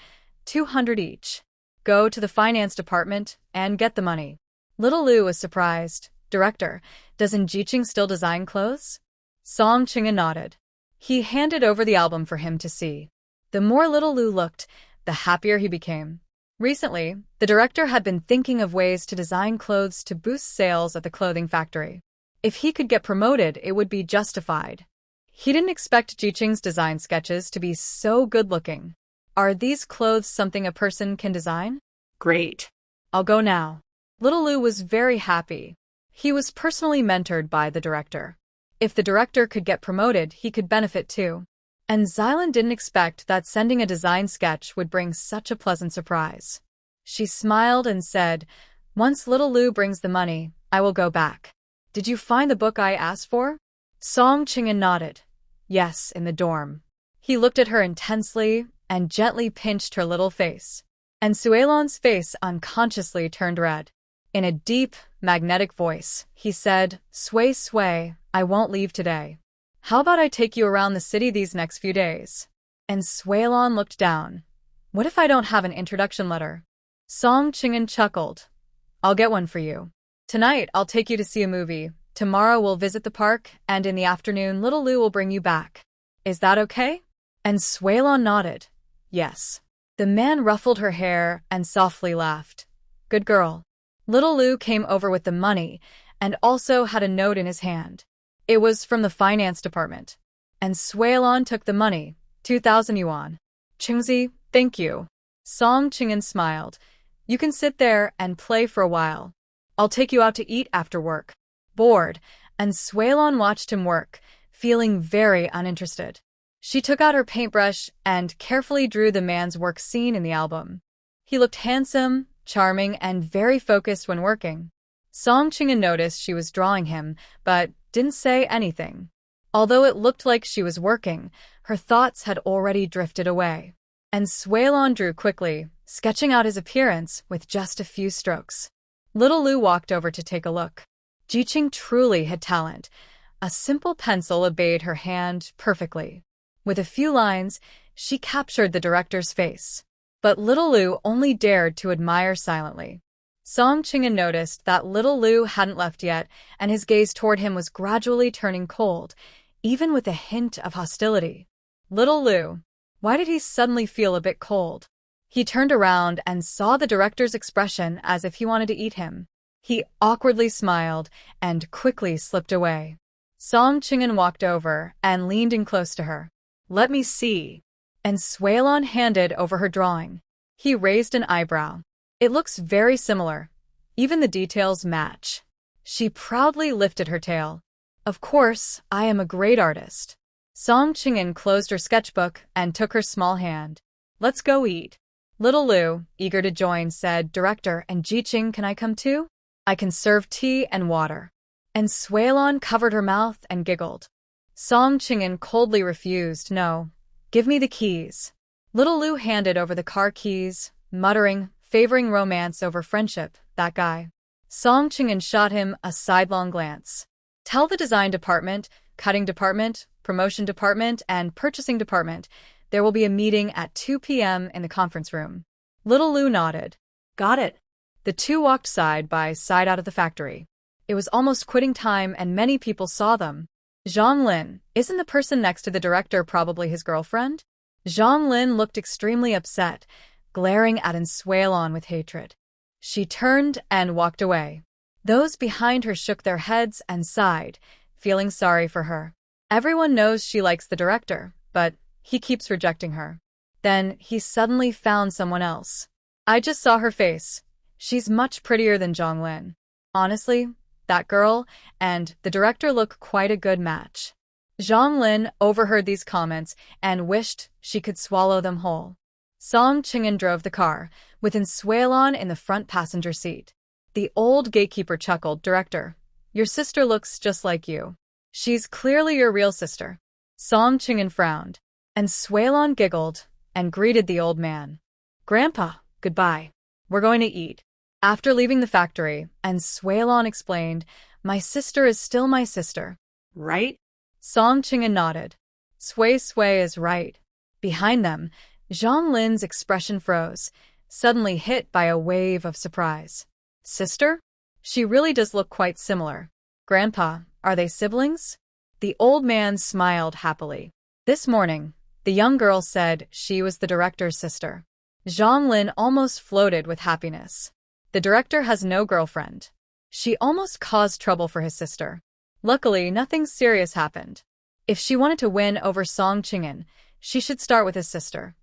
200 each. Go to the finance department and get the money. Little Lu was surprised. Director, does Rejection still design clothes? Song Qingshan nodded. He handed over the album for him to see. The more Little Lu looked, the happier he became. Recently, the director had been thinking of ways to design clothes to boost sales at the clothing factory. If he could get promoted, it would be justified. He didn't expect Rejection design sketches to be so good-looking. Are these clothes something a person can design? Great. I'll go now. Little Lu was very happy. He was personally mentored by the director. If the director could get promoted, he could benefit too. And Xylan didn't expect that sending a design sketch would bring such a pleasant surprise. She smiled and said, "Once Little Lu brings the money, I will go back." "Did you find the book I asked for?" Song Qingshan nodded. "Yes, in the dorm." He looked at her intensely and gently pinched her little face. And Suelon's face unconsciously turned red. In a deep, magnetic voice, he said, "Sway, sway, I won't leave today. How about I take you around the city these next few days?" And Suelon looked down. "What if I don't have an introduction letter?" Song Qingshan chuckled. "I'll get one for you. Tonight, I'll take you to see a movie. Tomorrow, we'll visit the park, and in the afternoon, Little Lu will bring you back. Is that okay?" And Suelon nodded. "Yes." The man ruffled her hair and softly laughed. "Good girl." Little Lu came over with the money and also had a note in his hand. It was from the finance department. And Suelon took the money, 2,000 yuan. "Qingzi, thank you." Song Qingshan smiled. "You can sit there and play for a while. I'll take you out to eat after work." Bored, and Suelon watched him work, feeling very uninterested. She took out her paintbrush and carefully drew the man's work scene in the album. He looked handsome, charming, and very focused when working. Song Qingshan noticed she was drawing him, but didn't say anything. Although it looked like she was working, her thoughts had already drifted away. And Suelon drew quickly, sketching out his appearance with just a few strokes. Little Lu walked over to take a look. Rejection truly had talent. A simple pencil obeyed her hand perfectly. With a few lines, she captured the director's face. But Little Lu only dared to admire silently. Song Qingshan noticed that Little Lu hadn't left yet, and his gaze toward him was gradually turning cold, even with a hint of hostility. Little Lu. Why did he suddenly feel a bit cold? He turned around and saw the director's expression as if he wanted to eat him. He awkwardly smiled and quickly slipped away. Song Qingshan walked over and leaned in close to her. "Let me see." And Suelon handed over her drawing. He raised an eyebrow. "It looks very similar. Even the details match." She proudly lifted her tail. "Of course, I am a great artist." Song Qingshan closed her sketchbook and took her small hand. "Let's go eat." Little Lu, eager to join, said, "Director, and Rejection, can I come too? I can serve tea and water." And Suelon covered her mouth and giggled. Song Qingshan coldly refused. "No. Give me the keys." Little Lu handed over the car keys, muttering, favoring romance over friendship, that guy. Song Qingshan shot him a sidelong glance. "Tell the design department, cutting department, promotion department, and purchasing department there will be a meeting at 2 p.m. in the conference room." Little Lu nodded. "Got it." The two walked side by side out of the factory. It was almost quitting time and many people saw them. Zhang Lin, isn't the person next to the director probably his girlfriend? Zhang Lin looked extremely upset, glaring at Suelon with hatred. She turned and walked away. Those behind her shook their heads and sighed, feeling sorry for her. Everyone knows she likes the director, but he keeps rejecting her. Then he suddenly found someone else. "I just saw her face. She's much prettier than Zhang Lin. Honestly, that girl and the director look quite a good match." Zhang Lin overheard these comments and wished she could swallow them whole. Song Qingshan drove the car, with Suelon in the front passenger seat. The old gatekeeper chuckled. "Director, your sister looks just like you." "She's clearly your real sister." Song Qingshan frowned, and Suelon giggled and greeted the old man. "Grandpa, goodbye. We're going to eat." After leaving the factory, Suelon explained, "My sister is still my sister." "Right?" Song Qingshan nodded. "Sway Sway is right." Behind them, Zhang Lin's expression froze, suddenly hit by a wave of surprise. Sister? She really does look quite similar. Grandpa, are they siblings? The old man smiled happily. This morning, the young girl said she was the director's sister. Zhang Lin almost floated with happiness. The director has no girlfriend. She almost caused trouble for his sister. Luckily, nothing serious happened. If she wanted to win over Song Qing'an, she should start with his sister.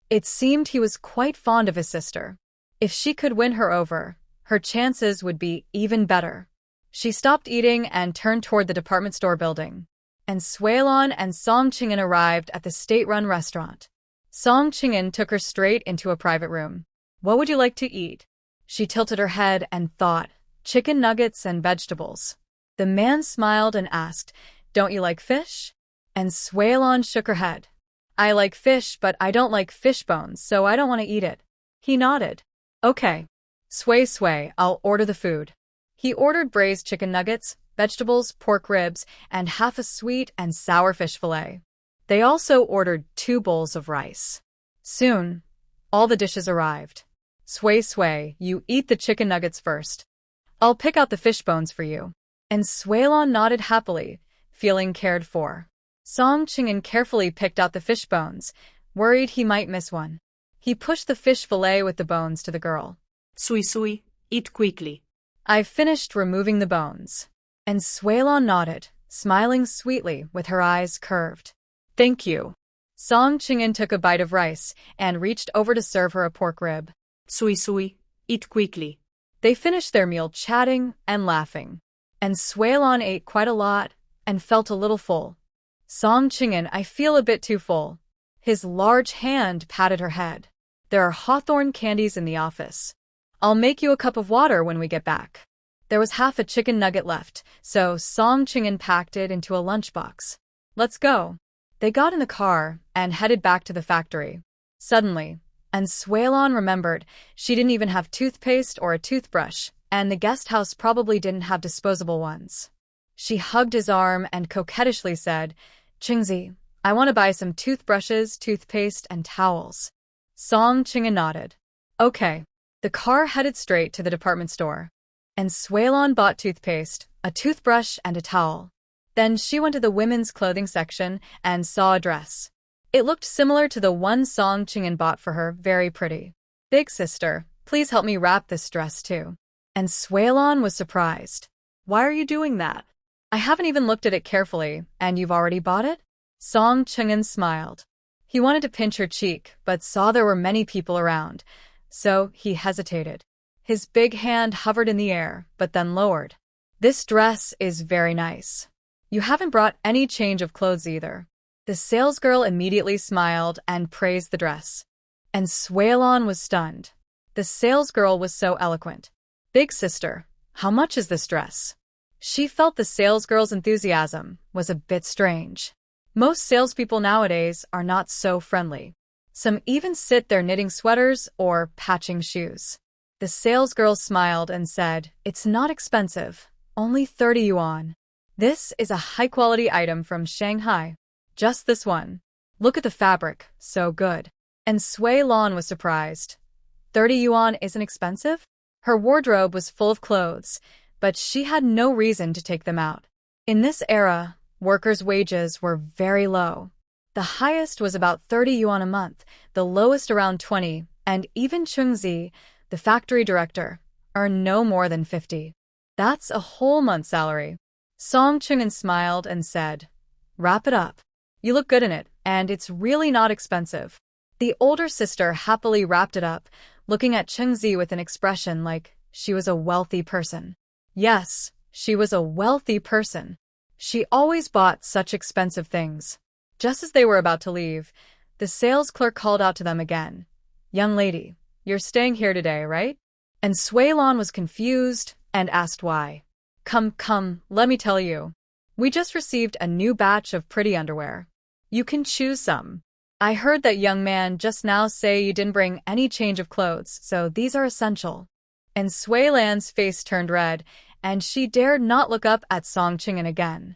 It seemed he was quite fond of his sister. If she could win her over, her chances would be even better. She stopped eating and turned toward the department store building. And Suilon and Song Qing'an arrived at the state-run restaurant. Song Qing'an took her straight into a private room. What would you like to eat? She tilted her head and thought, chicken nuggets and vegetables. The man smiled and asked, don't you like fish? And Suilon shook her head. I like fish, but I don't like fish bones, so I don't want to eat it. He nodded. Okay. Sui, I'll order the food. He ordered braised chicken nuggets, vegetables, pork ribs, and half a sweet and sour fish fillet. They also ordered 2 bowls of rice. Soon, all the dishes arrived. Sui, you eat the chicken nuggets first. I'll pick out the fish bones for you. And Suilon nodded happily, feeling cared for. Song Qing'an carefully picked out the fish bones, worried he might miss one. He pushed the fish fillet with the bones to the girl. Sui, eat quickly. I've finished removing the bones. And Suilon nodded, smiling sweetly with her eyes curved. Thank you. Song Qing'an took a bite of rice and reached over to serve her a pork rib. Sui, eat quickly. They finished their meal chatting and laughing. And Suilon ate quite a lot and felt a little full. Song Qing'an, I feel a bit too full. His large hand patted her head. There are hawthorn candies in the office. I'll make you a cup of water when we get back. There was half a chicken nugget left, so Song Qing'an packed it into a lunchbox. Let's go. They got in the car and headed back to the factory. Suddenly, and Suilon remembered she didn't even have toothpaste or a toothbrush, and the guest house probably didn't have disposable ones. She hugged his arm and coquettishly said, Qingzi, I want to buy some toothbrushes, toothpaste, and towels. Song Qing'an nodded. Okay. The car headed straight to the department store. And Suilon bought toothpaste, a toothbrush, and a towel. Then she went to the women's clothing section and saw a dress. It looked similar to the one Song Qing'an bought for her, very pretty. Big sister, please help me wrap this dress too. And Suilon was surprised. Why are you doing that? I haven't even looked at it carefully, and you've already bought it? Song Qing'an smiled. He wanted to pinch her cheek, but saw there were many people around, so he hesitated. His big hand hovered in the air, but then lowered. This dress is very nice. You haven't brought any change of clothes either. The salesgirl immediately smiled and praised the dress. And Suilon was stunned. The salesgirl was so eloquent. Big sister, how much is this dress? She felt the salesgirl's enthusiasm was a bit strange. Most salespeople nowadays are not so friendly. Some even sit there knitting sweaters or patching shoes. The salesgirl smiled and said, it's not expensive, only 30 yuan. This is a high-quality item from Shanghai. Just this one. Look at the fabric, so good. And Suilon was surprised. 30 yuan isn't expensive? Her wardrobe was full of clothes, but she had no reason to take them out. In this era, workers' wages were very low. The highest was about 30 yuan a month, the lowest around 20, and even Qingzi, the factory director, earned no more than 50. That's a whole month's salary. Song Qing'an smiled and said, wrap it up. You look good in it, and it's really not expensive. The older sister happily wrapped it up, looking at Qingzi with an expression like she was a wealthy person. Yes, she was a wealthy person. She always bought such expensive things. Just as they were about to leave, the sales clerk called out to them again. Young lady, you're staying here today, right? And Suilon was confused and asked why. Come, let me tell you. We just received a new batch of pretty underwear. You can choose some. I heard that young man just now say you didn't bring any change of clothes, so these are essential. And Suilon's face turned red, and she dared not look up at Song Qing'an again.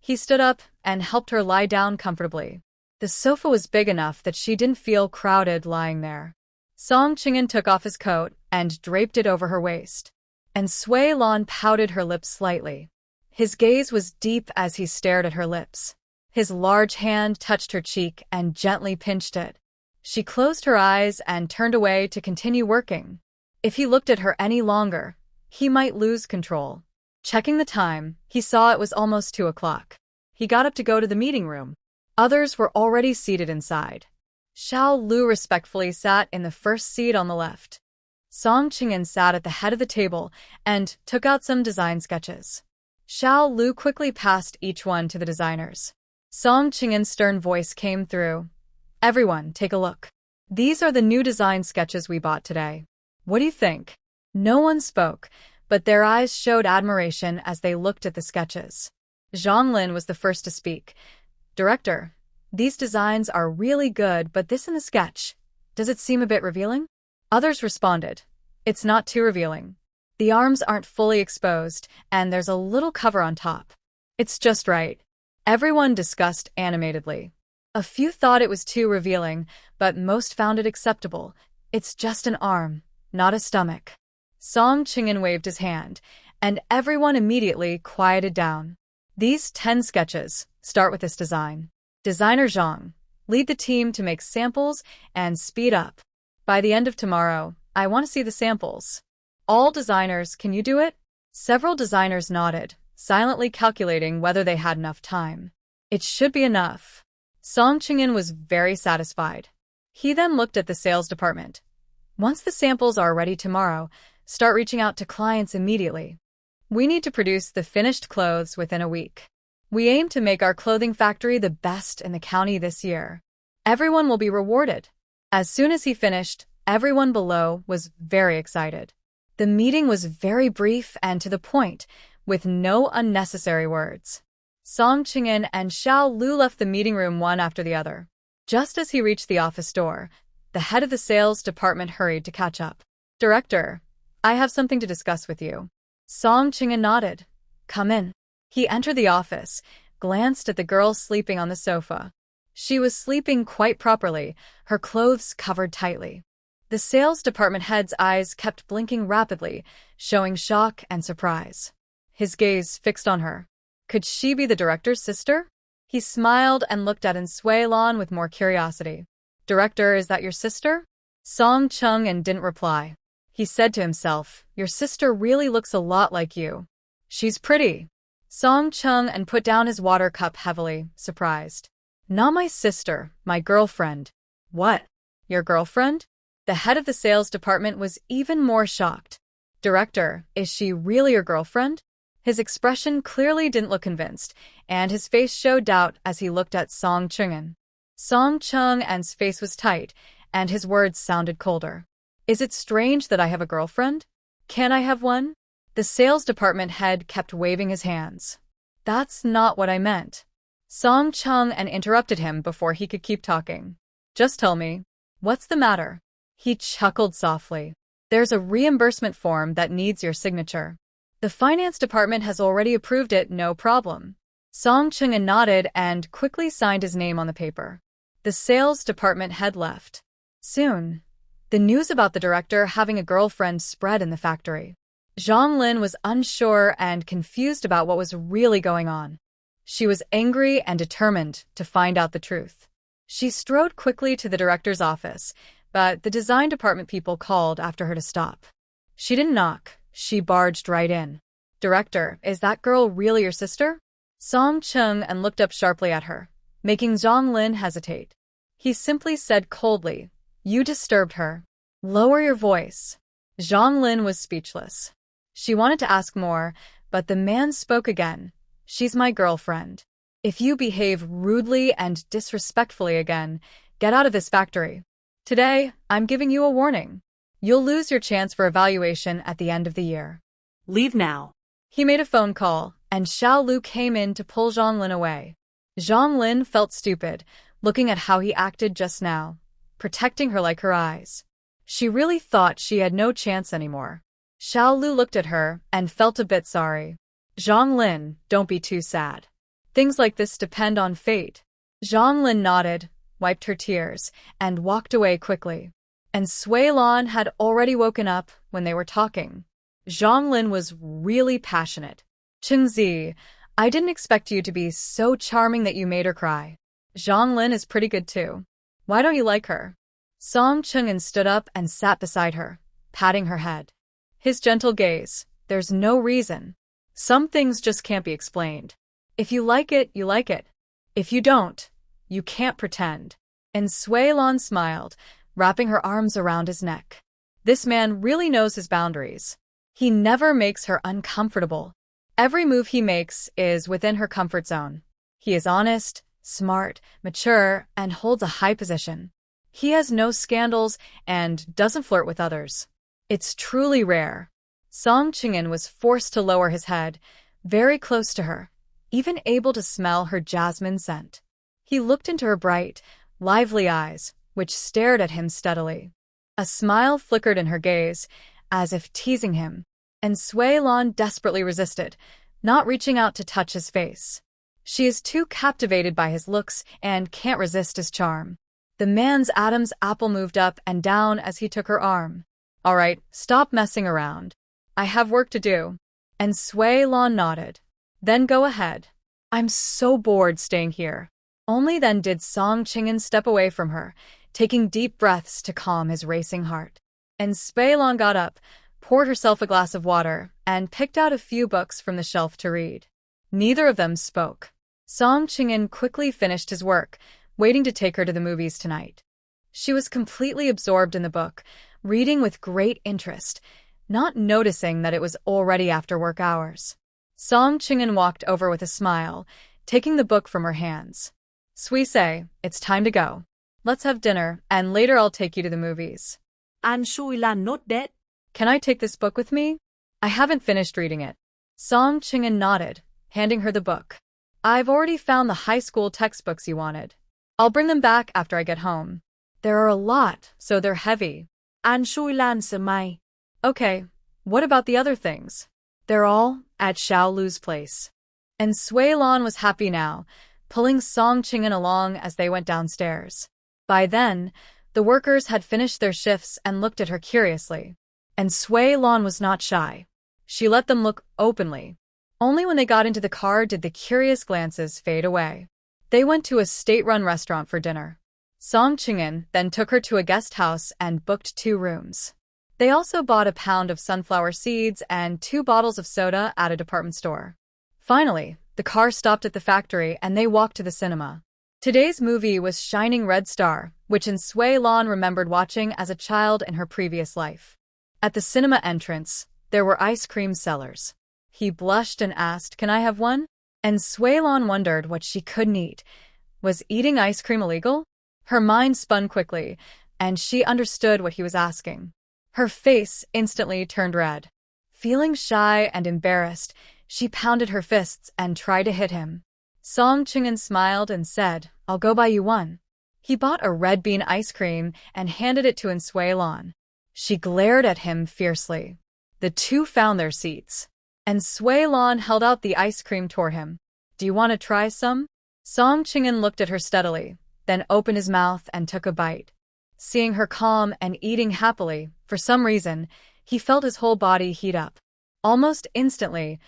He stood up and helped her lie down comfortably. The sofa was big enough that she didn't feel crowded lying there. Song Qing'an took off his coat and draped it over her waist. And Sui Lan pouted her lips slightly. His gaze was deep as he stared at her lips. His large hand touched her cheek and gently pinched it. She closed her eyes and turned away to continue working. If he looked at her any longer, he might lose control. Checking the time, he saw it was almost 2 o'clock. He got up to go to the meeting room. Others were already seated inside. Xiao Lu respectfully sat in the first seat on the left. Song Qing'an sat at the head of the table and took out some design sketches. Xiao Lu quickly passed each one to the designers. Song Qing'an's stern voice came through. Everyone, take a look. These are the new design sketches we bought today. What do you think? No one spoke, but their eyes showed admiration as they looked at the sketches. Zhang Lin was the first to speak. Director, these designs are really good, but this in the sketch, does it seem a bit revealing? Others responded. It's not too revealing. The arms aren't fully exposed, and there's a little cover on top. It's just right. Everyone discussed animatedly. A few thought it was too revealing, but most found it acceptable. It's just an arm, not a stomach. Song Qing'an waved his hand, and everyone immediately quieted down. These 10 sketches start with this design. Designer Zhang, lead the team to make samples and speed up. By the end of tomorrow, I want to see the samples. All designers, can you do it? Several designers nodded, silently calculating whether they had enough time. It should be enough. Song Qing'an was very satisfied. He then looked at the sales department. Once the samples are ready tomorrow, start reaching out to clients immediately. We need to produce the finished clothes within a week. We aim to make our clothing factory the best in the county this year. Everyone will be rewarded. As soon as he finished, everyone below was very excited. The meeting was very brief and to the point, with no unnecessary words. Song Qing'an and Xiao Lu left the meeting room one after the other. Just as he reached the office door, the head of the sales department hurried to catch up. Director, I have something to discuss with you. Song Qing'an nodded. Come in. He entered the office, glanced at the girl sleeping on the sofa. She was sleeping quite properly, her clothes covered tightly. The sales department head's eyes kept blinking rapidly, showing shock and surprise. His gaze fixed on her. Could she be the director's sister? He smiled and looked at Sui Lan with more curiosity. Director, is that your sister? Song Qing'an didn't reply. He said to himself, your sister really looks a lot like you. She's pretty. Song Qing'an put down his water cup heavily, surprised. Not my sister, my girlfriend. What? Your girlfriend? The head of the sales department was even more shocked. Director, is she really your girlfriend? His expression clearly didn't look convinced, and his face showed doubt as he looked at Song Qing'an. Song Qing'an's face was tight, and his words sounded colder. Is it strange that I have a girlfriend? Can I have one? The sales department head kept waving his hands. That's not what I meant. Song Qing'an interrupted him before he could keep talking. Just tell me, what's the matter? He chuckled softly. There's a reimbursement form that needs your signature. The finance department has already approved it, no problem. Song Qing'an nodded and quickly signed his name on the paper. The sales department head left. Soon, the news about the director having a girlfriend spread in the factory. Zhang Lin was unsure and confused about what was really going on. She was angry and determined to find out the truth. She strode quickly to the director's office, but the design department people called after her to stop. She didn't knock. She barged right in. Director, is that girl really your sister? Song Qing'an looked up sharply at her, making Zhang Lin hesitate. He simply said coldly, you disturbed her. Lower your voice. Zhang Lin was speechless. She wanted to ask more, but the man spoke again. She's my girlfriend. If you behave rudely and disrespectfully again, get out of this factory. Today, I'm giving you a warning. You'll lose your chance for evaluation at the end of the year. Leave now. He made a phone call, and Xiao Lu came in to pull Zhang Lin away. Zhang Lin felt stupid, looking at how he acted just now, protecting her like her eyes. She really thought she had no chance anymore. Xiao Lu looked at her and felt a bit sorry. Zhang Lin, don't be too sad. Things like this depend on fate. Zhang Lin nodded, wiped her tears, and walked away quickly. And Sui Lan had already woken up when they were talking. Zhang Lin was really passionate. Qingzi, I didn't expect you to be so charming that you made her cry. Zhang Lin is pretty good too. Why don't you like her? Song Chung'an stood up and sat beside her, patting her head. His gentle gaze, there's no reason. Some things just can't be explained. If you like it, you like it. If you don't, you can't pretend. And Sui Lan smiled, wrapping her arms around his neck. This man really knows his boundaries. He never makes her uncomfortable. Every move he makes is within her comfort zone. He is honest, smart, mature, and holds a high position. He has no scandals and doesn't flirt with others. It's truly rare. Song Ching'an was forced to lower his head, very close to her, even able to smell her jasmine scent. He looked into her bright, lively eyes, which stared at him steadily. A smile flickered in her gaze, as if teasing him, and Sui Lan desperately resisted, not reaching out to touch his face. She is too captivated by his looks and can't resist his charm. The man's Adam's apple moved up and down as he took her arm. All right, stop messing around. I have work to do. And Sui Lan nodded. Then go ahead. I'm so bored staying here. Only then did Song Ching'an step away from her, taking deep breaths to calm his racing heart. And Sui Lan got up, poured herself a glass of water, and picked out a few books from the shelf to read. Neither of them spoke. Song Ching'an quickly finished his work, waiting to take her to the movies tonight. She was completely absorbed in the book, reading with great interest, not noticing that it was already after work hours. Song Ching'an walked over with a smile, taking the book from her hands. Suisei, it's time to go. Let's have dinner, and later I'll take you to the movies. And Sui Lan not dead? Can I take this book with me? I haven't finished reading it. Song Ching'an nodded, handing her the book. I've already found the high school textbooks you wanted. I'll bring them back after I get home. There are a lot, so they're heavy. And Sui Lan samai. Okay, what about the other things? They're all at Xiao Lu's place. And Sui Lan was happy now, pulling Song Ching'an along as they went downstairs. By then, the workers had finished their shifts and looked at her curiously. And Sui Lan was not shy. She let them look openly. Only when they got into the car did the curious glances fade away. They went to a state-run restaurant for dinner. Song Ching'an then took her to a guest house and booked 2 rooms. They also bought a pound of sunflower seeds and 2 bottles of soda at a department store. Finally, the car stopped at the factory and they walked to the cinema. Today's movie was Shining Red Star, which Sui Lan remembered watching as a child in her previous life. At the cinema entrance, there were ice cream sellers. He blushed and asked, "Can I have one?" And Sui Lan wondered what she couldn't eat. Was eating ice cream illegal? Her mind spun quickly, and she understood what he was asking. Her face instantly turned red. Feeling shy and embarrassed, she pounded her fists and tried to hit him. Song Ching'an smiled and said, "I'll go buy you one." He bought a red bean ice cream and handed it to Sui Lan. She glared at him fiercely. The two found their seats. And Sui Lan held out the ice cream toward him. "Do you want to try some?" Song Ching'an looked at her steadily, then opened his mouth and took a bite. Seeing her calm and eating happily, for some reason, he felt his whole body heat up. Almost instantly,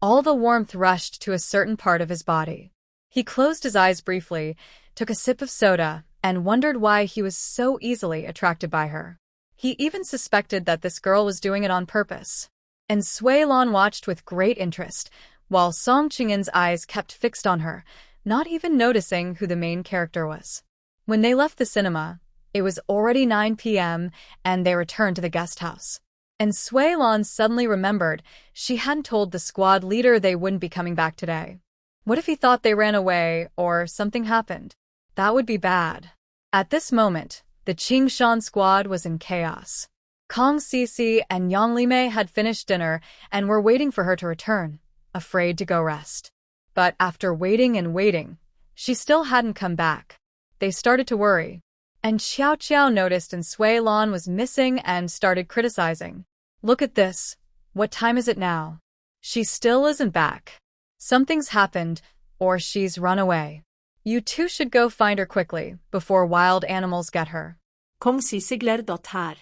all the warmth rushed to a certain part of his body. He closed his eyes briefly, took a sip of soda, and wondered why he was so easily attracted by her. He even suspected that this girl was doing it on purpose. And Sui Lan watched with great interest, while Song Ching'an's eyes kept fixed on her, not even noticing who the main character was. When they left the cinema, it was already 9 p.m., and they returned to the guest house. And Sui Lan suddenly remembered she hadn't told the squad leader they wouldn't be coming back today. What if he thought they ran away or something happened? That would be bad. At this moment, the Qingshan squad was in chaos. Kong Sisi and Yang Limei had finished dinner and were waiting for her to return, afraid to go rest. But after waiting and waiting, she still hadn't come back. They started to worry. And Xiao Qiao noticed Sui Lan was missing and started criticizing. "Look at this. What time is it now? She still isn't back. Something's happened. or she's run away. You two should go find her quickly, before wild animals get her. Kong Sisi gled dot her.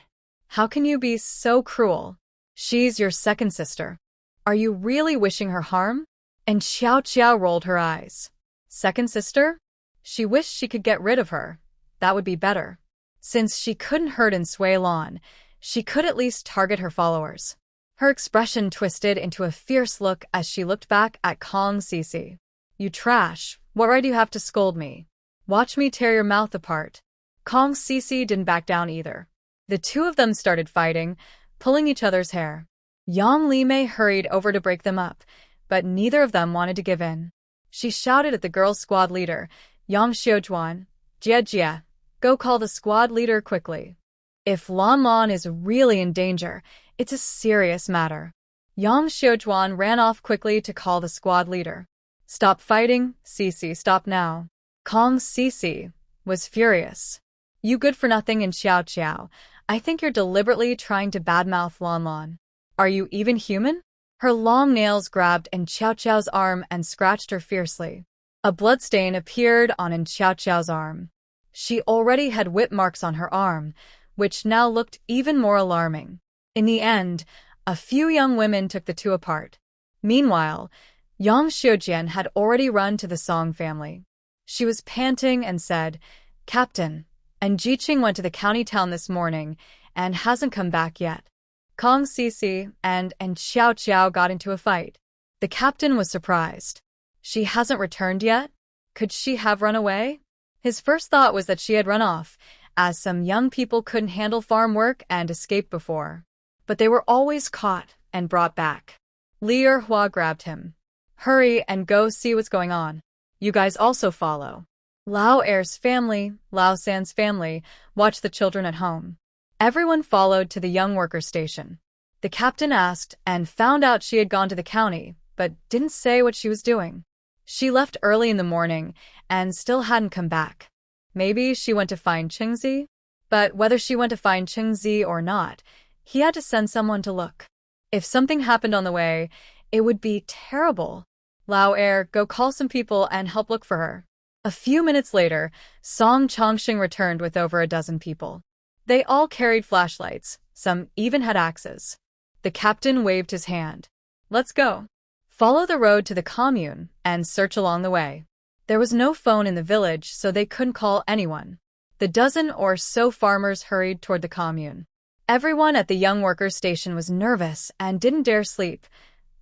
How can you be so cruel? She's your second sister. Are you really wishing her harm? And Xiao Xiao rolled her eyes. Second sister? She wished she could get rid of her. That would be better. Since she couldn't hurt in Sui Lan, she could at least target her followers. Her expression twisted into a fierce look as she looked back at Kong Sisi. You trash, what right do you have to scold me? Watch me tear your mouth apart. Kong Sisi didn't back down either. The two of them started fighting, pulling each other's hair. Yang Limei hurried over to break them up, but neither of them wanted to give in. She shouted at the girls' squad leader, Yang Xiujuan, Jia Jia, go call the squad leader quickly. If Lan Lan is really in danger, it's a serious matter. Yang Xiujuan ran off quickly to call the squad leader. Stop fighting, Sisi, stop now. Kong Sisi was furious. You good for nothing in Xiao Xiao. I think you're deliberately trying to badmouth Lan Lan. Are you even human? Her long nails grabbed in Xiao Xiao's arm and scratched her fiercely. A bloodstain appeared on Xiao Xiao's arm. She already had whip marks on her arm, which now looked even more alarming. In the end, a few young women took the two apart. Meanwhile, Yang Xiujian had already run to the Song family. She was panting and said, Captain, and Jiqing went to the county town this morning and hasn't come back yet. Kong Sisi and Xiao Xiao got into a fight. The captain was surprised. She hasn't returned yet? Could she have run away? His first thought was that she had run off, as some young people couldn't handle farm work and escaped before. But they were always caught and brought back. Li Erhua grabbed him. Hurry and go see what's going on. You guys also follow. Lao Er's family, Lao San's family, watched the children at home. Everyone followed to the young worker station. The captain asked and found out she had gone to the county, but didn't say what she was doing. She left early in the morning and still hadn't come back. Maybe she went to find Qingzi? But whether she went to find Qingzi or not, he had to send someone to look. If something happened on the way, it would be terrible. Lao Er, go call some people and help look for her. A few minutes later, Song Chongqing returned with over a dozen people. They all carried flashlights, some even had axes. The captain waved his hand. Let's go. Follow the road to the commune and search along the way. There was no phone in the village, so they couldn't call anyone. The dozen or so farmers hurried toward the commune. Everyone at the young workers' station was nervous and didn't dare sleep,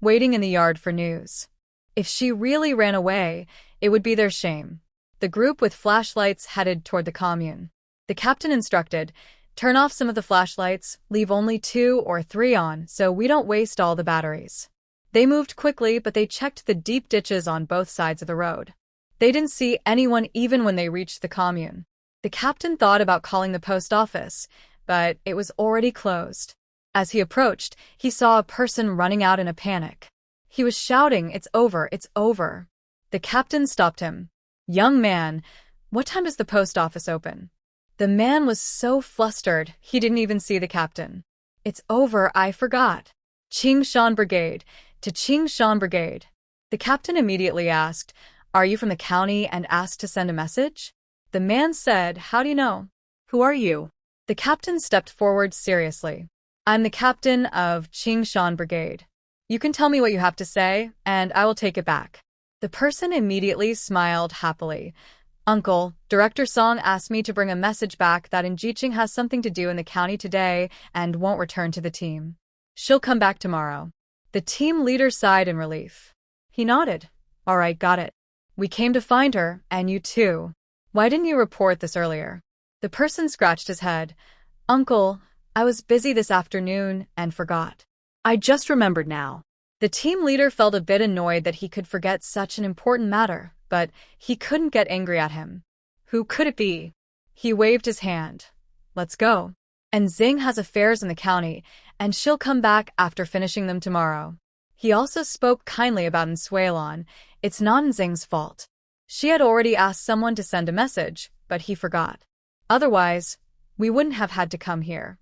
waiting in the yard for news. If she really ran away, it would be their shame. The group with flashlights headed toward the commune. The captain instructed, turn off some of the flashlights, leave only 2 or 3 on so we don't waste all the batteries. They moved quickly, but they checked the deep ditches on both sides of the road. They didn't see anyone even when they reached the commune. The captain thought about calling the post office, but it was already closed. As he approached, he saw a person running out in a panic. He was shouting, "It's over, it's over." The captain stopped him. Young man, what time does the post office open? The man was so flustered, he didn't even see the captain. It's over, I forgot. Qingshan Brigade, to Qingshan Brigade. The captain immediately asked, are you from the county, and asked to send a message? The man said, how do you know? Who are you? The captain stepped forward seriously. I'm the captain of Qingshan Brigade. You can tell me what you have to say, and I will take it back. The person immediately smiled happily. Uncle, Director Song asked me to bring a message back that Jiqing has something to do in the county today and won't return to the team. She'll come back tomorrow. The team leader sighed in relief. He nodded. All right, got it. We came to find her, and you too. Why didn't you report this earlier? The person scratched his head. Uncle, I was busy this afternoon and forgot. I just remembered now. The team leader felt a bit annoyed that he could forget such an important matter, but he couldn't get angry at him. Who could it be? He waved his hand. Let's go. And Xing has affairs in the county, and she'll come back after finishing them tomorrow. He also spoke kindly about Nsuelan. It's not Xing's fault. She had already asked someone to send a message, but he forgot. Otherwise, we wouldn't have had to come here.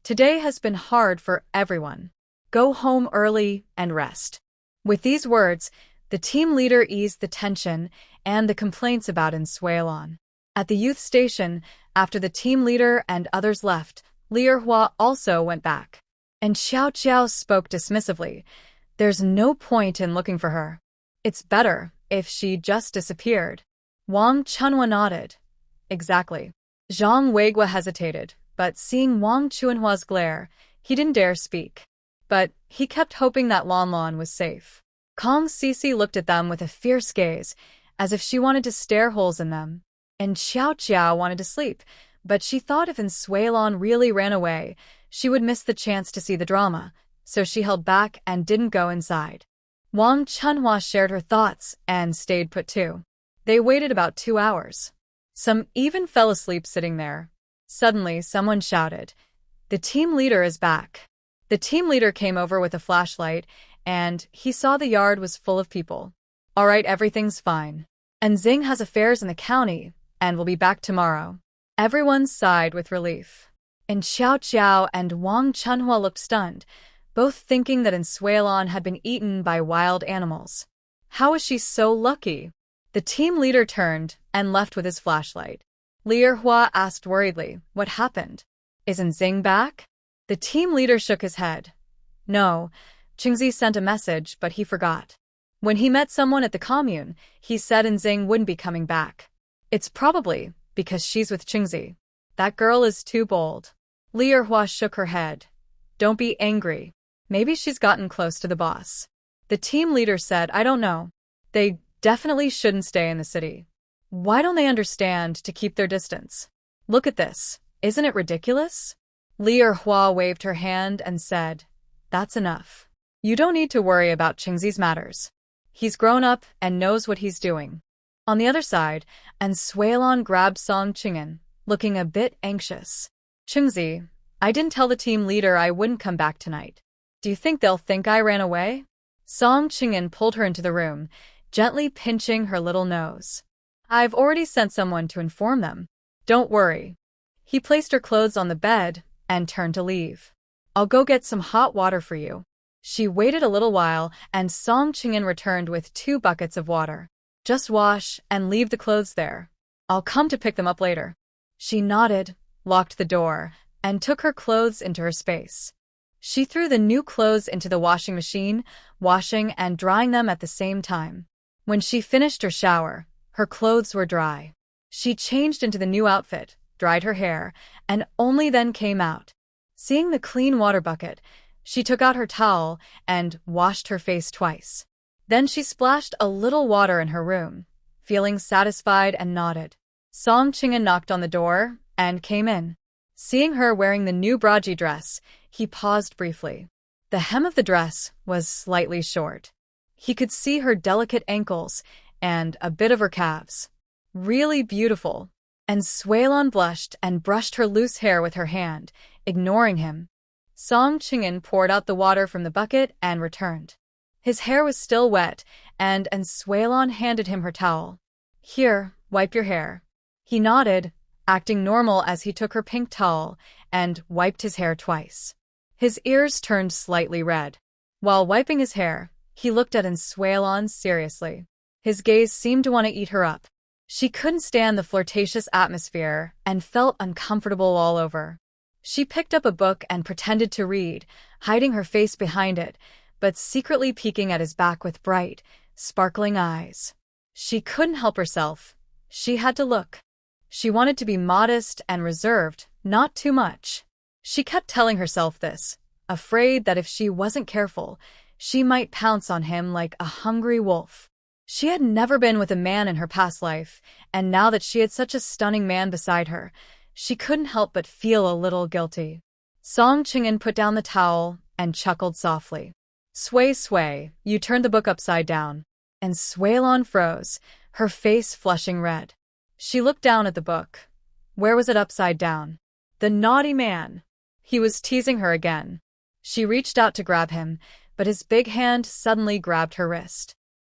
Today has been hard for everyone. Go home early and rest. With these words, The team leader eased the tension and the complaints about Suelon. At the youth station, after the team leader and others left, Hua also went back. And Xiao Qiao spoke dismissively. There's no point in looking for her. It's better if she just disappeared. Wang Chunhua nodded. Exactly. Zhang Weiguo hesitated, but seeing Wang Chunhua's glare, he didn't dare speak. But he kept hoping that Lan Lan was safe. Kong Sisi looked at them with a fierce gaze, as if she wanted to stare holes in them. And Xiao Qiao wanted to sleep, but she thought if Suelon really ran away, she would miss the chance to see the drama, so she held back and didn't go inside. Wang Chunhua shared her thoughts and stayed put too. They waited about 2 hours. Some even fell asleep sitting there. Suddenly, someone shouted, "The team leader is back." The team leader came over with a flashlight, and he saw the yard was full of people. "All right, everything's fine. And Xing has affairs in the county, and will be back tomorrow." Everyone sighed with relief. And Xiao Qiao and Wang Chunhua looked stunned, both thinking that Suelon had been eaten by wild animals. How was she so lucky? The team leader turned and left with his flashlight. Hua asked worriedly, "What happened? Isn't Xing back?" The team leader shook his head. "No, Qingzi sent a message, but he forgot. When he met someone at the commune, he said Xing wouldn't be coming back. It's probably because she's with Qingzi. That girl is too bold." Hua shook her head. "Don't be angry. Maybe she's gotten close to the boss." The team leader said, "I don't know. They definitely shouldn't stay in the city. Why don't they understand to keep their distance? Look at this. Isn't it ridiculous?" Hua waved her hand and said, "That's enough. You don't need to worry about Qingzi's matters. He's grown up and knows what he's doing." On the other side, Suelon grabbed Song Qing'an, looking a bit anxious. "Qingzi, I didn't tell the team leader I wouldn't come back tonight. Do you think they'll think I ran away?" Song Qing'an pulled her into the room, gently pinching her little nose. "I've already sent someone to inform them. Don't worry." He placed her clothes on the bed and turned to leave. "I'll go get some hot water for you." She waited a little while, and Song Qing'an returned with 2 buckets of water. "Just wash and leave the clothes there. I'll come to pick them up later." She nodded, locked the door, and took her clothes into her space. She threw the new clothes into the washing machine, washing and drying them at the same time. When she finished her shower, her clothes were dry. She changed into the new outfit, dried her hair, and only then came out. Seeing the clean water bucket, she took out her towel and washed her face twice. Then she splashed a little water in her room, feeling satisfied, and nodded. Song Qing'an knocked on the door and came in. Seeing her wearing the new Braji dress, he paused briefly. The hem of the dress was slightly short. He could see her delicate ankles and a bit of her calves. Really beautiful. And Suelon blushed and brushed her loose hair with her hand, ignoring him. Song Qing'an poured out the water from the bucket and returned. His hair was still wet, and Suelon handed him her towel. "Here, wipe your hair." He nodded, acting normal as he took her pink towel and wiped his hair twice. His ears turned slightly red. While wiping his hair, he looked at Suelon seriously. His gaze seemed to want to eat her up. She couldn't stand the flirtatious atmosphere and felt uncomfortable all over. She picked up a book and pretended to read, hiding her face behind it, but secretly peeking at his back with bright, sparkling eyes. She couldn't help herself. She had to look. She wanted to be modest and reserved, not too much. She kept telling herself this, afraid that if she wasn't careful, she might pounce on him like a hungry wolf. She had never been with a man in her past life, and now that she had such a stunning man beside her, she couldn't help but feel a little guilty. Song Qing'an put down the towel and chuckled softly. "Sway, sway, you turned the book upside down." And Suelon froze, her face flushing red. She looked down at the book. Where was it upside down? The naughty man. He was teasing her again. She reached out to grab him, but his big hand suddenly grabbed her wrist.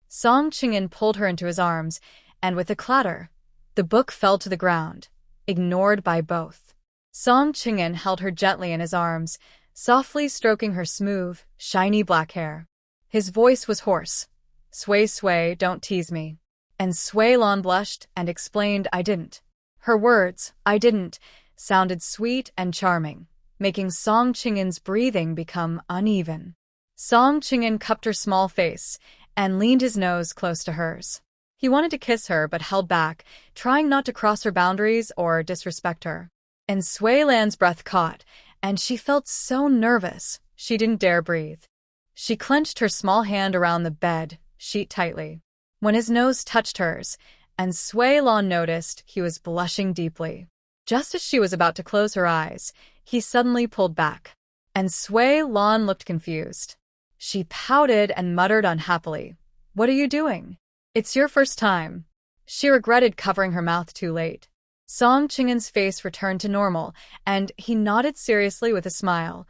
Song Qing'an pulled her into his arms, and with a clatter, the book fell to the ground, ignored by both. Song Qing'an held her gently in his arms, softly stroking her smooth, shiny black hair. His voice was hoarse. Sway Sway, don't tease me. And Sway Lan blushed and explained I didn't. Her words, I didn't, sounded sweet and charming, making Song Qingyun's breathing become uneven. Song Qingyun cupped her small face and leaned his nose close to hers. He wanted to kiss her but held back, trying not to cross her boundaries or disrespect her. And Sui Lan's breath caught, and she felt so nervous, she didn't dare breathe. She clenched her small hand around the bed sheet tightly. When his nose touched hers, and Sui Lan noticed he was blushing deeply. Just as she was about to close her eyes, he suddenly pulled back. And Sui Lan looked confused. She pouted and muttered unhappily, "What are you doing? It's your first time." She regretted covering her mouth too late. Song Qingyun's face returned to normal, and he nodded seriously with a smile.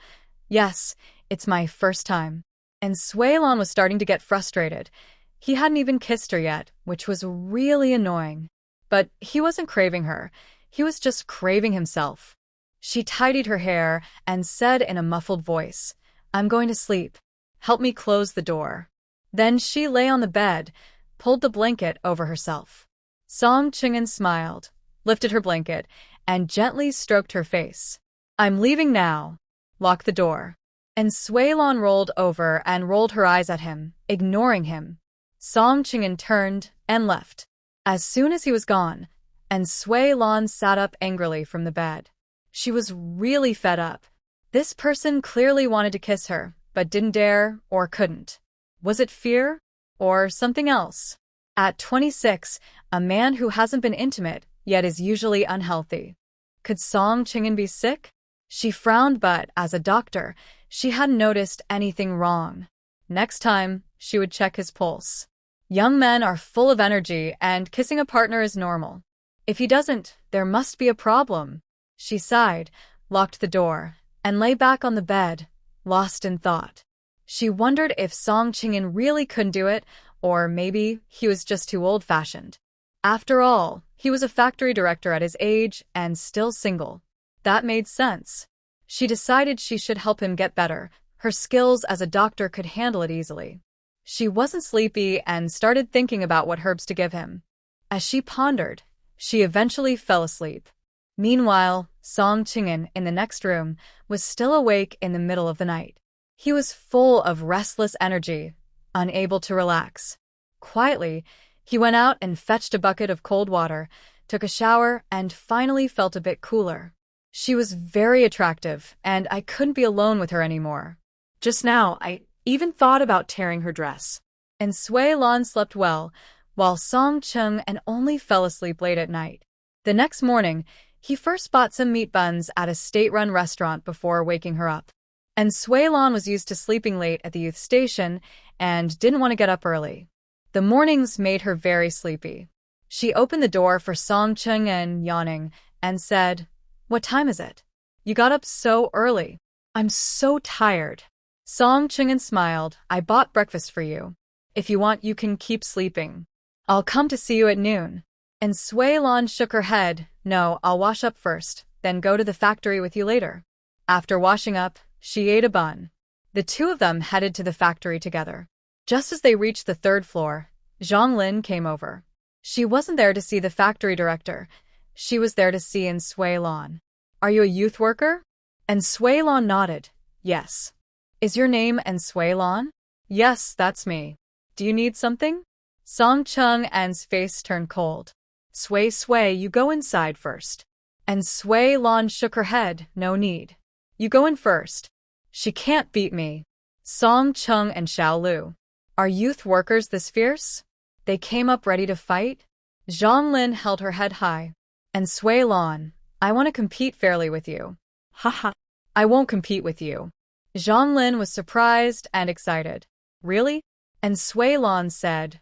"Yes, it's my first time." And Sui Lan was starting to get frustrated. He hadn't even kissed her yet, which was really annoying. But he wasn't craving her. He was just craving himself. She tidied her hair and said in a muffled voice, "I'm going to sleep. Help me close the door." Then she lay on the bed, pulled the blanket over herself. Song Qingyun smiled, lifted her blanket, and gently stroked her face. "I'm leaving now. Lock the door." And Sui Lan rolled over and rolled her eyes at him, ignoring him. Song Qingyun turned and left. As soon as he was gone, and Sui Lan sat up angrily from the bed. She was really fed up. This person clearly wanted to kiss her, but didn't dare or couldn't. Was it fear? Or something else? At 26, a man who hasn't been intimate yet is usually unhealthy. Could Song Qingyun be sick? She frowned, but as a doctor, she hadn't noticed anything wrong. Next time, she would check his pulse. Young men are full of energy, and kissing a partner is normal. If he doesn't, there must be a problem. She sighed, locked the door, and lay back on the bed, lost in thought. She wondered if Song Qingyun really couldn't do it, or maybe he was just too old-fashioned. After all, he was a factory director at his age and still single. That made sense. She decided she should help him get better. Her skills as a doctor could handle it easily. She wasn't sleepy and started thinking about what herbs to give him. As she pondered, she eventually fell asleep. Meanwhile, Song Qingyun, in the next room, was still awake in the middle of the night. He was full of restless energy, unable to relax. Quietly, he went out and fetched a bucket of cold water, took a shower, and finally felt a bit cooler. She was very attractive, and I couldn't be alone with her anymore. Just now, I even thought about tearing her dress. And Sui Lan slept well, while Song Qingyun only fell asleep late at night. The next morning, he first bought some meat buns at a state-run restaurant before waking her up. And Sui Lan was used to sleeping late at the youth station and didn't want to get up early. The mornings made her very sleepy. She opened the door for Song Qingyun, yawning, and said, "What time is it? You got up so early." "I'm so tired." Song Qingyun smiled. "I bought breakfast for you. If you want, you can keep sleeping. I'll come to see you at noon." And Sui Lan shook her head. "No, I'll wash up first, then go to the factory with you later." After washing up, she ate a bun. The two of them headed to the factory together. Just as they reached the third floor, Zhang Lin came over. She wasn't there to see the factory director. She was there to see Sui Lan. "Are you a youth worker?" And Sui Lan nodded. "Yes." "Is your name Sui Lan?" "Yes, that's me. Do you need something?" Song Qingyun's face turned cold. Sui, you go inside first." And Sui Lan shook her head. "No need. You go in first. She can't beat me." Song Qingyun and Xiao Lu. "Are youth workers this fierce? They came up ready to fight?" Zhang Lin held her head high. And Sui Lan, "I want to compete fairly with you." Haha. "I won't compete with you." Zhang Lin was surprised and excited. "Really?" And Sui Lan said,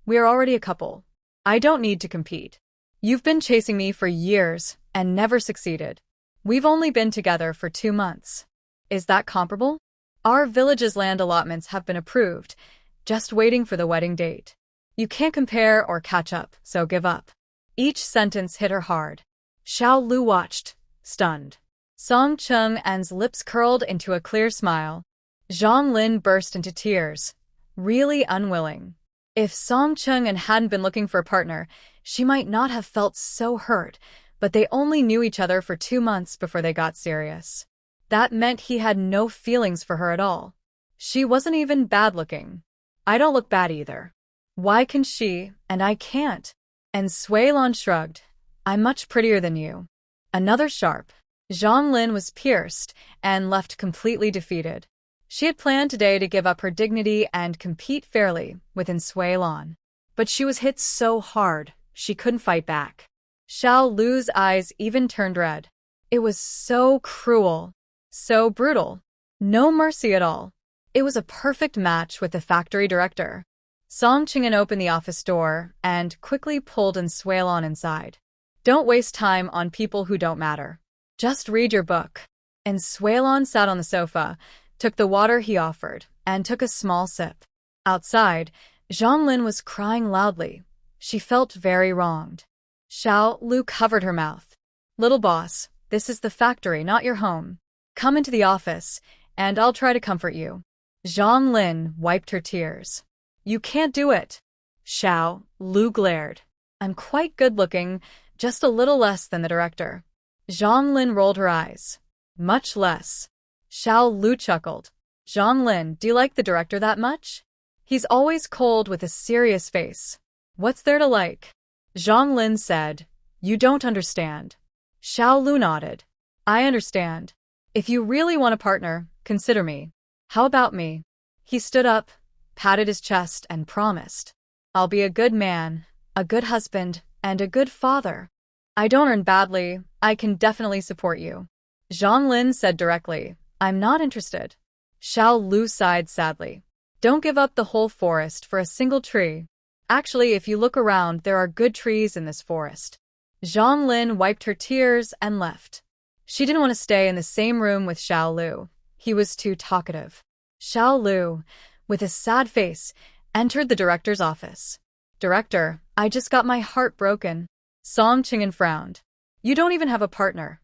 "We are already a couple. I don't need to compete. You've been chasing me for years and never succeeded. We've only been together for 2 months. Is that comparable? Our village's land allotments have been approved, just waiting for the wedding date. You can't compare or catch up, so give up." Each sentence hit her hard. Xiao Lu watched, stunned. Song Qingyun's lips curled into a clear smile. Zhang Lin burst into tears, really unwilling. If Song Chung-an hadn't been looking for a partner, she might not have felt so hurt, but they only knew each other for 2 months before they got serious. That meant he had no feelings for her at all. She wasn't even bad-looking. I don't look bad either. Why can she, and I can't? And Sui-lan shrugged. I'm much prettier than you. Another sharp. Zhang Lin was pierced and left completely defeated. She had planned today to give up her dignity and compete fairly within Sui-lan. But she was hit so hard, she couldn't fight back. Xiao Lu's eyes even turned red. It was so cruel. So brutal. No mercy at all. It was a perfect match with the factory director. Song Ching-an opened the office door and quickly pulled Sui-lan inside. Don't waste time on people who don't matter. Just read your book. And Sui-lan sat on the sofa, took the water he offered, and took a small sip. Outside, Zhang Lin was crying loudly. She felt very wronged. Xiao Lu covered her mouth. Little boss, this is the factory, not your home. Come into the office, and I'll try to comfort you. Zhang Lin wiped her tears. You can't do it. Xiao Lu glared. I'm quite good-looking, just a little less than the director. Zhang Lin rolled her eyes. Much less. Xiao Lu chuckled. Zhang Lin, do you like the director that much? He's always cold with a serious face. What's there to like? Zhang Lin said. You don't understand. Xiao Lu nodded. I understand. If you really want a partner, consider me. How about me? He stood up, patted his chest, and promised. I'll be a good man, a good husband, and a good father. I don't earn badly, I can definitely support you. Zhang Lin said directly, I'm not interested. Xiao Lu sighed sadly. Don't give up the whole forest for a single tree. Actually, if you look around, there are good trees in this forest. Zhang Lin wiped her tears and left. She didn't want to stay in the same room with Xiao Lu. He was too talkative. Xiao Lu, with a sad face, entered the director's office. Director, I just got my heart broken. Song Ching-an frowned. You don't even have a partner.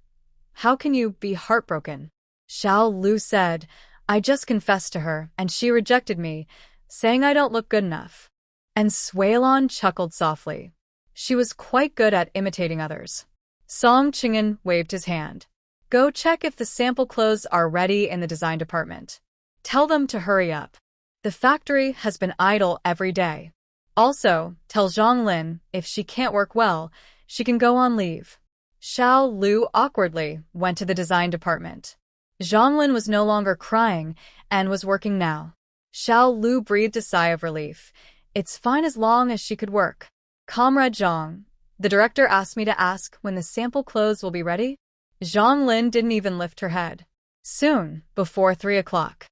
How can you be heartbroken? Xiao Lu said, I just confessed to her, and she rejected me, saying I don't look good enough. And Sui-lan chuckled softly. She was quite good at imitating others. Song Ching-an waved his hand. Go check if the sample clothes are ready in the design department. Tell them to hurry up. The factory has been idle every day. Also, tell Zhang Lin, if she can't work well, she can go on leave. Xiao Lu awkwardly went to the design department. Zhang Lin was no longer crying and was working now. Xiao Lu breathed a sigh of relief. It's fine as long as she could work. Comrade Zhang, the director asked me to ask when the sample clothes will be ready. Zhang Lin didn't even lift her head. Soon, before 3 o'clock.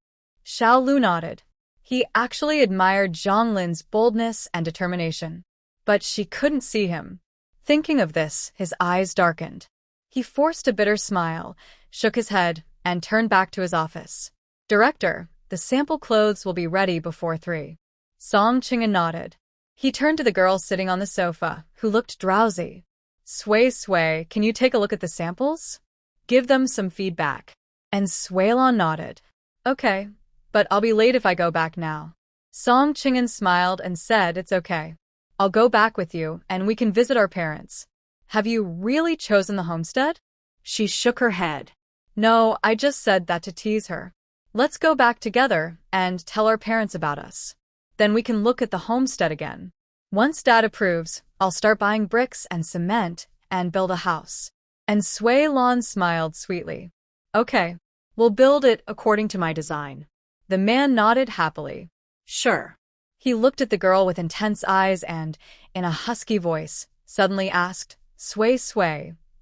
Xiao Lu nodded. He actually admired Zhang Lin's boldness and determination. But she couldn't see him. Thinking of this, his eyes darkened. He forced a bitter smile, shook his head, and turned back to his office. Director, the sample clothes will be ready before 3. Song Ching-an nodded. He turned to the girl sitting on the sofa, who looked drowsy. Sui, can you take a look at the samples? Give them some feedback. And Sui-lan nodded. Okay, but I'll be late if I go back now. Song Ching-an smiled and said it's okay. I'll go back with you and we can visit our parents. Have you really chosen the homestead? She shook her head. No, I just said that to tease her. Let's go back together and tell our parents about us. Then we can look at the homestead again. Once Dad approves, I'll start buying bricks and cement and build a house. And Sui-lan smiled sweetly. Okay, we'll build it according to my design. The man nodded happily. Sure. He looked at the girl with intense eyes and, in a husky voice, suddenly asked, Sui,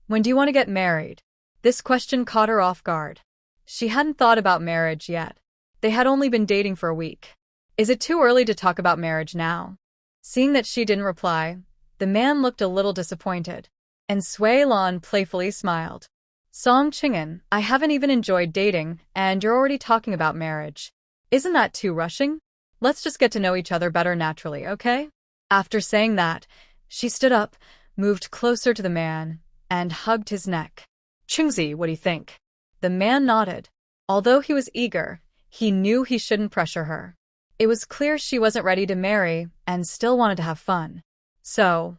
when do you want to get married? This question caught her off guard. She hadn't thought about marriage yet. They had only been dating for a week. Is it too early to talk about marriage now? Seeing that she didn't reply, the man looked a little disappointed. And Sui-lan playfully smiled. Song Ching-an, I haven't even enjoyed dating, and you're already talking about marriage. Isn't that too rushing? Let's just get to know each other better naturally, okay? After saying that, she stood up, moved closer to the man, and hugged his neck. Chingzi, what do you think? The man nodded. Although he was eager, he knew he shouldn't pressure her. It was clear she wasn't ready to marry and still wanted to have fun. So,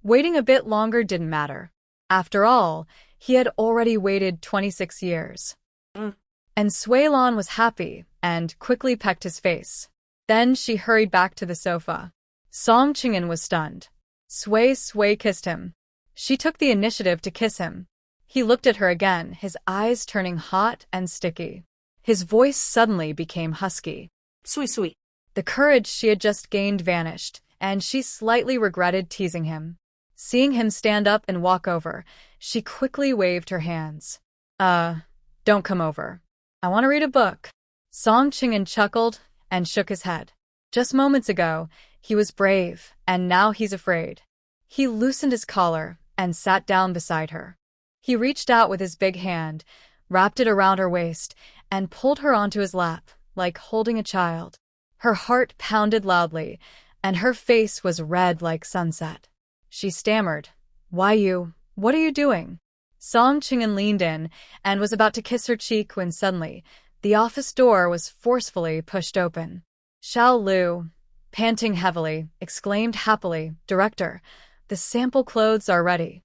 waiting a bit longer didn't matter. After all, he had already waited 26 years. And Suelon was happy and quickly pecked his face. Then she hurried back to the sofa. Song Qing'an was stunned. Sui kissed him. She took the initiative to kiss him. He looked at her again, his eyes turning hot and sticky. His voice suddenly became husky. Sui. The courage she had just gained vanished, and she slightly regretted teasing him. Seeing him stand up and walk over, she quickly waved her hands. Don't come over. I want to read a book. Song Qing'an chuckled and shook his head. Just moments ago, he was brave, and now he's afraid. He loosened his collar and sat down beside her. He reached out with his big hand, wrapped it around her waist, and pulled her onto his lap, like holding a child. Her heart pounded loudly, and her face was red like sunset. She stammered, What are you doing? Song Qing'an leaned in and was about to kiss her cheek when suddenly, the office door was forcefully pushed open. Xiao Lu, panting heavily, exclaimed happily, Director, the sample clothes are ready.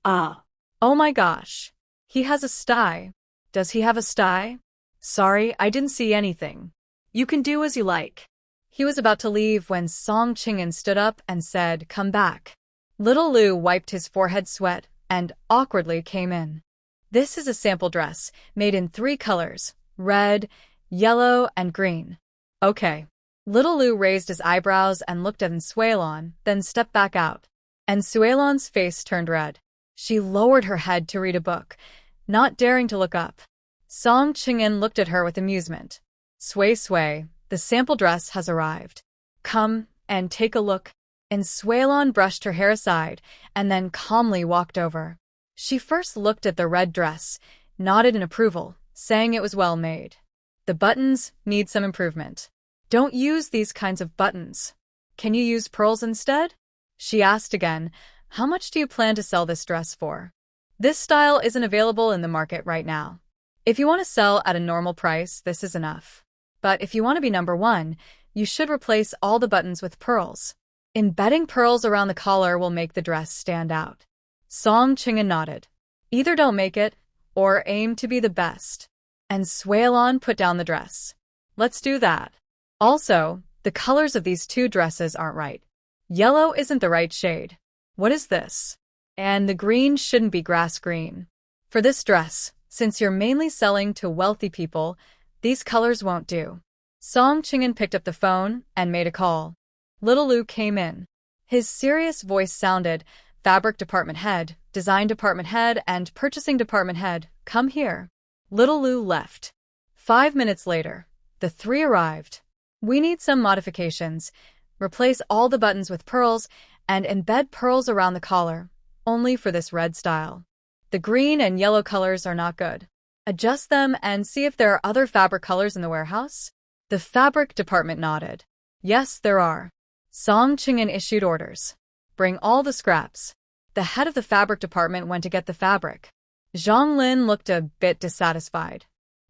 Oh my gosh. He has a sty. Does he have a sty? Sorry, I didn't see anything. You can do as you like. He was about to leave when Song Qing'an stood up and said, Come back. Little Lu wiped his forehead sweat and awkwardly came in. This is a sample dress, made in 3 colors, red, yellow, and green. Okay. Little Lu raised his eyebrows and looked at Suelon, then stepped back out. And Suelon's face turned red. She lowered her head to read a book, not daring to look up. Song Qing'an looked at her with amusement. Sui, the sample dress has arrived. Come and take a look. And Suelon brushed her hair aside and then calmly walked over. She first looked at the red dress, nodded in approval, saying it was well made. The buttons need some improvement. Don't use these kinds of buttons. Can you use pearls instead? She asked again, How much do you plan to sell this dress for? This style isn't available in the market right now. If you want to sell at a normal price, this is enough. But if you want to be number 1, you should replace all the buttons with pearls. Embedding pearls around the collar will make the dress stand out. Song Qing'an nodded. Either don't make it, or aim to be the best. And Suelon put down the dress. Let's do that. Also, the colors of these 2 dresses aren't right. Yellow isn't the right shade. What is this? And the green shouldn't be grass green. For this dress, since you're mainly selling to wealthy people, these colors won't do. Song Qing'an picked up the phone and made a call. Little Lu came in. His serious voice sounded, Fabric department head, design department head, and purchasing department head, come here. Little Lu left. 5 minutes later, the 3 arrived. We need some modifications. Replace all the buttons with pearls and embed pearls around the collar, only for this red style. The green and yellow colors are not good. Adjust them and see if there are other fabric colors in the warehouse. The fabric department nodded. Yes, there are. Song Qing'an issued orders. Bring all the scraps. The head of the fabric department went to get the fabric. Zhang Lin looked a bit dissatisfied.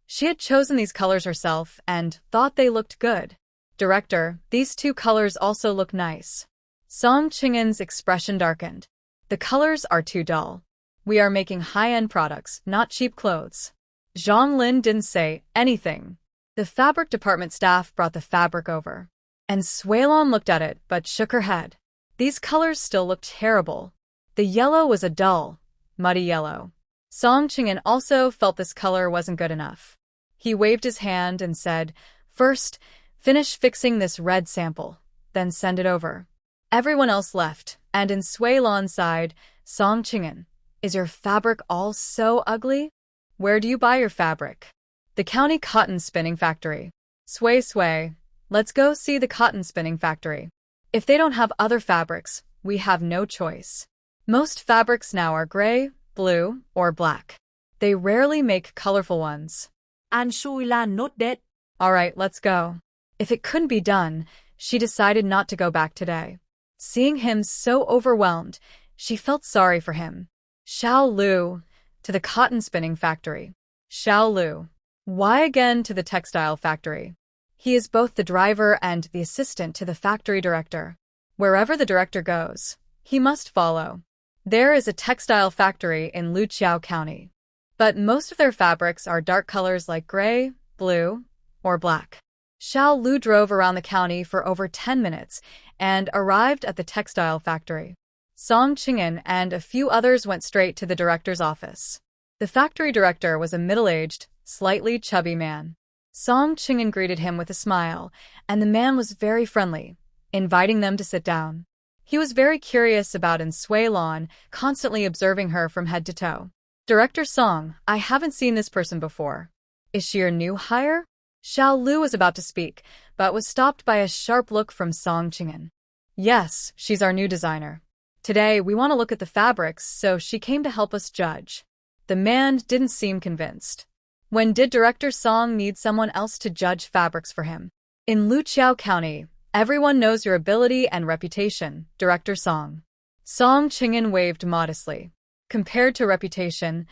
She had chosen these colors herself and thought they looked good. Director, these 2 colors also look nice. Song Qing'an's expression darkened. The colors are too dull. We are making high-end products, not cheap clothes. Zhang Lin didn't say anything. The fabric department staff brought the fabric over. And Suelon looked at it but shook her head. These colors still looked terrible. The yellow was a dull, muddy yellow. Song Qing'an also felt this color wasn't good enough. He waved his hand and said, First, finish fixing this red sample, then send it over. Everyone else left, and in Suelon's side, Song Qing'an, is your fabric all so ugly? Where do you buy your fabric? The county cotton spinning factory. Sui, let's go see the cotton spinning factory. If they don't have other fabrics, we have no choice. Most fabrics now are gray, blue, or black. They rarely make colorful ones. And Suelon nodded. Alright, let's go. If it couldn't be done, she decided not to go back today. Seeing him so overwhelmed, she felt sorry for him. Xiao Lu, to the cotton spinning factory. Xiao Lu. Why again to the textile factory? He is both the driver and the assistant to the factory director. Wherever the director goes, he must follow. There is a textile factory in Luqiao County, but most of their fabrics are dark colors like gray, blue, or black. Xiao Lu drove around the county for over 10 minutes and arrived at the textile factory. Song Qing'an and a few others went straight to the director's office. The factory director was a middle-aged, slightly chubby man. Song Qing'an greeted him with a smile, and the man was very friendly, inviting them to sit down. He was very curious about Sui Lan, constantly observing her from head to toe. Director Song, I haven't seen this person before. Is she your new hire? Xiao Lu was about to speak, but was stopped by a sharp look from Song Qing'an. Yes, she's our new designer. Today, we want to look at the fabrics, so she came to help us judge. The man didn't seem convinced. When did Director Song need someone else to judge fabrics for him? In Luqiao County, everyone knows your ability and reputation, Director Song. Song Qing'an waved modestly. Compared to reputation,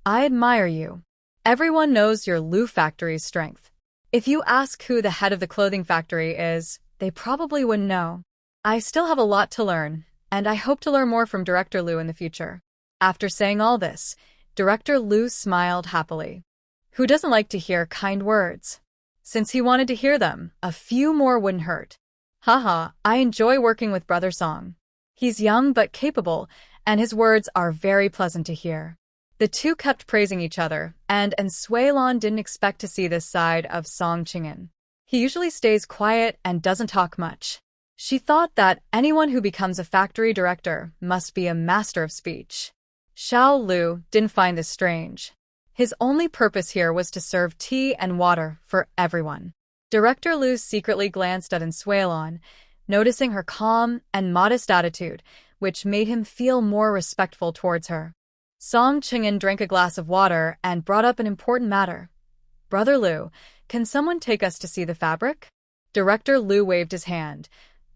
I admire you. Everyone knows your Lu factory's strength. If you ask who the head of the clothing factory is, they probably wouldn't know. I still have a lot to learn, and I hope to learn more from Director Lu in the future. After saying all this, Director Lu smiled happily. Who doesn't like to hear kind words? Since he wanted to hear them, a few more wouldn't hurt. Haha, I enjoy working with Brother Song. He's young but capable, and his words are very pleasant to hear. The two kept praising each other, and Sui Lan didn't expect to see this side of Song Qing'an. He usually stays quiet and doesn't talk much. She thought that anyone who becomes a factory director must be a master of speech. Xiao Lu didn't find this strange. His only purpose here was to serve tea and water for everyone. Director Lu secretly glanced at Sui Lan, noticing her calm and modest attitude, which made him feel more respectful towards her. Song Qing'an drank a glass of water and brought up an important matter. Brother Lu, can someone take us to see the fabric? Director Lu waved his hand.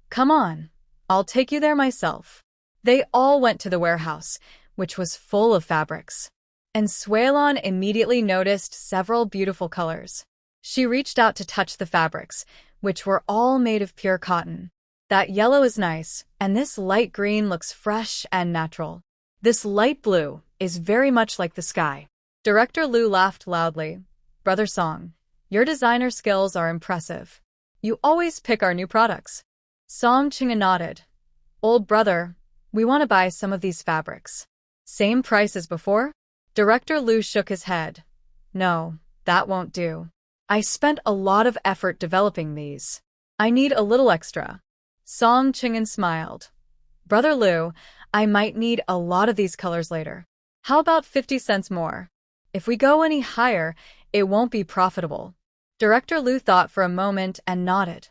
Come on, I'll take you there myself. They all went to the warehouse, which was full of fabrics. Sui Lan immediately noticed several beautiful colors. She reached out to touch the fabrics, which were all made of pure cotton. That yellow is nice, and this light green looks fresh and natural. This light blue is very much like the sky. Director Lu laughed loudly. Brother Song, your designer skills are impressive. You always pick our new products. Song Qing'an nodded. Old brother, we want to buy some of these fabrics. Same price as before? Director Lu shook his head. No, that won't do. I spent a lot of effort developing these. I need a little extra. Song Qing'an smiled. Brother Lu, I might need a lot of these colors later. How about 50 cents more? If we go any higher, it won't be profitable. Director Lu thought for a moment and nodded.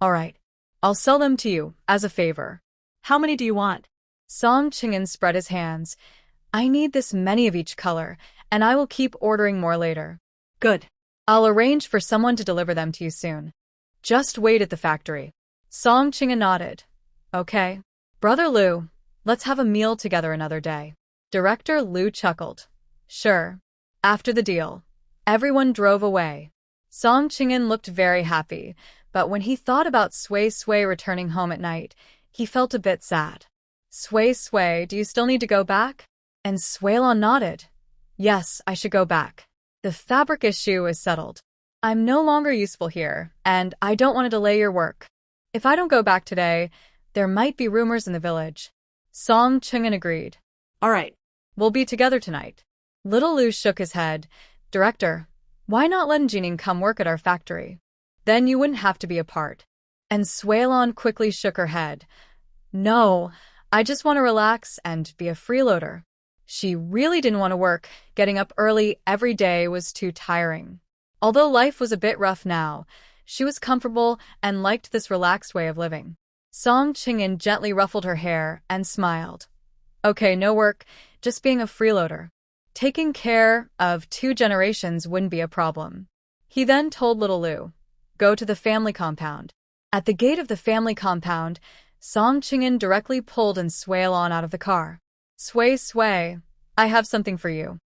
All right, I'll sell them to you as a favor. How many do you want? Song Qing'an spread his hands. I need this many of each color, and I will keep ordering more later. Good. I'll arrange for someone to deliver them to you soon. Just wait at the factory. Song Qing'an nodded. Okay. Brother Lu, let's have a meal together another day. Director Lu chuckled. Sure. After the deal, everyone drove away. Song Qing'an looked very happy, but when he thought about Sui returning home at night, he felt a bit sad. Sui, do you still need to go back? Sui Lan nodded. Yes, I should go back. The fabric issue is settled. I'm no longer useful here, and I don't want to delay your work. If I don't go back today, there might be rumors in the village. Song Qing'an agreed. All right. We'll be together tonight. Little Lu shook his head. Director, why not let Jining come work at our factory? Then you wouldn't have to be apart. Sui Lan quickly shook her head. No, I just want to relax and be a freeloader. She really didn't want to work. Getting up early every day was too tiring. Although life was a bit rough now, she was comfortable and liked this relaxed way of living. Song Qing'an gently ruffled her hair and smiled. Okay, no work, just being a freeloader. Taking care of 2 generations wouldn't be a problem. He then told little Lu, go to the family compound. At the gate of the family compound, Song Qing'an directly pulled Sui Lan out of the car. Sui, I have something for you.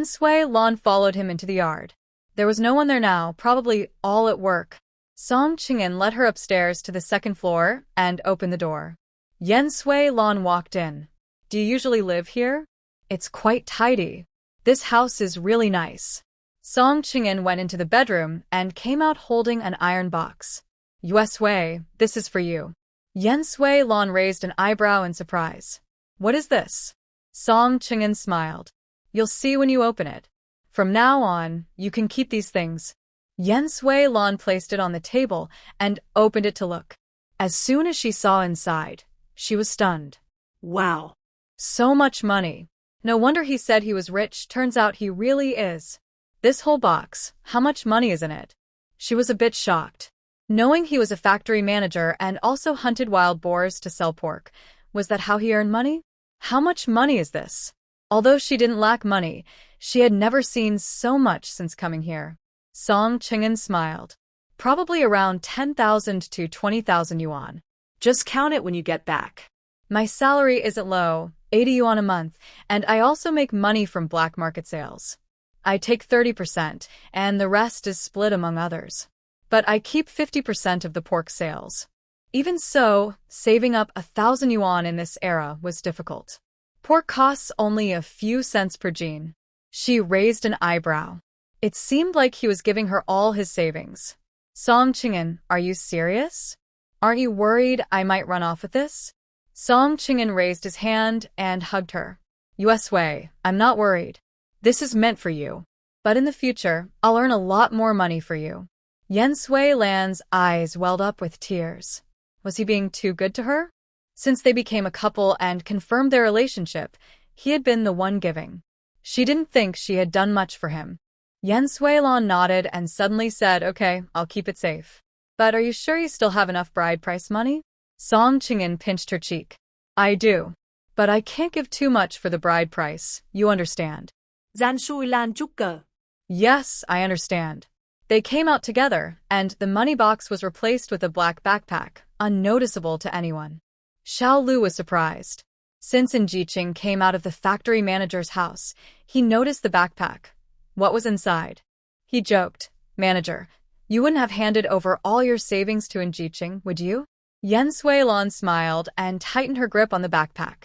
Sui Lan followed him into the yard. There was no one there now, probably all at work. Song Qing'an led her upstairs to the second floor and opened the door. Yen Sui Lan walked in. Do you usually live here? It's quite tidy. This house is really nice. Song Qing'an went into the bedroom and came out holding an iron box. Yue Sui, this is for you. Yen Sui Lan raised an eyebrow in surprise. What is this? Song Qing'an smiled. You'll see when you open it. From now on, you can keep these things. Yen Sui Lan placed it on the table and opened it to look. As soon as she saw inside, she was stunned. Wow. So much money. No wonder he said he was rich, turns out he really is. This whole box, how much money is in it? She was a bit shocked. Knowing he was a factory manager and also hunted wild boars to sell pork, was that how he earned money? How much money is this? Although she didn't lack money, she had never seen so much since coming here. Song Qing'an smiled. Probably around 10,000 to 20,000 yuan. Just count it when you get back. My salary isn't low, 80 yuan a month, and I also make money from black market sales. I take 30%, and the rest is split among others. But I keep 50% of the pork sales. Even so, saving up 1,000 yuan in this era was difficult. Pork costs only a few cents per jean. She raised an eyebrow. It seemed like he was giving her all his savings. Song Qing'an, are you serious? Aren't you worried I might run off with this? Song Qing'an raised his hand and hugged her. Yue Sui, I'm not worried. This is meant for you. But in the future, I'll earn a lot more money for you. Yen Sui Lan's eyes welled up with tears. Was he being too good to her? Since they became a couple and confirmed their relationship, he had been the one giving. She didn't think she had done much for him. Yen Sui Lan nodded and suddenly said, okay, I'll keep it safe. But are you sure you still have enough bride price money? Song Qing'an pinched her cheek. I do. But I can't give too much for the bride price, you understand. Yen Sui Lan chúc cờ. Yes, I understand. They came out together, and the money box was replaced with a black backpack, unnoticeable to anyone. Xiao Lu was surprised. Since Rejection came out of the factory manager's house, he noticed the backpack. What was inside? He joked, Manager, you wouldn't have handed over all your savings to Rejection, would you? Yen Sui Lan smiled and tightened her grip on the backpack.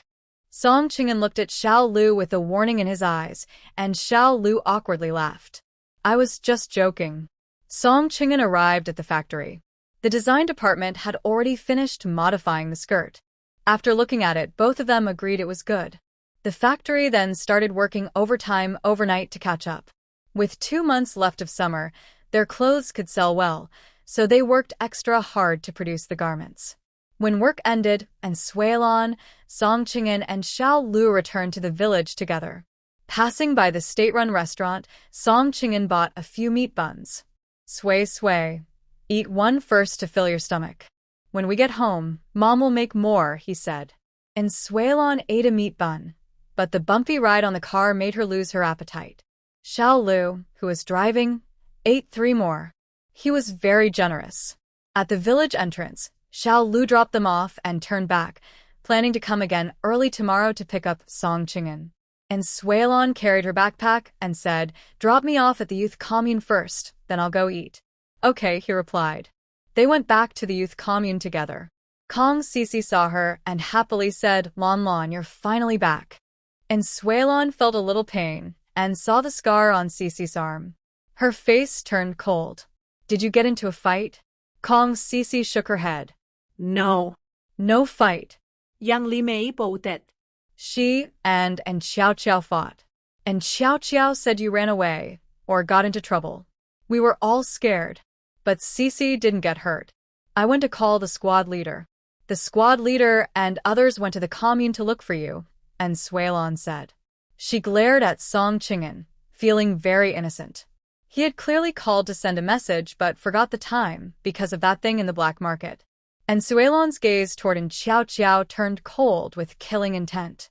Song Qing'an looked at Xiao Lu with a warning in his eyes, and Xiao Lu awkwardly laughed. I was just joking. Song Qing'an arrived at the factory. The design department had already finished modifying the skirt. After looking at it, both of them agreed it was good. The factory then started working overtime overnight to catch up. With 2 months left of summer, their clothes could sell well, so they worked extra hard to produce the garments. When work ended and Sui Lan, Song Qing'an and Xiao Lu returned to the village together. Passing by the state-run restaurant, Song Qing'an bought a few meat buns. Sui, eat one first to fill your stomach. When we get home, Mom will make more, he said. And Sui Lan ate a meat bun, but the bumpy ride on the car made her lose her appetite. Xiao Lu, who was driving, ate 3 more. He was very generous. At the village entrance, Xiao Lu dropped them off and turned back, planning to come again early tomorrow to pick up Song Qing'an. And Sui Lan carried her backpack and said, drop me off at the youth commune first, then I'll go eat. Okay, he replied. They went back to the youth commune together. Kong Sisi saw her and happily said, Lan, you're finally back. And Sui Lan felt a little pain and saw the scar on Sisi's arm. Her face turned cold. Did you get into a fight? Kong Sisi shook her head. No. No fight. Yang Li Mei bolted. She and Xiao Qiao fought. And Xiao Qiao said you ran away or got into trouble. We were all scared. But Sisi didn't get hurt. I went to call the squad leader. The squad leader and others went to the commune to look for you, and Sui Lan said. She glared at Song Qing'an, feeling very innocent. He had clearly called to send a message but forgot the time because of that thing in the black market. And Sui Lan's gaze toward Xiao Qiao turned cold with killing intent.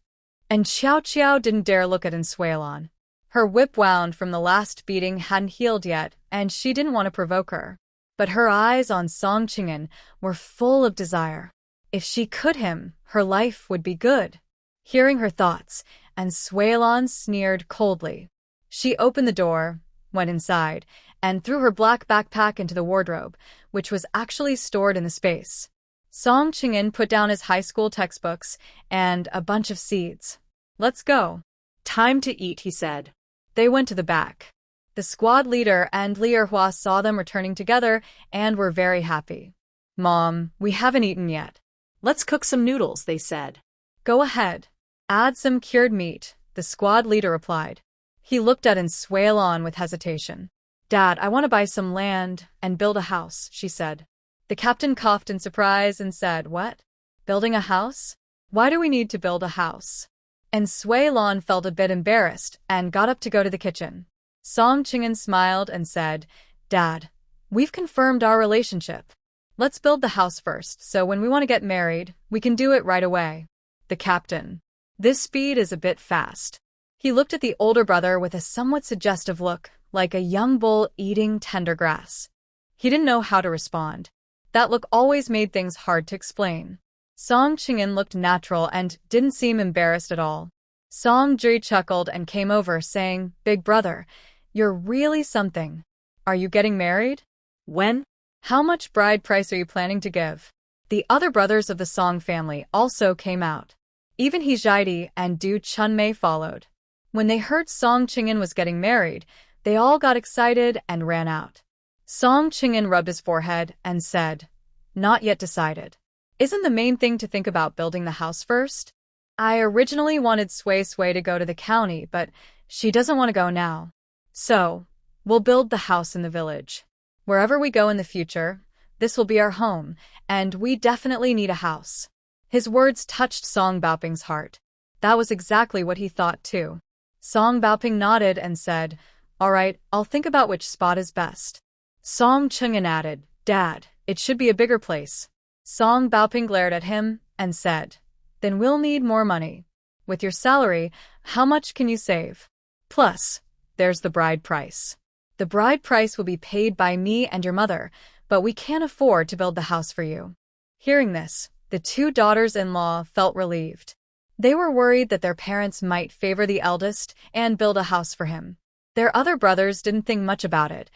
And Xiao Qiao didn't dare look at Sui Lan. Her whip wound from the last beating hadn't healed yet, and she didn't want to provoke her. But her eyes on Song Qing'an were full of desire. If she could him, her life would be good. Hearing her thoughts, and Sui Lan sneered coldly. She opened the door, went inside, and threw her black backpack into the wardrobe, which was actually stored in the space. Song Chingin put down his high school textbooks and a bunch of seeds. "Let's go." "Time to eat," he said. They went to the back. The squad leader and Li Erhua saw them returning together and were very happy. "Mom, we haven't eaten yet." "Let's cook some noodles," they said. "Go ahead. Add some cured meat," the squad leader replied. He looked at Swaylon with hesitation. "Dad, I want to buy some land and build a house," she said. The captain coughed in surprise and said, "What? Building a house? Why do we need to build a house?" And Swaylon felt a bit embarrassed and got up to go to the kitchen. Song Chingin smiled and said, "Dad, we've confirmed our relationship. Let's build the house first, so when we want to get married, we can do it right away." The captain. "This speed is a bit fast." He looked at the older brother with a somewhat suggestive look, like a young bull eating tender grass. He didn't know how to respond. That look always made things hard to explain. Song Chingin looked natural and didn't seem embarrassed at all. Song Jui chuckled and came over, saying, "Big brother, you're really something. Are you getting married? When? How much bride price are you planning to give?" The other brothers of the Song family also came out. Even Hejaidi and Du Chunmei followed. When they heard Song Chingin was getting married, they all got excited and ran out. Song Chingin rubbed his forehead and said, "Not yet decided. Isn't the main thing to think about building the house first? I originally wanted Sui to go to the county, but she doesn't want to go now. So, we'll build the house in the village. Wherever we go in the future, this will be our home, and we definitely need a house." His words touched Song Baoping's heart. That was exactly what he thought too. Song Baoping nodded and said, "All right, I'll think about which spot is best." Song Chungin added, "Dad, it should be a bigger place." Song Baoping glared at him and said, "Then we'll need more money. With your salary, how much can you save? Plus, there's the bride price. The bride price will be paid by me and your mother, but we can't afford to build the house for you." Hearing this, the two daughters-in-law felt relieved. They were worried that their parents might favor the eldest and build a house for him. Their other brothers didn't think much about it.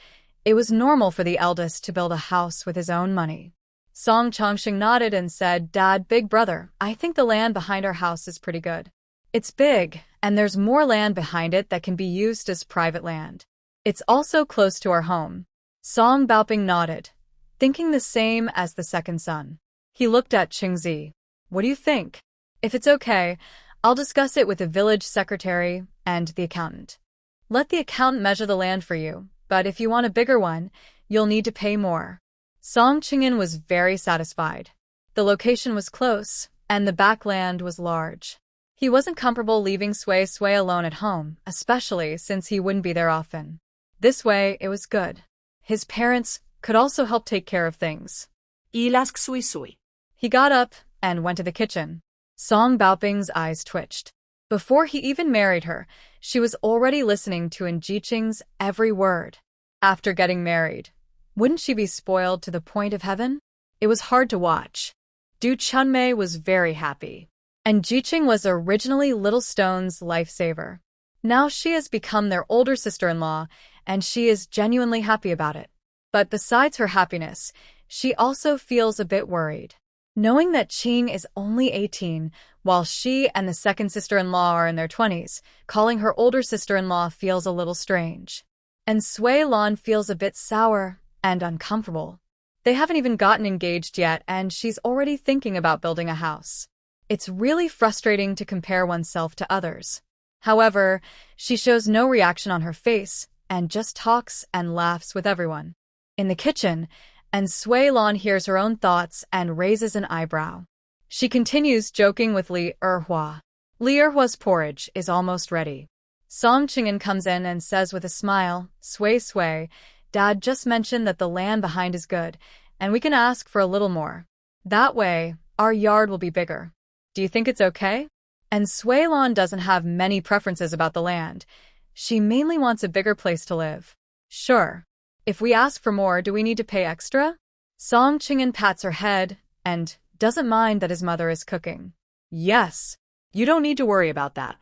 It was normal for the eldest to build a house with his own money. Song Chongqing nodded and said, "Dad, big brother, I think the land behind our house is pretty good. It's big, and there's more land behind it that can be used as private land. It's also close to our home." Song Baoping nodded, thinking the same as the second son. He looked at Qingzi. "What do you think? If it's okay, I'll discuss it with the village secretary and the accountant. Let the accountant measure the land for you, but if you want a bigger one, you'll need to pay more." Song Chingin was very satisfied. The location was close, and the backland was large. He wasn't comfortable leaving Sui alone at home, especially since he wouldn't be there often. This way, it was good. His parents could also help take care of things. Ilask Sui. He got up and went to the kitchen. Song Baoping's eyes twitched. Before he even married her, she was already listening to Jiqing's every word. After getting married, wouldn't she be spoiled to the point of heaven? It was hard to watch. Du Chunmei was very happy. And Jiqing was originally Little Stone's lifesaver. Now she has become their older sister-in-law, and she is genuinely happy about it. But besides her happiness, she also feels a bit worried. Knowing that Qing is only 18, while she and the second sister-in-law are in their 20s, calling her older sister-in-law feels a little strange. And Sui Lan feels a bit sour and uncomfortable. They haven't even gotten engaged yet, and she's already thinking about building a house. It's really frustrating to compare oneself to others. However, she shows no reaction on her face and just talks and laughs with everyone. In the kitchen, and Sui Lan hears her own thoughts and raises an eyebrow. She continues joking with Li Erhua. Li Erhua's porridge is almost ready. Song Chingin comes in and says with a smile, Sui, Dad just mentioned that the land behind is good, and we can ask for a little more. That way, our yard will be bigger. Do you think it's okay?" And Sui Lan doesn't have many preferences about the land. She mainly wants a bigger place to live. "Sure. If we ask for more, do we need to pay extra?" Song Chingin pats her head and doesn't mind that his mother is cooking. "Yes. You don't need to worry about that.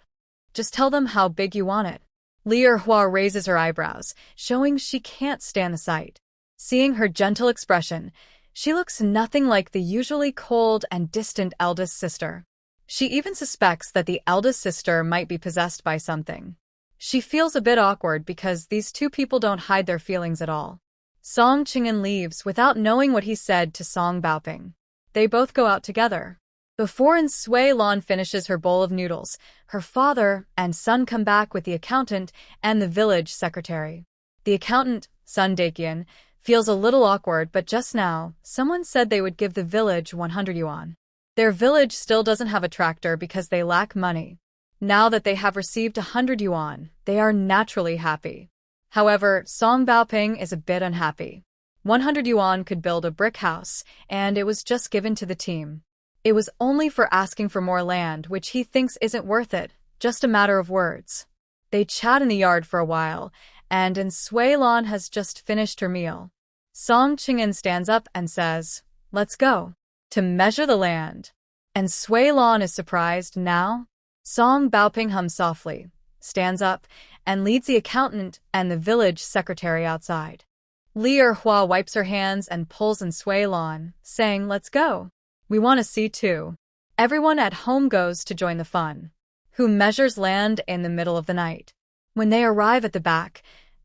Just tell them how big you want it." Li Erhua raises her eyebrows, showing she can't stand the sight. Seeing her gentle expression, she looks nothing like the usually cold and distant eldest sister. She even suspects that the eldest sister might be possessed by something. She feels a bit awkward because these two people don't hide their feelings at all. Song Qing'an leaves without knowing what he said to Song Baoping. They both go out together. Before Sui Lan finishes her bowl of noodles, her father and son come back with the accountant and the village secretary. The accountant, Sun Dakian, feels a little awkward, but just now, someone said they would give the village 100 yuan. Their village still doesn't have a tractor because they lack money. Now that they have received 100 yuan, they are naturally happy. However, Song Baoping is a bit unhappy. 100 yuan could build a brick house, and it was just given to the team. It was only for asking for more land, which he thinks isn't worth it, just a matter of words. They chat in the yard for a while, and Sui Lan has just finished her meal. Song Qing'an stands up and says, "Let's go." To measure the land. And Sui Lan is surprised now. Song Baoping hums softly, stands up, and leads the accountant and the village secretary outside. Li Erhua wipes her hands and pulls Sui Lan, saying, "Let's go. We want to see too." Everyone at home goes to join the fun. Who measures land in the middle of the night? When they arrive at the back,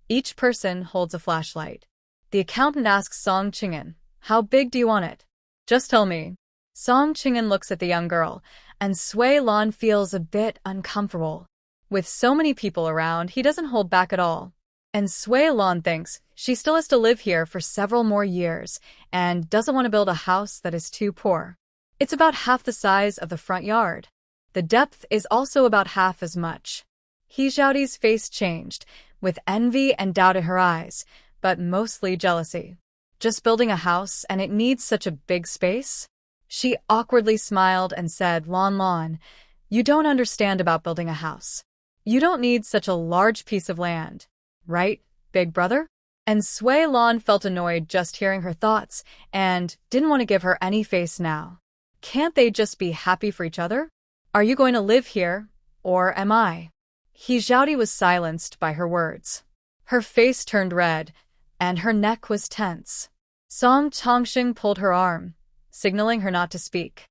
each person holds a flashlight. The accountant asks Song Qing'an, "How big do you want it?" "Just tell me." Song Qing'an looks at the young girl, and Sui Lan feels a bit uncomfortable. With so many people around, he doesn't hold back at all. And Sui Lan thinks she still has to live here for several more years and doesn't want to build a house that is too poor. It's about half the size of the front yard. The depth is also about half as much. He Xiaoti's face changed, with envy and doubt in her eyes, but mostly jealousy. Just building a house and it needs such a big space? She awkwardly smiled and said, Lan, you don't understand about building a house. You don't need such a large piece of land. Right, big brother?" And Sui Lan felt annoyed just hearing her thoughts and didn't want to give her any face now. Can't they just be happy for each other? Are you going to live here, or am I? He Xiaoti was silenced by her words. Her face turned red, and her neck was tense. Song Chongxing pulled her arm, signaling her not to speak.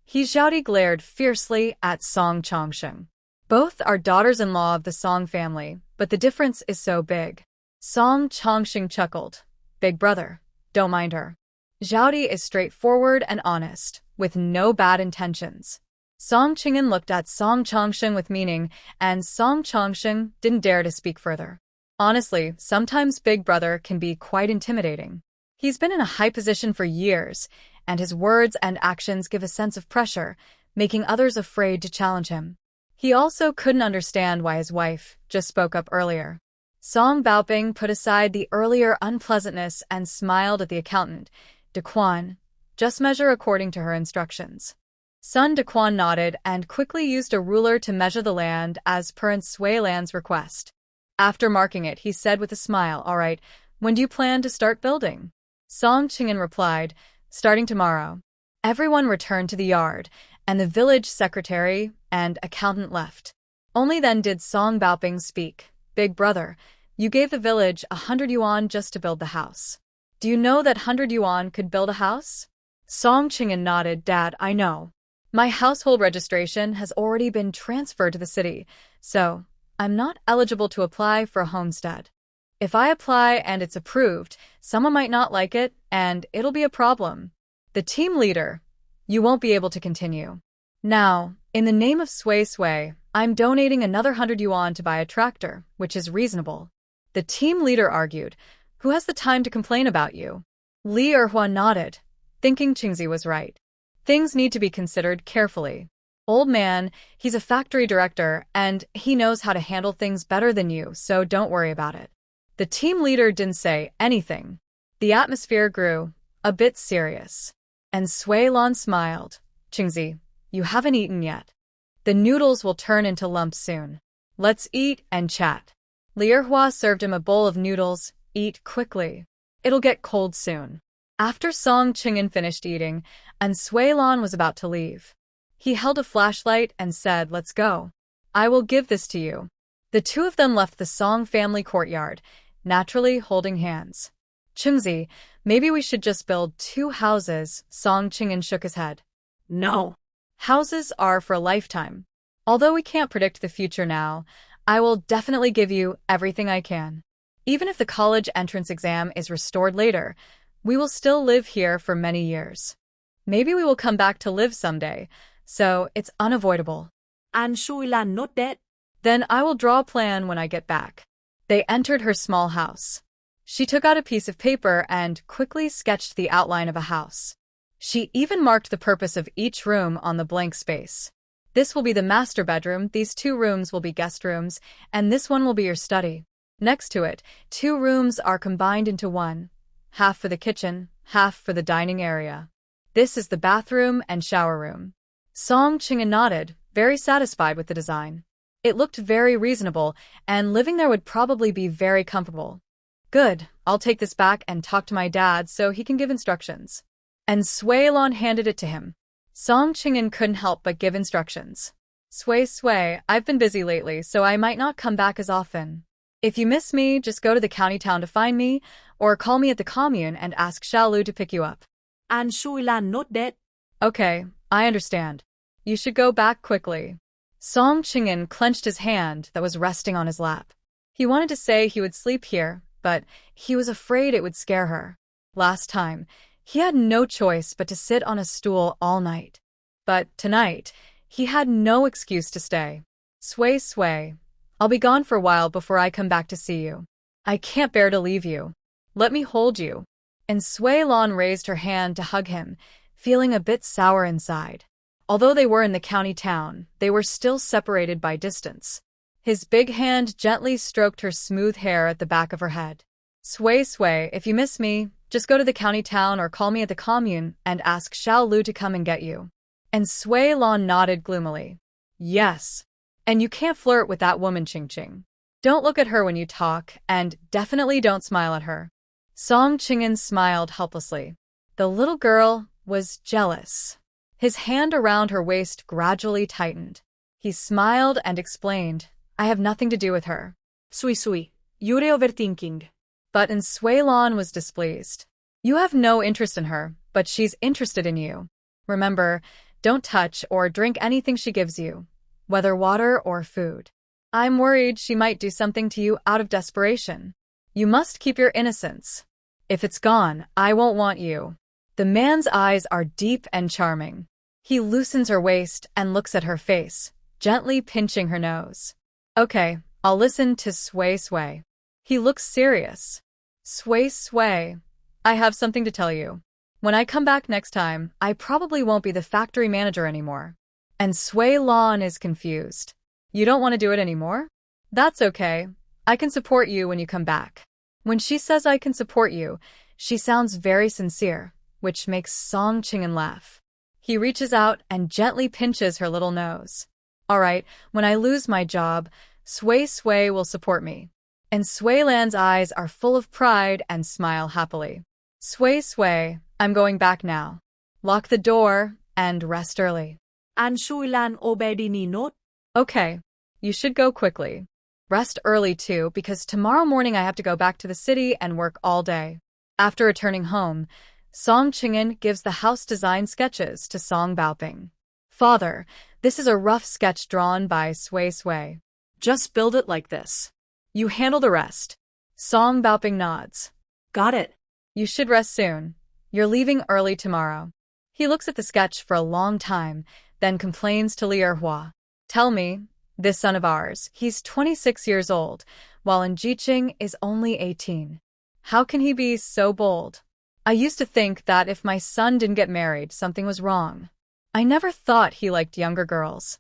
He Xiaoti glared fiercely at Song Chongxing. Both are daughters-in-law of the Song family, but the difference is so big. Song Chongxing chuckled. "Big brother, don't mind her. Xiaoti is straightforward and honest, with no bad intentions." Song Qing'an looked at Song Chongxing with meaning, and Song Chongxing didn't dare to speak further. Honestly, sometimes Big Brother can be quite intimidating. He's been in a high position for years, and his words and actions give a sense of pressure, making others afraid to challenge him. He also couldn't understand why his wife just spoke up earlier. Song Baoping put aside the earlier unpleasantness and smiled at the accountant, Daquan. "Just measure according to her instructions." Son Daquan nodded and quickly used a ruler to measure the land as per Sui Lan's request. After marking it, he said with a smile, "All right, when do you plan to start building?" Song Qing'an replied, "Starting tomorrow." Everyone returned to the yard, and the village secretary and accountant left. Only then did Song Baoping speak. "Big brother, you gave the village 100 yuan just to build the house. Do you know that 100 yuan could build a house?" Song Qing'an nodded. "Dad, I know. My household registration has already been transferred to the city, so I'm not eligible to apply for a homestead. If I apply and it's approved, someone might not like it, and it'll be a problem. The team leader, you won't be able to continue. Now, in the name of Sui, I'm donating another 100 yuan to buy a tractor, which is reasonable." The team leader argued, "Who has the time to complain about you?" Li Erhua nodded, thinking Qingzi was right. Things need to be considered carefully. Old man, he's a factory director, and he knows how to handle things better than you, so don't worry about it. The team leader didn't say anything. The atmosphere grew a bit serious. And Sui Lan smiled. "Qingzi, you haven't eaten yet. The noodles will turn into lumps soon. Let's eat and chat." Li Erhua served him a bowl of noodles. "Eat quickly. It'll get cold soon." After Song Qing'an finished eating, and Sui Lan was about to leave, he held a flashlight and said, "Let's go. I will give this to you." The two of them left the Song family courtyard, naturally holding hands. Chungzi, maybe we should just build 2 houses, Song Qing'an shook his head. No. Houses are for a lifetime. Although we can't predict the future now, I will definitely give you everything I can. Even if the college entrance exam is restored later, we will still live here for many years. Maybe we will come back to live someday, so it's unavoidable. And Shuilan not dead? Then I will draw a plan when I get back. They entered her small house. She took out a piece of paper and quickly sketched the outline of a house. She even marked the purpose of each room on the blank space. This will be the master bedroom, these 2 rooms will be guest rooms, and this one will be your study. Next to it, 2 rooms are combined into one, half for the kitchen, half for the dining area. This is the bathroom and shower room. Song Qing'an nodded, very satisfied with the design. It looked very reasonable, and living there would probably be very comfortable. Good, I'll take this back and talk to my dad so he can give instructions. And Sui Lan handed it to him. Song Qing'an couldn't help but give instructions. Sui, I've been busy lately, so I might not come back as often. If you miss me, just go to the county town to find me, or call me at the commune and ask Xiaolu to pick you up. And Shuilan not dead? Okay, I understand. You should go back quickly. Song Qing'an clenched his hand that was resting on his lap. He wanted to say he would sleep here, but he was afraid it would scare her. Last time, he had no choice but to sit on a stool all night. But tonight, he had no excuse to stay. Sui, I'll be gone for a while before I come back to see you. I can't bear to leave you. Let me hold you. And Sui Lan raised her hand to hug him, feeling a bit sour inside. Although they were in the county town, they were still separated by distance. His big hand gently stroked her smooth hair at the back of her head. Sui, if you miss me, just go to the county town or call me at the commune and ask Xiaolu to come and get you. And Sui Lan nodded gloomily. Yes. And you can't flirt with that woman, Qingqing. Don't look at her when you talk, and definitely don't smile at her. Song Qing'an smiled helplessly. The little girl was jealous. His hand around her waist gradually tightened. He smiled and explained, I have nothing to do with her. Sui, you're overthinking. But Sui Lan was displeased. You have no interest in her, but she's interested in you. Remember, don't touch or drink anything she gives you, whether water or food. I'm worried she might do something to you out of desperation. You must keep your innocence. If it's gone, I won't want you. The man's eyes are deep and charming. He loosens her waist and looks at her face, gently pinching her nose. Okay, I'll listen to Sui. He looks serious. Sui, I have something to tell you. When I come back next time, I probably won't be the factory manager anymore. And Sui Lan is confused. You don't want to do it anymore? That's okay. I can support you when you come back. When she says I can support you, she sounds very sincere, which makes Song Qing'an laugh. He reaches out and gently pinches her little nose. All right, when I lose my job, Sui will support me. And Sui Lan's eyes are full of pride and smile happily. Sui, I'm going back now. Lock the door and rest early. And Shuilan obedi ni not? Okay, you should go quickly. Rest early too, because tomorrow morning I have to go back to the city and work all day. After returning home, Song Qing'an gives the house design sketches to Song Baoping. Father, this is a rough sketch drawn by Sui. Just build it like this. You handle the rest. Song Baoping nods. Got it. You should rest soon. You're leaving early tomorrow. He looks at the sketch for a long time, then complains to Li Erhua. Tell me, this son of ours, he's 26 years old, while Jiqing is only 18. How can he be so bold? I used to think that if my son didn't get married, something was wrong. I never thought he liked younger girls.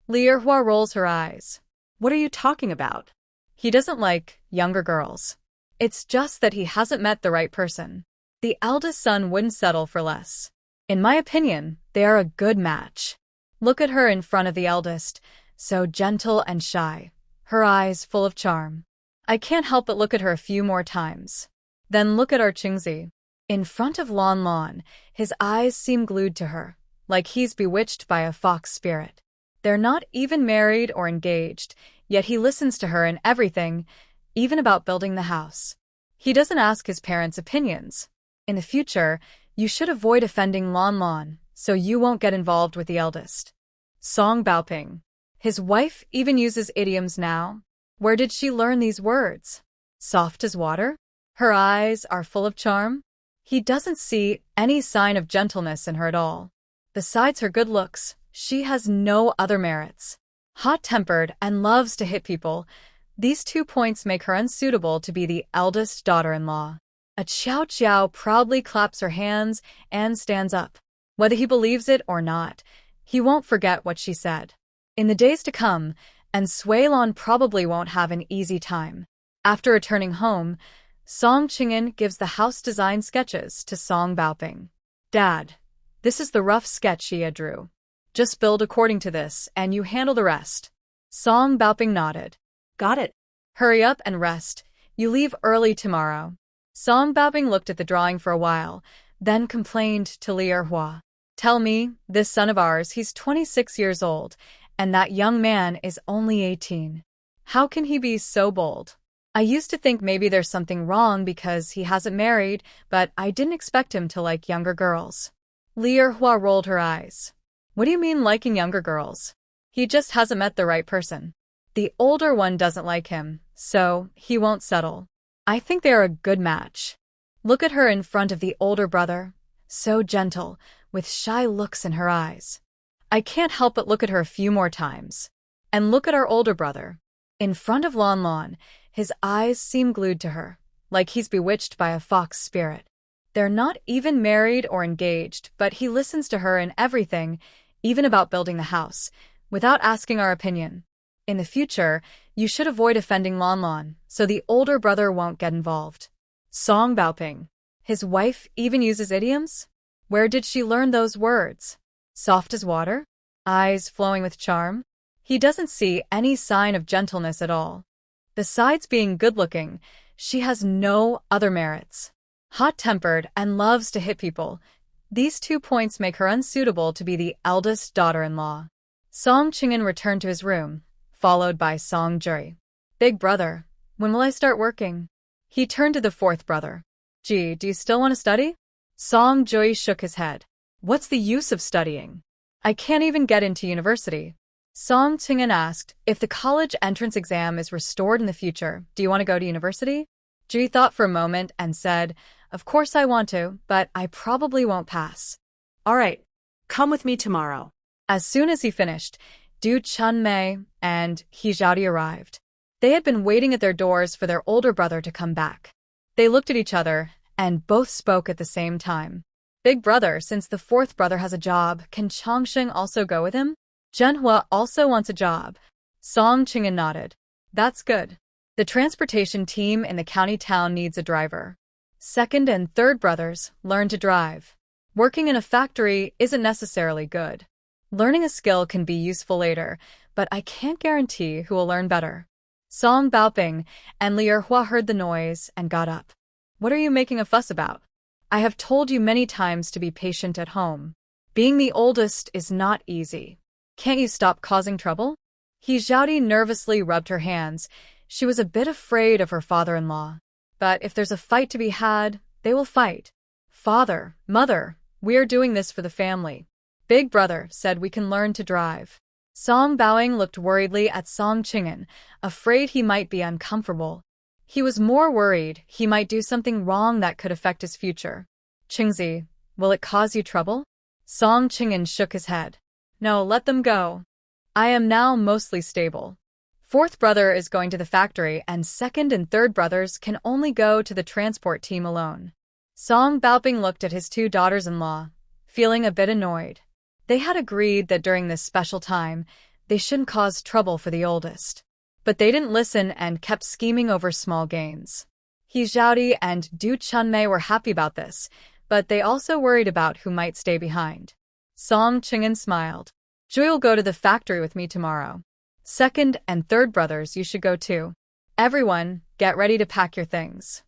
Li Erhua rolls her eyes. What are you talking about? He doesn't like younger girls. It's just that he hasn't met the right person. The eldest son wouldn't settle for less. In my opinion, they are a good match. Look at her in front of the eldest, so gentle and shy, her eyes full of charm. I can't help but look at her a few more times. Then look at our Qingzi. In front of Lan, his eyes seem glued to her, like he's bewitched by a fox spirit. They're not even married or engaged, yet he listens to her in everything, even about building the house. He doesn't ask his parents' opinions. In the future, you should avoid offending Lon Lon, so you won't get involved with the eldest. Song Baoping. His wife even uses idioms now. Where did she learn these words? Soft as water? Her eyes are full of charm? He doesn't see any sign of gentleness in her at all. Besides her good looks, she has no other merits. Hot-tempered and loves to hit people, these 2 points make her unsuitable to be the eldest daughter-in-law. A Qiao Qiao proudly claps her hands and stands up. Whether he believes it or not, he won't forget what she said. In the days to come, and Suilon probably won't have an easy time. After returning home, Song Qing'an gives the house design sketches to Song Baoping. Dad, this is the rough sketch Xia drew. Just build according to this, and you handle the rest. Song Baoping nodded. Got it. Hurry up and rest. You leave early tomorrow. Song Baoping looked at the drawing for a while, then complained to Li Erhua. Tell me, this son of ours, he's 26 years old, and that young man is only 18. How can he be so bold? I used to think maybe there's something wrong because he hasn't married, but I didn't expect him to like younger girls. Li Erhua rolled her eyes. What do you mean liking younger girls? He just hasn't met the right person. The older one doesn't like him, so he won't settle. I think they are a good match. Look at her in front of the older brother, so gentle, with shy looks in her eyes. I can't help but look at her a few more times. And look at our older brother. In front of Lon Lon, his eyes seem glued to her, like he's bewitched by a fox spirit. They're not even married or engaged, but he listens to her in everything, even about building the house, without asking our opinion. In the future, you should avoid offending Lon Lon, so the older brother won't get involved. Song Baoping. His wife even uses idioms? Where did she learn those words? Soft as water? Eyes flowing with charm? He doesn't see any sign of gentleness at all. Besides being good-looking, she has no other merits. Hot-tempered and loves to hit people. These 2 points make her unsuitable to be the eldest daughter-in-law. Song Qing'an returned to his room, followed by Song Jui. Big brother, when will I start working? He turned to the fourth brother. Gee, do you still want to study? Song Jui shook his head. What's the use of studying? I can't even get into university. Song Qing'an asked, if the college entrance exam is restored in the future, do you want to go to university? Jui thought for a moment and said, of course I want to, but I probably won't pass. All right, come with me tomorrow. As soon as he finished, Du Chunmei and He Zhaodi arrived. They had been waiting at their doors for their older brother to come back. They looked at each other, and both spoke at the same time. Big brother, since the fourth brother has a job, can Chongsheng also go with him? Zhenhua also wants a job. Song Qing'an nodded. That's good. The transportation team in the county town needs a driver. Second and third brothers learn to drive. Working in a factory isn't necessarily good. Learning a skill can be useful later, but I can't guarantee who will learn better. Song Baoping and Li Erhua heard the noise and got up. What are you making a fuss about? I have told you many times to be patient at home. Being the oldest is not easy. Can't you stop causing trouble? He Zhaodi nervously rubbed her hands. She was a bit afraid of her father-in-law. But if there's a fight to be had, they will fight. Father, mother, we are doing this for the family. Big brother said we can learn to drive. Song Baoping looked worriedly at Song Qing'an, afraid he might be uncomfortable. He was more worried he might do something wrong that could affect his future. Qingzi, will it cause you trouble? Song Qing'an shook his head. No, let them go. I am now mostly stable. Fourth brother is going to the factory, and second and third brothers can only go to the transport team alone. Song Baoping looked at his 2 daughters-in-law, feeling a bit annoyed. They had agreed that during this special time, they shouldn't cause trouble for the oldest. But they didn't listen and kept scheming over small gains. He Zhaodi and Du Chunmei were happy about this, but they also worried about who might stay behind. Song Qing'an smiled. Jui will go to the factory with me tomorrow. Second and third brothers, you should go too. Everyone, get ready to pack your things.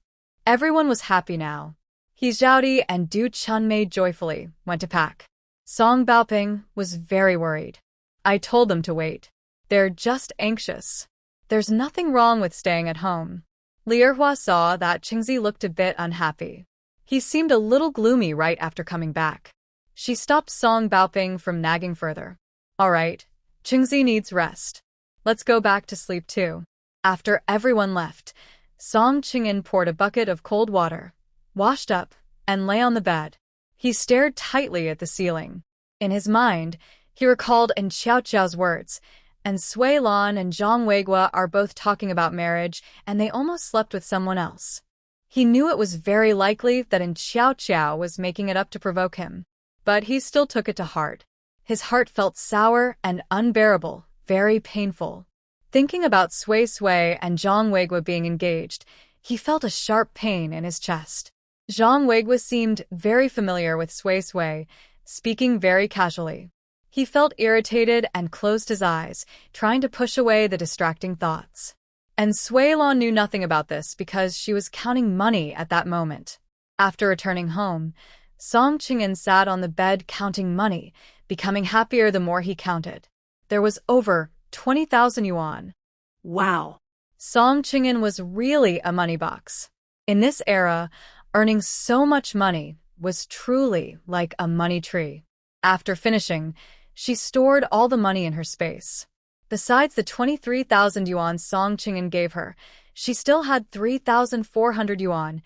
Everyone was happy now. He Zhaodi and Du Chunmei joyfully went to pack. Song Baoping was very worried. I told them to wait. They're just anxious. There's nothing wrong with staying at home. Lierhua saw that Qingzi looked a bit unhappy. He seemed a little gloomy right after coming back. She stopped Song Baoping from nagging further. All right, Qingzi needs rest. Let's go back to sleep too. After everyone left, Song Qing'an poured a bucket of cold water, washed up, and lay on the bed. He stared tightly at the ceiling. In his mind, he recalled in Xiao Qiao's words, and Sui Lan and Zhang Weigua are both talking about marriage, and they almost slept with someone else. He knew it was very likely that Xiao Qiao was making it up to provoke him, but he still took it to heart. His heart felt sour and unbearable, very painful. Thinking about Sui and Zhang Weigua being engaged, he felt a sharp pain in his chest. Zhang Weigua seemed very familiar with Sui, speaking very casually. He felt irritated and closed his eyes, trying to push away the distracting thoughts. And Sui Lan knew nothing about this because she was counting money at that moment. After returning home, Song Qing'an sat on the bed counting money, becoming happier the more he counted. There was over 20,000 yuan. Wow. Song Qing'an was really a money box. In this era, earning so much money was truly like a money tree. After finishing, she stored all the money in her space. Besides the 23,000 yuan Song Qing'an gave her, she still had 3,400 yuan,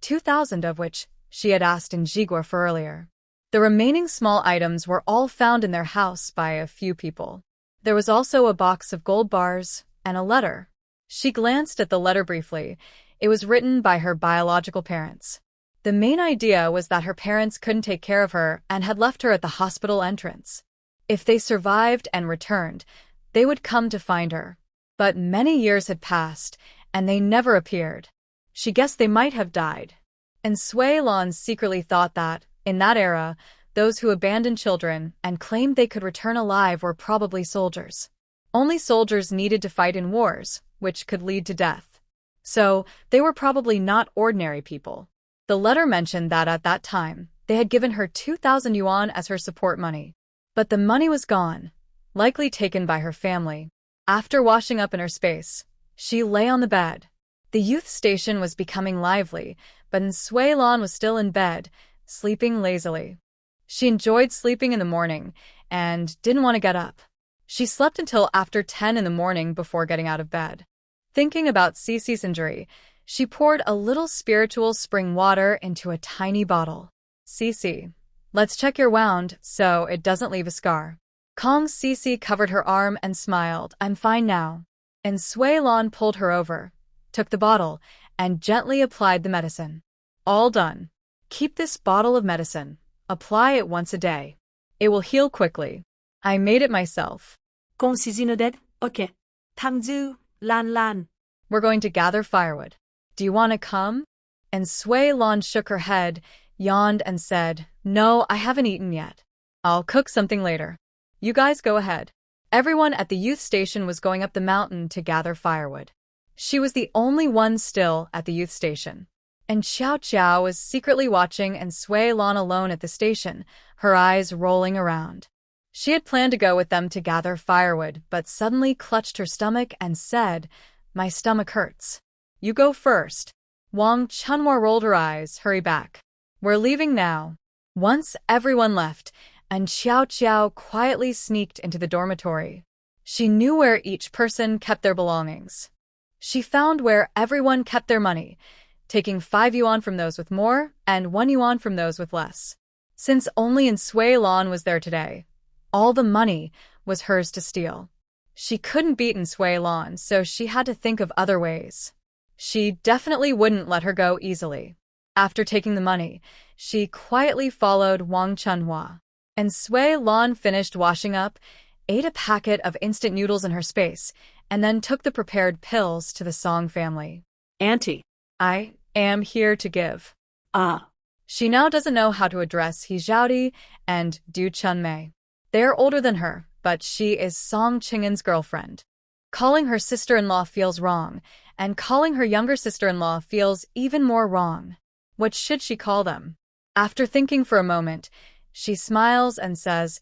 2,000 of which she had asked in Jigua for earlier. The remaining small items were all found in their house by a few people. There was also a box of gold bars and a letter. She glanced at the letter briefly. It was written by her biological parents. The main idea was that her parents couldn't take care of her and had left her at the hospital entrance. If they survived and returned, they would come to find her. But many years had passed, and they never appeared. She guessed they might have died. And Sui Lan secretly thought that, in that era, those who abandoned children and claimed they could return alive were probably soldiers. Only soldiers needed to fight in wars, which could lead to death. So, they were probably not ordinary people. The letter mentioned that at that time, they had given her 2,000 yuan as her support money. But the money was gone, likely taken by her family. After washing up in her space, she lay on the bed. The youth station was becoming lively, but Sui Lan was still in bed, sleeping lazily. She enjoyed sleeping in the morning and didn't want to get up. She slept until after 10 in the morning before getting out of bed. Thinking about Cece's injury, she poured a little spiritual spring water into a tiny bottle. Cece, let's check your wound so it doesn't leave a scar. Kong Cece covered her arm and smiled. I'm fine now. And Sui Lan pulled her over, took the bottle, and gently applied the medicine. All done. Keep this bottle of medicine. Apply it once a day. It will heal quickly. I made it myself. Kong Cece dead? Okay. Tangzu, Lan. We're going to gather firewood. Do you want to come? And Sui Lan shook her head, yawned, and said, No, I haven't eaten yet. I'll cook something later. You guys go ahead. Everyone at the youth station was going up the mountain to gather firewood. She was the only one still at the youth station. And Xiao Qiao was secretly watching and Sui Lan alone at the station, her eyes rolling around. She had planned to go with them to gather firewood, but suddenly clutched her stomach and said, My stomach hurts. You go first. Wang Chunhua rolled her eyes, hurry back. We're leaving now. Once everyone left, and Xiao Qiao quietly sneaked into the dormitory. She knew where each person kept their belongings. She found where everyone kept their money, taking 5 yuan from those with more and 1 yuan from those with less. Since only Sui Lan was there today, all the money was hers to steal. She couldn't beat Sui Lan, so she had to think of other ways. She definitely wouldn't let her go easily. After taking the money, she quietly followed Wang Chunhua. And Sui Lan finished washing up, ate a packet of instant noodles in her space, and then took the prepared pills to the Song family. Auntie. I am here to give. Ah. She now doesn't know how to address He Zhaodi and Du Chunmei. They are older than her, but she is Song Qing'an's girlfriend. Calling her sister-in-law feels wrong, and calling her younger sister-in-law feels even more wrong. What should she call them? After thinking for a moment, she smiles and says,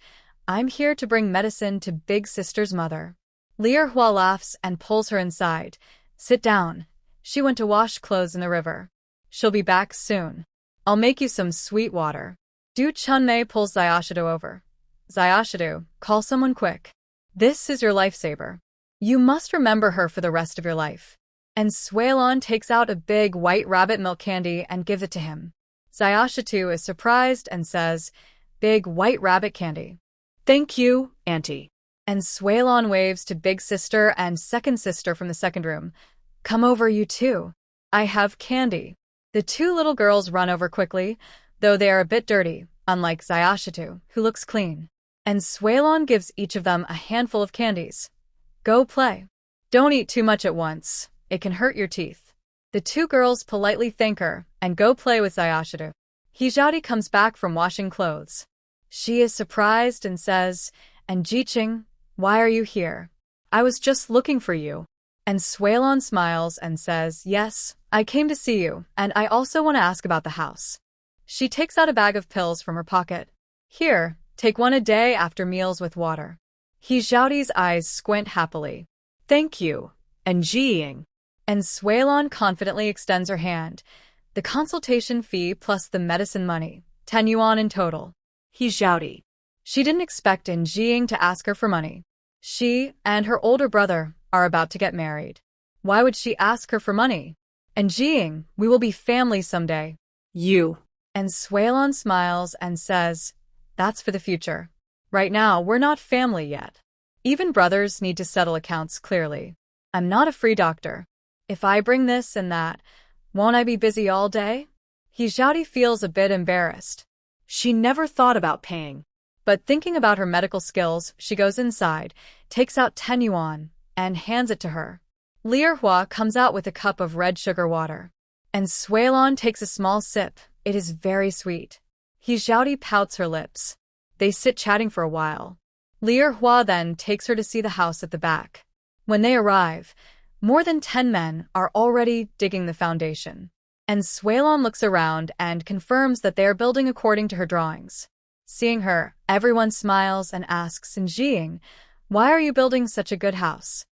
I'm here to bring medicine to big sister's mother. Li Erhua laughs and pulls her inside. Sit down. She went to wash clothes in the river. She'll be back soon. I'll make you some sweet water. Du Chunmei pulls Xiaoshidu over. Xiaoshidu, call someone quick. This is your lifesaver. You must remember her for the rest of your life. And Suelon takes out a big white rabbit milk candy and gives it to him. Xiaoshidu is surprised and says, Big white rabbit candy. Thank you, Auntie. And Suelon waves to big sister and second sister from the second room. Come over, you two. I have candy. The two little girls run over quickly, though they are a bit dirty, unlike Xiaoshidu, who looks clean. And Suelon gives each of them a handful of candies. Go play. Don't eat too much at once. It can hurt your teeth. The two girls politely thank her and go play with Xiaoshidu. Hizhadi comes back from washing clothes. She is surprised and says, And Jiqing, why are you here? I was just looking for you. And Suelon smiles and says, Yes, I came to see you, and I also want to ask about the house. She takes out a bag of pills from her pocket. Here, take one a day after meals with water. Hizhadi's eyes squint happily. Thank you, and Jiying. And Suelon confidently extends her hand. The consultation fee plus the medicine money, 10 yuan in total. Hizhadi. She didn't expect Jiying to ask her for money. She and her older brother are about to get married. Why would she ask her for money? And Jiying, we will be family someday. You. And Suelon smiles and says, That's for the future. Right now, we're not family yet. Even brothers need to settle accounts clearly. I'm not a free doctor. If I bring this and that, won't I be busy all day? Hizhadi feels a bit embarrassed. She never thought about paying. But thinking about her medical skills, she goes inside, takes out 10 yuan, and hands it to her. Li Erhua comes out with a cup of red sugar water. And Suelon takes a small sip. It is very sweet. Hizhadi pouts her lips. They sit chatting for a while. Li Erhua then takes her to see the house at the back. When they arrive, more than 10 men are already digging the foundation. And Suelon looks around and confirms that they are building according to her drawings. Seeing her, everyone smiles and asks Jiying, Why are you building such a good house?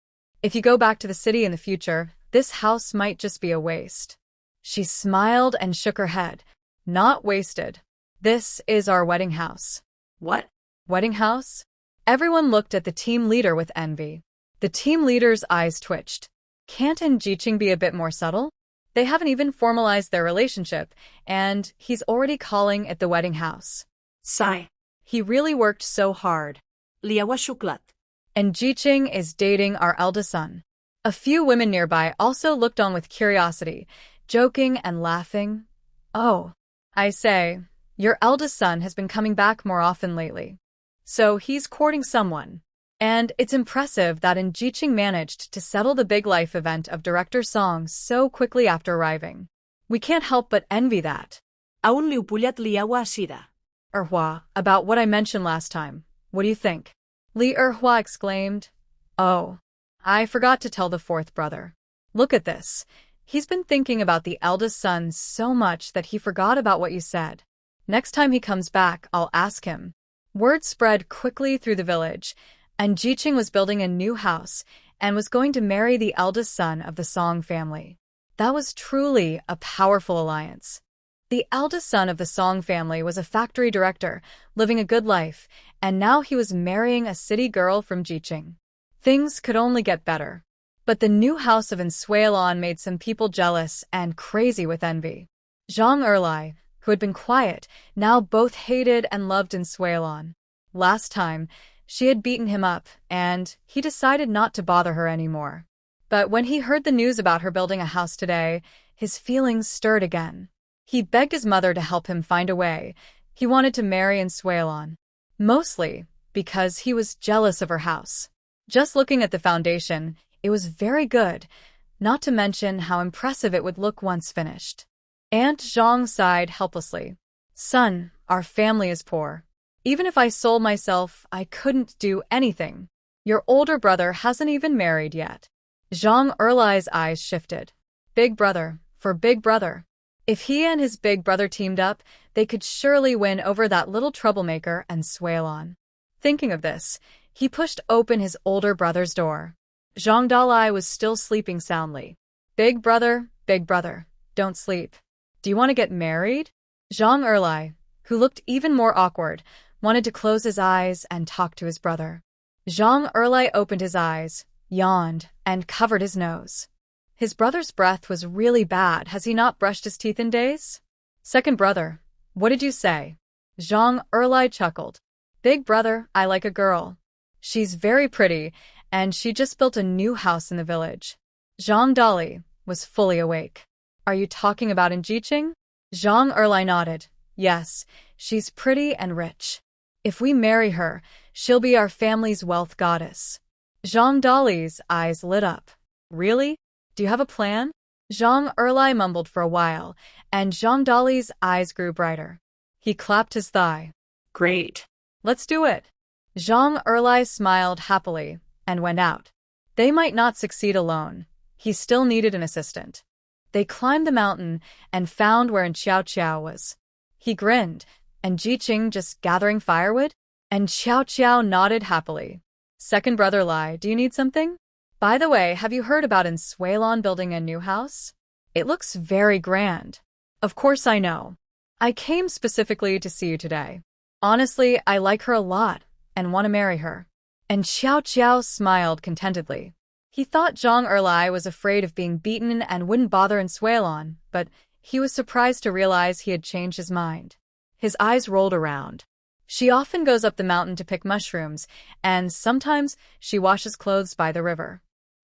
If you go back to the city in the future, this house might just be a waste. She smiled and shook her head. Not wasted. This is our wedding house. What? Wedding house? Everyone looked at the team leader with envy. The team leader's eyes twitched. Can't Jiqing be a bit more subtle? They haven't even formalized their relationship, and he's already calling it the wedding house. Sigh. He really worked so hard. Liawa shuklat. And Jiqing is dating our eldest son. A few women nearby also looked on with curiosity, joking and laughing. Oh, I say, your eldest son has been coming back more often lately. So he's courting someone. And it's impressive that Jiqing managed to settle the big life event of Director Song so quickly after arriving. We can't help but envy that. Aun liupulyat liawa asida. Erhua, about what I mentioned last time. What do you think? Li Erhua exclaimed. Oh, I forgot to tell the fourth brother. Look at this. He's been thinking about the eldest son so much that he forgot about what you said. Next time he comes back, I'll ask him. Word spread quickly through the village, and Jiqing was building a new house and was going to marry the eldest son of the Song family. That was truly a powerful alliance. The eldest son of the Song family was a factory director, living a good life, and now he was marrying a city girl from Jiqing. Things could only get better. But the new house of Suelon made some people jealous and crazy with envy. Zhang Erlai, who had been quiet, now both hated and loved Suelon. Last time, she had beaten him up, and he decided not to bother her anymore. But when he heard the news about her building a house today, his feelings stirred again. He begged his mother to help him find a way. He wanted to marry Suelon. Mostly because he was jealous of her house. Just looking at the foundation, it was very good, not to mention how impressive it would look once finished. Aunt Zhang sighed helplessly. Son, our family is poor. Even if I sold myself, I couldn't do anything. Your older brother hasn't even married yet. Zhang Erlai's eyes shifted. Big brother, for big brother. If he and his big brother teamed up, they could surely win over that little troublemaker and Suelon. Thinking of this, he pushed open his older brother's door. Zhang Dalai was still sleeping soundly. Big brother, don't sleep. Do you want to get married? Zhang Erlai, who looked even more awkward, wanted to close his eyes and talk to his brother. Zhang Erlai opened his eyes, yawned, and covered his nose. His brother's breath was really bad. Has he not brushed his teeth in days? Second brother, what did you say? Zhang Erlai chuckled. Big brother, I like a girl. She's very pretty, and she just built a new house in the village. Zhang Dali was fully awake. Are you talking about Rejection? Zhang Erlai nodded. Yes, she's pretty and rich. If we marry her, she'll be our family's wealth goddess. Zhang Dali's eyes lit up. Really? Do you have a plan? Zhang Erlai mumbled for a while, and Zhang Dali's eyes grew brighter. He clapped his thigh. Great. Let's do it. Zhang Erlai smiled happily and went out. They might not succeed alone. He still needed an assistant. They climbed the mountain and found where Xiao Qiao was. He grinned. And Jiqing just gathering firewood? And Xiao Qiao nodded happily. Second brother Lai, do you need something? By the way, have you heard about Suilon building a new house? It looks very grand. Of course I know. I came specifically to see you today. Honestly, I like her a lot and want to marry her. And Xiao Qiao smiled contentedly. He thought Zhang Erlai was afraid of being beaten and wouldn't bother in Suilon, but he was surprised to realize he had changed his mind. His eyes rolled around. She often goes up the mountain to pick mushrooms, and sometimes she washes clothes by the river.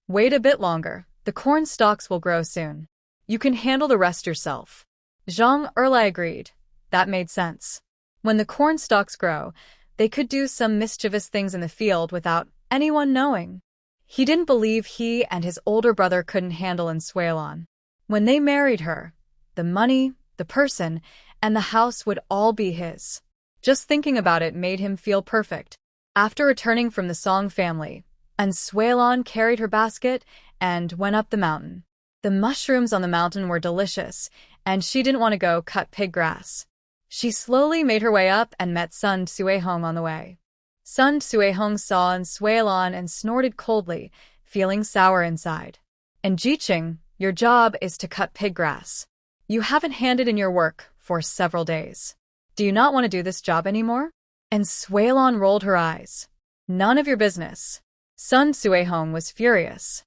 Wait a bit longer. The corn stalks will grow soon. You can handle the rest yourself. Zhang Erlai agreed. That made sense. When the corn stalks grow, they could do some mischievous things in the field without anyone knowing. He didn't believe he and his older brother couldn't handle Suilon. When they married her, the money, the person, and the house would all be his. Just thinking about it made him feel perfect. After returning from the Song family, Suilon carried her basket and went up the mountain. The mushrooms on the mountain were delicious, and she didn't want to go cut pig grass. She slowly made her way up and met Sun Suihong on the way. Sun Suihong saw Suilon and snorted coldly, feeling sour inside. And Jiqing, your job is to cut pig grass. You haven't handed in your work for several days. Do you not want to do this job anymore? And Suilon rolled her eyes. None of your business. Sun Suihong was furious.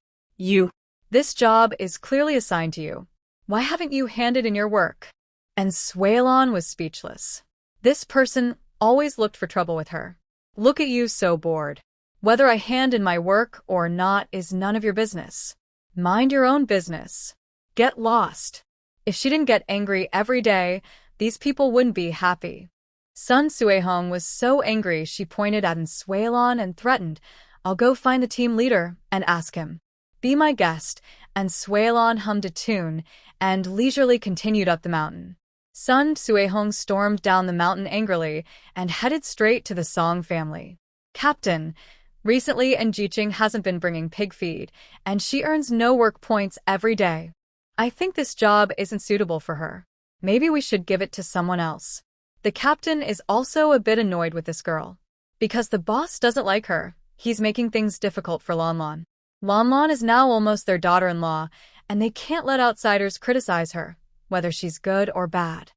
This job is clearly assigned to you. Why haven't you handed in your work? And Suilon was speechless. This person always looked for trouble with her. Look at you so bored. Whether I hand in my work or not is none of your business. Mind your own business. Get lost. If she didn't get angry every day, these people wouldn't be happy. Sun Suihong was so angry she pointed at Suilon and threatened, I'll go find the team leader and ask him. Be my guest, and Suilon hummed a tune and leisurely continued up the mountain. Sun Suihong stormed down the mountain angrily and headed straight to the Song family. Captain, recently Jiqing hasn't been bringing pig feed, and she earns no work points every day. I think this job isn't suitable for her. Maybe we should give it to someone else. The captain is also a bit annoyed with this girl. Because the boss doesn't like her, he's making things difficult for Lanlan. Lanlan is now almost their daughter-in-law, and they can't let outsiders criticize her, whether she's good or bad.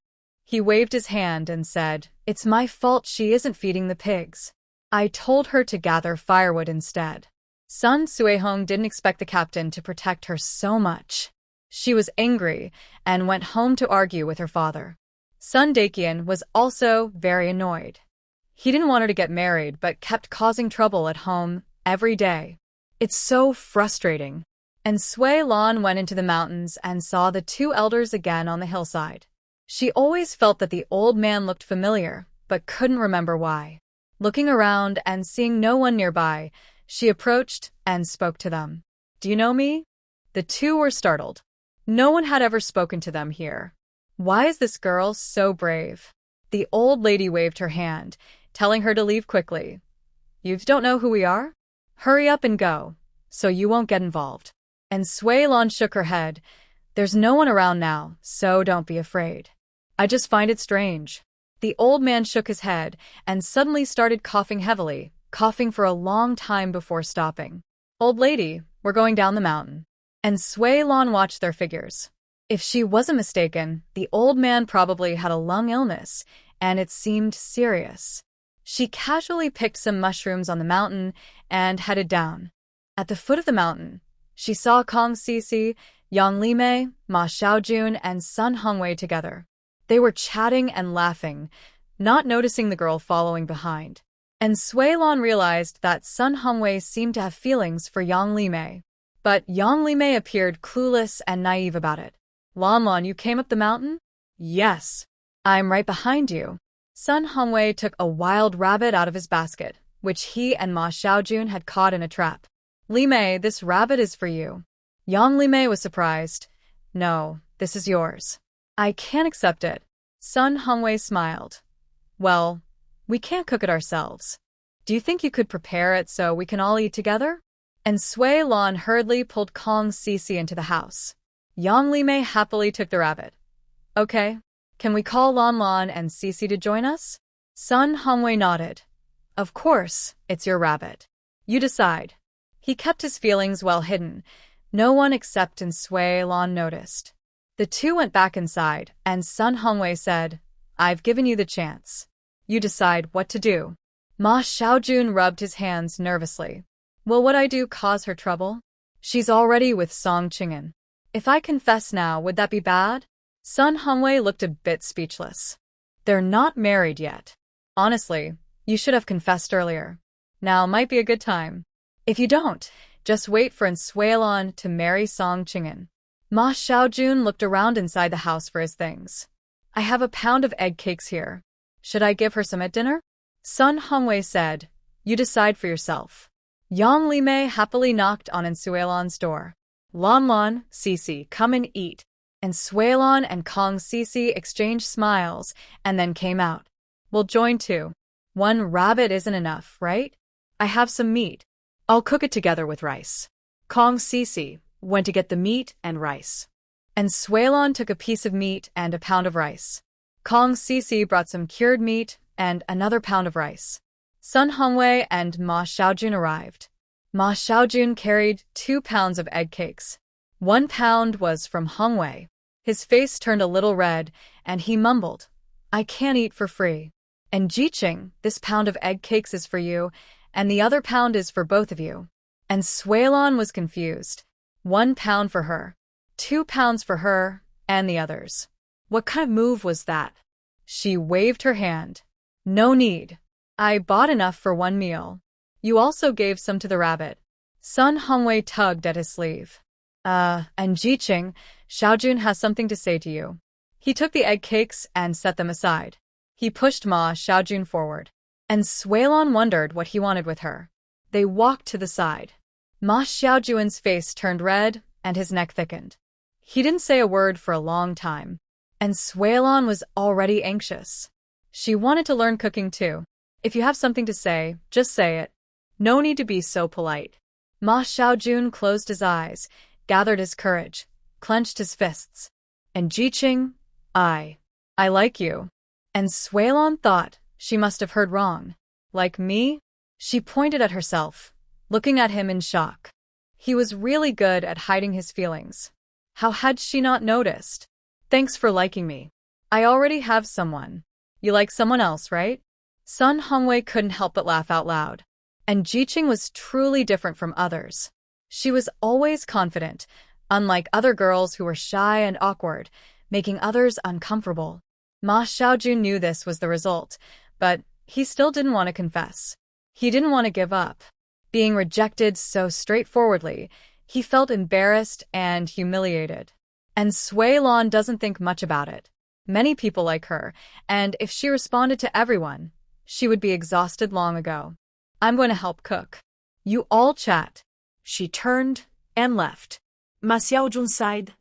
He waved his hand and said, It's my fault she isn't feeding the pigs. I told her to gather firewood instead. Sun Suihong didn't expect the captain to protect her so much. She was angry and went home to argue with her father. Sun Dakian was also very annoyed. He didn't want her to get married but kept causing trouble at home every day. It's so frustrating. And Sui Lan went into the mountains and saw the two elders again on the hillside. She always felt that the old man looked familiar, but couldn't remember why. Looking around and seeing no one nearby, she approached and spoke to them. Do you know me? The two were startled. No one had ever spoken to them here. Why is this girl so brave? The old lady waved her hand, telling her to leave quickly. You don't know who we are? Hurry up and go, so you won't get involved. And Sui Lan shook her head. There's no one around now, so don't be afraid. I just find it strange. The old man shook his head and suddenly started coughing heavily, coughing for a long time before stopping. Old lady, we're going down the mountain. And Sui Lan watched their figures. If she wasn't mistaken, the old man probably had a lung illness, and it seemed serious. She casually picked some mushrooms on the mountain and headed down. At the foot of the mountain, she saw Kong Sisi, Yang Limei, Ma Xiaojun, and Sun Hongwei together. They were chatting and laughing, not noticing the girl following behind. And Sui Lan realized that Sun Hongwei seemed to have feelings for Yang Limei. But Yang Limei appeared clueless and naive about it. Lan, you came up the mountain? Yes. I'm right behind you. Sun Hongwei took a wild rabbit out of his basket, which he and Ma Xiaojun had caught in a trap. Limei, this rabbit is for you. Yang Limei was surprised. No, this is yours. I can't accept it. Sun Hongwei smiled. Well, we can't cook it ourselves. Do you think you could prepare it so we can all eat together? And Sui Lan hurriedly pulled Kong Sisi into the house. Yang Limei happily took the rabbit. Okay, can we call Lan and Sisi to join us? Sun Hongwei nodded. Of course, it's your rabbit. You decide. He kept his feelings well hidden. No one except Sui Lan noticed. The two went back inside, and Sun Hongwei said, I've given you the chance. You decide what to do. Ma Xiaojun rubbed his hands nervously. Will what I do cause her trouble? She's already with Song Qing'an. If I confess now, would that be bad? Sun Hongwei looked a bit speechless. They're not married yet. Honestly, you should have confessed earlier. Now might be a good time. If you don't, just wait for Sui Lan to marry Song Qing'an. Ma Xiaojun looked around inside the house for his things. I have a pound of egg cakes here. Should I give her some at dinner? Sun Hongwei said, You decide for yourself. Yang Limei happily knocked on Sui Lan's door. Lan, Sisi, come and eat. And Sui Lan and Kong Sisi exchanged smiles and then came out. We'll join too. One rabbit isn't enough, right? I have some meat. I'll cook it together with rice. Kong Sisi went to get the meat and rice. And Sui Lan took a piece of meat and a pound of rice. Kong Sisi brought some cured meat and another pound of rice. Sun Hongwei and Ma Xiaojun arrived. Ma Xiaojun carried 2 pounds of egg cakes. 1 pound was from Hongwei. His face turned a little red, and he mumbled, I can't eat for free. And Jiqing, this pound of egg cakes is for you, and the other pound is for both of you. And Sui Lan was confused. 1 pound for her, 2 pounds for her, and the others. What kind of move was that? She waved her hand. No need. I bought enough for 1 meal. You also gave some to the rabbit. Sun Hongwei tugged at his sleeve. And Jiqing, Xiaojun has something to say to you. He took the egg cakes and set them aside. He pushed Ma Xiaojun forward. And Sui Lan wondered what he wanted with her. They walked to the side. Ma Xiaojun's face turned red and his neck thickened. He didn't say a word for a long time. And Sui Lan was already anxious. She wanted to learn cooking too. If you have something to say, just say it. No need to be so polite. Ma Xiaojun closed his eyes, gathered his courage, clenched his fists. And Jiqing, I like you. And Sui Lan thought she must have heard wrong. Like me? She pointed at herself, looking at him in shock. He was really good at hiding his feelings. How had she not noticed? Thanks for liking me. I already have someone. You like someone else, right? Sun Hongwei couldn't help but laugh out loud. And Jiqing was truly different from others. She was always confident, unlike other girls who were shy and awkward, making others uncomfortable. Ma Xiaojun knew this was the result, but he still didn't want to confess. He didn't want to give up. Being rejected so straightforwardly, he felt embarrassed and humiliated. And Sui Lan doesn't think much about it. Many people like her, and if she responded to everyone, she would be exhausted long ago. I'm going to help cook. You all chat. She turned and left. Ma Xiaojun sighed,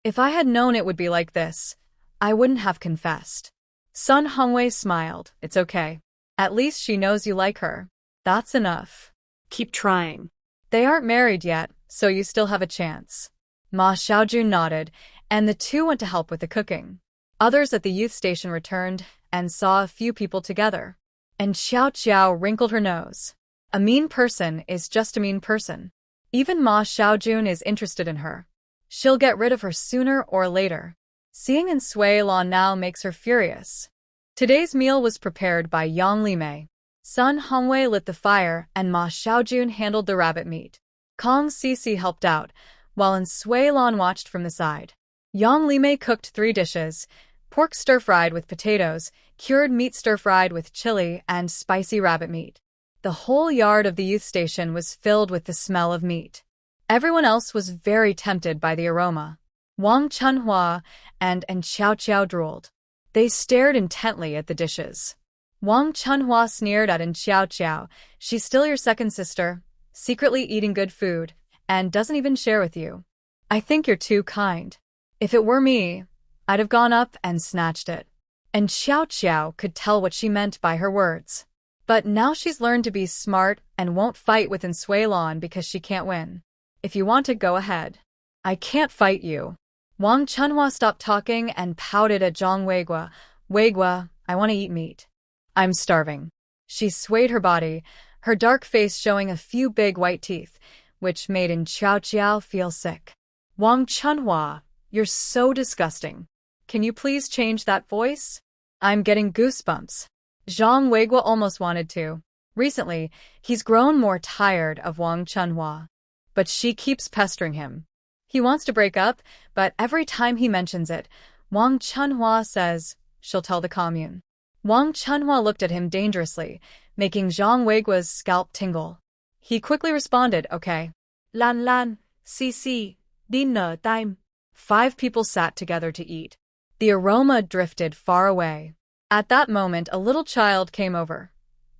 If I had known it would be like this, I wouldn't have confessed. Sun Hongwei smiled. It's okay. At least she knows you like her. That's enough. Keep trying. They aren't married yet, so you still have a chance. Ma Xiaojun nodded, and the two went to help with the cooking. Others at the youth station returned, and saw a few people together. And Xiao Qiao wrinkled her nose. A mean person is just a mean person. Even Ma Xiaojun is interested in her. She'll get rid of her sooner or later. Seeing in Sui Lan now makes her furious. Today's meal was prepared by Yang Limei. Sun Hongwei lit the fire and Ma Xiaojun handled the rabbit meat. Kong Sisi helped out, while in Sui Lan watched from the side. Yang Limei cooked 3 dishes: pork stir-fried with potatoes, cured meat stir-fried with chili, and spicy rabbit meat. The whole yard of the youth station was filled with the smell of meat. Everyone else was very tempted by the aroma. Wang Chunhua and Xiao Qiao drooled. They stared intently at the dishes. Wang Chunhua sneered at Xiao Qiao. She's still your second sister, secretly eating good food, and doesn't even share with you. I think you're too kind. If it were me, I'd have gone up and snatched it. And Xiao Qiao could tell what she meant by her words. But now she's learned to be smart and won't fight with Sui Lan because she can't win. If you want to, go ahead. I can't fight you. Wang Chunhua stopped talking and pouted at Zhang Weigua. Weigua, I want to eat meat. I'm starving. She swayed her body, her dark face showing a few big white teeth, which made Xiao Qiao feel sick. Wang Chunhua, you're so disgusting. Can you please change that voice? I'm getting goosebumps. Zhang Weigua almost wanted to. Recently, he's grown more tired of Wang Chunhua. But she keeps pestering him. He wants to break up, but every time he mentions it, Wang Chunhua says she'll tell the commune. Wang Chunhua looked at him dangerously, making Zhang Weigua's scalp tingle. He quickly responded, okay. Lan Lan, Sisi, dinner time. 5 people sat together to eat. The aroma drifted far away. At that moment, a little child came over.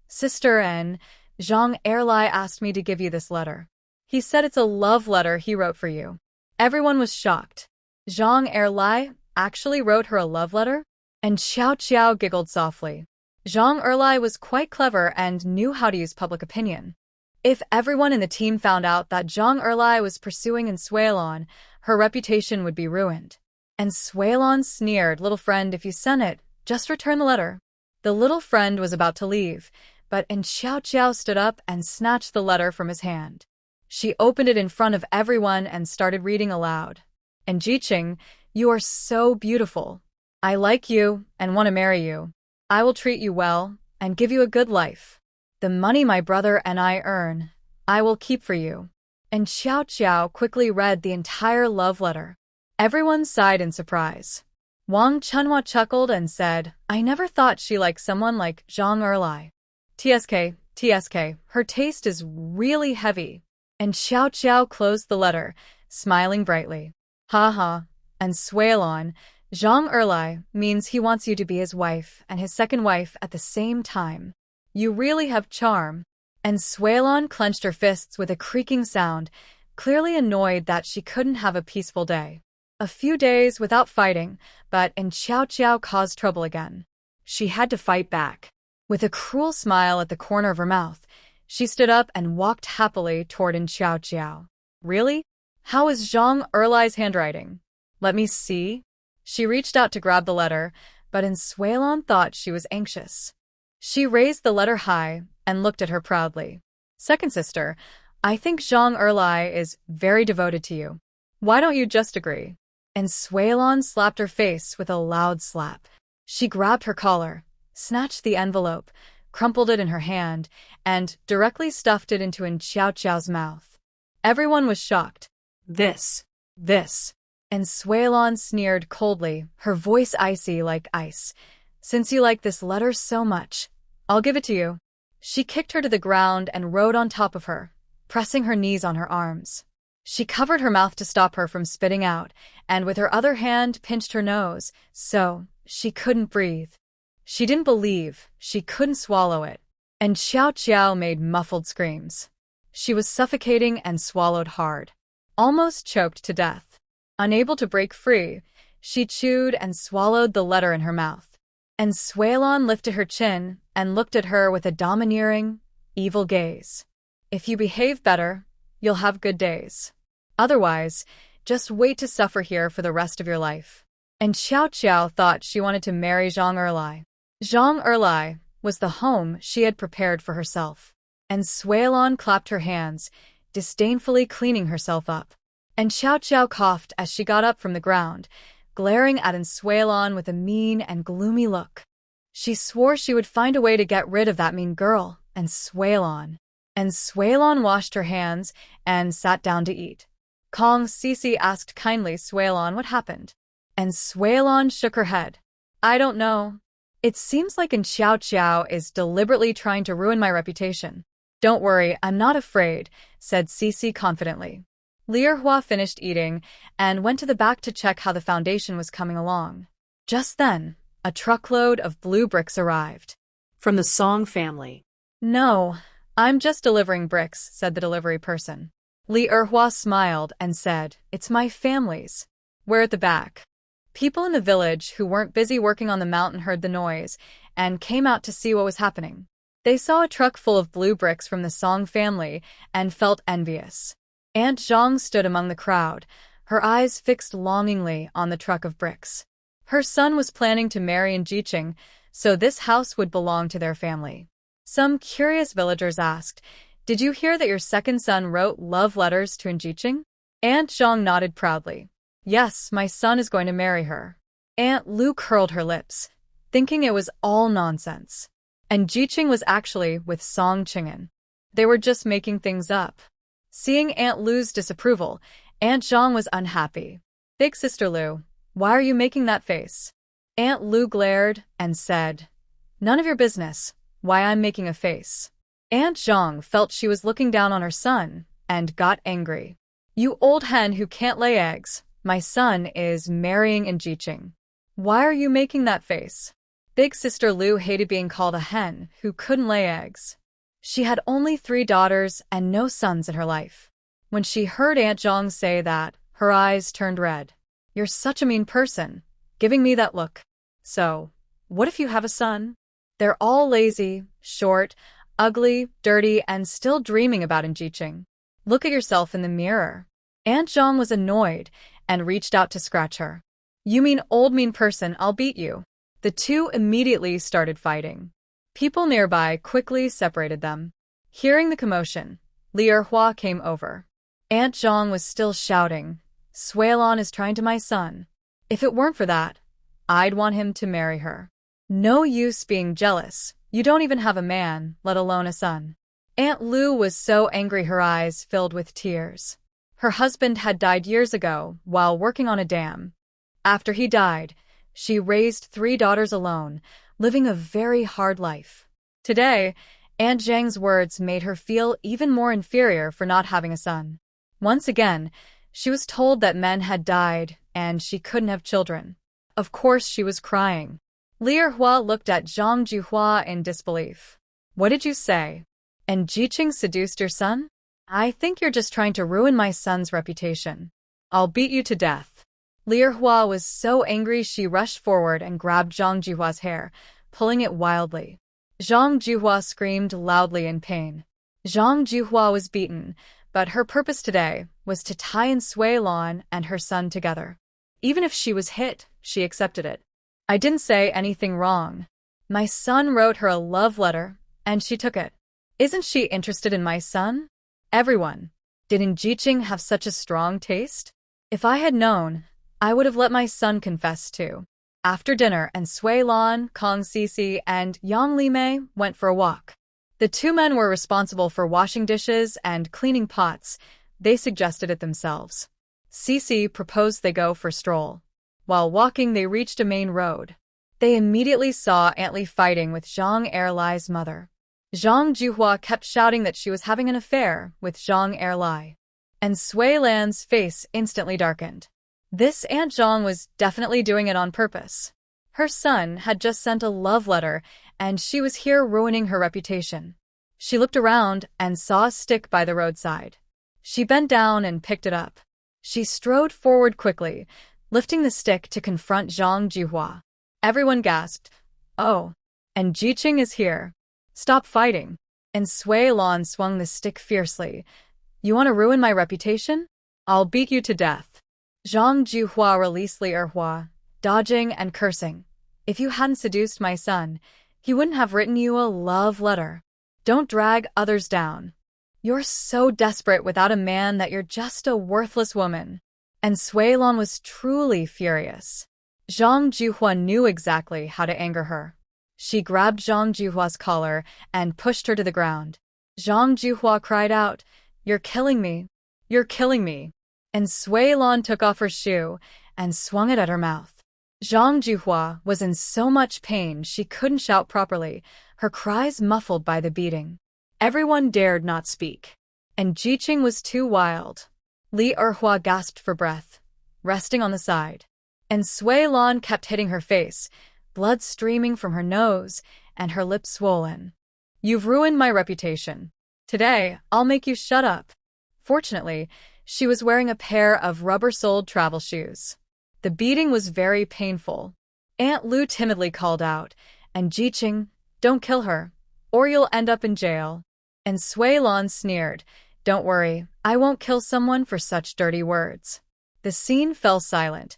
Sister N, Zhang Erlai asked me to give you this letter. He said it's a love letter he wrote for you. Everyone was shocked. Zhang Erlai actually wrote her a love letter? And Xiao Qiao giggled softly. Zhang Erlai was quite clever and knew how to use public opinion. If everyone in the team found out that Zhang Erlai was pursuing Sui Lan, her reputation would be ruined. And Sui Lan sneered, little friend, if you sent it, just return the letter. The little friend was about to leave, but Xiao Qiao stood up and snatched the letter from his hand. She opened it in front of everyone and started reading aloud. And Jiqing, you are so beautiful. I like you and want to marry you. I will treat you well and give you a good life. The money my brother and I earn, I will keep for you. And Xiao Qiao quickly read the entire love letter. Everyone sighed in surprise. Wang Chunhua chuckled and said, I never thought she liked someone like Zhang Erlai. TSK, her taste is really heavy. And Xiao Qiao closed the letter, smiling brightly. Ha. And Sui Lan, Zhang Erlai means he wants you to be his wife and his second wife at the same time. You really have charm. And Sui Lan clenched her fists with a creaking sound, clearly annoyed that she couldn't have a peaceful day. A few days without fighting, but Xiao Qiao caused trouble again. She had to fight back. With a cruel smile at the corner of her mouth, she stood up and walked happily toward Xiao Qiao. Really? How is Zhang Erlai's handwriting? Let me see. She reached out to grab the letter, but Sui Lan thought she was anxious. She raised the letter high and looked at her proudly. Second sister, I think Zhang Erlai is very devoted to you. Why don't you just agree? And Sui Lan slapped her face with a loud slap. She grabbed her collar, snatched the envelope, crumpled it in her hand, and directly stuffed it into Xiao Qiao's mouth. Everyone was shocked. This. And Sui Lan sneered coldly, her voice icy like ice. Since you like this letter so much, I'll give it to you. She kicked her to the ground and rode on top of her, pressing her knees on her arms. She covered her mouth to stop her from spitting out, and with her other hand pinched her nose, so she couldn't breathe. She didn't believe she couldn't swallow it, and Xiao Qiao made muffled screams. She was suffocating and swallowed hard, almost choked to death. Unable to break free, she chewed and swallowed the letter in her mouth. And Sui Lan lifted her chin and looked at her with a domineering, evil gaze. If you behave better, you'll have good days. Otherwise, just wait to suffer here for the rest of your life. And Xiao Qiao thought she wanted to marry Zhang Erlai. Zhang Erlai was the home she had prepared for herself. And Suilon clapped her hands, disdainfully cleaning herself up. And Xiao Xiao coughed as she got up from the ground, glaring at Suilon with a mean and gloomy look. She swore she would find a way to get rid of that mean girl, and Suilon. And Suilon washed her hands and sat down to eat. Kong Cici asked kindly Suilon what happened. And Suilon shook her head. I don't know. It seems like Xiao Xiao is deliberately trying to ruin my reputation. Don't worry, I'm not afraid, said Cici confidently. Li Erhua finished eating and went to the back to check how the foundation was coming along. Just then, a truckload of blue bricks arrived. From the Song family. No, I'm just delivering bricks, said the delivery person. Li Erhua smiled and said, It's my family's. We're at the back. People in the village who weren't busy working on the mountain heard the noise and came out to see what was happening. They saw a truck full of blue bricks from the Song family and felt envious. Aunt Zhang stood among the crowd, her eyes fixed longingly on the truck of bricks. Her son was planning to marry in Jiqing, so this house would belong to their family. Some curious villagers asked, Did you hear that your second son wrote love letters to Jiqing? Aunt Zhang nodded proudly. Yes, my son is going to marry her. Aunt Lu curled her lips, thinking it was all nonsense. And Jiqing was actually with Song Qing'an. They were just making things up. Seeing Aunt Lu's disapproval, Aunt Zhang was unhappy. Big Sister Lu, why are you making that face? Aunt Lu glared and said, None of your business, why I'm making a face. Aunt Zhang felt she was looking down on her son and got angry. You old hen who can't lay eggs, my son is marrying in Jiqing. Why are you making that face? Big Sister Lu hated being called a hen who couldn't lay eggs. She had only 3 daughters and no sons in her life. When she heard Aunt Zhang say that, her eyes turned red. You're such a mean person, giving me that look. So, what if you have a son? They're all lazy, short, ugly, dirty, and still dreaming about Jiqing. Look at yourself in the mirror. Aunt Zhang was annoyed and reached out to scratch her. You mean old mean person, I'll beat you. The two immediately started fighting. People nearby quickly separated them. Hearing the commotion, Li Erhua came over. Aunt Zhang was still shouting, Suilon is trying to my son. If it weren't for that, I'd want him to marry her. No use being jealous, you don't even have a man, let alone a son. Aunt Lu was so angry her eyes filled with tears. Her husband had died years ago while working on a dam. After he died, she raised 3 daughters alone, living a very hard life. Today, Aunt Zhang's words made her feel even more inferior for not having a son. Once again, she was told that men had died and she couldn't have children. Of course she was crying. Li Erhua looked at Zhang Juhua in disbelief. What did you say? And Jiqing seduced your son? I think you're just trying to ruin my son's reputation. I'll beat you to death. Li Erhua was so angry she rushed forward and grabbed Zhang Juhua's hair, pulling it wildly. Zhang Juhua screamed loudly in pain. Zhang Juhua was beaten, but her purpose today was to tie Suilon and her son together. Even if she was hit, she accepted it. I didn't say anything wrong. My son wrote her a love letter, and she took it. Isn't she interested in my son? Everyone. Didn't Jiqing have such a strong taste? If I had known, I would have let my son confess too. After dinner, Suilon, Kong Cici, and Yang Limei went for a walk. The 2 men were responsible for washing dishes and cleaning pots. They suggested it themselves. Cici proposed they go for a stroll. While walking, they reached a main road. They immediately saw Aunt Li fighting with Zhang Erlai's mother. Zhang Juhua kept shouting that she was having an affair with Zhang Erlai. And Suilan's face instantly darkened. This Aunt Zhang was definitely doing it on purpose. Her son had just sent a love letter, and she was here ruining her reputation. She looked around and saw a stick by the roadside. She bent down and picked it up. She strode forward quickly, lifting the stick to confront Zhang Juhua. Everyone gasped. Oh, and Jiqing is here. Stop fighting. And Suilon swung the stick fiercely. You want to ruin my reputation? I'll beat you to death. Zhang Juhua released Li Erhua, dodging and cursing. If you hadn't seduced my son, he wouldn't have written you a love letter. Don't drag others down. You're so desperate without a man that you're just a worthless woman. And Suilon was truly furious. Zhang Juhua knew exactly how to anger her. She grabbed Zhang Juhua's collar and pushed her to the ground. Zhang Juhua cried out, "You're killing me! You're killing me!" And Suilon took off her shoe and swung it at her mouth. Zhang Juhua was in so much pain she couldn't shout properly, her cries muffled by the beating. Everyone dared not speak. And Jiqing was too wild. Li Erhua gasped for breath, resting on the side. And Suilon kept hitting her face, blood streaming from her nose and her lips swollen. "You've ruined my reputation. Today, I'll make you shut up." Fortunately, she was wearing a pair of rubber-soled travel shoes. The beating was very painful. Aunt Lu timidly called out, and Jiqing, "Don't kill her, or you'll end up in jail." And Suilon sneered, "Don't worry, I won't kill someone for such dirty words." The scene fell silent.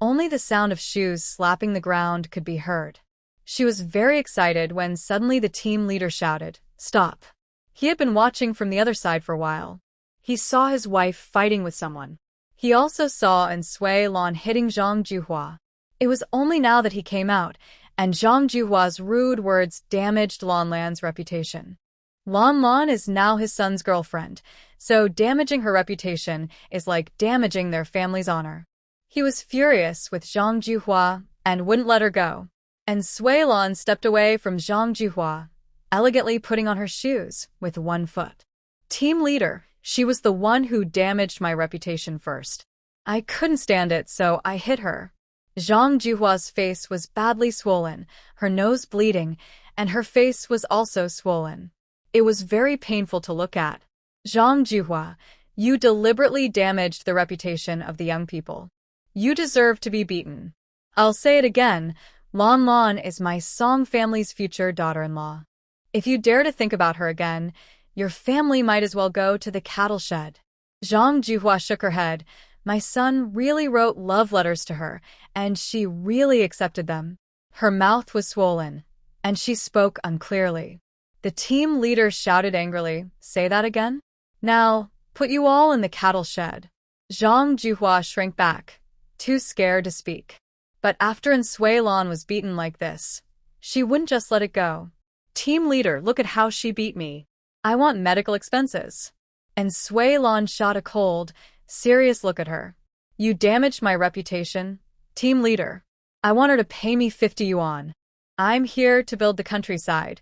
Only the sound of shoes slapping the ground could be heard. She was very excited when suddenly the team leader shouted, "Stop." He had been watching from the other side for a while. He saw his wife fighting with someone. He also saw Suilon hitting Zhang Juhua. It was only now that he came out, and Zhang Juhua's rude words damaged Lan's reputation. Lan is now his son's girlfriend, so damaging her reputation is like damaging their family's honor. He was furious with Zhang Juhua and wouldn't let her go. And Suilon stepped away from Zhang Juhua, elegantly putting on her shoes with one foot. "Team leader, she was the one who damaged my reputation first. I couldn't stand it, so I hit her." Zhang Juhua's face was badly swollen, her nose bleeding, and her face was also swollen. It was very painful to look at. "Zhang Juhua, you deliberately damaged the reputation of the young people. You deserve to be beaten. I'll say it again, Lan is my Song family's future daughter-in-law. If you dare to think about her again, your family might as well go to the cattle shed." Zhang Juhua shook her head. "My son really wrote love letters to her, and she really accepted them." Her mouth was swollen, and she spoke unclearly. The team leader shouted angrily, "Say that again? Now, put you all in the cattle shed." Zhang Juhua shrank back, too scared to speak. But after Suilon was beaten like this, she wouldn't just let it go. "Team leader, look at how she beat me. I want medical expenses." And Suilon shot a cold, serious look at her. "You damaged my reputation, team leader. I want her to pay me 50 yuan. I'm here to build the countryside,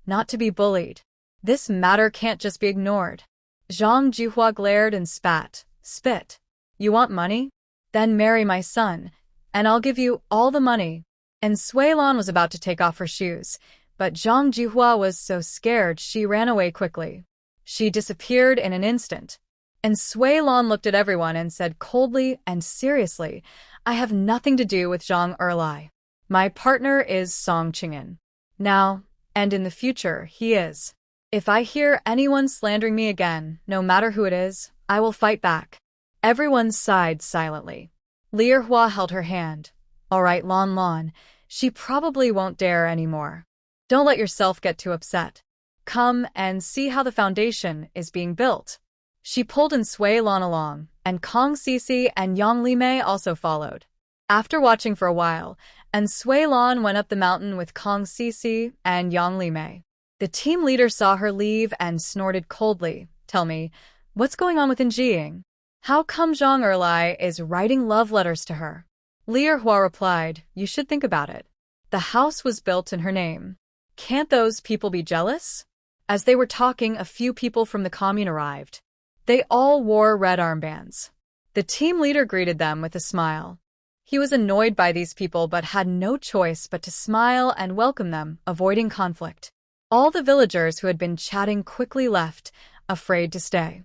not to be bullied. This matter can't just be ignored." Zhang Juhua glared and spit. "You want money? Then marry my son, and I'll give you all the money." And Suilon was about to take off her shoes, but Zhang Juhua was so scared she ran away quickly. She disappeared in an instant. And Suilon looked at everyone and said coldly and seriously, "I have nothing to do with Zhang Erlai. My partner is Song Qing'an. Now, and in the future, he is. If I hear anyone slandering me again, no matter who it is, I will fight back." Everyone sighed silently. Li Erhua held her hand. "All right, Lan, she probably won't dare anymore. Don't let yourself get too upset. Come and see how the foundation is being built." She pulled Suilon along, and Kong Sisi and Yang Limei also followed. After watching for a while, Suilon went up the mountain with Kong Sisi and Yang Limei. The team leader saw her leave and snorted coldly. "Tell me, what's going on with Jiying? How come Zhang Erlai is writing love letters to her?" Li Erhua replied, "You should think about it. The house was built in her name. Can't those people be jealous?" As they were talking, a few people from the commune arrived. They all wore red armbands. The team leader greeted them with a smile. He was annoyed by these people but had no choice but to smile and welcome them, avoiding conflict. All the villagers who had been chatting quickly left, afraid to stay.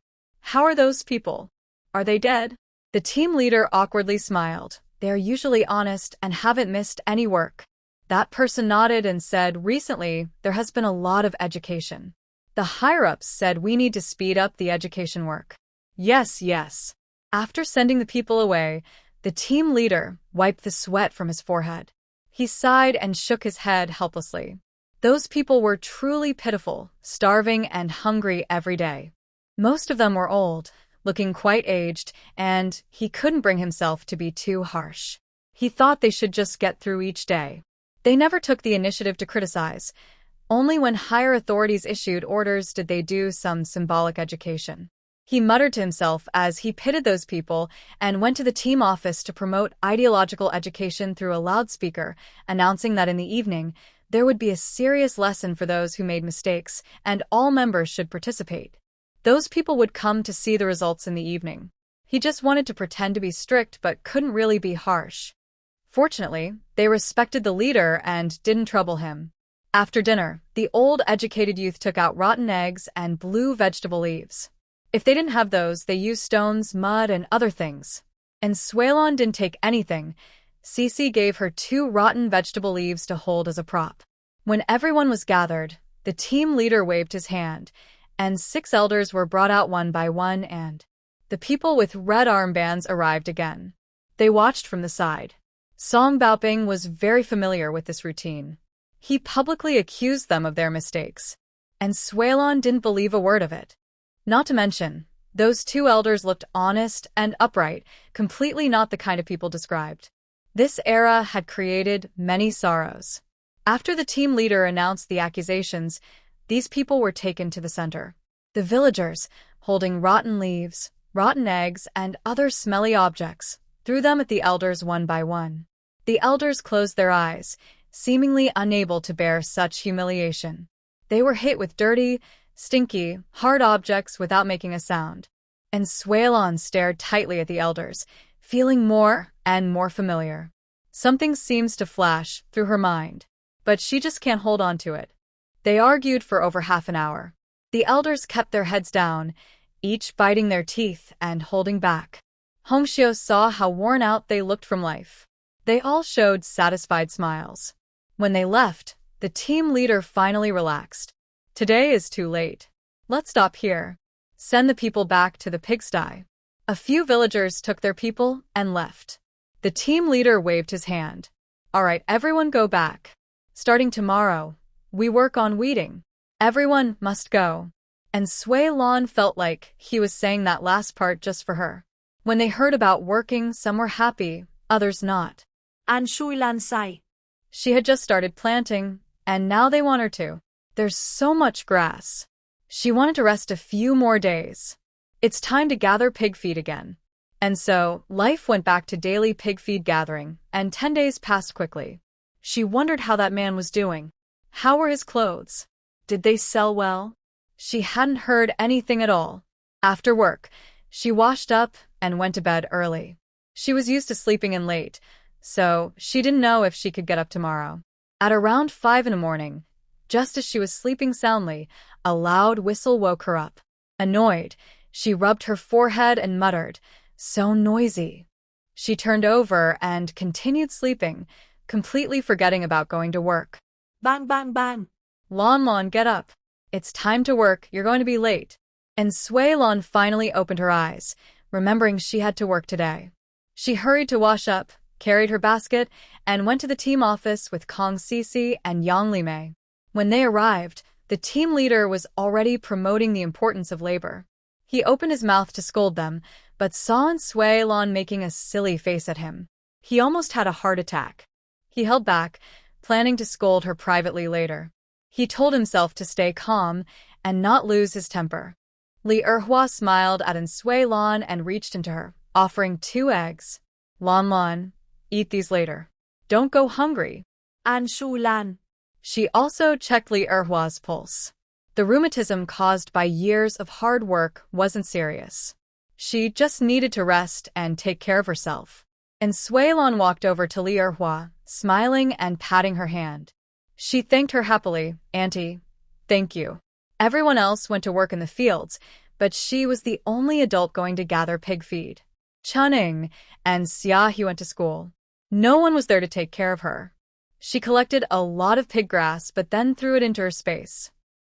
"How are those people? Are they dead?" The team leader awkwardly smiled. "They are usually honest and haven't missed any work." That person nodded and said, "Recently, there has been a lot of education. The higher-ups said we need to speed up the education work." Yes. After sending the people away, the team leader wiped the sweat from his forehead. He sighed and shook his head helplessly. Those people were truly pitiful, starving and hungry every day. Most of them were old, looking quite aged, and he couldn't bring himself to be too harsh. He thought they should just get through each day. They never took the initiative to criticize. Only when higher authorities issued orders did they do some symbolic education. He muttered to himself as he pitied those people and went to the team office to promote ideological education through a loudspeaker, announcing that in the evening, there would be a serious lesson for those who made mistakes, and all members should participate. Those people would come to see the results in the evening. He just wanted to pretend to be strict but couldn't really be harsh. Fortunately, they respected the leader and didn't trouble him. After dinner, the old educated youth took out rotten eggs and blue vegetable leaves. If they didn't have those, they used stones, mud, and other things. And Suelon didn't take anything. Cece gave her 2 rotten vegetable leaves to hold as a prop. When everyone was gathered, the team leader waved his hand, and 6 elders were brought out one by one, and the people with red armbands arrived again. They watched from the side. Song Baoping was very familiar with this routine. He publicly accused them of their mistakes, and Suelon didn't believe a word of it. Not to mention, those 2 elders looked honest and upright, completely not the kind of people described. This era had created many sorrows. After the team leader announced the accusations, these people were taken to the center. The villagers, holding rotten leaves, rotten eggs, and other smelly objects, threw them at the elders one by one. The elders closed their eyes, seemingly unable to bear such humiliation. They were hit with dirty, stinky, hard objects without making a sound. And Suelon stared tightly at the elders, feeling more and more familiar. Something seems to flash through her mind, but she just can't hold on to it. They argued for over half an hour. The elders kept their heads down, each biting their teeth and holding back. Hongxiu saw how worn out they looked from life. They all showed satisfied smiles. When they left, the team leader finally relaxed. Today is too late. Let's stop here. Send the people back to the pigsty. A few villagers took their people and left. The team leader waved his hand. All right, everyone go back. Starting tomorrow, we work on weeding. Everyone must go. And Suelon felt like he was saying that last part just for her. When they heard about working, some were happy, others not. An Shui Lan Sai. She had just started planting, and now they want her to. There's so much grass. She wanted to rest a few more days. It's time to gather pig feed again. And so, life went back to daily pig feed gathering, and 10 days passed quickly. She wondered how that man was doing. How were his clothes? Did they sell well? She hadn't heard anything at all. After work, she washed up and went to bed early. She was used to sleeping in late, so she didn't know if she could get up tomorrow. At around 5 in the morning, just as she was sleeping soundly, a loud whistle woke her up. Annoyed, she rubbed her forehead and muttered, "So noisy." She turned over and continued sleeping, completely forgetting about going to work. Bang, bang, bang. Lon, get up. It's time to work, you're going to be late. And Suelon finally opened her eyes, remembering she had to work today. She hurried to wash up, carried her basket, and went to the team office with Kong Cece and Yang Limei. When they arrived, the team leader was already promoting the importance of labor. He opened his mouth to scold them, but saw Suelon making a silly face at him. He almost had a heart attack. He held back, planning to scold her privately later. He told himself to stay calm and not lose his temper. Li Erhua smiled at Suelon and reached into her, offering 2 eggs. Lon, eat these later. Don't go hungry. An Shui Lan. She also checked Li Erhua's pulse. The rheumatism caused by years of hard work wasn't serious. She just needed to rest and take care of herself. And Suelon walked over to Li Erhua, smiling and patting her hand. She thanked her happily. "Auntie, thank you." Everyone else went to work in the fields, but she was the only adult going to gather pig feed. Chunning and Xiahe went to school. No one was there to take care of her. She collected a lot of pig grass but then threw it into her space.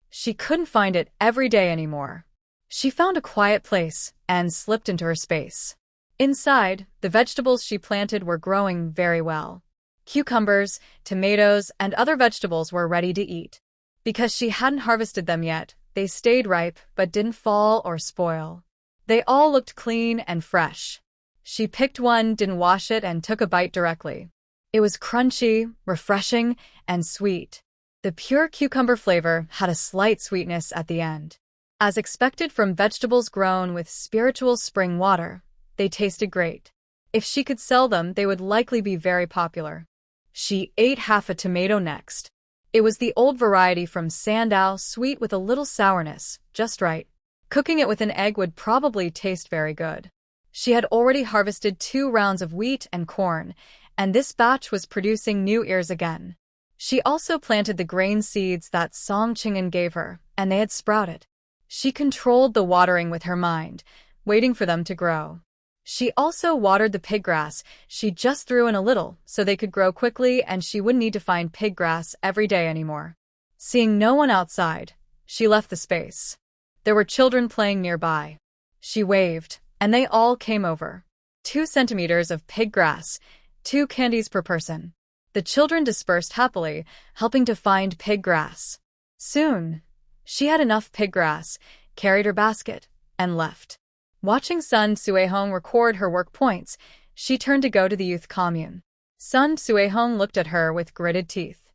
She couldn't find it every day anymore. She found a quiet place and slipped into her space. Inside, the vegetables she planted were growing very well. Cucumbers, tomatoes, and other vegetables were ready to eat. Because she hadn't harvested them yet, they stayed ripe but didn't fall or spoil. They all looked clean and fresh. She picked one, didn't wash it, and took a bite directly. It was crunchy, refreshing, and sweet. The pure cucumber flavor had a slight sweetness at the end. As expected from vegetables grown with spiritual spring water, they tasted great. If she could sell them, they would likely be very popular. She ate half a tomato next. It was the old variety from Sandow, sweet with a little sourness, just right. Cooking it with an egg would probably taste very good. She had already harvested 2 rounds of wheat and corn, and this batch was producing new ears again. She also planted the grain seeds that Song Qingshan gave her, and they had sprouted. She controlled the watering with her mind, waiting for them to grow. She also watered the pig grass. She just threw in a little so they could grow quickly and she wouldn't need to find pig grass every day anymore. Seeing no one outside, she left the space. There were children playing nearby. She waved, and they all came over. 2 centimeters of pig grass, 2 candies per person. The children dispersed happily, helping to find pig grass. Soon, she had enough pig grass, carried her basket, and left. Watching Sun Suehong record her work points, she turned to go to the youth commune. Sun Suehong looked at her with gritted teeth.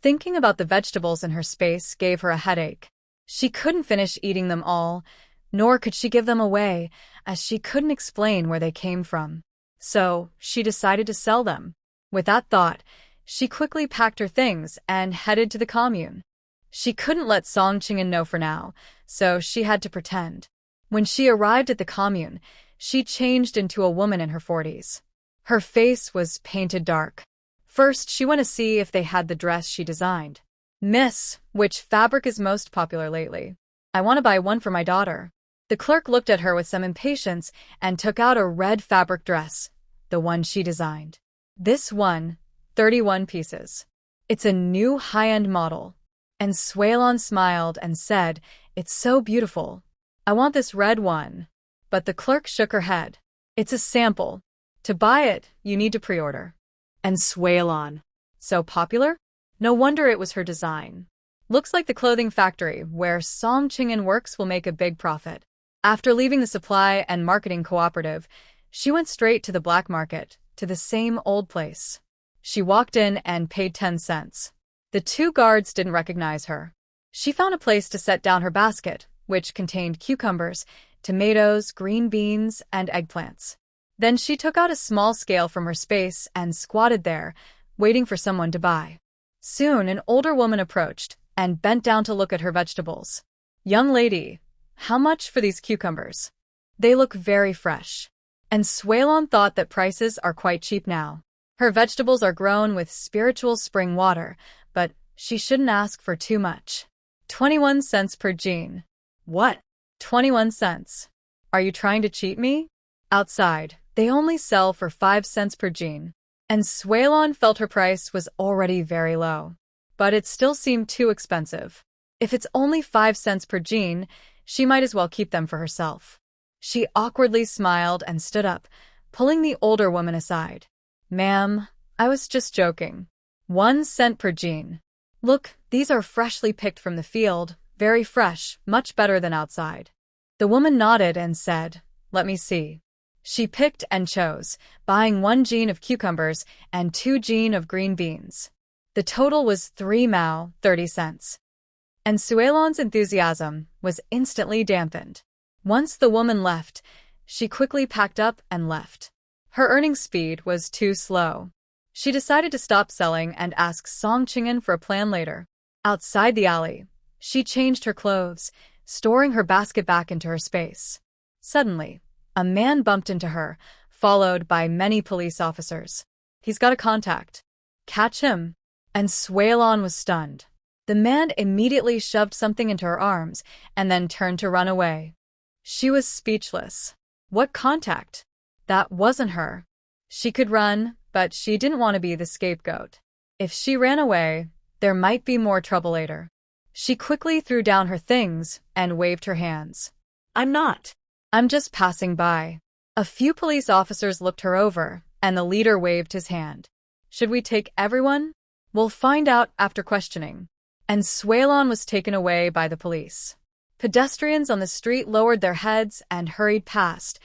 Thinking about the vegetables in her space gave her a headache. She couldn't finish eating them all, nor could she give them away, as she couldn't explain where they came from. So, she decided to sell them. With that thought, she quickly packed her things and headed to the commune. She couldn't let Song Qingshan know for now, so she had to pretend. When she arrived at the commune, she changed into a woman in her 40s. Her face was painted dark. First, she went to see if they had the dress she designed. "Miss, which fabric is most popular lately? I want to buy one for my daughter." The clerk looked at her with some impatience and took out a red fabric dress, the one she designed. "This one, 31 pieces. It's a new high-end model." And Suelon smiled and said, "It's so beautiful. I want this red one." But the clerk shook her head. "It's a sample. To buy it, you need to pre-order." And Suelon. So popular? No wonder it was her design. Looks like the clothing factory where Song Qingshan works will make a big profit. After leaving the supply and marketing cooperative, she went straight to the black market, to the same old place. She walked in and paid 10 cents. The 2 guards didn't recognize her. She found a place to set down her basket, which contained cucumbers, tomatoes, green beans, and eggplants. Then she took out a small scale from her space and squatted there, waiting for someone to buy. Soon, an older woman approached and bent down to look at her vegetables. "Young lady, how much for these cucumbers? They look very fresh." And Suelon thought that prices are quite cheap now. Her vegetables are grown with spiritual spring water, but she shouldn't ask for too much. 21 cents per jean. What? 21 cents. Are you trying to cheat me? Outside, they only sell for 5 cents per jean. And Suelon felt her price was already very low. But it still seemed too expensive. If it's only 5 cents per jean, she might as well keep them for herself. She awkwardly smiled and stood up, pulling the older woman aside. "Ma'am, I was just joking. 1 cent per jean. Look, these are freshly picked from the field, very fresh, much better than outside." The woman nodded and said, "Let me see." She picked and chose, buying 1 jean of cucumbers and 2 jean of green beans. The total was 3 mao, 30 cents. And Suelon's enthusiasm was instantly dampened. Once the woman left, she quickly packed up and left. Her earning speed was too slow. She decided to stop selling and ask Song Qingshan for a plan later. Outside the alley, she changed her clothes, storing her basket back into her space. Suddenly, a man bumped into her, followed by many police officers. "He's got a contact. Catch him." And Suelon was stunned. The man immediately shoved something into her arms and then turned to run away. She was speechless. What contact? That wasn't her. She could run, but she didn't want to be the scapegoat. If she ran away, there might be more trouble later. She quickly threw down her things and waved her hands. I'm just passing by." A few police officers looked her over, and the leader waved his hand. Should we take everyone? We'll find out after questioning. And Suelon was taken away by the police. Pedestrians on the street lowered their heads and hurried past,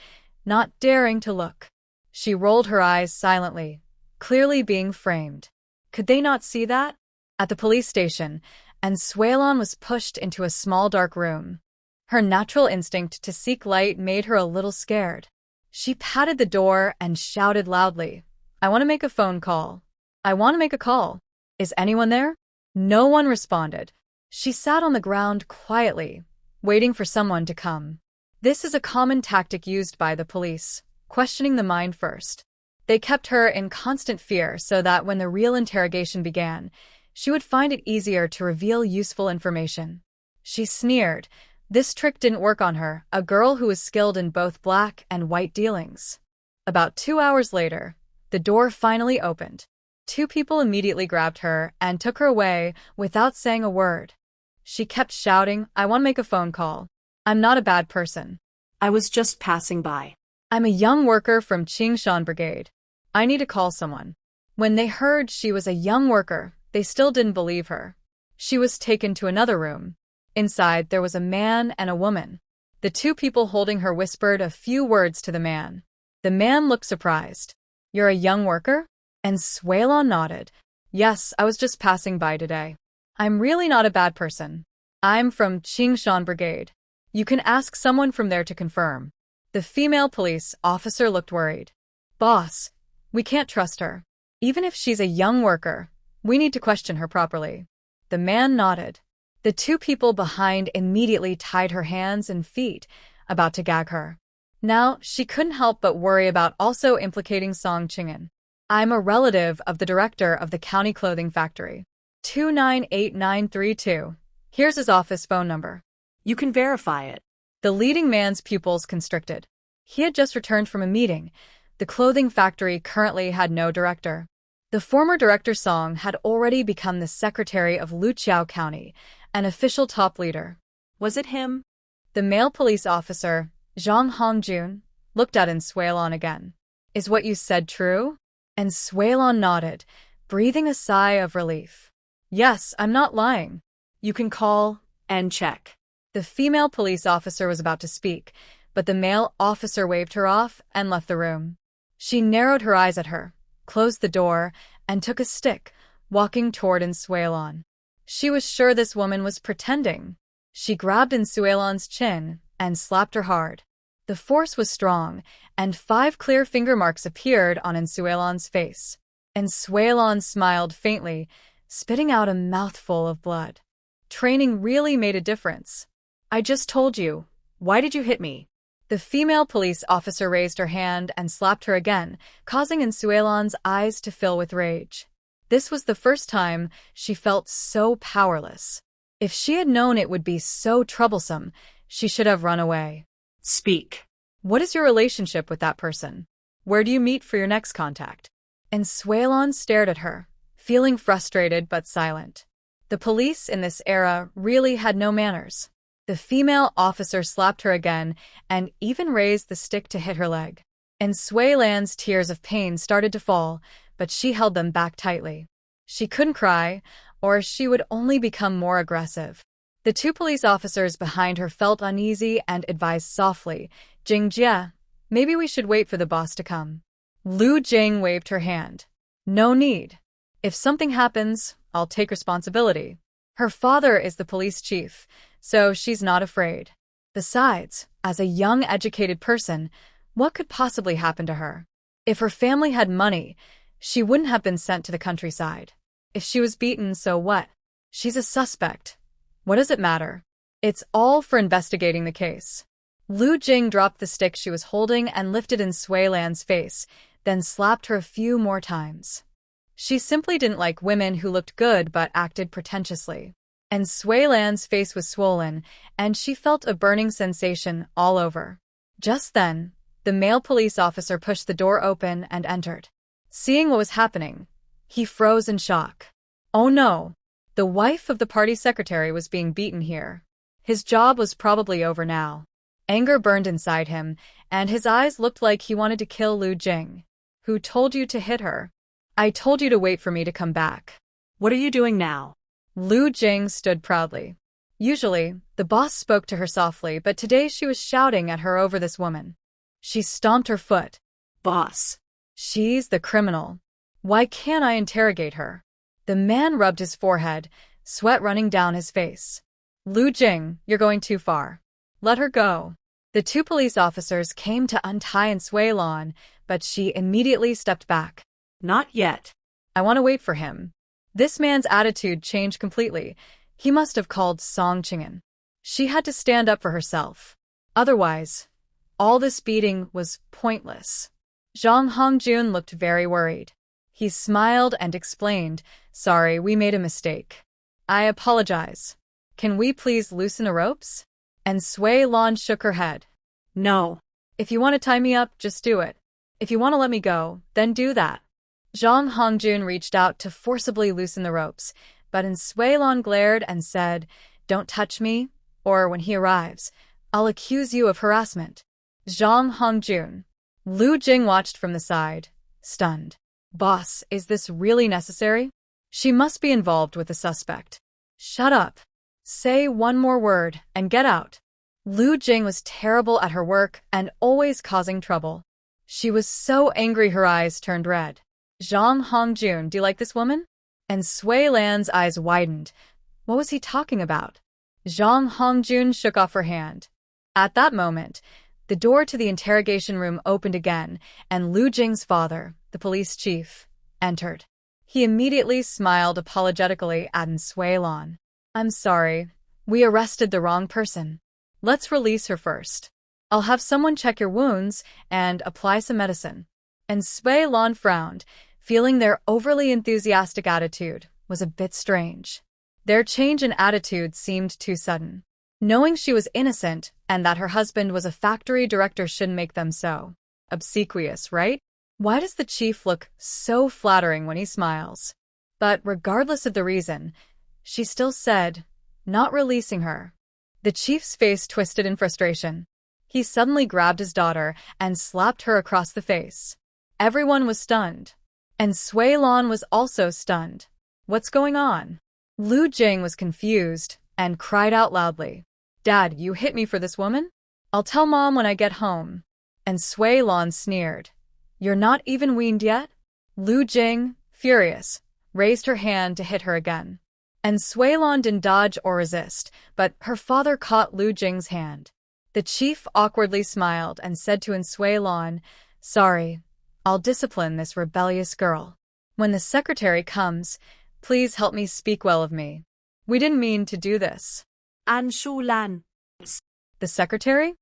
not daring to look. She rolled her eyes silently, clearly being framed. Could they not see that? At the police station, and Suelon was pushed into a small dark room. Her natural instinct to seek light made her a little scared. She patted the door and shouted loudly, "I want to make a phone call. I want to make a call. Is anyone there?" No one responded. She sat on the ground quietly, waiting for someone to come. This is a common tactic used by the police, questioning the mind first. They kept her in constant fear so that when the real interrogation began, she would find it easier to reveal useful information. She sneered. This trick didn't work on her, a girl who was skilled in both black and white dealings. About 2 hours later, the door finally opened. 2 people immediately grabbed her and took her away without saying a word. She kept shouting, "I want to make a phone call. I'm not a bad person. I was just passing by. I'm a young worker from Qingshan Brigade. I need to call someone." When they heard she was a young worker, they still didn't believe her. She was taken to another room. Inside, there was a man and a woman. The 2 people holding her whispered a few words to the man. The man looked surprised. "You're a young worker?" And Suelon nodded. "Yes, I was just passing by today. I'm really not a bad person. I'm from Qingshan Brigade. You can ask someone from there to confirm." The female police officer looked worried. "Boss, we can't trust her. Even if she's a young worker, we need to question her properly." The man nodded. The 2 people behind immediately tied her hands and feet, about to gag her. Now, she couldn't help but worry about also implicating Song Qing'an. "I'm a relative of the director of the county clothing factory. 298932. Here's his office phone number." You can verify it. The leading man's pupils constricted. He had just returned from a meeting. The clothing factory currently had no director. The former director Song had already become the secretary of Luqiao County, an official top leader. Was it him? The male police officer, Zhang Hongjun, looked at Suelon again. "Is what you said true?" And Suelon nodded, breathing a sigh of relief. "Yes, I'm not lying. You can call and check." The female police officer was about to speak, but the male officer waved her off and left the room. She narrowed her eyes at her, closed the door, and took a stick, walking toward Suelon. She was sure this woman was pretending. She grabbed Suelon's chin and slapped her hard. The force was strong, and 5 clear finger marks appeared on Suelon's face. Suelon smiled faintly, spitting out a mouthful of blood. Training really made a difference. "I just told you. Why did you hit me?" The female police officer raised her hand and slapped her again, causing Suelon's eyes to fill with rage. This was the first time she felt so powerless. If she had known it would be so troublesome, she should have run away. "Speak. What is your relationship with that person? Where do you meet for your next contact?" Suelon stared at her, feeling frustrated but silent. The police in this era really had no manners. The female officer slapped her again and even raised the stick to hit her leg. Suelon's tears of pain started to fall, but she held them back tightly. She couldn't cry, or she would only become more aggressive. The 2 police officers behind her felt uneasy and advised softly, "Jingjie, maybe we should wait for the boss to come." Lu Jing waved her hand. "No need. If something happens, I'll take responsibility. Her father is the police chief, so she's not afraid. Besides, as a young educated person, what could possibly happen to her? If her family had money, she wouldn't have been sent to the countryside. If she was beaten, so what? She's a suspect. What does it matter? It's all for investigating the case." Lu Jing dropped the stick she was holding and lifted Suelon's face, then slapped her a few more times. She simply didn't like women who looked good but acted pretentiously. Suelon's face was swollen, and she felt a burning sensation all over. Just then, the male police officer pushed the door open and entered. Seeing what was happening, he froze in shock. Oh no! The wife of the party secretary was being beaten here. His job was probably over now. Anger burned inside him, and his eyes looked like he wanted to kill Lu Jing. "Who told you to hit her?" I told you to wait for me to come back. What are you doing now? Lu Jing stood proudly. Usually, the boss spoke to her softly, but today she was shouting at her over this woman. She stomped her foot. Boss. She's the criminal. Why can't I interrogate her? The man rubbed his forehead, sweat running down his face. Lu Jing, you're going too far. Let her go. The two police officers came to untie and Sui Lan, but she immediately stepped back. Not yet. I want to wait for him. This man's attitude changed completely. He must have called Song Qing'an. She had to stand up for herself. Otherwise, all this beating was pointless. Zhang Hongjun looked very worried. He smiled and explained, "Sorry, we made a mistake. I apologize. Can we please loosen the ropes?" And Sui Lan shook her head. No. If you want to tie me up, just do it. If you want to let me go, then do that. Zhang Hongjun reached out to forcibly loosen the ropes, but Sui Lan glared and said, "Don't touch me, or when he arrives, I'll accuse you of harassment." Zhang Hongjun. Lu Jing watched from the side, stunned. Boss, is this really necessary? She must be involved with the suspect. Shut up. Say one more word and get out. Lu Jing was terrible at her work and always causing trouble. She was so angry her eyes turned red. Zhang Hongjun, do you like this woman? And Sui Lan's eyes widened. What was he talking about? Zhang Hongjun shook off her hand. At that moment, the door to the interrogation room opened again, and Lu Jing's father, the police chief, entered. He immediately smiled apologetically at Sui Lan. "I'm sorry. We arrested the wrong person. Let's release her first. I'll have someone check your wounds and apply some medicine." And Sui Lan frowned, feeling their overly enthusiastic attitude was a bit strange. Their change in attitude seemed too sudden. Knowing she was innocent and that her husband was a factory director shouldn't make them so obsequious, right? Why does the chief look so flattering when he smiles? But regardless of the reason, she still said, not releasing her. The chief's face twisted in frustration. He suddenly grabbed his daughter and slapped her across the face. Everyone was stunned. And Sui Lan was also stunned. What's going on? Lu Jing was confused and cried out loudly. "Dad, you hit me for this woman? I'll tell Mom when I get home." And Sui Lan sneered. "You're not even weaned yet?" Lu Jing, furious, raised her hand to hit her again. And Sui Lan didn't dodge or resist, but her father caught Lu Jing's hand. The chief awkwardly smiled and said to Sui Lan, "Sorry, I'll discipline this rebellious girl. When the secretary comes, please help me speak well of me. We didn't mean to do this." Anshu Lan. The secretary?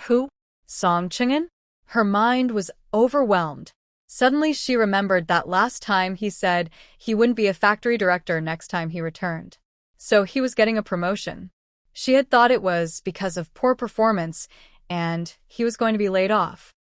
Who? Song Qing'an? Her mind was overwhelmed. Suddenly she remembered that last time he said he wouldn't be a factory director next time he returned. So he was getting a promotion. She had thought it was because of poor performance and he was going to be laid off.